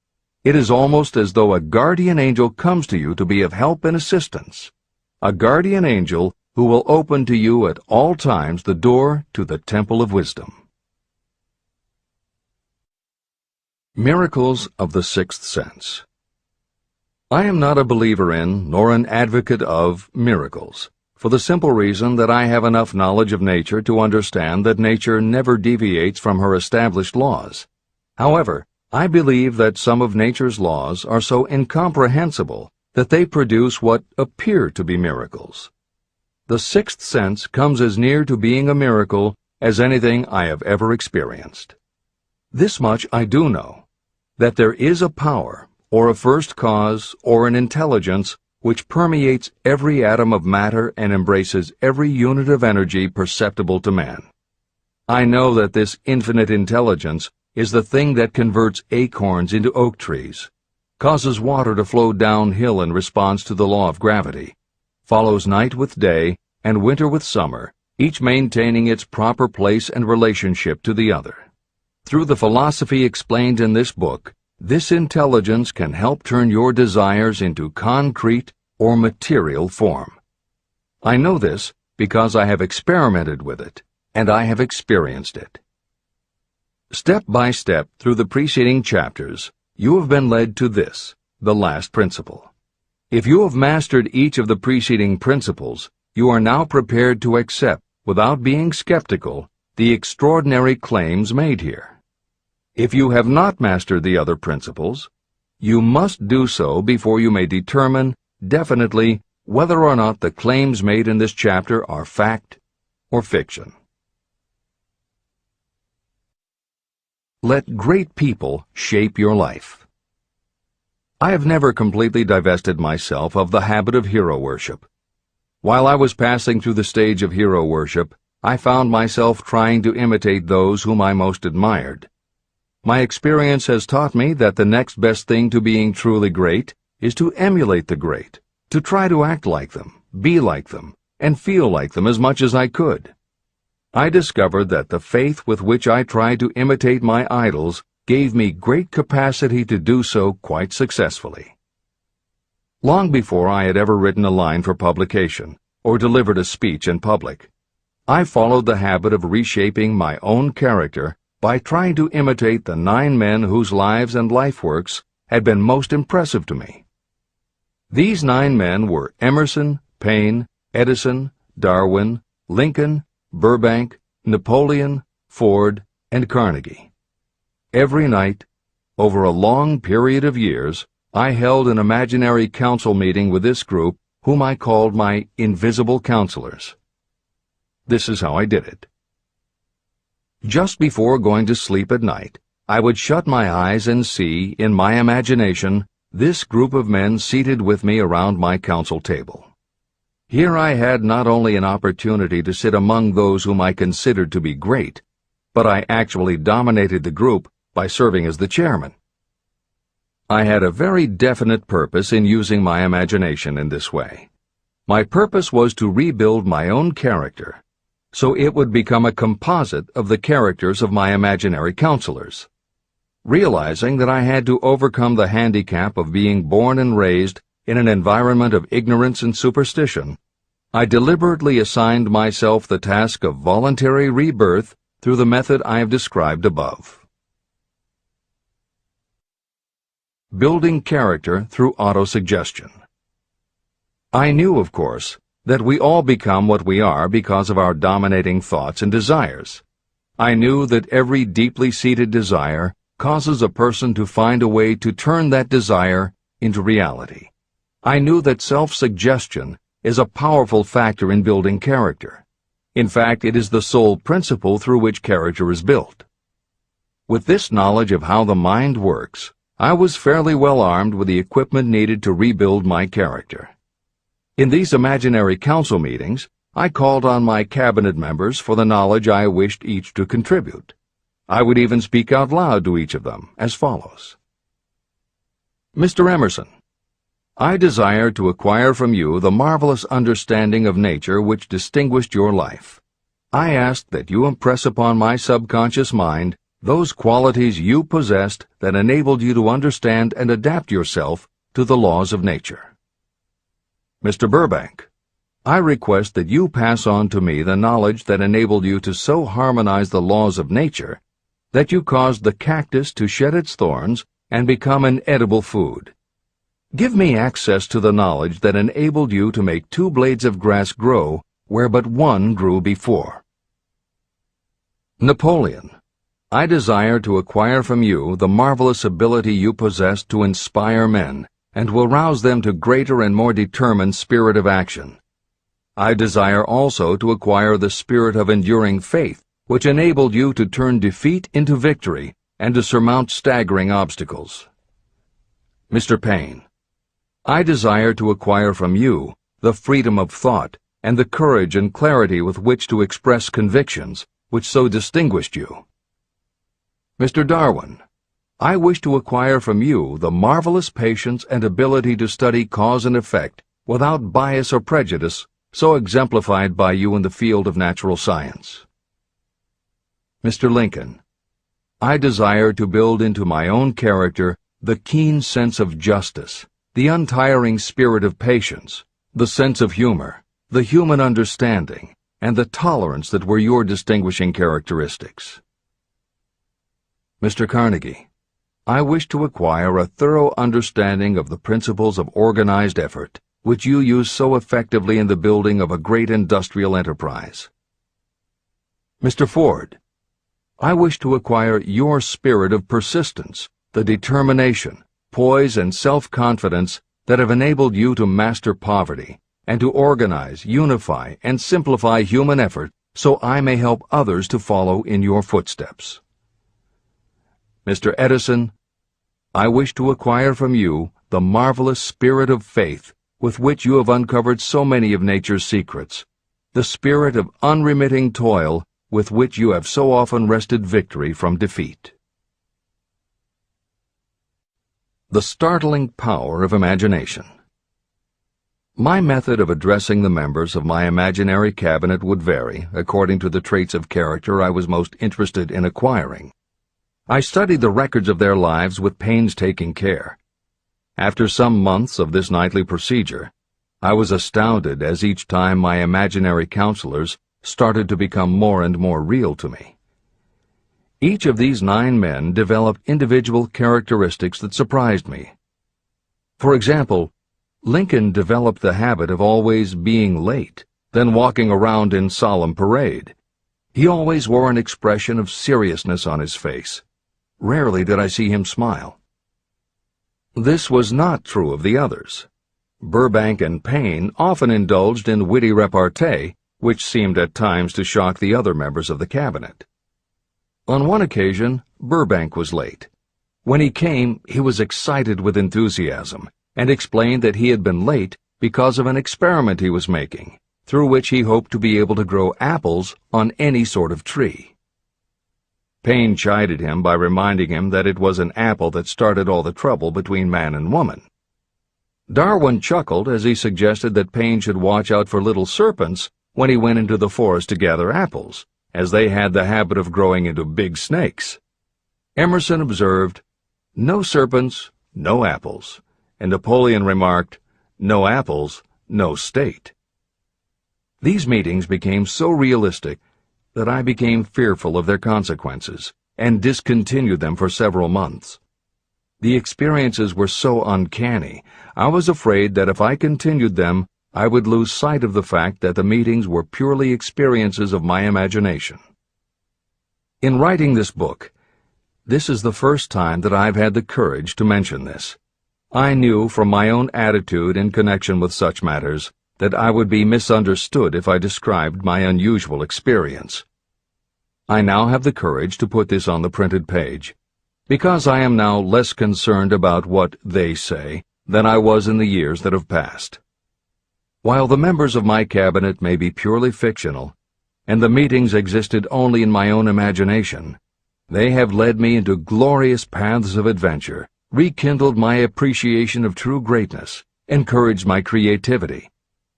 it is almost as though a guardian angel comes to you to be of help and assistance, a guardian angel who will open to you at all times the door to the Temple of Wisdom. Miracles of the Sixth Sense. I am not a believer in, nor an advocate of, miracles, for the simple reason that I have enough knowledge of nature to understand that nature never deviates from her established laws. However, I believe that some of nature's laws are so incomprehensible that they produce what appear to be miracles. The sixth sense comes as near to being a miracle as anything I have ever experienced. This much I do know, that there is a power, or a first cause, or an intelligence which permeates every atom of matter and embraces every unit of energy perceptible to man. I know that this infinite intelligence is the thing that converts acorns into oak trees, causes water to flow downhill in response to the law of gravity, follows night with day and winter with summer, each maintaining its proper place and relationship to the other. Through the philosophy explained in this book, this intelligence can help turn your desires into concrete or material form. I know this because I have experimented with it, and I have experienced it. Step by step through the preceding chapters, you have been led to this, the last principle. If you have mastered each of the preceding principles, you are now prepared to accept, without being skeptical, the extraordinary claims made here. If you have not mastered the other principles, you must do so before you may determine definitely whether or not the claims made in this chapter are fact or fiction. Let great people shape your life. I have never completely divested myself of the habit of hero worship. While I was passing through the stage of hero worship, I found myself trying to imitate those whom I most admired. My experience has taught me that the next best thing to being truly great is to emulate the great, to try to act like them, be like them, and feel like them as much as I could. I discovered that the faith with which I tried to imitate my idols gave me great capacity to do so quite successfully. Long before I had ever written a line for publication or delivered a speech in public, I followed the habit of reshaping my own character by trying to imitate the 9 men whose lives and life works had been most impressive to me. These 9 men were Emerson, Paine, Edison, Darwin, Lincoln, Burbank, Napoleon, Ford, and Carnegie. Every night, over a long period of years, I held an imaginary council meeting with this group, whom I called my invisible counselors. This is how I did it. Just before going to sleep at night, I would shut my eyes and see, in my imagination, this group of men seated with me around my council table. Here I had not only an opportunity to sit among those whom I considered to be great, but I actually dominated the group by serving as the chairman. I had a very definite purpose in using my imagination in this way. My purpose was to rebuild my own character, so it would become a composite of the characters of my imaginary counselors. Realizing that I had to overcome the handicap of being born and raised in an environment of ignorance and superstition, I deliberately assigned myself the task of voluntary rebirth through the method I have described above. Building character through autosuggestion. I knew, of course, that we all become what we are because of our dominating thoughts and desires. I knew that every deeply seated desire causes a person to find a way to turn that desire into reality. I knew that self-suggestion is a powerful factor in building character. In fact, it is the sole principle through which character is built. With this knowledge of how the mind works, I was fairly well armed with the equipment needed to rebuild my character. In these imaginary council meetings, I called on my cabinet members for the knowledge I wished each to contribute. I would even speak out loud to each of them as follows. Mr. Emerson, I desire to acquire from you the marvelous understanding of nature which distinguished your life. I ask that you impress upon my subconscious mind those qualities you possessed that enabled you to understand and adapt yourself to the laws of nature. Mr. Burbank, I request that you pass on to me the knowledge that enabled you to so harmonize the laws of nature that you caused the cactus to shed its thorns and become an edible food. Give me access to the knowledge that enabled you to make 2 blades of grass grow where but 1 grew before. Napoleon, I desire to acquire from you the marvelous ability you possess to inspire men and will rouse them to greater and more determined spirit of action. I desire also to acquire the spirit of enduring faith which enabled you to turn defeat into victory and to surmount staggering obstacles. Mr. Paine, I desire to acquire from you the freedom of thought and the courage and clarity with which to express convictions which so distinguished you. Mr. Darwin, I wish to acquire from you the marvelous patience and ability to study cause and effect without bias or prejudice so exemplified by you in the field of natural science. Mr. Lincoln, I desire to build into my own character the keen sense of justice, the untiring spirit of patience, the sense of humor, the human understanding, and the tolerance that were your distinguishing characteristics. Mr. Carnegie, I wish to acquire a thorough understanding of the principles of organized effort, which you use so effectively in the building of a great industrial enterprise. Mr. Ford, I wish to acquire your spirit of persistence, the determination, poise, and self-confidence that have enabled you to master poverty and to organize, unify, and simplify human effort so I may help others to follow in your footsteps. Mr. Edison, I wish to acquire from you the marvelous spirit of faith with which you have uncovered so many of nature's secrets, the spirit of unremitting toil with which you have so often wrested victory from defeat. The startling power of imagination. My method of addressing the members of my imaginary cabinet would vary according to the traits of character I was most interested in acquiring. I studied the records of their lives with painstaking care. After some months of this nightly procedure, I was astounded as each time my imaginary counselors started to become more and more real to me. Each of these 9 men developed individual characteristics that surprised me. For example, Lincoln developed the habit of always being late, then walking around in solemn parade. He always wore an expression of seriousness on his face. Rarely did I see him smile. This was not true of the others. Burbank and Payne often indulged in witty repartee, which seemed at times to shock the other members of the cabinet. On one occasion, Burbank was late. When he came, he was excited with enthusiasm, and explained that he had been late because of an experiment he was making, through which he hoped to be able to grow apples on any sort of tree. Payne chided him by reminding him that it was an apple that started all the trouble between man and woman. Darwin chuckled as he suggested that Payne should watch out for little serpents when he went into the forest to gather apples, as they had the habit of growing into big snakes. Emerson observed, "No serpents, no apples," and Napoleon remarked, "No apples, no state." These meetings became so realistic that I became fearful of their consequences and discontinued them for several months. The experiences were so uncanny, I was afraid that if I continued them, I would lose sight of the fact that the meetings were purely experiences of my imagination. In writing this book, this is the first time that I've had the courage to mention this. I knew from my own attitude in connection with such matters that I would be misunderstood if I described my unusual experience. I now have the courage to put this on the printed page, because I am now less concerned about what they say than I was in the years that have passed. While the members of my cabinet may be purely fictional, and the meetings existed only in my own imagination, they have led me into glorious paths of adventure, rekindled my appreciation of true greatness, encouraged my creativity,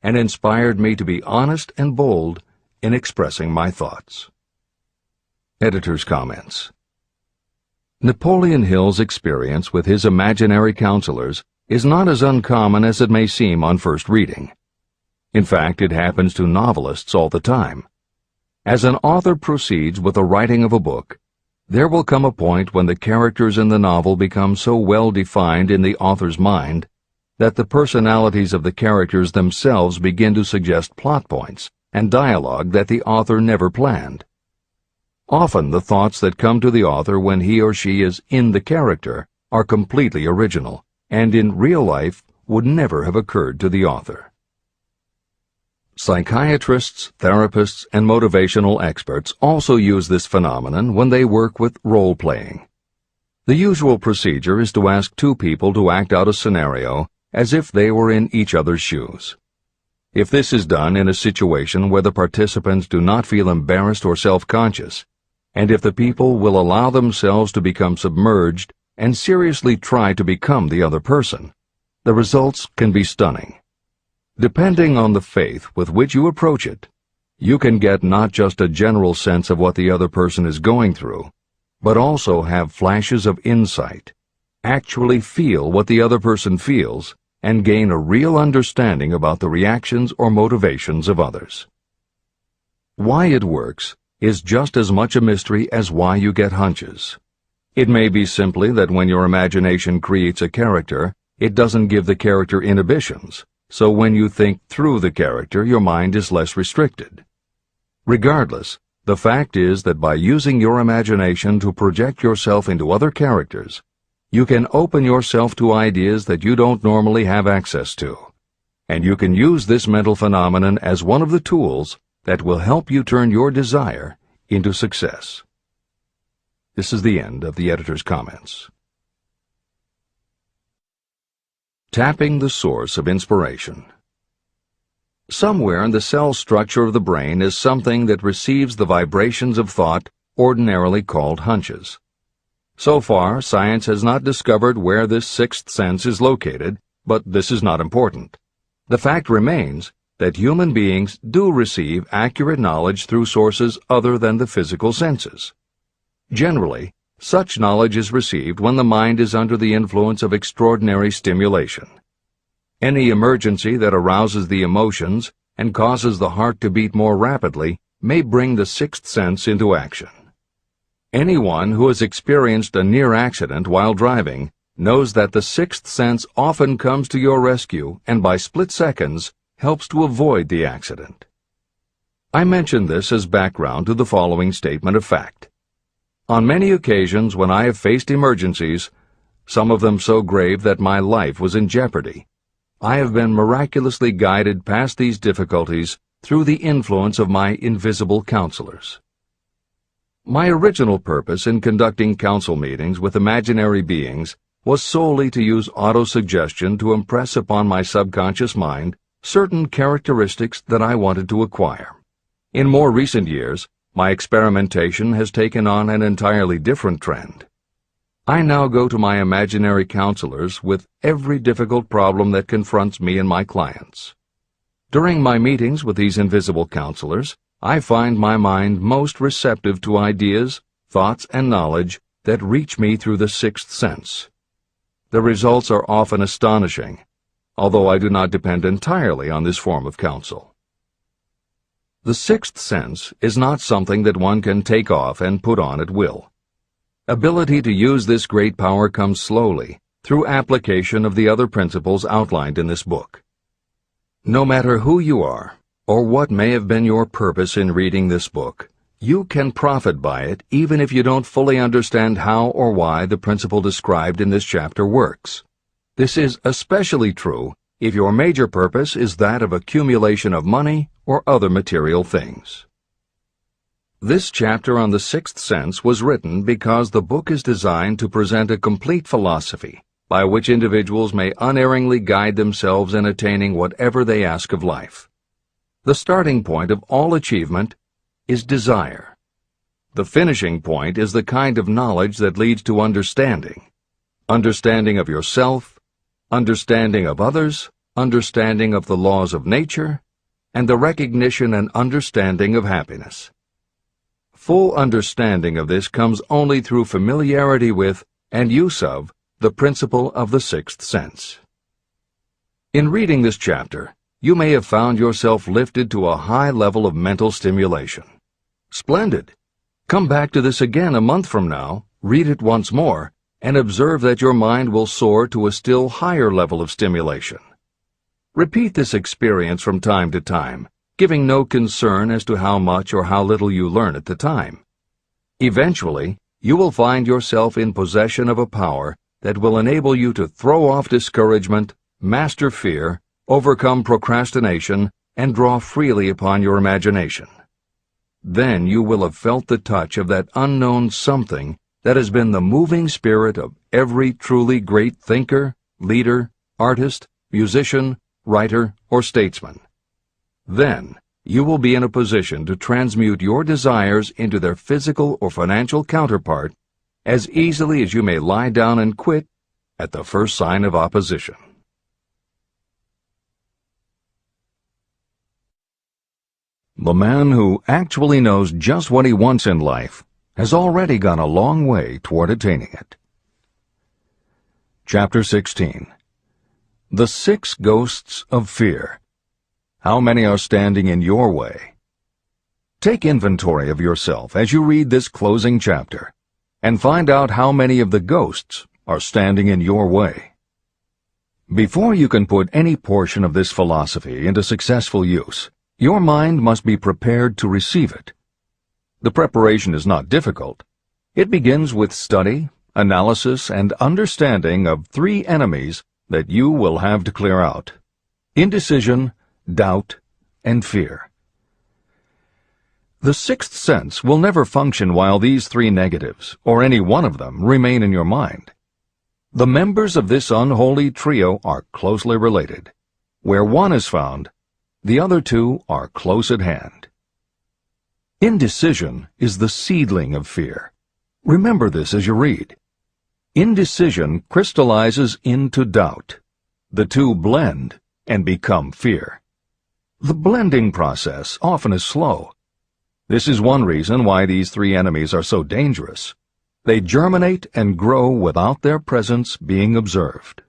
and inspired me to be honest and bold in expressing my thoughts. Editor's comments. Napoleon Hill's experience with his imaginary counselors is not as uncommon as it may seem on first reading. In fact, it happens to novelists all the time. As an author proceeds with the writing of a book, there will come a point when the characters in the novel become so well defined in the author's mind that the personalities of the characters themselves begin to suggest plot points and dialogue that the author never planned. Often the thoughts that come to the author when he or she is in the character are completely original, and in real life would never have occurred to the author. Psychiatrists, therapists, and motivational experts also use this phenomenon when they work with role-playing. The usual procedure is to ask 2 people to act out a scenario as if they were in each other's shoes. If this is done in a situation where the participants do not feel embarrassed or self-conscious, and if the people will allow themselves to become submerged and seriously try to become the other person, the results can be stunning. Depending on the faith with which you approach it, you can get not just a general sense of what the other person is going through, but also have flashes of insight, actually feel what the other person feels, and gain a real understanding about the reactions or motivations of others. Why it works is just as much a mystery as why you get hunches. It may be simply that when your imagination creates a character, it doesn't give the character inhibitions, so when you think through the character, your mind is less restricted. Regardless, the fact is that by using your imagination to project yourself into other characters, you can open yourself to ideas that you don't normally have access to, and you can use this mental phenomenon as one of the tools that will help you turn your desire into success. This is the end of the editor's comments. Tapping the source of inspiration. Somewhere in the cell structure of the brain is something that receives the vibrations of thought ordinarily called hunches. So far, science has not discovered where this sixth sense is located, but this is not important. The fact remains that human beings do receive accurate knowledge through sources other than the physical senses. Generally, such knowledge is received when the mind is under the influence of extraordinary stimulation. Any emergency that arouses the emotions and causes the heart to beat more rapidly may bring the sixth sense into action. Anyone who has experienced a near accident while driving knows that the sixth sense often comes to your rescue and by split seconds helps to avoid the accident. I mention this as background to the following statement of fact. On many occasions when I have faced emergencies, some of them so grave that my life was in jeopardy, I have been miraculously guided past these difficulties through the influence of my invisible counselors. My original purpose in conducting council meetings with imaginary beings was solely to use autosuggestion to impress upon my subconscious mind certain characteristics that I wanted to acquire. In more recent years, my experimentation has taken on an entirely different trend. I now go to my imaginary counselors with every difficult problem that confronts me and my clients. During my meetings with these invisible counselors, I find my mind most receptive to ideas, thoughts, and knowledge that reach me through the sixth sense. The results are often astonishing, although I do not depend entirely on this form of counsel. The sixth sense is not something that one can take off and put on at will. Ability to use this great power comes slowly, through application of the other principles outlined in this book. No matter who you are, or what may have been your purpose in reading this book, you can profit by it even if you don't fully understand how or why the principle described in this chapter works. This is especially true if your major purpose is that of accumulation of money or other material things. This chapter on the sixth sense was written because the book is designed to present a complete philosophy by which individuals may unerringly guide themselves in attaining whatever they ask of life. The starting point of all achievement is desire. The finishing point is the kind of knowledge that leads to understanding. Understanding of yourself, understanding of others, understanding of the laws of nature, and the recognition and understanding of happiness. Full understanding of this comes only through familiarity with and use of the principle of the sixth sense. In reading this chapter, you may have found yourself lifted to a high level of mental stimulation. Splendid! Come back to this again a month from now, read it once more, and observe that your mind will soar to a still higher level of stimulation. Repeat this experience from time to time, giving no concern as to how much or how little you learn at the time. Eventually, you will find yourself in possession of a power that will enable you to throw off discouragement, master fear, overcome procrastination, and draw freely upon your imagination. Then you will have felt the touch of that unknown something that has been the moving spirit of every truly great thinker, leader, artist, musician, writer, or statesman. Then you will be in a position to transmute your desires into their physical or financial counterpart as easily as you may lie down and quit at the first sign of opposition. The man who actually knows just what he wants in life has already gone a long way toward attaining it. Chapter 16. The 6 Ghosts of Fear. How many are standing in your way? Take inventory of yourself as you read this closing chapter, and find out how many of the ghosts are standing in your way. Before you can put any portion of this philosophy into successful use, your mind must be prepared to receive it. The preparation is not difficult. It begins with study, analysis, and understanding of 3 enemies that you will have to clear out: indecision, doubt, and fear. The sixth sense will never function while these three negatives, or any one of them, remain in your mind. The members of this unholy trio are closely related. Where one is found, the other two are close at hand. Indecision is the seedling of fear. Remember this as you read. Indecision crystallizes into doubt. The two blend and become fear. The blending process often is slow. This is one reason why these three enemies are so dangerous. They germinate and grow without their presence being observed.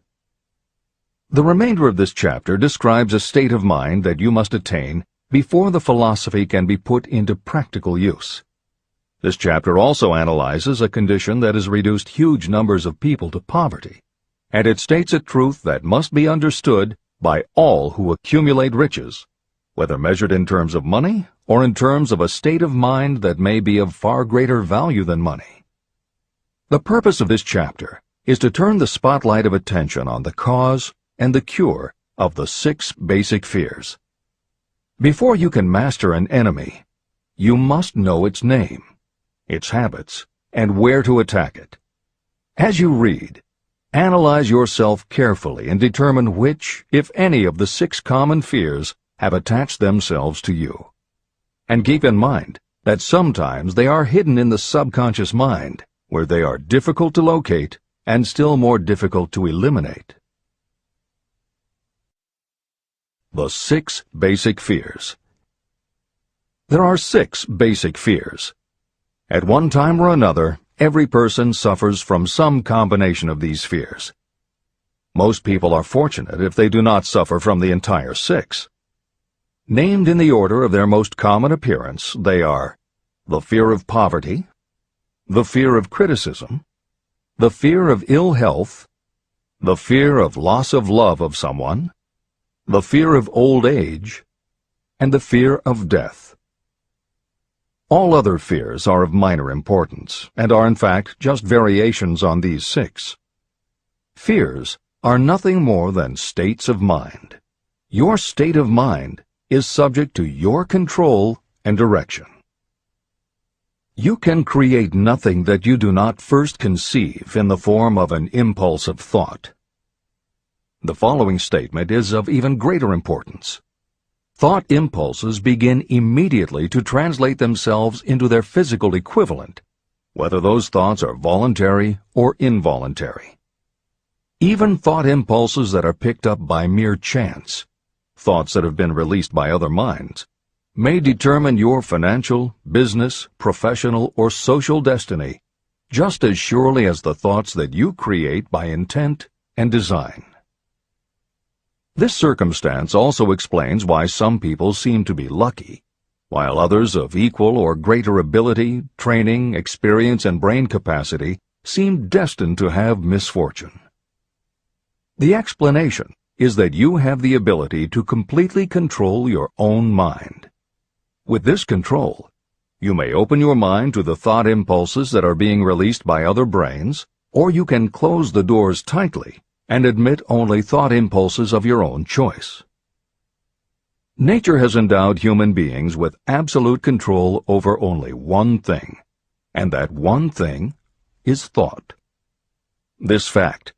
The remainder of this chapter describes a state of mind that you must attain before the philosophy can be put into practical use. This chapter also analyzes a condition that has reduced huge numbers of people to poverty, and it states a truth that must be understood by all who accumulate riches, whether measured in terms of money or in terms of a state of mind that may be of far greater value than money. The purpose of this chapter is to turn the spotlight of attention on the cause and the cure of the 6 basic fears. Before you can master an enemy, you must know its name, its habits, and where to attack it. As you read, analyze yourself carefully and determine which, if any, of the 6 common fears have attached themselves to you. And keep in mind that sometimes they are hidden in the subconscious mind, where they are difficult to locate and still more difficult to eliminate. The 6 basic fears. There are 6 basic fears. At one time or another, every person suffers from some combination of these fears. Most people are fortunate if they do not suffer from the entire 6. Named in the order of their most common appearance, they are the fear of poverty, the fear of criticism, the fear of ill health, the fear of loss of love of someone, the fear of old age, and the fear of death. All other fears are of minor importance, and are in fact just variations on these 6. Fears are nothing more than states of mind. Your state of mind is subject to your control and direction. You can create nothing that you do not first conceive in the form of an impulse of thought. The following statement is of even greater importance. Thought impulses begin immediately to translate themselves into their physical equivalent, whether those thoughts are voluntary or involuntary. Even thought impulses that are picked up by mere chance, thoughts that have been released by other minds, may determine your financial, business, professional, or social destiny just as surely as the thoughts that you create by intent and design. This circumstance also explains why some people seem to be lucky, while others of equal or greater ability, training, experience, and brain capacity seem destined to have misfortune. The explanation is that you have the ability to completely control your own mind. With this control, you may open your mind to the thought impulses that are being released by other brains, or you can close the doors tightly and admit only thought impulses of your own choice. Nature has endowed human beings with absolute control over only one thing, and that one thing is thought. This fact,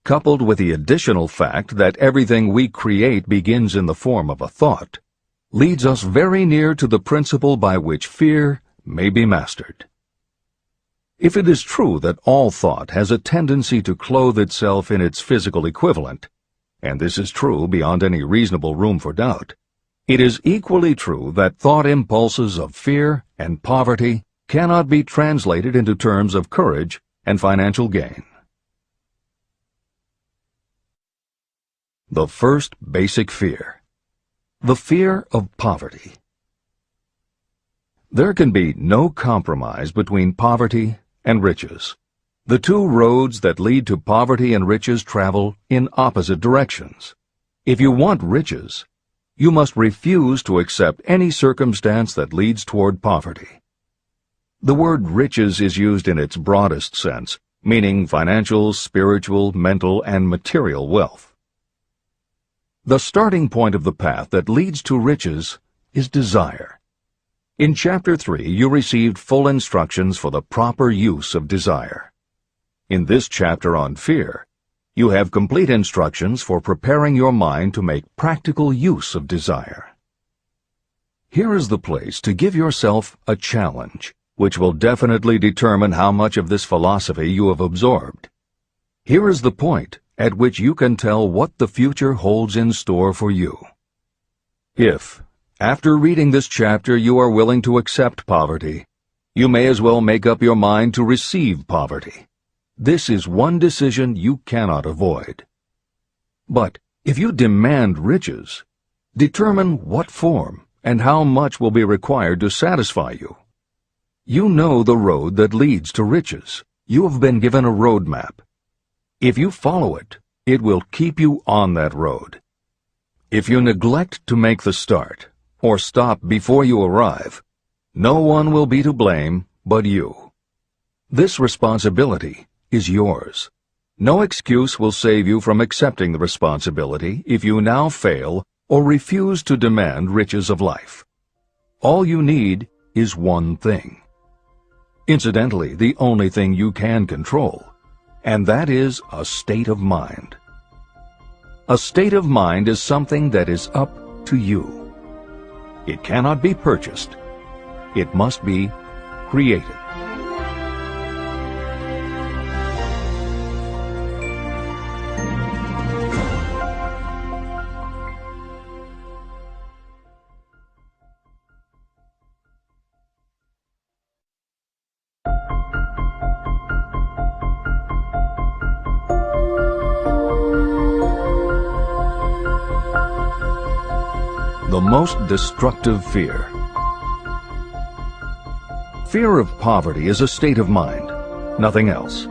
coupled with the additional fact that everything we create begins in the form of a thought, leads us very near to the principle by which fear may be mastered. If it is true that all thought has a tendency to clothe itself in its physical equivalent, and this is true beyond any reasonable room for doubt, it is equally true that thought impulses of fear and poverty cannot be translated into terms of courage and financial gain. The first basic fear. The fear of poverty. There can be no compromise between poverty and riches. The two roads that lead to poverty and riches travel in opposite directions. If you want riches, you must refuse to accept any circumstance that leads toward poverty. The word riches is used in its broadest sense, meaning financial, spiritual, mental, and material wealth. The starting point of the path that leads to riches is desire. In Chapter 3, you received full instructions for the proper use of desire. In this chapter on fear, you have complete instructions for preparing your mind to make practical use of desire. Here is the place to give yourself a challenge, which will definitely determine how much of this philosophy you have absorbed. Here is the point at which you can tell what the future holds in store for you. If, after reading this chapter, you are willing to accept poverty, you may as well make up your mind to receive poverty. This is one decision you cannot avoid. But if you demand riches, determine what form and how much will be required to satisfy you. You know the road that leads to riches. You have been given a roadmap. If you follow it, it will keep you on that road. If you neglect to make the start, or stop before you arrive, no one will be to blame but you. This responsibility is yours. No excuse will save you from accepting the responsibility if you now fail or refuse to demand riches of life. All you need is one thing. Incidentally, the only thing you can control, and that is a state of mind. A state of mind is something that is up to you. It cannot be purchased. It must be created. The most destructive fear. Fear of poverty is a state of mind, nothing else.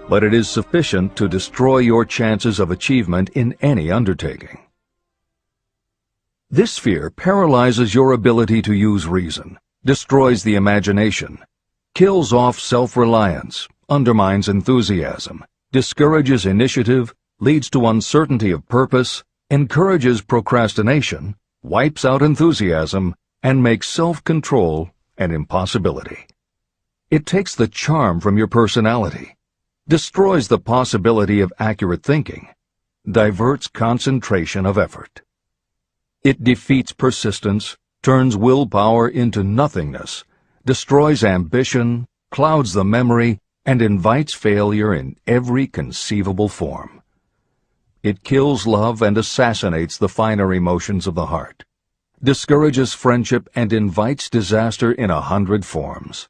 But it is sufficient to destroy your chances of achievement in any undertaking. This fear paralyzes your ability to use reason, destroys the imagination, kills off self-reliance, undermines enthusiasm, discourages initiative, leads to uncertainty of purpose, encourages procrastination, wipes out enthusiasm, and makes self-control an impossibility. It takes the charm from your personality, destroys the possibility of accurate thinking, diverts concentration of effort. It defeats persistence, turns willpower into nothingness, destroys ambition, clouds the memory, and invites failure in every conceivable form. It kills love and assassinates the finer emotions of the heart, discourages friendship and invites disaster in 100 forms,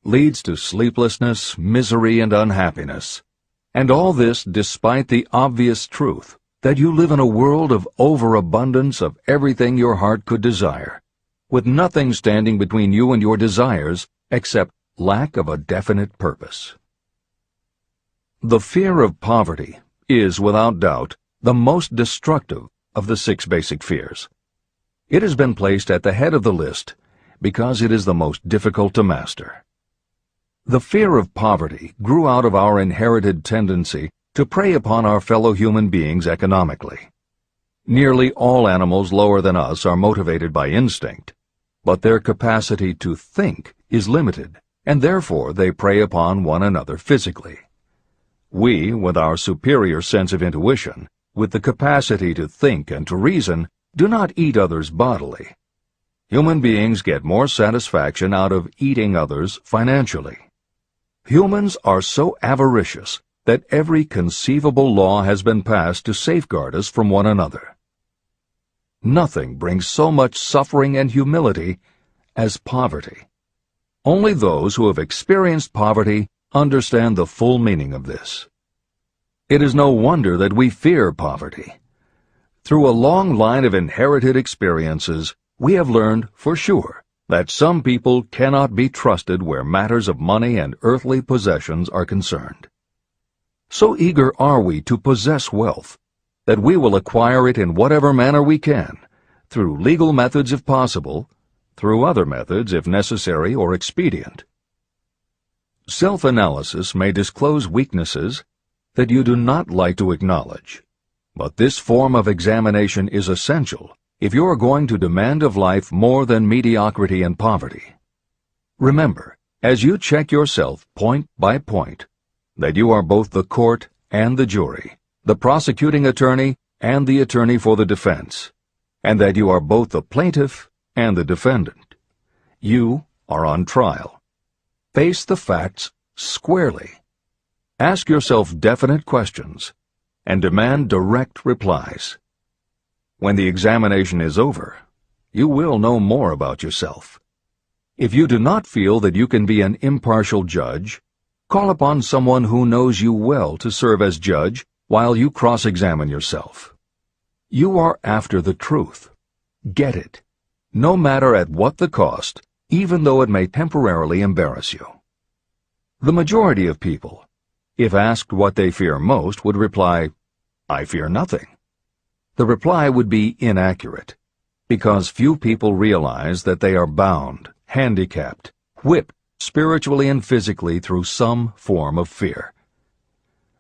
leads to sleeplessness, misery, and unhappiness. And all this despite the obvious truth that you live in a world of overabundance of everything your heart could desire, with nothing standing between you and your desires except lack of a definite purpose. The fear of poverty is, without doubt, the most destructive of the 6 basic fears. It has been placed at the head of the list because it is the most difficult to master. The fear of poverty grew out of our inherited tendency to prey upon our fellow human beings economically. Nearly all animals lower than us are motivated by instinct, but their capacity to think is limited, and therefore they prey upon one another physically. We, with our superior sense of intuition, with the capacity to think and to reason, do not eat others bodily. Human beings get more satisfaction out of eating others financially. Humans are so avaricious that every conceivable law has been passed to safeguard us from one another. Nothing brings so much suffering and humility as poverty. Only those who have experienced poverty understand the full meaning of this. It is no wonder that we fear poverty. Through a long line of inherited experiences, we have learned for sure that some people cannot be trusted where matters of money and earthly possessions are concerned. So eager are we to possess wealth that we will acquire it in whatever manner we can, through legal methods if possible, through other methods if necessary or expedient. Self-analysis may disclose weaknesses that you do not like to acknowledge, but this form of examination is essential if you are going to demand of life more than mediocrity and poverty. Remember, as you check yourself point by point, that you are both the court and the jury, the prosecuting attorney and the attorney for the defense, and that you are both the plaintiff and the defendant. You are on trial. Face the facts squarely. Ask yourself definite questions and demand direct replies. When the examination is over, you will know more about yourself. If you do not feel that you can be an impartial judge, call upon someone who knows you well to serve as judge while you cross-examine yourself. You are after the truth. Get it, no matter at what the cost, even though it may temporarily embarrass you. The majority of people, if asked what they fear most, would reply, "I fear nothing." The reply would be inaccurate, because few people realize that they are bound, handicapped, whipped spiritually and physically through some form of fear.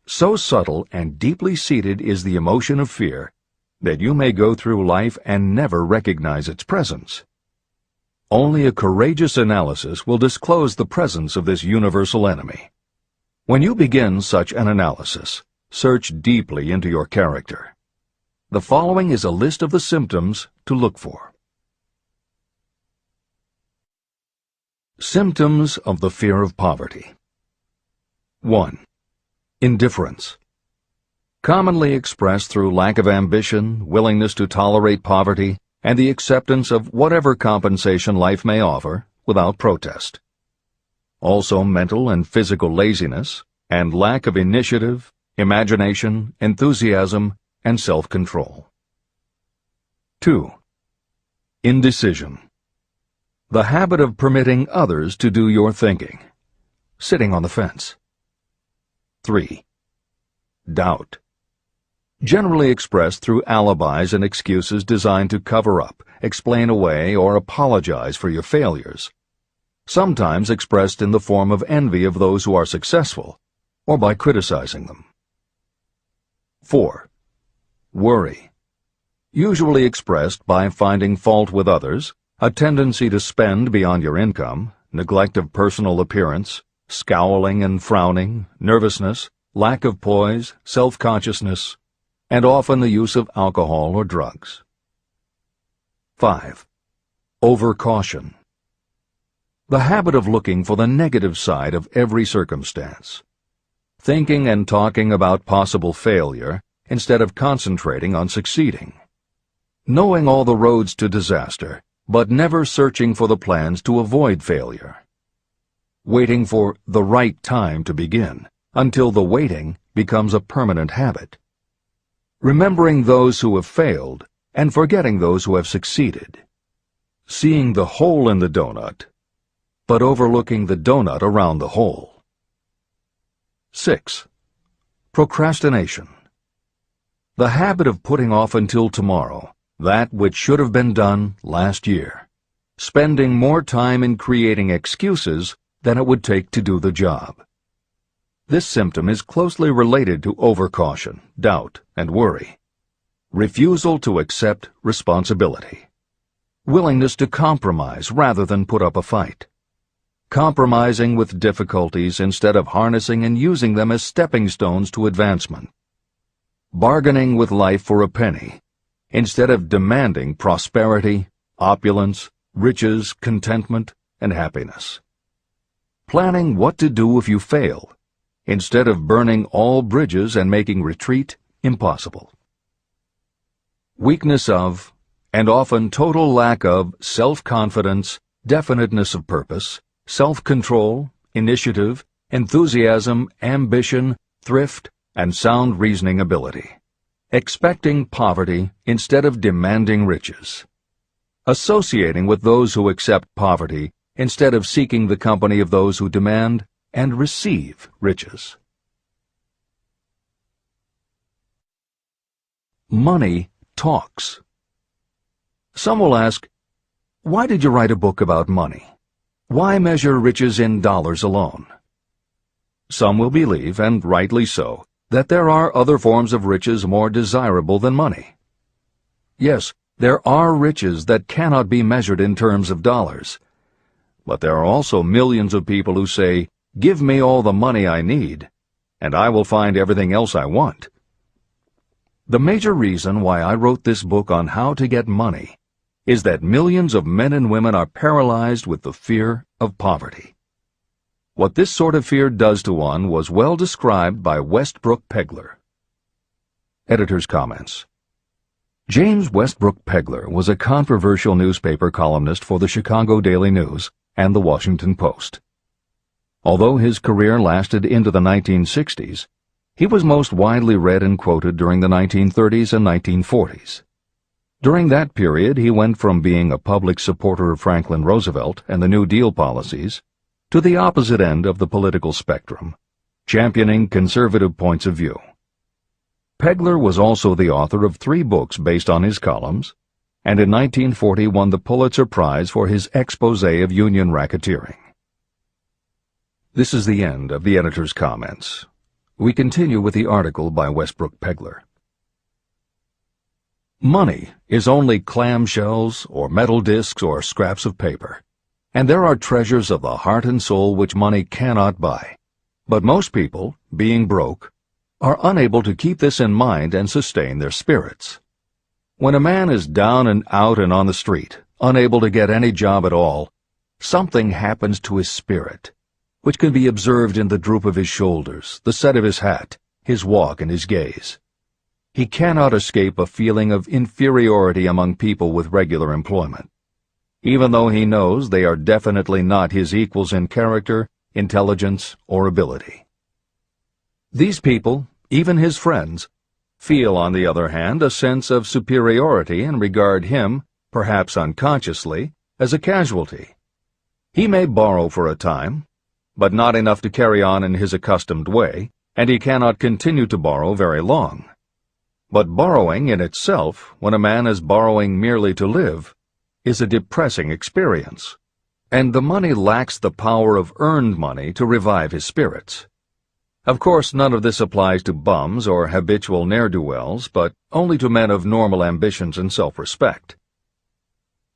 So subtle and deeply seated is the emotion of fear that you may go through life and never recognize its presence. Only a courageous analysis will disclose the presence of this universal enemy. When you begin such an analysis, search deeply into your character. The following is a list of the symptoms to look for. Symptoms of the fear of poverty. 1. Indifference. Commonly expressed through lack of ambition, willingness to tolerate poverty, and the acceptance of whatever compensation life may offer without protest. Also mental and physical laziness, and lack of initiative, imagination, enthusiasm, and self-control. 2. Indecision. The habit of permitting others to do your thinking, sitting on the fence. 3. Doubt. Generally expressed through alibis and excuses designed to cover up, explain away, or apologize for your failures. Sometimes expressed in the form of envy of those who are successful, or by criticizing them. 4. Worry. Usually expressed by finding fault with others, a tendency to spend beyond your income, neglect of personal appearance, scowling and frowning, nervousness, lack of poise, self-consciousness, and often the use of alcohol or drugs. 5. Overcaution. The habit of looking for the negative side of every circumstance, thinking and talking about possible failure instead of concentrating on succeeding, knowing all the roads to disaster, but never searching for the plans to avoid failure, waiting for the right time to begin until the waiting becomes a permanent habit, remembering those who have failed and forgetting those who have succeeded, seeing the hole in the donut, but overlooking the donut around the hole. 6. Procrastination. The habit of putting off until tomorrow that which should have been done last year, spending more time in creating excuses than it would take to do the job. This symptom is closely related to overcaution, doubt, and worry. Refusal to accept responsibility. Willingness to compromise rather than put up a fight. Compromising with difficulties instead of harnessing and using them as stepping stones to advancement. Bargaining with life for a penny instead of demanding prosperity, opulence, riches, contentment, and happiness. Planning what to do if you fail instead of burning all bridges and making retreat impossible. Weakness of, and often total lack of, self-confidence, definiteness of purpose, self-control, initiative, enthusiasm, ambition, thrift, and sound reasoning ability. Expecting poverty instead of demanding riches. Associating with those who accept poverty instead of seeking the company of those who demand and receive riches. Money talks. Some will ask, why did you write a book about money? Why measure riches in dollars alone? Some will believe, and rightly so, that there are other forms of riches more desirable than money. Yes, There are riches that cannot be measured in terms of dollars. But there are also millions of people who say, "Give me all the money I need, and I will find everything else I want." The major reason why I wrote this book on how to get money is that millions of men and women are paralyzed with the fear of poverty. What this sort of fear does to one was well described by Westbrook Pegler. Editor's comments. James Westbrook Pegler was a controversial newspaper columnist for the Chicago Daily News and the Washington Post. Although his career lasted into the 1960s, he was most widely read and quoted during the 1930s and 1940s. During that period, he went from being a public supporter of Franklin Roosevelt and the New Deal policies to the opposite end of the political spectrum, championing conservative points of view. Pegler was also the author of 3 books based on his columns, and in 1940 won the Pulitzer Prize for his expose of union racketeering. This is the end of the editor's comments. We continue with the article by Westbrook Pegler. Money is only clamshells or metal discs or scraps of paper, and there are treasures of the heart and soul which money cannot buy. But most people, being broke, are unable to keep this in mind and sustain their spirits. When a man is down and out and on the street, unable to get any job at all, something happens to his spirit, which can be observed in the droop of his shoulders, the set of his hat, his walk, and his gaze. He cannot escape a feeling of inferiority among people with regular employment, even though he knows they are definitely not his equals in character, intelligence, or ability. These people, even his friends, feel, on the other hand, a sense of superiority and regard him, perhaps unconsciously, as a casualty. He may borrow for a time, but not enough to carry on in his accustomed way, and he cannot continue to borrow very long. But borrowing in itself, when a man is borrowing merely to live, is a depressing experience, and the money lacks the power of earned money to revive his spirits. Of course, none of this applies to bums or habitual ne'er-do-wells, but only to men of normal ambitions and self-respect.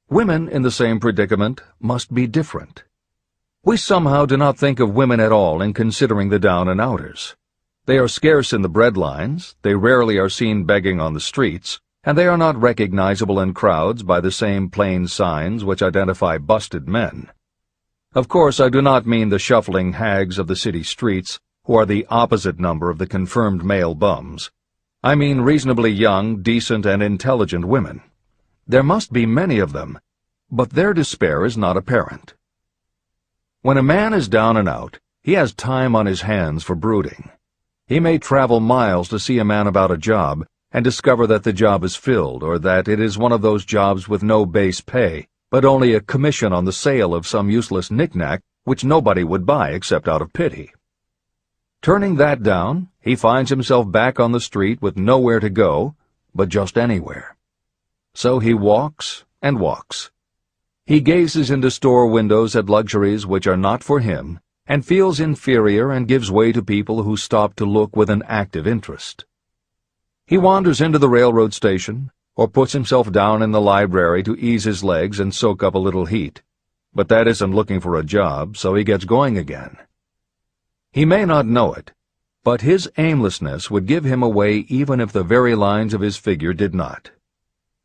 Women in the same predicament must be different. We somehow do not think of women at all in considering the down-and-outers. They are scarce in the bread lines, they rarely are seen begging on the streets, and they are not recognizable in crowds by the same plain signs which identify busted men. Of course, I do not mean the shuffling hags of the city streets, who are the opposite number of the confirmed male bums. I mean reasonably young, decent, and intelligent women. There must be many of them, but their despair is not apparent. When a man is down and out, he has time on his hands for brooding. He may travel miles to see a man about a job and discover that the job is filled, or that it is one of those jobs with no base pay, but only a commission on the sale of some useless knick-knack which nobody would buy except out of pity. Turning that down, he finds himself back on the street with nowhere to go, but just anywhere. So he walks and walks. He gazes into store windows at luxuries which are not for him, and feels inferior and gives way to people who stop to look with an active interest. He wanders into the railroad station, or puts himself down in the library to ease his legs and soak up a little heat. But that isn't looking for a job, so he gets going again. He may not know it, but his aimlessness would give him away even if the very lines of his figure did not.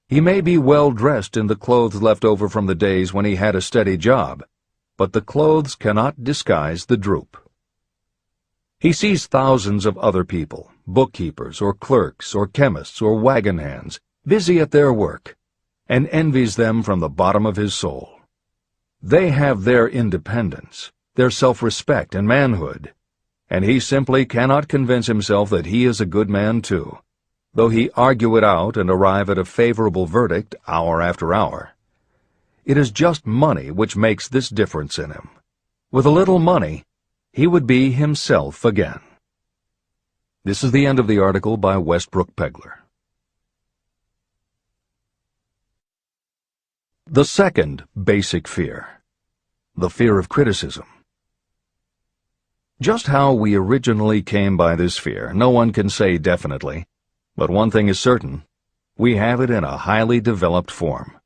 He may be well dressed in the clothes left over from the days when he had a steady job, but the clothes cannot disguise the droop. He sees thousands of other people, bookkeepers or clerks or chemists or wagon hands, busy at their work, and envies them from the bottom of his soul. They have their independence, their self-respect and manhood, and he simply cannot convince himself that he is a good man too, though he argue it out and arrive at a favorable verdict hour after hour. It is just money which makes this difference in him. With a little money, he would be himself again. This is the end of the article by Westbrook Pegler. The second basic fear, the fear of criticism. Just how we originally came by this fear, no one can say definitely, but one thing is certain. we have it in a highly developed form.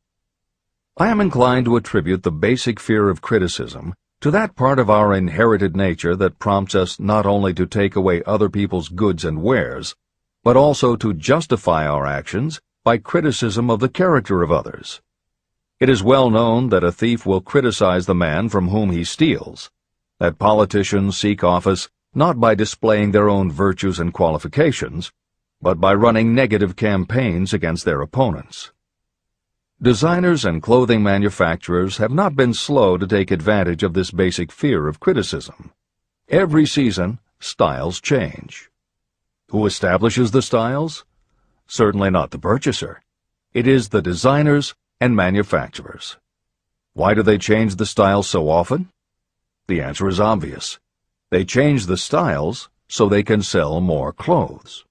I am inclined to attribute the basic fear of criticism to that part of our inherited nature that prompts us not only to take away other people's goods and wares, but also to justify our actions by criticism of the character of others. It is well known that a thief will criticize the man from whom he steals, that politicians seek office not by displaying their own virtues and qualifications, but by running negative campaigns against their opponents. Designers and clothing manufacturers have not been slow to take advantage of this basic fear of criticism. Every season, styles change. Who establishes the styles? Certainly not the purchaser. It is the designers and manufacturers. Why do they change the styles so often? The answer is obvious. They change the styles so they can sell more clothes.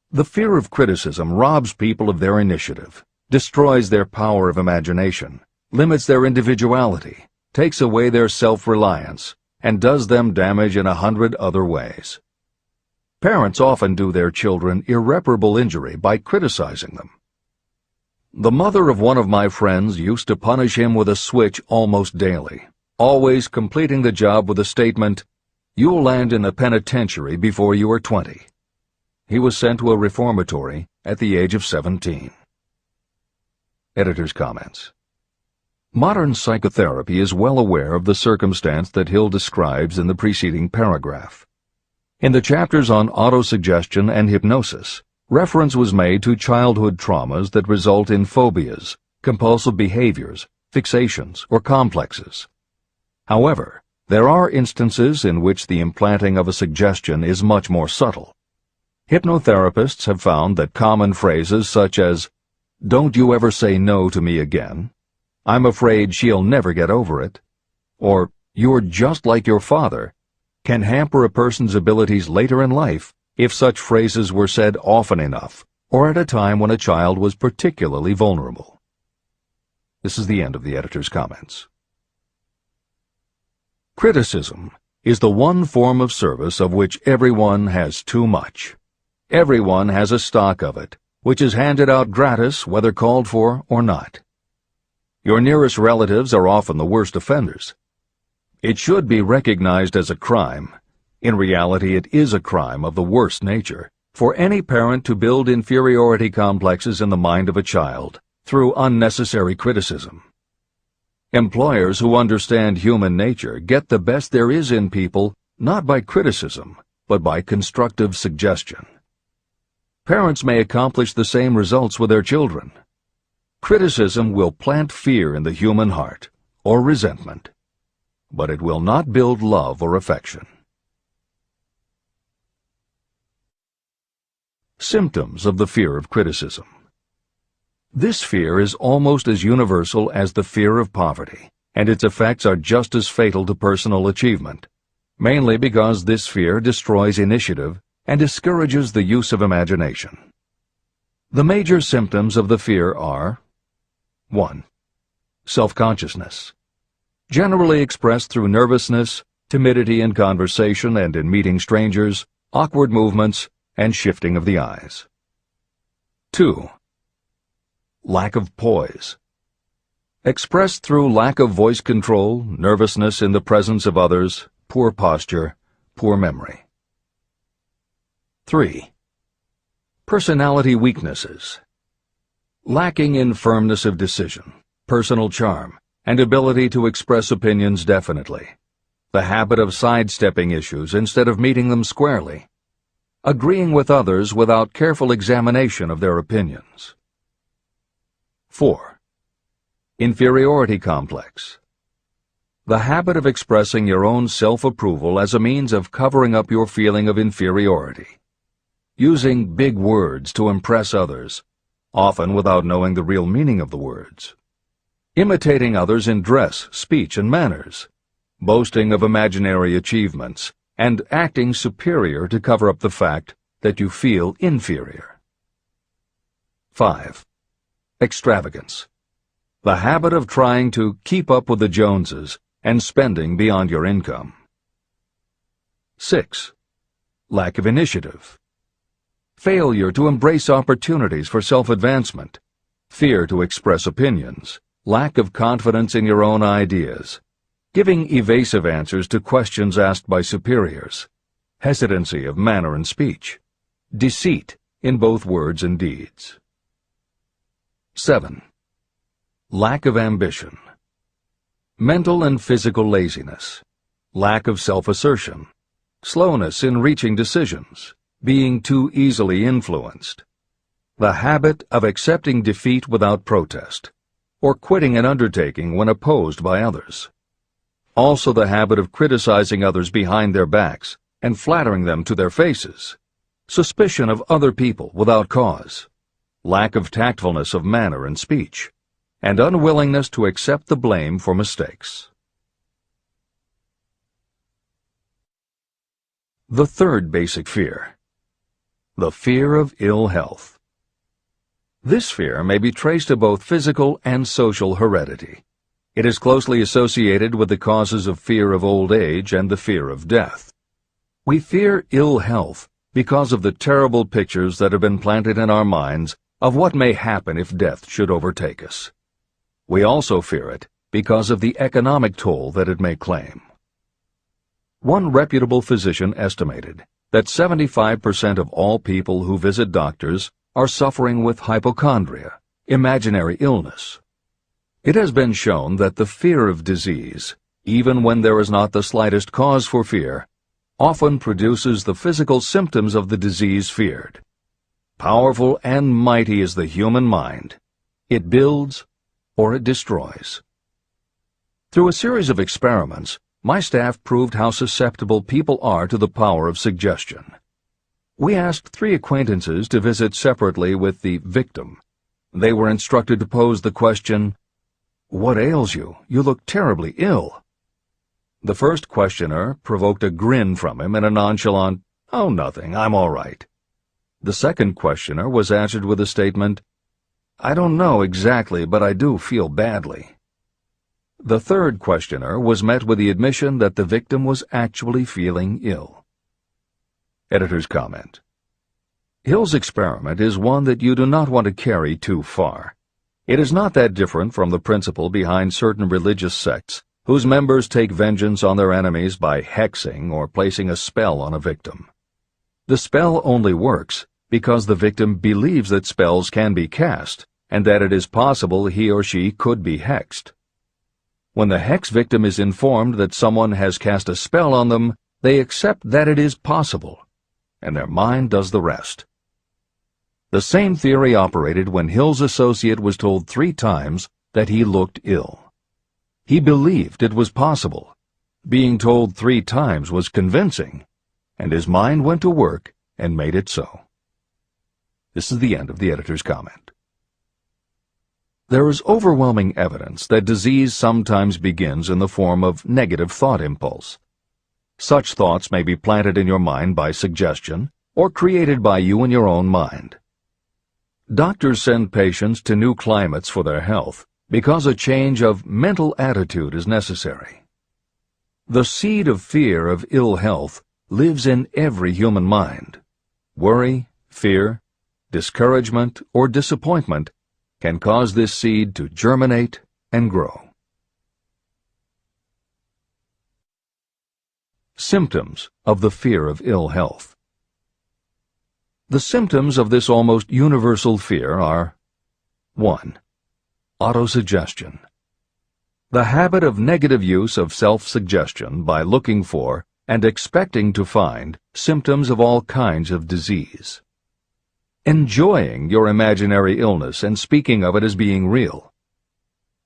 The fear of criticism robs people of their initiative, destroys their power of imagination, limits their individuality, takes away their self-reliance, and does them damage in 100 other ways. Parents often do their children irreparable injury by criticizing them. The mother of one of my friends used to punish him with a switch almost daily, always completing the job with the statement, "You'll land in a penitentiary before you are 20. He was sent to a reformatory at the age of 17. Editor's comments. Modern psychotherapy is well aware of the circumstance that Hill describes in the preceding paragraph. In the chapters on autosuggestion and hypnosis, reference was made to childhood traumas that result in phobias, compulsive behaviors, fixations, or complexes. However, there are instances in which the implanting of a suggestion is much more subtle. Hypnotherapists have found that common phrases such as, "Don't you ever say no to me again," "I'm afraid she'll never get over it," or "You're just like your father," can hamper a person's abilities later in life if such phrases were said often enough, or at a time when a child was particularly vulnerable. This is the end of the editor's comments. Criticism is the one form of service of which everyone has too much. Everyone has a stock of it, which is handed out gratis whether called for or not. Your nearest relatives are often the worst offenders. It should be recognized as a crime. In reality, it is a crime of the worst nature for any parent to build inferiority complexes in the mind of a child through unnecessary criticism. Employers who understand human nature get the best there is in people not by criticism, but by constructive suggestion. Parents may accomplish the same results with their children. Criticism will plant fear in the human heart, or resentment, but it will not build love or affection. Symptoms of the fear of criticism. This fear is almost as universal as the fear of poverty, and its effects are just as fatal to personal achievement, mainly because this fear destroys initiative and discourages the use of imagination. The major symptoms of the fear are 1. Self-consciousness, generally expressed through nervousness, timidity in conversation and in meeting strangers, awkward movements, and shifting of the eyes. 2. Lack of poise, expressed through lack of voice control, nervousness in the presence of others, poor posture, poor memory. 3. Personality weaknesses, lacking in firmness of decision, personal charm, and ability to express opinions definitely, the habit of sidestepping issues instead of meeting them squarely, agreeing with others without careful examination of their opinions. 4. Inferiority complex, the habit of expressing your own self-approval as a means of covering up your feeling of inferiority, using big words to impress others, often without knowing the real meaning of the words, imitating others in dress, speech, and manners, boasting of imaginary achievements, and acting superior to cover up the fact that you feel inferior. 5. Extravagance, the habit of trying to keep up with the Joneses and spending beyond your income. 6. Lack of initiative, failure to embrace opportunities for self-advancement, fear to express opinions, lack of confidence in your own ideas, giving evasive answers to questions asked by superiors, hesitancy of manner and speech, deceit in both words and deeds. 7. Lack of ambition, mental and physical laziness, lack of self-assertion, slowness in reaching decisions, being too easily influenced, the habit of accepting defeat without protest, or quitting an undertaking when opposed by others. Also the habit of criticizing others behind their backs and flattering them to their faces, suspicion of other people without cause, lack of tactfulness of manner and speech, and unwillingness to accept the blame for mistakes. The third basic fear, the fear of ill health. This fear may be traced to both physical and social heredity. It is closely associated with the causes of fear of old age and the fear of death. We fear ill health because of the terrible pictures that have been planted in our minds of what may happen if death should overtake us. We also fear it because of the economic toll that it may claim. One reputable physician estimated that 75% of all people who visit doctors are suffering with hypochondria, imaginary illness. It has been shown that the fear of disease, even when there is not the slightest cause for fear, often produces the physical symptoms of the disease feared. Powerful and mighty is the human mind. It builds or it destroys. Through a series of experiments, my staff proved how susceptible people are to the power of suggestion. We asked 3 acquaintances to visit separately with the victim. They were instructed to pose the question, "What ails you? You look terribly ill." The first questioner provoked a grin from him and a nonchalant, "Oh, nothing, I'm all right." The second questioner was answered with a statement, "I don't know exactly, but I do feel badly." The third questioner was met with the admission that the victim was actually feeling ill. Editor's comment. Hill's experiment is one that you do not want to carry too far. It is not that different from the principle behind certain religious sects whose members take vengeance on their enemies by hexing or placing a spell on a victim. The spell only works because the victim believes that spells can be cast and that it is possible he or she could be hexed. When the hex victim is informed that someone has cast a spell on them, they accept that it is possible, and their mind does the rest. The same theory operated when Hill's associate was told 3 times that he looked ill. He believed it was possible. Being told 3 times was convincing, and his mind went to work and made it so. This is the end of the editor's comment. There is overwhelming evidence that disease sometimes begins in the form of negative thought impulse. Such thoughts may be planted in your mind by suggestion or created by you in your own mind. Doctors send patients to new climates for their health because a change of mental attitude is necessary. The seed of fear of ill health lives in every human mind. Worry, fear, discouragement, or disappointment can cause this seed to germinate and grow. Symptoms of the fear of ill health. The symptoms of this almost universal fear are 1. Autosuggestion. The habit of negative use of self-suggestion by looking for and expecting to find symptoms of all kinds of disease. Enjoying your imaginary illness and speaking of it as being real.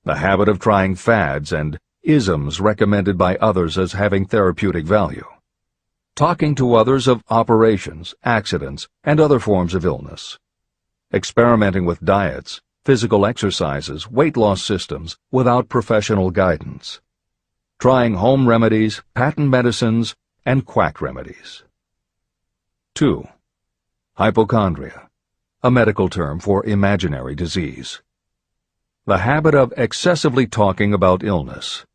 The habit of trying fads and isms recommended by others as having therapeutic value. Talking to others of operations, accidents, and other forms of illness. Experimenting with diets, physical exercises, weight loss systems without professional guidance. Trying home remedies, patent medicines, and quack remedies. 2. Hypochondria, a medical term for imaginary disease. The habit of excessively talking about illness,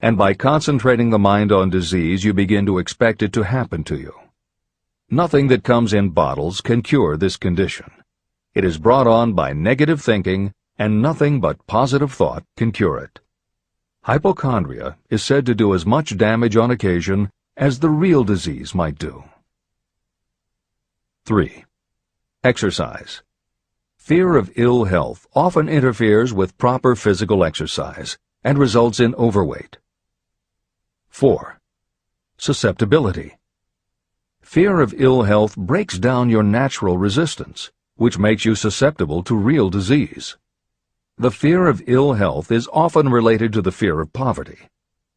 and by concentrating the mind on disease you begin to expect it to happen to you. Nothing that comes in bottles can cure this condition. It is brought on by negative thinking, and nothing but positive thought can cure it. Hypochondria is said to do as much damage on occasion as the real disease might do. 3. Exercise. Fear of ill health often interferes with proper physical exercise and results in overweight. 4. Susceptibility. Fear of ill health breaks down your natural resistance, which makes you susceptible to real disease. The fear of ill health is often related to the fear of poverty,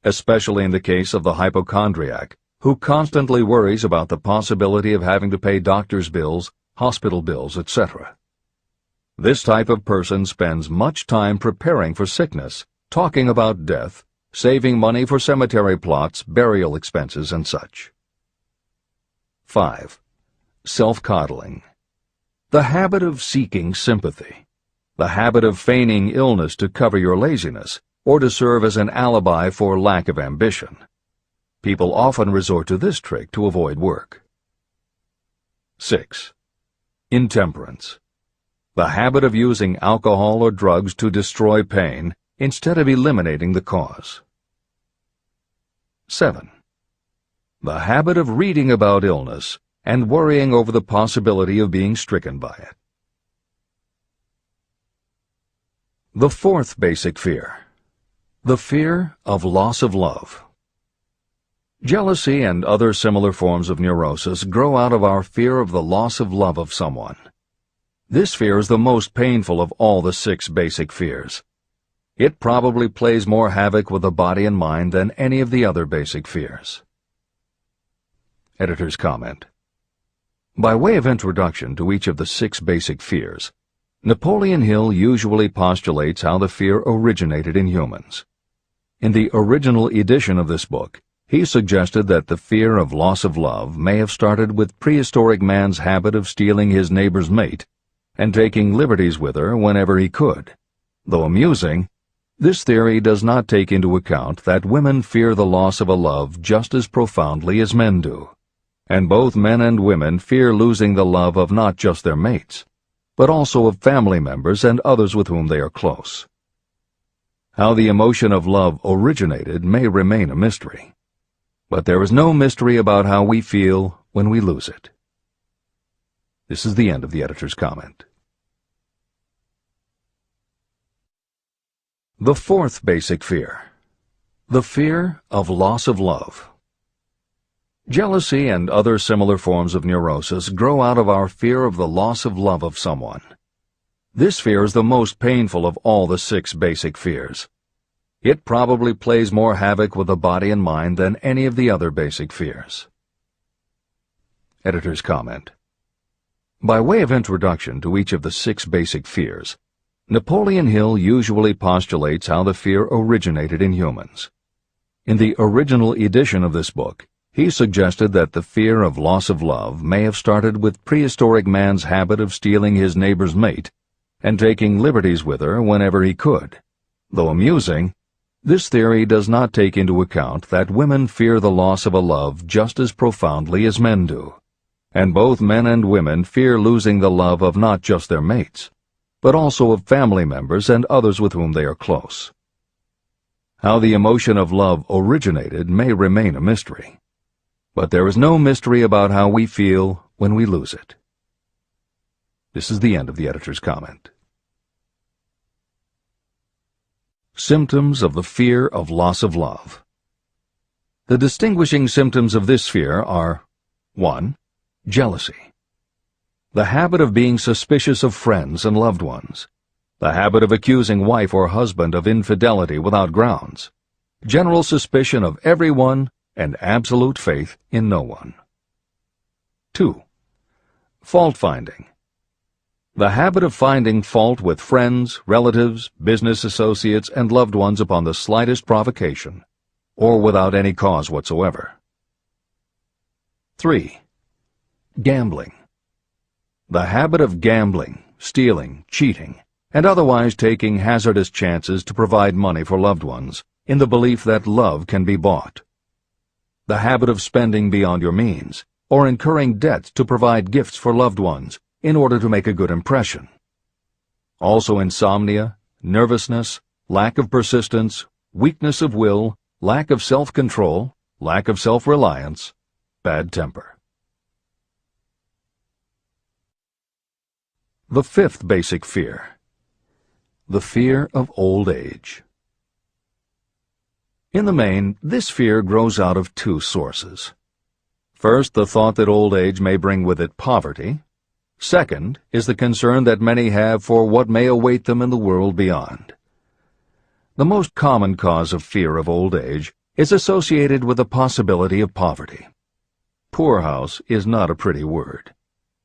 especially in the case of the hypochondriac, who constantly worries about the possibility of having to pay doctor's bills, hospital bills, etc. This type of person spends much time preparing for sickness, talking about death, saving money for cemetery plots, burial expenses, and such. 5. Self-coddling. The habit of seeking sympathy. The habit of feigning illness to cover your laziness, or to serve as an alibi for lack of ambition. People often resort to this trick to avoid work. 6. Intemperance. The habit of using alcohol or drugs to destroy pain instead of eliminating the cause. 7. The habit of reading about illness and worrying over the possibility of being stricken by it. The fourth basic fear. The fear of loss of love. Jealousy and other similar forms of neurosis grow out of our fear of the loss of love of someone. This fear is the most painful of all the 6 basic fears. It probably plays more havoc with the body and mind than any of the other basic fears. Editor's comment. By way of introduction to each of the 6 basic fears, Napoleon Hill usually postulates how the fear originated in humans. In the original edition of this book, he suggested that the fear of loss of love may have started with prehistoric man's habit of stealing his neighbor's mate and taking liberties with her whenever he could. Though amusing, this theory does not take into account that women fear the loss of a love just as profoundly as men do, and both men and women fear losing the love of not just their mates, but also of family members and others with whom they are close. How the emotion of love originated may remain a mystery, but there is no mystery about how we feel when we lose it. This is the end of the editor's comment. The fourth basic fear. The fear of loss of love. Jealousy and other similar forms of neurosis grow out of our fear of the loss of love of someone. This fear is the most painful of all the 6 basic fears. It probably plays more havoc with the body and mind than any of the other basic fears. Editor's comment. By way of introduction to each of the 6 basic fears, Napoleon Hill usually postulates how the fear originated in humans. In the original edition of this book, he suggested that the fear of loss of love may have started with prehistoric man's habit of stealing his neighbor's mate and taking liberties with her whenever he could. Though amusing, this theory does not take into account that women fear the loss of a love just as profoundly as men do, and both men and women fear losing the love of not just their mates, but also of family members and others with whom they are close. How the emotion of love originated may remain a mystery, but there is no mystery about how we feel when we lose it. This is the end of the editor's comment. Symptoms of the fear of loss of love. The distinguishing symptoms of this fear are 1. Jealousy. The habit of being suspicious of friends and loved ones. The habit of accusing wife or husband of infidelity without grounds. General suspicion of everyone and absolute faith in no one. 2. Fault-finding. The habit of finding fault with friends, relatives, business associates, and loved ones upon the slightest provocation, or without any cause whatsoever. 3. Gambling. The habit of gambling, stealing, cheating, and otherwise taking hazardous chances to provide money for loved ones, in the belief that love can be bought. The habit of spending beyond your means, or incurring debts to provide gifts for loved ones in order to make a good impression. Also insomnia, nervousness, lack of persistence, weakness of will, lack of self-control, lack of self-reliance, bad temper. The fifth basic fear: the fear of old age. In the main, this fear grows out of two sources. First, the thought that old age may bring with it poverty. Second is the concern that many have for what may await them in the world beyond. The most common cause of fear of old age is associated with the possibility of poverty. Poorhouse is not a pretty word.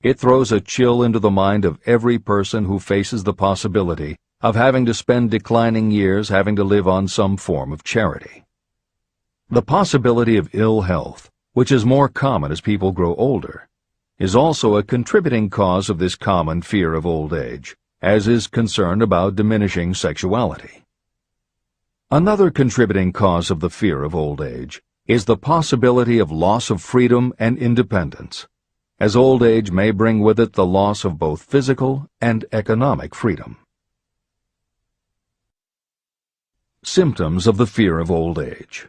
It throws a chill into the mind of every person who faces the possibility of having to spend declining years having to live on some form of charity. The possibility of ill health, which is more common as people grow older, is also a contributing cause of this common fear of old age, as is concern about diminishing sexuality. Another contributing cause of the fear of old age is the possibility of loss of freedom and independence, as old age may bring with it the loss of both physical and economic freedom. Symptoms of the fear of old age.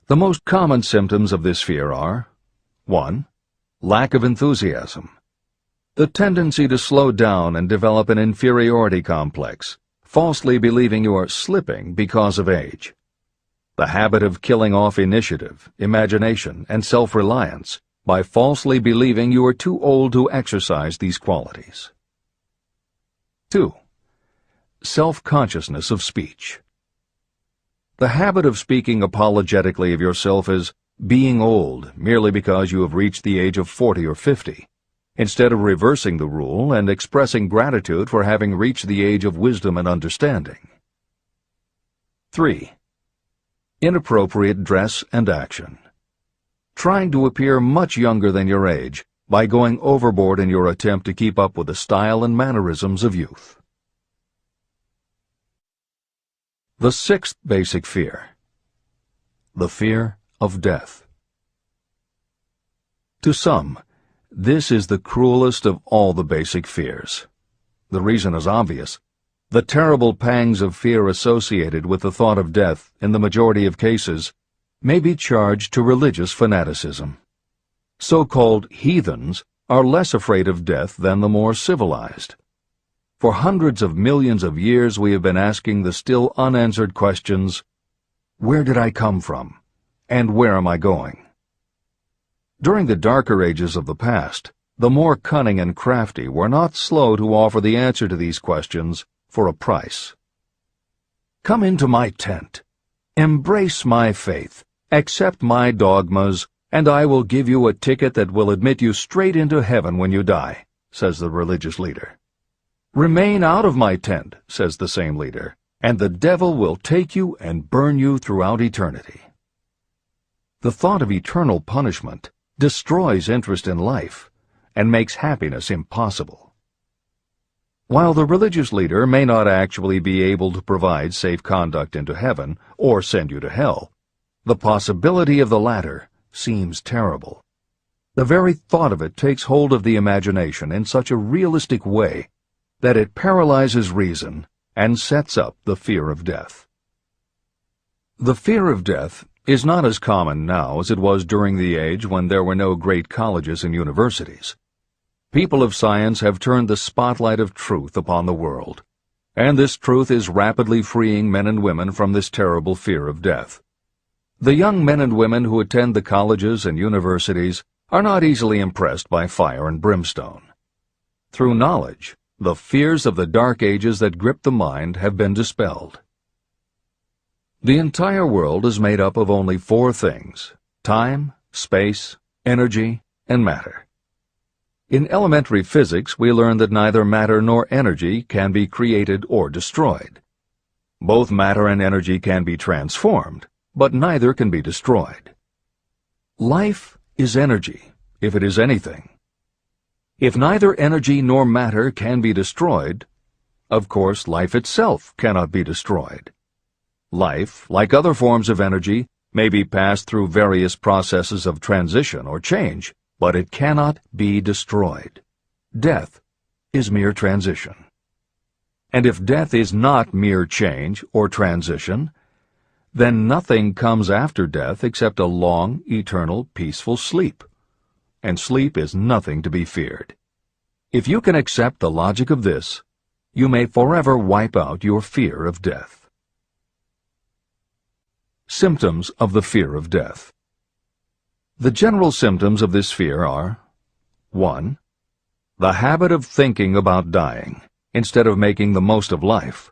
The most common symptoms of this fear are: 1. Lack of enthusiasm. The tendency to slow down and develop an inferiority complex, falsely believing you are slipping because of age. The habit of killing off initiative, imagination, and self-reliance by falsely believing you are too old to exercise these qualities. 2. Self-consciousness of speech. The habit of speaking apologetically of yourself as being old merely because you have reached the age of 40 or 50, instead of reversing the rule and expressing gratitude for having reached the age of wisdom and understanding. 3. Inappropriate dress and action. Trying to appear much younger than your age by going overboard in your attempt to keep up with the style and mannerisms of youth. The sixth basic fear: the fear of death. To some, this is the cruelest of all the basic fears. The reason is obvious. The terrible pangs of fear associated with the thought of death, in the majority of cases, may be charged to religious fanaticism. So-called heathens are less afraid of death than the more civilized. For hundreds of millions of years we have been asking the still unanswered questions: where did I come from? And where am I going? During the darker ages of the past, the more cunning and crafty were not slow to offer the answer to these questions for a price. Come into my tent. Embrace my faith. Accept my dogmas, and I will give you a ticket that will admit you straight into heaven when you die, says the religious leader. Remain out of my tent, says the same leader, and the devil will take you and burn you throughout eternity. The thought of eternal punishment destroys interest in life and makes happiness impossible. While the religious leader may not actually be able to provide safe conduct into heaven or send you to hell, the possibility of the latter seems terrible. The very thought of it takes hold of the imagination in such a realistic way that it paralyzes reason and sets up the fear of death. The fear of death is not as common now as it was during the age when there were no great colleges and universities. People of science have turned the spotlight of truth upon the world, and this truth is rapidly freeing men and women from this terrible fear of death. The young men and women who attend the colleges and universities are not easily impressed by fire and brimstone. Through knowledge, the fears of the dark ages that grip the mind have been dispelled. The entire world is made up of only four things: time, space, energy, and matter. In elementary physics, we learn that neither matter nor energy can be created or destroyed. Both matter and energy can be transformed, but neither can be destroyed. Life is energy, if it is anything. If neither energy nor matter can be destroyed, of course life itself cannot be destroyed. Life, like other forms of energy, may be passed through various processes of transition or change, but it cannot be destroyed. Death is mere transition. And if death is not mere change or transition, then nothing comes after death except a long, eternal, peaceful sleep. And sleep is nothing to be feared. If you can accept the logic of this, you may forever wipe out your fear of death. Symptoms of the fear of death. The general symptoms of this fear are: 1. The habit of thinking about dying instead of making the most of life.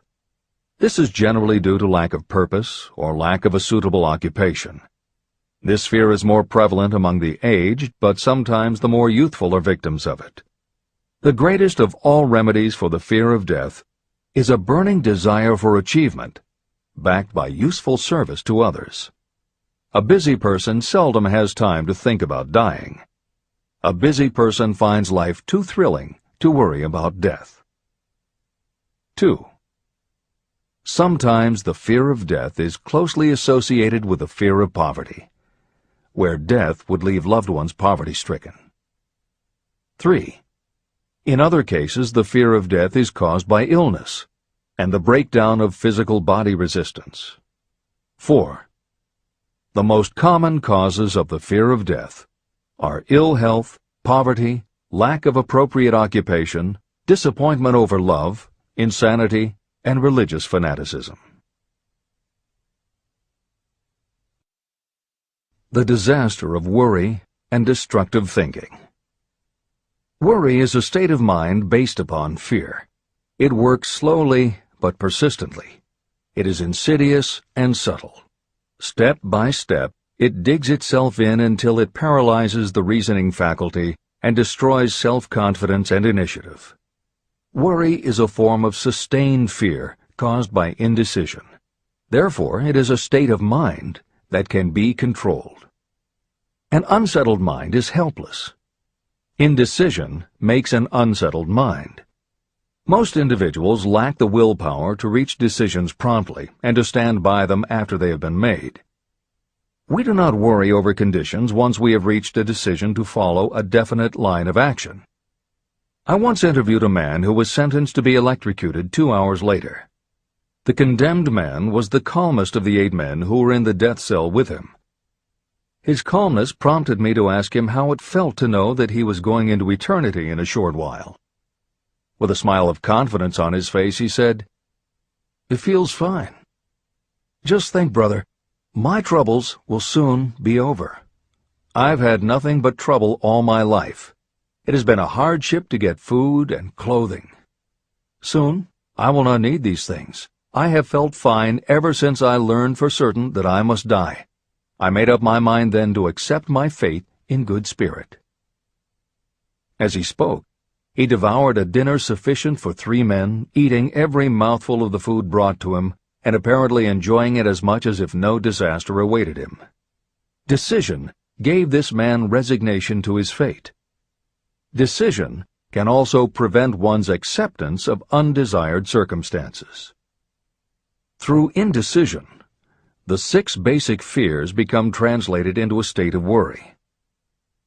This is generally due to lack of purpose or lack of a suitable occupation. This fear is more prevalent among the aged, but sometimes the more youthful are victims of it. The greatest of all remedies for the fear of death is a burning desire for achievement, backed by useful service to others. A busy person seldom has time to think about dying. A busy person finds life too thrilling to worry about death. 2. Sometimes the fear of death is closely associated with the fear of poverty, where death would leave loved ones poverty-stricken. 3. In other cases, the fear of death is caused by illness and the breakdown of physical body resistance. 4. The most common causes of the fear of death are ill health, poverty, lack of appropriate occupation, disappointment over love, insanity, and religious fanaticism. The disaster of worry and destructive thinking. Worry is a state of mind based upon fear. It works slowly but persistently. It is insidious and subtle. Step by step, it digs itself in until it paralyzes the reasoning faculty and destroys self-confidence and initiative. Worry is a form of sustained fear caused by indecision. Therefore, it is a state of mind that can be controlled. An unsettled mind is helpless. Indecision makes an unsettled mind. Most individuals lack the willpower to reach decisions promptly and to stand by them after they have been made. We do not worry over conditions once we have reached a decision to follow a definite line of action. I once interviewed a man who was sentenced to be electrocuted 2 hours later. The condemned man was the calmest of the 8 men who were in the death cell with him. His calmness prompted me to ask him how it felt to know that he was going into eternity in a short while. With a smile of confidence on his face, he said, "It feels fine. Just think, brother, my troubles will soon be over. I've had nothing but trouble all my life. It has been a hardship to get food and clothing. Soon, I will not need these things. I have felt fine ever since I learned for certain that I must die. I made up my mind then to accept my fate in good spirit." As he spoke, he devoured a dinner sufficient for 3 men, eating every mouthful of the food brought to him, and apparently enjoying it as much as if no disaster awaited him. Decision gave this man resignation to his fate. Decision can also prevent one's acceptance of undesired circumstances. Through indecision, the 6 basic fears become translated into a state of worry.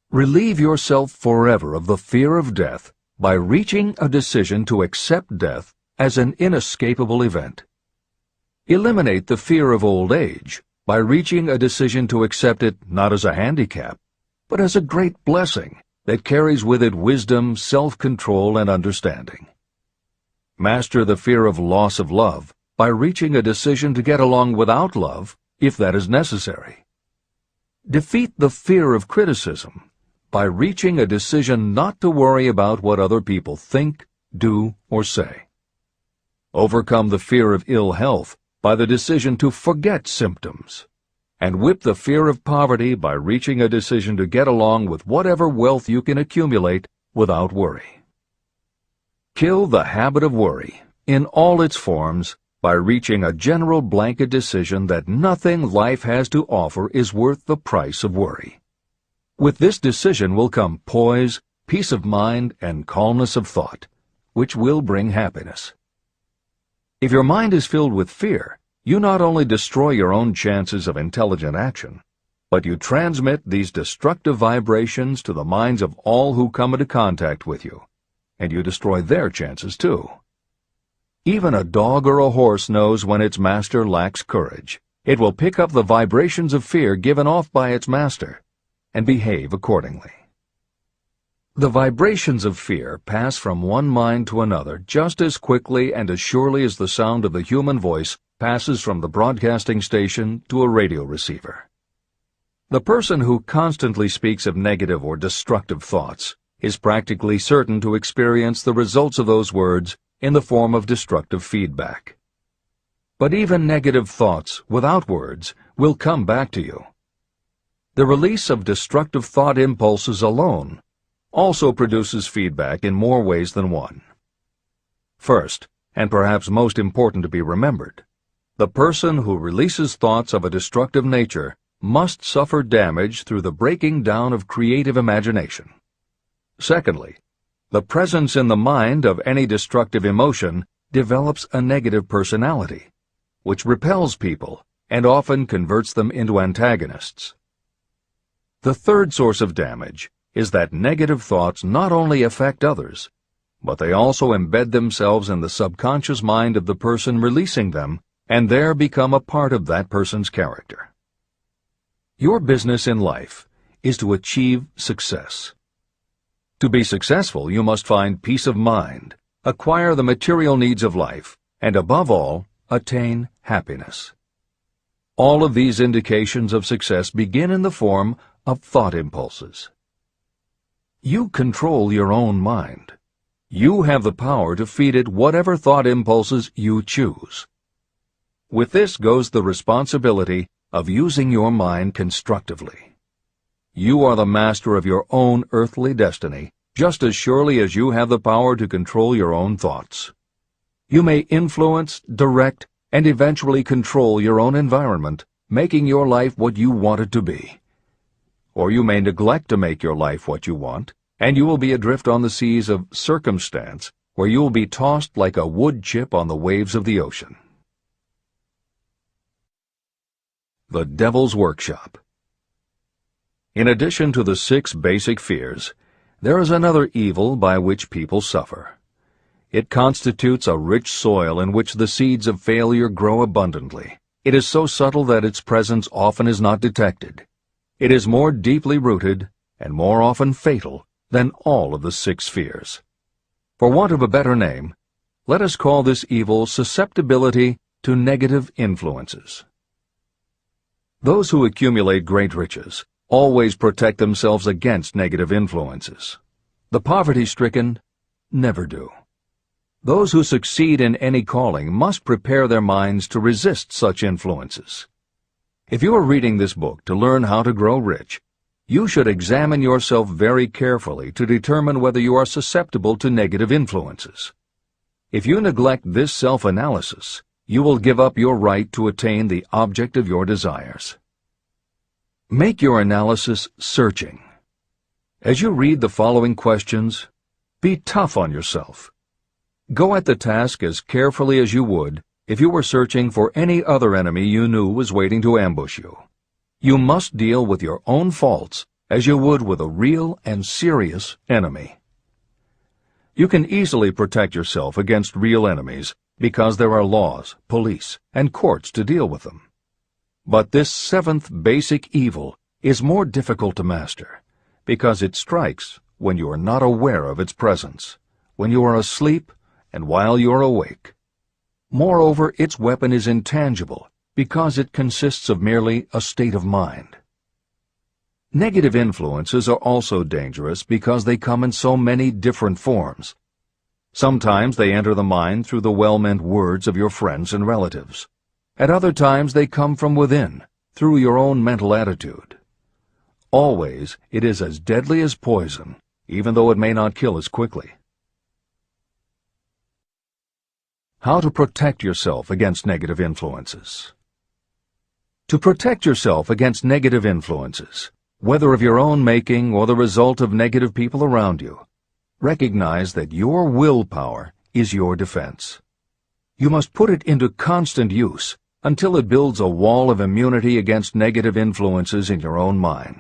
Relieve yourself forever of the fear of death by reaching a decision to accept death as an inescapable event. Eliminate the fear of old age by reaching a decision to accept it not as a handicap, but as a great blessing that carries with it wisdom, self-control, and understanding. Master the fear of loss of love by reaching a decision to get along without love, if that is necessary. Defeat the fear of criticism by reaching a decision not to worry about what other people think, do, or say. Overcome the fear of ill health by the decision to forget symptoms, and whip the fear of poverty by reaching a decision to get along with whatever wealth you can accumulate without worry. Kill the habit of worry in all its forms by reaching a general blanket decision that nothing life has to offer is worth the price of worry. With this decision will come poise, peace of mind, and calmness of thought, which will bring happiness. If your mind is filled with fear, you not only destroy your own chances of intelligent action, but you transmit these destructive vibrations to the minds of all who come into contact with you, and you destroy their chances too. Even a dog or a horse knows when its master lacks courage. It will pick up the vibrations of fear given off by its master and behave accordingly. The vibrations of fear pass from one mind to another just as quickly and as surely as the sound of the human voice passes from the broadcasting station to a radio receiver. The person who constantly speaks of negative or destructive thoughts is practically certain to experience the results of those words in the form of destructive feedback. But even negative thoughts without words will come back to you. The release of destructive thought impulses alone also produces feedback in more ways than one. First, and perhaps most important to be remembered, the person who releases thoughts of a destructive nature must suffer damage through the breaking down of creative imagination. Secondly, the presence in the mind of any destructive emotion develops a negative personality, which repels people and often converts them into antagonists. The third source of damage is that negative thoughts not only affect others, but they also embed themselves in the subconscious mind of the person releasing them and there become a part of that person's character. Your business in life is to achieve success. To be successful, you must find peace of mind, acquire the material needs of life, and above all, attain happiness. All of these indications of success begin in the form of thought impulses. You control your own mind. You have the power to feed it whatever thought impulses you choose. With this goes the responsibility of using your mind constructively. You are the master of your own earthly destiny, just as surely as you have the power to control your own thoughts. You may influence, direct, and eventually control your own environment, making your life what you want it to be. Or you may neglect to make your life what you want, and you will be adrift on the seas of circumstance, where you will be tossed like a wood chip on the waves of the ocean. The Devil's Workshop. In addition to the 6 basic fears, there is another evil by which people suffer. It constitutes a rich soil in which the seeds of failure grow abundantly. It is so subtle that its presence often is not detected. It is more deeply rooted and more often fatal than all of the 6 fears. For want of a better name, let us call this evil susceptibility to negative influences. Those who accumulate great riches always protect themselves against negative influences. The poverty-stricken never do. Those who succeed in any calling must prepare their minds to resist such influences. If you are reading this book to learn how to grow rich, you should examine yourself very carefully to determine whether you are susceptible to negative influences. If you neglect this self-analysis, you will give up your right to attain the object of your desires. Make your analysis searching. As you read the following questions, be tough on yourself. Go at the task as carefully as you would if you were searching for any other enemy you knew was waiting to ambush you. You must deal with your own faults as you would with a real and serious enemy. You can easily protect yourself against real enemies because there are laws, police, and courts to deal with them. But this 7th basic evil is more difficult to master because it strikes when you are not aware of its presence, when you are asleep and while you are awake. Moreover, its weapon is intangible because it consists of merely a state of mind. Negative influences are also dangerous because they come in so many different forms. Sometimes they enter the mind through the well-meant words of your friends and relatives. At other times they come from within, through your own mental attitude. Always it is as deadly as poison, even though it may not kill as quickly. How to protect yourself against negative influences. To protect yourself against negative influences, whether of your own making or the result of negative people around you, recognize that your willpower is your defense. You must put it into constant use until it builds a wall of immunity against negative influences in your own mind.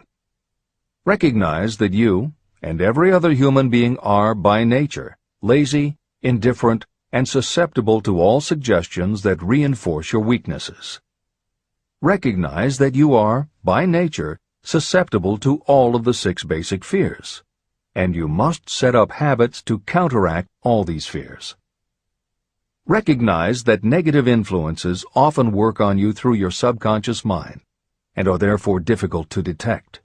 Recognize that you and every other human being are, by nature, lazy, indifferent, and susceptible to all suggestions that reinforce your weaknesses. Recognize that you are, by nature, susceptible to all of the 6 basic fears, and you must set up habits to counteract all these fears. Recognize that negative influences often work on you through your subconscious mind and are therefore difficult to detect.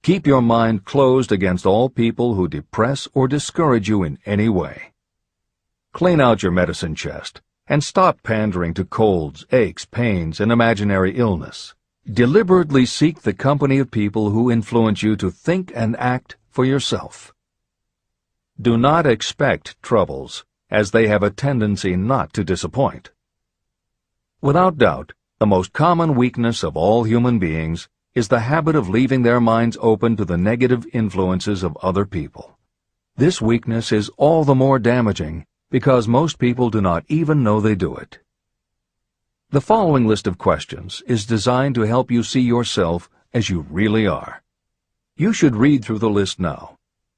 Keep your mind closed against all people who depress or discourage you in any way. Clean out your medicine chest and stop pandering to colds, aches, pains, and imaginary illness. Deliberately seek the company of people who influence you to think and act for yourself. Do not expect troubles, as they have a tendency not to disappoint. Without doubt, the most common weakness of all human beings is the habit of leaving their minds open to the negative influences of other people. This weakness is all the more damaging because most people do not even know they do it. The following list of questions is designed to help you see yourself as you really are. You should read through the list now.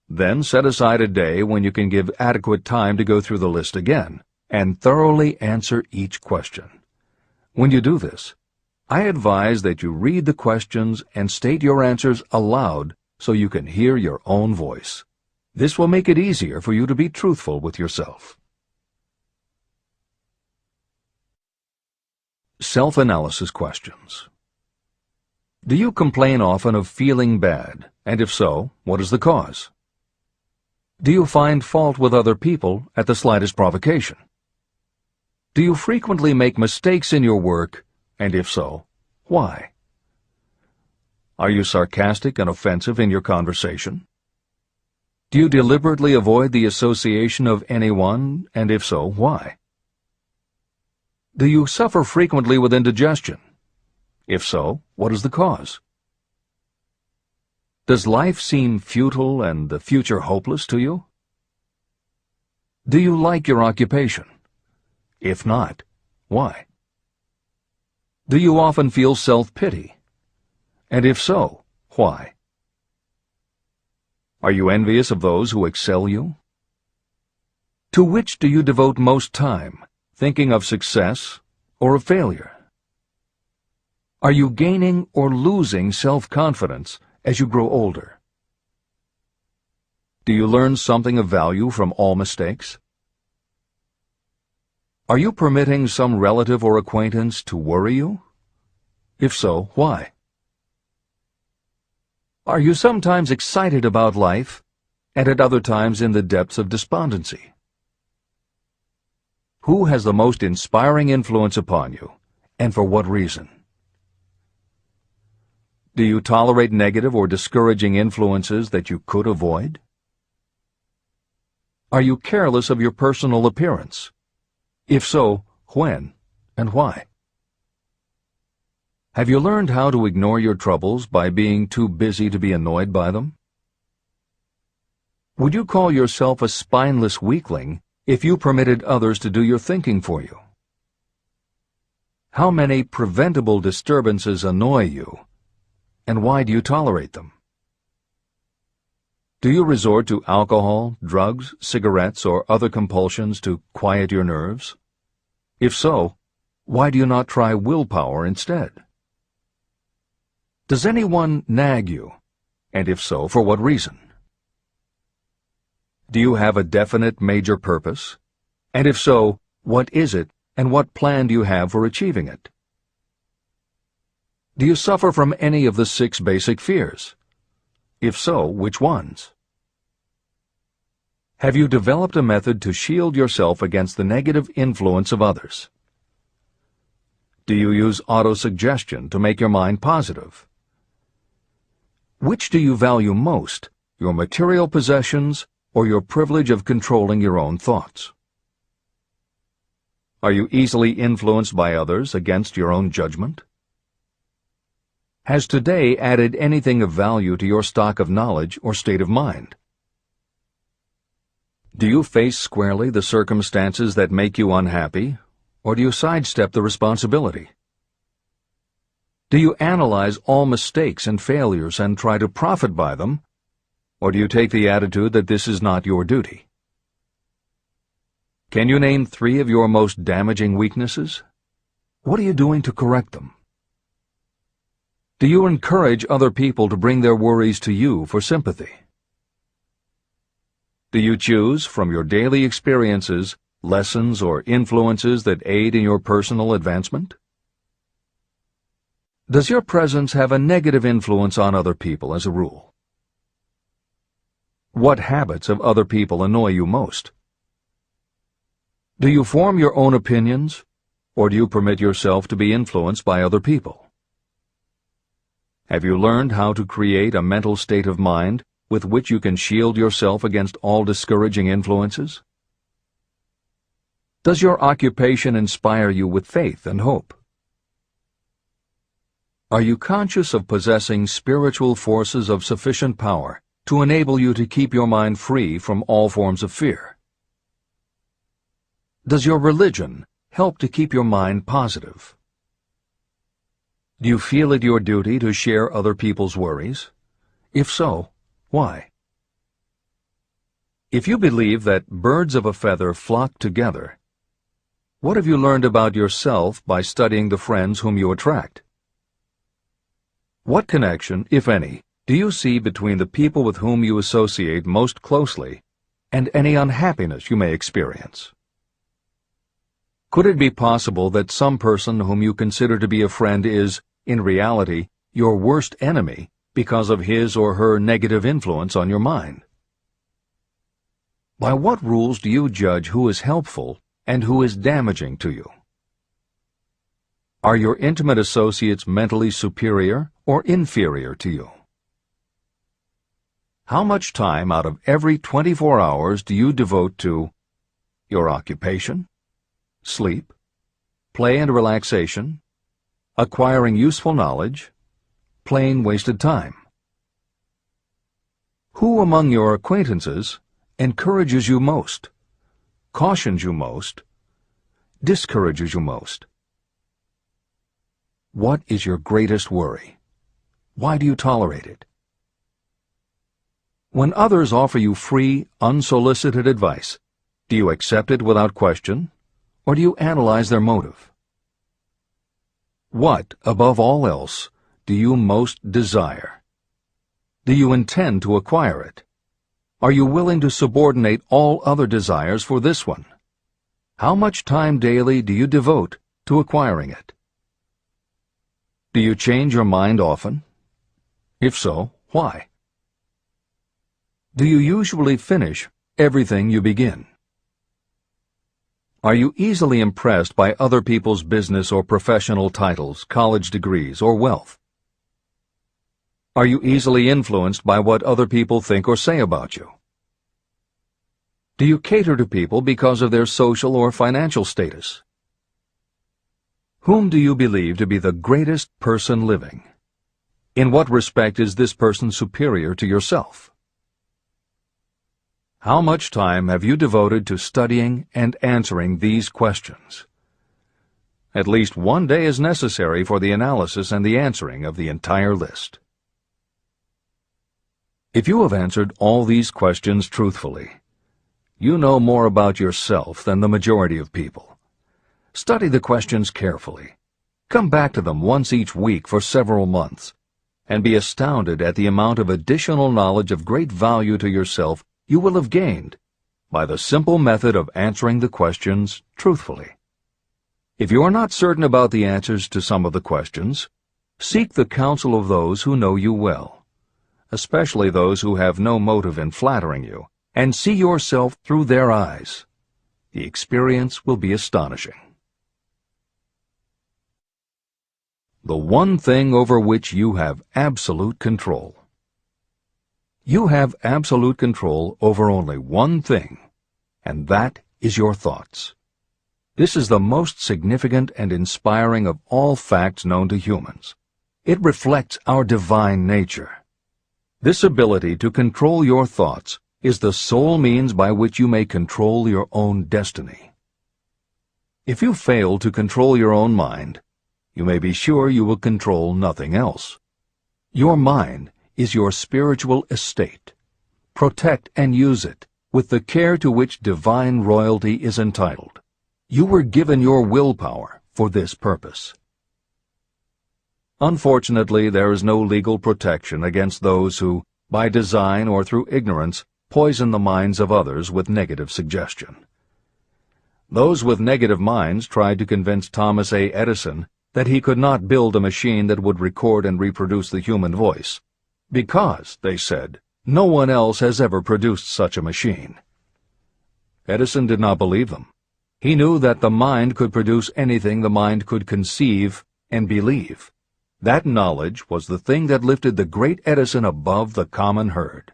Then set aside a day when you can give adequate time to go through the list again and thoroughly answer each question. When you do this, I advise that you read the questions and state your answers aloud so you can hear your own voice. This will make it easier for you to be truthful with yourself. Self-analysis questions. Do you complain often of feeling bad, and if so, what is the cause? Do you find fault with other people at the slightest provocation? Do you frequently make mistakes in your work, and if so, why? Are you sarcastic and offensive in your conversation? Do you deliberately avoid the association of anyone, and if so, why? Do you suffer frequently with indigestion? If so, what is the cause? Does life seem futile and the future hopeless to you? Do you like your occupation? If not, why? Do you often feel self-pity? And if so, why? Are you envious of those who excel you? To which do you devote most time, thinking of success or of failure? Are you gaining or losing self-confidence as you grow older? Do you learn something of value from all mistakes? Are you permitting some relative or acquaintance to worry you? If so, why? Are you sometimes excited about life, and at other times in the depths of despondency? Who has the most inspiring influence upon you, and for what reason? Do you tolerate negative or discouraging influences that you could avoid? Are you careless of your personal appearance? If so, when and why? Have you learned how to ignore your troubles by being too busy to be annoyed by them? Would you call yourself a spineless weakling if you permitted others to do your thinking for you? How many preventable disturbances annoy you, and why do you tolerate them? Do you resort to alcohol, drugs, cigarettes, or other compulsions to quiet your nerves? If so, why do you not try willpower instead? Does anyone nag you, and if so, for what reason? Do you have a definite major purpose? And if so, what is it, and what plan do you have for achieving it? Do you suffer from any of the 6 basic fears? If so, which ones? Have you developed a method to shield yourself against the negative influence of others? Do you use autosuggestion to make your mind positive? Which do you value most, your material possessions or your privilege of controlling your own thoughts? Are you easily influenced by others against your own judgment? Has today added anything of value to your stock of knowledge or state of mind? Do you face squarely the circumstances that make you unhappy, or do you sidestep the responsibility? Do you analyze all mistakes and failures and try to profit by them, or do you take the attitude that this is not your duty? Can you name 3 of your most damaging weaknesses? What are you doing to correct them? Do you encourage other people to bring their worries to you for sympathy? Do you choose from your daily experiences lessons or influences that aid in your personal advancement? Does your presence have a negative influence on other people as a rule? What habits of other people annoy you most? Do you form your own opinions, or do you permit yourself to be influenced by other people? Have you learned how to create a mental state of mind with which you can shield yourself against all discouraging influences? Does your occupation inspire you with faith and hope? Are you conscious of possessing spiritual forces of sufficient power to enable you to keep your mind free from all forms of fear? Does your religion help to keep your mind positive? Do you feel it your duty to share other people's worries? If so, why? If you believe that birds of a feather flock together, what have you learned about yourself by studying the friends whom you attract? What connection, if any, do you see between the people with whom you associate most closely and any unhappiness you may experience? Could it be possible that some person whom you consider to be a friend is, in reality, your worst enemy because of his or her negative influence on your mind? By what rules do you judge who is helpful and who is damaging to you? Are your intimate associates mentally superior or inferior to you? How much time out of every 24 hours do you devote to your occupation, sleep, play and relaxation, acquiring useful knowledge, plain wasted time? Who among your acquaintances encourages you most, cautions you most, discourages you most? What is your greatest worry? Why do you tolerate it? When others offer you free, unsolicited advice, do you accept it without question, or do you analyze their motive? What, above all else, do you most desire? Do you intend to acquire it? Are you willing to subordinate all other desires for this one? How much time daily do you devote to acquiring it? Do you change your mind often? If so, why? Do you usually finish everything you begin? Are you easily impressed by other people's business or professional titles, college degrees, or wealth? Are you easily influenced by what other people think or say about you? Do you cater to people because of their social or financial status? Whom do you believe to be the greatest person living? In what respect is this person superior to yourself? How much time have you devoted to studying and answering these questions? At least one day is necessary for the analysis and the answering of the entire list. If you have answered all these questions truthfully, you know more about yourself than the majority of people. Study the questions carefully. Come back to them once each week for several months, and be astounded at the amount of additional knowledge of great value to yourself you will have gained by the simple method of answering the questions truthfully. If you are not certain about the answers to some of the questions, seek the counsel of those who know you well, especially those who have no motive in flattering you, and see yourself through their eyes. The experience will be astonishing. The one thing over which you have absolute control. You have absolute control over only one thing, and that is your thoughts. This is the most significant and inspiring of all facts known to humans. It reflects our divine nature. This ability to control your thoughts is the sole means by which you may control your own destiny. If you fail to control your own mind, you may be sure you will control nothing else. Your mind is your spiritual estate. Protect and use it with the care to which divine royalty is entitled. You were given your willpower for this purpose. Unfortunately, there is no legal protection against those who, by design or through ignorance, poison the minds of others with negative suggestion. Those with negative minds tried to convince Thomas A. Edison that he could not build a machine that would record and reproduce the human voice, because, they said, no one else has ever produced such a machine. Edison did not believe them. He knew that the mind could produce anything the mind could conceive and believe. That knowledge was the thing that lifted the great Edison above the common herd.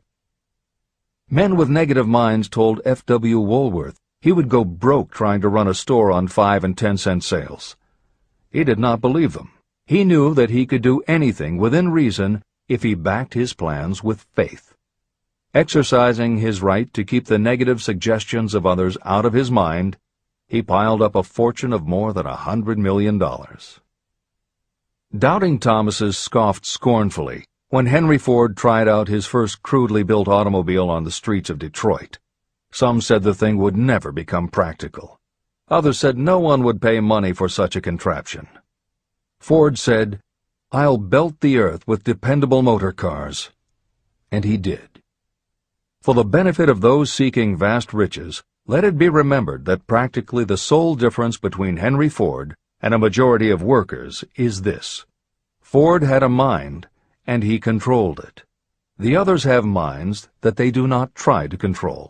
Men with negative minds told F.W. Woolworth he would go broke trying to run a store on 5 and 10-cent sales. He did not believe them. He knew that he could do anything within reason if he backed his plans with faith. Exercising his right to keep the negative suggestions of others out of his mind, he piled up a fortune of more than $100 million. Doubting Thomases scoffed scornfully when Henry Ford tried out his first crudely built automobile on the streets of Detroit. Some said the thing would never become practical. Others said no one would pay money for such a contraption. Ford said, "I'll belt the earth with dependable motor cars." And he did. For the benefit of those seeking vast riches, let it be remembered that practically the sole difference between Henry Ford and a majority of workers is this: Ford had a mind, and he controlled it. The others have minds that they do not try to control.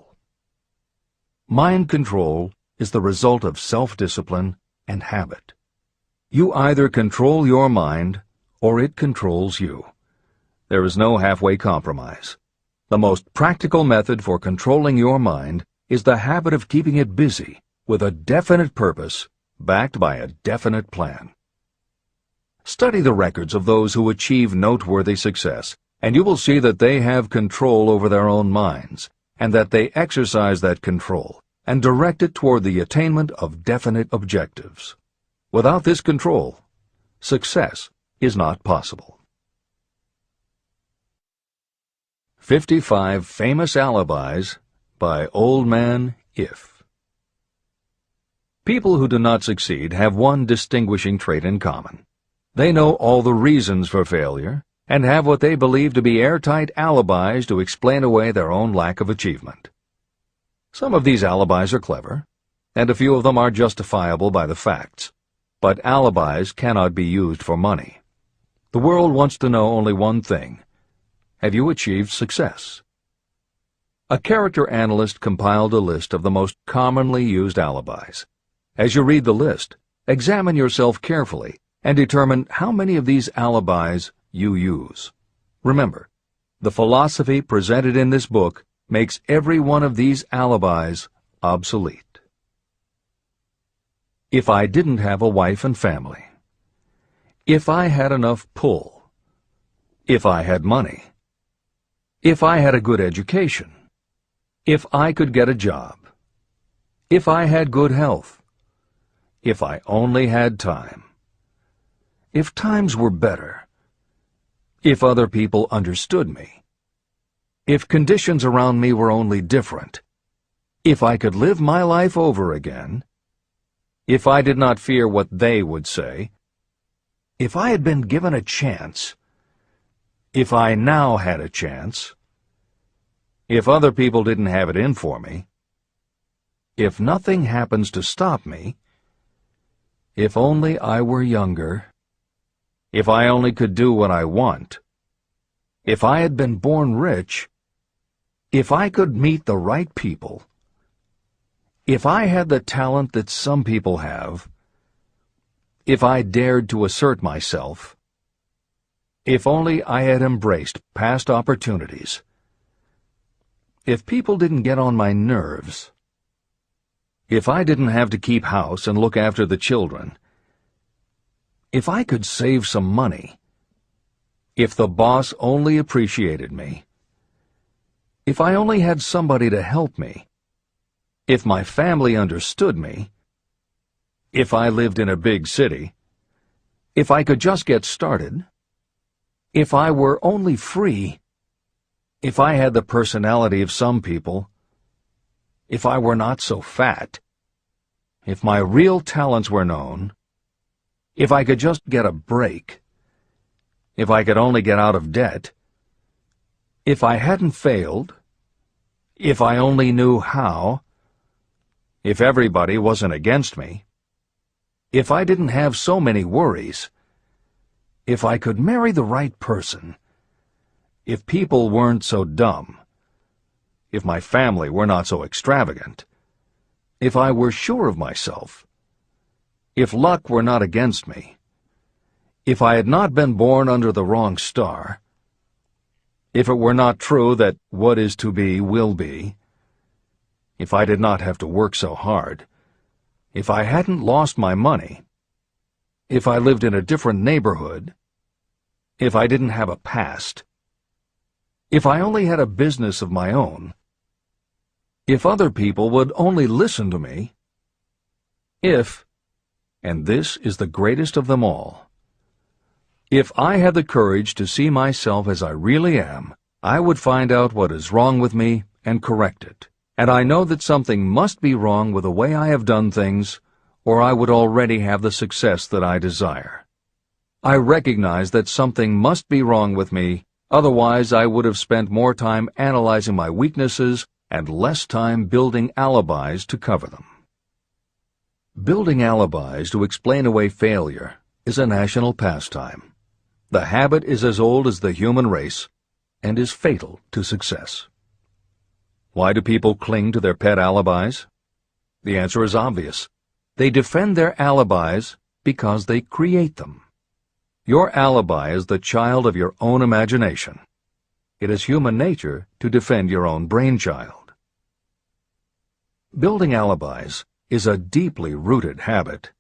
Mind control is the result of self-discipline and habit. You either control your mind, or it controls you. There is no halfway compromise. The most practical method for controlling your mind is the habit of keeping it busy with a definite purpose, backed by a definite plan. Study the records of those who achieve noteworthy success, and you will see that they have control over their own minds, and that they exercise that control and direct it toward the attainment of definite objectives. Without this control, success is not possible. 55 Famous Alibis by Old Man If. People who do not succeed have one distinguishing trait in common. They know all the reasons for failure and have what they believe to be airtight alibis to explain away their own lack of achievement. Some of these alibis are clever, and a few of them are justifiable by the facts, but alibis cannot be used for money. The world wants to know only one thing: have you achieved success? A character analyst compiled a list of the most commonly used alibis. As you read the list, examine yourself carefully and determine how many of these alibis you use. Remember, the philosophy presented in this book makes every one of these alibis obsolete. If I didn't have a wife and family. If I had enough pull. If I had money. If I had a good education. If I could get a job. If I had good health. If I only had time. If times were better. If other people understood me. If conditions around me were only different. If I could live my life over again. If I did not fear what they would say. If I had been given a chance. If I now had a chance. If other people didn't have it in for me. If nothing happens to stop me. If only I were younger. If I only could do what I want. If I had been born rich. If I could meet the right people. If I had the talent that some people have. If I dared to assert myself. If only I had embraced past opportunities. If people didn't get on my nerves. If I didn't have to keep house and look after the children. If I could save some money. If the boss only appreciated me. If I only had somebody to help me. If my family understood me. if I lived in a big city, if I could just get started, if I were only free, if I had the personality of some people, if I were not so fat, if my real talents were known, if I could just get a break, if I could only get out of debt, if I hadn't failed, if I only knew how, if everybody wasn't against me, if I didn't have so many worries, if I could marry the right person, if people weren't so dumb, if my family were not so extravagant, if I were sure of myself, if luck were not against me, if I had not been born under the wrong star, if it were not true that what is to be will be, if I did not have to work so hard, if I hadn't lost my money, if I lived in a different neighborhood, if I didn't have a past, if I only had a business of my own, if other people would only listen to me, if, and this is the greatest of them all, if I had the courage to see myself as I really am, I would find out what is wrong with me and correct it. And I know that something must be wrong with the way I have done things, or I would already have the success that I desire. I recognize that something must be wrong with me, otherwise I would have spent more time analyzing my weaknesses and less time building alibis to cover them. Building alibis to explain away failure is a national pastime. The habit is as old as the human race and is fatal to success. Why do people cling to their pet alibis? The answer is obvious. They defend their alibis because they create them. Your alibi is the child of your own imagination. It is human nature to defend your own brainchild. Building alibis is a deeply rooted habit.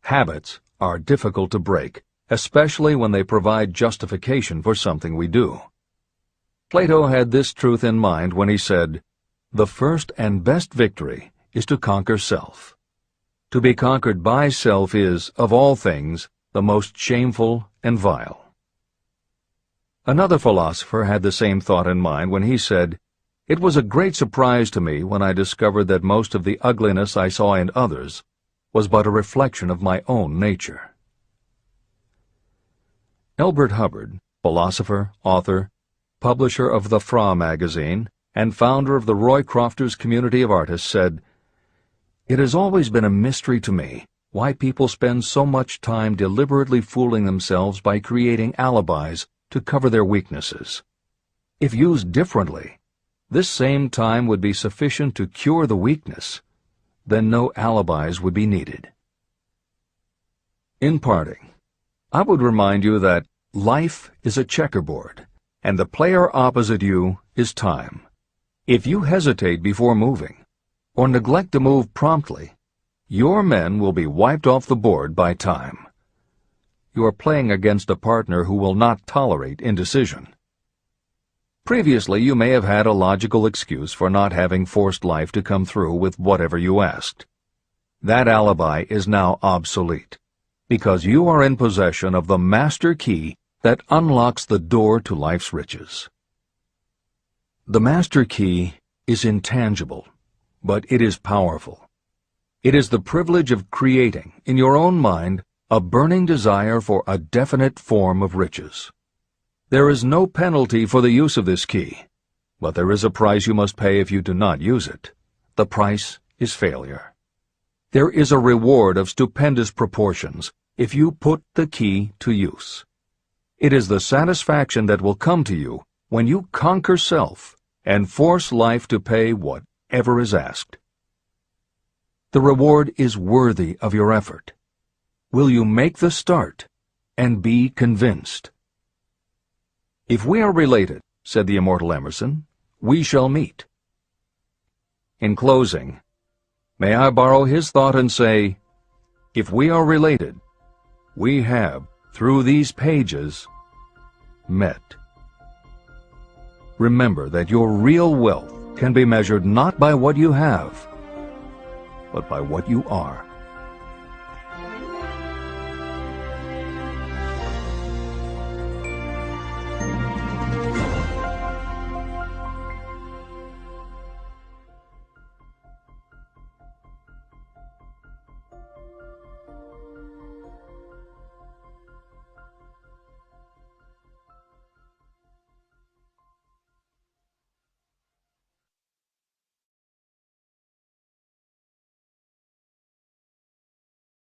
Habits are difficult to break, especially when they provide justification for something we do. Plato had this truth in mind when he said, "The first and best victory is to conquer self. To be conquered by self is, of all things, the most shameful and vile." Another philosopher had the same thought in mind when he said, "It was a great surprise to me when I discovered that most of the ugliness I saw in others was but a reflection of my own nature." Elbert Hubbard, philosopher, author, publisher of the Fra magazine, and founder of the Roycrofters Community of Artists, said, "It has always been a mystery to me why people spend so much time deliberately fooling themselves by creating alibis to cover their weaknesses. If used differently, this same time would be sufficient to cure the weakness. Then no alibis would be needed." In parting, I would remind you that life is a checkerboard, and the player opposite you is time. If you hesitate before moving, or neglect to move promptly, your men will be wiped off the board by time. You are playing against a partner who will not tolerate indecision. Previously, you may have had a logical excuse for not having forced life to come through with whatever you asked. That alibi is now obsolete, because you are in possession of the master key that unlocks the door to life's riches. The master key is intangible, but it is powerful. It is the privilege of creating, in your own mind, a burning desire for a definite form of riches. There is no penalty for the use of this key, but there is a price you must pay if you do not use it. The price is failure. There is a reward of stupendous proportions if you put the key to use. It is the satisfaction that will come to you when you conquer self and force life to pay whatever is asked. The reward is worthy of your effort. Will you make the start and be convinced? "If we are related," said the immortal Emerson, "we shall meet." In closing, may I borrow his thought and say, if we are related, we have, through these pages, met. Remember that your real wealth can be measured not by what you have, but by what you are.